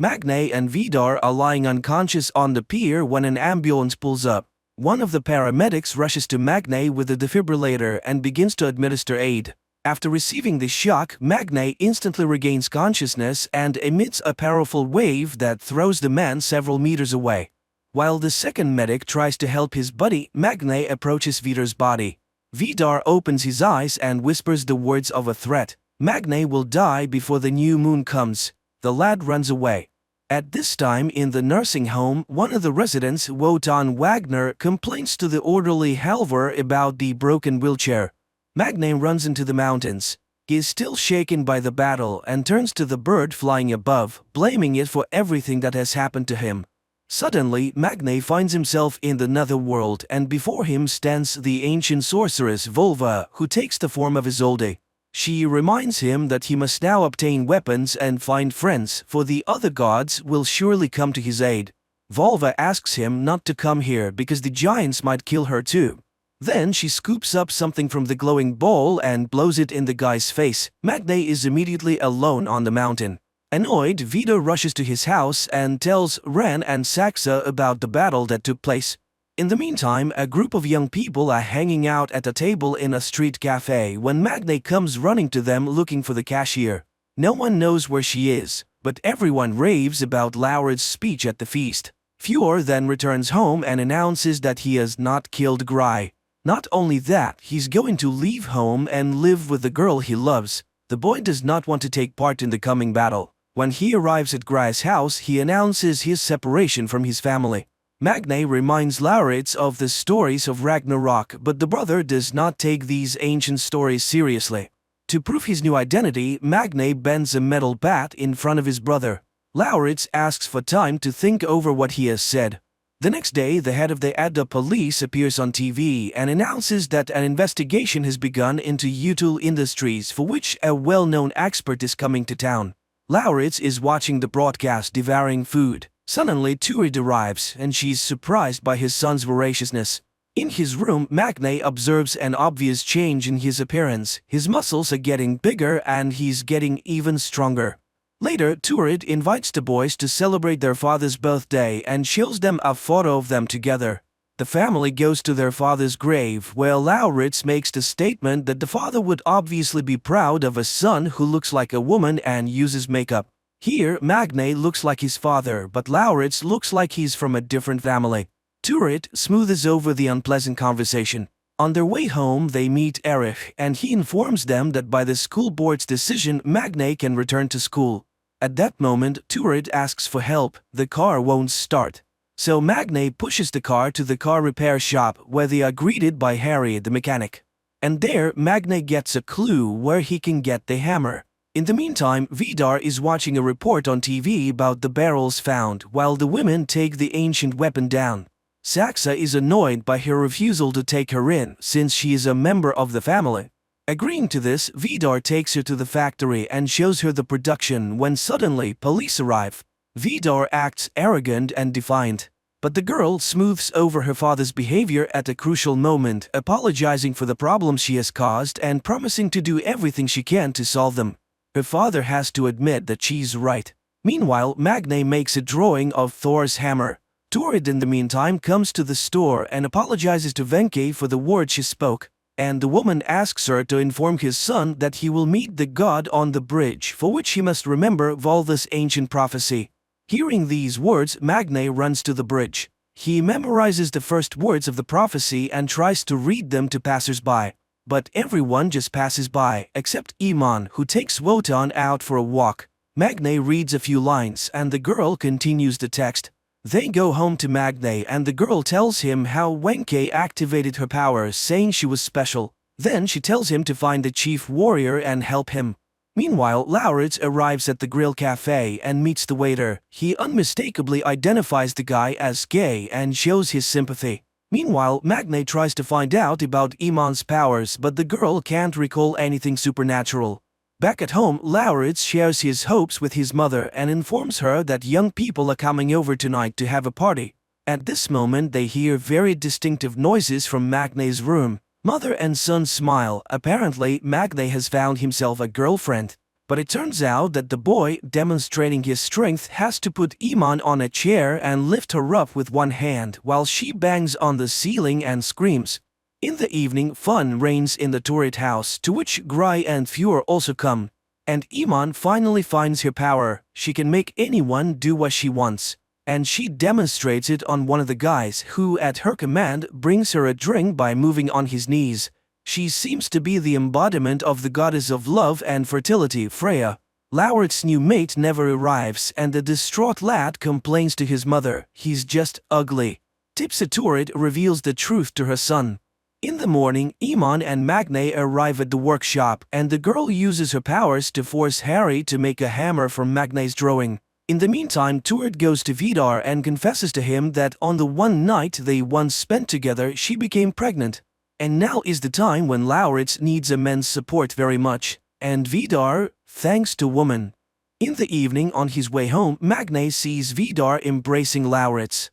Magne and Vidar are lying unconscious on the pier when an ambulance pulls up. One of the paramedics rushes to Magne with a defibrillator and begins to administer aid. After receiving the shock, Magne instantly regains consciousness and emits a powerful wave that throws the man several meters away. While the second medic tries to help his buddy, Magne approaches Vidar's body. Vidar opens his eyes and whispers the words of a threat. Magne will die before the new moon comes. The lad runs away. At this time in the nursing home, one of the residents, Wotan Wagner, complains to the orderly Halvor about the broken wheelchair. Magne runs into the mountains. He is still shaken by the battle and turns to the bird flying above, blaming it for everything that has happened to him. Suddenly, Magne finds himself in the netherworld, and before him stands the ancient sorceress Volva, who takes the form of Isolde. She reminds him that he must now obtain weapons and find friends, for the other gods will surely come to his aid. Volva asks him not to come here because the giants might kill her too. Then she scoops up something from the glowing bowl and blows it in the guy's face. Magne is immediately alone on the mountain. Annoyed, Vidar rushes to his house and tells Ren and Saxa about the battle that took place. In the meantime, a group of young people are hanging out at a table in a street cafe when Magne comes running to them looking for the cashier. No one knows where she is, but everyone raves about Laurid's speech at the feast. Fjord then returns home and announces that he has not killed Gry. Not only that, he's going to leave home and live with the girl he loves. The boy does not want to take part in the coming battle. When he arrives at Gry's house, he announces his separation from his family. Magne reminds Lauritz of the stories of Ragnarok, but the brother does not take these ancient stories seriously. To prove his new identity, Magne bends a metal bat in front of his brother. Lauritz asks for time to think over what he has said. The next day, the head of the Edda police appears on TV and announces that an investigation has begun into Utul Industries, for which a well-known expert is coming to town. Lauritz is watching the broadcast, devouring food. Suddenly, Turid arrives, and she's surprised by his son's voraciousness. In his room, Magne observes an obvious change in his appearance. His muscles are getting bigger, and he's getting even stronger. Later, Turid invites the boys to celebrate their father's birthday and shows them a photo of them together. The family goes to their father's grave, where Lauritz makes the statement that the father would obviously be proud of a son who looks like a woman and uses makeup. Here, Magne looks like his father, but Lauritz looks like he's from a different family. Turid smoothes over the unpleasant conversation. On their way home, they meet Erich, and he informs them that by the school board's decision, Magne can return to school. At that moment, Turid asks for help. The car won't start. So Magne pushes the car to the car repair shop where they are greeted by Harry the mechanic. And there Magne gets a clue where he can get the hammer. In the meantime, Vidar is watching a report on TV about the barrels found while the women take the ancient weapon down. Saxa is annoyed by her refusal to take her in since she is a member of the family. Agreeing to this, Vidar takes her to the factory and shows her the production when suddenly police arrive. Vidar acts arrogant and defiant, but the girl smooths over her father's behavior at a crucial moment, apologizing for the problems she has caused and promising to do everything she can to solve them. Her father has to admit that she's right. Meanwhile, Magne makes a drawing of Thor's hammer. Turid in the meantime comes to the store and apologizes to Venke for the words she spoke, and the woman asks her to inform his son that he will meet the god on the bridge, for which he must remember Volva's ancient prophecy. Hearing these words, Magne runs to the bridge. He memorizes the first words of the prophecy and tries to read them to passers-by. But everyone just passes by, except Iman, who takes Wotan out for a walk. Magne reads a few lines and the girl continues the text. They go home to Magne and the girl tells him how Wenke activated her powers, saying she was special. Then she tells him to find the chief warrior and help him. Meanwhile, Lauritz arrives at the grill cafe and meets the waiter. He unmistakably identifies the guy as gay and shows his sympathy. Meanwhile, Magne tries to find out about Iman's powers, but the girl can't recall anything supernatural. Back at home, Lauritz shares his hopes with his mother and informs her that young people are coming over tonight to have a party. At this moment, they hear very distinctive noises from Magne's room. Mother and son smile. Apparently, Magne has found himself a girlfriend. But it turns out that the boy, demonstrating his strength, has to put Iman on a chair and lift her up with one hand while she bangs on the ceiling and screams. In the evening, fun reigns in the turret house, to which Gry and Fjord also come. And Iman finally finds her power. She can make anyone do what she wants. And she demonstrates it on one of the guys who, at her command, brings her a drink by moving on his knees. She seems to be the embodiment of the goddess of love and fertility, Freya. Lauritz's new mate never arrives and the distraught lad complains to his mother. He's just ugly. Tipsa Turid reveals the truth to her son. In the morning, Iman and Magne arrive at the workshop and the girl uses her powers to force Harry to make a hammer from Magne's drawing. In the meantime, Turid goes to Vidar and confesses to him that on the one night they once spent together she became pregnant. And now is the time when Lauritz needs a man's support very much, and Vidar, thanks to woman. In the evening on his way home, Magne sees Vidar embracing Lauritz.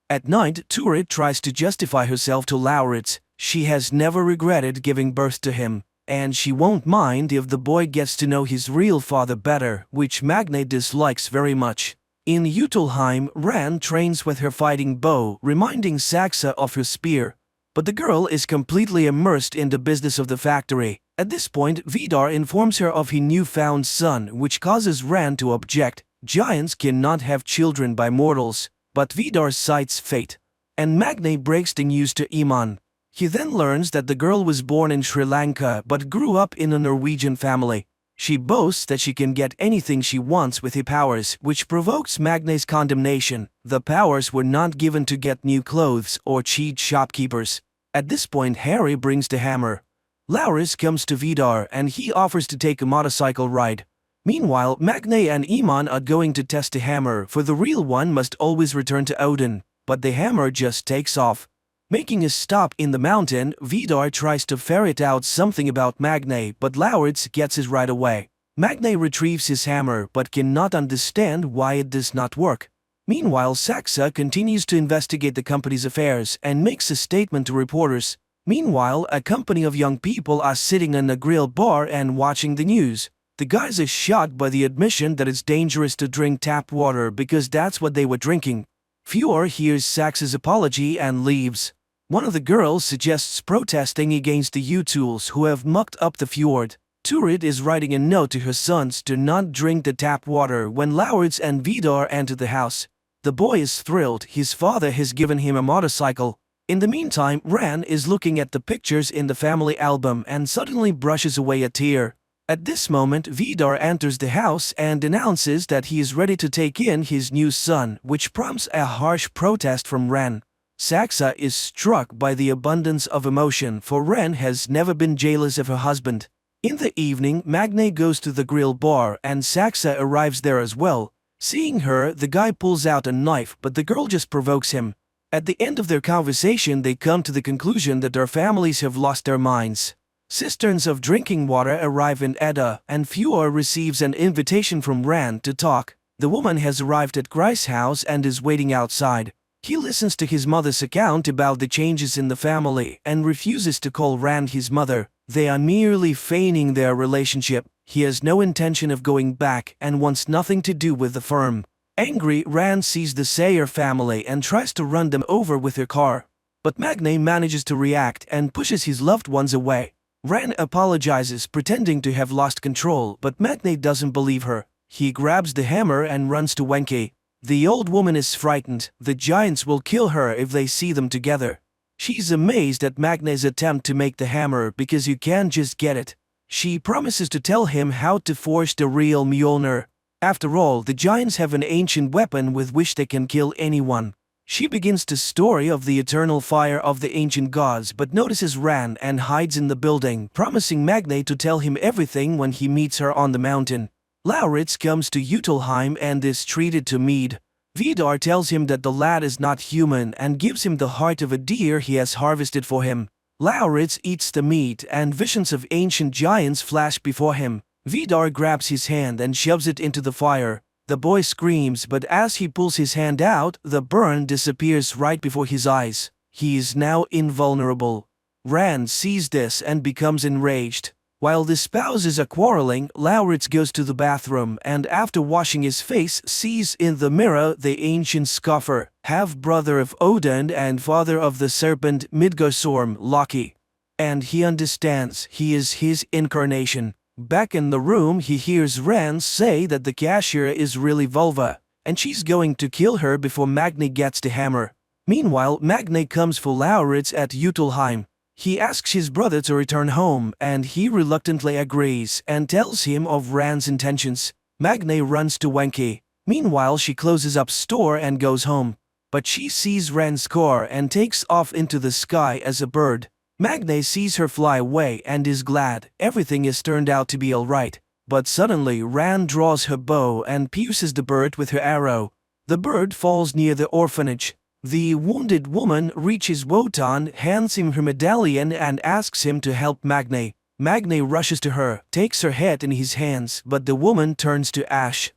At night, Turid tries to justify herself to Lauritz. She has never regretted giving birth to him, and she won't mind if the boy gets to know his real father better, which Magne dislikes very much. In Jotunheim, Ran trains with her fighting bow, reminding Saxa of her spear. But the girl is completely immersed in the business of the factory. At this point, Vidar informs her of his newfound son, which causes Ran to object. Giants cannot have children by mortals, but Vidar cites fate. And Magne breaks the news to Iman. He then learns that the girl was born in Sri Lanka but grew up in a Norwegian family. She boasts that she can get anything she wants with her powers, which provokes Magne's condemnation. The powers were not given to get new clothes or cheat shopkeepers. At this point, Harry brings the hammer. Lauritz comes to Vidar and he offers to take a motorcycle ride. Meanwhile, Magne and Iman are going to test the hammer, for the real one must always return to Odin. But the hammer just takes off. Making a stop in the mountain, Vidar tries to ferret out something about Magne, but Lauritz gets it right away. Magne retrieves his hammer but cannot understand why it does not work. Meanwhile, Saxa continues to investigate the company's affairs and makes a statement to reporters. Meanwhile, a company of young people are sitting in a grill bar and watching the news. The guys are shocked by the admission that it's dangerous to drink tap water because that's what they were drinking. Fjord hears Saxa's apology and leaves. One of the girls suggests protesting against the U-Tools who have mucked up the fjord. Turid is writing a note to her sons to not drink the tap water when Lauritz and Vidar enter the house. The boy is thrilled. His father has given him a motorcycle. In the meantime, Ran is looking at the pictures in the family album and suddenly brushes away a tear. At this moment, Vidar enters the house and announces that he is ready to take in his new son, which prompts a harsh protest from Ren. Saxa is struck by the abundance of emotion, for Ren has never been jealous of her husband. In the evening, Magne goes to the grill bar and Saxa arrives there as well. Seeing her, the guy pulls out a knife, but the girl just provokes him. At the end of their conversation, they come to the conclusion that their families have lost their minds. Cisterns of drinking water arrive in Edda, and Fjord receives an invitation from Rand to talk. The woman has arrived at Gry's house and is waiting outside. He listens to his mother's account about the changes in the family and refuses to call Rand his mother. They are merely feigning their relationship. He has no intention of going back and wants nothing to do with the firm. Angry, Rand sees the Sayer family and tries to run them over with her car. But Magne manages to react and pushes his loved ones away. Rand apologizes, pretending to have lost control, but Magne doesn't believe her. He grabs the hammer and runs to Wenke. The old woman is frightened. The giants will kill her if they see them together. She's amazed at Magne's attempt to make the hammer because you can't just get it. She promises to tell him how to forge the real Mjolnir. After all, the giants have an ancient weapon with which they can kill anyone. She begins the story of the eternal fire of the ancient gods but notices Rand and hides in the building, promising Magne to tell him everything when he meets her on the mountain. Lauritz comes to Utelheim and is treated to mead. Vidar tells him that the lad is not human and gives him the heart of a deer he has harvested for him. Lauritz eats the meat and visions of ancient giants flash before him. Vidar grabs his hand and shoves it into the fire. The boy screams, but as he pulls his hand out, the burn disappears right before his eyes. He is now invulnerable. Rand sees this and becomes enraged. While the spouses are quarreling, Lauritz goes to the bathroom and after washing his face sees in the mirror the ancient scoffer, half-brother of Odin and father of the serpent Midgardsorm, Loki. And he understands he is his incarnation. Back in the room, he hears Rand say that the cashier is really Vulva, and she's going to kill her before Magne gets the hammer. Meanwhile, Magne comes for Lauritz at Utelheim. He asks his brother to return home, and he reluctantly agrees and tells him of Rand's intentions. Magne runs to Wenke. Meanwhile, she closes up store and goes home. But she sees Rand's car and takes off into the sky as a bird. Magne sees her fly away and is glad. Everything has turned out to be alright. But suddenly Rand draws her bow and pierces the bird with her arrow. The bird falls near the orphanage. The wounded woman reaches Wotan, hands him her medallion and asks him to help Magne. Magne rushes to her, takes her head in his hands, but the woman turns to ash.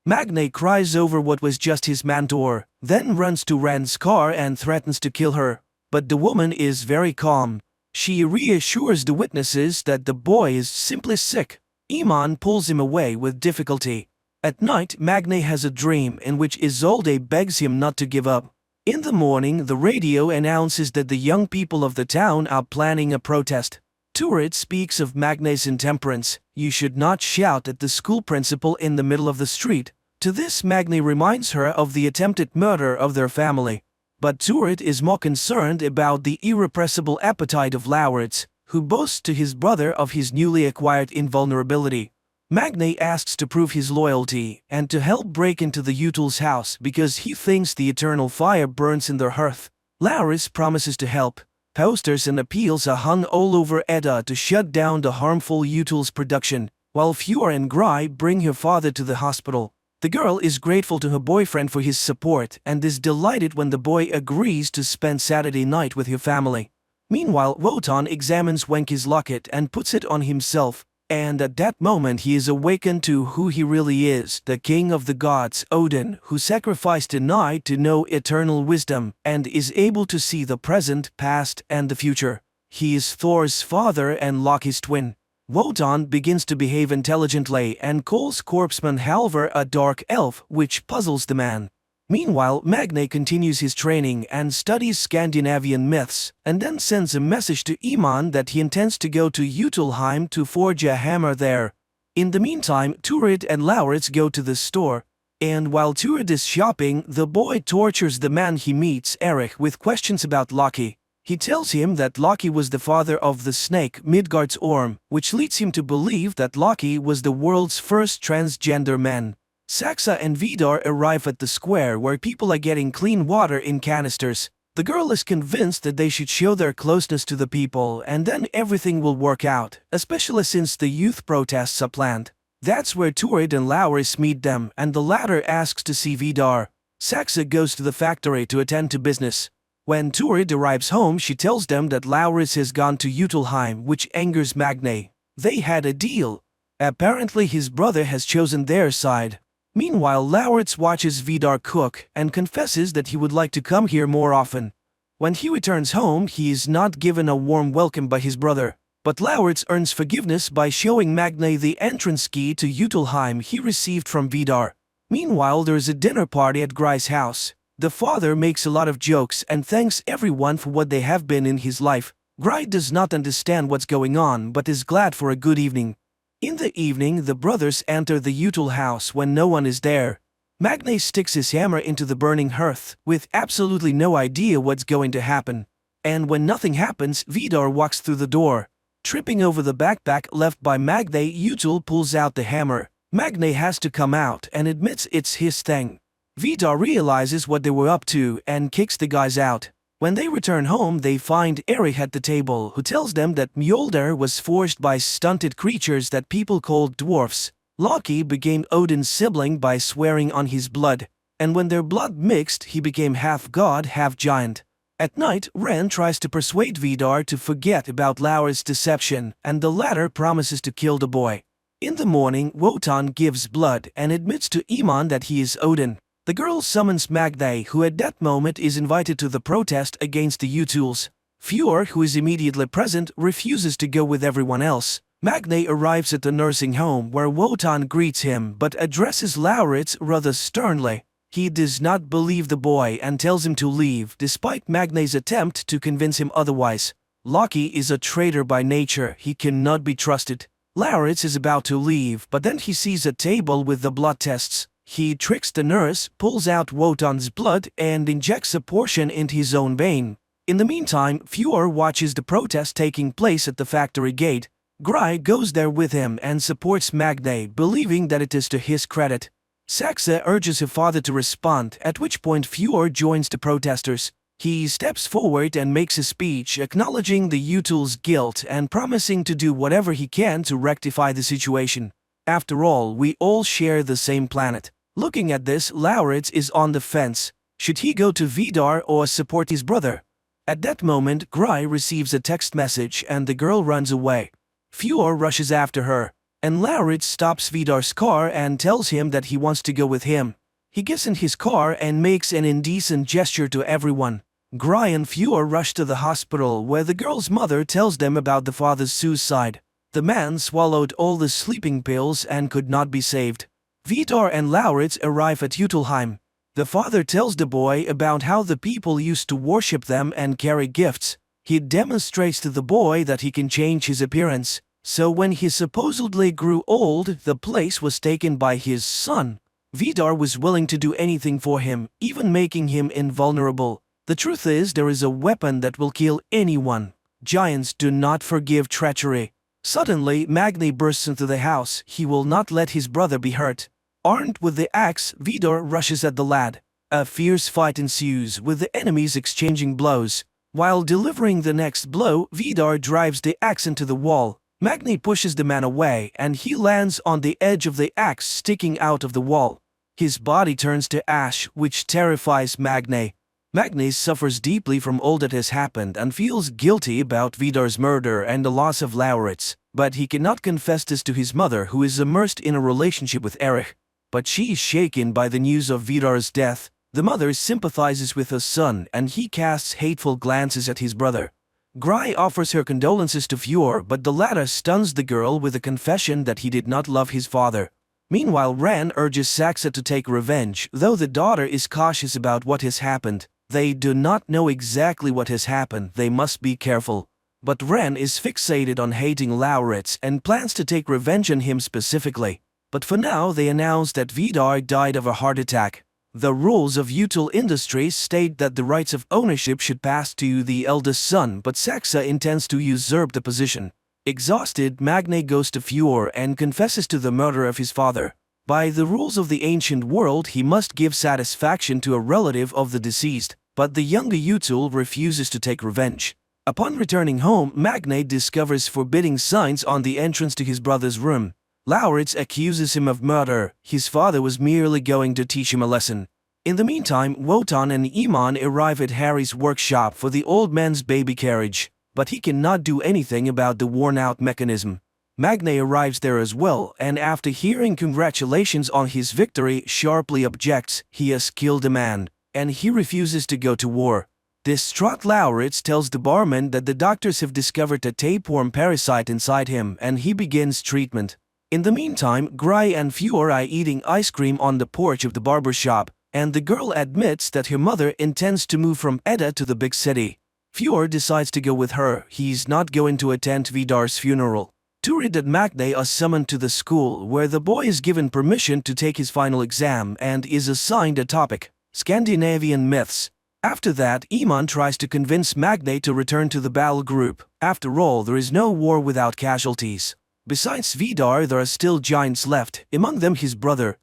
Magne cries over what was just his mentor, then runs to Rand's car and threatens to kill her. But the woman is very calm. She reassures the witnesses that the boy is simply sick. Iman pulls him away with difficulty. At night, Magne has a dream in which Isolde begs him not to give up. In the morning, the radio announces that the young people of the town are planning a protest. Turid speaks of Magne's intemperance. You should not shout at the school principal in the middle of the street. To this, Magne reminds her of the attempted murder of their family. But Turid is more concerned about the irrepressible appetite of Lauritz, who boasts to his brother of his newly acquired invulnerability. Magne asks to prove his loyalty and to help break into the Utel's house because he thinks the eternal fire burns in their hearth. Lauritz promises to help. Posters and appeals are hung all over Edda to shut down the harmful Utel's production, while Fjord and Gry bring her father to the hospital. The girl is grateful to her boyfriend for his support and is delighted when the boy agrees to spend Saturday night with her family. Meanwhile, Wotan examines Wenke's locket and puts it on himself, and at that moment he is awakened to who he really is, the king of the gods, Odin, who sacrificed a night to know eternal wisdom and is able to see the present, past, and the future. He is Thor's father and Loki's twin. Wotan begins to behave intelligently and calls corpsman Halvor a dark elf, which puzzles the man. Meanwhile, Magne continues his training and studies Scandinavian myths, and then sends a message to Iman that he intends to go to Utelheim to forge a hammer there. In the meantime, Turid and Lauritz go to the store, and while Turid is shopping, the boy tortures the man he meets, Eric, with questions about Loki. He tells him that Loki was the father of the snake Midgard's Orm, which leads him to believe that Loki was the world's first transgender man. Saxa and Vidar arrive at the square where people are getting clean water in canisters. The girl is convinced that they should show their closeness to the people and then everything will work out, especially since the youth protests are planned. That's where Turid and Lauris meet them and the latter asks to see Vidar. Saxa goes to the factory to attend to business. When Turid arrives home, she tells them that Lauris has gone to Utilheim, which angers Magne. They had a deal. Apparently his brother has chosen their side. Meanwhile, Lauritz watches Vidar cook and confesses that he would like to come here more often. When he returns home, he is not given a warm welcome by his brother. But Lauritz earns forgiveness by showing Magne the entrance key to Utilheim he received from Vidar. Meanwhile, there is a dinner party at Gry's house. The father makes a lot of jokes and thanks everyone for what they have been in his life. Gry does not understand what's going on but is glad for a good evening. In the evening, the brothers enter the Util house when no one is there. Magne sticks his hammer into the burning hearth, with absolutely no idea what's going to happen. And when nothing happens, Vidar walks through the door. Tripping over the backpack left by Magne, Util pulls out the hammer. Magne has to come out and admits it's his thing. Vidar realizes what they were up to and kicks the guys out. When they return home, they find Erich at the table, who tells them that Mjolnir was forged by stunted creatures that people called dwarfs. Loki became Odin's sibling by swearing on his blood, and when their blood mixed, he became half god, half giant. At night, Ren tries to persuade Vidar to forget about Lauris' deception, and the latter promises to kill the boy. In the morning, Wotan gives blood and admits to Iman that he is Odin. The girl summons Magne, who at that moment is invited to the protest against the Utils. Fjord, who is immediately present, refuses to go with everyone else. Magne arrives at the nursing home where Wotan greets him but addresses Lauritz rather sternly. He does not believe the boy and tells him to leave despite Magne's attempt to convince him otherwise. Loki is a traitor by nature, he cannot be trusted. Lauritz is about to leave but then he sees a table with the blood tests. He tricks the nurse, pulls out Wotan's blood, and injects a portion into his own vein. In the meantime, Fjord watches the protest taking place at the factory gate. Gry goes there with him and supports Magne, believing that it is to his credit. Saxa urges her father to respond, at which point Fjord joins the protesters. He steps forward and makes a speech acknowledging the Util's guilt and promising to do whatever he can to rectify the situation. After all, we all share the same planet. Looking at this, Lauritz is on the fence. Should he go to Vidar or support his brother? At that moment, Gry receives a text message and the girl runs away. Fjord rushes after her, and Lauritz stops Vidar's car and tells him that he wants to go with him. He gets in his car and makes an indecent gesture to everyone. Gry and Fjord rush to the hospital where the girl's mother tells them about the father's suicide. The man swallowed all the sleeping pills and could not be saved. Vidar and Lauritz arrive at Utilheim. The father tells the boy about how the people used to worship them and carry gifts. He demonstrates to the boy that he can change his appearance. So when he supposedly grew old, the place was taken by his son. Vidar was willing to do anything for him, even making him invulnerable. The truth is, there is a weapon that will kill anyone. Giants do not forgive treachery. Suddenly, Magne bursts into the house. He will not let his brother be hurt. Armed with the axe, Vidar rushes at the lad. A fierce fight ensues, with the enemies exchanging blows. While delivering the next blow, Vidar drives the axe into the wall. Magne pushes the man away, and he lands on the edge of the axe sticking out of the wall. His body turns to ash, which terrifies Magne. Magne suffers deeply from all that has happened and feels guilty about Vidar's murder and the loss of Lauritz, but he cannot confess this to his mother, who is immersed in a relationship with Erich. But she is shaken by the news of Vidar's death. The mother sympathizes with her son and he casts hateful glances at his brother. Gry offers her condolences to Fjord, but the latter stuns the girl with a confession that he did not love his father. Meanwhile, Ran urges Saxa to take revenge, though the daughter is cautious about what has happened. They do not know exactly what has happened, they must be careful. But Ren is fixated on hating Lauritz and plans to take revenge on him specifically. But for now, they announce that Vidar died of a heart attack. The rules of Util Industries state that the rights of ownership should pass to the eldest son, but Saxa intends to usurp the position. Exhausted, Magne goes to Fjord and confesses to the murder of his father. By the rules of the ancient world, he must give satisfaction to a relative of the deceased, but the younger Util refuses to take revenge. Upon returning home, Magne discovers forbidding signs on the entrance to his brother's room. Lauritz accuses him of murder. His father was merely going to teach him a lesson. In the meantime, Wotan and Iman arrive at Harry's workshop for the old man's baby carriage, but he cannot do anything about the worn-out mechanism. Magne arrives there as well, and after hearing congratulations on his victory, sharply objects. He has killed a man, and he refuses to go to war. Distraught Lauritz tells the barman that the doctors have discovered a tapeworm parasite inside him, and he begins treatment. In the meantime, Gry and Fjord are eating ice cream on the porch of the barber shop, and the girl admits that her mother intends to move from Edda to the big city. Fjord decides to go with her. He's not going to attend Vidar's funeral. Turid and Magne are summoned to the school, where the boy is given permission to take his final exam and is assigned a topic: Scandinavian myths. After that, Iman tries to convince Magne to return to the battle group. After all, there is no war without casualties. Besides Vidar, there are still giants left, among them his brother.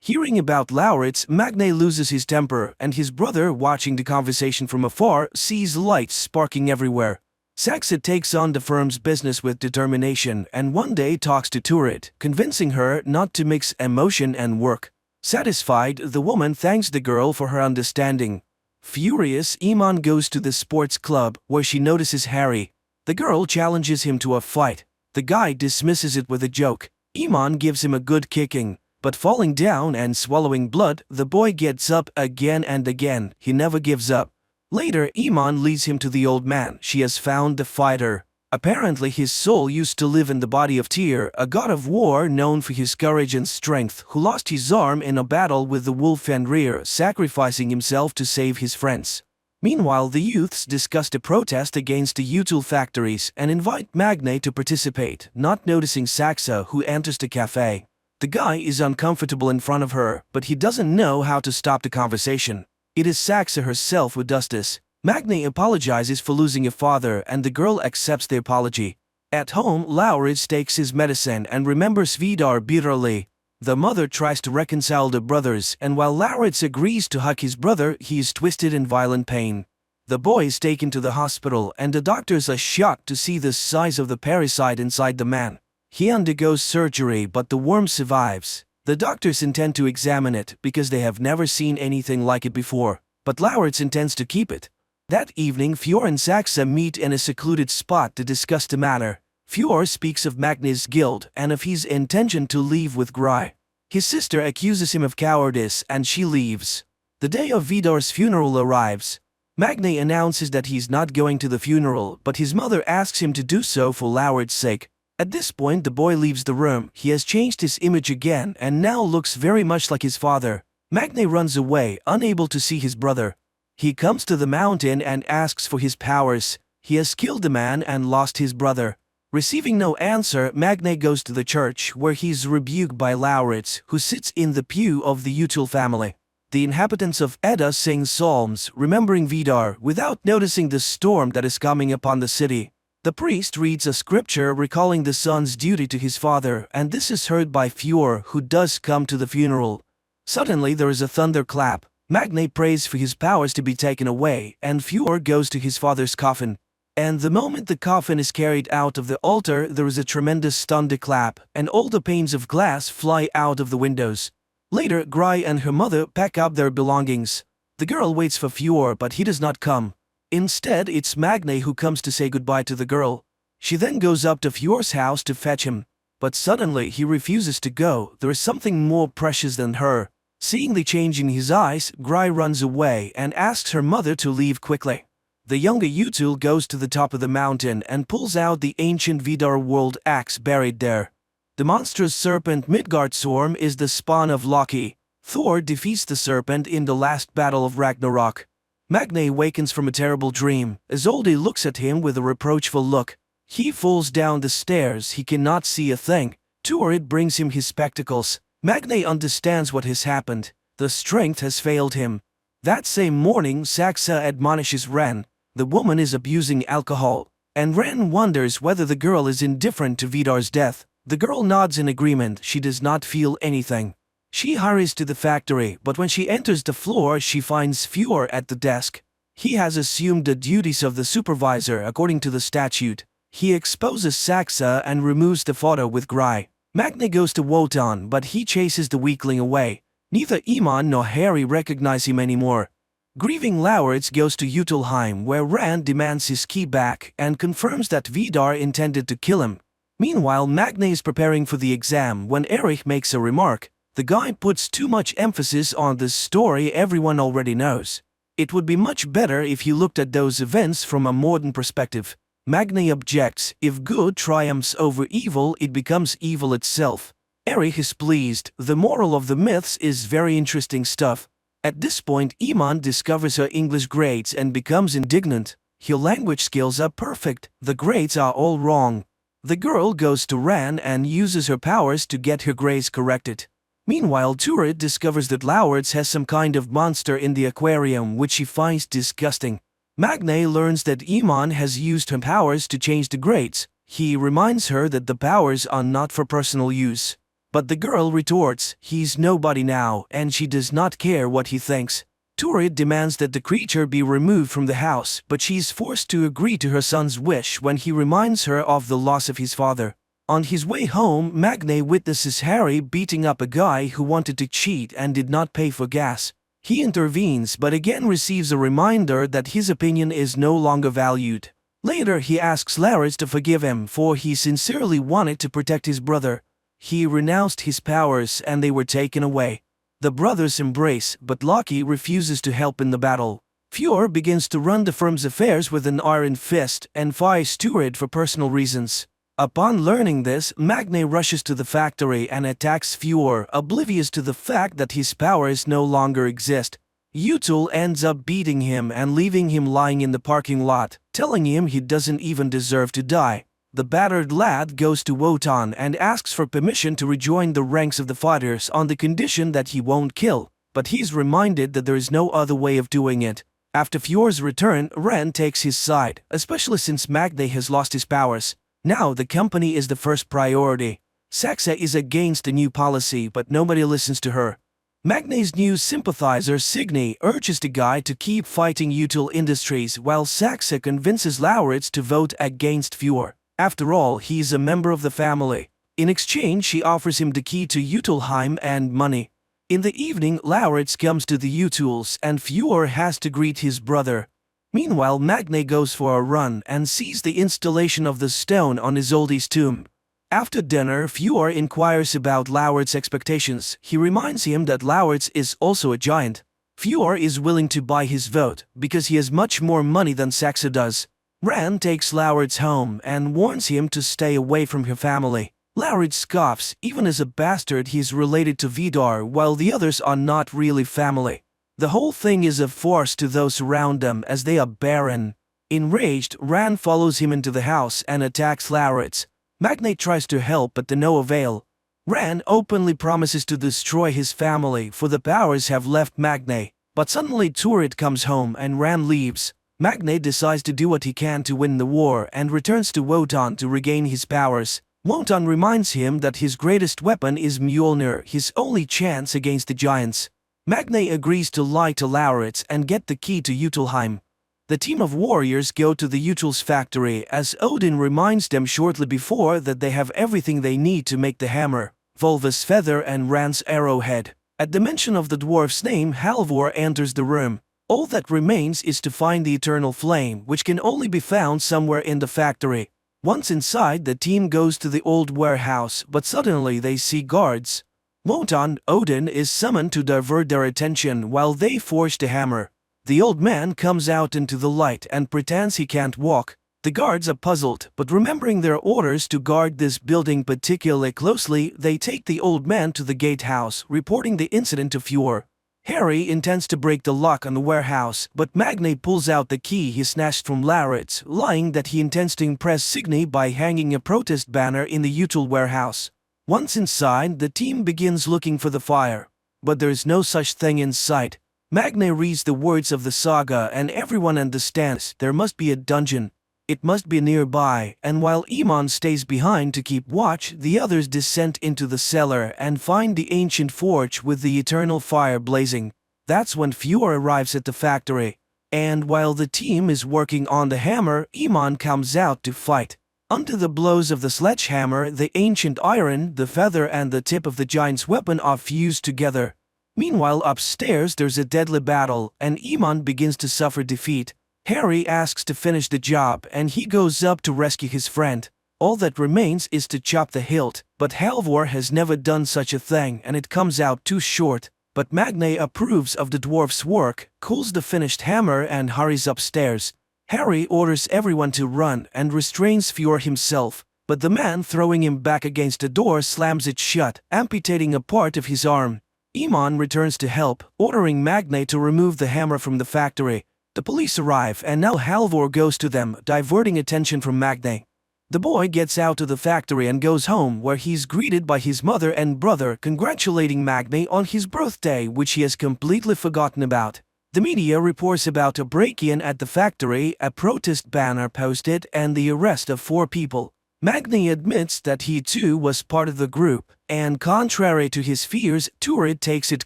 Hearing about Lauritz, Magne loses his temper, and his brother, watching the conversation from afar, sees lights sparking everywhere. Saxa takes on the firm's business with determination and one day talks to Turid, convincing her not to mix emotion and work. Satisfied, the woman thanks the girl for her understanding. Furious, Iman goes to the sports club, where she notices Harry. The girl challenges him to a fight. The guy dismisses it with a joke. Iman gives him a good kicking, but falling down and swallowing blood, the boy gets up again and again. He never gives up. Later, Iman leads him to the old man. She has found the fighter. Apparently his soul used to live in the body of Tyr, a god of war known for his courage and strength, who lost his arm in a battle with the wolf Fenrir, sacrificing himself to save his friends. Meanwhile, the youths discuss a protest against the Util factories and invite Magne to participate, not noticing Saxa, who enters the cafe. The guy is uncomfortable in front of her, but he doesn't know how to stop the conversation. It is Saxa herself who does this. Magne apologizes for losing a father, and the girl accepts the apology. At home, Lauritz takes his medicine and remembers Vidar bitterly. The mother tries to reconcile the brothers, and while Lauritz agrees to hug his brother, he is twisted in violent pain. The boy is taken to the hospital, and the doctors are shocked to see the size of the parasite inside the man. He undergoes surgery, but the worm survives. The doctors intend to examine it because they have never seen anything like it before, but Lauritz intends to keep it. That evening, Fjord and Saxa meet in a secluded spot to discuss the matter. Fjord speaks of Magne's guilt and of his intention to leave with Gry. His sister accuses him of cowardice and she leaves. The day of Vidar's funeral arrives. Magne announces that he's not going to the funeral, but his mother asks him to do so for Lauritz's sake. At this point, the boy leaves the room. He has changed his image again and now looks very much like his father. Magne runs away, unable to see his brother. He comes to the mountain and asks for his powers. He has killed the man and lost his brother. Receiving no answer, Magne goes to the church, where he is rebuked by Lauritz, who sits in the pew of the Util family. The inhabitants of Edda sing psalms, remembering Vidar, without noticing the storm that is coming upon the city. The priest reads a scripture recalling the son's duty to his father, and this is heard by Fjord, who does come to the funeral. Suddenly there is a thunderclap. Magne prays for his powers to be taken away, and Fjord goes to his father's coffin. And the moment the coffin is carried out of the altar, there is a tremendous thunderclap, and all the panes of glass fly out of the windows. Later, Gry and her mother pack up their belongings. The girl waits for Fjord, but he does not come. Instead, it's Magne who comes to say goodbye to the girl. She then goes up to Fjord's house to fetch him. But suddenly, he refuses to go. There is something more precious than her. Seeing the change in his eyes, Gry runs away and asks her mother to leave quickly. The younger Util goes to the top of the mountain and pulls out the ancient Vidar world axe buried there. The monstrous serpent Midgardsorm is the spawn of Loki. Thor defeats the serpent in the last battle of Ragnarok. Magne awakens from a terrible dream. Isolde looks at him with a reproachful look. He falls down the stairs. He cannot see a thing. Turid brings him his spectacles. Magne understands what has happened. The strength has failed him. That same morning, Saxa admonishes Ren. The woman is abusing alcohol, and Ren wonders whether the girl is indifferent to Vidar's death. The girl nods in agreement. She does not feel anything. She hurries to the factory, but when she enters the floor, she finds Fjord at the desk. He has assumed the duties of the supervisor according to the statute. He exposes Saxa and removes the photo with Gry. Magne goes to Wotan, but he chases the weakling away. Neither Iman nor Harry recognize him anymore. Grieving Lauritz goes to Utilheim, where Rand demands his key back and confirms that Vidar intended to kill him. Meanwhile, Magne is preparing for the exam when Erich makes a remark. The guy puts too much emphasis on this story everyone already knows. It would be much better if you looked at those events from a modern perspective. Magne objects. If good triumphs over evil, it becomes evil itself. Erich is pleased. The moral of the myths is very interesting stuff. At this point, Iman discovers her English grades and becomes indignant. Her language skills are perfect. The grades are all wrong. The girl goes to Ran and uses her powers to get her grades corrected. Meanwhile, Turid discovers that Lauritz has some kind of monster in the aquarium which she finds disgusting. Magne learns that Iman has used her powers to change the grades. He reminds her that the powers are not for personal use. But the girl retorts, he's nobody now, and she does not care what he thinks. Turid demands that the creature be removed from the house, but she's forced to agree to her son's wish when he reminds her of the loss of his father. On his way home, Magne witnesses Harry beating up a guy who wanted to cheat and did not pay for gas. He intervenes but again receives a reminder that his opinion is no longer valued. Later he asks Lauritz to forgive him for he sincerely wanted to protect his brother. He renounced his powers and they were taken away. The brothers embrace, but Loki refuses to help in the battle. Fjord begins to run the firm's affairs with an iron fist and fires Turid for personal reasons. Upon learning this, Magne rushes to the factory and attacks Fjord, oblivious to the fact that his powers no longer exist. Utul ends up beating him and leaving him lying in the parking lot, telling him he doesn't even deserve to die. The battered lad goes to Wotan and asks for permission to rejoin the ranks of the fighters on the condition that he won't kill, but he's reminded that there is no other way of doing it. After Fjord's return, Ren takes his side, especially since Magne has lost his powers. Now the company is the first priority. Saxa is against the new policy, but nobody listens to her. Magne's new sympathizer Signy urges the guy to keep fighting Util Industries while Saxa convinces Lauritz to vote against Fjord. After all, he is a member of the family. In exchange, she offers him the key to Utilheim and money. In the evening, Lauritz comes to the Utils and Fjord has to greet his brother. Meanwhile, Magne goes for a run and sees the installation of the stone on Isolde's tomb. After dinner, Fjord inquires about Lauritz's expectations. He reminds him that Lauritz is also a giant. Fjord is willing to buy his vote because he has much more money than Saxa does. Ran takes Lauritz home and warns him to stay away from her family. Lauritz scoffs. Even as a bastard, he is related to Vidar, while the others are not really family. The whole thing is a farce to those around them as they are barren. Enraged, Ran follows him into the house and attacks Lauritz. Magne tries to help but to no avail. Ran openly promises to destroy his family for the powers have left Magne, but suddenly Turid comes home and Ran leaves. Magne decides to do what he can to win the war and returns to Wotan to regain his powers. Wotan reminds him that his greatest weapon is Mjolnir, his only chance against the giants. Magne agrees to lie to Lauritz and get the key to Utilheim. The team of warriors go to the Util's factory as Odin reminds them shortly before that they have everything they need to make the hammer, Volva's feather and Ran's arrowhead. At the mention of the dwarf's name, Halvor enters the room. All that remains is to find the eternal flame, which can only be found somewhere in the factory. Once inside, the team goes to the old warehouse, but suddenly they see guards. Wotan, Odin, is summoned to divert their attention while they forge the hammer. The old man comes out into the light and pretends he can't walk. The guards are puzzled, but remembering their orders to guard this building particularly closely, they take the old man to the gatehouse, reporting the incident to Fjord. Harry intends to break the lock on the warehouse, but Magne pulls out the key he snatched from Lauritz, lying that he intends to impress Signy by hanging a protest banner in the Util warehouse. Once inside, the team begins looking for the fire. but there is no such thing in sight. Magne reads the words of the saga and everyone understands there must be a dungeon. It must be nearby, and while Iman stays behind to keep watch, the others descend into the cellar and find the ancient forge with the eternal fire blazing. That's when Fior arrives at the factory. And while the team is working on the hammer, Iman comes out to fight. Under the blows of the sledgehammer, the ancient iron, the feather and the tip of the giant's weapon are fused together. Meanwhile upstairs there's a deadly battle, and Iman begins to suffer defeat. Harry asks to finish the job and he goes up to rescue his friend. All that remains is to chop the hilt, but Halvor has never done such a thing and it comes out too short. But Magne approves of the dwarf's work, cools the finished hammer and hurries upstairs. Harry orders everyone to run and restrains Fior himself, but the man throwing him back against the door slams it shut, amputating a part of his arm. Iman returns to help, ordering Magne to remove the hammer from the factory. The police arrive and now Halvor goes to them, diverting attention from Magne. The boy gets out of the factory and goes home where he's greeted by his mother and brother congratulating Magne on his birthday, which he has completely forgotten about. The media reports about a break-in at the factory, a protest banner posted, and the arrest of 4 people. Magne admits that he too was part of the group, and contrary to his fears, Turid takes it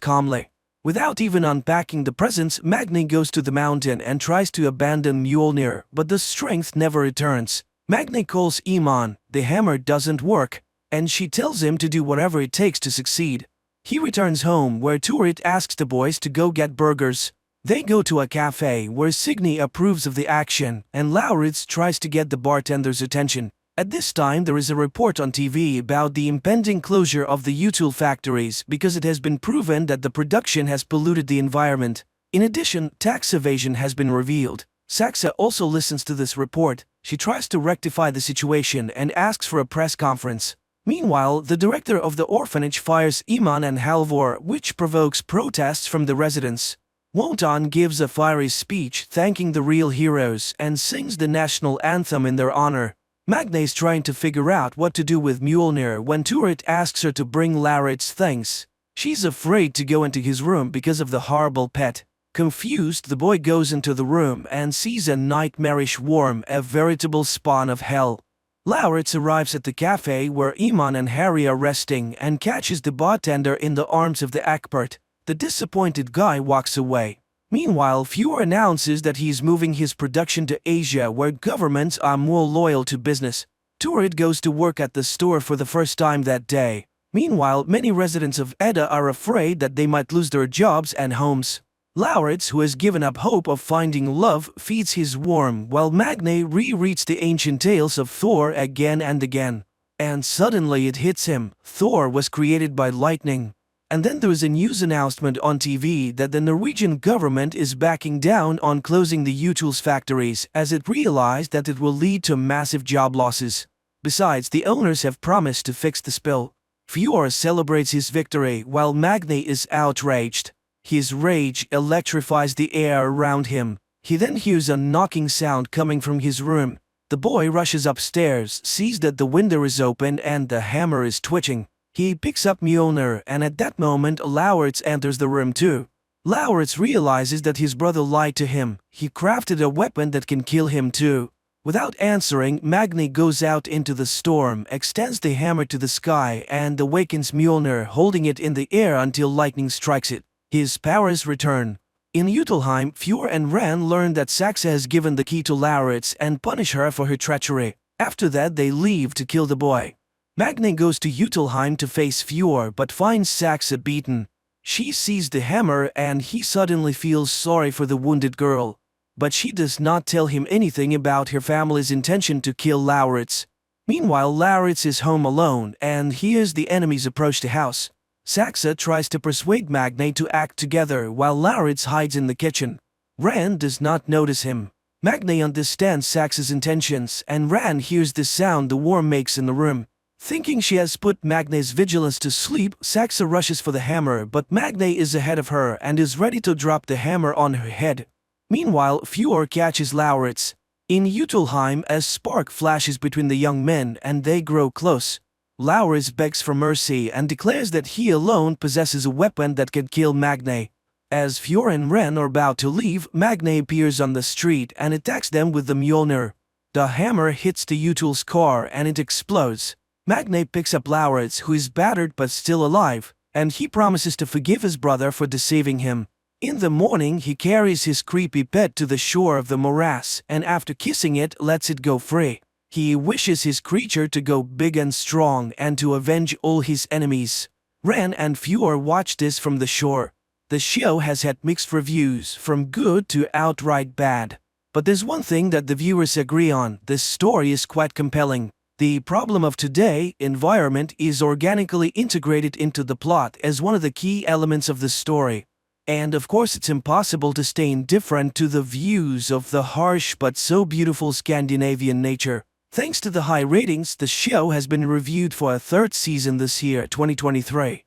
calmly. Without even unpacking the presents, Magne goes to the mountain and tries to abandon Mjolnir, but the strength never returns. Magne calls Iman, the hammer doesn't work, and she tells him to do whatever it takes to succeed. He returns home where Turid asks the boys to go get burgers. They go to a cafe where Signy approves of the action, and Lauritz tries to get the bartender's attention. At this time there is a report on TV about the impending closure of the Utul factories because it has been proven that the production has polluted the environment. In addition, tax evasion has been revealed. Saxa also listens to this report. She tries to rectify the situation and asks for a press conference. Meanwhile, the director of the orphanage fires Iman and Halvor, which provokes protests from the residents. Wotan gives a fiery speech thanking the real heroes and sings the national anthem in their honor. Magne is trying to figure out what to do with Mjolnir when Turid asks her to bring Lauritz things. She's afraid to go into his room because of the horrible pet. Confused, the boy goes into the room and sees a nightmarish worm, a veritable spawn of hell. Lauritz arrives at the cafe where Iman and Harry are resting and catches the bartender in the arms of the expert. The disappointed guy walks away. Meanwhile, Fior announces that he's moving his production to Asia where governments are more loyal to business. Turid goes to work at the store for the first time that day. Meanwhile, many residents of Edda are afraid that they might lose their jobs and homes. Lauritz, who has given up hope of finding love, feeds his worm while Magne rereads the ancient tales of Thor again and again. And suddenly it hits him. Thor was created by lightning. And then there is a news announcement on TV that the Norwegian government is backing down on closing the Utul's factories as it realized that it will lead to massive job losses. Besides, the owners have promised to fix the spill. Fior celebrates his victory while Magne is outraged. His rage electrifies the air around him. He then hears a knocking sound coming from his room. The boy rushes upstairs, sees that the window is open and the hammer is twitching. He picks up Mjolnir and at that moment Lauritz enters the room too. Lauritz realizes that his brother lied to him. He crafted a weapon that can kill him too. Without answering, Magne goes out into the storm, extends the hammer to the sky and awakens Mjolnir, holding it in the air until lightning strikes it. His powers return. In Utelheim, Fior and Ran learn that Saxa has given the key to Lauritz and punish her for her treachery. After that they leave to kill the boy. Magne goes to Utelheim to face Fior but finds Saxa beaten. She sees the hammer and he suddenly feels sorry for the wounded girl. But she does not tell him anything about her family's intention to kill Lauritz. Meanwhile, Lauritz is home alone and hears the enemies approach the house. Saxa tries to persuade Magne to act together while Lauritz hides in the kitchen. Ran does not notice him. Magne understands Saxa's intentions and Ran hears the sound the worm makes in the room. Thinking she has put Magne's vigilance to sleep, Saxa rushes for the hammer but Magne is ahead of her and is ready to drop the hammer on her head. Meanwhile, Fior catches Lauritz. In Utelheim, a spark flashes between the young men and they grow close. Lauris begs for mercy and declares that he alone possesses a weapon that can kill Magne. As Fiora and Ren are about to leave, Magne appears on the street and attacks them with the Mjolnir. The hammer hits the Utul's car and it explodes. Magne picks up Lauritz, who is battered but still alive, and he promises to forgive his brother for deceiving him. In the morning, he carries his creepy pet to the shore of the morass and after kissing it, lets it go free. He wishes his creature to go big and strong and to avenge all his enemies. Ren and Fiora watch this from the shore. The show has had mixed reviews, from good to outright bad. But there's one thing that the viewers agree on: this story is quite compelling. The problem of today, environment, is organically integrated into the plot as one of the key elements of the story. And of course it's impossible to stay indifferent to the views of the harsh but so beautiful Scandinavian nature. Thanks to the high ratings, the show has been reviewed for a third season this year, 2023.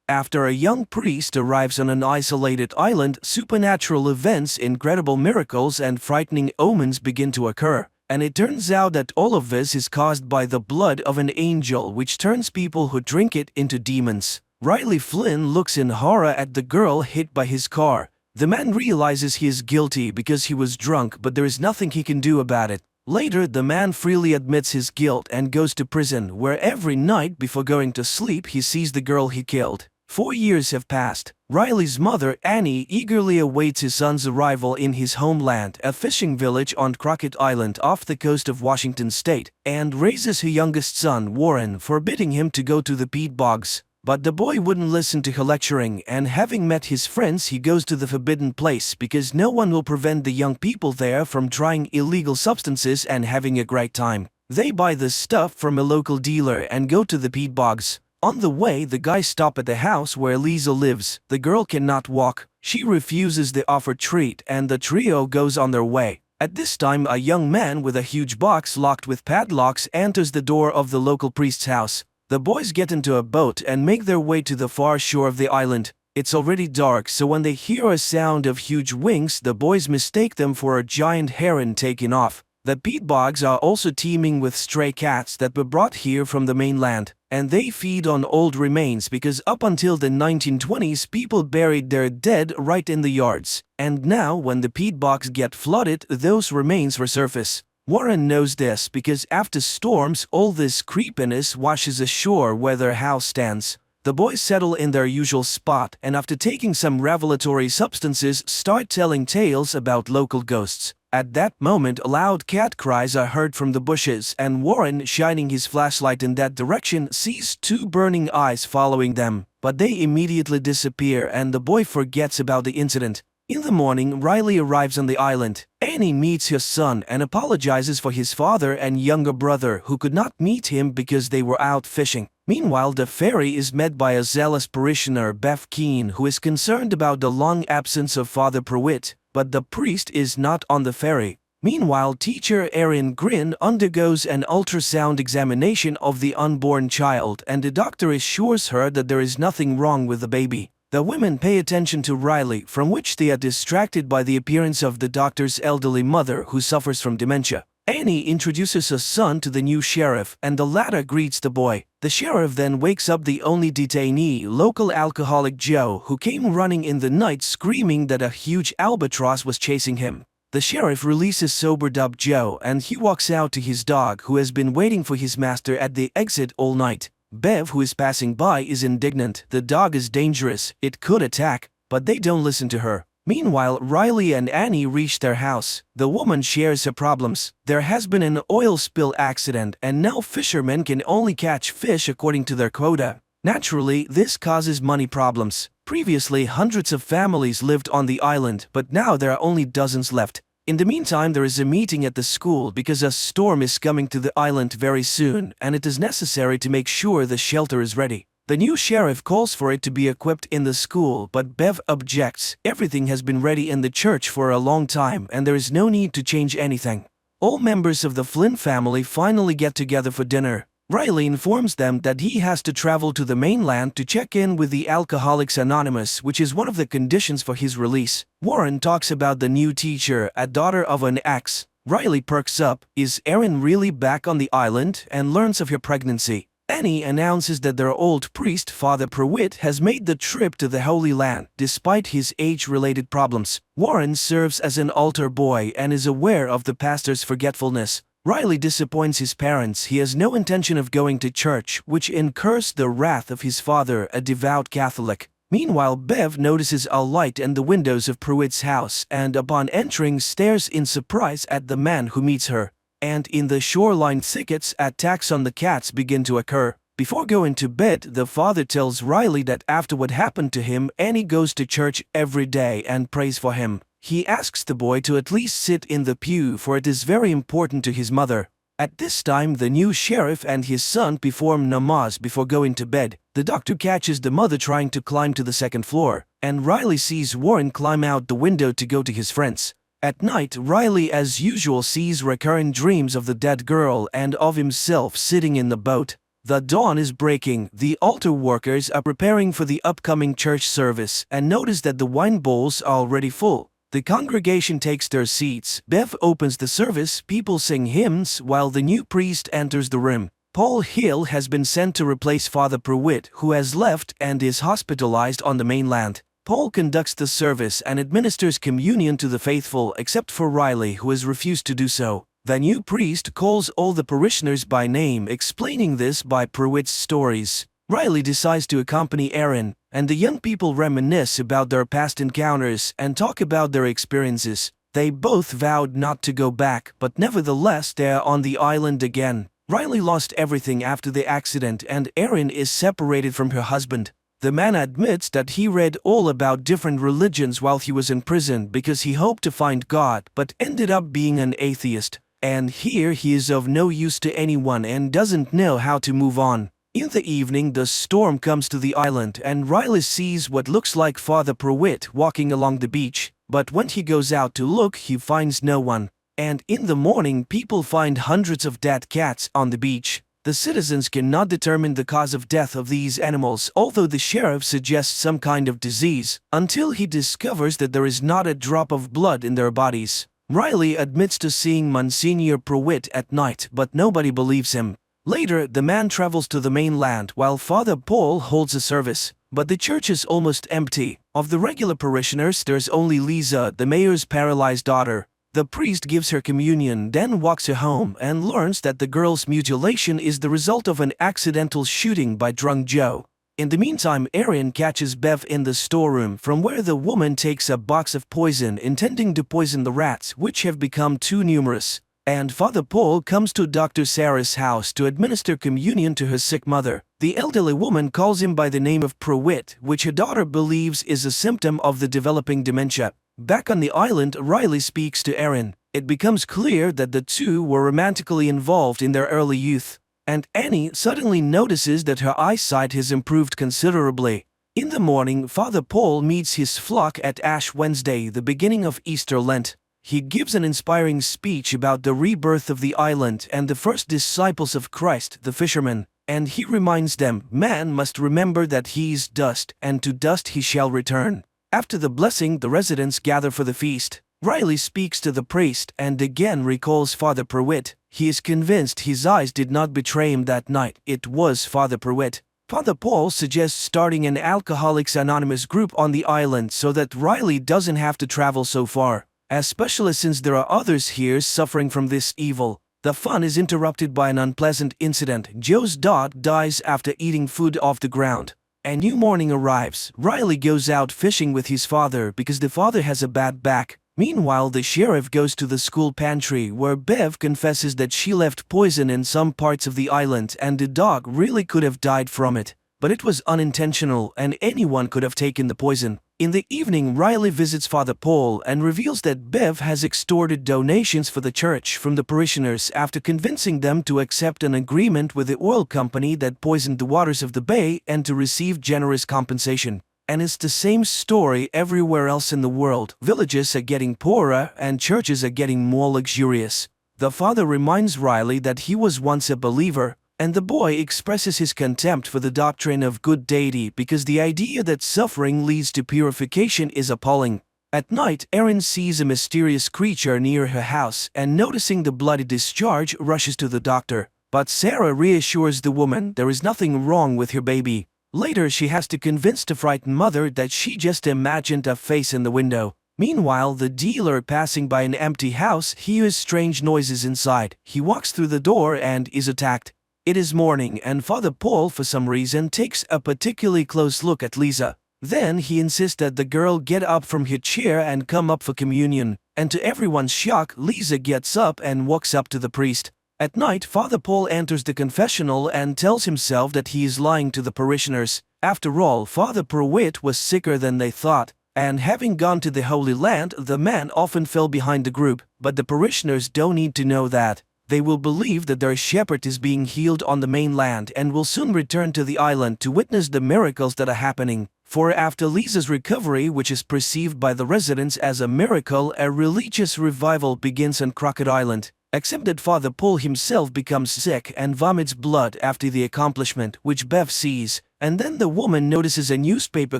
After a young priest arrives on an isolated island, supernatural events, incredible miracles, and frightening omens begin to occur. And it turns out that all of this is caused by the blood of an angel, which turns people who drink it into demons. Riley Flynn looks in horror at the girl hit by his car. The man realizes he is guilty because he was drunk, but there is nothing he can do about it. Later, the man freely admits his guilt and goes to prison, where every night before going to sleep he sees the girl he killed. 4 years have passed. Riley's mother, Annie, eagerly awaits his son's arrival in his homeland, a fishing village on Crockett Island off the coast of Washington state, and raises her youngest son, Warren, forbidding him to go to the peat bogs. But the boy wouldn't listen to her lecturing, and having met his friends, he goes to the forbidden place because no one will prevent the young people there from trying illegal substances and having a great time. They buy the stuff from a local dealer and go to the peat bogs. On the way, the guys stop at the house where Lisa lives. The girl cannot walk. She refuses the offered treat, and the trio goes on their way. At this time, a young man with a huge box locked with padlocks enters the door of the local priest's house. The boys get into a boat and make their way to the far shore of the island. It's already dark, so when they hear a sound of huge wings, the boys mistake them for a giant heron taking off. The peat bogs are also teeming with stray cats that were brought here from the mainland, and they feed on old remains because up until the 1920s people buried their dead right in the yards. And now, when the peat bogs get flooded, those remains resurface. Warren knows this because after storms, all this creepiness washes ashore where their house stands. The boys settle in their usual spot and after taking some revelatory substances start telling tales about local ghosts. At that moment, loud cat cries are heard from the bushes, and Warren, shining his flashlight in that direction, sees 2 burning eyes following them. But they immediately disappear and the boy forgets about the incident. In the morning, Riley arrives on the island. Annie meets her son and apologizes for his father and younger brother who could not meet him because they were out fishing. Meanwhile, the ferry is met by a zealous parishioner, Beth Keane, who is concerned about the long absence of Father Pruitt, but the priest is not on the ferry. Meanwhile, teacher Erin Grin undergoes an ultrasound examination of the unborn child and the doctor assures her that there is nothing wrong with the baby. The women pay attention to Riley, from which they are distracted by the appearance of the doctor's elderly mother who suffers from dementia. Annie introduces her son to the new sheriff and the latter greets the boy. The sheriff then wakes up the only detainee, local alcoholic Joe, who came running in the night screaming that a huge albatross was chasing him. The sheriff releases sobered up Joe and he walks out to his dog who has been waiting for his master at the exit all night. Bev, who is passing by, is indignant. The dog is dangerous, it could attack, but they don't listen to her. Meanwhile, Riley and Annie reach their house. The woman shares her problems. There has been an oil spill accident and now fishermen can only catch fish according to their quota. Naturally, this causes money problems. Previously, hundreds of families lived on the island, but now there are only dozens left. In the meantime, there is a meeting at the school because a storm is coming to the island very soon and it is necessary to make sure the shelter is ready. The new sheriff calls for it to be equipped in the school, but Bev objects. Everything has been ready in the church for a long time and there is no need to change anything. All members of the Flynn family finally get together for dinner. Riley informs them that he has to travel to the mainland to check in with the Alcoholics Anonymous, which is one of the conditions for his release. Warren talks about the new teacher, a daughter of an ex. Riley perks up. Is Erin really back on the island? And learns of her pregnancy. Annie announces that their old priest, Father Pruitt, has made the trip to the Holy Land, despite his age-related problems. Warren serves as an altar boy and is aware of the pastor's forgetfulness. Riley disappoints his parents. He has no intention of going to church, which incurs the wrath of his father, a devout Catholic. Meanwhile, Bev notices a light in the windows of Pruitt's house and, upon entering, stares in surprise at the man who meets her. And in the shoreline thickets, attacks on the cats begin to occur. Before going to bed, the father tells Riley that after what happened to him, Annie goes to church every day and prays for him. He asks the boy to at least sit in the pew, for it is very important to his mother. At this time, the new sheriff and his son perform namaz before going to bed. The doctor catches the mother trying to climb to the second floor, and Riley sees Warren climb out the window to go to his friends. At night, Riley as usual sees recurrent dreams of the dead girl and of himself sitting in the boat. The dawn is breaking. The altar workers are preparing for the upcoming church service and notice that the wine bowls are already full. The congregation takes their seats. Bev opens the service, people sing hymns while the new priest enters the room. Paul Hill has been sent to replace Father Pruitt, who has left and is hospitalized on the mainland. Paul conducts the service and administers communion to the faithful, except for Riley, who has refused to do so. The new priest calls all the parishioners by name, explaining this by Pruitt's stories. Riley decides to accompany Erin, and the young people reminisce about their past encounters and talk about their experiences. They both vowed not to go back, but nevertheless they are on the island again. Riley lost everything after the accident and Erin is separated from her husband. The man admits that he read all about different religions while he was in prison because he hoped to find God, but ended up being an atheist. And here he is of no use to anyone and doesn't know how to move on. In the evening, the storm comes to the island and Riley sees what looks like Father Pruitt walking along the beach. But when he goes out to look, he finds no one. And in the morning, people find hundreds of dead cats on the beach. The citizens cannot determine the cause of death of these animals, although the sheriff suggests some kind of disease, until he discovers that there is not a drop of blood in their bodies. Riley admits to seeing Monsignor Pruitt at night, but nobody believes him. Later, the man travels to the mainland while Father Paul holds a service, but the church is almost empty. Of the regular parishioners, there's only Lisa, the mayor's paralyzed daughter. The priest gives her communion, then walks her home and learns that the girl's mutilation is the result of an accidental shooting by drunk Joe. In the meantime, Erin catches Bev in the storeroom, from where the woman takes a box of poison intending to poison the rats, which have become too numerous. And Father Paul comes to Dr. Sarah's house to administer communion to her sick mother. The elderly woman calls him by the name of Pruitt, which her daughter believes is a symptom of the developing dementia. Back on the island, Riley speaks to Erin. It becomes clear that the two were romantically involved in their early youth. And Annie suddenly notices that her eyesight has improved considerably. In the morning, Father Paul meets his flock at Ash Wednesday, the beginning of Easter Lent. He gives an inspiring speech about the rebirth of the island and the first disciples of Christ, the fishermen, and he reminds them, man must remember that he is dust, and to dust he shall return. After the blessing, the residents gather for the feast. Riley speaks to the priest and again recalls Father Pruitt. He is convinced his eyes did not betray him that night. It was Father Pruitt. Father Paul suggests starting an Alcoholics Anonymous group on the island so that Riley doesn't have to travel so far, especially since there are others here suffering from this evil. The fun is interrupted by an unpleasant incident. Joe's dog dies after eating food off the ground. A new morning arrives. Riley goes out fishing with his father because the father has a bad back. Meanwhile, the sheriff goes to the school pantry where Bev confesses that she left poison in some parts of the island and the dog really could have died from it. But it was unintentional and anyone could have taken the poison. In the evening, Riley visits Father Paul and reveals that Bev has extorted donations for the church from the parishioners after convincing them to accept an agreement with the oil company that poisoned the waters of the bay and to receive generous compensation. And it's the same story everywhere else in the world. Villages are getting poorer and churches are getting more luxurious. The father reminds Riley that he was once a believer, and the boy expresses his contempt for the doctrine of good deity because the idea that suffering leads to purification is appalling. At night, Erin sees a mysterious creature near her house and, noticing the bloody discharge, rushes to the doctor. But Sarah reassures the woman there is nothing wrong with her baby. Later, she has to convince the frightened mother that she just imagined a face in the window. Meanwhile, the dealer, passing by an empty house, hears strange noises inside. He walks through the door and is attacked. It is morning, and Father Paul, for some reason, takes a particularly close look at Lisa. Then he insists that the girl get up from her chair and come up for communion. And to everyone's shock, Lisa gets up and walks up to the priest. At night, Father Paul enters the confessional and tells himself that he is lying to the parishioners. After all, Father Pruitt was sicker than they thought, and having gone to the Holy Land, the man often fell behind the group. But the parishioners don't need to know that. They will believe that their shepherd is being healed on the mainland and will soon return to the island to witness the miracles that are happening. For after Lisa's recovery, which is perceived by the residents as a miracle, a religious revival begins on Crockett Island. Except that Father Paul himself becomes sick and vomits blood after the accomplishment, which Bev sees. And then the woman notices a newspaper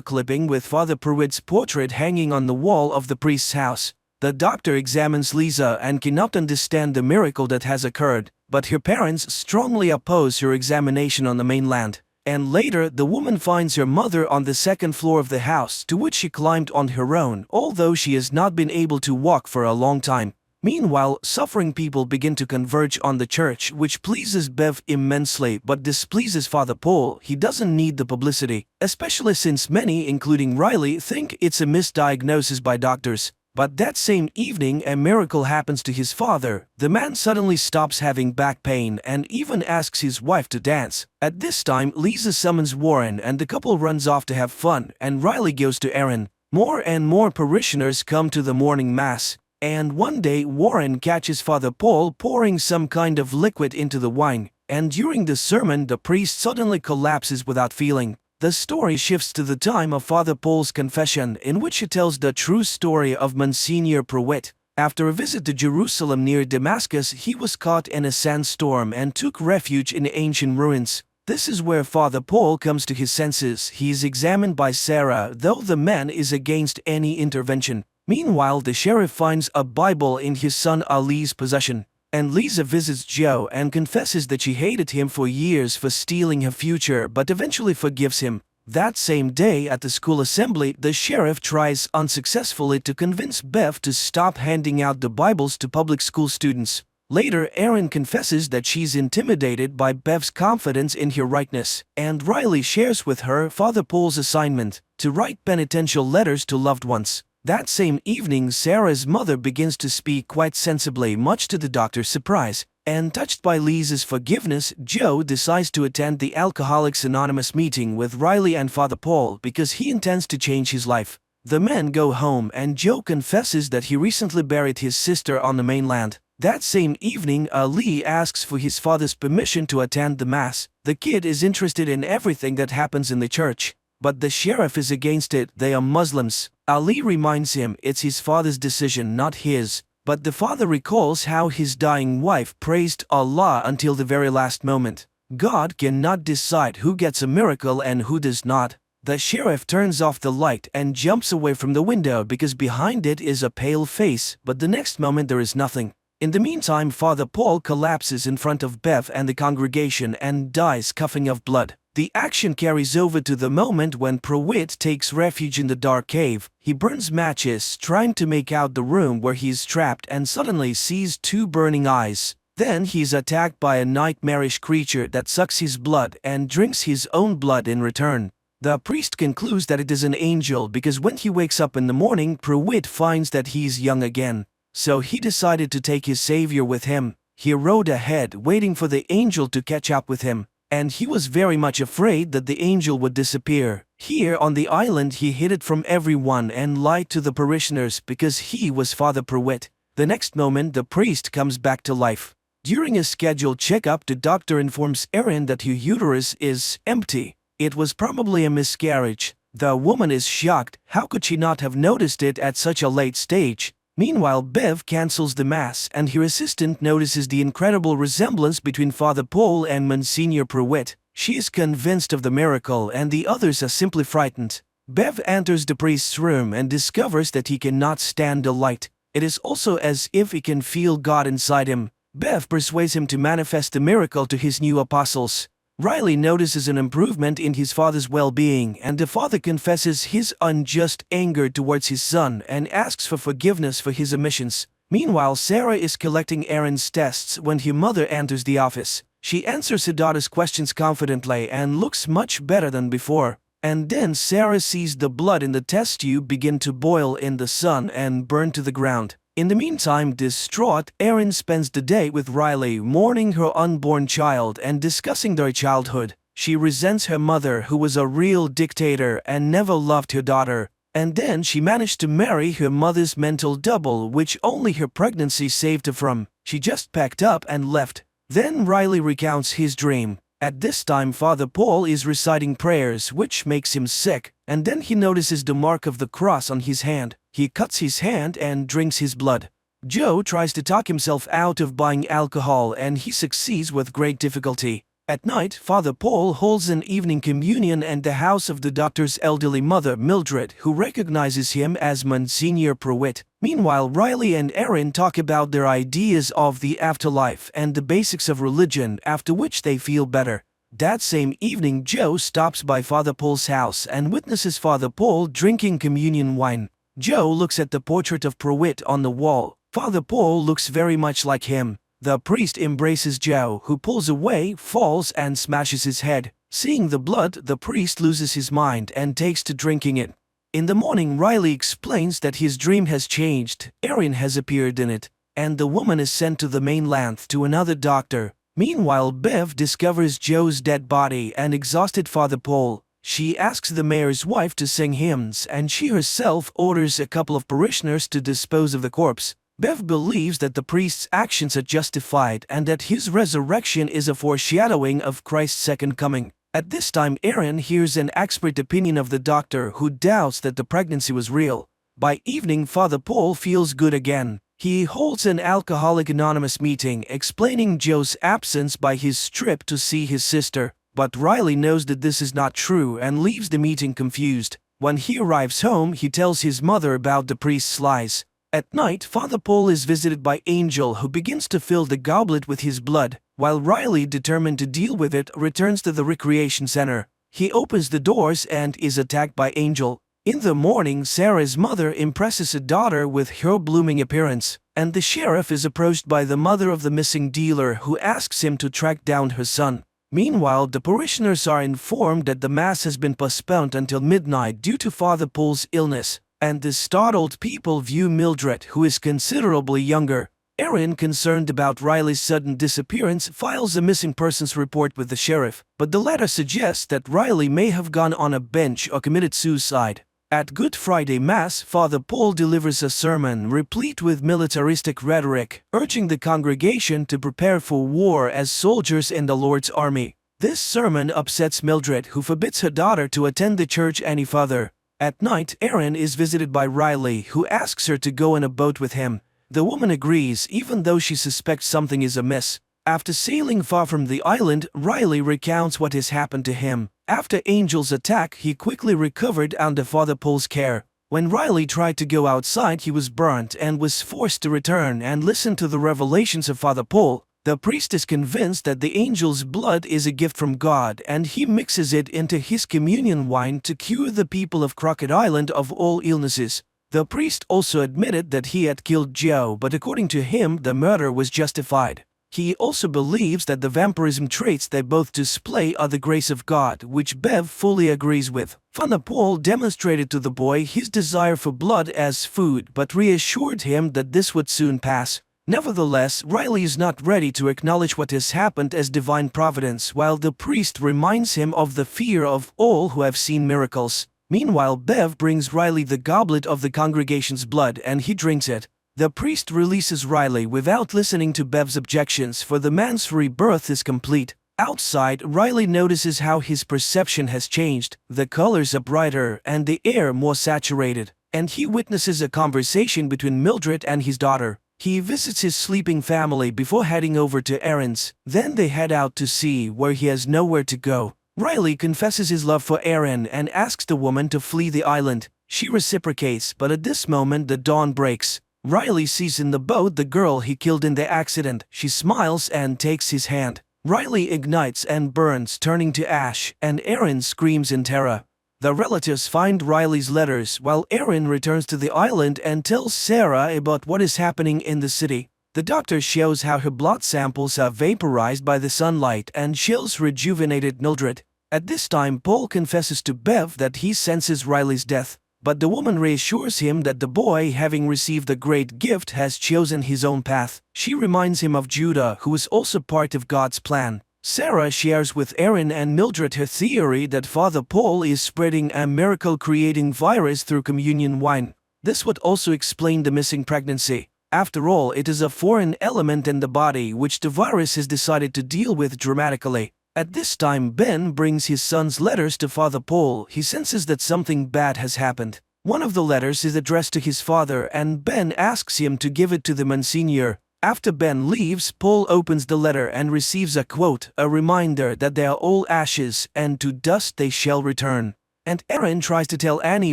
clipping with Father Pruitt's portrait hanging on the wall of the priest's house. The doctor examines Lisa and cannot understand the miracle that has occurred, but her parents strongly oppose her examination on the mainland. And later, the woman finds her mother on the second floor of the house, to which she climbed on her own, although she has not been able to walk for a long time. Meanwhile, suffering people begin to converge on the church, which pleases Bev immensely but displeases Father Paul. He doesn't need the publicity, especially since many, including Riley, think it's a misdiagnosis by doctors. But that same evening, a miracle happens to his father. The man suddenly stops having back pain and even asks his wife to dance. At this time, Lisa summons Warren and the couple runs off to have fun, and Riley goes to Erin. More and more parishioners come to the morning mass. And one day, Warren catches Father Paul pouring some kind of liquid into the wine, and during the sermon, the priest suddenly collapses without feeling. The story shifts to the time of Father Paul's confession, in which he tells the true story of Monsignor Pruitt. After a visit to Jerusalem near Damascus, he was caught in a sandstorm and took refuge in ancient ruins. This is where Father Paul comes to his senses. He is examined by Sarah, though the man is against any intervention. Meanwhile, the sheriff finds a Bible in his son Ali's possession, and Lisa visits Joe and confesses that she hated him for years for stealing her future but eventually forgives him. That same day at the school assembly, the sheriff tries unsuccessfully to convince Bev to stop handing out the Bibles to public school students. Later, Erin confesses that she's intimidated by Bev's confidence in her rightness, and Riley shares with her Father Paul's assignment to write penitential letters to loved ones. That same evening, Sarah's mother begins to speak quite sensibly, much to the doctor's surprise. And touched by Lisa's forgiveness, Joe decides to attend the Alcoholics Anonymous meeting with Riley and Father Paul because he intends to change his life. The men go home and Joe confesses that he recently buried his sister on the mainland. That same evening, Ali asks for his father's permission to attend the mass. The kid is interested in everything that happens in the church, but the sheriff is against it. They are Muslims. Ali reminds him it's his father's decision, not his. But the father recalls how his dying wife praised Allah until the very last moment. God cannot decide who gets a miracle and who does not. The sheriff turns off the light and jumps away from the window because behind it is a pale face, but the next moment there is nothing. In the meantime, Father Paul collapses in front of Bev and the congregation and dies coughing up blood. The action carries over to the moment when Pruitt takes refuge in the dark cave. He burns matches, trying to make out the room where he is trapped, and suddenly sees two burning eyes. Then he is attacked by a nightmarish creature that sucks his blood and drinks his own blood in return. The priest concludes that it is an angel because when he wakes up in the morning, Pruitt finds that he is young again. So he decided to take his savior with him. He rode ahead, waiting for the angel to catch up with him. And he was very much afraid that the angel would disappear. Here on the island, he hid it from everyone and lied to the parishioners because he was Father Pruitt. The next moment, the priest comes back to life. During a scheduled checkup, the doctor informs Erin that her uterus is empty. It was probably a miscarriage. The woman is shocked. How could she not have noticed it at such a late stage? Meanwhile, Bev cancels the Mass and her assistant notices the incredible resemblance between Father Paul and Monsignor Pruitt. She is convinced of the miracle and the others are simply frightened. Bev enters the priest's room and discovers that he cannot stand the light. It is also as if he can feel God inside him. Bev persuades him to manifest the miracle to his new apostles. Riley notices an improvement in his father's well-being, and the father confesses his unjust anger towards his son and asks for forgiveness for his omissions. Meanwhile, Sarah is collecting Aaron's tests when her mother enters the office. She answers her daughter's questions confidently and looks much better than before. And then Sarah sees the blood in the test tube begin to boil in the sun and burn to the ground. In the meantime, distraught, Erin spends the day with Riley, mourning her unborn child and discussing their childhood. She resents her mother, who was a real dictator and never loved her daughter. And then she managed to marry her mother's mental double, which only her pregnancy saved her from. She just packed up and left. Then Riley recounts his dream. At this time, Father Paul is reciting prayers, which makes him sick, and then he notices the mark of the cross on his hand. He cuts his hand and drinks his blood. Joe tries to talk himself out of buying alcohol, and he succeeds with great difficulty. At night, Father Paul holds an evening communion at the house of the doctor's elderly mother, Mildred, who recognizes him as Monsignor Pruitt. Meanwhile, Riley and Erin talk about their ideas of the afterlife and the basics of religion, after which they feel better. That same evening, Joe stops by Father Paul's house and witnesses Father Paul drinking communion wine. Joe looks at the portrait of Pruitt on the wall. Father Paul looks very much like him. The priest embraces Joe, who pulls away, falls, and smashes his head. Seeing the blood, the priest loses his mind and takes to drinking it. In the morning, Riley explains that his dream has changed. Erin has appeared in it, and the woman is sent to the mainland to another doctor. Meanwhile, Bev discovers Joe's dead body and exhausted Father Paul. She asks the mayor's wife to sing hymns, and she herself orders a couple of parishioners to dispose of the corpse. Bev believes that the priest's actions are justified and that his resurrection is a foreshadowing of Christ's second coming. At this time, Erin hears an expert opinion of the doctor, who doubts that the pregnancy was real. By evening, Father Paul feels good again. He holds an Alcoholics Anonymous meeting, explaining Joe's absence by his trip to see his sister. But Riley knows that this is not true and leaves the meeting confused. When he arrives home, he tells his mother about the priest's lies. At night, Father Paul is visited by Angel, who begins to fill the goblet with his blood, while Riley, determined to deal with it, returns to the recreation center. He opens the doors and is attacked by Angel. In the morning, Sarah's mother impresses her daughter with her blooming appearance, and the sheriff is approached by the mother of the missing dealer, who asks him to track down her son. Meanwhile, the parishioners are informed that the Mass has been postponed until midnight due to Father Paul's illness, and the startled people view Mildred, who is considerably younger. Erin, concerned about Riley's sudden disappearance, files a missing persons report with the sheriff, but the latter suggests that Riley may have gone on a bench or committed suicide. At Good Friday Mass, Father Paul delivers a sermon replete with militaristic rhetoric, urging the congregation to prepare for war as soldiers in the Lord's army. This sermon upsets Mildred, who forbids her daughter to attend the church any further. At night, Erin is visited by Riley, who asks her to go in a boat with him. The woman agrees, even though she suspects something is amiss. After sailing far from the island, Riley recounts what has happened to him. After Angel's attack, he quickly recovered under Father Paul's care. When Riley tried to go outside, he was burnt and was forced to return and listen to the revelations of Father Paul. The priest is convinced that the angel's blood is a gift from God, and he mixes it into his communion wine to cure the people of Crockett Island of all illnesses. The priest also admitted that he had killed Joe, but according to him, the murder was justified. He also believes that the vampirism traits they both display are the grace of God, which Bev fully agrees with. Father Paul demonstrated to the boy his desire for blood as food, but reassured him that this would soon pass. Nevertheless, Riley is not ready to acknowledge what has happened as divine providence, while the priest reminds him of the fear of all who have seen miracles. Meanwhile, Bev brings Riley the goblet of the congregation's blood, and he drinks it. The priest releases Riley without listening to Bev's objections, for the man's rebirth is complete. Outside, Riley notices how his perception has changed. The colors are brighter and the air more saturated. and he witnesses a conversation between Mildred and his daughter. He visits his sleeping family before heading over to Erin's. Then they head out to sea where he has nowhere to go. Riley confesses his love for Erin and asks the woman to flee the island. She reciprocates, but at this moment the dawn breaks. Riley sees in the boat the girl he killed in the accident. She smiles and takes his hand. Riley ignites and burns, turning to ash, and Erin screams in terror. The relatives find Riley's letters while Erin returns to the island and tells Sarah about what is happening in the city. The doctor shows how her blood samples are vaporized by the sunlight and shows rejuvenated Mildred. At this time, Paul confesses to Bev that he senses Riley's death, but the woman reassures him that the boy, having received a great gift, has chosen his own path. She reminds him of Judah, who is also part of God's plan. Sarah shares with Erin and Mildred her theory that Father Paul is spreading a miracle-creating virus through communion wine. This would also explain the missing pregnancy. After all, it is a foreign element in the body which the virus has decided to deal with dramatically. At this time, Ben brings his son's letters to Father Paul. He senses that something bad has happened. One of the letters is addressed to his father, and Ben asks him to give it to the Monsignor. After Ben leaves, Paul opens the letter and receives a quote, a reminder that they are all ashes, and to dust they shall return. And Erin tries to tell Annie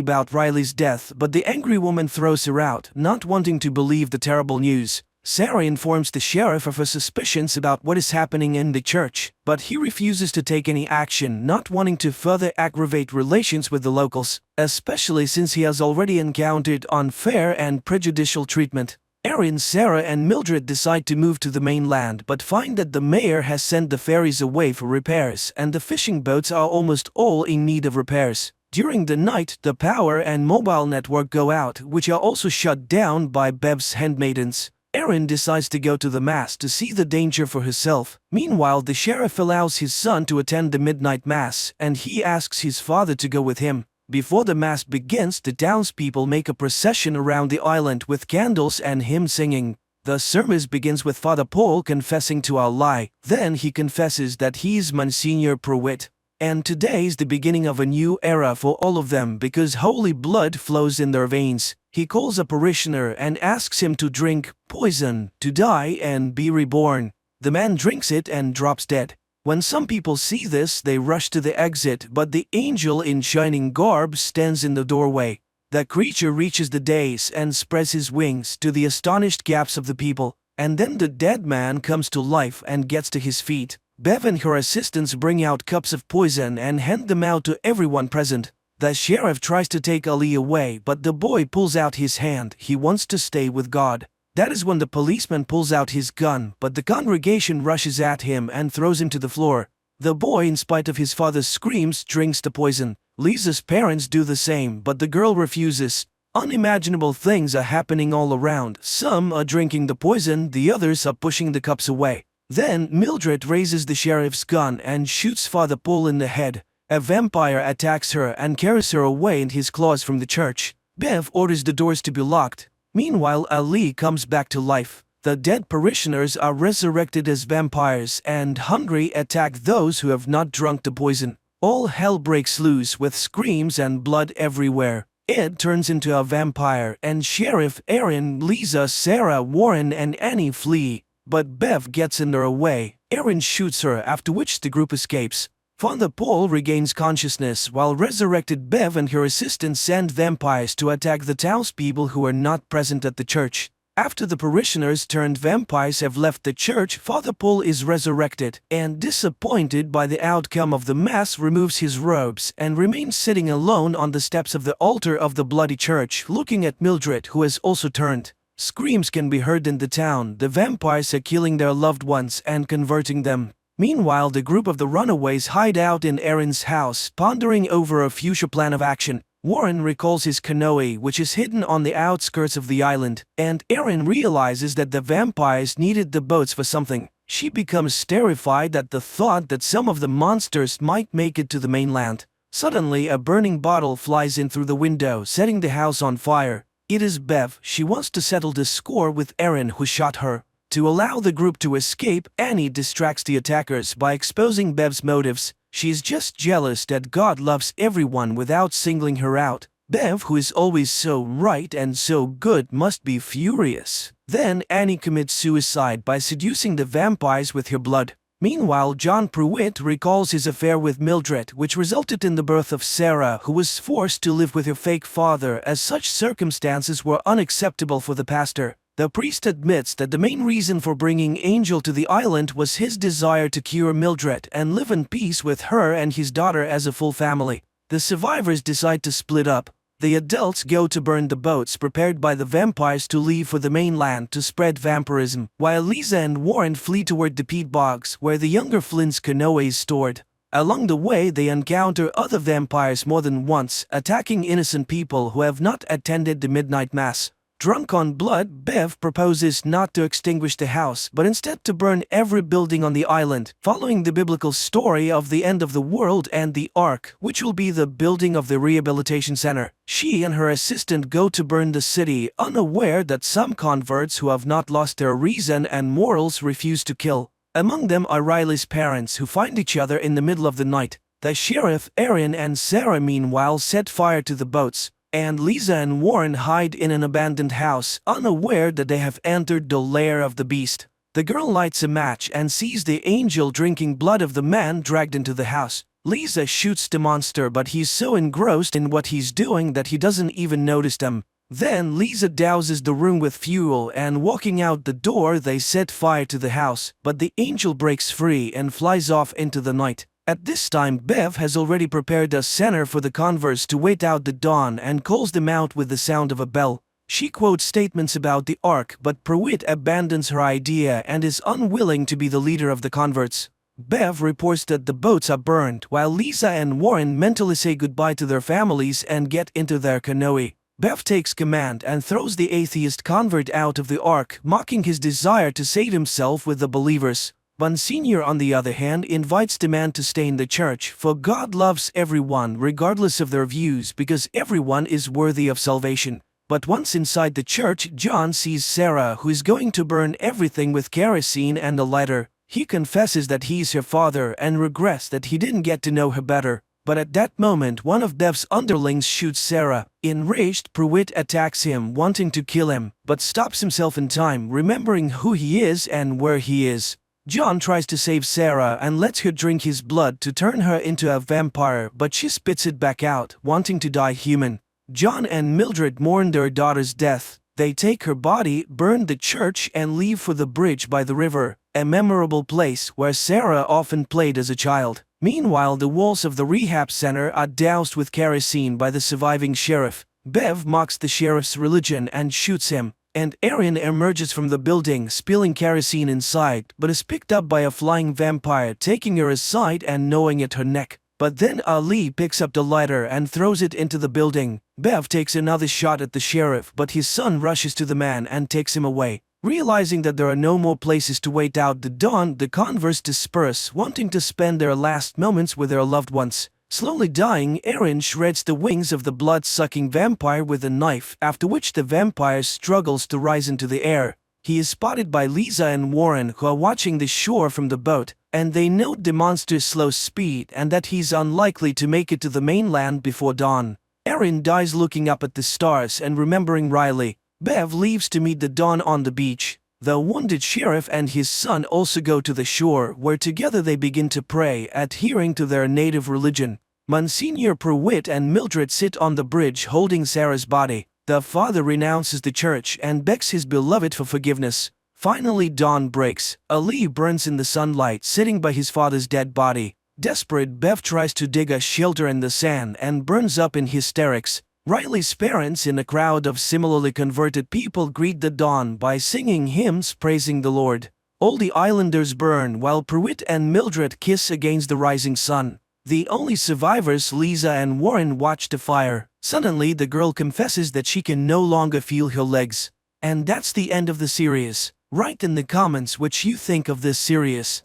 about Riley's death, but the angry woman throws her out, not wanting to believe the terrible news. Sarah informs the sheriff of her suspicions about what is happening in the church, but he refuses to take any action, not wanting to further aggravate relations with the locals, especially since he has already encountered unfair and prejudicial treatment. Erin, Sarah, and Mildred decide to move to the mainland but find that the mayor has sent the ferries away for repairs and the fishing boats are almost all in need of repairs. During the night, the power and mobile network go out, which are also shut down by Bev's handmaidens. Erin decides to go to the mass to see the danger for herself. Meanwhile, the sheriff allows his son to attend the midnight mass, and he asks his father to go with him. Before the mass begins, the townspeople make a procession around the island with candles and hymn singing. The service begins with Father Paul confessing to our lie. Then he confesses that he is Monsignor Pruitt. And today is the beginning of a new era for all of them because holy blood flows in their veins. He calls a parishioner and asks him to drink poison, to die and be reborn. The man drinks it and drops dead. When some people see this, they rush to the exit, but the angel in shining garb stands in the doorway. The creature reaches the dais and spreads his wings to the astonished gaps of the people, and then the dead man comes to life and gets to his feet. Bev and her assistants bring out cups of poison and hand them out to everyone present. The sheriff tries to take Ali away, but the boy pulls out his hand. He wants to stay with God. That is when the policeman pulls out his gun, but the congregation rushes at him and throws him to the floor. The boy, in spite of his father's screams, drinks the poison. Lisa's parents do the same, but the girl refuses. Unimaginable things are happening all around. Some are drinking the poison, the others are pushing the cups away. Then Mildred raises the sheriff's gun and shoots Father Paul in the head. A vampire attacks her and carries her away in his claws from the church. Bev orders the doors to be locked. Meanwhile, Ali comes back to life. The dead parishioners are resurrected as vampires and hungry attack those who have not drunk the poison. All hell breaks loose with screams and blood everywhere. Ed turns into a vampire and Sheriff Erin, Lisa, Sarah, Warren, and Annie flee. But Bev gets in their way. Erin shoots her, after which the group escapes. Father Paul regains consciousness while resurrected Bev and her assistants send vampires to attack the townspeople who are not present at the church. After the parishioners turned vampires have left the church, Father Paul is resurrected and, disappointed by the outcome of the mass, removes his robes and remains sitting alone on the steps of the altar of the bloody church, looking at Mildred, who has also turned. Screams can be heard in the town. The vampires are killing their loved ones and converting them. Meanwhile, the group of the runaways hide out in Erin's house, pondering over a future plan of action. Warren recalls his canoe, which is hidden on the outskirts of the island, and Erin realizes that the vampires needed the boats for something. She becomes terrified at the thought that some of the monsters might make it to the mainland. Suddenly, a burning bottle flies in through the window, setting the house on fire. It is Bev. She wants to settle the score with Erin, who shot her. To allow the group to escape, Annie distracts the attackers by exposing Bev's motives. She is just jealous that God loves everyone without singling her out. Bev, who is always so right and so good, must be furious. Then Annie commits suicide by seducing the vampires with her blood. Meanwhile, John Pruitt recalls his affair with Mildred, which resulted in the birth of Sarah, who was forced to live with her fake father, as such circumstances were unacceptable for the pastor. The priest admits that the main reason for bringing Angel to the island was his desire to cure Mildred and live in peace with her and his daughter as a full family. The survivors decide to split up. The adults go to burn the boats prepared by the vampires to leave for the mainland to spread vampirism, while Lisa and Warren flee toward the peat bogs where the younger Flynn's canoe is stored. Along the way, they encounter other vampires more than once, attacking innocent people who have not attended the midnight mass. Drunk on blood, Bev proposes not to extinguish the house, but instead to burn every building on the island, following the biblical story of the end of the world and the Ark, which will be the building of the rehabilitation center. She and her assistant go to burn the city, unaware that some converts who have not lost their reason and morals refuse to kill. Among them are Riley's parents, who find each other in the middle of the night. The sheriff, Aaron, and Sarah meanwhile set fire to the boats, and Lisa and Warren hide in an abandoned house, unaware that they have entered the lair of the beast. The girl lights a match and sees the angel drinking blood of the man dragged into the house. Lisa shoots the monster, but he's so engrossed in what he's doing that he doesn't even notice them. Then Lisa douses the room with fuel, and walking out the door they set fire to the house, but the angel breaks free and flies off into the night. At this time, Bev has already prepared a center for the converts to wait out the dawn and calls them out with the sound of a bell. She quotes statements about the Ark, but Pruitt abandons her idea and is unwilling to be the leader of the converts. Bev reports that the boats are burned, while Lisa and Warren mentally say goodbye to their families and get into their canoe. Bev takes command and throws the atheist convert out of the Ark, mocking his desire to save himself with the believers. Monsignor, on the other hand, invites the man to stay in the church, for God loves everyone regardless of their views, because everyone is worthy of salvation. But once inside the church, John sees Sarah, who is going to burn everything with kerosene and a lighter. He confesses that he's her father and regrets that he didn't get to know her better. But at that moment, one of Bev's underlings shoots Sarah. Enraged, Pruitt attacks him, wanting to kill him, but stops himself in time, remembering who he is and where he is. John tries to save Sarah and lets her drink his blood to turn her into a vampire, but she spits it back out, wanting to die human. John and Mildred mourn their daughter's death. They take her body, burn the church, and leave for the bridge by the river, a memorable place where Sarah often played as a child. Meanwhile, the walls of the rehab center are doused with kerosene by the surviving sheriff. Bev mocks the sheriff's religion and shoots him, and Erin emerges from the building, spilling kerosene inside, but is picked up by a flying vampire, taking her aside and gnawing at her neck. But then Ali picks up the lighter and throws it into the building. Bev takes another shot at the sheriff, but his son rushes to the man and takes him away. Realizing that there are no more places to wait out the dawn, the converts disperse, wanting to spend their last moments with their loved ones. Slowly dying, Erin shreds the wings of the blood-sucking vampire with a knife, after which the vampire struggles to rise into the air. He is spotted by Lisa and Warren, who are watching the shore from the boat, and they note the monster's slow speed and that he's unlikely to make it to the mainland before dawn. Erin dies looking up at the stars and remembering Riley. Bev leaves to meet the dawn on the beach. The wounded sheriff and his son also go to the shore, where together they begin to pray, adhering to their native religion. Monsignor Pruitt and Mildred sit on the bridge holding Sarah's body. The father renounces the church and begs his beloved for forgiveness. Finally, dawn breaks. Ali burns in the sunlight, sitting by his father's dead body. Desperate, Bev tries to dig a shelter in the sand and burns up in hysterics. Riley's parents, in a crowd of similarly converted people, greet the dawn by singing hymns praising the Lord. All the islanders burn while Pruitt and Mildred kiss against the rising sun. The only survivors, Lisa and Warren, watch the fire. Suddenly, the girl confesses that she can no longer feel her legs. And that's the end of the series. Write in the comments what you think of this series.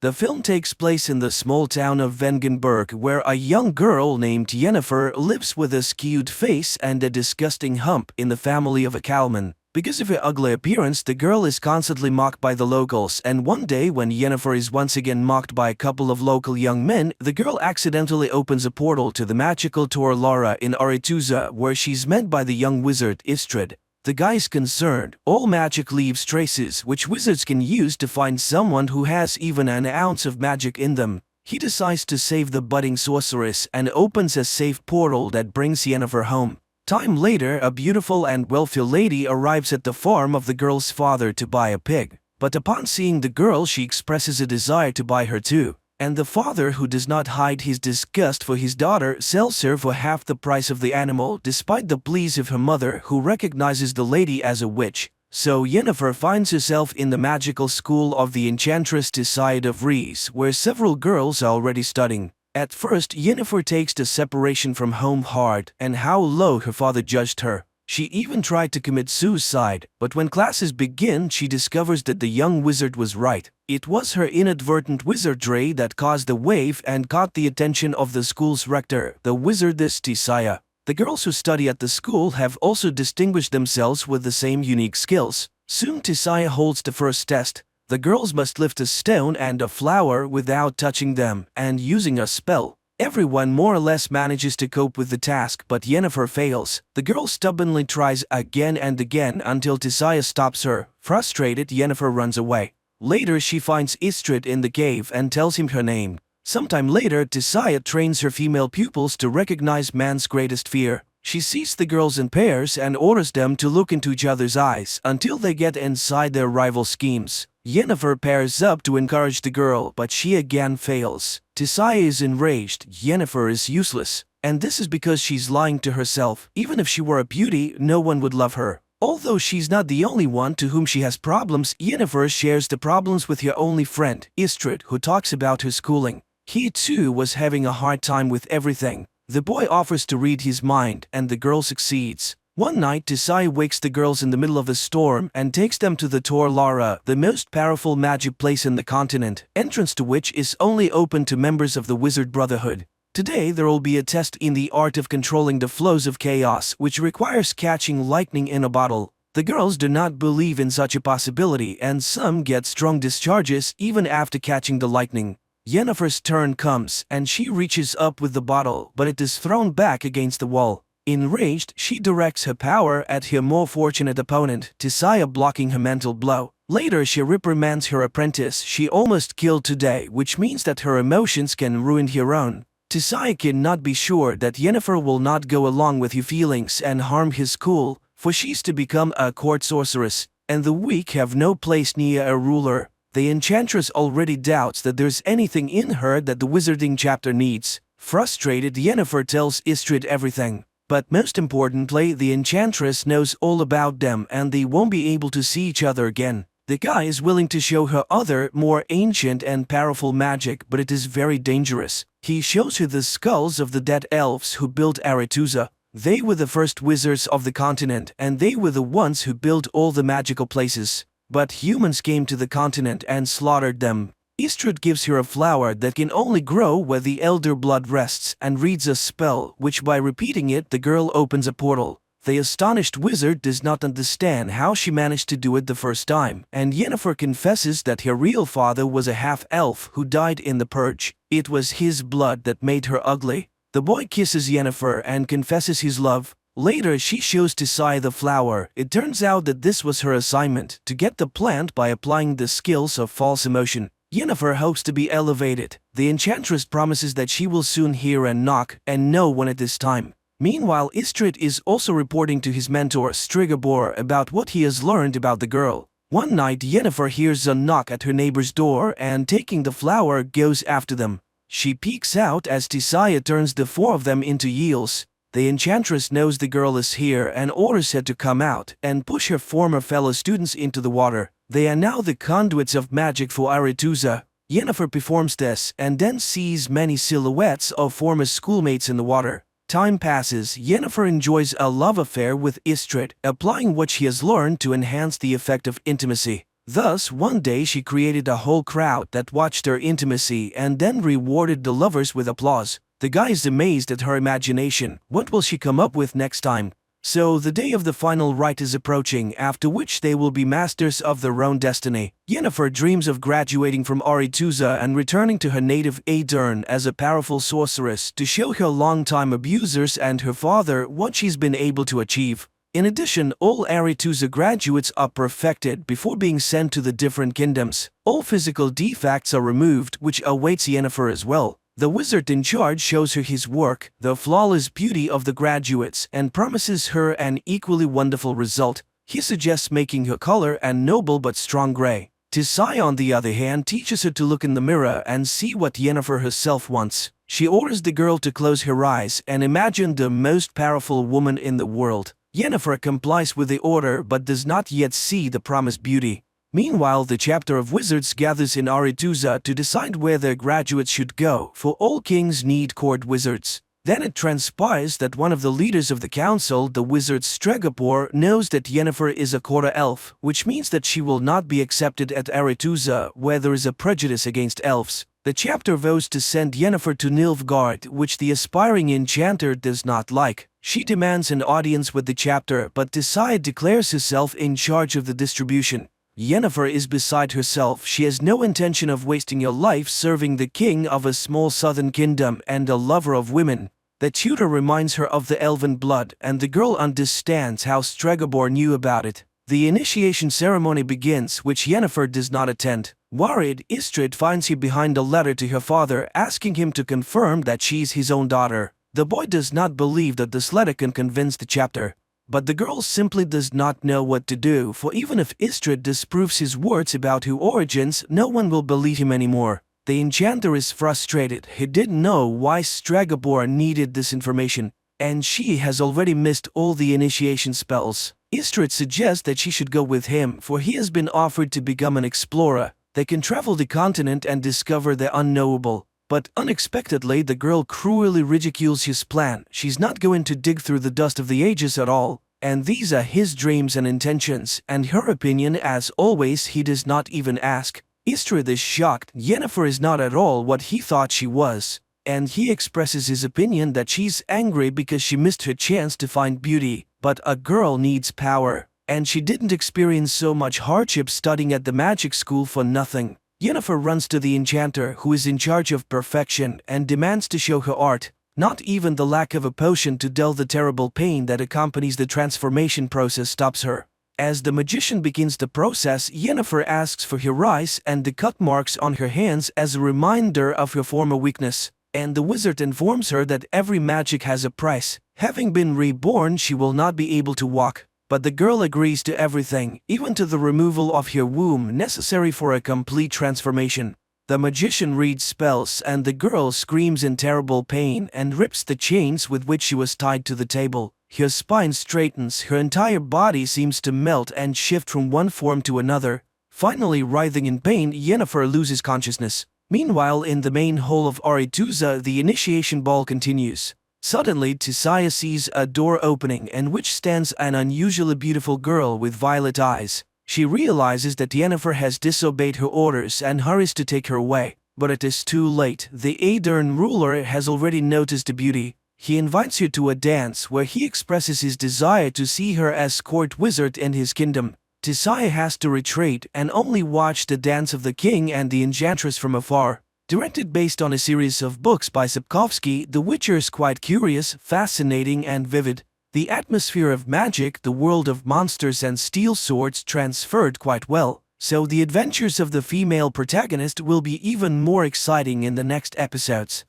The film takes place in the small town of Vengenberg, where a young girl named Yennefer lives with a skewed face and a disgusting hump in the family of a cowman. Because of her ugly appearance, the girl is constantly mocked by the locals, and one day when Yennefer is once again mocked by a couple of local young men, the girl accidentally opens a portal to the magical Tor Lara in Aretuza, where she's met by the young wizard Istrid. The guy's concerned. All magic leaves traces, which wizards can use to find someone who has even an ounce of magic in them. He decides to save the budding sorceress and opens a safe portal that brings Yennefer home. Time later, a beautiful and wealthy lady arrives at the farm of the girl's father to buy a pig. But upon seeing the girl, she expresses a desire to buy her too. And the father, who does not hide his disgust for his daughter, sells her for half the price of the animal, despite the pleas of her mother, who recognizes the lady as a witch. So Yennefer finds herself in the magical school of the enchantress Tissaia of Rees, where several girls are already studying. At first, Yennefer takes the separation from home hard, and how low her father judged her. She even tried to commit suicide, but when classes begin, she discovers that the young wizard was right. It was her inadvertent wizardry that caused the wave and caught the attention of the school's rector, the wizardess Tissaia. The girls who study at the school have also distinguished themselves with the same unique skills. Soon Tissaia holds the first test. The girls must lift a stone and a flower without touching them, and using a spell. Everyone more or less manages to cope with the task, but Yennefer fails. The girl stubbornly tries again and again until Tissaia stops her. Frustrated, Yennefer runs away. Later, she finds Istrid in the cave and tells him her name. Sometime later, Tissaia trains her female pupils to recognize man's greatest fear. She sees the girls in pairs and orders them to look into each other's eyes until they get inside their rival schemes. Yennefer pairs up to encourage the girl, but she again fails. Tissaia is enraged. Yennefer is useless. And this is because she's lying to herself. Even if she were a beauty, no one would love her. Although she's not the only one to whom she has problems, Yennefer shares the problems with her only friend, Istrid, who talks about her schooling. He too was having a hard time with everything. The boy offers to read his mind, and the girl succeeds. One night, Tissaia wakes the girls in the middle of a storm and takes them to the Tor Lara, the most powerful magic place in the continent, entrance to which is only open to members of the Wizard Brotherhood. Today, there will be a test in the art of controlling the flows of chaos, which requires catching lightning in a bottle. The girls do not believe in such a possibility, and some get strong discharges even after catching the lightning. Yennefer's turn comes, and she reaches up with the bottle, but it is thrown back against the wall. Enraged, she directs her power at her more fortunate opponent, Tissaia, blocking her mental blow. Later, she reprimands her apprentice she almost killed today, which means that her emotions can ruin her own. Tissaia cannot be sure that Yennefer will not go along with her feelings and harm his school, for she's to become a court sorceress, and the weak have no place near a ruler. The enchantress already doubts that there's anything in her that the wizarding chapter needs. Frustrated, Yennefer tells Istrid everything. But most importantly, the enchantress knows all about them and they won't be able to see each other again. The guy is willing to show her other, more ancient and powerful magic, but it is very dangerous. He shows her the skulls of the dead elves who built Aretuza. They were the first wizards of the continent, and they were the ones who built all the magical places. But humans came to the continent and slaughtered them. Istrid gives her a flower that can only grow where the elder blood rests and reads a spell, which by repeating it the girl opens a portal. The astonished wizard does not understand how she managed to do it the first time, and Yennefer confesses that her real father was a half-elf who died in the purge. It was his blood that made her ugly. The boy kisses Yennefer and confesses his love. Later, she shows Tissaia the flower. It turns out that this was her assignment, to get the plant by applying the skills of false emotion. Yennefer hopes to be elevated. The enchantress promises that she will soon hear a knock and know when it is time. Meanwhile, Istrid is also reporting to his mentor Strigobor about what he has learned about the girl. One night, Yennefer hears a knock at her neighbor's door and, taking the flower, goes after them. She peeks out as Tissaia turns the four of them into eels. The enchantress knows the girl is here and orders her to come out and push her former fellow students into the water. They are now the conduits of magic for Aretuza. Yennefer performs this and then sees many silhouettes of former schoolmates in the water. Time passes. Yennefer enjoys a love affair with Istrid, applying what she has learned to enhance the effect of intimacy. Thus, one day she created a whole crowd that watched her intimacy and then rewarded the lovers with applause. The guy is amazed at her imagination. What will she come up with next time? So the day of the final rite is approaching, after which they will be masters of their own destiny. Yennefer dreams of graduating from Aretuza and returning to her native Aedirn as a powerful sorceress to show her longtime abusers and her father what she's been able to achieve. In addition, all Aretuza graduates are perfected before being sent to the different kingdoms. All physical defects are removed, which awaits Yennefer as well. The wizard in charge shows her his work, the flawless beauty of the graduates, and promises her an equally wonderful result. He suggests making her color and noble but strong gray. Tisai, on the other hand, teaches her to look in the mirror and see what Yennefer herself wants. She orders the girl to close her eyes and imagine the most powerful woman in the world. Yennefer complies with the order but does not yet see the promised beauty. Meanwhile, the chapter of wizards gathers in Aretuza to decide where their graduates should go, for all kings need court wizards. Then it transpires that one of the leaders of the council, the wizard Stregobor, knows that Yennefer is a quarter elf, which means that she will not be accepted at Aretuza, where there is a prejudice against elves. The chapter vows to send Yennefer to Nilfgaard, which the aspiring enchanter does not like. She demands an audience with the chapter, but Tisai declares herself in charge of the distribution. Yennefer is beside herself. She has no intention of wasting her life serving the king of a small southern kingdom and a lover of women. The tutor reminds her of the elven blood, and the girl understands how Stregobor knew about it. The initiation ceremony begins, which Yennefer does not attend. Worried, Istrid finds her behind a letter to her father asking him to confirm that she's his own daughter. The boy does not believe that this letter can convince the chapter. But the girl simply does not know what to do, for even if Istrid disproves his words about her origins, no one will believe him anymore. The enchanter is frustrated. He didn't know why Stregobor needed this information, and she has already missed all the initiation spells. Istrid suggests that she should go with him, for he has been offered to become an explorer. They can travel the continent and discover the unknowable. But unexpectedly, the girl cruelly ridicules his plan. She's not going to dig through the dust of the ages at all, and these are his dreams and intentions, and her opinion, as always, he does not even ask. Istrid is shocked. Yennefer is not at all what he thought she was, and he expresses his opinion that she's angry because she missed her chance to find beauty. But a girl needs power, and she didn't experience so much hardship studying at the magic school for nothing. Yennefer runs to the enchanter, who is in charge of perfection, and demands to show her art. Not even the lack of a potion to dull the terrible pain that accompanies the transformation process stops her. As the magician begins the process, Yennefer asks for her eyes and the cut marks on her hands as a reminder of her former weakness. And the wizard informs her that every magic has a price. Having been reborn, she will not be able to walk. But the girl agrees to everything, even to the removal of her womb necessary for a complete transformation. The magician reads spells, and the girl screams in terrible pain and rips the chains with which she was tied to the table. Her spine straightens, her entire body seems to melt and shift from one form to another. Finally, writhing in pain, Yennefer loses consciousness. Meanwhile, in the main hall of Aretuza, the initiation ball continues. Suddenly, Tisai sees a door opening in which stands an unusually beautiful girl with violet eyes. She realizes that Yennefer has disobeyed her orders and hurries to take her away. But it is too late. The Aedirn ruler has already noticed the beauty. He invites her to a dance where he expresses his desire to see her as court wizard in his kingdom. Tisai has to retreat and only watch the dance of the king and the enchantress from afar. Directed based on a series of books by Sapkowski, The Witcher is quite curious, fascinating and vivid. The atmosphere of magic, the world of monsters and steel swords transferred quite well, so the adventures of the female protagonist will be even more exciting in the next episodes.